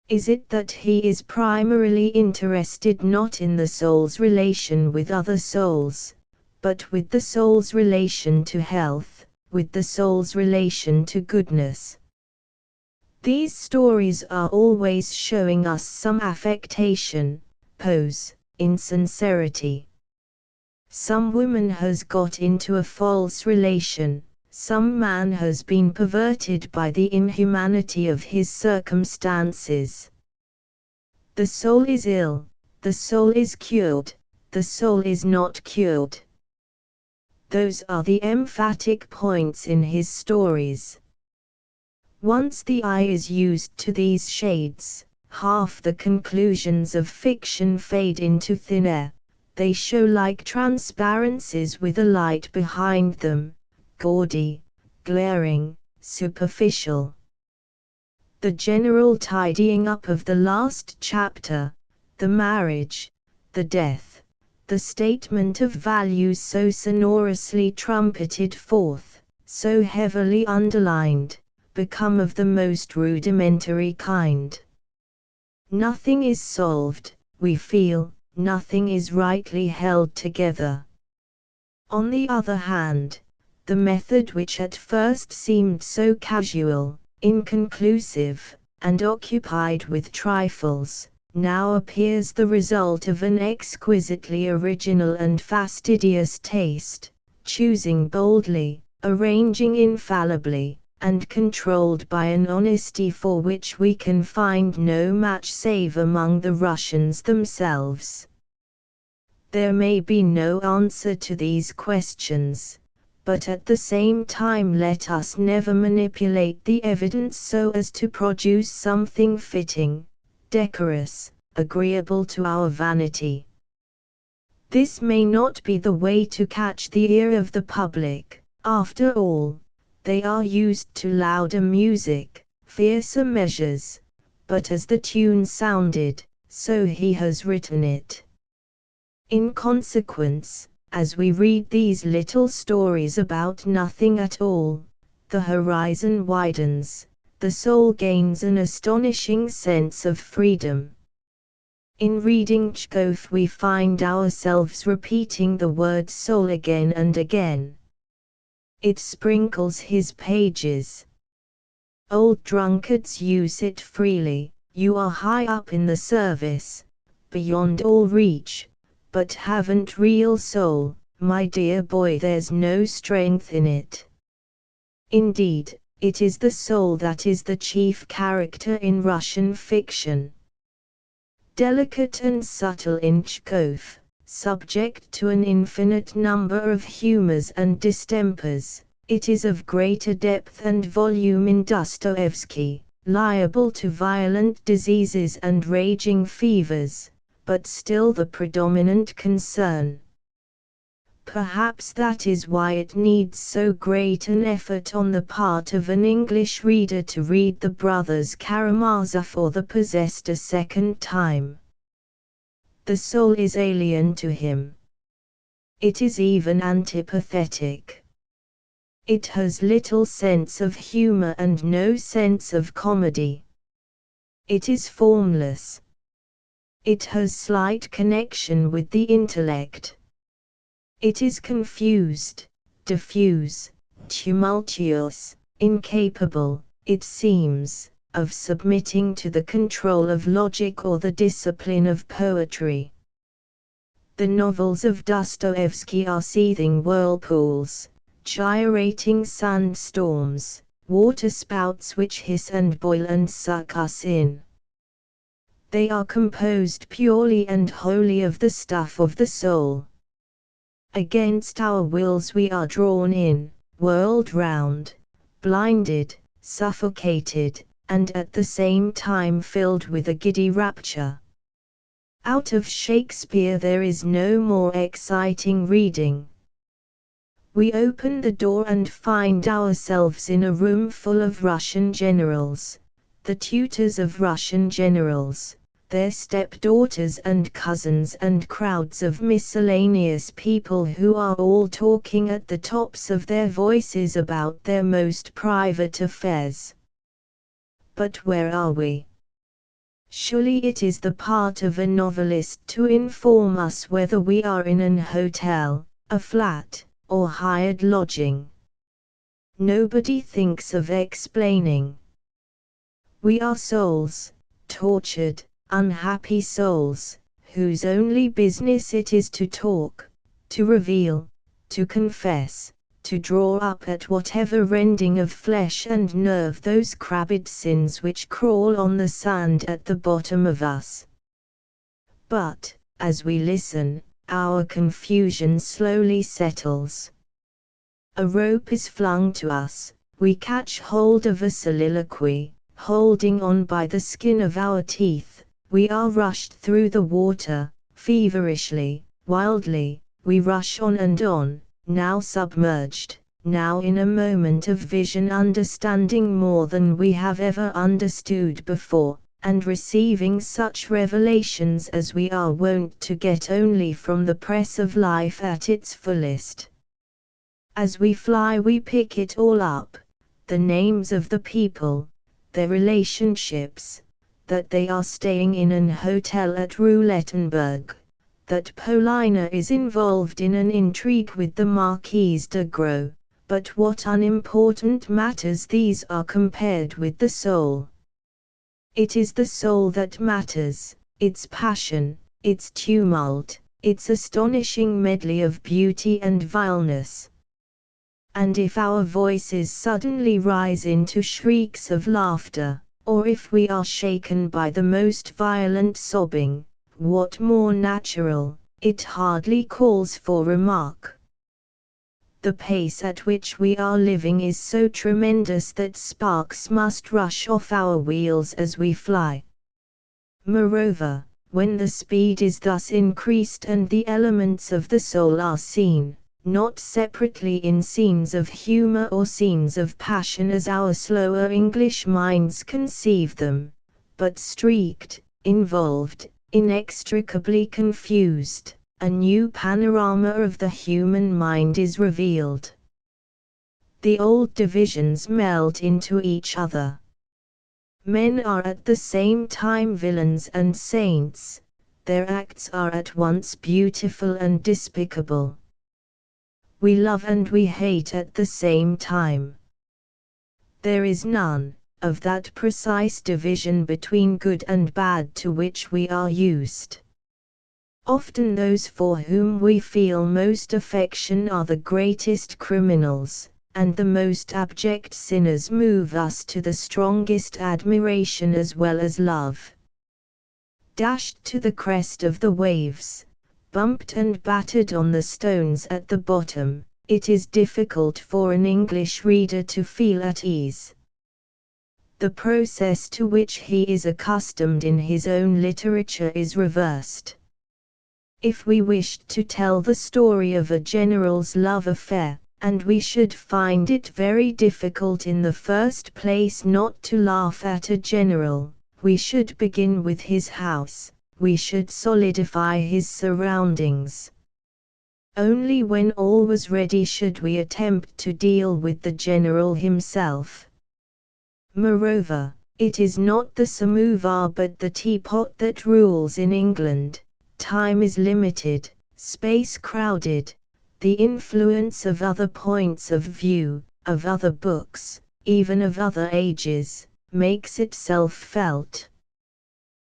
Is it that he is primarily interested not in the soul's relation with other souls, but with the soul's relation to health, with the soul's relation to goodness? These stories are always showing us some affectation, pose, insincerity. Some woman has got into a false relation. Some man has been perverted by the inhumanity of his circumstances. The soul is ill, the soul is cured, the soul is not cured. Those are the emphatic points in his stories. Once the eye is used to these shades, half the conclusions of fiction fade into thin air. They show like transparencies with a light behind them. Gaudy, glaring, superficial. The general tidying up of the last chapter, the marriage, the death, the statement of values so sonorously trumpeted forth, so heavily underlined, become of the most rudimentary kind. Nothing is solved, we feel, nothing is rightly held together. On the other hand, the method which at first seemed so casual, inconclusive, and occupied with trifles, now appears the result of an exquisitely original and fastidious taste, choosing boldly, arranging infallibly, and controlled by an honesty for which we can find no match save among the Russians themselves. There may be no answer to these questions, but at the same time let us never manipulate the evidence so as to produce something fitting, decorous, agreeable to our vanity. This may not be the way to catch the ear of the public. After all, they are used to louder music, fiercer measures, but as the tune sounded, so he has written it. In consequence, as we read these little stories about nothing at all, the horizon widens, the soul gains an astonishing sense of freedom. In reading Chekhov we find ourselves repeating the word soul again and again. It sprinkles his pages. Old drunkards use it freely. You are high up in the service, beyond all reach, but haven't real soul, my dear boy. There's no strength in it. Indeed, it is the soul that is the chief character in Russian fiction. delicate and subtle inch-coaf, subject to an infinite number of humours and distempers. It is of greater depth and volume in Dostoevsky, liable to violent diseases and raging fevers, but still the predominant concern. Perhaps that is why it needs so great an effort on the part of an English reader to read The Brothers Karamazov for the possessed a second time. The soul is alien to him. It is even antipathetic. It has little sense of humor and no sense of comedy. It is formless. It has slight connection with the intellect. It is confused, diffuse, tumultuous, incapable, it seems, of submitting to the control of logic or the discipline of poetry. The novels of Dostoevsky are seething whirlpools, gyrating sandstorms, waterspouts which hiss and boil and suck us in. They are composed purely and wholly of the stuff of the soul. Against our wills we are drawn in, whirled round, blinded, suffocated, and at the same time filled with a giddy rapture. Out of Shakespeare there is no more exciting reading. We open the door and find ourselves in a room full of Russian generals, the tutors of Russian generals, their stepdaughters and cousins and crowds of miscellaneous people who are all talking at the tops of their voices about their most private affairs. But where are we? Surely it is the part of a novelist to inform us whether we are in an hotel, a flat, or hired lodging. Nobody thinks of explaining. We are souls, tortured, unhappy souls, whose only business it is to talk, to reveal, to confess, to draw up at whatever rending of flesh and nerve those crabbed sins which crawl on the sand at the bottom of us. But, as we listen, our confusion slowly settles. A rope is flung to us, we catch hold of a soliloquy, holding on by the skin of our teeth. We are rushed through the water, feverishly, wildly, we rush on, now submerged, now in a moment of vision understanding more than we have ever understood before, and receiving such revelations as we are wont to get only from the press of life at its fullest. As we fly we pick it all up, the names of the people, their relationships, that they are staying in an hotel at Roulettenberg, that Paulina is involved in an intrigue with the Marquise de Gros, but what unimportant matters these are compared with the soul. It is the soul that matters, its passion, its tumult, its astonishing medley of beauty and vileness. And if our voices suddenly rise into shrieks of laughter, or if we are shaken by the most violent sobbing, what more natural, it hardly calls for remark. The pace at which we are living is so tremendous that sparks must rush off our wheels as we fly. Moreover, when the speed is thus increased and the elements of the soul are seen, not separately in scenes of humor or scenes of passion as our slower English minds conceive them, but streaked, involved, inextricably confused, a new panorama of the human mind is revealed. The old divisions melt into each other. Men are at the same time villains and saints, their acts are at once beautiful and despicable. We love and we hate at the same time. There is none of that precise division between good and bad to which we are used. Often those for whom we feel most affection are the greatest criminals, and the most abject sinners move us to the strongest admiration as well as love. dashed to the crest of the waves, bumped and battered on the stones at the bottom, it is difficult for an English reader to feel at ease. The process to which he is accustomed in his own literature is reversed. If we wished to tell the story of a general's love affair, and we should find it very difficult in the first place not to laugh at a general, we should begin with his house, we should solidify his surroundings. Only when all was ready should we attempt to deal with the general himself. Moreover, it is not the samovar but the teapot that rules in England. Time is limited, space crowded, the influence of other points of view, of other books, even of other ages, makes itself felt.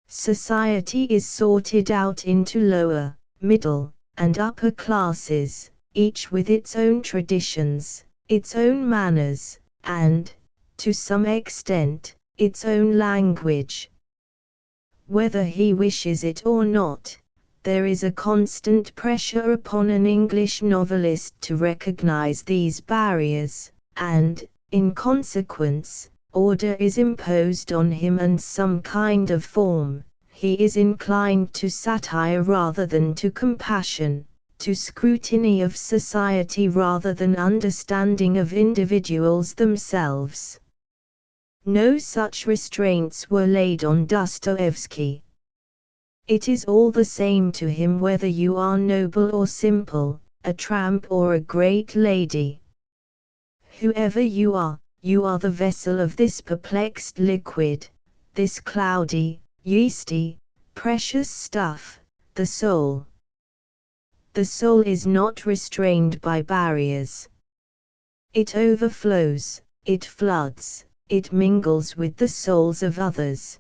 Society is sorted out into lower, middle, and upper classes, each with its own traditions, its own manners, and, to some extent, its own language. Whether he wishes it or not, there is a constant pressure upon an English novelist to recognize these barriers, and, in consequence, order is imposed on him and some kind of form. He is inclined to satire rather than to compassion, to scrutiny of society rather than understanding of individuals themselves. No such restraints were laid on Dostoevsky. It is all the same to him whether you are noble or simple, a tramp or a great lady. Whoever you are the vessel of this perplexed liquid, this cloudy, yeasty, precious stuff, the soul. The soul is not restrained by barriers. It overflows, it floods, it mingles with the souls of others.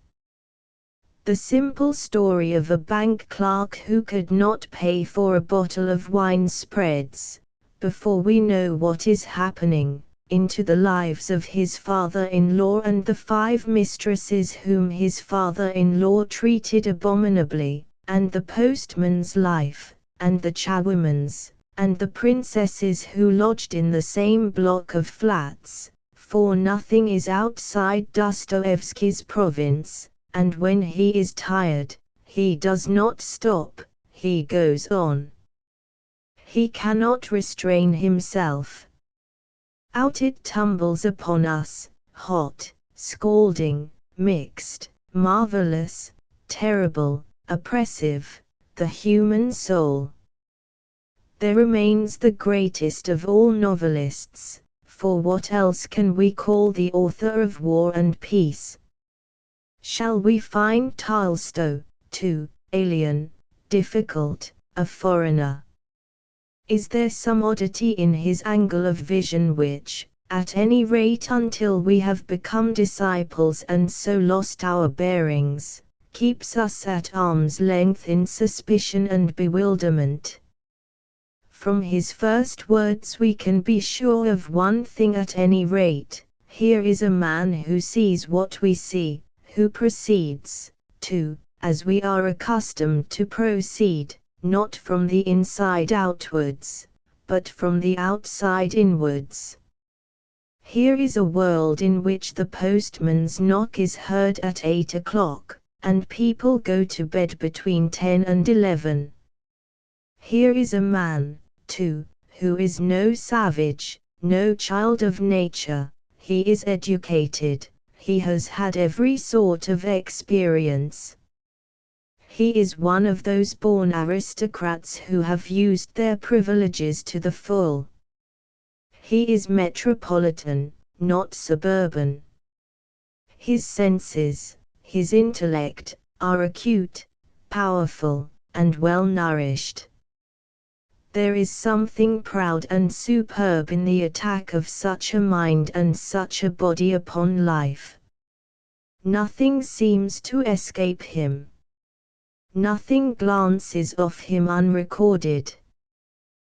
The simple story of a bank clerk who could not pay for a bottle of wine spreads, before we know what is happening, into the lives of his father-in-law and the 5 mistresses whom his father-in-law treated abominably, and the postman's life, and the charwoman's, and the princesses who lodged in the same block of flats, for nothing is outside Dostoevsky's province, and when he is tired, he does not stop, he goes on. He cannot restrain himself. Out it tumbles upon us, hot, scalding, mixed, marvelous, terrible, oppressive, the human soul. There remains the greatest of all novelists, for what else can we call the author of War and Peace? Shall we find Tolstoy, too, alien, difficult, a foreigner? Is there some oddity in his angle of vision which, at any rate until we have become disciples and so lost our bearings, keeps us at arm's length in suspicion and bewilderment? From his first words we can be sure of one thing at any rate: here is a man who sees what we see, who proceeds, too, as we are accustomed to proceed, not from the inside outwards, but from the outside inwards. Here is a world in which the postman's knock is heard at 8 o'clock, and people go to bed between 10 and 11. Here is a man, too, who is no savage, no child of nature. He is educated, he has had every sort of experience. He is one of those born aristocrats who have used their privileges to the full. He is metropolitan, not suburban. His senses, his intellect, are acute, powerful, and well nourished. There is something proud and superb in the attack of such a mind and such a body upon life. Nothing seems to escape him. Nothing glances off him unrecorded.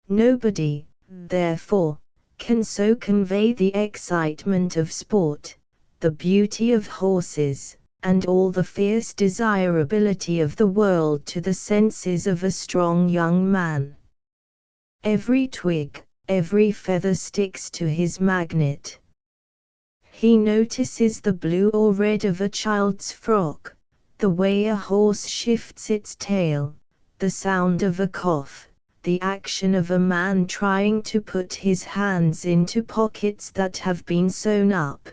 Nobody, therefore, can so convey the excitement of sport, the beauty of horses, and all the fierce desirability of the world to the senses of a strong young man. Every twig, every feather sticks to his magnet. He notices the blue or red of a child's frock, the way a horse shifts its tail, the sound of a cough, the action of a man trying to put his hands into pockets that have been sewn up.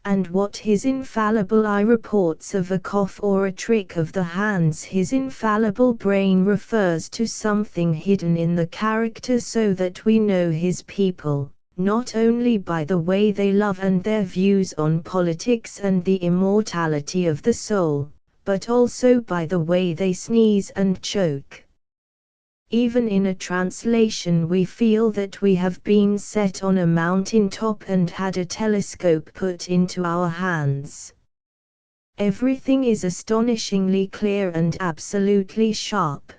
And what his infallible eye reports of a cough or a trick of the hands, his infallible brain refers to something hidden in the character, so that we know his people, not only by the way they love and their views on politics and the immortality of the soul, but also by the way they sneeze and choke. Even in a translation we feel that we have been set on a mountain top and had a telescope put into our hands. Everything is astonishingly clear and absolutely sharp.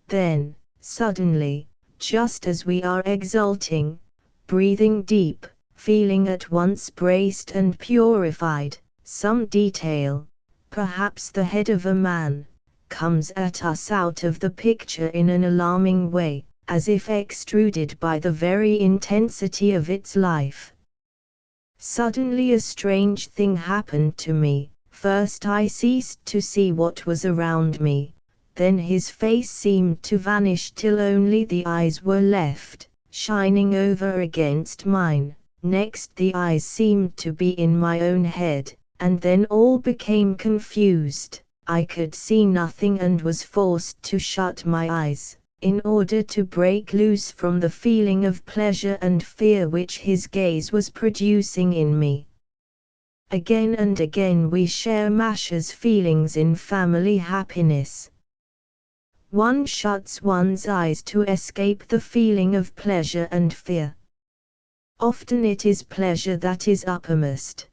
Then, suddenly, just as we are exulting, breathing deep, feeling at once braced and purified, some detail, perhaps the head of a man, comes at us out of the picture in an alarming way, as if extruded by the very intensity of its life. Suddenly a strange thing happened to me. First I ceased to see what was around me, then his face seemed to vanish till only the eyes were left, shining over against mine. Next the eyes seemed to be in my own head, and then all became confused. I could see nothing and was forced to shut my eyes, in order to break loose from the feeling of pleasure and fear which his gaze was producing in me. Again and again we share Masha's feelings in family happiness. One shuts one's eyes to escape the feeling of pleasure and fear. Often it is pleasure that is uppermost.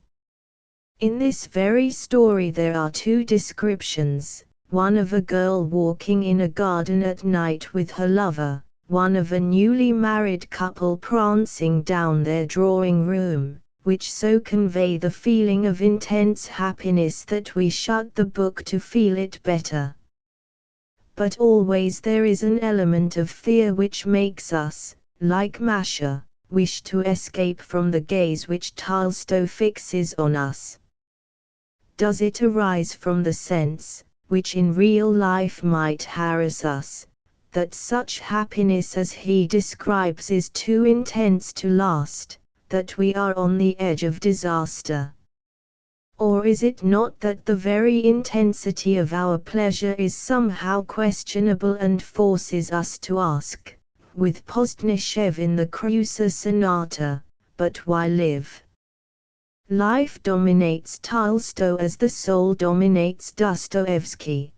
In this very story there are two descriptions, one of a girl walking in a garden at night with her lover, one of a newly married couple prancing down their drawing room, which so convey the feeling of intense happiness that we shut the book to feel it better. But always there is an element of fear which makes us, like Masha, wish to escape from the gaze which Tolstoy fixes on us. Does it arise from the sense, which in real life might harass us, that such happiness as he describes is too intense to last, that we are on the edge of disaster? Or is it not that the very intensity of our pleasure is somehow questionable and forces us to ask, with Postnishev in the Kreutzer Sonata, but why live? Life dominates Tolstoy as the soul dominates Dostoevsky.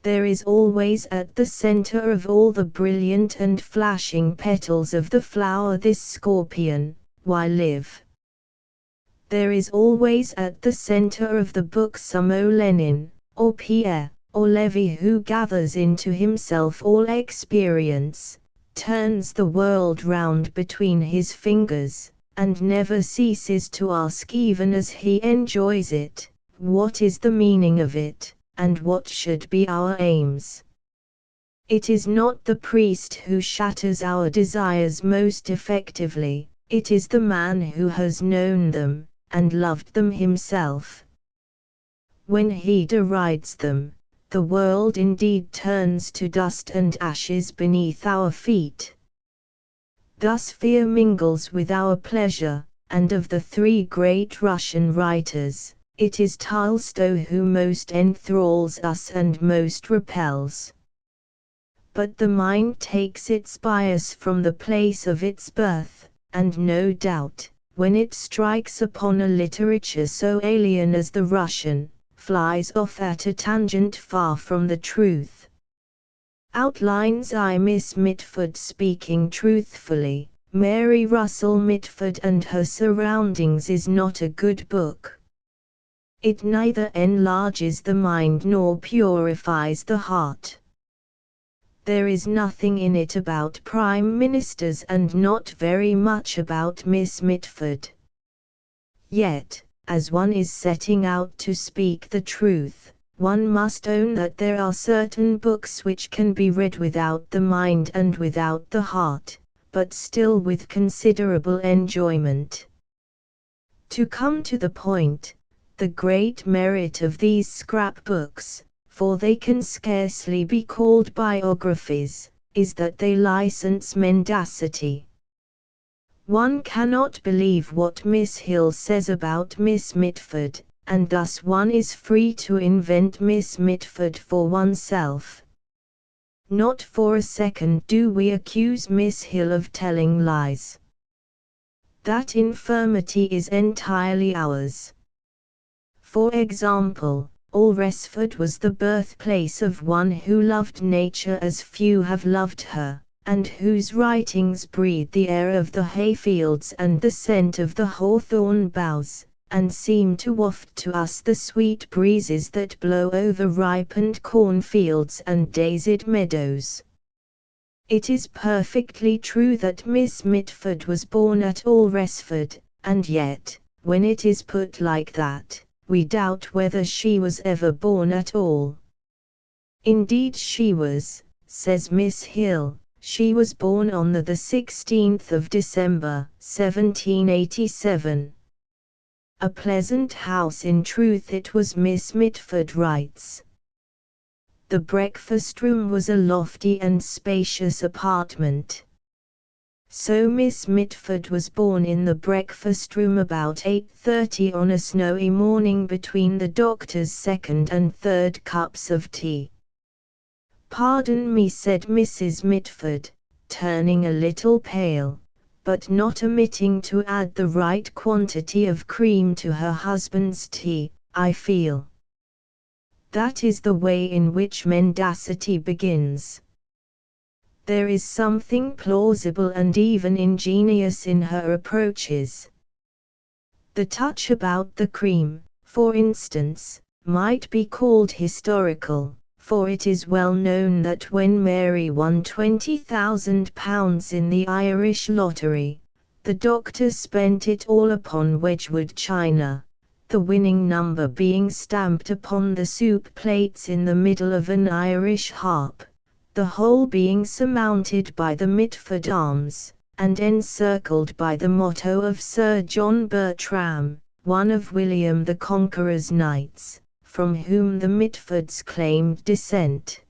There is always at the center of all the brilliant and flashing petals of the flower this scorpion, why live? There is always at the center of the book some Lenin, or Pierre, or Levi who gathers into himself all experience, turns the world round between his fingers, and never ceases to ask, even as he enjoys it, what is the meaning of it, and what should be our aims? It is not the priest who shatters our desires most effectively, it is the man who has known them, and loved them himself. When he derides them, the world indeed turns to dust and ashes beneath our feet. Thus fear mingles with our pleasure, and of the three great Russian writers, it is Tolstoy who most enthralls us and most repels. But the mind takes its bias from the place of its birth, and no doubt, when it strikes upon a literature so alien as the Russian, flies off at a tangent far from the truth. Outlines I Miss Mitford speaking truthfully, Mary Russell Mitford and Her Surroundings is not a good book. It neither enlarges the mind nor purifies the heart. There is nothing in it about prime ministers and not very much about Miss Mitford. Yet, as one is setting out to speak the truth, one must own that there are certain books which can be read without the mind and without the heart, but still with considerable enjoyment. To come to the point, the great merit of these scrapbooks, for they can scarcely be called biographies, is that they license mendacity. One cannot believe what Miss Hill says about Miss Mitford, and thus one is free to invent Miss Mitford for oneself. Not for a second do we accuse Miss Hill of telling lies. That infirmity is entirely ours. For example, Alresford was the birthplace of one who loved nature as few have loved her, and whose writings breathe the air of the hayfields and the scent of the hawthorn boughs, and seem to waft to us the sweet breezes that blow over ripened cornfields and daisied meadows. It is perfectly true that Miss Mitford was born at Alresford, and yet, when it is put like that, we doubt whether she was ever born at all. Indeed she was, says Miss Hill, she was born on the 16th of December, 1787. A pleasant house in truth it was, Miss Mitford writes. The breakfast room was a lofty and spacious apartment. So Miss Mitford was born in the breakfast room about 8:30 on a snowy morning between the doctor's second and third cups of tea. "Pardon me," said Mrs. Mitford, turning a little pale, but not omitting to add the right quantity of cream to her husband's tea, "I feel." That is the way in which mendacity begins. There is something plausible and even ingenious in her approaches. The touch about the cream, for instance, might be called historical, for it is well known that when Mary won £20,000 in the Irish lottery, the doctor spent it all upon Wedgwood china, the winning number being stamped upon the soup plates in the middle of an Irish harp, the whole being surmounted by the Mitford arms, and encircled by the motto of Sir John Bertram, one of William the Conqueror's knights, from whom the Mitfords claimed descent.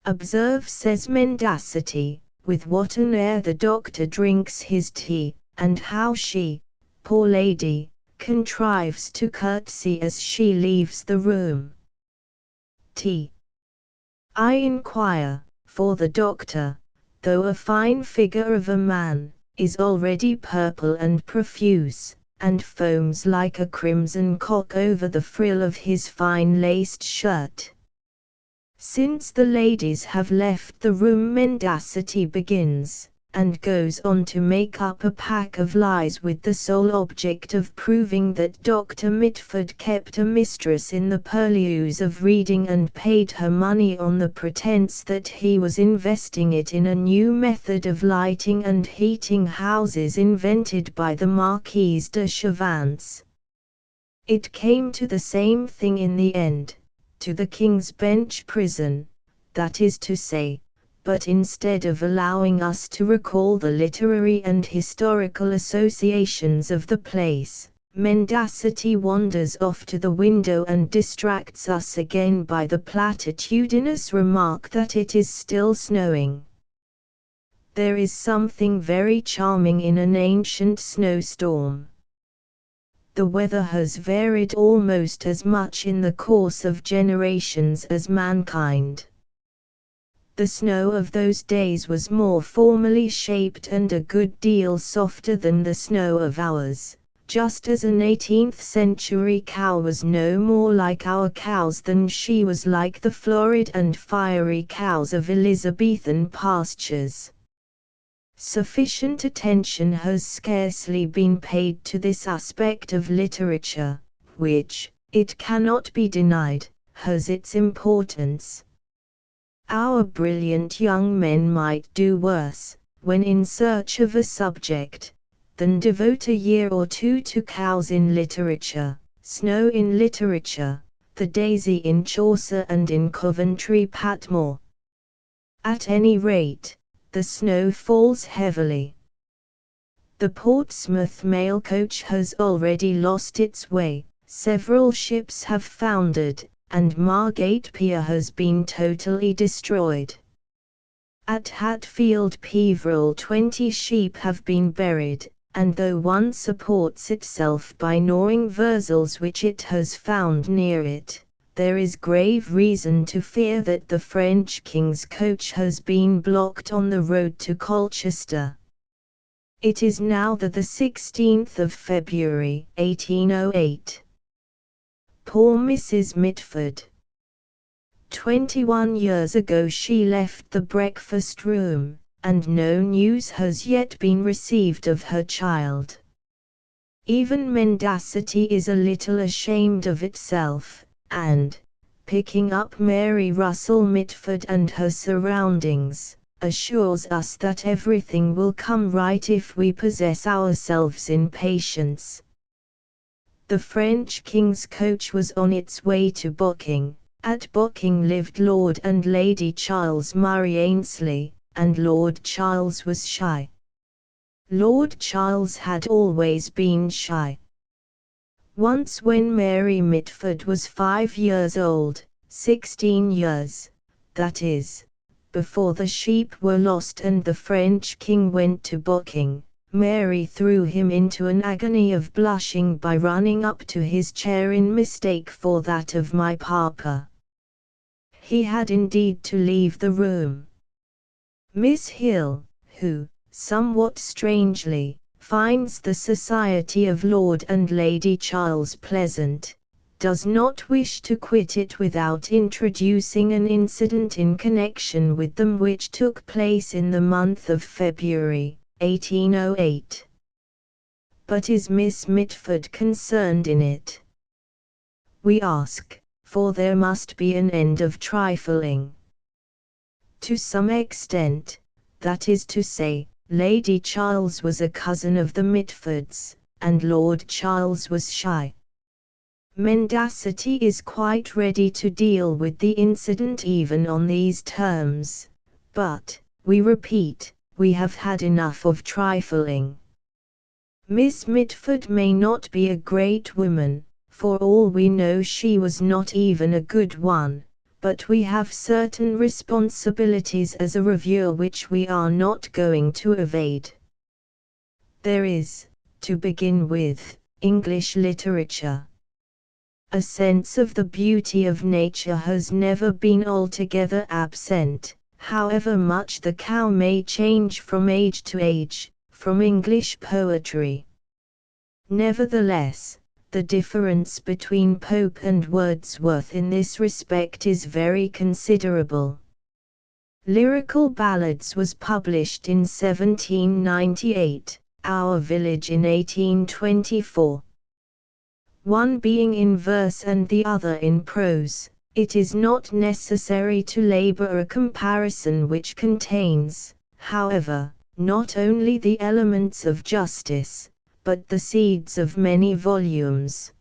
"Observe," says mendacity, "with what an air the doctor drinks his tea, and how she, poor lady, contrives to curtsy as she leaves the room. Tea, I inquire, for the doctor, though a fine figure of a man, is already purple and profuse, and foams like a crimson cock over the frill of his fine laced shirt." Since the ladies have left the room, mendacity begins, and goes on to make up a pack of lies with the sole object of proving that Dr. Mitford kept a mistress in the purlieus of reading and paid her money on the pretence that he was investing it in a new method of lighting and heating houses invented by the Marquise de Chavannes. It came to the same thing in the end, to the King's Bench prison, that is to say, but instead of allowing us to recall the literary and historical associations of the place, mendacity wanders off to the window and distracts us again by the platitudinous remark that it is still snowing. There is something very charming in an ancient snowstorm. The weather has varied almost as much in the course of generations as mankind. The snow of those days was more formally shaped and a good deal softer than the snow of ours, just as an 18th-century cow was no more like our cows than she was like the florid and fiery cows of Elizabethan pastures. Sufficient attention has scarcely been paid to this aspect of literature, which, it cannot be denied, has its importance. Our brilliant young men might do worse, when in search of a subject, than devote a year or two to cows in literature, snow in literature, the daisy in Chaucer and in Coventry Patmore. At any rate, the snow falls heavily. The Portsmouth mail coach has already lost its way, several ships have foundered, and Margate Pier has been totally destroyed. At Hatfield Peveril 20 sheep have been buried, and though one supports itself by gnawing wurzels which it has found near it, there is grave reason to fear that the French king's coach has been blocked on the road to Colchester. It is now the 16th of February, 1808. Poor Mrs. Mitford. 21 years ago she left the breakfast room, and no news has yet been received of her child. Even mendacity is a little ashamed of itself, and, picking up Mary Russell Mitford and her surroundings, assures us that everything will come right if we possess ourselves in patience. The French king's coach was on its way to Bocking. At Bocking lived Lord and Lady Charles Murray Ainslie, and Lord Charles was shy. Lord Charles had always been shy. Once when Mary Mitford was 5 years old, 16 years, that is, before the sheep were lost and the French king went to Bocking, Mary threw him into an agony of blushing by running up to his chair in mistake for that of my papa. He had indeed to leave the room. Miss Hill, who, somewhat strangely, finds the society of Lord and Lady Charles pleasant, does not wish to quit it without introducing an incident in connection with them which took place in the month of February, 1808. But is Miss Mitford concerned in it? We ask, for there must be an end of trifling. To some extent, that is to say, Lady Charles was a cousin of the Mitfords, and Lord Charles was shy. Mendacity is quite ready to deal with the incident even on these terms, but, we repeat, we have had enough of trifling. Miss Mitford may not be a great woman, for all we know she was not even a good one, but we have certain responsibilities as a reviewer which we are not going to evade. There is, to begin with, English literature. A sense of the beauty of nature has never been altogether absent, however much the cow may change from age to age, from English poetry. Nevertheless, the difference between Pope and Wordsworth in this respect is very considerable. Lyrical Ballads was published in 1798, Our Village in 1824. One being in verse and the other in prose, it is not necessary to labor a comparison which contains, however, not only the elements of justice, but the seeds of many volumes.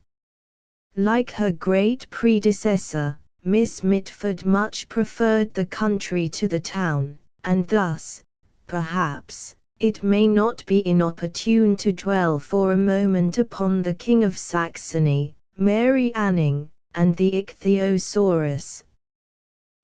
Like her great predecessor, Miss Mitford much preferred the country to the town, and thus, perhaps, it may not be inopportune to dwell for a moment upon the King of Saxony, Mary Anning, and the Ichthyosaurus.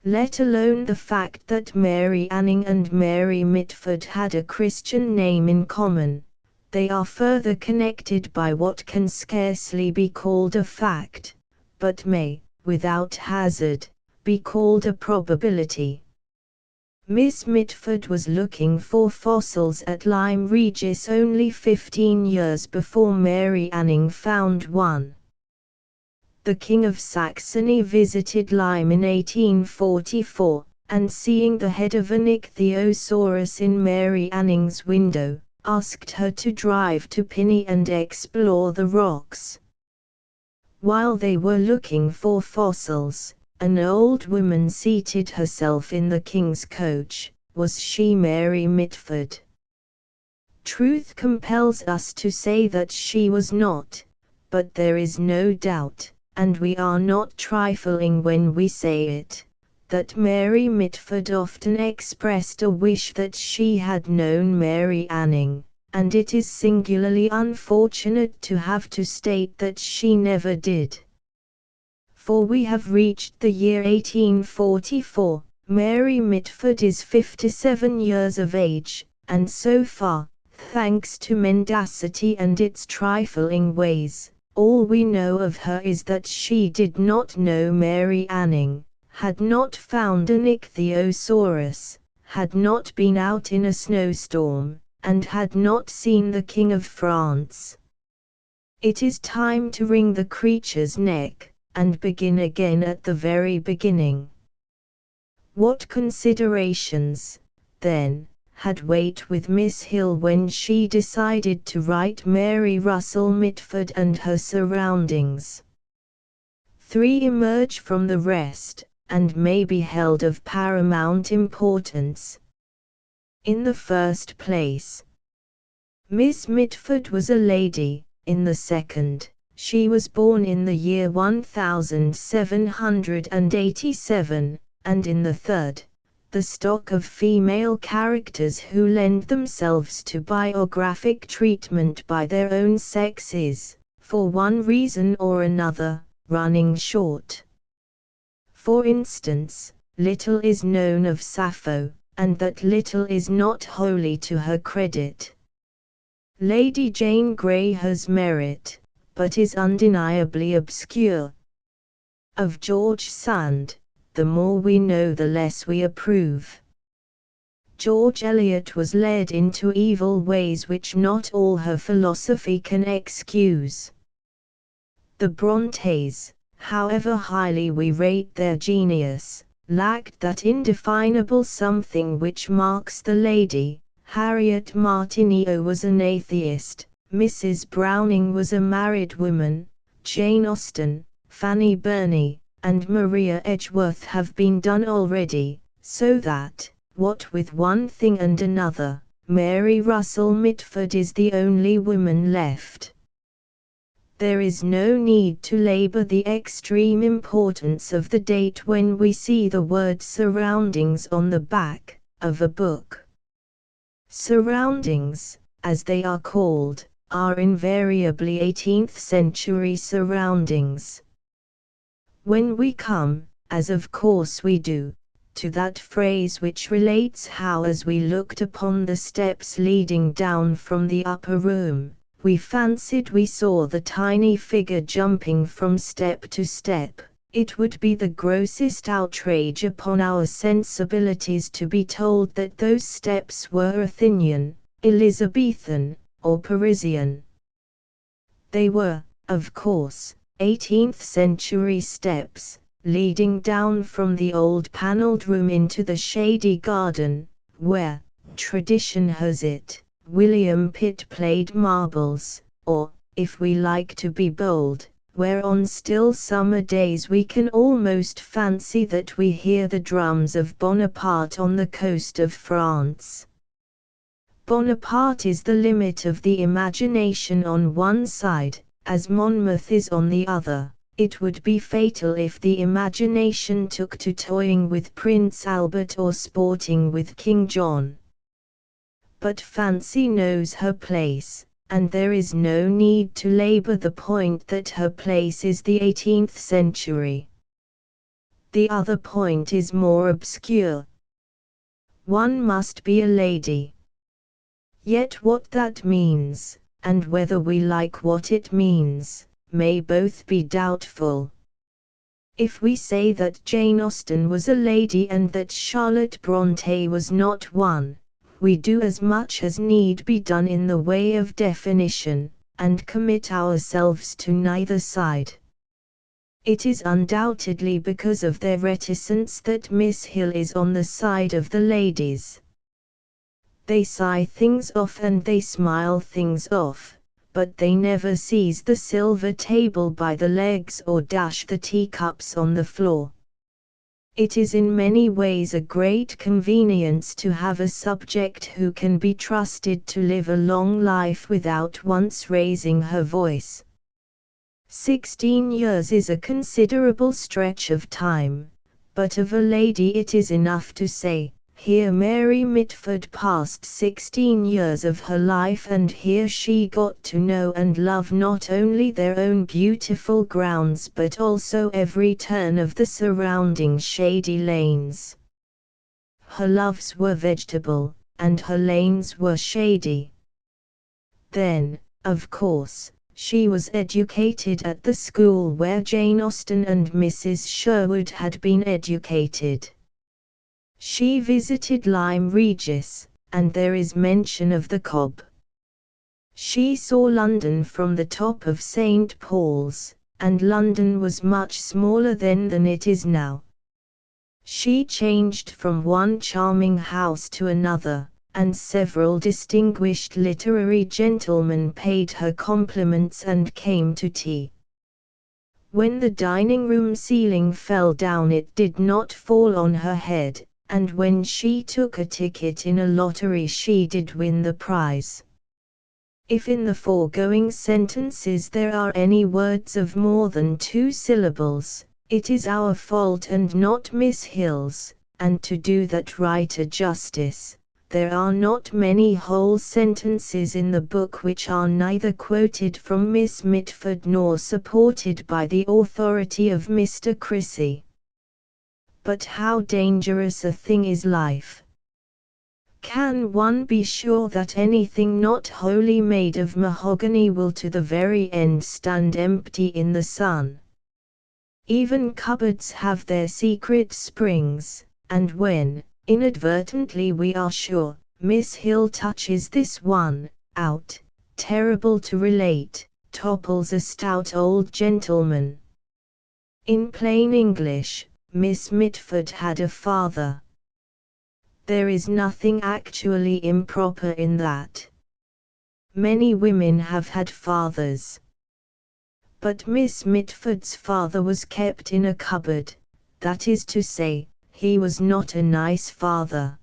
Let alone the fact that Mary Anning and Mary Mitford had a Christian name in common, they are further connected by what can scarcely be called a fact, but may, without hazard, be called a probability. Miss Mitford was looking for fossils at Lyme Regis only 15 years before Mary Anning found one. The King of Saxony visited Lyme in 1844, and seeing the head of an ichthyosaurus in Mary Anning's window, asked her to drive to Piney and explore the rocks. While they were looking for fossils, an old woman seated herself in the king's coach. Was she Mary Mitford? Truth compels us to say that she was not, but there is no doubt, and we are not trifling when we say it, that Mary Mitford often expressed a wish that she had known Mary Anning, and it is singularly unfortunate to have to state that she never did. For we have reached the year 1844, Mary Mitford is 57 years of age, and so far, thanks to mendacity and its trifling ways, all we know of her is that she did not know Mary Anning, had not found an ichthyosaurus, had not been out in a snowstorm, and had not seen the King of France. It is time to wring the creature's neck, and begin again at the very beginning. What considerations, then, had weight with Miss Hill when she decided to write Mary Russell Mitford and her surroundings? Three emerge from the rest, and may be held of paramount importance. In the first place, Miss Mitford was a lady. In the second, she was born in the year 1787, and in the third, the stock of female characters who lend themselves to biographic treatment by their own sex is, for one reason or another, running short. For instance, little is known of Sappho, and that little is not wholly to her credit. Lady Jane Grey has merit, but is undeniably obscure. Of George Sand, the more we know the less we approve. George Eliot was led into evil ways which not all her philosophy can excuse. The Brontes, however highly we rate their genius, lacked that indefinable something which marks the lady. Harriet Martineau was an atheist, Mrs. Browning was a married woman, Jane Austen, Fanny Burney, and Maria Edgeworth have been done already, so that, what with one thing and another, Mary Russell Mitford is the only woman left. There is no need to labor the extreme importance of the date when we see the word surroundings on the back of a book. Surroundings, as they are called, are invariably 18th century surroundings. When we come, as of course we do, to that phrase which relates how as we looked upon the steps leading down from the upper room, we fancied we saw the tiny figure jumping from step to step, it would be the grossest outrage upon our sensibilities to be told that those steps were Athenian, Elizabethan, or Parisian. They were, of course, 18th century steps, leading down from the old panelled room into the shady garden, where, tradition has it, William Pitt played marbles, or, if we like to be bold, where on still summer days we can almost fancy that we hear the drums of Bonaparte on the coast of France. Bonaparte is the limit of the imagination on one side, as Monmouth is on the other. It would be fatal if the imagination took to toying with Prince Albert or sporting with King John. But fancy knows her place, and there is no need to labor the point that her place is the 18th century. The other point is more obscure. One must be a lady. Yet what that means, and whether we like what it means, may both be doubtful. If we say that Jane Austen was a lady and that Charlotte Bronte was not one, we do as much as need be done in the way of definition, and commit ourselves to neither side. It is undoubtedly because of their reticence that Miss Hill is on the side of the ladies. They sigh things off and they smile things off, but they never seize the silver table by the legs or dash the teacups on the floor. It is in many ways a great convenience to have a subject who can be trusted to live a long life without once raising her voice. 16 years is a considerable stretch of time, but of a lady it is enough to say, here Mary Mitford passed 16 years of her life, and here she got to know and love not only their own beautiful grounds but also every turn of the surrounding shady lanes. Her loves were vegetable, and her lanes were shady. Then, of course, she was educated at the school where Jane Austen and Mrs. Sherwood had been educated. She visited Lyme Regis, and there is mention of the Cobb. She saw London from the top of St. Paul's, and London was much smaller then than it is now. She changed from one charming house to another, and several distinguished literary gentlemen paid her compliments and came to tea. When the dining-room ceiling fell down it did not fall on her head, and when she took a ticket in a lottery she did win the prize. If in the foregoing sentences there are any words of more than 2 syllables, it is our fault and not Miss Hill's, and to do that writer justice, there are not many whole sentences in the book which are neither quoted from Miss Mitford nor supported by the authority of Mr. Crissey. But how dangerous a thing is life! Can one be sure that anything not wholly made of mahogany will to the very end stand empty in the sun? Even cupboards have their secret springs, and when, inadvertently we are sure, Miss Hill touches this one, out, terrible to relate, topples a stout old gentleman. In plain English, Miss Mitford had a father. There is nothing actually improper in that. Many women have had fathers. But Miss Mitford's father was kept in a cupboard, that is to say, he was not a nice father.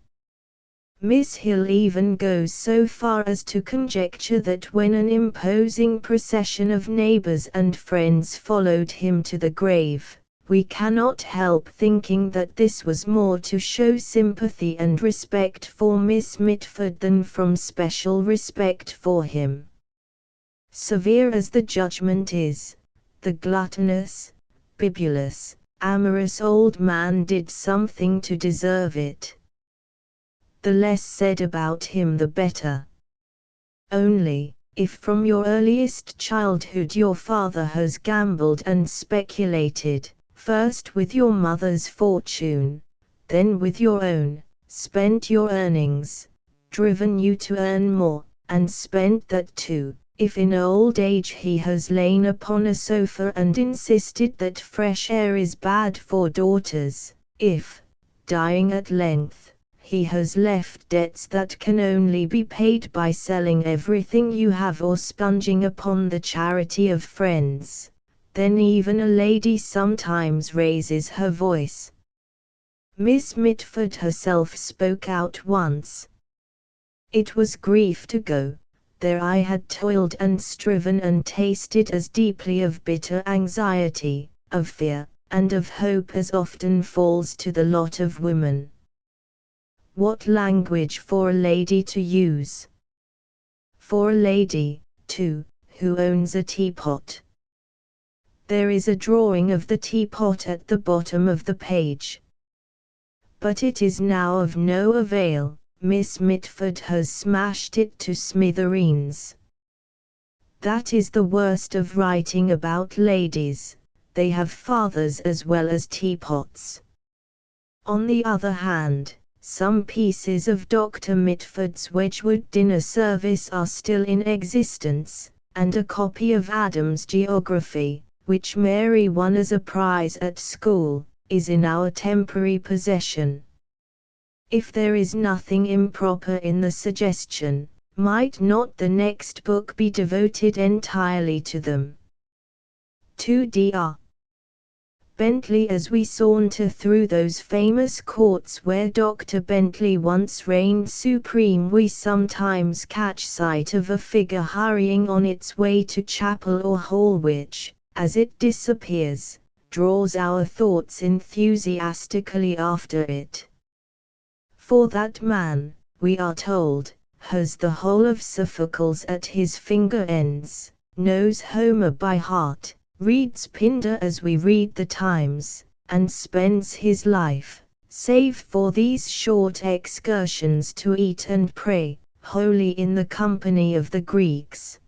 Miss Hill even goes so far as to conjecture that when an imposing procession of neighbors and friends followed him to the grave, we cannot help thinking that this was more to show sympathy and respect for Miss Mitford than from special respect for him. Severe as the judgment is, the gluttonous, bibulous, amorous old man did something to deserve it. The less said about him the better. Only, if from your earliest childhood your father has gambled and speculated, first with your mother's fortune, then with your own, spent your earnings, driven you to earn more, and spent that too, if in old age he has lain upon a sofa and insisted that fresh air is bad for daughters, if, dying at length, he has left debts that can only be paid by selling everything you have or sponging upon the charity of friends, then even a lady sometimes raises her voice. Miss Mitford herself spoke out once. It was grief to go. There I had toiled and striven and tasted as deeply of bitter anxiety, of fear, and of hope as often falls to the lot of women. What language for a lady to use! For a lady, too, who owns a teapot. There is a drawing of the teapot at the bottom of the page. But it is now of no avail. Miss Mitford has smashed it to smithereens. That is the worst of writing about ladies, they have fathers as well as teapots. On the other hand, some pieces of Dr. Mitford's Wedgwood dinner service are still in existence, and a copy of Adam's Geography, which Mary won as a prize at school, is in our temporary possession. If there is nothing improper in the suggestion, might not the next book be devoted entirely to them? 2 Dr. Bentley. As we saunter through those famous courts where Dr. Bentley once reigned supreme, we sometimes catch sight of a figure hurrying on its way to chapel or hall which, as it disappears, draws our thoughts enthusiastically after it. For that man, we are told, has the whole of Sophocles at his finger ends, knows Homer by heart, reads Pindar as we read the Times, and spends his life, save for these short excursions, to eat and pray, wholly in the company of the Greeks.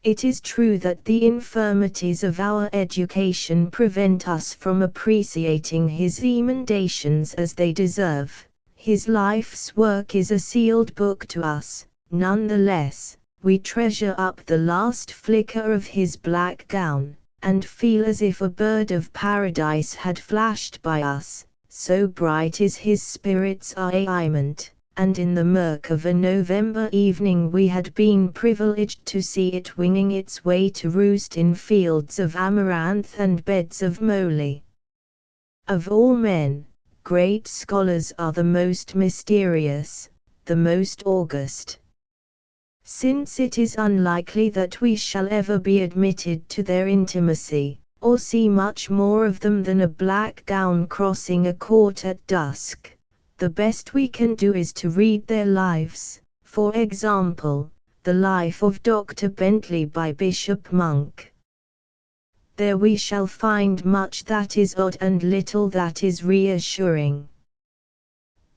It is true that the infirmities of our education prevent us from appreciating his emendations as they deserve. His life's work is a sealed book to us. None the less, we treasure up the last flicker of his black gown, and feel as if a bird of paradise had flashed by us, so bright is his spirit's arrayment, and in the murk of a November evening we had been privileged to see it winging its way to roost in fields of amaranth and beds of moly. Of all men, great scholars are the most mysterious, the most august. Since it is unlikely that we shall ever be admitted to their intimacy, or see much more of them than a black gown crossing a court at dusk, the best we can do is to read their lives. For example, the life of Dr. Bentley by Bishop Monk. There we shall find much that is odd and little that is reassuring.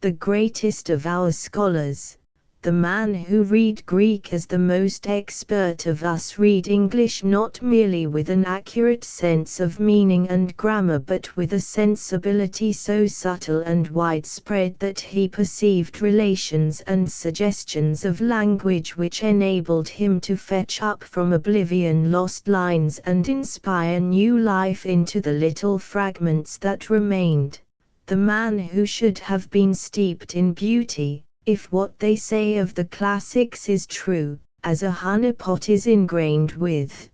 The greatest of our scholars, the man who read Greek as the most expert of us, read English not merely with an accurate sense of meaning and grammar, but with a sensibility so subtle and widespread that he perceived relations and suggestions of language which enabled him to fetch up from oblivion lost lines and inspire new life into the little fragments that remained. The man who should have been steeped in beauty, if what they say of the classics is true, as a honeypot is ingrained with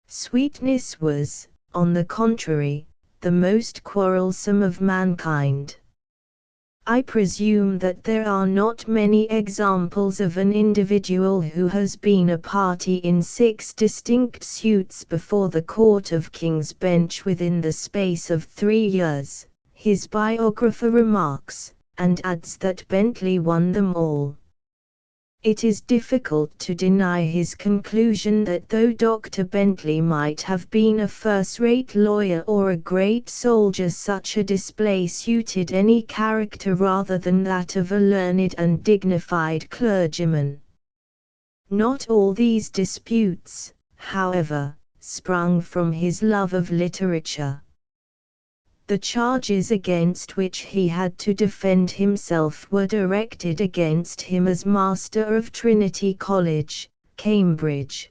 sweetness, was, on the contrary, the most quarrelsome of mankind. I presume that there are not many examples of an individual who has been a party in 6 distinct suits before the Court of King's Bench within the space of 3 years, his biographer remarks, and adds that Bentley won them all. It is difficult to deny his conclusion that though Dr. Bentley might have been a first-rate lawyer or a great soldier, such a display suited any character rather than that of a learned and dignified clergyman. Not all these disputes, however, sprung from his love of literature. The charges against which he had to defend himself were directed against him as Master of Trinity College, Cambridge.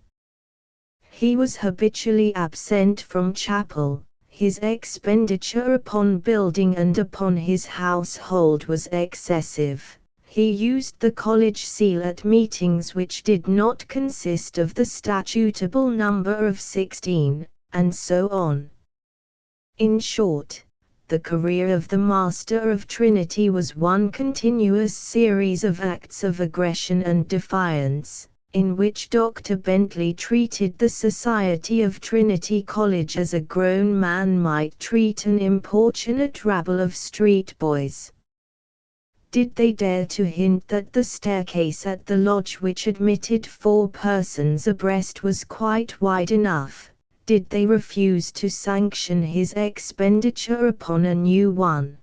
He was habitually absent from chapel, his expenditure upon building and upon his household was excessive, he used the college seal at meetings which did not consist of the statutable number of 16, and so on. In short, the career of the Master of Trinity was one continuous series of acts of aggression and defiance, in which Dr. Bentley treated the society of Trinity College as a grown man might treat an importunate rabble of street boys. Did they dare to hint that the staircase at the lodge which admitted 4 persons abreast was quite wide enough? Did they refuse to sanction his expenditure upon a new one?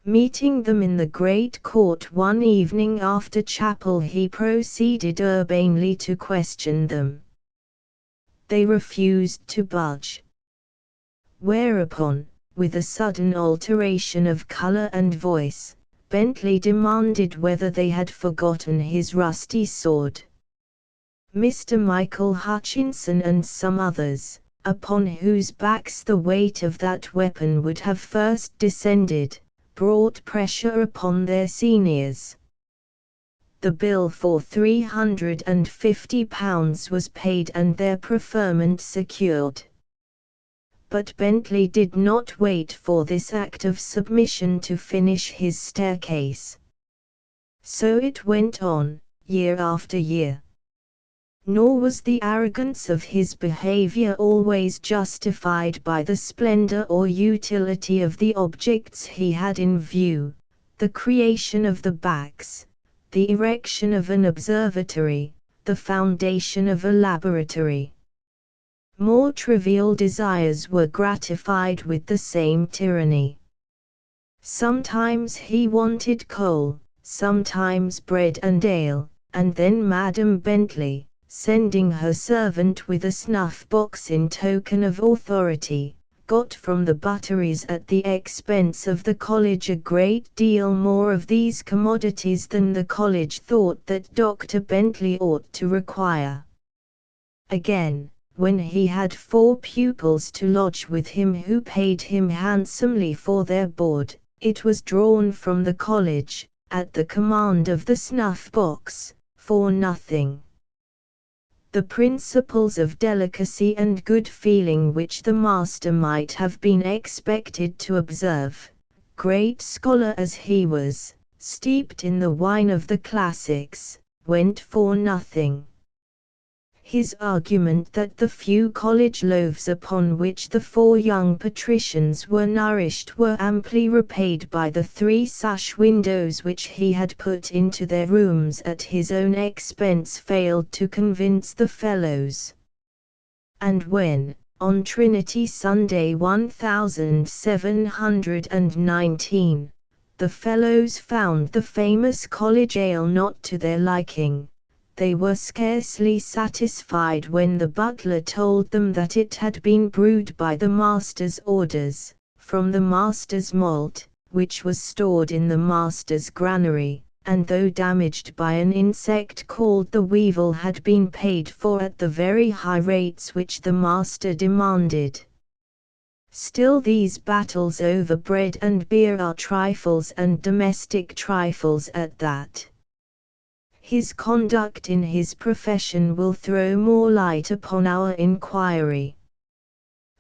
Meeting them in the great court one evening after chapel, he proceeded urbanely to question them. They refused to budge. Whereupon, with a sudden alteration of color and voice, Bentley demanded whether they had forgotten his rusty sword. Mr. Michael Hutchinson and some others, upon whose backs the weight of that weapon would have first descended, brought pressure upon their seniors. The bill for £350 was paid and their preferment secured. But Bentley did not wait for this act of submission to finish his staircase. So it went on, year after year. Nor was the arrogance of his behavior always justified by the splendor or utility of the objects he had in view, the creation of the backs, the erection of an observatory, the foundation of a laboratory. More trivial desires were gratified with the same tyranny. Sometimes he wanted coal, sometimes bread and ale, and then Madame Bentley, sending her servant with a snuff-box in token of authority, got from the butteries at the expense of the college a great deal more of these commodities than the college thought that Dr. Bentley ought to require. Again, when he had 4 pupils to lodge with him who paid him handsomely for their board, it was drawn from the college, at the command of the snuff-box, for nothing. The principles of delicacy and good feeling which the master might have been expected to observe, great scholar as he was, steeped in the wine of the classics, went for nothing. His argument that the few college loaves upon which the 4 young patricians were nourished were amply repaid by the 3 sash windows which he had put into their rooms at his own expense failed to convince the fellows. And when, on Trinity Sunday 1719, the fellows found the famous college ale not to their liking, they were scarcely satisfied when the butler told them that it had been brewed by the master's orders, from the master's malt, which was stored in the master's granary, and though damaged by an insect called the weevil had been paid for at the very high rates which the master demanded. Still these battles over bread and beer are trifles, and domestic trifles at that. His conduct in his profession will throw more light upon our inquiry.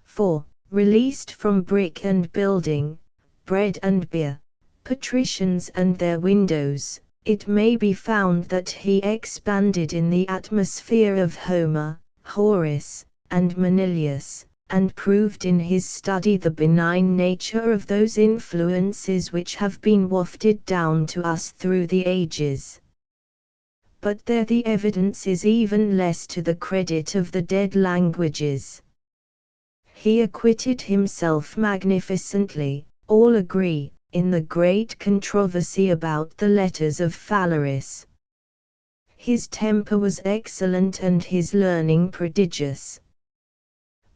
For, released from brick and building, bread and beer, patricians and their windows, it may be found that he expanded in the atmosphere of Homer, Horace, and Manilius, and proved in his study the benign nature of those influences which have been wafted down to us through the ages. But there the evidence is even less to the credit of the dead languages. He acquitted himself magnificently, all agree, in the great controversy about the letters of Phalaris. His temper was excellent and his learning prodigious.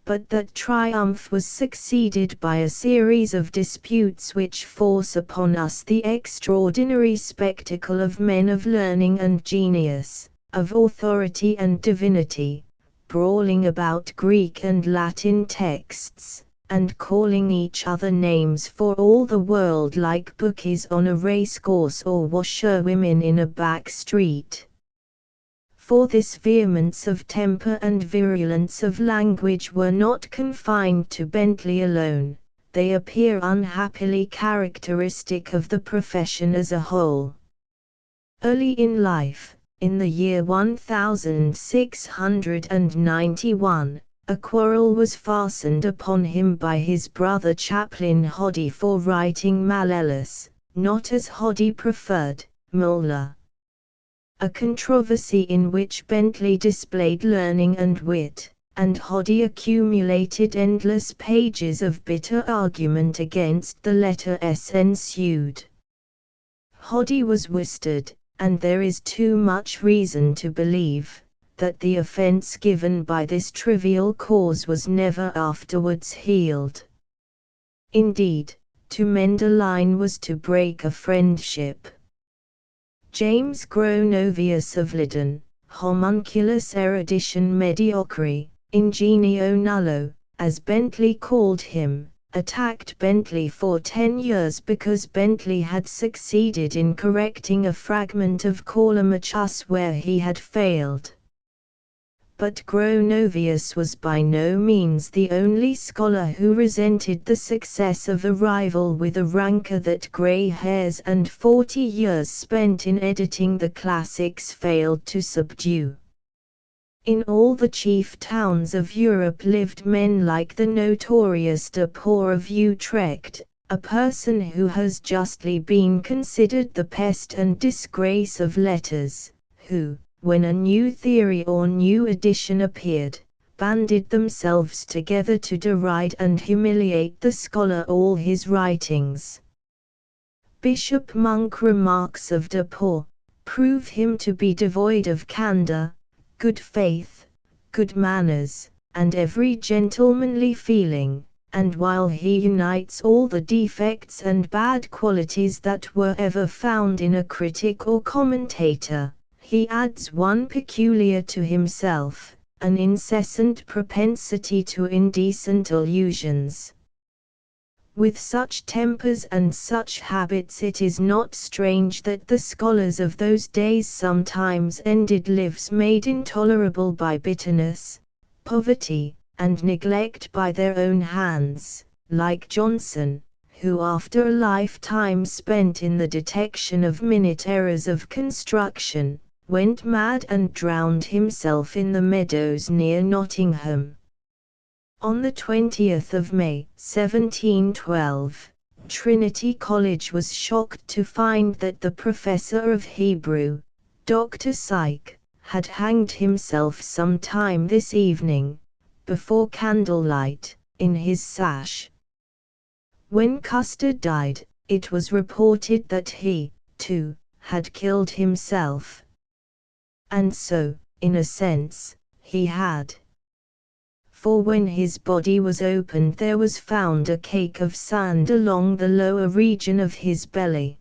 But that triumph was succeeded by a series of disputes which force upon us the extraordinary spectacle of men of learning and genius, of authority and divinity, brawling about Greek and Latin texts, and calling each other names for all the world like bookies on a racecourse or washerwomen in a back street. For this vehemence of temper and virulence of language were not confined to Bentley alone, they appear unhappily characteristic of the profession as a whole. Early in life, in the year 1691, a quarrel was fastened upon him by his brother chaplain Hoddy for writing Malleus, not as Hoddy preferred, Mola. A controversy in which Bentley displayed learning and wit, and Hoddy accumulated endless pages of bitter argument against the letter S ensued. Hoddy was worsted, and there is too much reason to believe that the offence given by this trivial cause was never afterwards healed. Indeed, to mend a line was to break a friendship. James Gronovius of Lydon, homunculus erudition mediocre, ingenio nullo, as Bentley called him, attacked Bentley for 10 years because Bentley had succeeded in correcting a fragment of Callimachus where he had failed. But Gronovius was by no means the only scholar who resented the success of a rival with a rancor that grey hairs and 40 years spent in editing the classics failed to subdue. In all the chief towns of Europe lived men like the notorious de Poor of Utrecht, a person who has justly been considered the pest and disgrace of letters, who, when a new theory or new edition appeared, banded themselves together to deride and humiliate the scholar all his writings. Bishop Monk remarks of de Poor, prove him to be devoid of candour, good faith, good manners, and every gentlemanly feeling, and while he unites all the defects and bad qualities that were ever found in a critic or commentator, he adds one peculiar to himself, an incessant propensity to indecent allusions. With such tempers and such habits, it is not strange that the scholars of those days sometimes ended lives made intolerable by bitterness, poverty, and neglect by their own hands, like Johnson, who after a lifetime spent in the detection of minute errors of construction, went mad and drowned himself in the meadows near Nottingham. On the 20th of May, 1712, Trinity College was shocked to find that the professor of Hebrew, Dr. Syke, had hanged himself some time this evening, before candlelight, in his sash. When Custard died, it was reported that he, too, had killed himself. And so, in a sense, he had. For when his body was opened there was found a cake of sand along the lower region of his belly.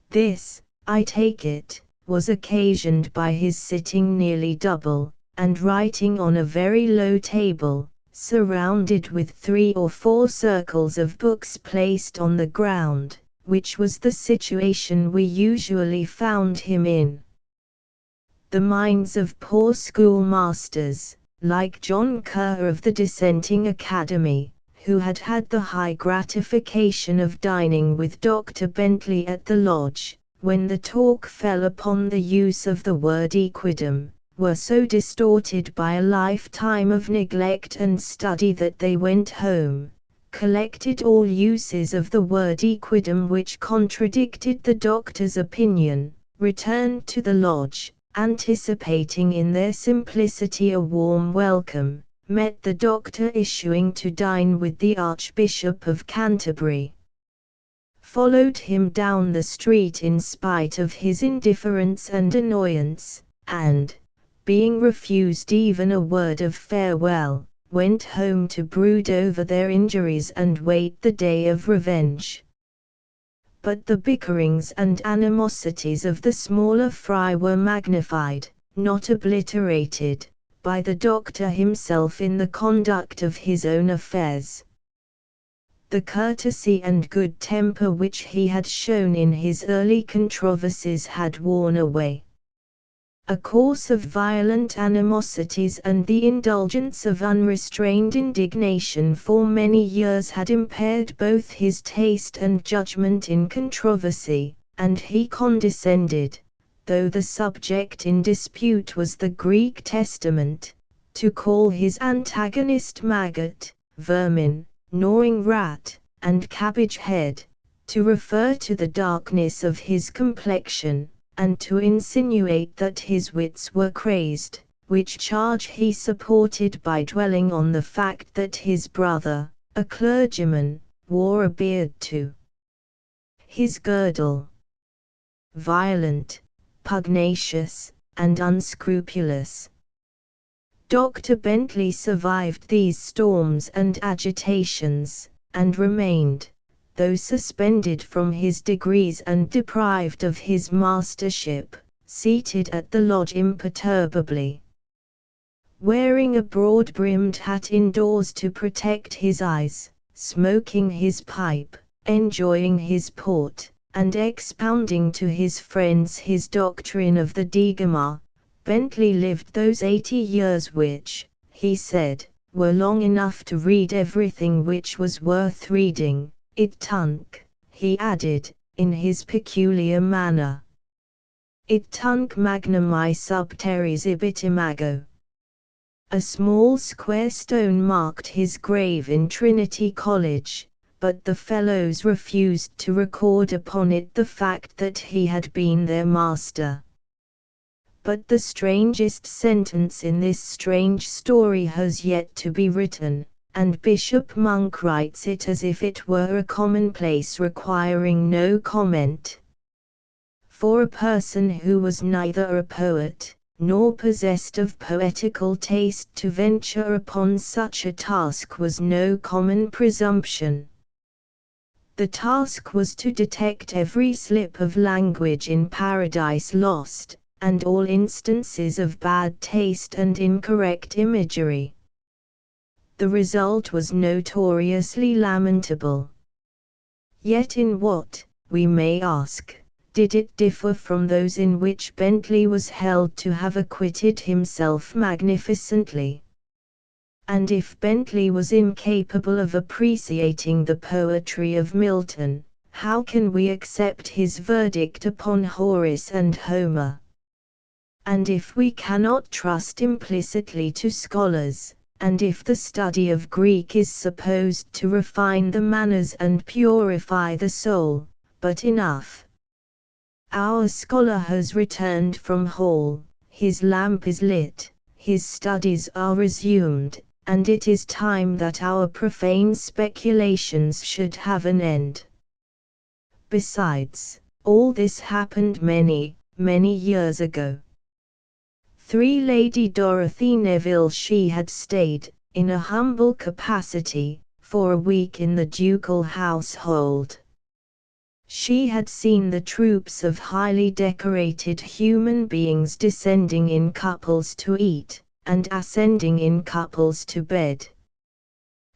This, I take it, was occasioned by his sitting nearly double, and writing on a very low table, surrounded with 3 or 4 circles of books placed on the ground, which was the situation we usually found him in. The minds of poor schoolmasters, like John Kerr of the Dissenting Academy, who had had the high gratification of dining with Dr. Bentley at the lodge, when the talk fell upon the use of the word equidum, were so distorted by a lifetime of neglect and study that they went home, collected all uses of the word equidum which contradicted the doctor's opinion, returned to the lodge, anticipating in their simplicity a warm welcome, met the doctor issuing to dine with the Archbishop of Canterbury, followed him down the street in spite of his indifference and annoyance, and, being refused even a word of farewell, went home to brood over their injuries and wait the day of revenge. But the bickerings and animosities of the smaller fry were magnified, not obliterated, by the doctor himself in the conduct of his own affairs. The courtesy and good temper which he had shown in his early controversies had worn away. A course of violent animosities and the indulgence of unrestrained indignation for many years had impaired both his taste and judgment in controversy, and he condescended, though the subject in dispute was the Greek Testament, to call his antagonist maggot, vermin, gnawing rat, and cabbage head, to refer to the darkness of his complexion, and to insinuate that his wits were crazed, which charge he supported by dwelling on the fact that his brother, a clergyman, wore a beard to his girdle. Violent, pugnacious, and unscrupulous. Dr. Bentley survived these storms and agitations, and remained, though suspended from his degrees and deprived of his mastership, seated at the lodge imperturbably, wearing a broad-brimmed hat indoors to protect his eyes, smoking his pipe, enjoying his port, and expounding to his friends his doctrine of the Degema, Bentley lived those 80 years which, he said, were long enough to read everything which was worth reading. It tunc, he added, in his peculiar manner. It tunc magnami sub terris ibit imago. A small square stone marked his grave in Trinity College, but the fellows refused to record upon it the fact that he had been their master. But the strangest sentence in this strange story has yet to be written, and Bishop Monk writes it as if it were a commonplace requiring no comment. For a person who was neither a poet, nor possessed of poetical taste to venture upon such a task was no common presumption. The task was to detect every slip of language in Paradise Lost, and all instances of bad taste and incorrect imagery. The result was notoriously lamentable. Yet in what, we may ask, did it differ from those in which Bentley was held to have acquitted himself magnificently? And if Bentley was incapable of appreciating the poetry of Milton, how can we accept his verdict upon Horace and Homer? And if we cannot trust implicitly to scholars, and if the study of Greek is supposed to refine the manners and purify the soul, but enough. Our scholar has returned from hall, his lamp is lit, his studies are resumed, and it is time that our profane speculations should have an end. Besides, all this happened many, many years ago. 3 Lady Dorothy Neville she had stayed, in a humble capacity, for a week in the ducal household. She had seen the troops of highly decorated human beings descending in couples to eat, and ascending in couples to bed.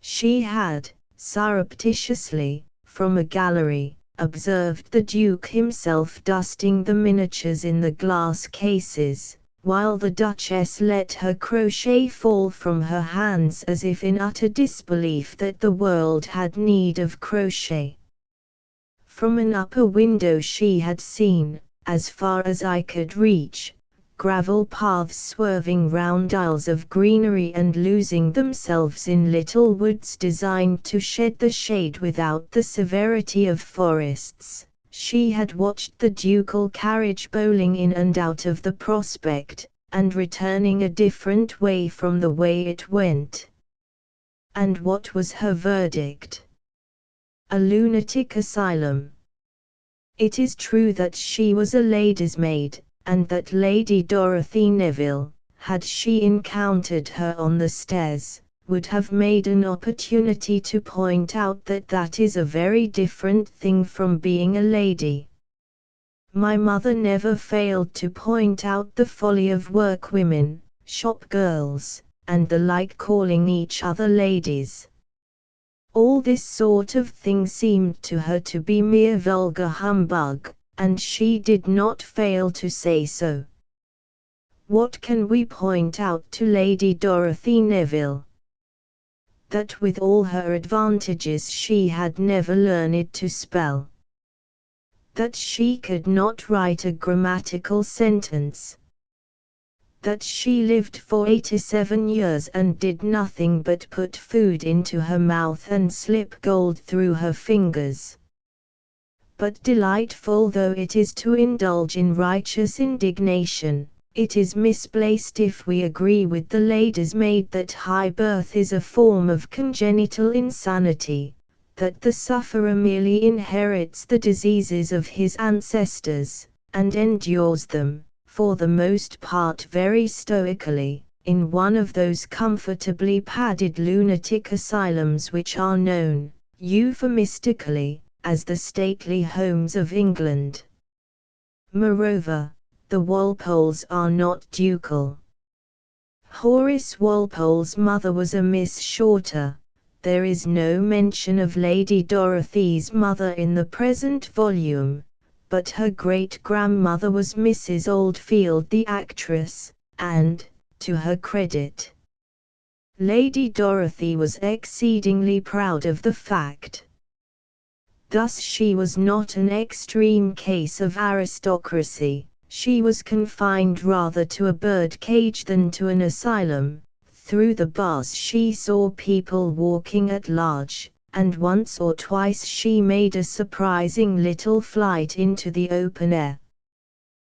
She had, surreptitiously, from a gallery, observed the Duke himself dusting the miniatures in the glass cases, while the Duchess let her crochet fall from her hands as if in utter disbelief that the world had need of crochet. From an upper window she had seen, as far as I could reach, gravel paths swerving round aisles of greenery and losing themselves in little woods designed to shed the shade without the severity of forests. She had watched the ducal carriage bowling in and out of the prospect, and returning a different way from the way it went. And what was her verdict? A lunatic asylum. It is true that she was a lady's maid, and that Lady Dorothy Neville, had she encountered her on the stairs, would have made an opportunity to point out that that is a very different thing from being a lady. My mother never failed to point out the folly of workwomen, shop girls, and the like calling each other ladies. All this sort of thing seemed to her to be mere vulgar humbug, and she did not fail to say so. What can we point out to Lady Dorothy Neville? That with all her advantages she had never learned to spell. That she could not write a grammatical sentence. That she lived for 87 years and did nothing but put food into her mouth and slip gold through her fingers. But delightful though it is to indulge in righteous indignation, it is misplaced if we agree with the lady's maid that high birth is a form of congenital insanity, that the sufferer merely inherits the diseases of his ancestors, and endures them, for the most part very stoically, in one of those comfortably padded lunatic asylums which are known, euphemistically, as the stately homes of England. Moreover, the Walpoles are not ducal. Horace Walpole's mother was a Miss Shorter. There is no mention of Lady Dorothy's mother in the present volume, but her great-grandmother was Mrs. Oldfield the actress, and, to her credit, Lady Dorothy was exceedingly proud of the fact. Thus she was not an extreme case of aristocracy, she was confined rather to a bird cage than to an asylum. Through the bars she saw people walking at large, and once or twice she made a surprising little flight into the open air.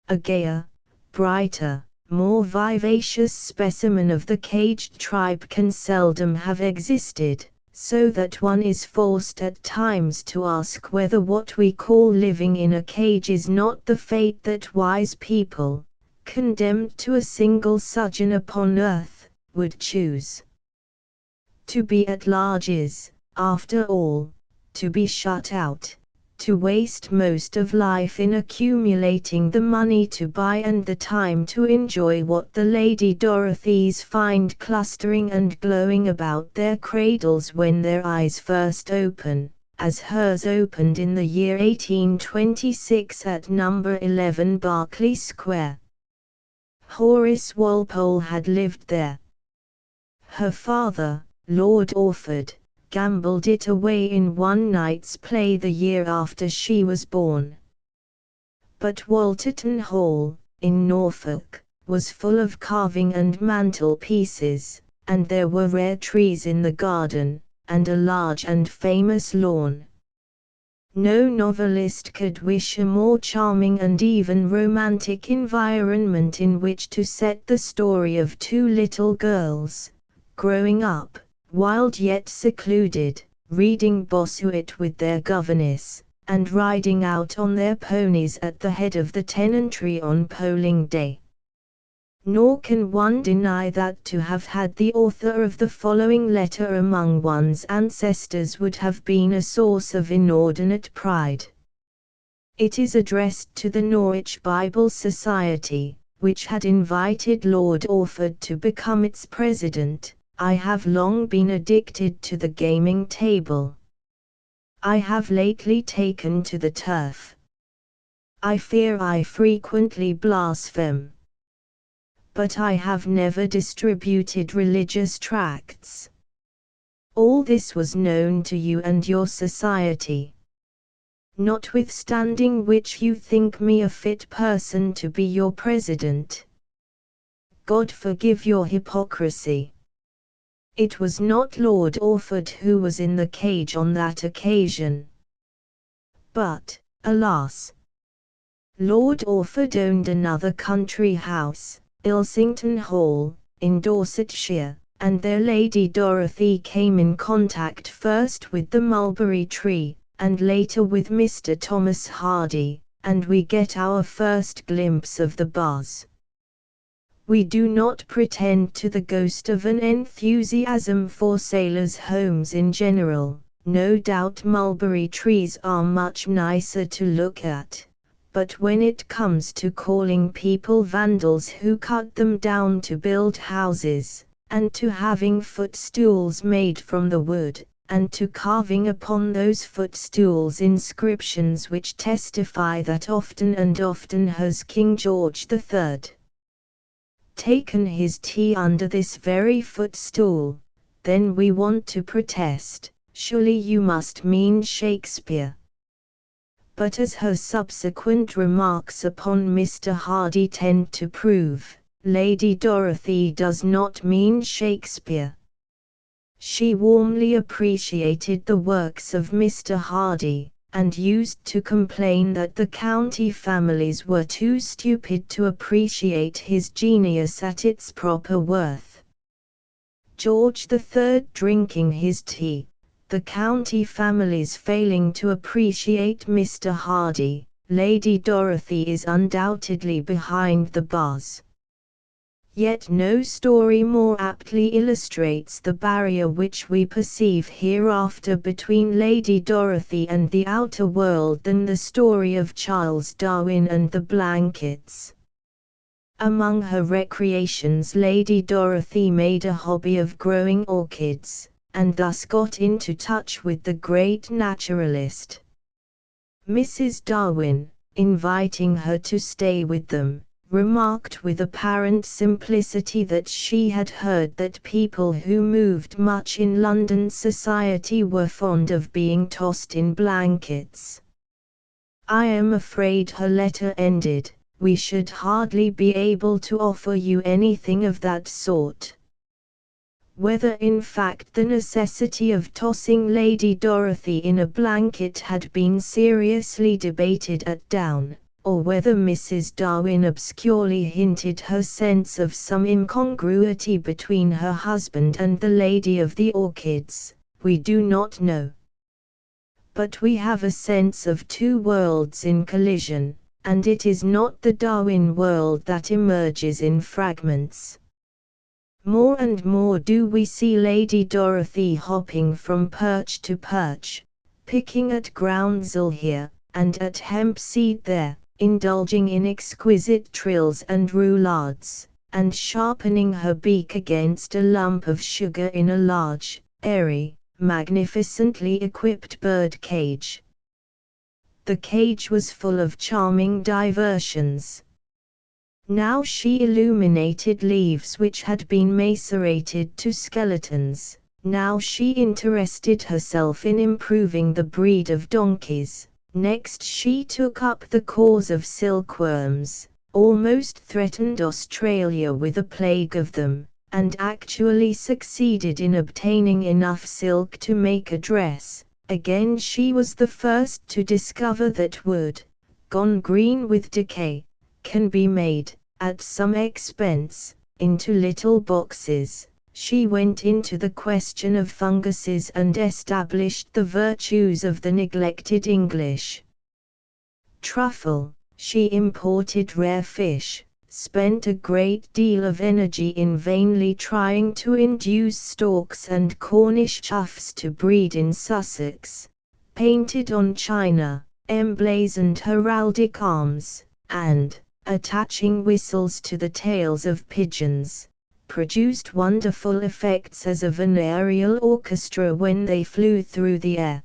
A gayer, brighter, more vivacious specimen of the caged tribe can seldom have existed, so that one is forced at times to ask whether what we call living in a cage is not the fate that wise people, condemned to a single sojourn upon earth, would choose. To be at large is, after all, to be shut out, to waste most of life in accumulating the money to buy and the time to enjoy what the Lady Dorothys find clustering and glowing about their cradles when their eyes first open, as hers opened in the year 1826 at number 11 Berkeley Square. Horace Walpole had lived there. Her father, Lord Orford, gambled it away in one night's play the year after she was born. But Walterton Hall, in Norfolk, was full of carving and mantelpieces, and there were rare trees in the garden, and a large and famous lawn. No novelist could wish a more charming and even romantic environment in which to set the story of two little girls, growing up, wild yet secluded, reading Bossuet with their governess, and riding out on their ponies at the head of the tenantry on polling day. Nor can one deny that to have had the author of the following letter among one's ancestors would have been a source of inordinate pride. It is addressed to the Norwich Bible Society, which had invited Lord Orford to become its president. I have long been addicted to the gaming table. I have lately taken to the turf. I fear I frequently blaspheme. But I have never distributed religious tracts. All this was known to you and your society. Notwithstanding which you think me a fit person to be your president. God forgive your hypocrisy. It was not Lord Orford who was in the cage on that occasion. But, alas! Lord Orford owned another country house, Ilsington Hall, in Dorsetshire, and there Lady Dorothy came in contact first with the mulberry tree, and later with Mr. Thomas Hardy, and we get our first glimpse of the buzz. We do not pretend to the ghost of an enthusiasm for sailors' homes in general. No doubt mulberry trees are much nicer to look at, but when it comes to calling people vandals who cut them down to build houses, and to having footstools made from the wood, and to carving upon those footstools inscriptions which testify that often and often has King George III taken his tea under this very footstool, then we want to protest, surely you must mean Shakespeare. But as her subsequent remarks upon Mr. Hardy tend to prove, Lady Dorothy does not mean Shakespeare. She warmly appreciated the works of Mr. Hardy, and used to complain that the county families were too stupid to appreciate his genius at its proper worth. George III drinking his tea, the county families failing to appreciate Mr. Hardy, Lady Dorothy is undoubtedly behind the buzz. Yet no story more aptly illustrates the barrier which we perceive hereafter between Lady Dorothy and the outer world than the story of Charles Darwin and the blankets. Among her recreations Lady Dorothy made a hobby of growing orchids, and thus got into touch with the great naturalist. Mrs. Darwin, inviting her to stay with them, remarked with apparent simplicity that she had heard that people who moved much in London society were fond of being tossed in blankets. I am afraid, her letter ended, we should hardly be able to offer you anything of that sort. Whether in fact the necessity of tossing Lady Dorothy in a blanket had been seriously debated at Down, or whether Mrs. Darwin obscurely hinted her sense of some incongruity between her husband and the Lady of the Orchids, we do not know. But we have a sense of two worlds in collision, and it is not the Darwin world that emerges in fragments. More and more do we see Lady Dorothy hopping from perch to perch, picking at groundsel here, and at hemp seed there, indulging in exquisite trills and roulades, and sharpening her beak against a lump of sugar in a large, airy, magnificently equipped bird cage. The cage was full of charming diversions. Now she illuminated leaves which had been macerated to skeletons, now she interested herself in improving the breed of donkeys, next she took up the cause of silkworms, almost threatened Australia with a plague of them, and actually succeeded in obtaining enough silk to make a dress. Again she was the first to discover that wood, gone green with decay, can be made, at some expense, into little boxes. She went into the question of funguses and established the virtues of the neglected English truffle. She imported rare fish, spent a great deal of energy in vainly trying to induce storks and Cornish choughs to breed in Sussex, painted on china, emblazoned heraldic arms, and, attaching whistles to the tails of pigeons, produced wonderful effects as of an aerial orchestra when they flew through the air.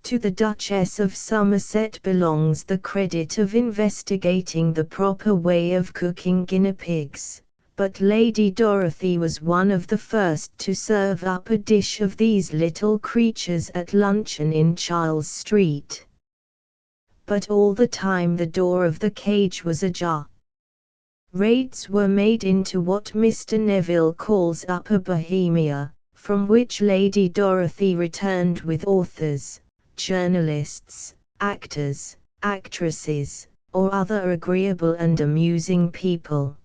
To the Duchess of Somerset belongs the credit of investigating the proper way of cooking guinea pigs, but Lady Dorothy was one of the first to serve up a dish of these little creatures at luncheon in Charles Street. But all the time the door of the cage was ajar. Raids were made into what Mr. Neville calls Upper Bohemia, from which Lady Dorothy returned with authors, journalists, actors, actresses, or other agreeable and amusing people.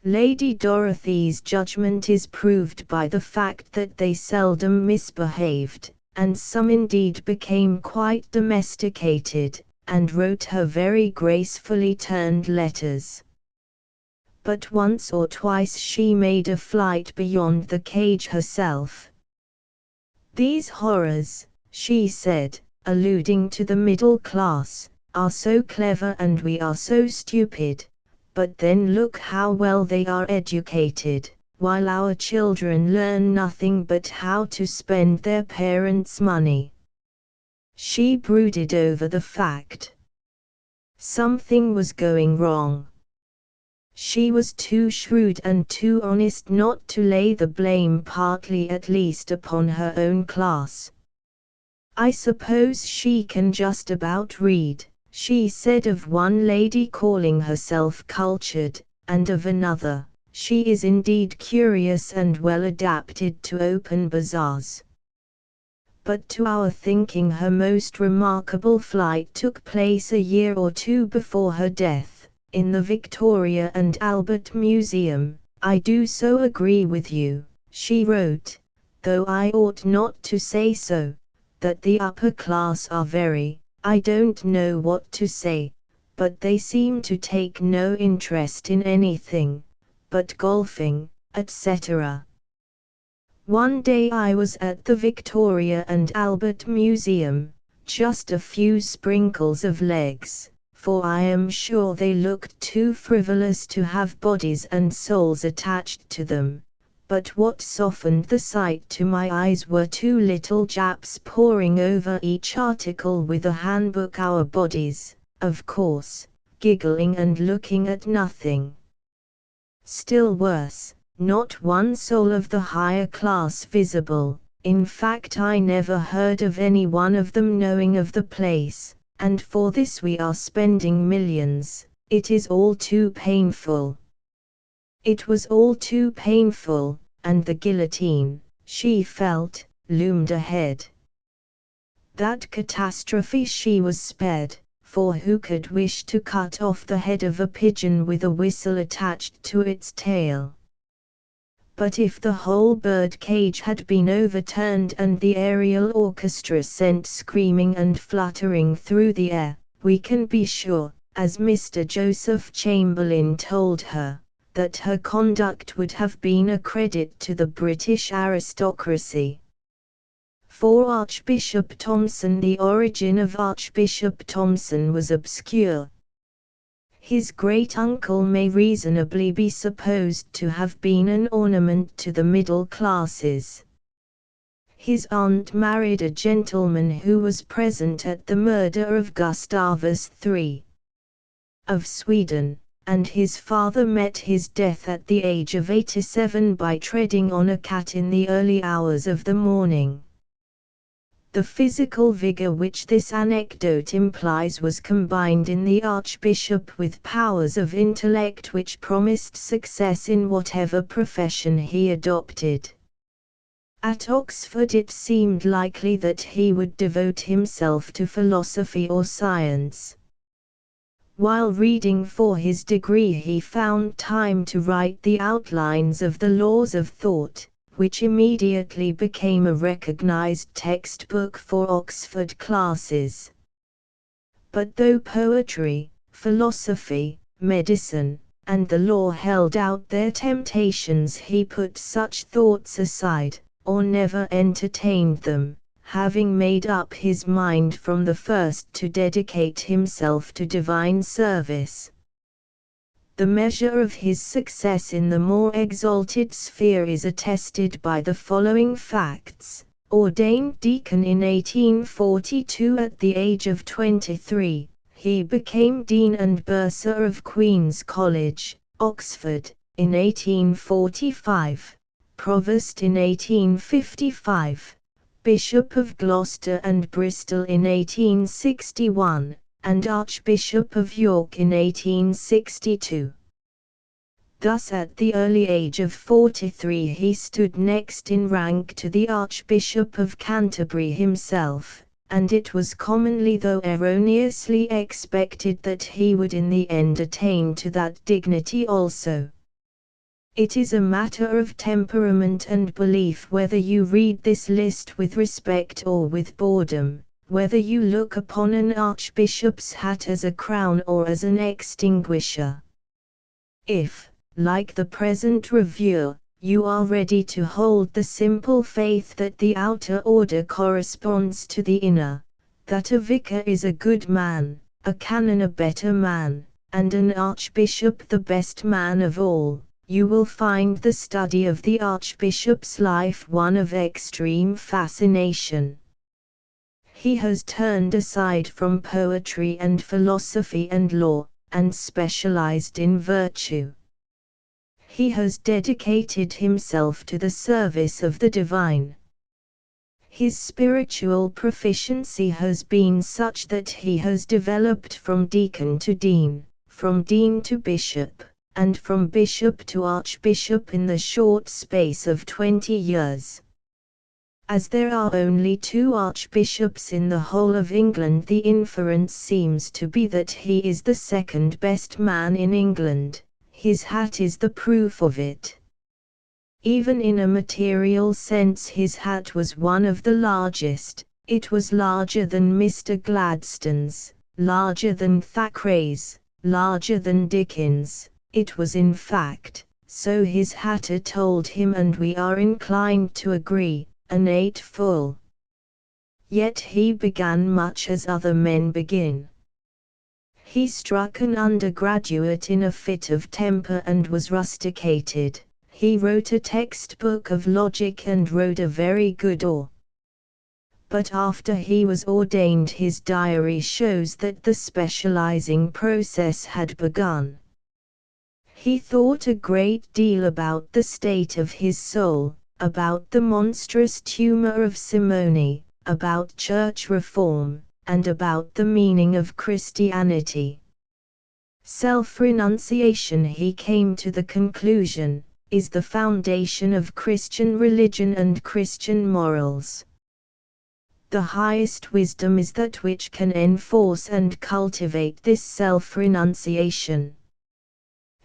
Lady Dorothy's judgment is proved by the fact that they seldom misbehaved, and some indeed became quite domesticated, and wrote her very gracefully turned letters. But once or twice she made a flight beyond the cage herself. These horrors, she said, alluding to the middle class, are so clever and we are so stupid, but then look how well they are educated, while our children learn nothing but how to spend their parents' money. She brooded over the fact. Something was going wrong. She was too shrewd and too honest not to lay the blame partly at least upon her own class. I suppose she can just about read, she said of one lady calling herself cultured, and of another, she is indeed curious and well adapted to open bazaars. But to our thinking her most remarkable flight took place a year or two before her death, in the Victoria and Albert Museum. I do so agree with you, she wrote, though I ought not to say so, that the upper class are very, I don't know what to say, but they seem to take no interest in anything, but golfing, etc. One day I was at the Victoria and Albert Museum, just a few sprinkles of legs, for I am sure they looked too frivolous to have bodies and souls attached to them. But what softened the sight to my eyes were two little Japs poring over each article with a handbook. Our bodies, of course, giggling and looking at nothing. Still worse, not one soul of the higher class visible. In fact, I never heard of any one of them knowing of the place, and for this we are spending millions. It is all too painful. It was all too painful, and the guillotine, she felt, loomed ahead. That catastrophe she was spared, for who could wish to cut off the head of a pigeon with a whistle attached to its tail? But if the whole bird cage had been overturned and the aerial orchestra sent screaming and fluttering through the air, we can be sure, as Mr. Joseph Chamberlain told her, that her conduct would have been a credit to the British aristocracy. For Archbishop Thomson, the origin of Archbishop Thomson was obscure. His great-uncle may reasonably be supposed to have been an ornament to the middle classes. His aunt married a gentleman who was present at the murder of Gustavus III of Sweden, and his father met his death at the age of 87 by treading on a cat in the early hours of the morning. The physical vigor which this anecdote implies was combined in the Archbishop with powers of intellect which promised success in whatever profession he adopted. At Oxford it seemed likely that he would devote himself to philosophy or science. While reading for his degree he found time to write the outlines of the Laws of Thought, which immediately became a recognized textbook for Oxford classes. But though poetry, philosophy, medicine, and the law held out their temptations, he put such thoughts aside, or never entertained them, having made up his mind from the first to dedicate himself to divine service. The measure of his success in the more exalted sphere is attested by the following facts. Ordained deacon in 1842 at the age of 23, he became Dean and Bursar of Queen's College, Oxford, in 1845, Provost in 1855, Bishop of Gloucester and Bristol in 1861, and Archbishop of York in 1862. Thus at the early age of 43 he stood next in rank to the Archbishop of Canterbury himself, and it was commonly though erroneously expected that he would in the end attain to that dignity also. It is a matter of temperament and belief whether you read this list with respect or with boredom, whether you look upon an archbishop's hat as a crown or as an extinguisher. If, like the present reviewer, you are ready to hold the simple faith that the outer order corresponds to the inner, that a vicar is a good man, a canon a better man, and an archbishop the best man of all, you will find the study of the archbishop's life one of extreme fascination. He has turned aside from poetry and philosophy and law, and specialized in virtue. He has dedicated himself to the service of the divine. His spiritual proficiency has been such that he has developed from deacon to dean, from dean to bishop, and from bishop to archbishop in the short space of 20 years. As there are only 2 archbishops in the whole of England, the inference seems to be that he is the second best man in England. His hat is the proof of it. Even in a material sense his hat was one of the largest. It was larger than Mr. Gladstone's, larger than Thackeray's, larger than Dickens. It was in fact, so his hatter told him, and we are inclined to agree, an 8 full. Yet he began much as other men begin. He struck an undergraduate in a fit of temper and was rusticated. He wrote a textbook of logic and wrote a very good or but after he was ordained his diary shows that the specializing process had begun. He thought a great deal about the state of his soul, about the monstrous tumor of simony, about church reform, and about the meaning of Christianity. Self-renunciation, he came to the conclusion, is the foundation of Christian religion and Christian morals. The highest wisdom is that which can enforce and cultivate this self-renunciation.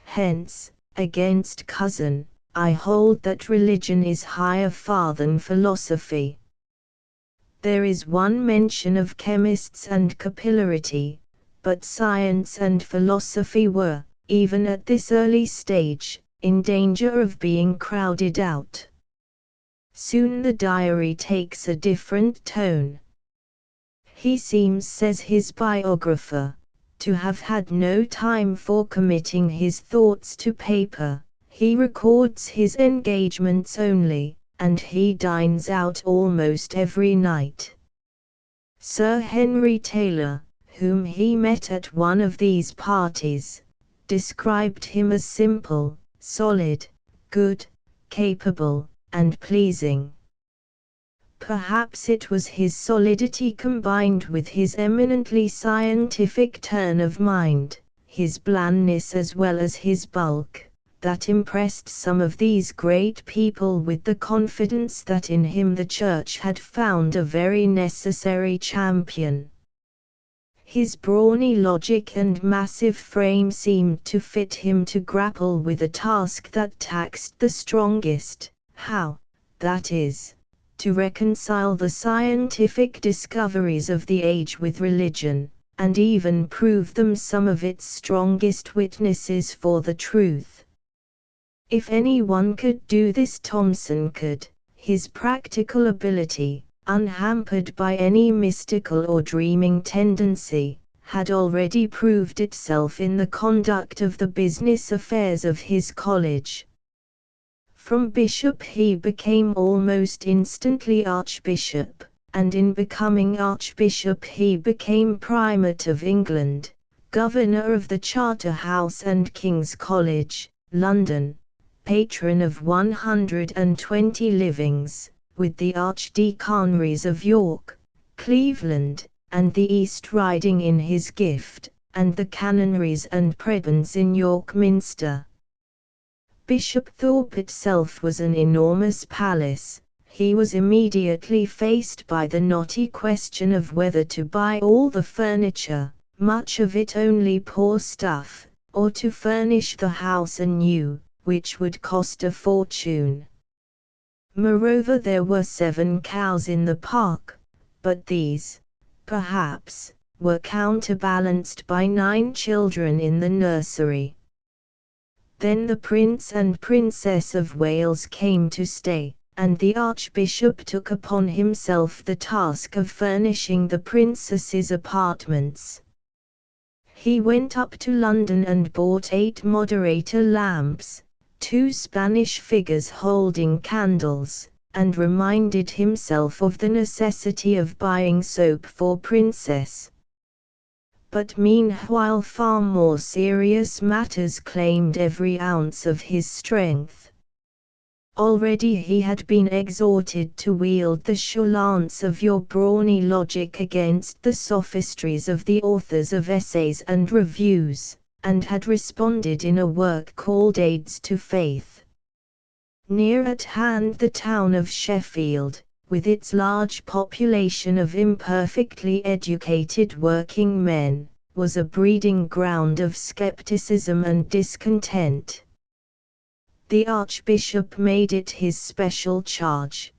Hence, against cousin, I hold that religion is higher far than philosophy. There is one mention of chemists and capillarity, but science and philosophy were, even at this early stage, in danger of being crowded out. Soon the diary takes a different tone. He seems, says his biographer, to have had no time for committing his thoughts to paper. He records his engagements only, and he dines out almost every night. Sir Henry Taylor, whom he met at one of these parties, described him as simple, solid, good, capable, and pleasing. Perhaps it was his solidity combined with his eminently scientific turn of mind, his blandness as well as his bulk, that impressed some of these great people with the confidence that in him the Church had found a very necessary champion. His brawny logic and massive frame seemed to fit him to grapple with a task that taxed the strongest, how, that is, to reconcile the scientific discoveries of the age with religion, and even prove them some of its strongest witnesses for the truth. If anyone could do this, Thomson could. His practical ability, unhampered by any mystical or dreaming tendency, had already proved itself in the conduct of the business affairs of his college. From bishop he became almost instantly archbishop, and in becoming archbishop he became primate of England, governor of the Charterhouse and King's College, London, patron of 120 livings, with the archdeaconries of York, Cleveland, and the East Riding in his gift, and the canonries and prebends in York Minster. Bishop Thorpe itself was an enormous palace. He was immediately faced by the knotty question of whether to buy all the furniture, much of it only poor stuff, or to furnish the house anew, which would cost a fortune. Moreover, there were 7 cows in the park, but these, perhaps, were counterbalanced by 9 children in the nursery. Then the Prince and Princess of Wales came to stay, and the Archbishop took upon himself the task of furnishing the princess's apartments. He went up to London and bought 8 moderator lamps, 2 Spanish figures holding candles, and reminded himself of the necessity of buying soap for Princess. But meanwhile far more serious matters claimed every ounce of his strength. Already he had been exhorted to wield the sure lance of your brawny logic against the sophistries of the authors of essays and reviews, and had responded in a work called Aids to Faith. Near at hand the town of Sheffield, with its large population of imperfectly educated working men, was a breeding ground of skepticism and discontent. The Archbishop made it his special charge.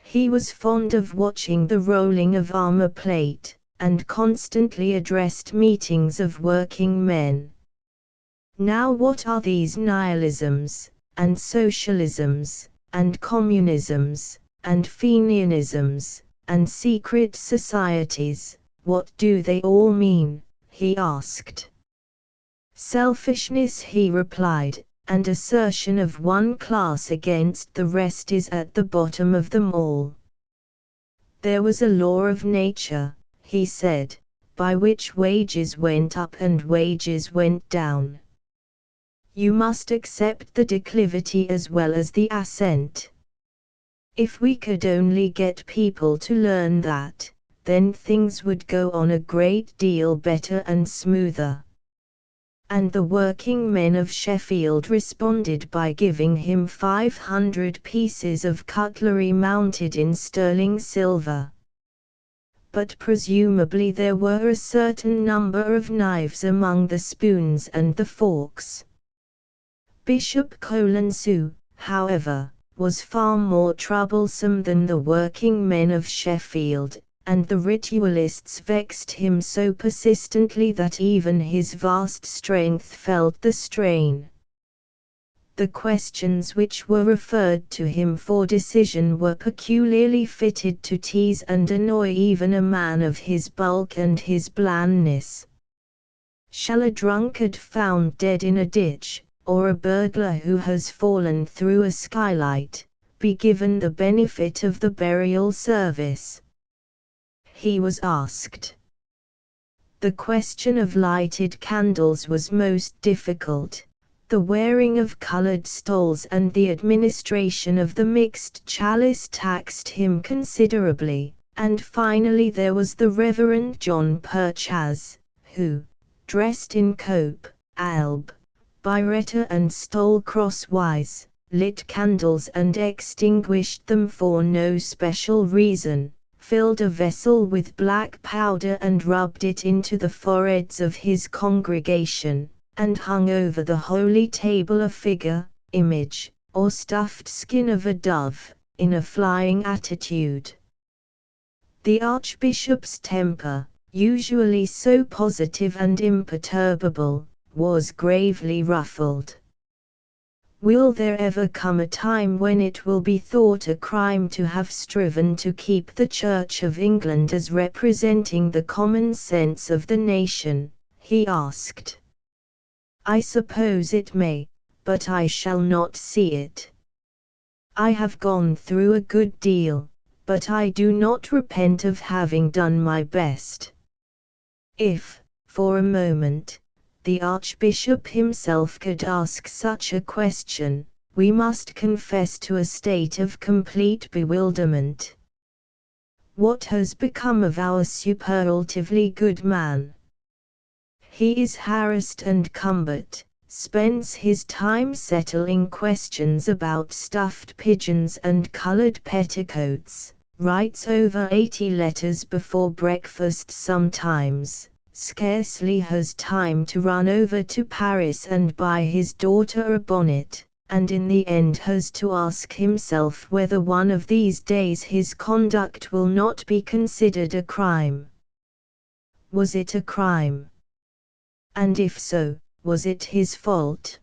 He was fond of watching the rolling of armor plate, and constantly addressed meetings of working men. Now what are these nihilisms, and socialisms, and communisms, and Fenianisms, and secret societies, what do they all mean? He asked. Selfishness, he replied, and assertion of one class against the rest is at the bottom of them all. There was a law of nature, he said, by which wages went up and wages went down. You must accept the declivity as well as the ascent. If we could only get people to learn that, then things would go on a great deal better and smoother. And the working men of Sheffield responded by giving him 500 pieces of cutlery mounted in sterling silver. But presumably there were a certain number of knives among the spoons and the forks. Bishop Colenso, however, was far more troublesome than the working men of Sheffield, and the ritualists vexed him so persistently that even his vast strength felt the strain. The questions which were referred to him for decision were peculiarly fitted to tease and annoy even a man of his bulk and his blandness. Shall a drunkard found dead in a ditch, or a burglar who has fallen through a skylight, be given the benefit of the burial service? He was asked. The question of lighted candles was most difficult. The wearing of colored stoles and the administration of the mixed chalice taxed him considerably, and finally there was the Reverend John Purchas, who, dressed in cope, alb, biretta and stole crosswise, lit candles and extinguished them for no special reason, filled a vessel with black powder and rubbed it into the foreheads of his congregation, and hung over the holy table a figure, image, or stuffed skin of a dove, in a flying attitude. The Archbishop's temper, usually so positive and imperturbable, was gravely ruffled. Will there ever come a time when it will be thought a crime to have striven to keep the Church of England as representing the common sense of the nation? He asked. I suppose it may, but I shall not see it. I have gone through a good deal, but I do not repent of having done my best. If, for a moment, the Archbishop himself could ask such a question, we must confess to a state of complete bewilderment. What has become of our superlatively good man? He is harassed and cumbered, spends his time settling questions about stuffed pigeons and colored petticoats, writes over 80 letters before breakfast sometimes, scarcely has time to run over to Paris and buy his daughter a bonnet, and in the end has to ask himself whether one of these days his conduct will not be considered a crime. Was it a crime? And if so, was it his fault?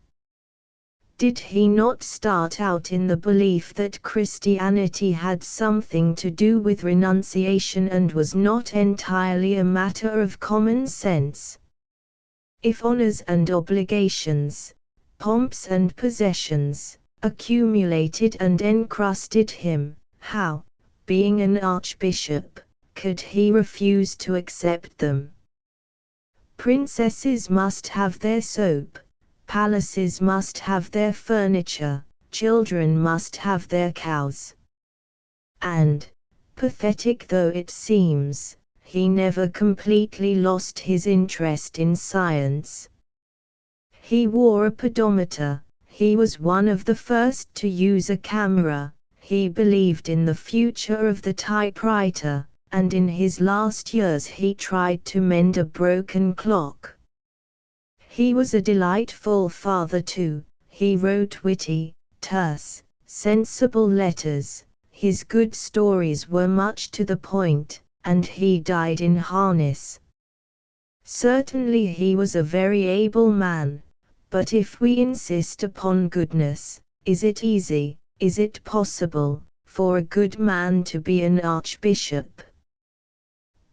Did he not start out in the belief that Christianity had something to do with renunciation and was not entirely a matter of common sense? If honors and obligations, pomps and possessions, accumulated and encrusted him, how, being an archbishop, could he refuse to accept them? Princesses must have their soap, palaces must have their furniture, children must have their cows. And, pathetic though it seems, he never completely lost his interest in science. He wore a pedometer, he was one of the first to use a camera, he believed in the future of the typewriter, and in his last years he tried to mend a broken clock. He was a delightful father too, he wrote witty, terse, sensible letters, his good stories were much to the point, and he died in harness. Certainly he was a very able man, but if we insist upon goodness, is it easy, is it possible, for a good man to be an archbishop?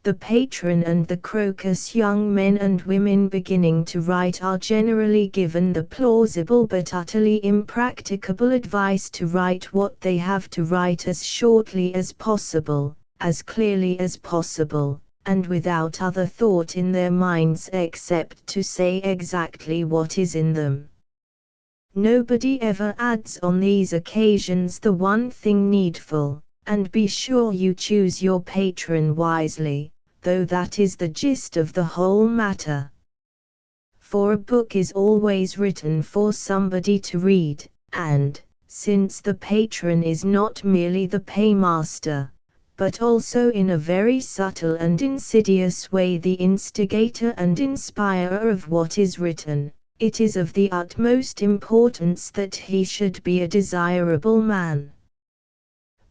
The patron and the crocus young men and women beginning to write are generally given the plausible but utterly impracticable advice to write what they have to write as shortly as possible, as clearly as possible, and without other thought in their minds except to say exactly what is in them. Nobody ever adds on these occasions the one thing needful, and be sure you choose your patron wisely, though that is the gist of the whole matter. For a book is always written for somebody to read, and, since the patron is not merely the paymaster, but also in a very subtle and insidious way the instigator and inspirer of what is written, it is of the utmost importance that he should be a desirable man.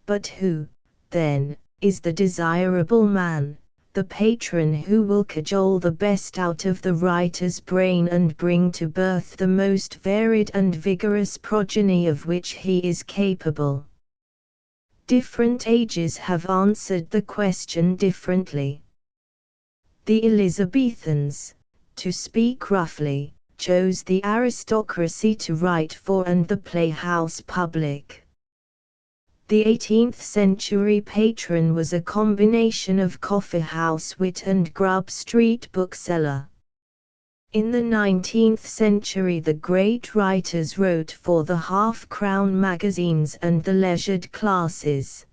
But who, then, is the desirable man? The patron who will cajole the best out of the writer's brain and bring to birth the most varied and vigorous progeny of which he is capable. Different ages have answered the question differently. The Elizabethans, to speak roughly, chose the aristocracy to write for and the playhouse public. The 18th century patron was a combination of coffeehouse wit and Grub Street bookseller. In the 19th century the great writers wrote for the half-crown magazines and the leisured classes.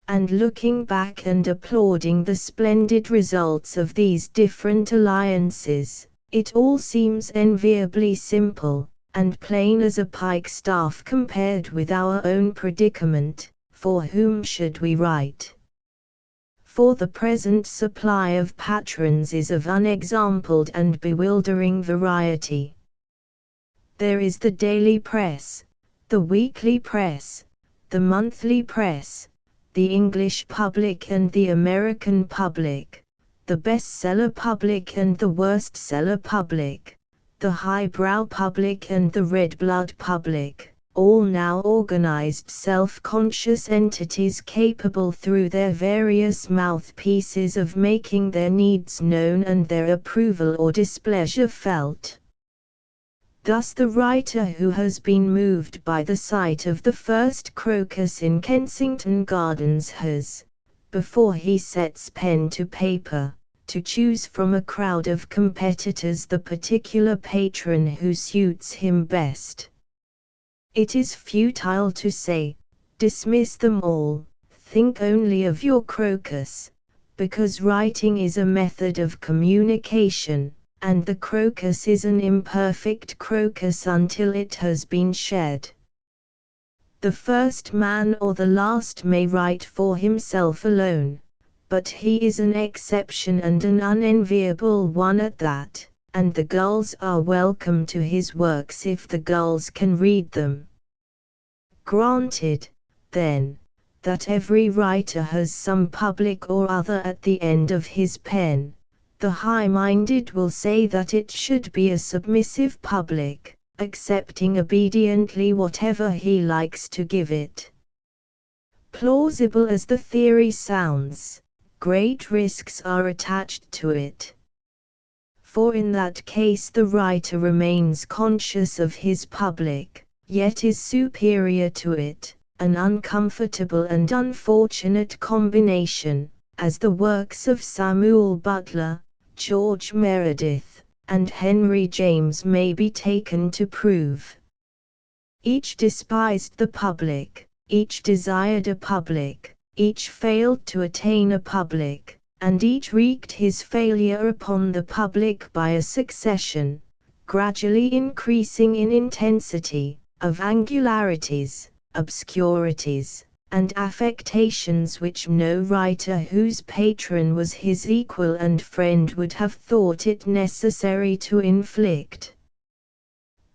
And looking back and applauding the splendid results of these different alliances, it all seems enviably simple, and plain as a pikestaff compared with our own predicament. For whom should we write? For the present supply of patrons is of unexampled and bewildering variety. There is the daily press, the weekly press, the monthly press, the English public and the American public, the bestseller public and the worst-seller public, the highbrow public and the red-blood public, all now organized self-conscious entities capable through their various mouthpieces of making their needs known and their approval or displeasure felt. Thus the writer who has been moved by the sight of the first crocus in Kensington Gardens has, before he sets pen to paper, to choose from a crowd of competitors the particular patron who suits him best. It is futile to say, dismiss them all, think only of your crocus, because writing is a method of communication, and the crocus is an imperfect crocus until it has been shed. The first man or the last may write for himself alone, but he is an exception and an unenviable one at that, and the gulls are welcome to his works if the gulls can read them. Granted, then, that every writer has some public or other at the end of his pen, the high-minded will say that it should be a submissive public, accepting obediently whatever he likes to give it. Plausible as the theory sounds, great risks are attached to it. For in that case the writer remains conscious of his public, yet is superior to it, an uncomfortable and unfortunate combination, as the works of Samuel Butler, George Meredith, and Henry James may be taken to prove. Each despised the public, each desired a public, each failed to attain a public, and each wreaked his failure upon the public by a succession, gradually increasing in intensity, of angularities, obscurities, and affectations which no writer whose patron was his equal and friend would have thought it necessary to inflict.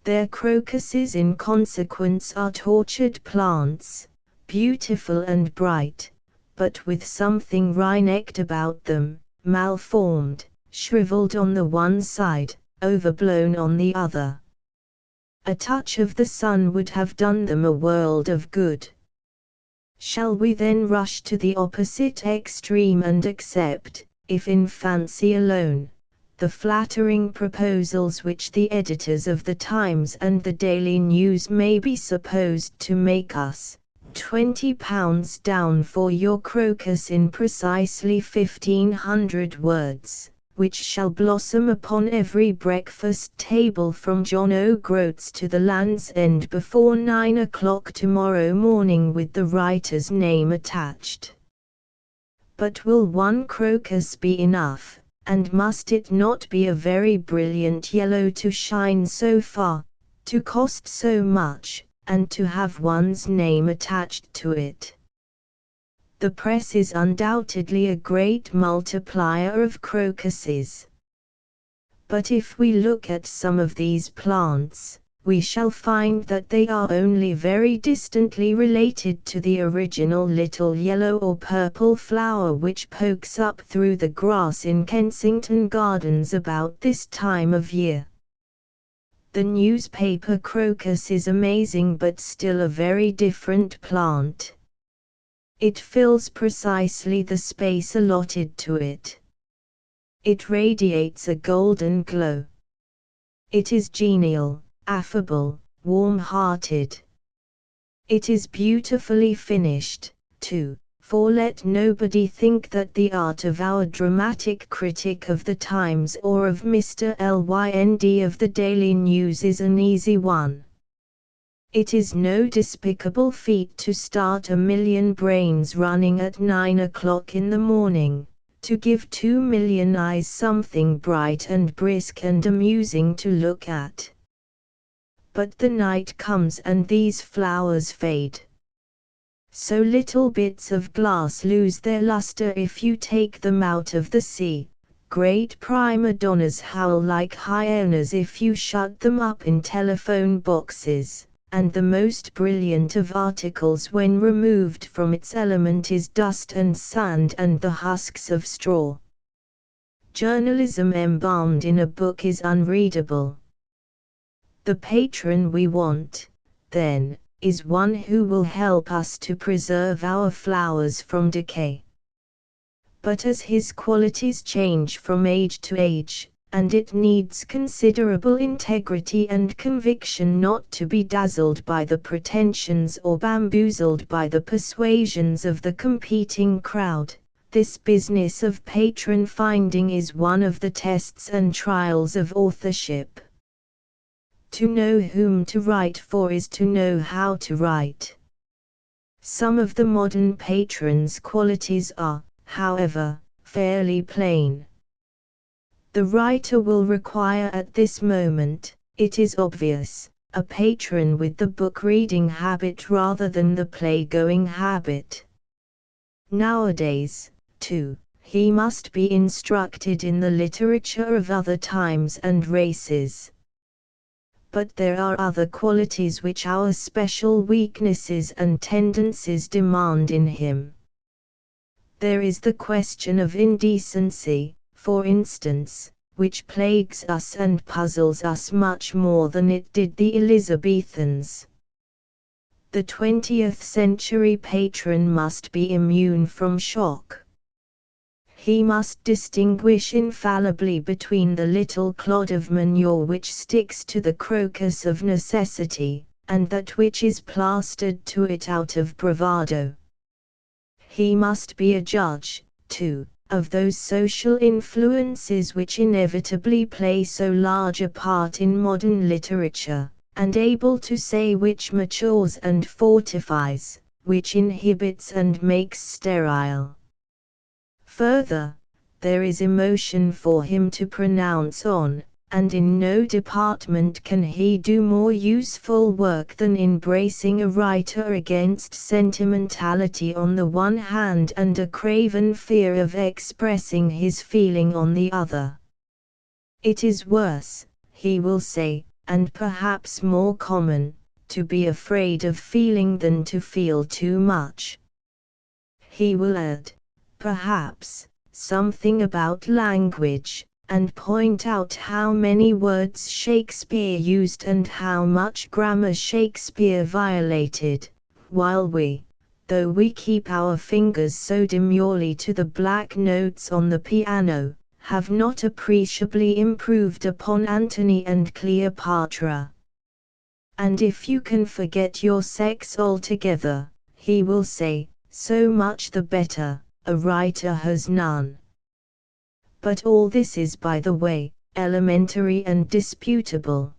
Their crocuses in consequence are tortured plants, beautiful and bright, but with something wry-necked about them, malformed, shriveled on the one side, overblown on the other. A touch of the sun would have done them a world of good. Shall we then rush to the opposite extreme and accept, if in fancy alone, the flattering proposals which the editors of the Times and the Daily News may be supposed to make us, £20 down for your crocus in precisely 1500 words, which shall blossom upon every breakfast table from John O'Groats to the Land's End before 9 o'clock tomorrow morning with the writer's name attached. But will one crocus be enough, and must it not be a very brilliant yellow to shine so far, to cost so much, and to have one's name attached to it? The press is undoubtedly a great multiplier of crocuses. But if we look at some of these plants, we shall find that they are only very distantly related to the original little yellow or purple flower which pokes up through the grass in Kensington Gardens about this time of year. The newspaper crocus is amazing but still a very different plant. It fills precisely the space allotted to it. It radiates a golden glow. It is genial, affable, warm-hearted. It is beautifully finished, too, for let nobody think that the art of our dramatic critic of the Times or of Mr. Lynd of the Daily News is an easy one. It is no despicable feat to start 1,000,000 brains running at 9 o'clock in the morning, to give 2,000,000 eyes something bright and brisk and amusing to look at. But the night comes and these flowers fade. So little bits of glass lose their luster if you take them out of the sea. Great prima donnas howl like hyenas if you shut them up in telephone boxes, and the most brilliant of articles when removed from its element is dust and sand and the husks of straw. Journalism embalmed in a book is unreadable. The patron we want, then, is one who will help us to preserve our flowers from decay. But as his qualities change from age to age, and it needs considerable integrity and conviction not to be dazzled by the pretensions or bamboozled by the persuasions of the competing crowd, this business of patron finding is one of the tests and trials of authorship. To know whom to write for is to know how to write. Some of the modern patron's qualities are, however, fairly plain. The writer will require at this moment, it is obvious, a patron with the book-reading habit rather than the play-going habit. Nowadays, too, he must be instructed in the literature of other times and races. But there are other qualities which our special weaknesses and tendencies demand in him. There is the question of indecency, for instance, which plagues us and puzzles us much more than it did the Elizabethans. The 20th century patron must be immune from shock. He must distinguish infallibly between the little clod of manure which sticks to the crocus of necessity, and that which is plastered to it out of bravado. He must be a judge, too, of those social influences which inevitably play so large a part in modern literature, and able to say which matures and fortifies, which inhibits and makes sterile. Further, there is emotion for him to pronounce on, and in no department can he do more useful work than in bracing a writer against sentimentality on the one hand and a craven fear of expressing his feeling on the other. It is worse, he will say, and perhaps more common, to be afraid of feeling than to feel too much. He will add, perhaps, something about language, and point out how many words Shakespeare used and how much grammar Shakespeare violated, while we, though we keep our fingers so demurely to the black notes on the piano, have not appreciably improved upon Antony and Cleopatra. And if you can forget your sex altogether, he will say, so much the better, a writer has none. But all this is, by the way, elementary and disputable.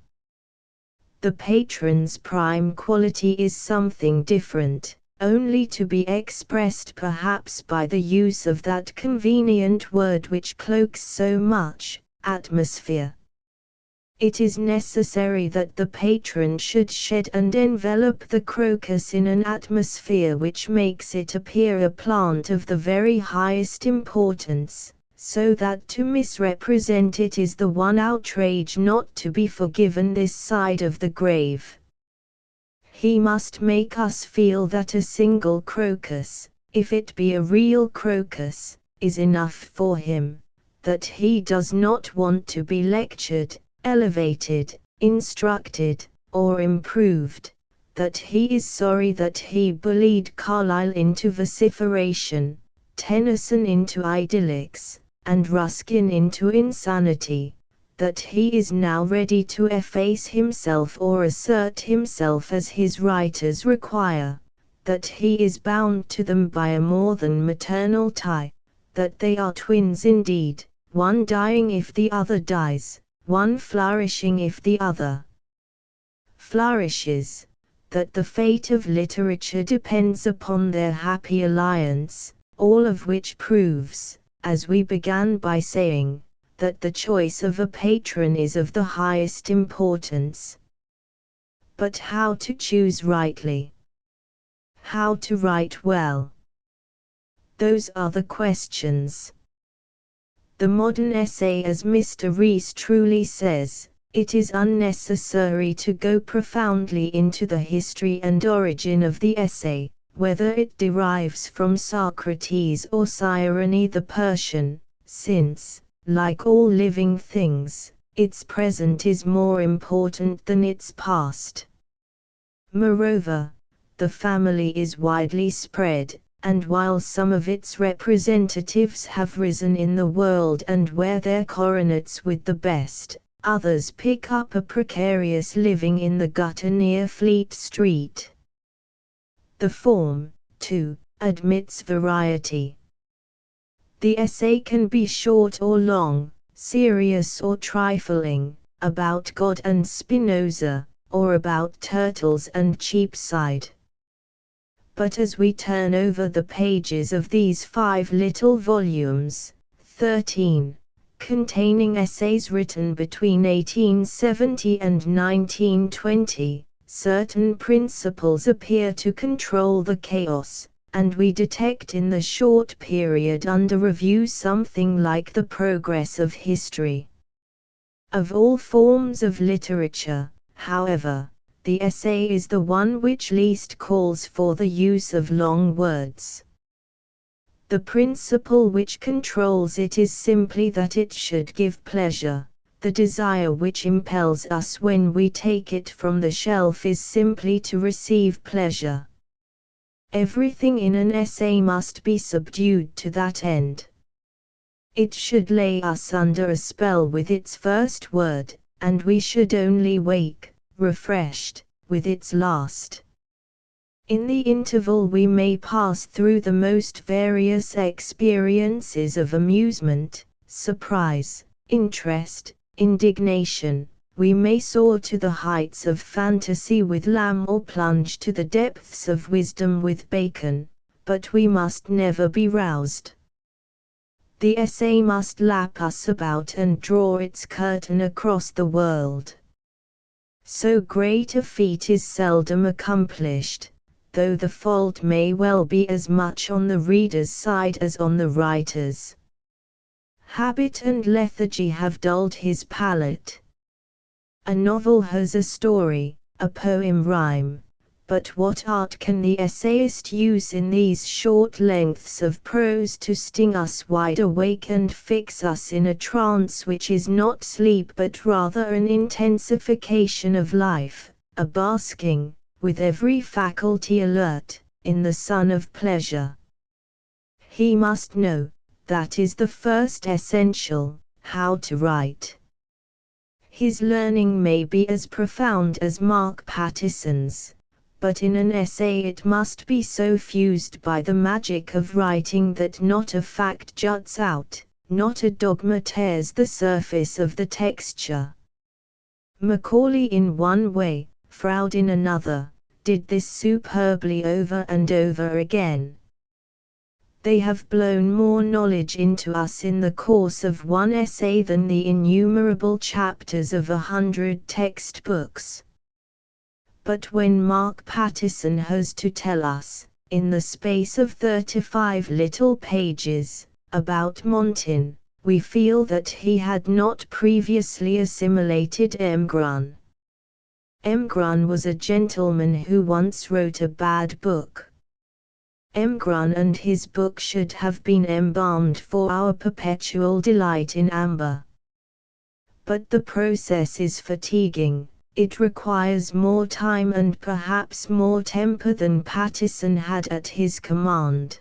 The patron's prime quality is something different, only to be expressed perhaps by the use of that convenient word which cloaks so much, atmosphere. It is necessary that the patron should shed and envelop the crocus in an atmosphere which makes it appear a plant of the very highest importance, so that to misrepresent it is the one outrage not to be forgiven this side of the grave. He must make us feel that a single crocus, if it be a real crocus, is enough for him, that he does not want to be lectured, elevated, instructed, or improved, that he is sorry that he bullied Carlyle into vociferation, Tennyson into idyllics, and Ruskin into insanity, that he is now ready to efface himself or assert himself as his writers require, that he is bound to them by a more than maternal tie, that they are twins indeed, one dying if the other dies, one flourishing if the other flourishes, that the fate of literature depends upon their happy alliance, all of which proves, as we began by saying, that the choice of a patron is of the highest importance. But how to choose rightly? How to write well? Those are the questions. The modern essay, as Mr. Rees truly says, it is unnecessary to go profoundly into the history and origin of the essay, whether it derives from Socrates or Cyrene the Persian, since, like all living things, its present is more important than its past. Moreover, the family is widely spread, and while some of its representatives have risen in the world and wear their coronets with the best, others pick up a precarious living in the gutter near Fleet Street. The form, too, admits variety. The essay can be short or long, serious or trifling, about God and Spinoza, or about turtles and Cheapside. But as we turn over the pages of these 5 little volumes, 13, containing essays written between 1870 and 1920, certain principles appear to control the chaos, and we detect in the short period under review something like the progress of history. Of all forms of literature, however, the essay is the one which least calls for the use of long words. The principle which controls it is simply that it should give pleasure. The desire which impels us when we take it from the shelf is simply to receive pleasure. Everything in an essay must be subdued to that end. It should lay us under a spell with its first word, and we should only wake, refreshed, with its last. In the interval we may pass through the most various experiences of amusement, surprise, interest, indignation. We may soar to the heights of fantasy with Lamb or plunge to the depths of wisdom with Bacon, but we must never be roused. The essay must lap us about and draw its curtain across the world. So great a feat is seldom accomplished, though the fault may well be as much on the reader's side as on the writer's. Habit and lethargy have dulled his palate. A novel has a story, a poem rhyme, but what art can the essayist use in these short lengths of prose to sting us wide awake and fix us in a trance which is not sleep but rather an intensification of life, a basking, with every faculty alert, in the sun of pleasure? He must know, that is the first essential, how to write. His learning may be as profound as Mark Pattison's, but in an essay it must be so fused by the magic of writing that not a fact juts out, not a dogma tears the surface of the texture. Macaulay in one way, Froude in another, did this superbly over and over again. They have blown more knowledge into us in the course of one essay than the innumerable chapters of 100 textbooks. But when Mark Pattison has to tell us, in the space of 35 little pages, about Montin, we feel that he had not previously assimilated M. Grun. M. Grun was a gentleman who once wrote a bad book. M. Grun and his book should have been embalmed for our perpetual delight in amber. But the process is fatiguing. It requires more time and perhaps more temper than Pattison had at his command.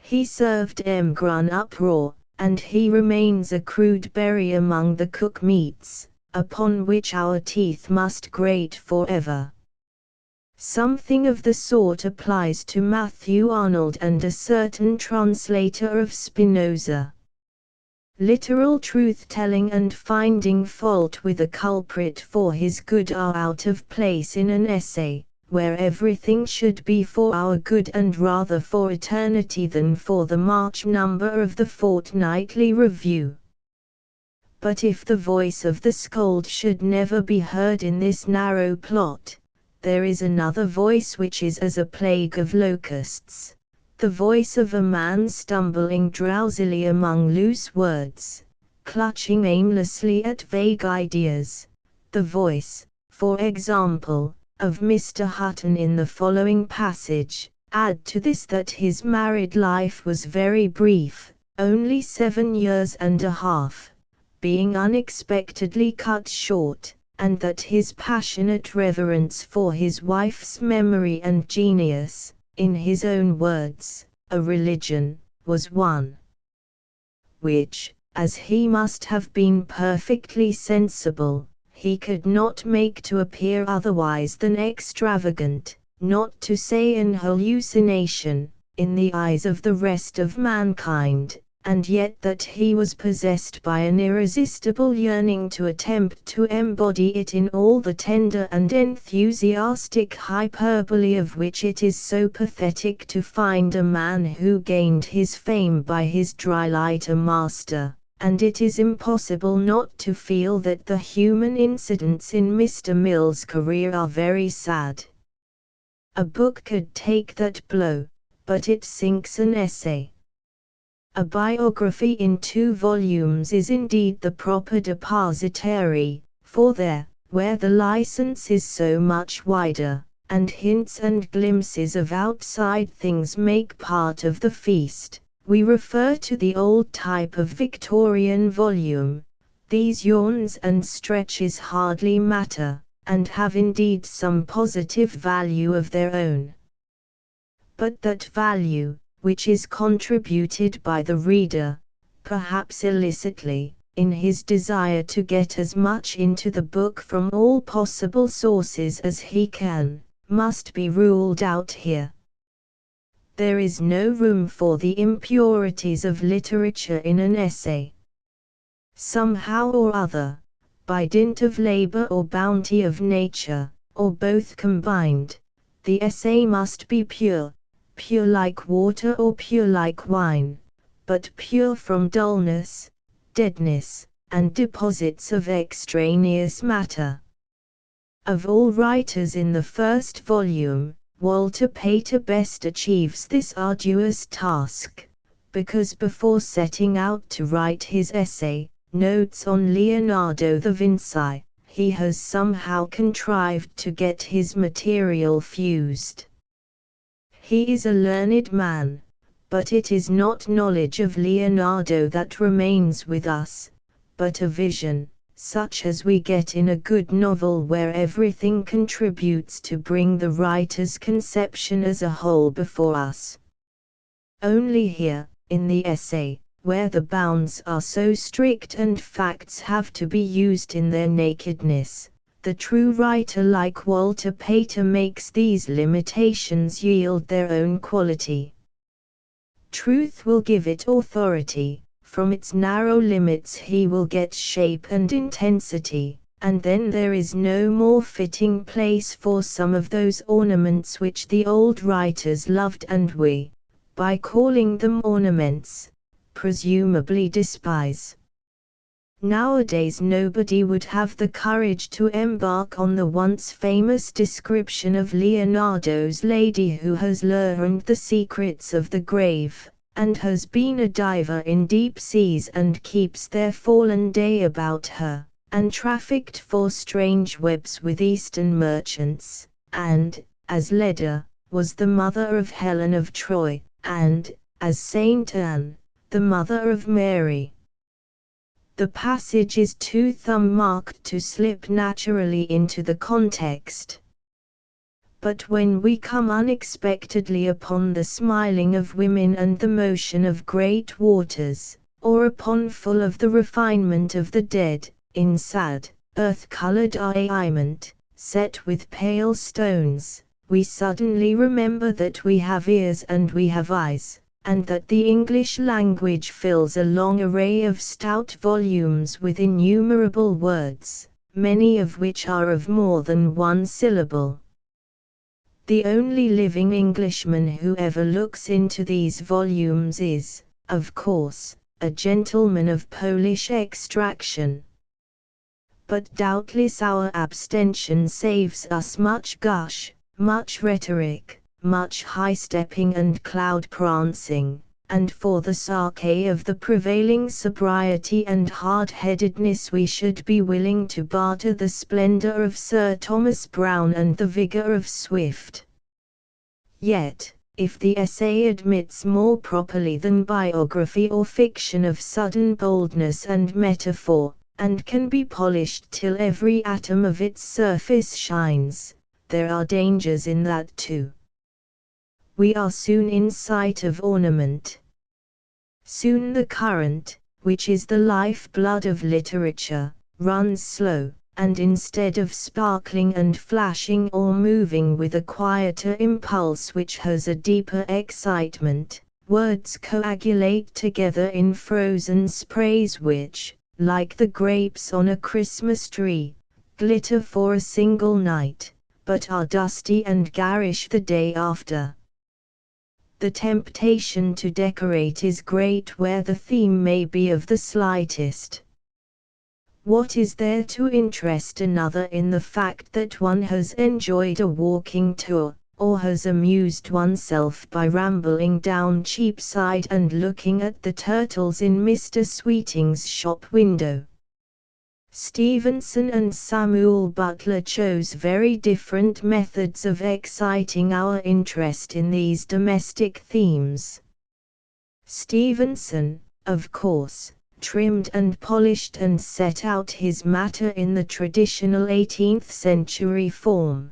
He served M. Grun up raw, and he remains a crude berry among the cook meats, upon which our teeth must grate forever. Something of the sort applies to Matthew Arnold and a certain translator of Spinoza. Literal truth-telling and finding fault with a culprit for his good are out of place in an essay, where everything should be for our good and rather for eternity than for the March number of the Fortnightly Review. But if the voice of the scold should never be heard in this narrow plot, there is another voice which is as a plague of locusts. The voice of a man stumbling drowsily among loose words, clutching aimlessly at vague ideas. The voice, for example, of Mr. Hutton in the following passage. Add to this that his married life was very brief, only 7 years and a half, being unexpectedly cut short, and that his passionate reverence for his wife's memory and genius, in his own words, a religion, was one which, as he must have been perfectly sensible, he could not make to appear otherwise than extravagant, not to say an hallucination, in the eyes of the rest of mankind, and yet that he was possessed by an irresistible yearning to attempt to embody it in all the tender and enthusiastic hyperbole of which it is so pathetic to find a man who gained his fame by his dry light a master, and it is impossible not to feel that the human incidents in Mr. Mill's career are very sad. A book could take that blow, but it sinks an essay. A biography in 2 volumes is indeed the proper depositary, for there, where the license is so much wider, and hints and glimpses of outside things make part of the feast, we refer to the old type of Victorian volume. These yawns and stretches hardly matter, and have indeed some positive value of their own. But that value, which is contributed by the reader, perhaps illicitly, in his desire to get as much into the book from all possible sources as he can, must be ruled out here. There is no room for the impurities of literature in an essay. Somehow or other, by dint of labor or bounty of nature, or both combined, the essay must be pure. Pure like water or pure like wine, but pure from dullness, deadness, and deposits of extraneous matter. Of all writers in the first volume, Walter Pater best achieves this arduous task, because before setting out to write his essay, Notes on Leonardo da Vinci, he has somehow contrived to get his material fused. He is a learned man, but it is not knowledge of Leonardo that remains with us, but a vision, such as we get in a good novel where everything contributes to bring the writer's conception as a whole before us. Only here, in the essay, where the bounds are so strict and facts have to be used in their nakedness, The true writer like Walter Pater makes these limitations yield their own quality. Truth will give it authority, from its narrow limits he will get shape and intensity, and then there is no more fitting place for some of those ornaments which the old writers loved and we, by calling them ornaments, presumably despise. Nowadays nobody would have the courage to embark on the once famous description of Leonardo's lady who has learned the secrets of the grave, and has been a diver in deep seas and keeps their fallen day about her, and trafficked for strange webs with Eastern merchants, and, as Leda, was the mother of Helen of Troy, and, as Saint Anne, the mother of Mary. The passage is too thumb-marked to slip naturally into the context. But when we come unexpectedly upon the smiling of women and the motion of great waters, or upon full of the refinement of the dead, in sad, earth-colored arrayment, set with pale stones, we suddenly remember that we have ears and we have eyes, and that the English language fills a long array of stout volumes with innumerable words, many of which are of more than one syllable. The only living Englishman who ever looks into these volumes is, of course, a gentleman of Polish extraction. But doubtless our abstention saves us much gush, much rhetoric, much high-stepping and cloud-prancing, and for the sake of the prevailing sobriety and hard-headedness we should be willing to barter the splendor of Sir Thomas Browne and the vigor of Swift. Yet, if the essay admits more properly than biography or fiction of sudden boldness and metaphor, and can be polished till every atom of its surface shines, there are dangers in that too. We are soon in sight of ornament. Soon the current, which is the life-blood of literature, runs slow, and instead of sparkling and flashing or moving with a quieter impulse which has a deeper excitement, words coagulate together in frozen sprays which, like the grapes on a Christmas tree, glitter for a single night, but are dusty and garish the day after. The temptation to decorate is great where the theme may be of the slightest. What is there to interest another in the fact that one has enjoyed a walking tour, or has amused oneself by rambling down Cheapside and looking at the turtles in Mr. Sweeting's shop window? Stevenson and Samuel Butler chose very different methods of exciting our interest in these domestic themes. Stevenson, of course, trimmed and polished and set out his matter in the traditional 18th century form.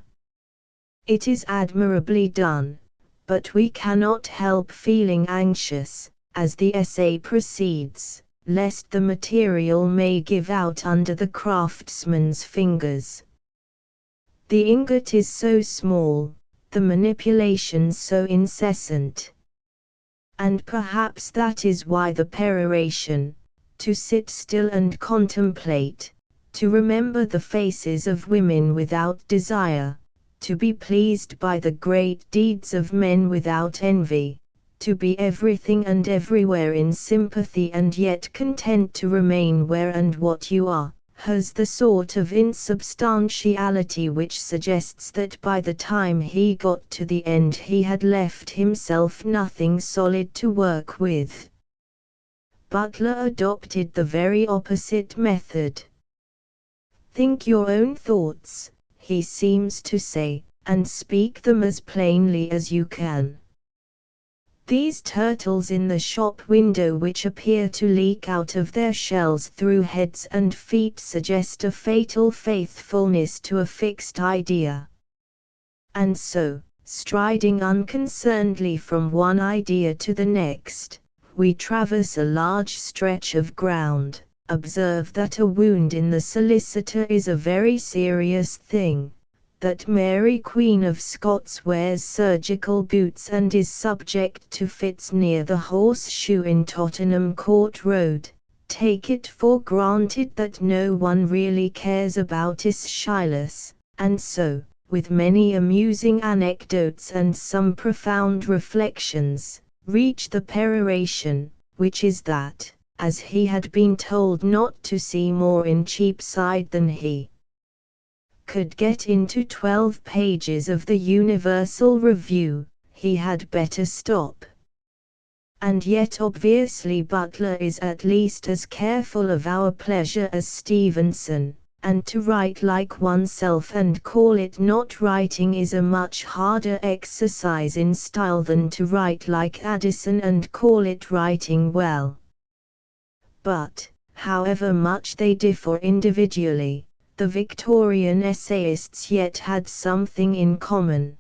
It is admirably done, but we cannot help feeling anxious, as the essay proceeds, lest the material may give out under the craftsman's fingers. The ingot is so small, the manipulations so incessant. And perhaps that is why the peroration, to sit still and contemplate, to remember the faces of women without desire, to be pleased by the great deeds of men without envy, to be everything and everywhere in sympathy and yet content to remain where and what you are, has the sort of insubstantiality which suggests that by the time he got to the end he had left himself nothing solid to work with. Butler adopted the very opposite method. Think your own thoughts, he seems to say, and speak them as plainly as you can. These turtles in the shop window which appear to leak out of their shells through heads and feet suggest a fatal faithfulness to a fixed idea. And so, striding unconcernedly from one idea to the next, we traverse a large stretch of ground, observe that a wound in the solicitor is a very serious thing, that Mary Queen of Scots wears surgical boots and is subject to fits near the Horseshoe in Tottenham Court Road. Take it for granted that no one really cares about Aeschylus, and so, with many amusing anecdotes and some profound reflections, reach the peroration, which is that, as he had been told not to see more in Cheapside than he could get into 12 pages of the Universal Review, he had better stop. And yet obviously Butler is at least as careful of our pleasure as Stevenson, and to write like oneself and call it not writing is a much harder exercise in style than to write like Addison and call it writing well. But, however much they differ individually, the Victorian essayists yet had something in common.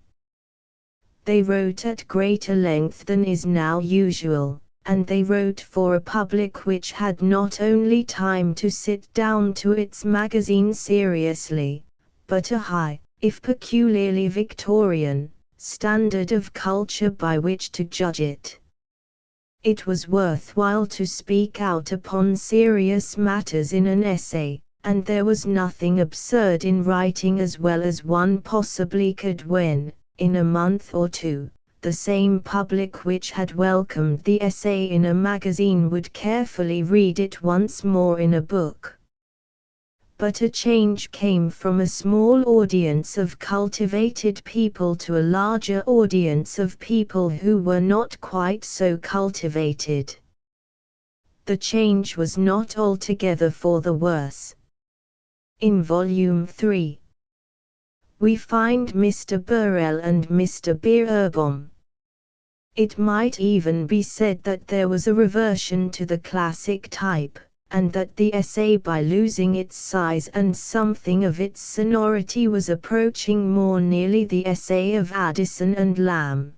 They wrote at greater length than is now usual, and they wrote for a public which had not only time to sit down to its magazine seriously, but a high, if peculiarly Victorian, standard of culture by which to judge it. It was worthwhile to speak out upon serious matters in an essay, and there was nothing absurd in writing as well as one possibly could when, in a month or two, the same public which had welcomed the essay in a magazine would carefully read it once more in a book. But a change came from a small audience of cultivated people to a larger audience of people who were not quite so cultivated. The change was not altogether for the worse. In Volume 3, we find Mr. Birrell and Mr. Beerbohm. It might even be said that there was a reversion to the classic type, and that the essay by losing its size and something of its sonority was approaching more nearly the essay of Addison and Lamb.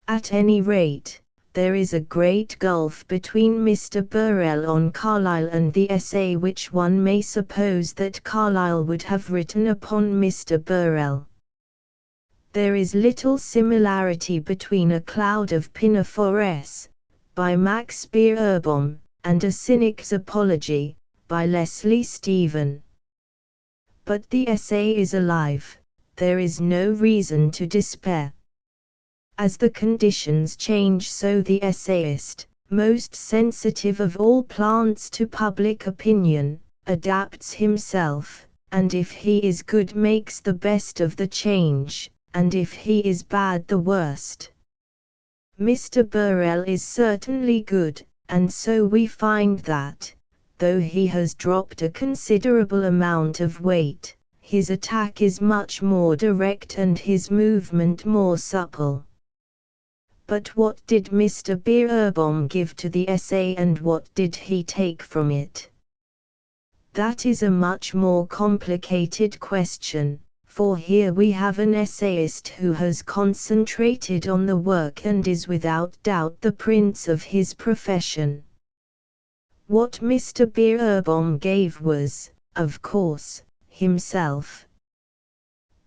At any rate, there is a great gulf between Mr. Birrell on Carlyle and the essay which one may suppose that Carlyle would have written upon Mr. Birrell. There is little similarity between A Cloud of Pinafores, by Max Beerbohm, and A Cynic's Apology, by Leslie Stephen. But the essay is alive, there is no reason to despair. As the conditions change, so the essayist, most sensitive of all plants to public opinion, adapts himself, and if he is good makes the best of the change, and if he is bad the worst. Mr. Birrell is certainly good, and so we find that, though he has dropped a considerable amount of weight, his attack is much more direct and his movement more supple. But what did Mr. Beerbohm give to the essay and what did he take from it? That is a much more complicated question, for here we have an essayist who has concentrated on the work and is without doubt the prince of his profession. What Mr. Beerbohm gave was, of course, himself.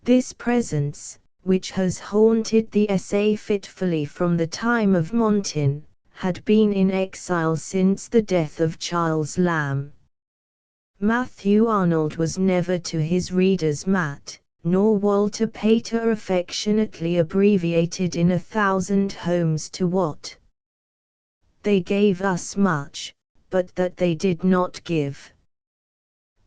This presence, which has haunted the essay fitfully from the time of Montin, had been in exile since the death of Charles Lamb. Matthew Arnold was never to his readers Matt, nor Walter Pater affectionately abbreviated in 1,000 Homes to What. They gave us much, but that they did not give.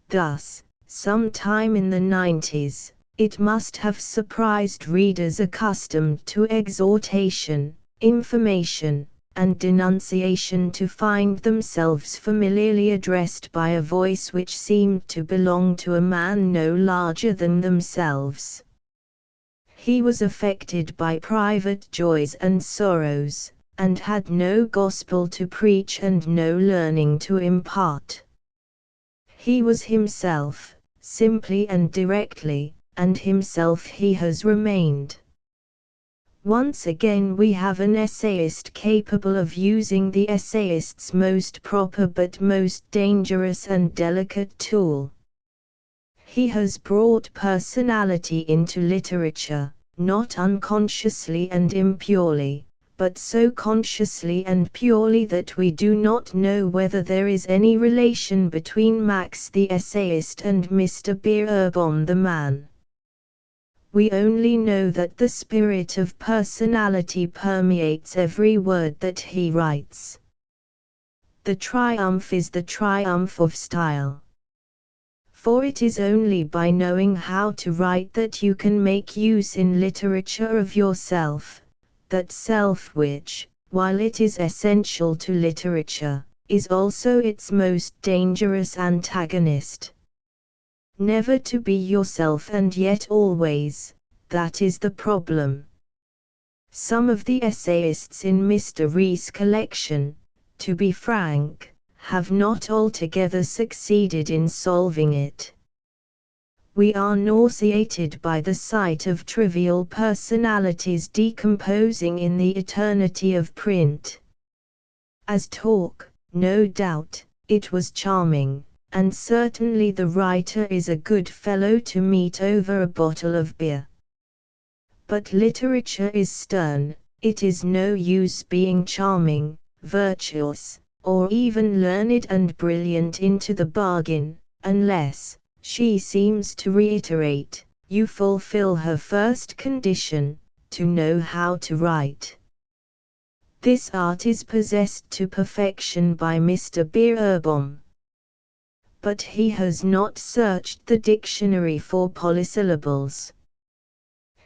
Thus, sometime in the 90s, it must have surprised readers accustomed to exhortation, information, and denunciation to find themselves familiarly addressed by a voice which seemed to belong to a man no larger than themselves. He was affected by private joys and sorrows, and had no gospel to preach and no learning to impart. He was himself, simply and directly, and himself he has remained. Once again we have an essayist capable of using the essayist's most proper but most dangerous and delicate tool. He has brought personality into literature, not unconsciously and impurely, but so consciously and purely that we do not know whether there is any relation between Max the essayist and Mr. Beerbohm the man. We only know that the spirit of personality permeates every word that he writes. The triumph is the triumph of style. For it is only by knowing how to write that you can make use in literature of yourself, that self which, while it is essential to literature, is also its most dangerous antagonist. Never to be yourself and yet always, that is the problem. Some of the essayists in Mr. Rees' collection, to be frank, have not altogether succeeded in solving it. We are nauseated by the sight of trivial personalities decomposing in the eternity of print. As talk, no doubt, it was charming, and certainly the writer is a good fellow to meet over a bottle of beer. But literature is stern, it is no use being charming, virtuous, or even learned and brilliant into the bargain, unless, she seems to reiterate, you fulfill her first condition, to know how to write. This art is possessed to perfection by Mr. Beerbohm. But he has not searched the dictionary for polysyllables.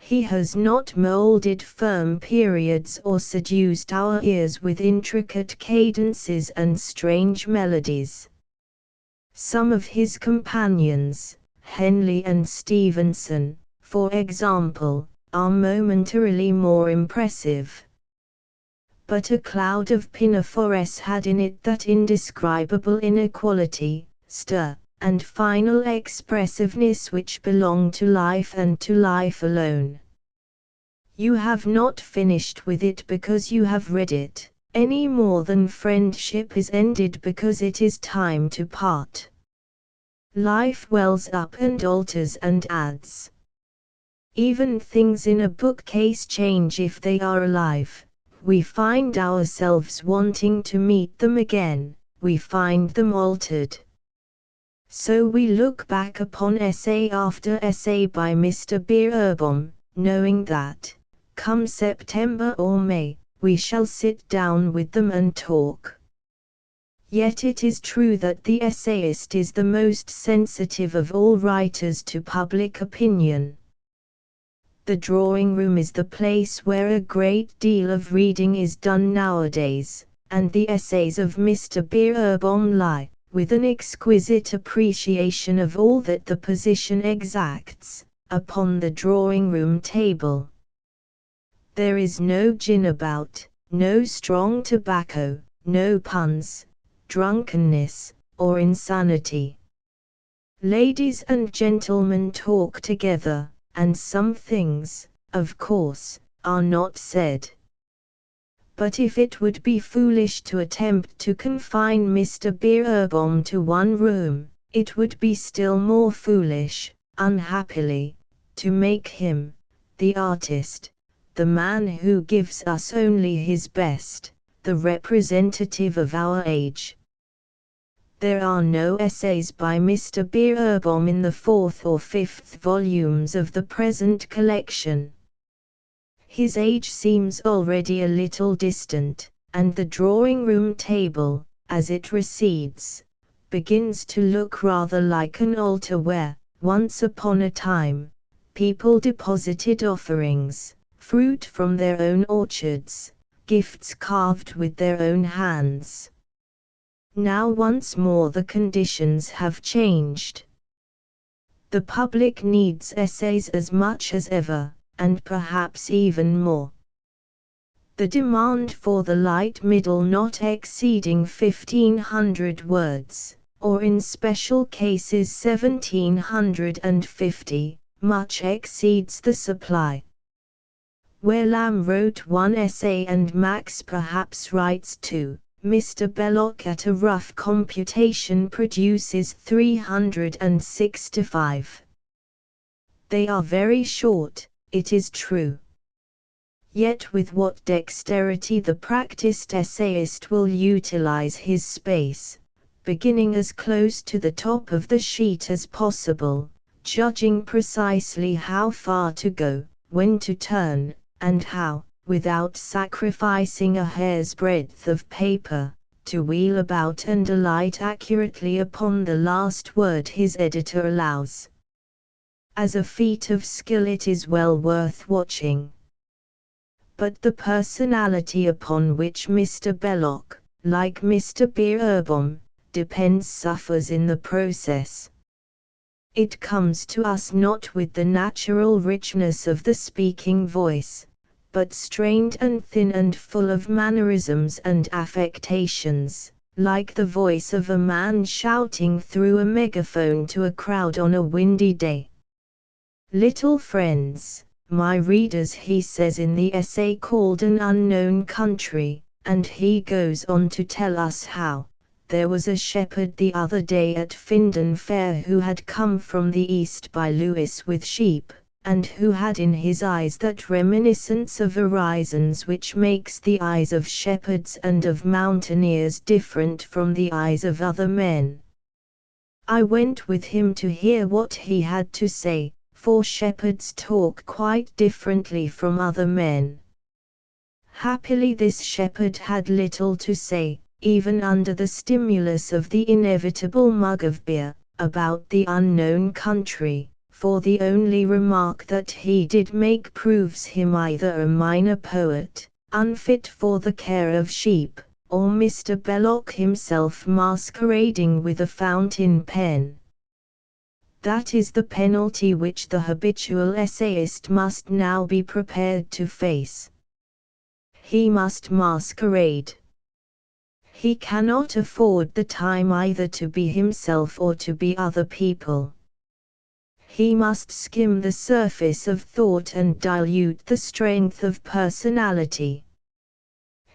He has not molded firm periods or seduced our ears with intricate cadences and strange melodies. Some of his companions, Henley and Stevenson, for example, are momentarily more impressive. But a cloud of Pinafores had in it that indescribable inequality, stir, and final expressiveness which belong to life and to life alone. You have not finished with it because you have read it, any more than friendship is ended because it is time to part. Life wells up and alters and adds. Even things in a bookcase change if they are alive. We find ourselves wanting to meet them again, we find them altered. So we look back upon essay after essay by Mr. Beerbohm, knowing that, come September or May, we shall sit down with them and talk. Yet it is true that the essayist is the most sensitive of all writers to public opinion. The drawing room is the place where a great deal of reading is done nowadays, and the essays of Mr. Beerbohm lie, with an exquisite appreciation of all that the position exacts, upon the drawing-room table. There is no gin about, no strong tobacco, no puns, drunkenness, or insanity. Ladies and gentlemen talk together, and some things, of course, are not said. But if it would be foolish to attempt to confine Mr. Beerbohm to one room, it would be still more foolish, unhappily, to make him, the artist, the man who gives us only his best, the representative of our age. There are no essays by Mr. Beerbohm in the 4th or 5th volumes of the present collection. His age seems already a little distant, and the drawing-room table, as it recedes, begins to look rather like an altar where, once upon a time, people deposited offerings, fruit from their own orchards, gifts carved with their own hands. Now once more the conditions have changed. The public needs essays as much as ever, and perhaps even more. The demand for the light middle not exceeding 1,500 words, or in special cases 1,750, much exceeds the supply. where Lamb wrote one essay and Max perhaps writes two, Mr. Belloc at a rough computation produces 365. They are very short, it is true. Yet with what dexterity the practiced essayist will utilize his space, beginning as close to the top of the sheet as possible, judging precisely how far to go, when to turn, and how, without sacrificing a hair's breadth of paper, to wheel about and alight accurately upon the last word his editor allows. As a feat of skill it is well worth watching. But the personality upon which Mr. Belloc, like Mr. Beerbohm, depends suffers in the process. It comes to us not with the natural richness of the speaking voice, but strained and thin and full of mannerisms and affectations, like the voice of a man shouting through a megaphone to a crowd on a windy day. Little friends, my readers, he says in the essay called An Unknown Country, and he goes on to tell us how there was a shepherd the other day at Findon Fair who had come from the east by Lewes with sheep, and who had in his eyes that reminiscence of horizons which makes the eyes of shepherds and of mountaineers different from the eyes of other men. I went with him to hear what he had to say, for shepherds talk quite differently from other men. Happily this shepherd had little to say, even under the stimulus of the inevitable mug of beer, about the unknown country, for the only remark that he did make proves him either a minor poet, unfit for the care of sheep, or Mr. Belloc himself masquerading with a fountain pen. That is the penalty which the habitual essayist must now be prepared to face. He must masquerade. He cannot afford the time either to be himself or to be other people. He must skim the surface of thought and dilute the strength of personality.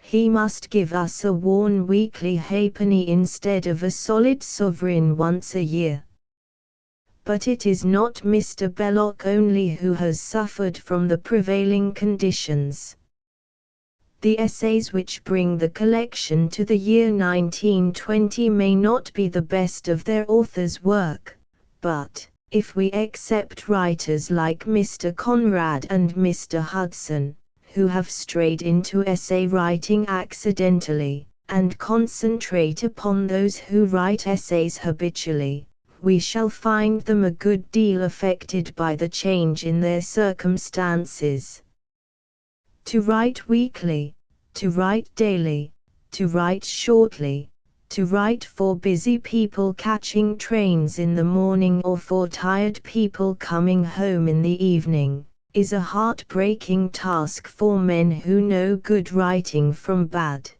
He must give us a worn weekly halfpenny instead of a solid sovereign once a year. But it is not Mr. Belloc only who has suffered from the prevailing conditions. The essays which bring the collection to the year 1920 may not be the best of their author's work, but, if we accept writers like Mr. Conrad and Mr. Hudson, who have strayed into essay writing accidentally, and concentrate upon those who write essays habitually, we shall find them a good deal affected by the change in their circumstances. To write weekly, to write daily, to write shortly, to write for busy people catching trains in the morning or for tired people coming home in the evening, is a heart-breaking task for men who know good writing from bad.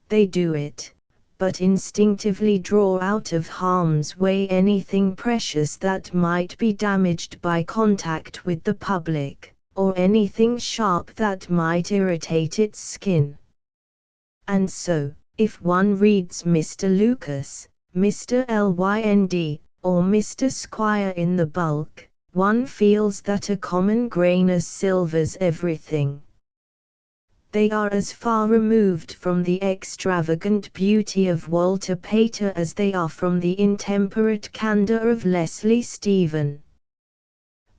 They do it, but instinctively draw out of harm's way anything precious that might be damaged by contact with the public, or anything sharp that might irritate its skin. And so, if one reads Mr. Lucas, Mr. Lynd, or Mr. Squire in the bulk, one feels that a common grain silvers everything. They are as far removed from the extravagant beauty of Walter Pater as they are from the intemperate candor of Leslie Stephen.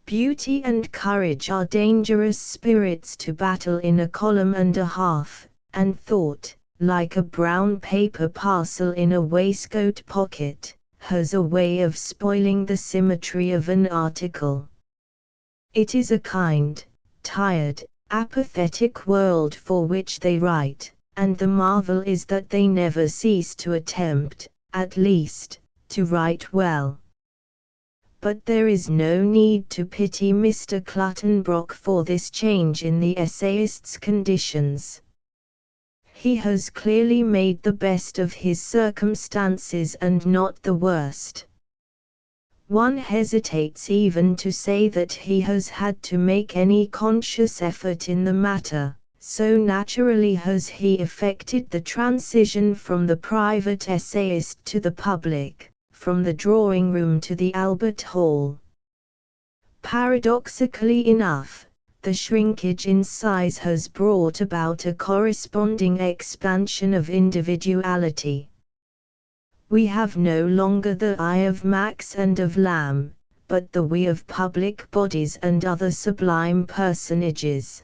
Beauty and courage are dangerous spirits to battle in a column and a half, and thought, like a brown paper parcel in a waistcoat pocket, has a way of spoiling the symmetry of an article. It is a kind, tired, apathetic world for which they write, and the marvel is that they never cease to attempt, at least, to write well. But there is no need to pity Mr. Cluttonbrook for this change in the essayist's conditions. He has clearly made the best of his circumstances and not the worst. One hesitates even to say that he has had to make any conscious effort in the matter, so naturally has he effected the transition from the private essayist to the public, from the drawing room to the Albert Hall. Paradoxically enough, the shrinkage in size has brought about a corresponding expansion of individuality. We have no longer the I of Max and of Lamb, but the we of public bodies and other sublime personages.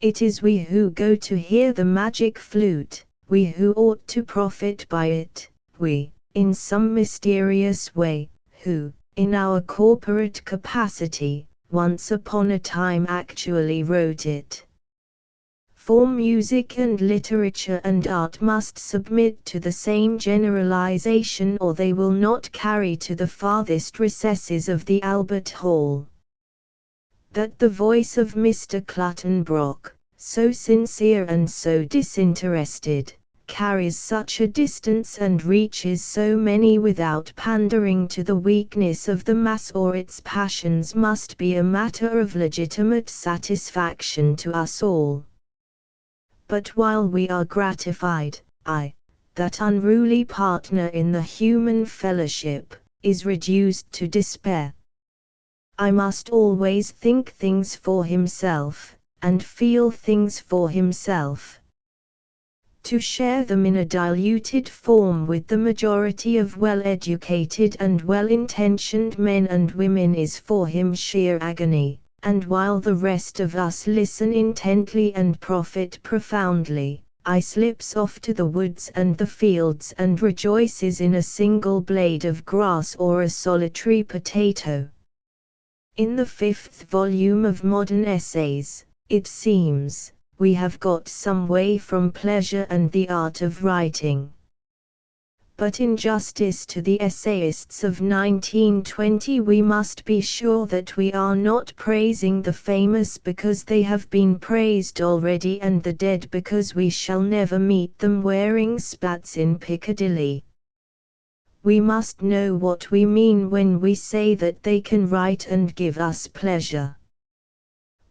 It is we who go to hear the magic flute, we who ought to profit by it, we, in some mysterious way, who, in our corporate capacity, once upon a time actually wrote it. For music and literature and art must submit to the same generalization, or they will not carry to the farthest recesses of the Albert Hall. That the voice of Mr. Clutton-Brock, so sincere and so disinterested, carries such a distance and reaches so many without pandering to the weakness of the mass or its passions must be a matter of legitimate satisfaction to us all. But while we are gratified, I, that unruly partner in the human fellowship, is reduced to despair. I must always think things for himself, and feel things for himself. To share them in a diluted form with the majority of well-educated and well-intentioned men and women is for him sheer agony, and while the rest of us listen intently and profit profoundly, I slips off to the woods and the fields and rejoices in a single blade of grass or a solitary potato. In the 5th volume of Modern Essays, it seems, we have got some way from pleasure and the art of writing. But in justice to the essayists of 1920 we must be sure that we are not praising the famous because they have been praised already and the dead because we shall never meet them wearing spats in Piccadilly. We must know what we mean when we say that they can write and give us pleasure.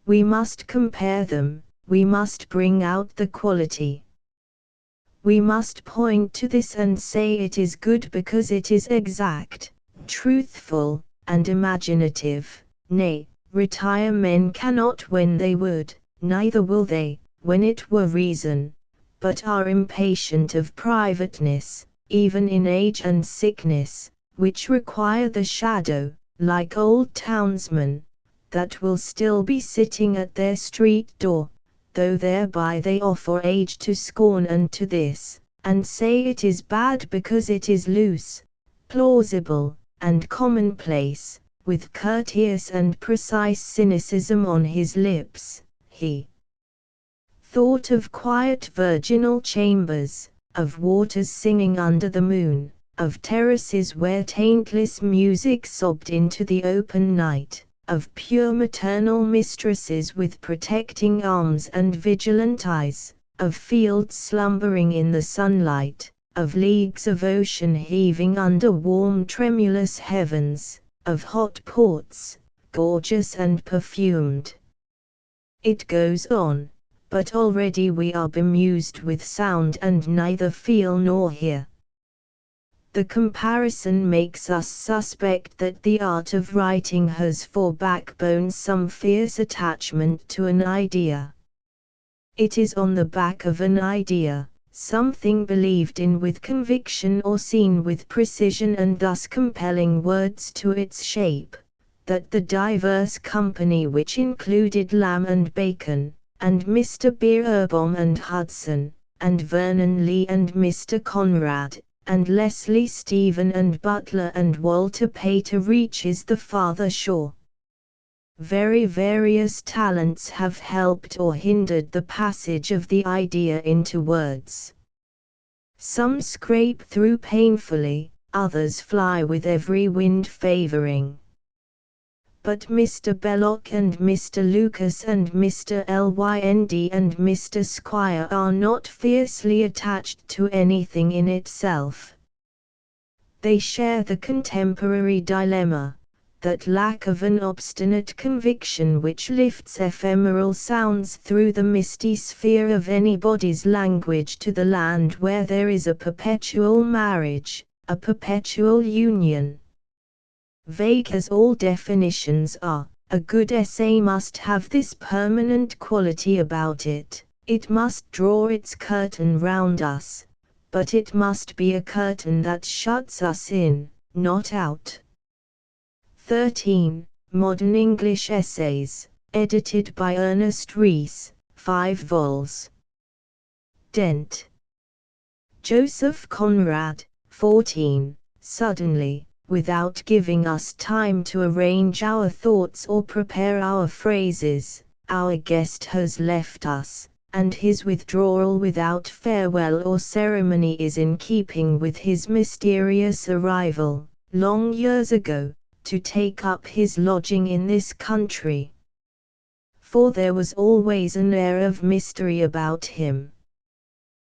We must compare them, we must bring out the quality. We must point to this and say it is good because it is exact, truthful, and imaginative. Nay, retire men cannot when they would, neither will they, when it were reason, but are impatient of privateness, even in age and sickness, which require the shadow, like old townsmen, that will still be sitting at their street door, though thereby they offer age to scorn and to this, and say it is bad because it is loose, plausible, and commonplace, with courteous and precise cynicism on his lips. He thought of quiet virginal chambers, of waters singing under the moon, of terraces where taintless music sobbed into the open night, of pure maternal mistresses with protecting arms and vigilant eyes, of fields slumbering in the sunlight, of leagues of ocean heaving under warm tremulous heavens, of hot ports, gorgeous and perfumed. It goes on, but already we are bemused with sound and neither feel nor hear. The comparison makes us suspect that the art of writing has for backbone some fierce attachment to an idea. It is on the back of an idea, something believed in with conviction or seen with precision and thus compelling words to its shape, that the diverse company which included Lamb and Bacon, and Mr. Beerbohm and Hudson, and Vernon Lee and Mr. Conrad, and Leslie Stephen and Butler and Walter Pater reaches the farther shore. Very various talents have helped or hindered the passage of the idea into words. Some scrape through painfully, others fly with every wind favoring. But Mr. Belloc and Mr. Lucas and Mr. Lynd and Mr. Squire are not fiercely attached to anything in itself. They share the contemporary dilemma, that lack of an obstinate conviction which lifts ephemeral sounds through the misty sphere of anybody's language to the land where there is a perpetual marriage, a perpetual union. Vague as all definitions are, a good essay must have this permanent quality about it. It must draw its curtain round us, but it must be a curtain that shuts us in, not out. 13. Modern English Essays, edited by Ernest Rhys, 5 vols. Dent. Joseph Conrad, 14. Suddenly, without giving us time to arrange our thoughts or prepare our phrases, our guest has left us, and his withdrawal without farewell or ceremony is in keeping with his mysterious arrival, long years ago, to take up his lodging in this country. For there was always an air of mystery about him.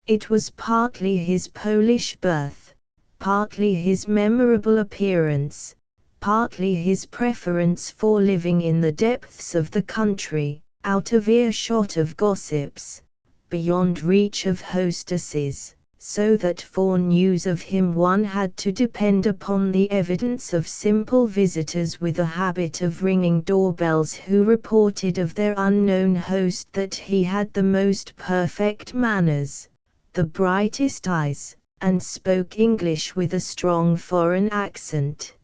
It was partly his Polish birth, partly his memorable appearance, partly his preference for living in the depths of the country, out of earshot of gossips, beyond reach of hostesses, so that for news of him one had to depend upon the evidence of simple visitors with a habit of ringing doorbells who reported of their unknown host that he had the most perfect manners, the brightest eyes, and spoke English with a strong foreign accent.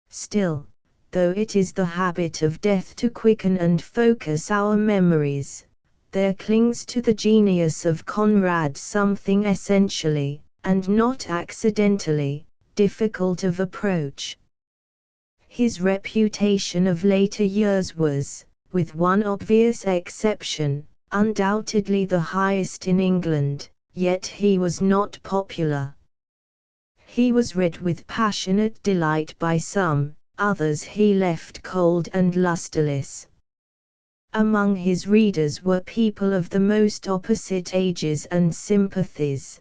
Still, though it is the habit of death to quicken and focus our memories, there clings to the genius of Conrad something essentially, and not accidentally, difficult of approach. His reputation of later years was, with one obvious exception, undoubtedly the highest in England, yet he was not popular. He was read with passionate delight by some, others he left cold and lustreless. Among his readers were people of the most opposite ages and sympathies.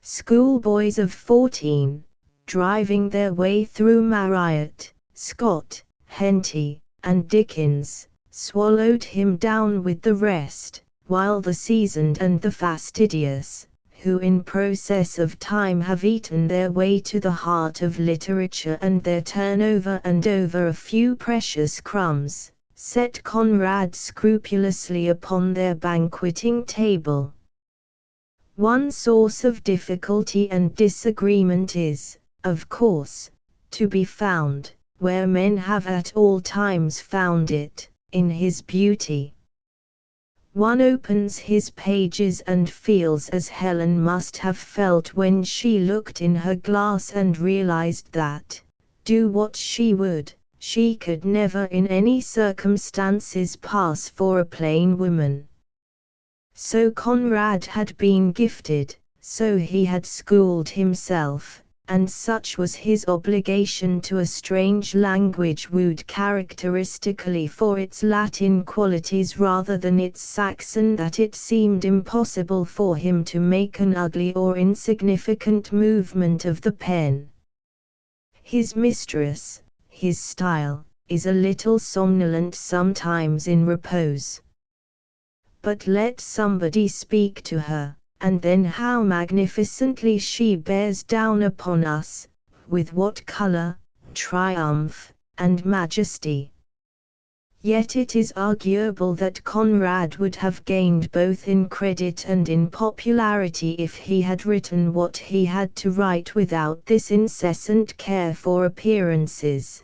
Schoolboys of 14, driving their way through Marryat, Scott, Henty, and Dickens, swallowed him down with the rest, while the seasoned and the fastidious, who in process of time have eaten their way to the heart of literature and there turn over and over a few precious crumbs, set Conrad scrupulously upon their banqueting table. One source of difficulty and disagreement is, of course, to be found, where men have at all times found it, in his beauty. One opens his pages and feels as Helen must have felt when she looked in her glass and realized that, do what she would, she could never in any circumstances pass for a plain woman. So Conrad had been gifted, so he had schooled himself, and such was his obligation to a strange language wooed characteristically for its Latin qualities rather than its Saxon that it seemed impossible for him to make an ugly or insignificant movement of the pen. His mistress, his style, is a little somnolent sometimes in repose. But let somebody speak to her, and then how magnificently she bears down upon us, with what color, triumph, and majesty. Yet it is arguable that Conrad would have gained both in credit and in popularity if he had written what he had to write without this incessant care for appearances.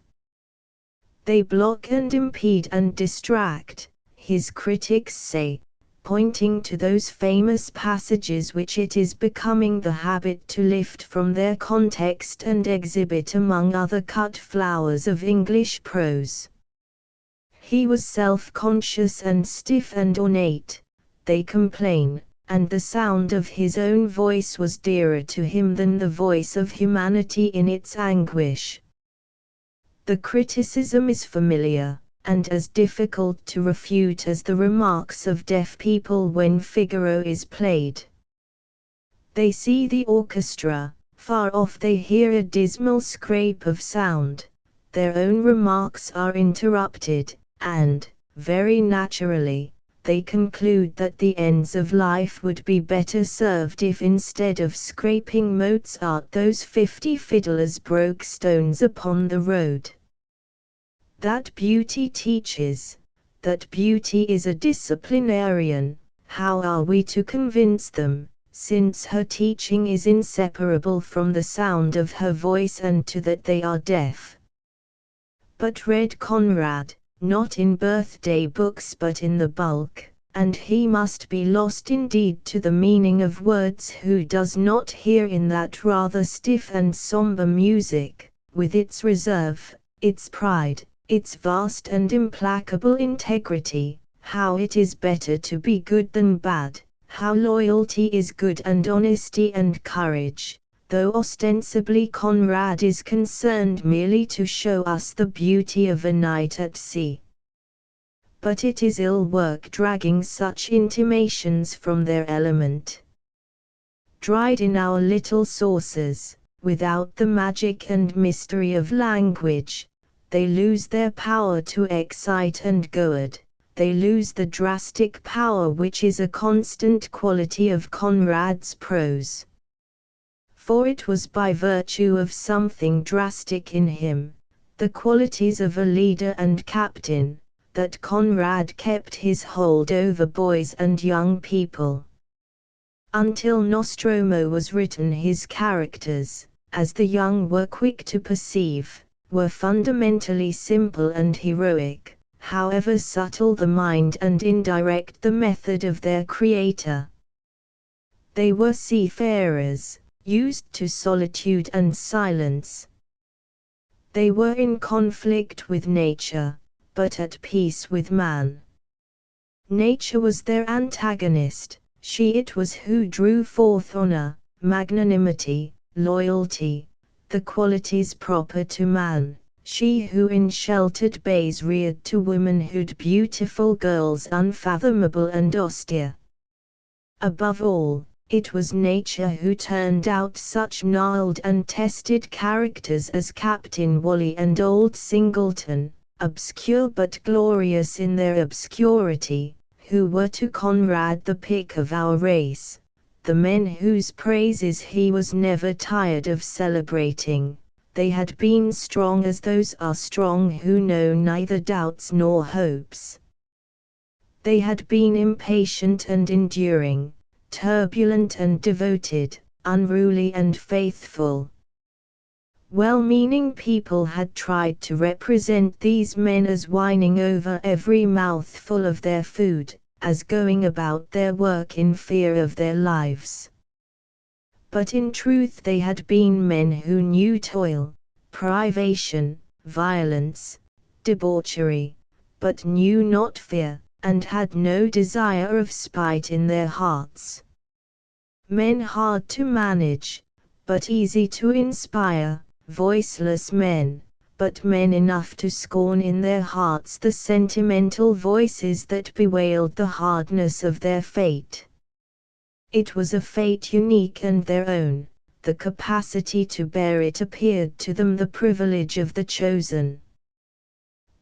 They block and impede and distract, his critics say, pointing to those famous passages which it is becoming the habit to lift from their context and exhibit among other cut flowers of English prose. He was self-conscious and stiff and ornate, they complain, and the sound of his own voice was dearer to him than the voice of humanity in its anguish. The criticism is familiar, and as difficult to refute as the remarks of deaf people when Figaro is played. They see the orchestra, Far off they hear a dismal scrape of sound, their own remarks are interrupted, and, very naturally, they conclude that the ends of life would be better served if instead of scraping Mozart those 50 fiddlers broke stones upon the road. That beauty teaches, that beauty is a disciplinarian, how are we to convince them, since her teaching is inseparable from the sound of her voice and to that they are deaf? But read Conrad, not in birthday books but in the bulk, and he must be lost indeed to the meaning of words who does not hear in that rather stiff and sombre music, with its reserve, its pride, its vast and implacable integrity, how it is better to be good than bad, how loyalty is good and honesty and courage, though ostensibly Conrad is concerned merely to show us the beauty of a night at sea. But it is ill work dragging such intimations from their element. Dried in our little saucers, without the magic and mystery of language, they lose their power to excite and goad, they lose the drastic power which is a constant quality of Conrad's prose. For it was by virtue of something drastic in him, the qualities of a leader and captain, that Conrad kept his hold over boys and young people. Until Nostromo was written, his characters, as the young were quick to perceive, were fundamentally simple and heroic, however subtle the mind and indirect the method of their creator. They were seafarers, used to solitude and silence. They were in conflict with nature, but at peace with man. Nature was their antagonist, she it was who drew forth honor, magnanimity, loyalty, the qualities proper to man, she who in sheltered bays reared to womanhood beautiful girls unfathomable and austere. Above all, it was nature who turned out such gnarled and tested characters as Captain Wally and old Singleton, obscure but glorious in their obscurity, who were to Conrad the pick of our race, the men whose praises he was never tired of celebrating. They had been strong as those are strong who know neither doubts nor hopes. They had been impatient and enduring, turbulent and devoted, unruly and faithful. Well-meaning people had tried to represent these men as whining over every mouthful of their food, as going about their work in fear of their lives. But in truth they had been men who knew toil, privation, violence, debauchery, but knew not fear, and had no desire of spite in their hearts. Men hard to manage, but easy to inspire, voiceless men, but men enough to scorn in their hearts the sentimental voices that bewailed the hardness of their fate. It was a fate unique and their own, the capacity to bear it appeared to them the privilege of the chosen.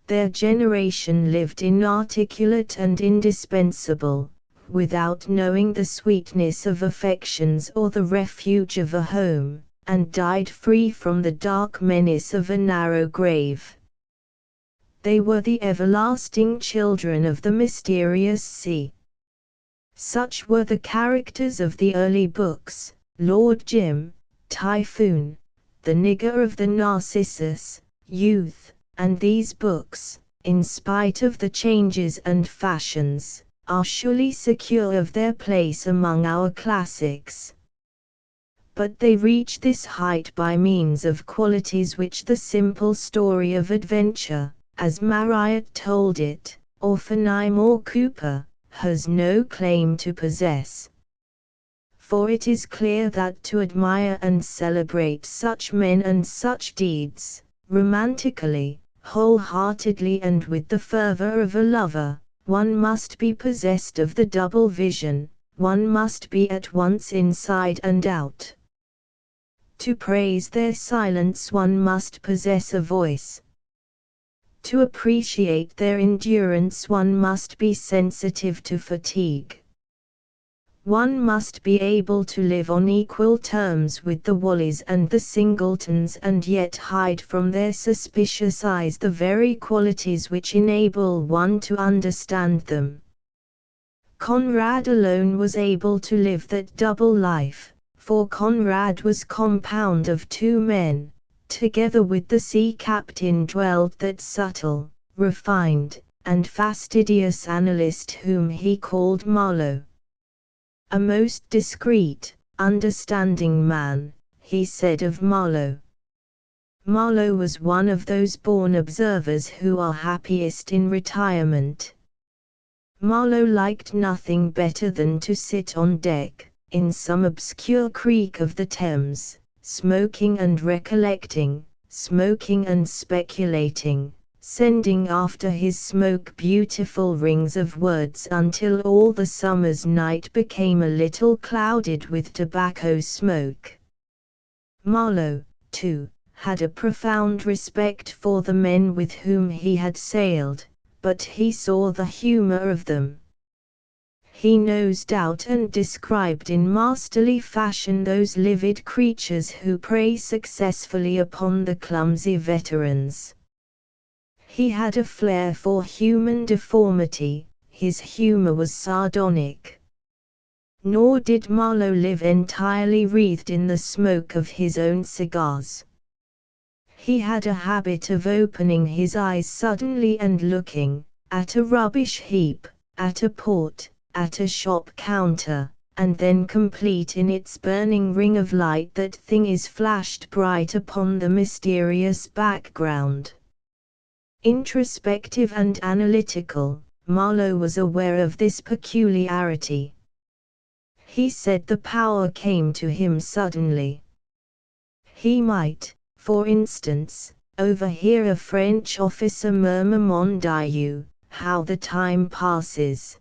Their generation lived inarticulate and indispensable, without knowing the sweetness of affections or the refuge of a home, and died free from the dark menace of a narrow grave. They were the everlasting children of the mysterious sea. Such were the characters of the early books: Lord Jim, Typhoon, the nigger of the Narcissus, Youth, and these books, in spite of the changes and fashions, are surely secure of their place among our classics. But they reach this height by means of qualities which the simple story of adventure, as Marryat told it, or Fenime or Cooper, has no claim to possess. For it is clear that to admire and celebrate such men and such deeds, romantically, wholeheartedly and with the fervor of a lover, one must be possessed of the double vision, one must be at once inside and out. To praise their silence one must possess a voice. To appreciate their endurance one must be sensitive to fatigue. One must be able to live on equal terms with the Wallies and the Singletons and yet hide from their suspicious eyes the very qualities which enable one to understand them. Conrad alone was able to live that double life, for Conrad was compound of two men. Together with the sea captain dwelled that subtle, refined, and fastidious analyst whom he called Marlowe. A most discreet, understanding man, he said of Marlowe. Marlowe was one of those born observers who are happiest in retirement. Marlowe liked nothing better than to sit on deck, in some obscure creek of the Thames, smoking and recollecting, smoking and speculating, sending after his smoke beautiful rings of words until all the summer's night became a little clouded with tobacco smoke. Marlowe, too, had a profound respect for the men with whom he had sailed, but he saw the humor of them. He nosed out and described in masterly fashion those livid creatures who prey successfully upon the clumsy veterans. He had a flair for human deformity, his humor was sardonic. Nor did Marlowe live entirely wreathed in the smoke of his own cigars. He had a habit of opening his eyes suddenly and looking, at a rubbish heap, at a port, at a shop counter, and then complete in its burning ring of light that thing is flashed bright upon the mysterious background. Introspective and analytical, Marlowe was aware of this peculiarity. He said the power came to him suddenly. He might, for instance, overhear a French officer murmur "Mon Dieu, how the time passes."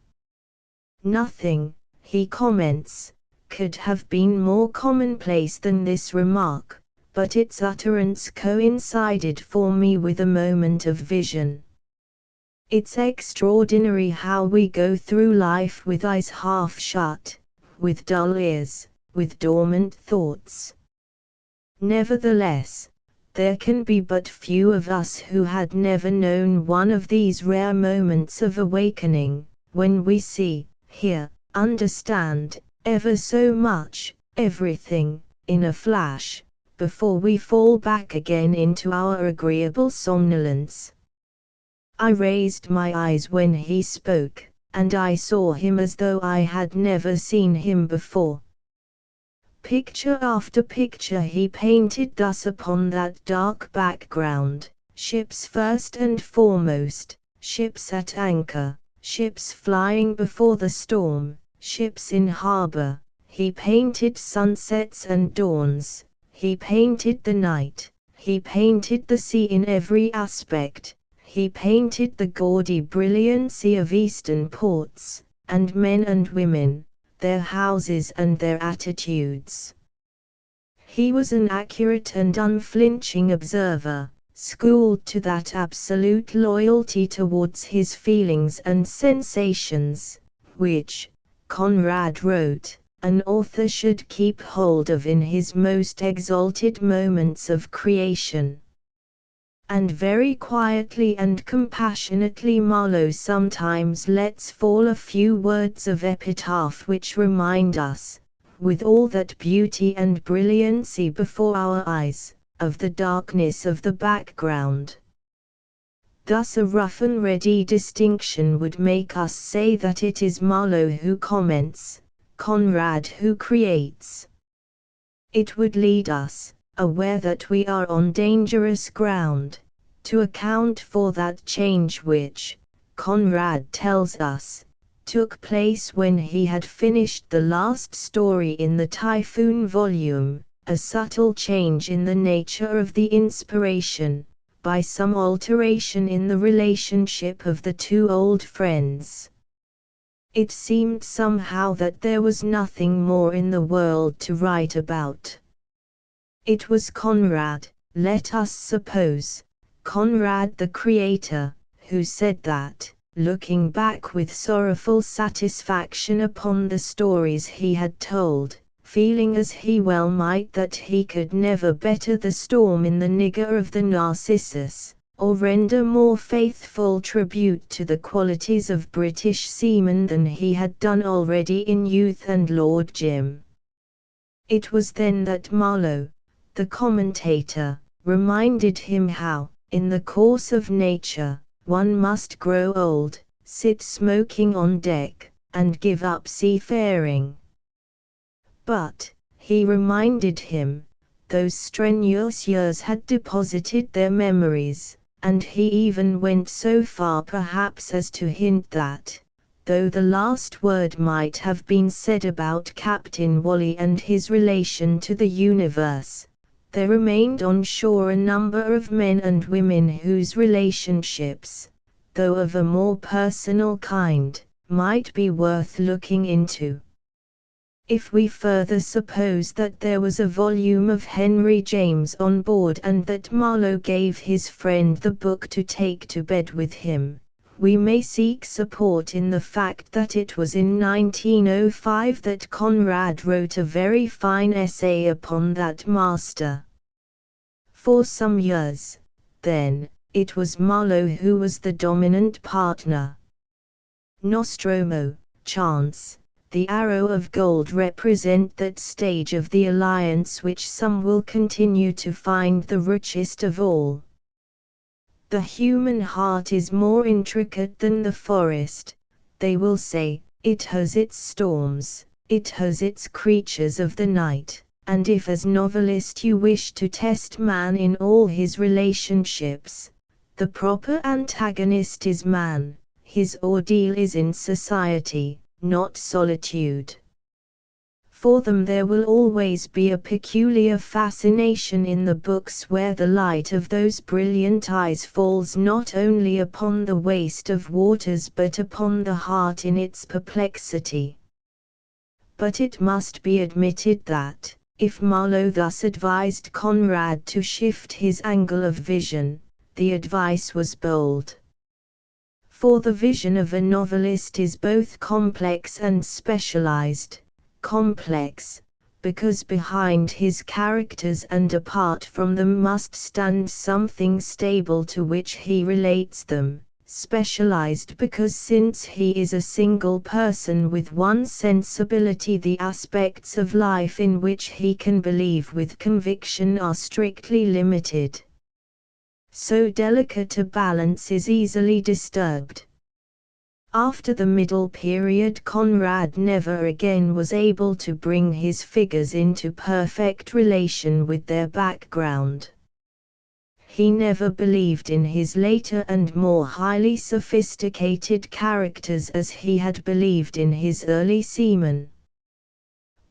Nothing, he comments, could have been more commonplace than this remark, but its utterance coincided for me with a moment of vision. It's extraordinary how we go through life with eyes half shut, with dull ears, with dormant thoughts. Nevertheless, there can be but few of us who had never known one of these rare moments of awakening, when we see, hear, understand, ever so much, everything, in a flash, before we fall back again into our agreeable somnolence. I raised my eyes when he spoke, and I saw him as though I had never seen him before. Picture after picture he painted thus upon that dark background, ships first and foremost, ships at anchor, ships flying before the storm, ships in harbor. He painted sunsets and dawns, he painted the night, he painted the sea in every aspect, he painted the gaudy brilliancy of eastern ports, and men and women, their houses and their attitudes. He was an accurate and unflinching observer, schooled to that absolute loyalty towards his feelings and sensations, which, Conrad wrote, an author should keep hold of in his most exalted moments of creation. And very quietly and compassionately Marlowe sometimes lets fall a few words of epitaph which remind us, with all that beauty and brilliancy before our eyes, of the darkness of the background. Thus a rough and ready distinction would make us say that it is Marlowe who comments, Conrad who creates. It would lead us, aware that we are on dangerous ground, to account for that change which, Conrad tells us, took place when he had finished the last story in the Typhoon volume, a subtle change in the nature of the inspiration, by some alteration in the relationship of the two old friends. It seemed somehow that there was nothing more in the world to write about. It was Conrad, let us suppose, Conrad the creator, who said that, looking back with sorrowful satisfaction upon the stories he had told, feeling as he well might that he could never better the storm in the nigger of the Narcissus, or render more faithful tribute to the qualities of British seamen than he had done already in Youth and Lord Jim. It was then that Marlowe, the commentator, reminded him how, in the course of nature, one must grow old, sit smoking on deck, and give up seafaring. But, he reminded him, those strenuous years had deposited their memories, and he even went so far perhaps as to hint that, though the last word might have been said about Captain Wally and his relation to the universe, there remained on shore a number of men and women whose relationships, though of a more personal kind, might be worth looking into. If we further suppose that there was a volume of Henry James on board and that Marlowe gave his friend the book to take to bed with him, we may seek support in the fact that it was in 1905 that Conrad wrote a very fine essay upon that master. For some years, then, it was Marlowe who was the dominant partner. Nostromo, chance, the arrow of gold represent that stage of the alliance which some will continue to find the richest of all. The human heart is more intricate than the forest, they will say, it has its storms, it has its creatures of the night, and if as novelist you wish to test man in all his relationships, the proper antagonist is man, his ordeal is in society, not solitude. For them there will always be a peculiar fascination in the books where the light of those brilliant eyes falls not only upon the waste of waters but upon the heart in its perplexity. But it must be admitted that, if Marlowe thus advised Conrad to shift his angle of vision, the advice was bold. For the vision of a novelist is both complex and specialized. Complex, because behind his characters and apart from them must stand something stable to which he relates them, specialized because since he is a single person with one sensibility the aspects of life in which he can believe with conviction are strictly limited. So delicate a balance is easily disturbed. After the middle period Conrad never again was able to bring his figures into perfect relation with their background. He never believed in his later and more highly sophisticated characters as he had believed in his early seamen.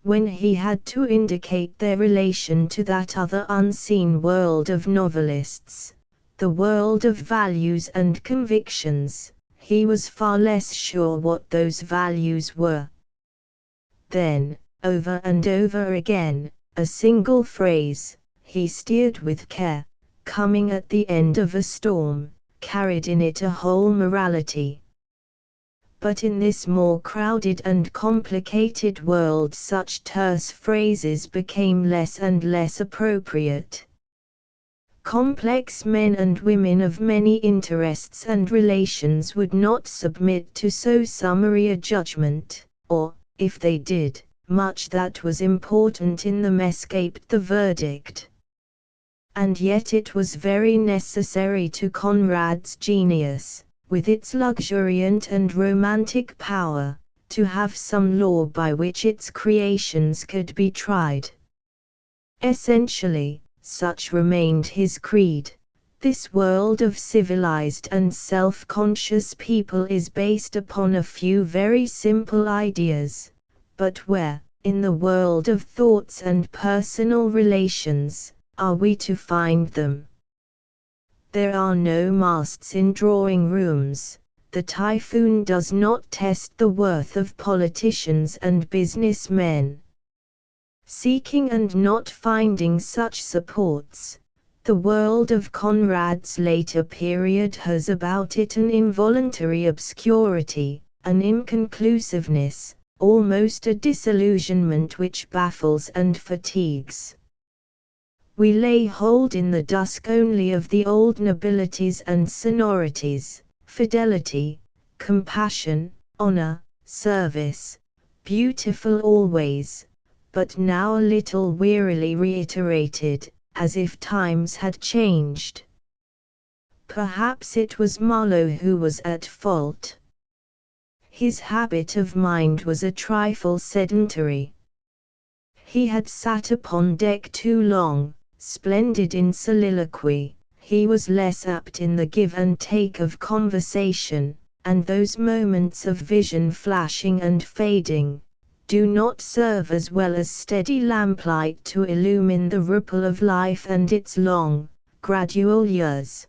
When he had to indicate their relation to that other unseen world of novelists, the world of values and convictions, he was far less sure what those values were. Then, over and over again, a single phrase, he steered with care, coming at the end of a storm, carried in it a whole morality. But in this more crowded and complicated world such terse phrases became less and less appropriate. Complex men and women of many interests and relations would not submit to so summary a judgment, or, if they did, much that was important in them escaped the verdict. And yet it was very necessary to Conrad's genius, with its luxuriant and romantic power, to have some law by which its creations could be tried. Essentially, such remained his creed. This world of civilized and self-conscious people is based upon a few very simple ideas, but where, in the world of thoughts and personal relations, are we to find them? There are no masts in drawing rooms, the typhoon does not test the worth of politicians and businessmen. Seeking and not finding such supports, the world of Conrad's later period has about it an involuntary obscurity, an inconclusiveness, almost a disillusionment which baffles and fatigues. We lay hold in the dusk only of the old nobilities and sonorities, fidelity, compassion, honor, service, beautiful always, but now a little wearily reiterated, as if times had changed. Perhaps it was Marlowe who was at fault. His habit of mind was a trifle sedentary. He had sat upon deck too long, splendid in soliloquy. He was less apt in the give and take of conversation, and those moments of vision flashing and fading do not serve as well as steady lamplight to illumine the ripple of life and its long, gradual years.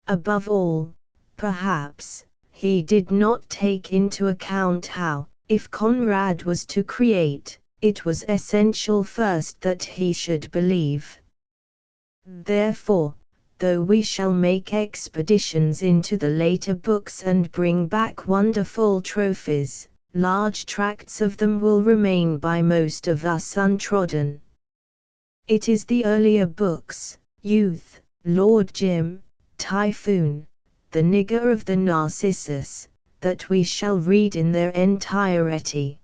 Above all, perhaps, he did not take into account how, if Conrad was to create, it was essential first that he should believe. Therefore, though we shall make expeditions into the later books and bring back wonderful trophies, large tracts of them will remain by most of us untrodden. It is the earlier books, Youth, Lord Jim, Typhoon, The Nigger of the Narcissus, that we shall read in their entirety.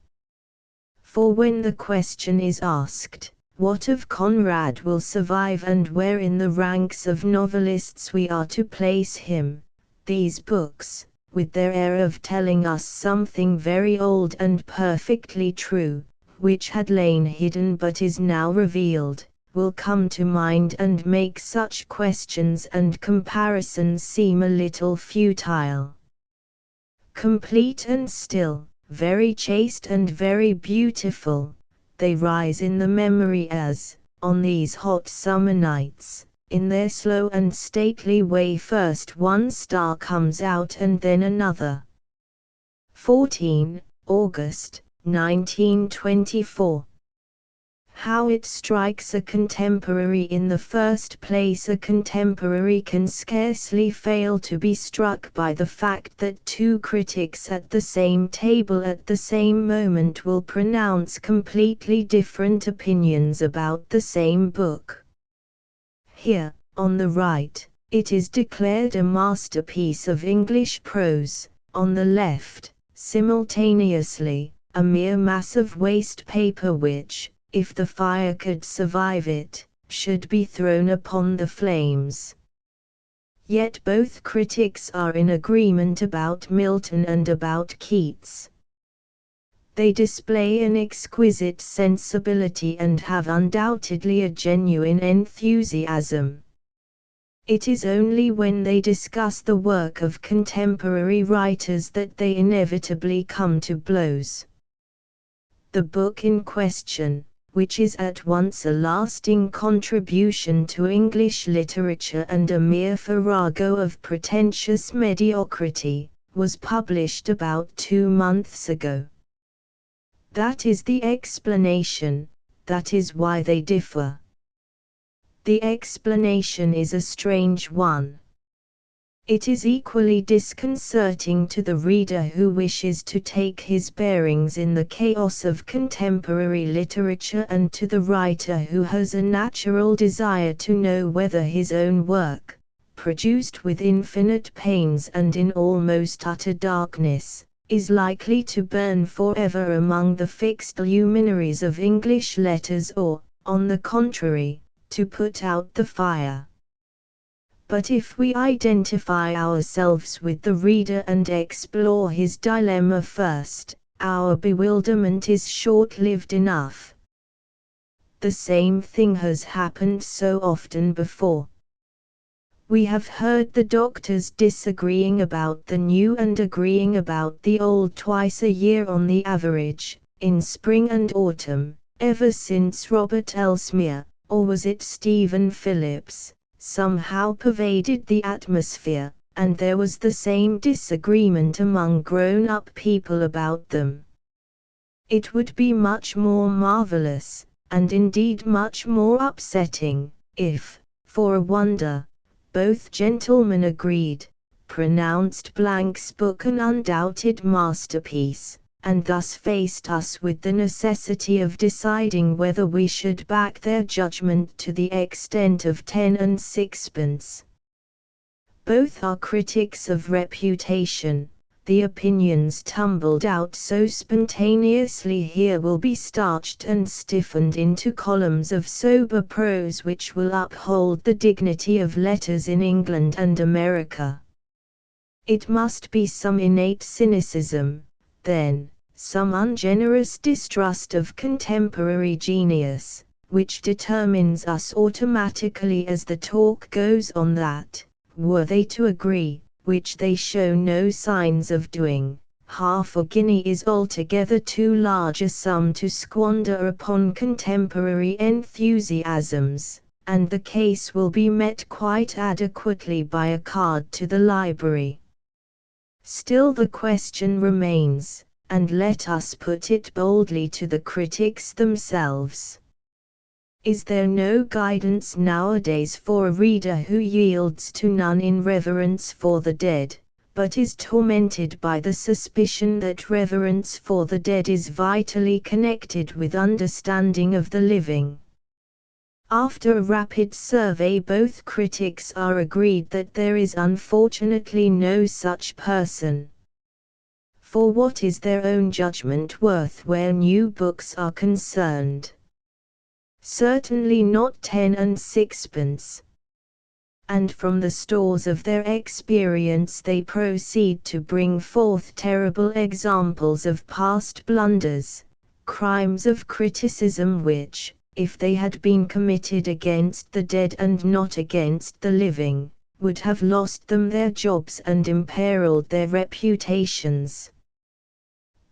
For when the question is asked, what of Conrad will survive and where in the ranks of novelists we are to place him, these books, with their air of telling us something very old and perfectly true, which had lain hidden but is now revealed, will come to mind and make such questions and comparisons seem a little futile. Complete and still, very chaste and very beautiful, they rise in the memory as, on these hot summer nights, in their slow and stately way first one star comes out and then another. 14 August, 1924. How it strikes a contemporary. In the first place, a contemporary can scarcely fail to be struck by the fact that two critics at the same table at the same moment will pronounce completely different opinions about the same book. Here, on the right, it is declared a masterpiece of English prose; on the left, simultaneously, a mere mass of waste paper which, if the fire could survive it, should be thrown upon the flames. Yet both critics are in agreement about Milton and about Keats. They display an exquisite sensibility and have undoubtedly a genuine enthusiasm. It is only when they discuss the work of contemporary writers that they inevitably come to blows. The book in question, which is at once a lasting contribution to English literature and a mere farrago of pretentious mediocrity, was published about 2 months ago. That is the explanation, that is why they differ. The explanation is a strange one. It is equally disconcerting to the reader who wishes to take his bearings in the chaos of contemporary literature and to the writer who has a natural desire to know whether his own work, produced with infinite pains and in almost utter darkness, is likely to burn forever among the fixed luminaries of English letters or, on the contrary, to put out the fire. But if we identify ourselves with the reader and explore his dilemma first, our bewilderment is short-lived enough. The same thing has happened so often before. We have heard the doctors disagreeing about the new and agreeing about the old twice a year on the average, in spring and autumn, ever since Robert Elsmere, or was it Stephen Phillips, somehow pervaded the atmosphere, and there was the same disagreement among grown-up people about them. It would be much more marvelous, and indeed much more upsetting, if, for a wonder, both gentlemen agreed, pronounced Blank's book an undoubted masterpiece, and thus faced us with the necessity of deciding whether we should back their judgment to the extent of 10 and sixpence. Both are critics of reputation. The opinions tumbled out so spontaneously here will be starched and stiffened into columns of sober prose which will uphold the dignity of letters in England and America. It must be some innate cynicism, then, some ungenerous distrust of contemporary genius, which determines us automatically as the talk goes on that, were they to agree, which they show no signs of doing, half a guinea is altogether too large a sum to squander upon contemporary enthusiasms, and the case will be met quite adequately by a card to the library. Still the question remains, and let us put it boldly to the critics themselves. Is there no guidance nowadays for a reader who yields to none in reverence for the dead, but is tormented by the suspicion that reverence for the dead is vitally connected with understanding of the living? After a rapid survey, both critics are agreed that there is unfortunately no such person. For what is their own judgment worth where new books are concerned? Certainly not 10 and sixpence. And from the stores of their experience they proceed to bring forth terrible examples of past blunders, crimes of criticism which, if they had been committed against the dead and not against the living, would have lost them their jobs and imperiled their reputations.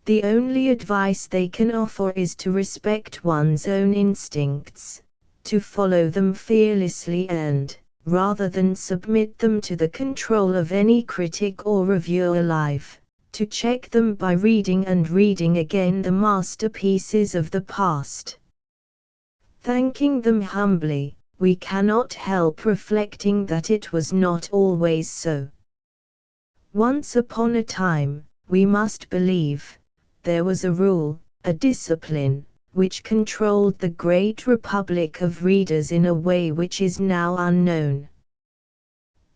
The only advice they can offer is to respect one's own instincts, to follow them fearlessly and, rather than submit them to the control of any critic or reviewer alive, to check them by reading and reading again the masterpieces of the past. Thanking them humbly, we cannot help reflecting that it was not always so. Once upon a time, we must believe, there was a rule, a discipline, which controlled the great republic of readers in a way which is now unknown.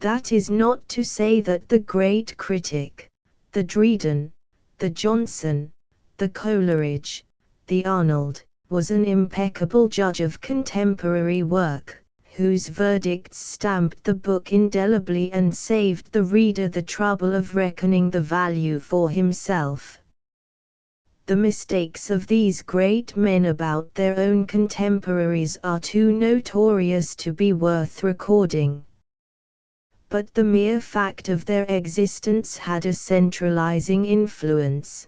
That is not to say that the great critic, the Dryden, the Johnson, the Coleridge, the Arnold, was an impeccable judge of contemporary work, whose verdicts stamped the book indelibly and saved the reader the trouble of reckoning the value for himself. The mistakes of these great men about their own contemporaries are too notorious to be worth recording. But the mere fact of their existence had a centralizing influence.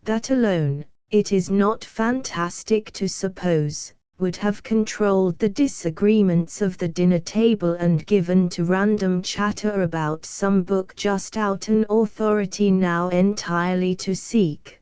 That alone, it is not fantastic to suppose, would have controlled the disagreements of the dinner table and given to random chatter about some book just out an authority now entirely to seek.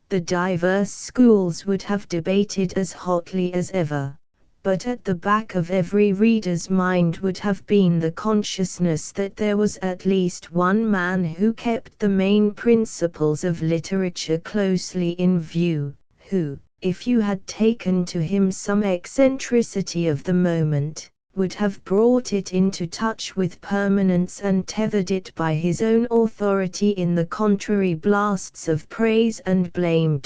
The diverse schools would have debated as hotly as ever, but at the back of every reader's mind would have been the consciousness that there was at least one man who kept the main principles of literature closely in view, who, if you had taken to him some eccentricity of the moment, would have brought it into touch with permanence and tethered it by his own authority in the contrary blasts of praise and blame.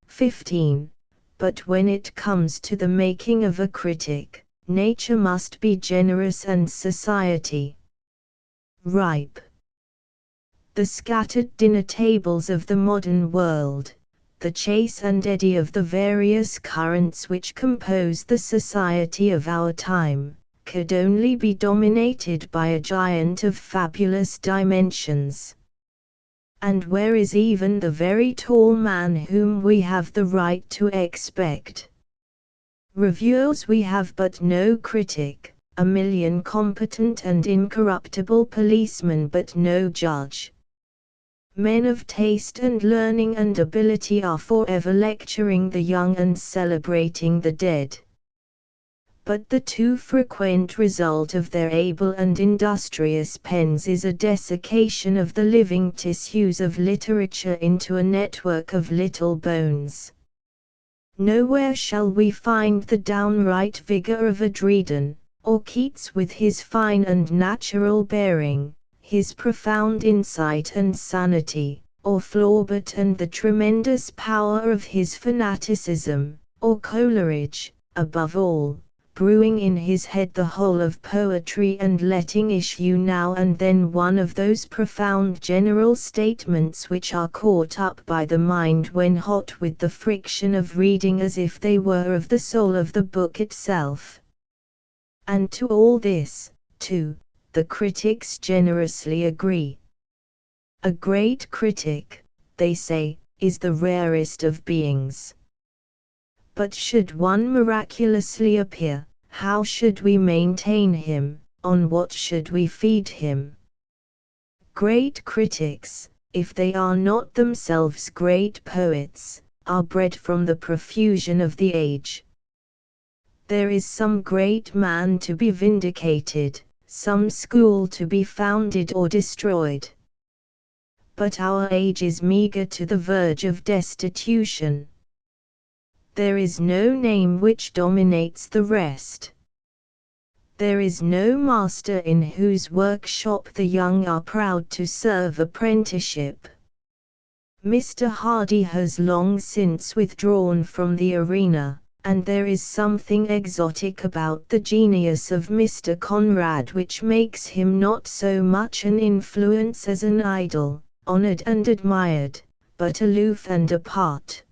15. But when it comes to the making of a critic, nature must be generous and society ripe. The scattered dinner tables of the modern world, the chase and eddy of the various currents which compose the society of our time, could only be dominated by a giant of fabulous dimensions. And where is even the very tall man whom we have the right to expect? Reviewers we have but no critic, a million competent and incorruptible policemen but no judge. Men of taste and learning and ability are forever lecturing the young and celebrating the dead. But the too frequent result of their able and industrious pens is a desiccation of the living tissues of literature into a network of little bones. Nowhere shall we find the downright vigor of a Dryden, or Keats with his fine and natural bearing, his profound insight and sanity, or Flaubert and the tremendous power of his fanaticism, or Coleridge, above all, brewing in his head the whole of poetry and letting issue now and then one of those profound general statements which are caught up by the mind when hot with the friction of reading as if they were of the soul of the book itself. And to all this, too, the critics generously agree. A great critic, they say, is the rarest of beings. But should one miraculously appear, how should we maintain him, on what should we feed him? Great critics, if they are not themselves great poets, are bred from the profusion of the age. There is some great man to be vindicated, some school to be founded or destroyed. But our age is meagre to the verge of destitution. There is no name which dominates the rest. There is no master in whose workshop the young are proud to serve apprenticeship. Mr. Hardy has long since withdrawn from the arena, and there is something exotic about the genius of Mr. Conrad which makes him not so much an influence as an idol, honored and admired, but aloof and apart.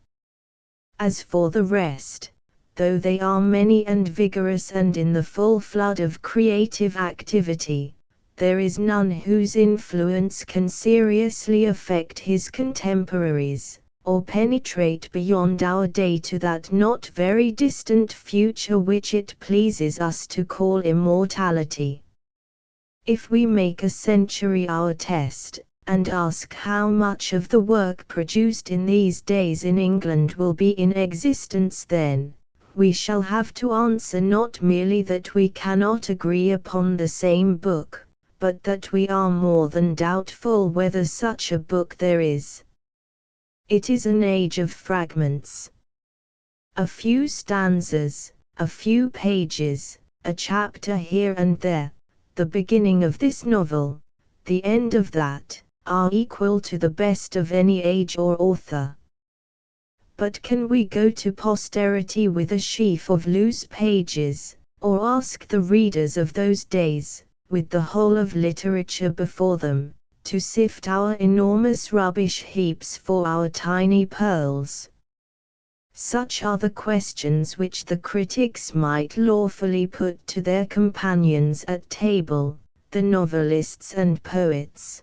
As for the rest, though they are many and vigorous and in the full flood of creative activity, there is none whose influence can seriously affect his contemporaries, or penetrate beyond our day to that not very distant future which it pleases us to call immortality. If we make a century our test, and ask how much of the work produced in these days in England will be in existence then, we shall have to answer not merely that we cannot agree upon the same book, but that we are more than doubtful whether such a book there is. It is an age of fragments. A few stanzas, a few pages, a chapter here and there, the beginning of this novel, the end of that, are equal to the best of any age or author. But can we go to posterity with a sheaf of loose pages, or ask the readers of those days, with the whole of literature before them, to sift our enormous rubbish heaps for our tiny pearls? Such are the questions which the critics might lawfully put to their companions at table, the novelists and poets.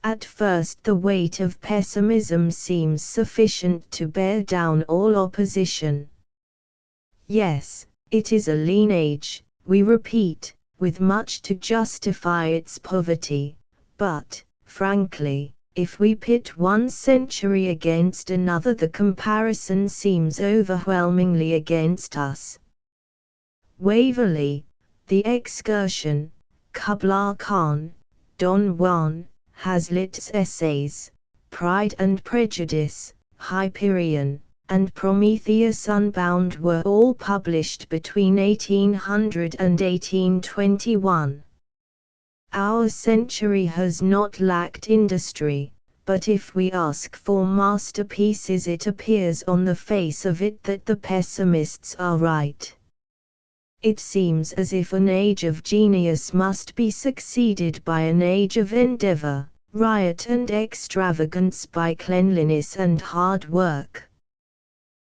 At first the weight of pessimism seems sufficient to bear down all opposition. Yes, it is a lean age, we repeat, with much to justify its poverty, but, frankly, if we pit one century against another the comparison seems overwhelmingly against us. Waverley, The Excursion, Kubla Khan, Don Juan, Hazlitt's Essays, Pride and Prejudice, Hyperion, and Prometheus Unbound were all published between 1800 and 1821. Our century has not lacked industry, but if we ask for masterpieces it appears on the face of it that the pessimists are right. It seems as if an age of genius must be succeeded by an age of endeavor, riot and extravagance by cleanliness and hard work.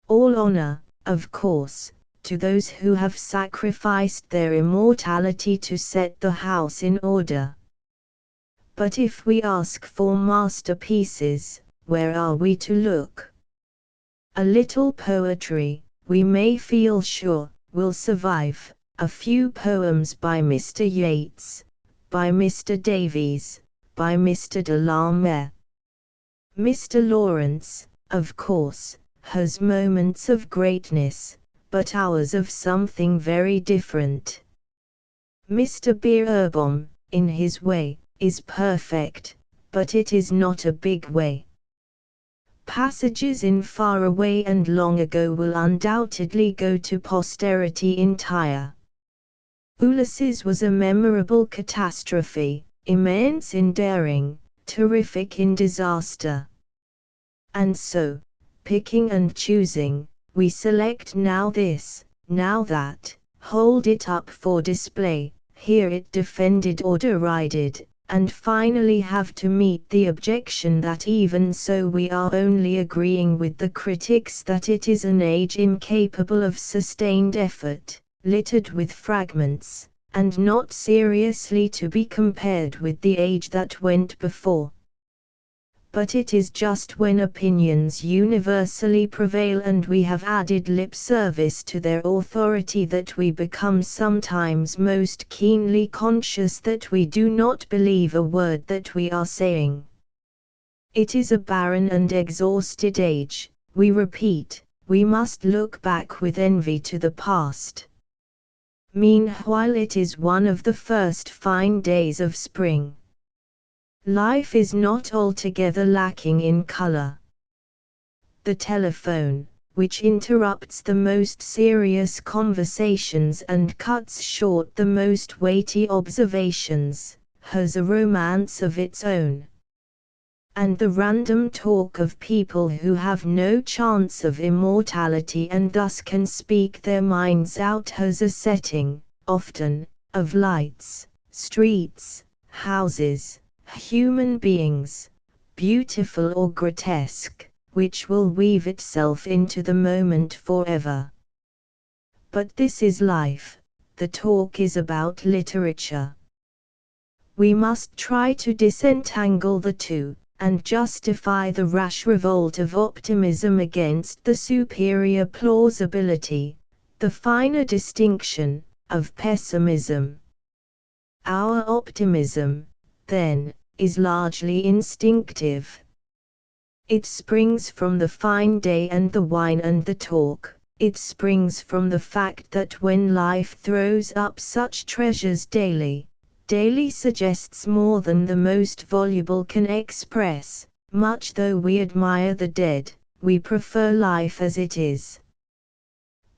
All honor, of course, to those who have sacrificed their immortality to set the house in order. But if we ask for masterpieces, where are we to look? A little poetry, we may feel sure, will survive, a few poems by Mr. Yeats, by Mr. Davies, by Mr. de la Mare, Mr. Lawrence, of course, has moments of greatness, but ours of something very different. Mr. Beerbohm, in his way, is perfect, but it is not a big way. Passages in Far Away and Long Ago will undoubtedly go to posterity entire. Ulysses was a memorable catastrophe, immense in daring, terrific in disaster. And so, picking and choosing, we select now this, now that, hold it up for display, hear it defended or derided, and finally have to meet the objection that even so we are only agreeing with the critics that it is an age incapable of sustained effort, littered with fragments, and not seriously to be compared with the age that went before. But it is just when opinions universally prevail and we have added lip service to their authority that we become sometimes most keenly conscious that we do not believe a word that we are saying. It is a barren and exhausted age, we repeat, we must look back with envy to the past. Meanwhile it is one of the first fine days of spring. Life is not altogether lacking in color. The telephone, which interrupts the most serious conversations and cuts short the most weighty observations, has a romance of its own. And the random talk of people who have no chance of immortality and thus can speak their minds out has a setting, often, of lights, streets, houses, human beings, beautiful or grotesque, which will weave itself into the moment forever. But this is life, the talk is about literature. We must try to disentangle the two, and justify the rash revolt of optimism against the superior plausibility, the finer distinction, of pessimism. Our optimism, then, is largely instinctive. It springs from the fine day and the wine and the talk, it springs from the fact that when life throws up such treasures daily suggests more than the most voluble can express, much though we admire the dead, we prefer life as it is.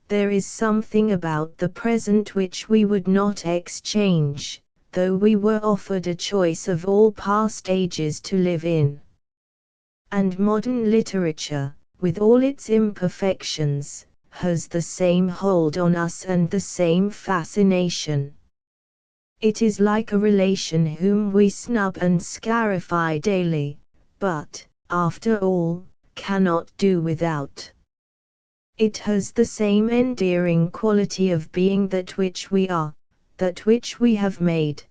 There is something about the present which we would not exchange, though we were offered a choice of all past ages to live in. And modern literature, with all its imperfections, has the same hold on us and the same fascination. It is like a relation whom we snub and scarify daily, but, after all, cannot do without. It has the same endearing quality of being that which we are, that which we have made,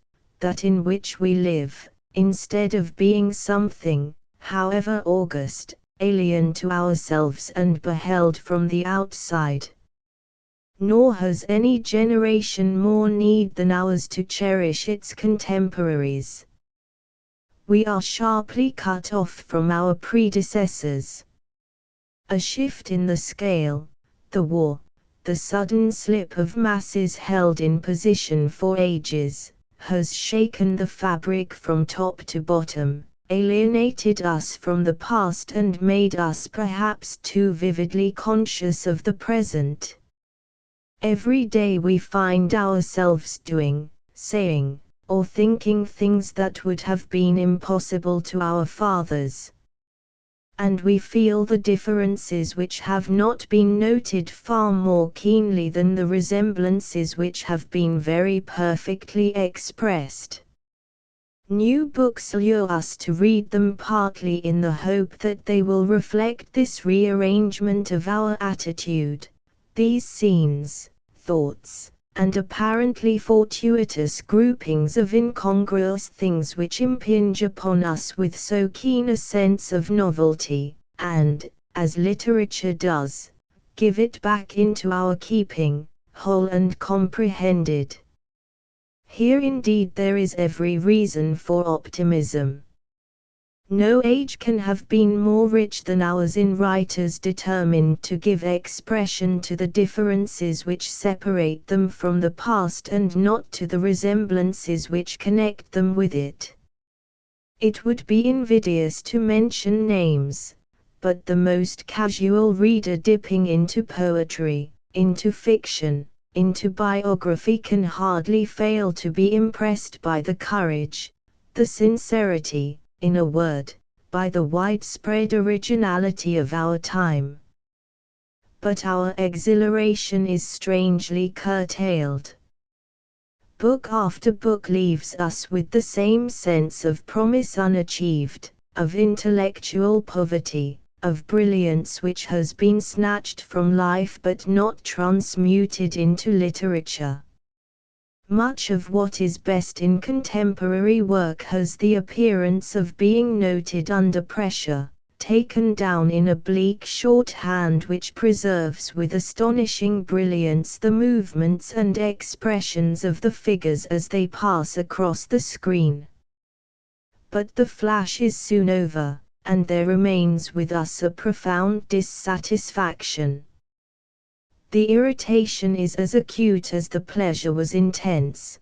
that in which we live, instead of being something, however august, alien to ourselves and beheld from the outside. Nor has any generation more need than ours to cherish its contemporaries. We are sharply cut off from our predecessors. A shift in the scale, the war, the sudden slip of masses held in position for ages, has shaken the fabric from top to bottom, alienated us from the past and made us perhaps too vividly conscious of the present. Every day we find ourselves doing, saying, or thinking things that would have been impossible to our fathers. And we feel the differences which have not been noted far more keenly than the resemblances which have been very perfectly expressed. New books lure us to read them partly in the hope that they will reflect this rearrangement of our attitude, these scenes, thoughts, and apparently fortuitous groupings of incongruous things which impinge upon us with so keen a sense of novelty, and, as literature does, give it back into our keeping, whole and comprehended. Here indeed there is every reason for optimism. No age can have been more rich than ours in writers determined to give expression to the differences which separate them from the past and not to the resemblances which connect them with it. It would be invidious to mention names, but the most casual reader dipping into poetry, into fiction, into biography can hardly fail to be impressed by the courage, the sincerity, in a word, by the widespread originality of our time. But our exhilaration is strangely curtailed. Book after book leaves us with the same sense of promise unachieved, of intellectual poverty, of brilliance which has been snatched from life but not transmuted into literature. Much of what is best in contemporary work has the appearance of being noted under pressure, taken down in a bleak shorthand which preserves with astonishing brilliance the movements and expressions of the figures as they pass across the screen. But the flash is soon over, and there remains with us a profound dissatisfaction. The irritation is as acute as the pleasure was intense.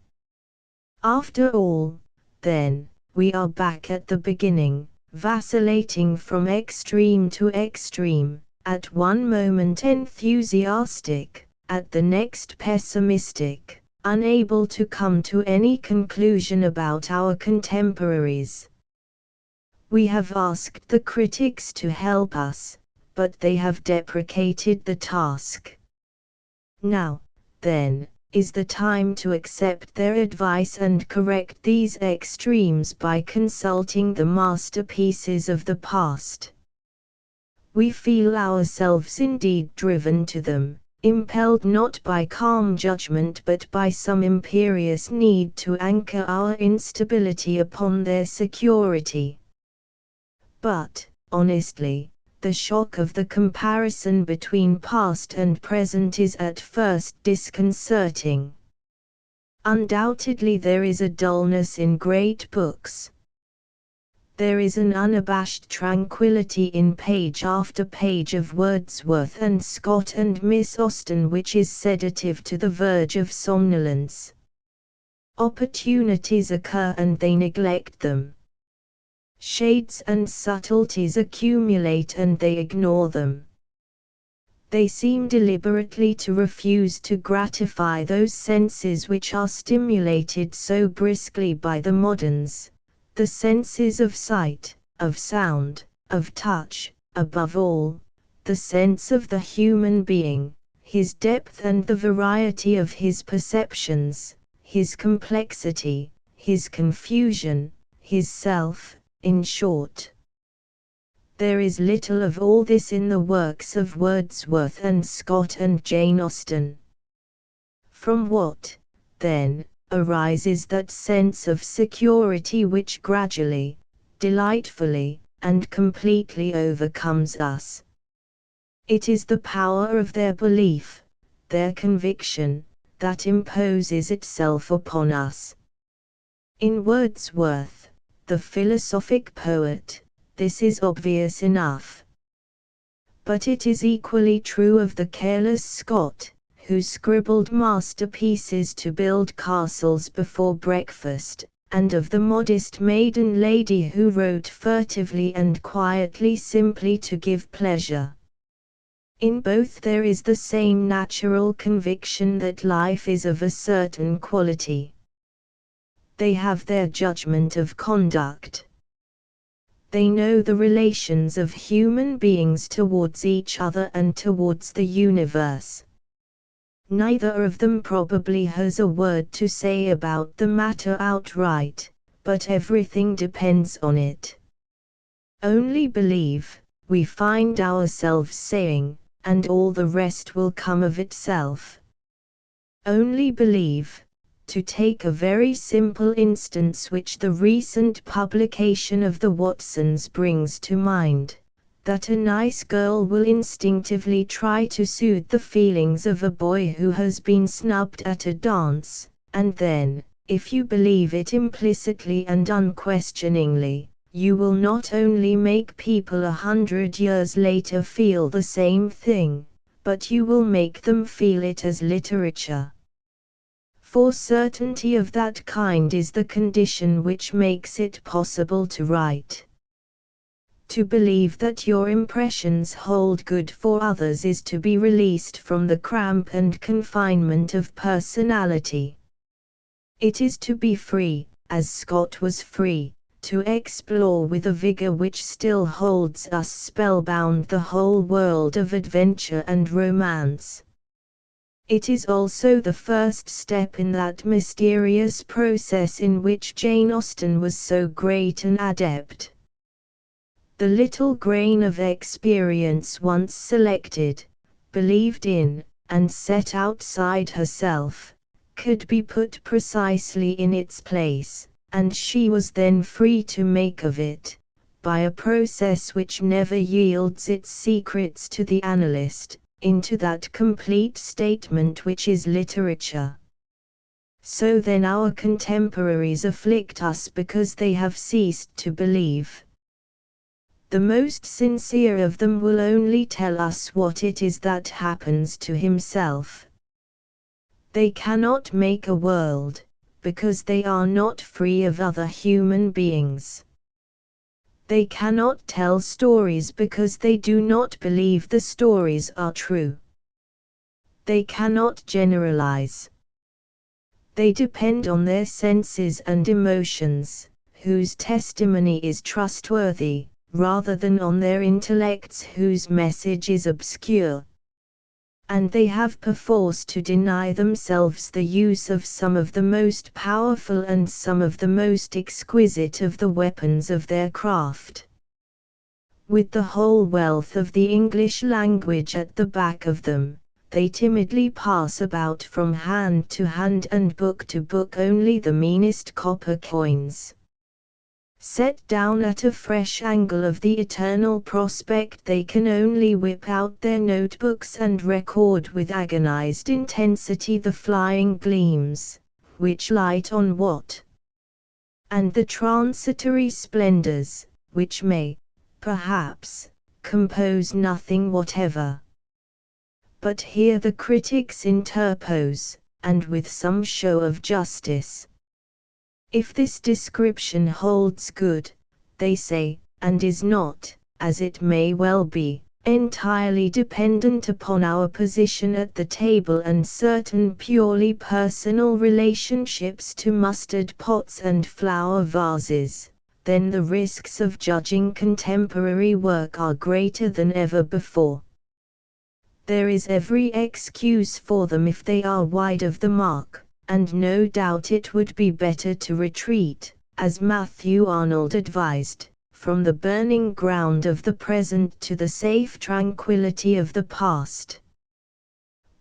After all, then, we are back at the beginning, vacillating from extreme to extreme, at one moment enthusiastic, at the next pessimistic, unable to come to any conclusion about our contemporaries. We have asked the critics to help us, but they have deprecated the task. Now, then, is the time to accept their advice and correct these extremes by consulting the masterpieces of the past. We feel ourselves indeed driven to them, impelled not by calm judgment but by some imperious need to anchor our instability upon their security. But, honestly, the shock of the comparison between past and present is at first disconcerting. Undoubtedly there is a dullness in great books. There is an unabashed tranquility in page after page of Wordsworth and Scott and Miss Austen which is sedative to the verge of somnolence. Opportunities occur and they neglect them. Shades and subtleties accumulate and they ignore them. They seem deliberately to refuse to gratify those senses which are stimulated so briskly by the moderns, the senses of sight, of sound, of touch, above all, the sense of the human being, his depth and the variety of his perceptions, his complexity, his confusion, his self. In short, there is little of all this in the works of Wordsworth and Scott and Jane Austen. From what, then, arises that sense of security which gradually, delightfully, and completely overcomes us? It is the power of their belief, their conviction, that imposes itself upon us. In Wordsworth, the philosophic poet, this is obvious enough. But it is equally true of the careless Scot, who scribbled masterpieces to build castles before breakfast, and of the modest maiden lady who wrote furtively and quietly simply to give pleasure. In both there is the same natural conviction that life is of a certain quality. They have their judgment of conduct. They know the relations of human beings towards each other and towards the universe. Neither of them probably has a word to say about the matter outright, but everything depends on it. Only believe, we find ourselves saying, and all the rest will come of itself. Only believe. To take a very simple instance which the recent publication of the Watsons brings to mind, that a nice girl will instinctively try to soothe the feelings of a boy who has been snubbed at a dance, and then, if you believe it implicitly and unquestioningly, you will not only make people 100 years later feel the same thing, but you will make them feel it as literature. For certainty of that kind is the condition which makes it possible to write. To believe that your impressions hold good for others is to be released from the cramp and confinement of personality. It is to be free, as Scott was free, to explore with a vigor which still holds us spellbound the whole world of adventure and romance. It is also the first step in that mysterious process in which Jane Austen was so great an adept. The little grain of experience once selected, believed in, and set outside herself, could be put precisely in its place, and she was then free to make of it, by a process which never yields its secrets to the analyst, into that complete statement which is literature. So then our contemporaries afflict us because they have ceased to believe. The most sincere of them will only tell us what it is that happens to himself. They cannot make a world, because they are not free of other human beings. They cannot tell stories because they do not believe the stories are true. They cannot generalize. They depend on their senses and emotions, whose testimony is trustworthy, rather than on their intellects whose message is obscure. And they have perforce to deny themselves the use of some of the most powerful and some of the most exquisite of the weapons of their craft. With the whole wealth of the English language at the back of them, they timidly pass about from hand to hand and book to book only the meanest copper coins. Set down at a fresh angle of the eternal prospect, they can only whip out their notebooks and record with agonized intensity the flying gleams, which light on what? And the transitory splendors, which may, perhaps, compose nothing whatever. But here the critics interpose, and with some show of justice. If this description holds good, they say, and is not, as it may well be, entirely dependent upon our position at the table and certain purely personal relationships to mustard pots and flower vases, then the risks of judging contemporary work are greater than ever before. There is every excuse for them if they are wide of the mark. And no doubt it would be better to retreat, as Matthew Arnold advised, from the burning ground of the present to the safe tranquility of the past.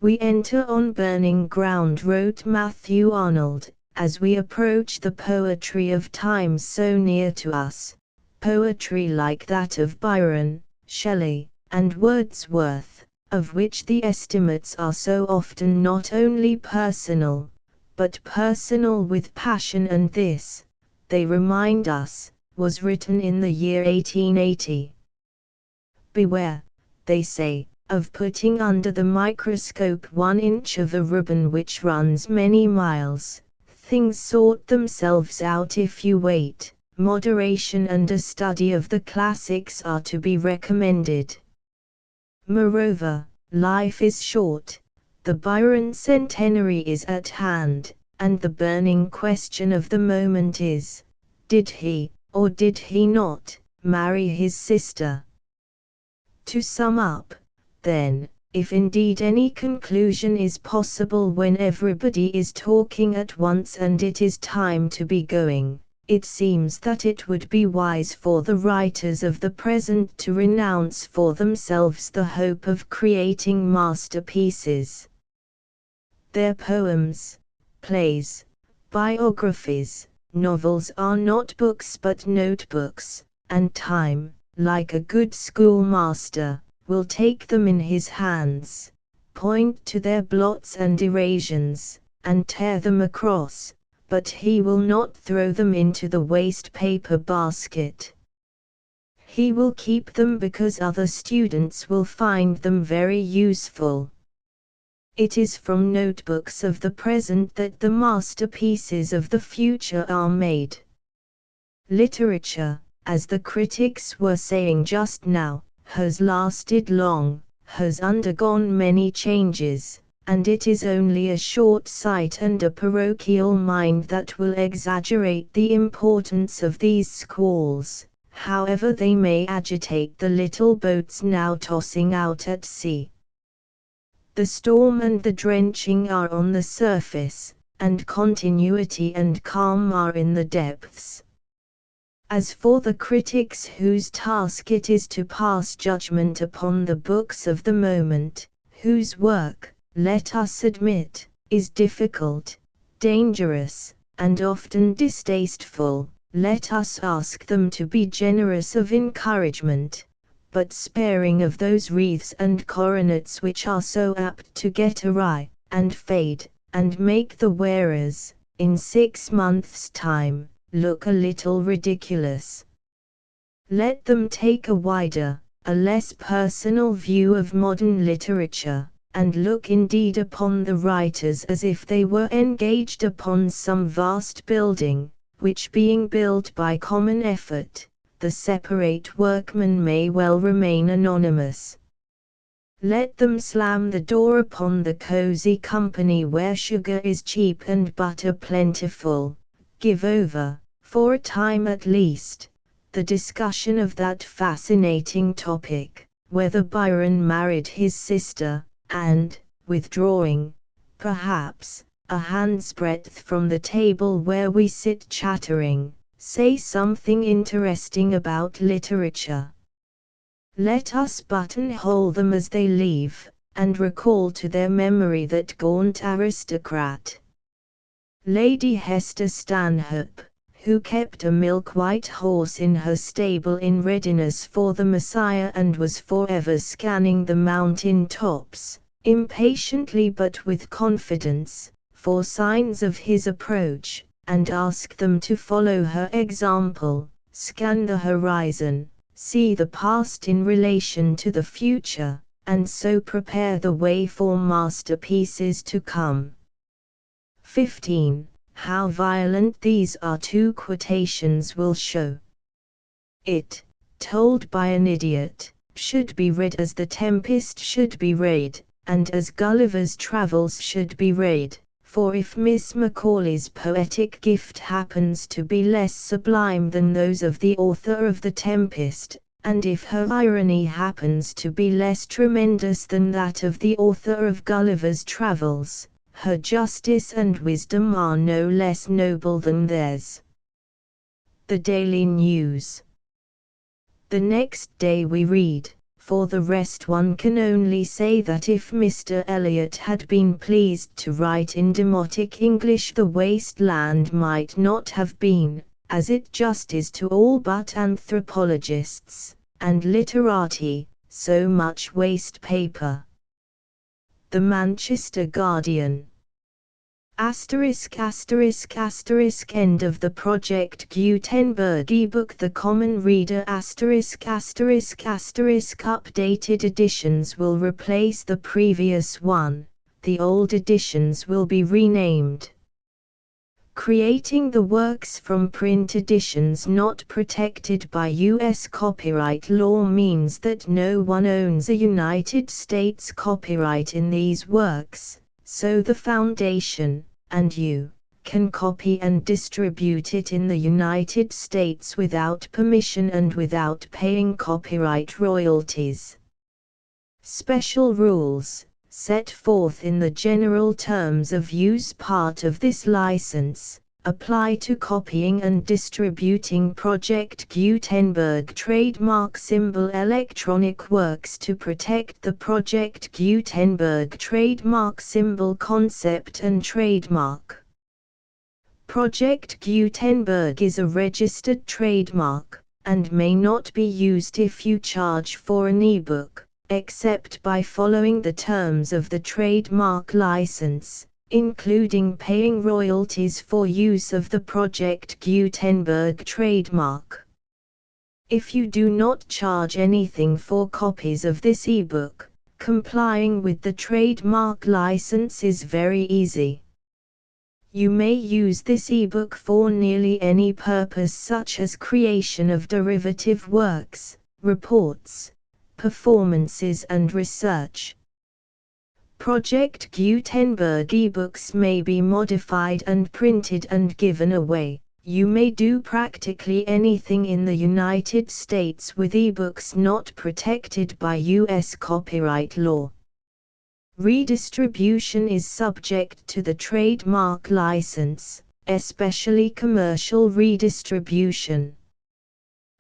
We enter on burning ground, wrote Matthew Arnold, as we approach the poetry of times so near to us, poetry like that of Byron, Shelley, and Wordsworth, of which the estimates are so often not only personal, but personal with passion, and this, they remind us, was written in the year 1880. Beware, they say, of putting under the microscope 1 inch of a ribbon which runs many miles. Things sort themselves out if you wait. Moderation and a study of the classics are to be recommended. Moreover, life is short. The Byron centenary is at hand, and the burning question of the moment is, did he, or did he not, marry his sister? To sum up, then, if indeed any conclusion is possible when everybody is talking at once and it is time to be going, it seems that it would be wise for the writers of the present to renounce for themselves the hope of creating masterpieces. Their poems, plays, biographies, novels are not books but notebooks, and time, like a good schoolmaster, will take them in his hands, point to their blots and erasions, and tear them across, but he will not throw them into the waste paper basket. He will keep them because other students will find them very useful. It is from notebooks of the present that the masterpieces of the future are made. Literature, as the critics were saying just now, has lasted long, has undergone many changes, and it is only a short sight and a parochial mind that will exaggerate the importance of these squalls, however they may agitate the little boats now tossing out at sea. The storm and the drenching are on the surface, and continuity and calm are in the depths. As for the critics whose task it is to pass judgment upon the books of the moment, whose work, let us admit, is difficult, dangerous, and often distasteful, let us ask them to be generous of encouragement, but sparing of those wreaths and coronets which are so apt to get awry, and fade, and make the wearers, in 6 months' time, look a little ridiculous. Let them take a wider, a less personal view of modern literature, and look indeed upon the writers as if they were engaged upon some vast building, which being built by common effort, the separate workmen may well remain anonymous. Let them slam the door upon the cozy company where sugar is cheap and butter plentiful, give over, for a time at least, the discussion of that fascinating topic, whether Byron married his sister, and, withdrawing, perhaps, a hand's breadth from the table where we sit chattering, say something interesting about literature. Let us buttonhole them as they leave, and recall to their memory that gaunt aristocrat, Lady Hester Stanhope, who kept a milk-white horse in her stable in readiness for the Messiah and was forever scanning the mountain tops, impatiently but with confidence, for signs of his approach, and ask them to follow her example, scan the horizon, see the past in relation to the future, and so prepare the way for masterpieces to come. 15. How violent these are two quotations will show. It, told by an idiot, should be read as The Tempest should be read, and as Gulliver's Travels should be read, for if Miss Macaulay's poetic gift happens to be less sublime than those of the author of The Tempest, and if her irony happens to be less tremendous than that of the author of Gulliver's Travels, her justice and wisdom are no less noble than theirs. The Daily News. The next day we read, for the rest one can only say that if Mr. Eliot had been pleased to write in demotic English the waste land might not have been, as it just is to all but anthropologists, and literati, so much waste paper. The Manchester Guardian. End of the Project Gutenberg ebook. The Common Reader updated editions will replace the previous one, the old editions will be renamed. Creating the works from print editions not protected by U.S. copyright law means that no one owns a United States copyright in these works, so the Foundation, and you, can copy and distribute it in the United States without permission and without paying copyright royalties. Special rules, set forth in the general terms of use part of this license, apply to copying and distributing Project Gutenberg trademark symbol electronic works to protect the Project Gutenberg trademark symbol concept and trademark. Project Gutenberg is a registered trademark, and may not be used if you charge for an ebook, except by following the terms of the trademark license, including paying royalties for use of the Project Gutenberg trademark. If you do not charge anything for copies of this ebook, complying with the trademark license is very easy. You may use this ebook for nearly any purpose, such as creation of derivative works, reports, performances and research. Project Gutenberg ebooks may be modified and printed and given away. You may do practically anything in the United States with ebooks not protected by U.S. copyright law. Redistribution is subject to the trademark license, especially commercial redistribution.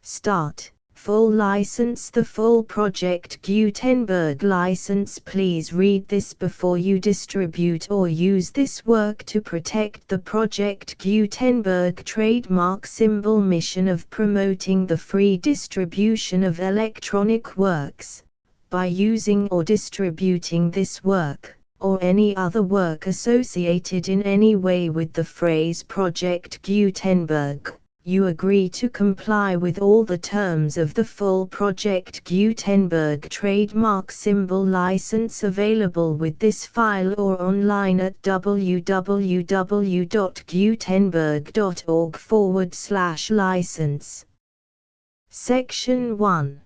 Start. Full license. The full Project Gutenberg license. Please read this before you distribute or use this work to protect the Project Gutenberg trademark symbol mission of promoting the free distribution of electronic works. By using or distributing this work, or any other work associated in any way with the phrase Project Gutenberg, you agree to comply with all the terms of the full Project Gutenberg trademark symbol license available with this file or online at www.gutenberg.org/license. Section 1.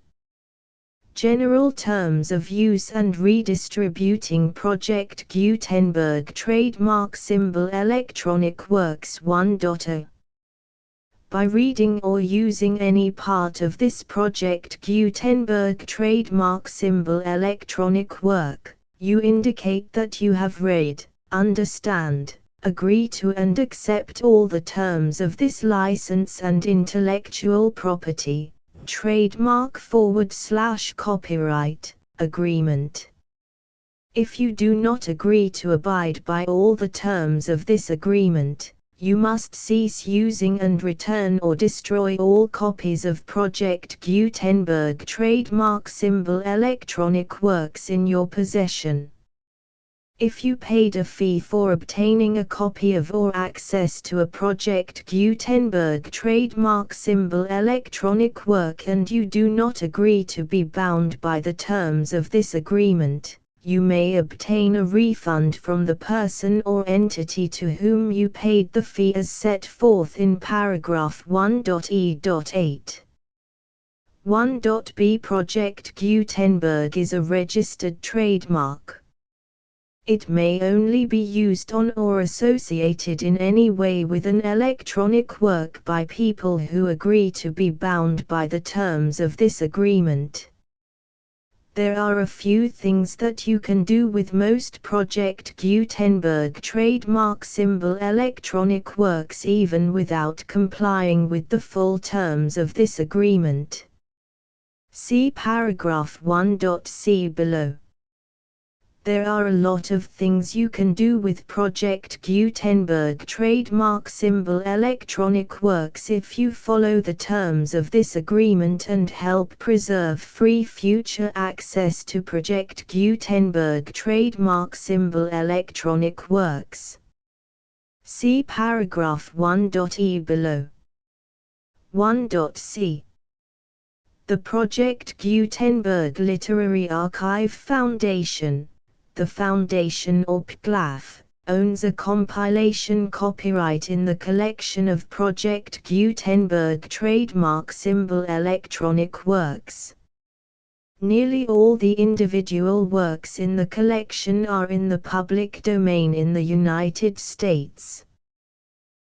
General Terms of Use and Redistributing Project Gutenberg Trademark Symbol Electronic Works 1.0. By reading or using any part of this Project Gutenberg trademark symbol electronic work, you indicate that you have read, understand, agree to and accept all the terms of this license and intellectual property, trademark/copyright, agreement. If you do not agree to abide by all the terms of this agreement, you must cease using and return or destroy all copies of Project Gutenberg trademark symbol electronic works in your possession. If you paid a fee for obtaining a copy of or access to a Project Gutenberg trademark symbol electronic work and you do not agree to be bound by the terms of this agreement, you may obtain a refund from the person or entity to whom you paid the fee as set forth in paragraph 1.e.8. 1.b. Project Gutenberg is a registered trademark. It may only be used on or associated in any way with an electronic work by people who agree to be bound by the terms of this agreement. There are a few things that you can do with most Project Gutenberg trademark symbol electronic works even without complying with the full terms of this agreement. See paragraph 1.c below. There are a lot of things you can do with Project Gutenberg trademark symbol electronic works if you follow the terms of this agreement and help preserve free future access to Project Gutenberg trademark symbol electronic works. See paragraph 1.e below. 1.c. The Project Gutenberg Literary Archive Foundation, the Foundation or PGLAF, owns a compilation copyright in the collection of Project Gutenberg trademark symbol electronic works. Nearly all the individual works in the collection are in the public domain in the United States.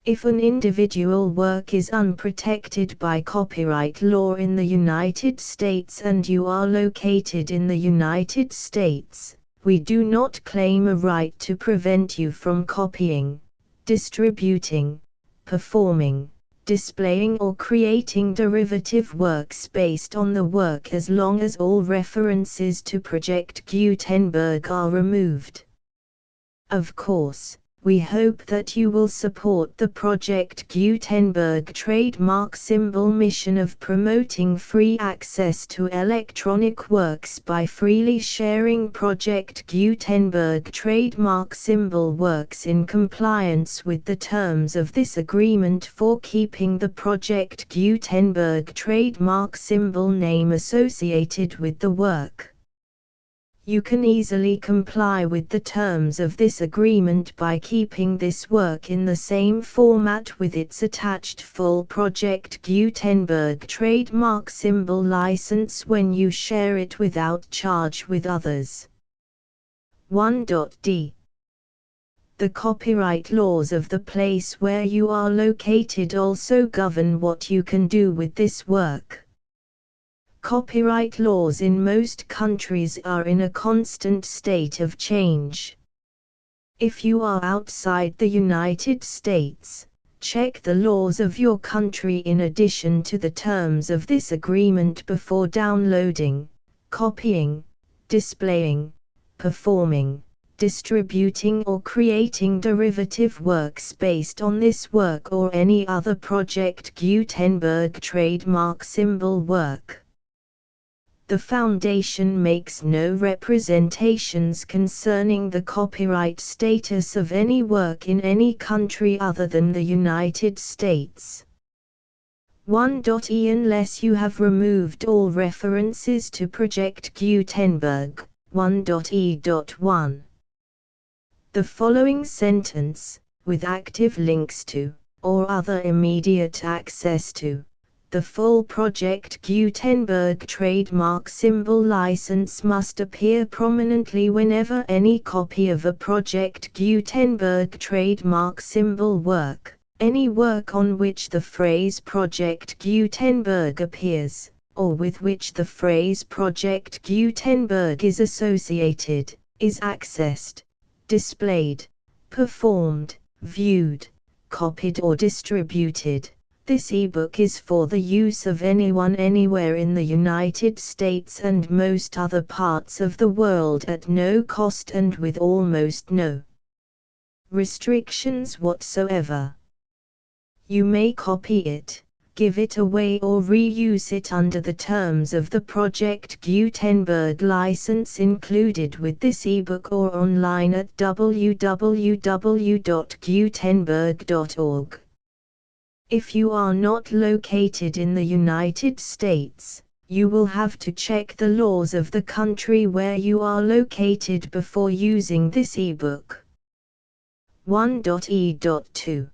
If an individual work is unprotected by copyright law in the United States and you are located in the United States, we do not claim a right to prevent you from copying, distributing, performing, displaying or creating derivative works based on the work as long as all references to Project Gutenberg are removed. Of course, We hope that you will support the Project Gutenberg trademark symbol mission of promoting free access to electronic works by freely sharing Project Gutenberg trademark symbol works in compliance with the terms of this agreement for keeping the Project Gutenberg trademark symbol name associated with the work. You can easily comply with the terms of this agreement by keeping this work in the same format with its attached full Project Gutenberg trademark symbol license when you share it without charge with others. 1.d. The copyright laws of the place where you are located also govern what you can do with this work. Copyright laws in most countries are in a constant state of change. If you are outside the United States, check the laws of your country in addition to the terms of this agreement before downloading, copying, displaying, performing, distributing or creating derivative works based on this work or any other Project Gutenberg trademark symbol work. The Foundation makes no representations concerning the copyright status of any work in any country other than the United States. 1.e. Unless you have removed all references to Project Gutenberg, 1.e.1. The following sentence, with active links to, or other immediate access to, the full Project Gutenberg trademark symbol license must appear prominently whenever any copy of a Project Gutenberg trademark symbol work, any work on which the phrase Project Gutenberg appears, or with which the phrase Project Gutenberg is associated, is accessed, displayed, performed, viewed, copied or distributed. This ebook is for the use of anyone anywhere in the United States and most other parts of the world at no cost and with almost no restrictions whatsoever. You may copy it, give it away or reuse it under the terms of the Project Gutenberg license included with this ebook or online at www.gutenberg.org. If you are not located in the United States, you will have to check the laws of the country where you are located before using this ebook. 1.e.2.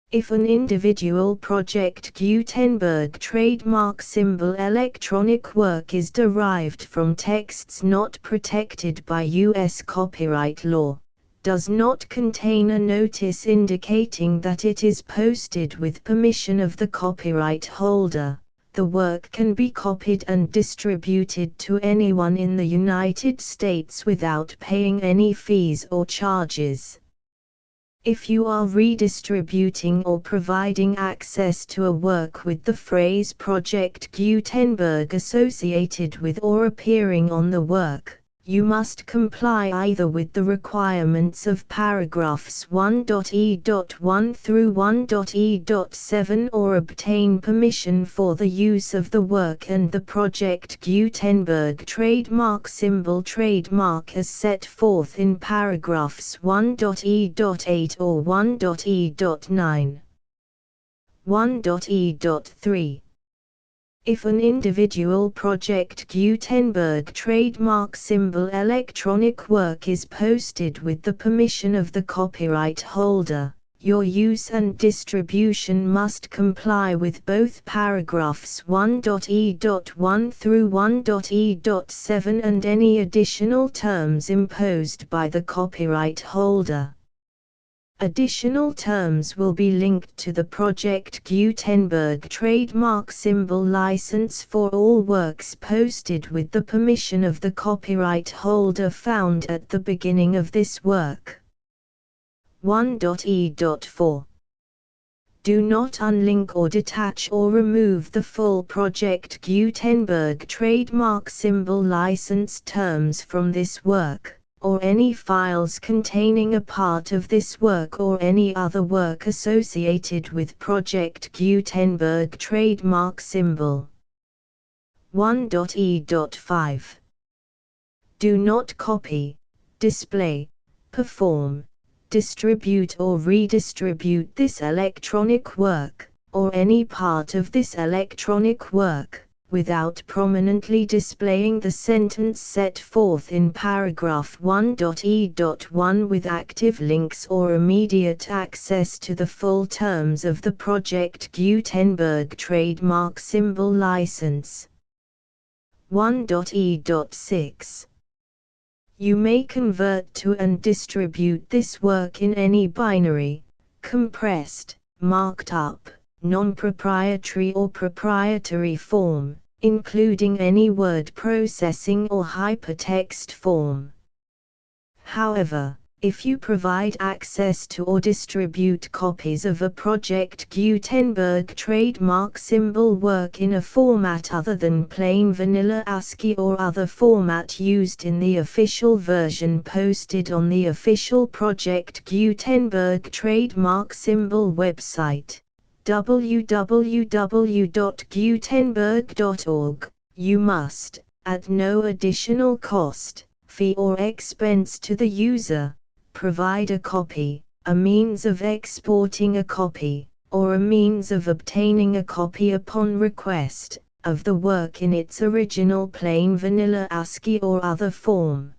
If an individual Project Gutenberg trademark symbol electronic work is derived from texts not protected by U.S. copyright law, does not contain a notice indicating that it is posted with permission of the copyright holder, the work can be copied and distributed to anyone in the United States without paying any fees or charges. If you are redistributing or providing access to a work with the phrase Project Gutenberg associated with or appearing on the work, you must comply either with the requirements of paragraphs 1.e.1 through 1.e.7 or obtain permission for the use of the work and the Project Gutenberg trademark symbol trademark as set forth in paragraphs 1.e.8 or 1.e.9. 1.e.3. If an individual Project Gutenberg trademark symbol electronic work is posted with the permission of the copyright holder, your use and distribution must comply with both paragraphs 1.e.1 through 1.e.7 and any additional terms imposed by the copyright holder. Additional terms will be linked to the Project Gutenberg trademark symbol license for all works posted with the permission of the copyright holder found at the beginning of this work. 1.e.4. Do not unlink or detach or remove the full Project Gutenberg trademark symbol license terms from this work, or any files containing a part of this work or any other work associated with Project Gutenberg trademark symbol. 1.e.5 Do not copy, display, perform, distribute or redistribute this electronic work, or any part of this electronic work, without prominently displaying the sentence set forth in paragraph 1.e.1 with active links or immediate access to the full terms of the Project Gutenberg trademark symbol license. 1.e.6 You may convert to and distribute this work in any binary, compressed, marked up, non-proprietary or proprietary form, including any word processing or hypertext form. However, if you provide access to or distribute copies of a Project Gutenberg trademark symbol work in a format other than plain vanilla ASCII or other format used in the official version posted on the official Project Gutenberg trademark symbol website, www.gutenberg.org, you must, at no additional cost, fee or expense to the user, provide a copy, a means of exporting a copy, or a means of obtaining a copy upon request, of the work in its original plain vanilla ASCII or other form.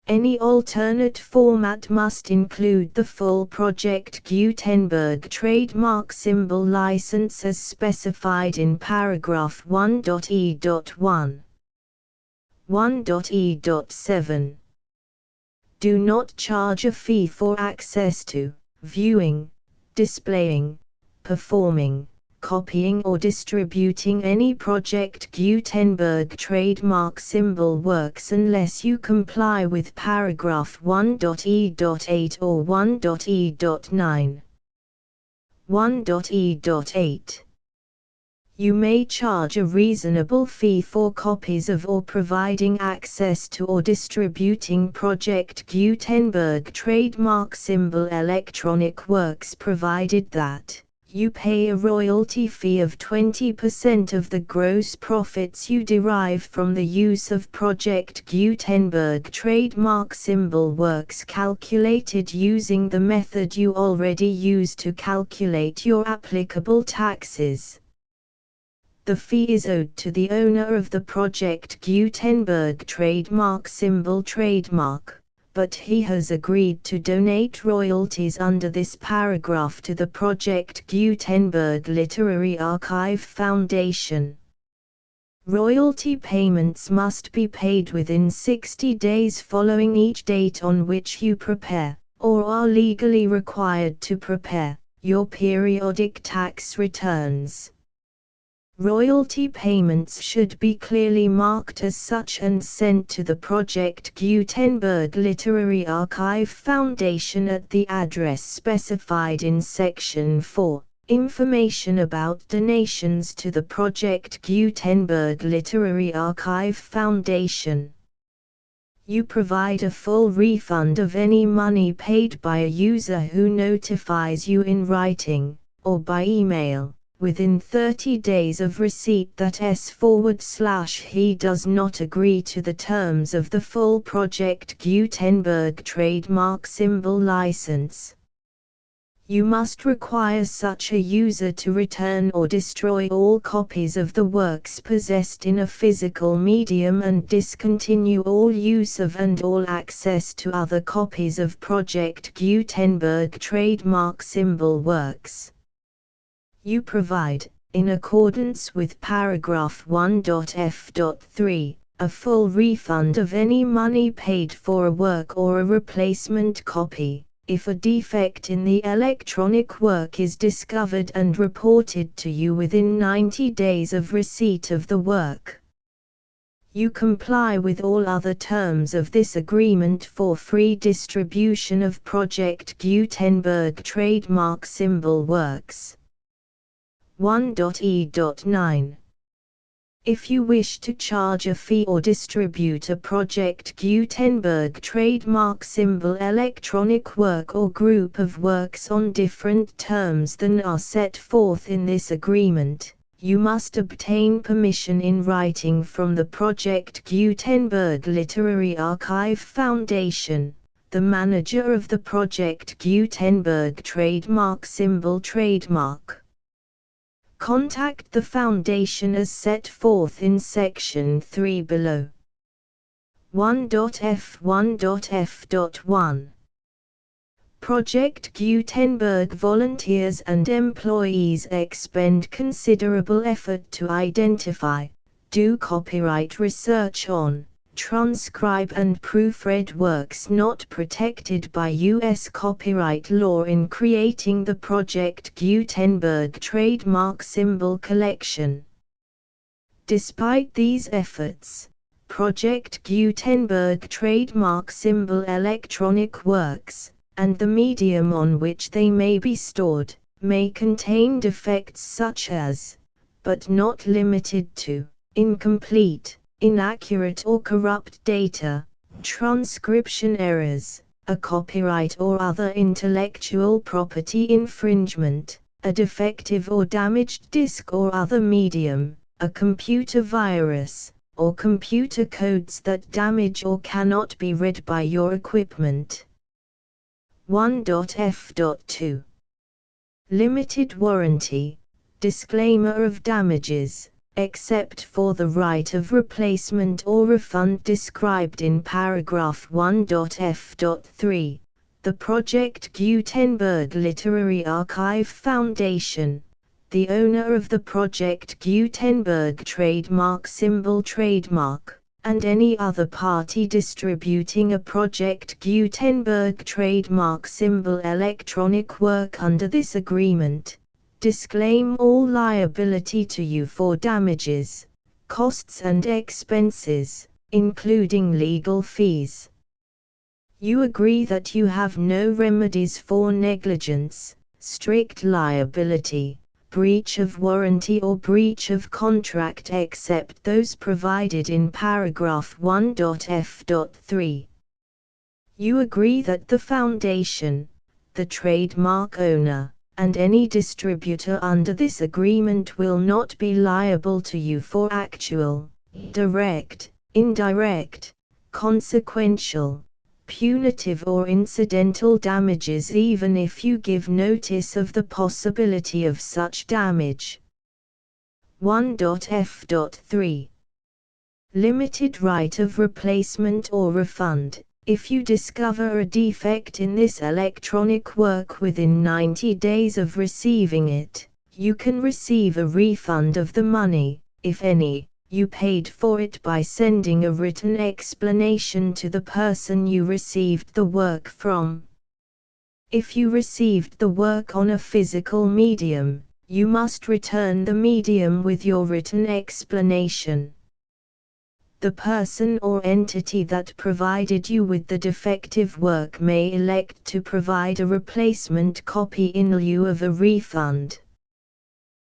Any alternate format must include the full Project Gutenberg trademark symbol license as specified in paragraph 1.e.1. 1.e.7 Do not charge a fee for access to, viewing, displaying, performing, copying or distributing any Project Gutenberg trademark symbol works unless you comply with paragraph 1.e.8 or 1.e.9. 1.e.8 You may charge a reasonable fee for copies of or providing access to or distributing Project Gutenberg trademark symbol electronic works provided that you pay a royalty fee of 20% of the gross profits you derive from the use of Project Gutenberg trademark symbol works calculated using the method you already use to calculate your applicable taxes. The fee is owed to the owner of the Project Gutenberg trademark symbol trademark, but he has agreed to donate royalties under this paragraph to the Project Gutenberg Literary Archive Foundation. Royalty payments must be paid within 60 days following each date on which you prepare, or are legally required to prepare, your periodic tax returns. Royalty payments should be clearly marked as such and sent to the Project Gutenberg Literary Archive Foundation at the address specified in Section 4, Information about donations to the Project Gutenberg Literary Archive Foundation. You provide a full refund of any money paid by a user who notifies you in writing, or by email, within 30 days of receipt that he does not agree to the terms of the full Project Gutenberg trademark symbol license. You must require such a user to return or destroy all copies of the works possessed in a physical medium and discontinue all use of and all access to other copies of Project Gutenberg trademark symbol works. You provide, in accordance with paragraph 1.f.3, a full refund of any money paid for a work or a replacement copy, if a defect in the electronic work is discovered and reported to you within 90 days of receipt of the work. You comply with all other terms of this agreement for free distribution of Project Gutenberg trademark symbol works. 1.e.9 If you wish to charge a fee or distribute a Project Gutenberg trademark symbol electronic work or group of works on different terms than are set forth in this agreement, you must obtain permission in writing from the Project Gutenberg Literary Archive Foundation, the manager of the Project Gutenberg trademark symbol trademark. Contact the Foundation as set forth in Section 3 below. 1.f1.f.1 Project Gutenberg volunteers and employees expend considerable effort to identify, do copyright research on, transcribe and proofread works not protected by U.S. copyright law in creating the Project Gutenberg trademark symbol collection. Despite these efforts, Project Gutenberg trademark symbol electronic works, and the medium on which they may be stored, may contain defects such as, but not limited to, incomplete, inaccurate or corrupt data, transcription errors, a copyright or other intellectual property infringement, a defective or damaged disk or other medium, a computer virus, or computer codes that damage or cannot be read by your equipment. 1.f.2 Limited warranty, disclaimer of damages, except for the right of replacement or refund described in paragraph 1.f.3, the Project Gutenberg Literary Archive Foundation, the owner of the Project Gutenberg trademark symbol trademark, and any other party distributing a Project Gutenberg trademark symbol electronic work under this agreement, disclaim all liability to you for damages, costs and expenses, including legal fees. You agree that you have no remedies for negligence, strict liability, breach of warranty or breach of contract except those provided in paragraph 1.f.3. You agree that the Foundation, the trademark owner, and any distributor under this agreement will not be liable to you for actual, direct, indirect, consequential, punitive or incidental damages even if you give notice of the possibility of such damage. 1.f.3 Limited right of replacement or refund. If you discover a defect in this electronic work within 90 days of receiving it, you can receive a refund of the money, if any, you paid for it by sending a written explanation to the person you received the work from. If you received the work on a physical medium, you must return the medium with your written explanation. The person or entity that provided you with the defective work may elect to provide a replacement copy in lieu of a refund.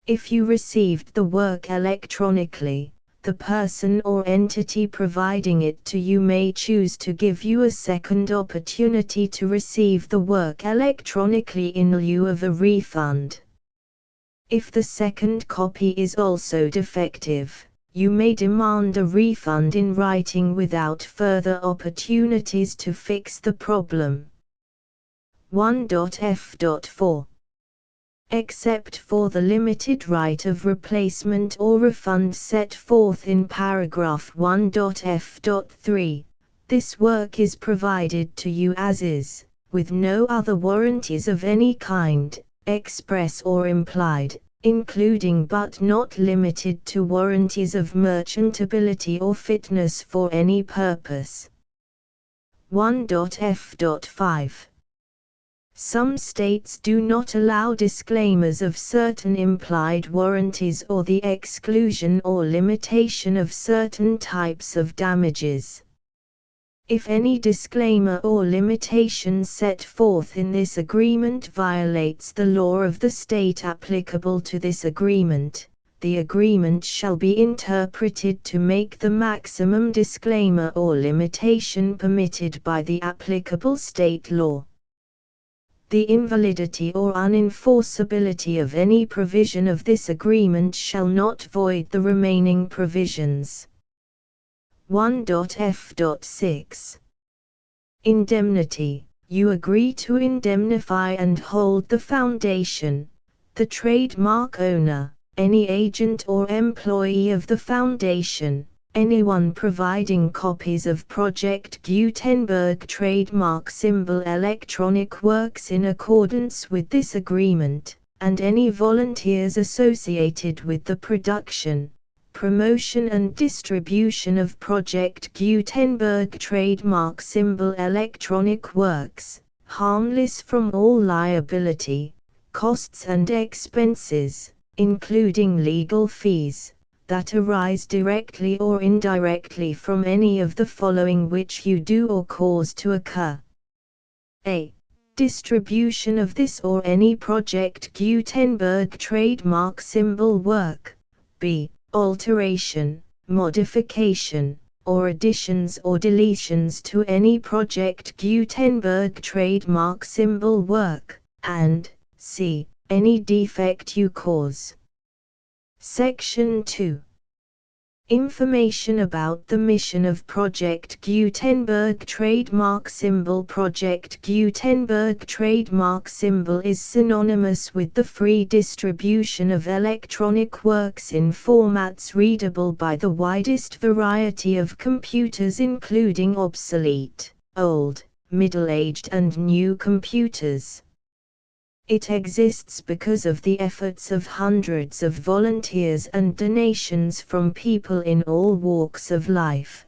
If you received the work electronically, the person or entity providing it to you may choose to give you a second opportunity to receive the work electronically in lieu of a refund. If the second copy is also defective, you may demand a refund in writing without further opportunities to fix the problem. 1.f.4 Except for the limited right of replacement or refund set forth in paragraph 1.f.3, this work is provided to you as is, with no other warranties of any kind, express or implied, including but not limited to warranties of merchantability or fitness for any purpose. 1.f.5 Some states do not allow disclaimers of certain implied warranties or the exclusion or limitation of certain types of damages. If any disclaimer or limitation set forth in this agreement violates the law of the state applicable to this agreement, the agreement shall be interpreted to make the maximum disclaimer or limitation permitted by the applicable state law. The invalidity or unenforceability of any provision of this agreement shall not void the remaining provisions. 1.f.6 Indemnity. You agree to indemnify and hold the foundation, the trademark owner, any agent or employee of the foundation, anyone providing copies of Project Gutenberg trademark symbol electronic works in accordance with this agreement, and any volunteers associated with the production, promotion and distribution of Project Gutenberg trademark symbol electronic works, harmless from all liability, costs and expenses, including legal fees, that arise directly or indirectly from any of the following which you do or cause to occur. A. Distribution of this or any Project Gutenberg trademark symbol work. B. Alteration, modification, or additions or deletions to any Project Gutenberg trademark symbol work, and C. Any defect you cause. Section 2. Information about the mission of Project Gutenberg trademark symbol. Project Gutenberg trademark symbol is synonymous with the free distribution of electronic works in formats readable by the widest variety of computers, including obsolete, old, middle-aged and new computers. It exists because of the efforts of hundreds of volunteers and donations from people in all walks of life.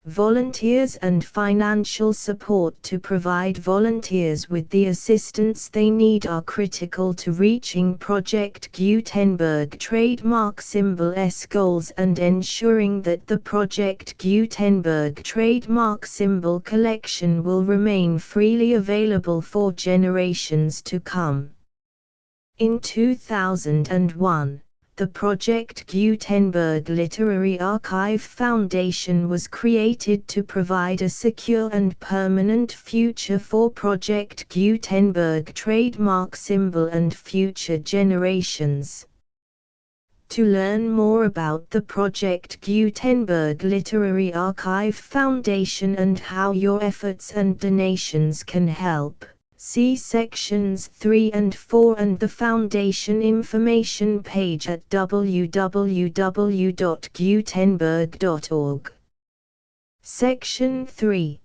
Volunteers and financial support to provide volunteers with the assistance they need are critical to reaching Project Gutenberg trademark symbol's goals and ensuring that the Project Gutenberg trademark symbol collection will remain freely available for generations to come. In 2001, the Project Gutenberg Literary Archive Foundation was created to provide a secure and permanent future for Project Gutenberg trademark symbol and future generations. To learn more about the Project Gutenberg Literary Archive Foundation and how your efforts and donations can help, see sections 3 and 4 and the Foundation information page at www.gutenberg.org. Section 3.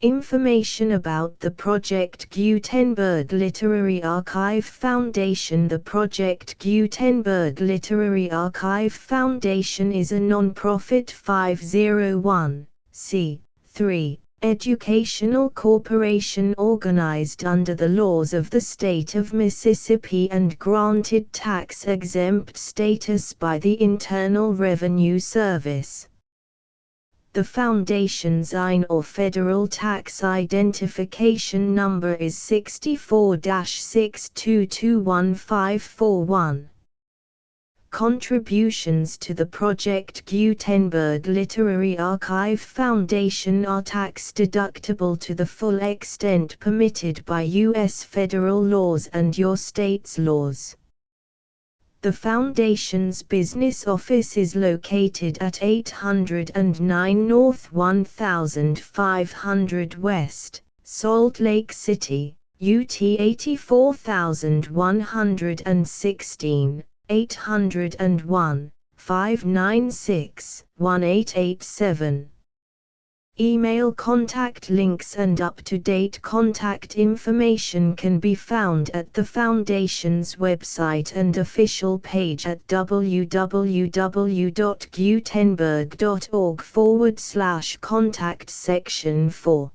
Information about the Project Gutenberg Literary Archive Foundation. The Project Gutenberg Literary Archive Foundation is a non-profit 501(c)(3) educational corporation organized under the laws of the state of Mississippi and granted tax-exempt status by the Internal Revenue Service. The Foundation's IN or Federal Tax Identification Number is 64-6221541. Contributions to the Project Gutenberg Literary Archive Foundation are tax-deductible to the full extent permitted by U.S. federal laws and your state's laws. The Foundation's business office is located at 809 North 1500 West, Salt Lake City, UT 84116. 801-596-1887. Email contact links and up-to-date contact information can be found at the Foundation's website and official page at www.gutenberg.org/contact section 4.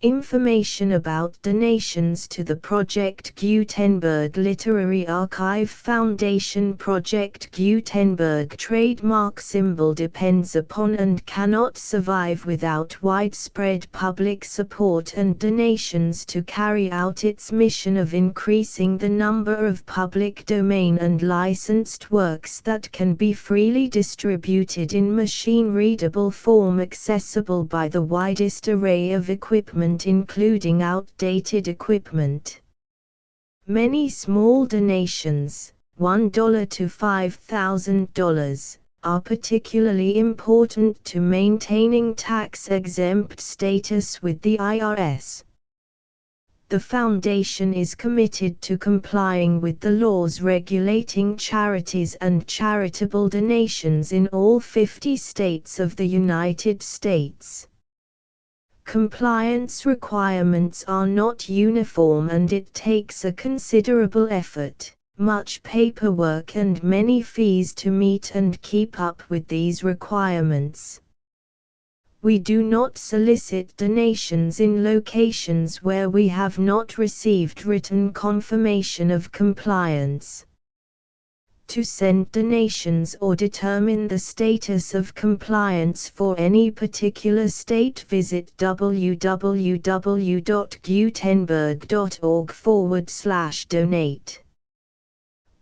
Information about donations to the Project Gutenberg Literary Archive Foundation. Project Gutenberg trademark symbol depends upon and cannot survive without widespread public support and donations to carry out its mission of increasing the number of public domain and licensed works that can be freely distributed in machine-readable form accessible by the widest array of equipment, including outdated equipment. Many small donations, $1 to $5,000, are particularly important to maintaining tax-exempt status with the IRS. The Foundation is committed to complying with the laws regulating charities and charitable donations in all 50 states of the United States. Compliance requirements are not uniform and it takes a considerable effort, much paperwork and many fees to meet and keep up with these requirements. We do not solicit donations in locations where we have not received written confirmation of compliance. To send donations or determine the status of compliance for any particular state, visit www.gutenberg.org/donate.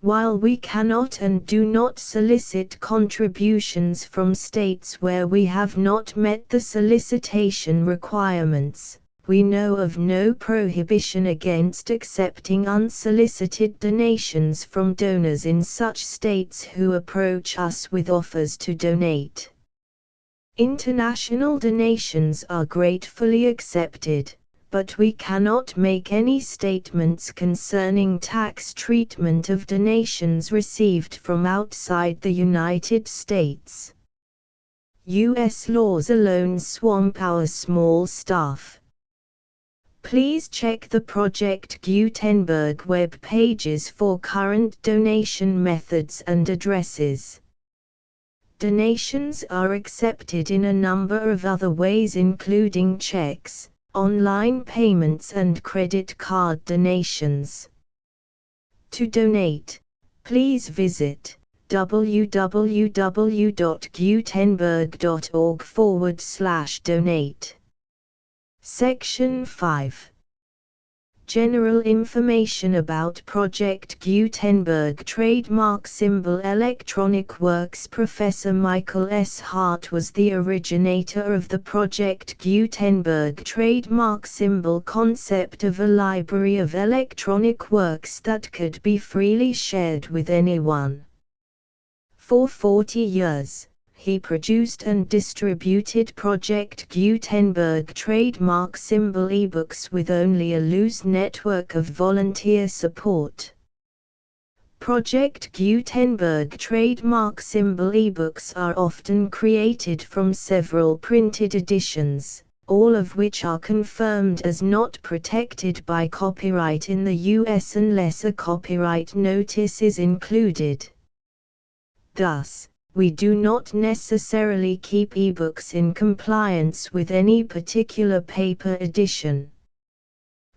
While we cannot and do not solicit contributions from states where we have not met the solicitation requirements, we know of no prohibition against accepting unsolicited donations from donors in such states who approach us with offers to donate. International donations are gratefully accepted, but we cannot make any statements concerning tax treatment of donations received from outside the United States. U.S. laws alone swamp our small staff. Please check the Project Gutenberg web pages for current donation methods and addresses. Donations are accepted in a number of other ways, including checks, online payments and credit card donations. To donate, please visit www.gutenberg.org/donate. Section 5. General information about Project Gutenberg trademark symbol electronic works. Professor Michael S. Hart was the originator of the Project Gutenberg trademark symbol concept of a library of electronic works that could be freely shared with anyone. For 40 years, he produced and distributed Project Gutenberg trademark symbol ebooks with only a loose network of volunteer support. Project Gutenberg trademark symbol ebooks are often created from several printed editions, all of which are confirmed as not protected by copyright in the US unless a copyright notice is included. Thus, we do not necessarily keep ebooks in compliance with any particular paper edition.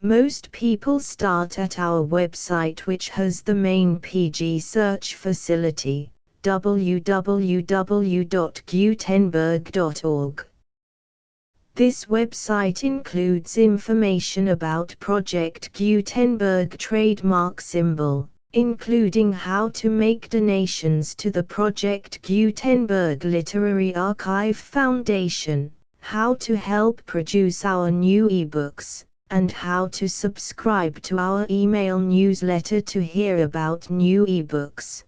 Most people start at our website, which has the main PG search facility, www.gutenberg.org. This website includes information about Project Gutenberg trademark symbol, including how to make donations to the Project Gutenberg Literary Archive Foundation, how to help produce our new ebooks, and how to subscribe to our email newsletter to hear about new ebooks.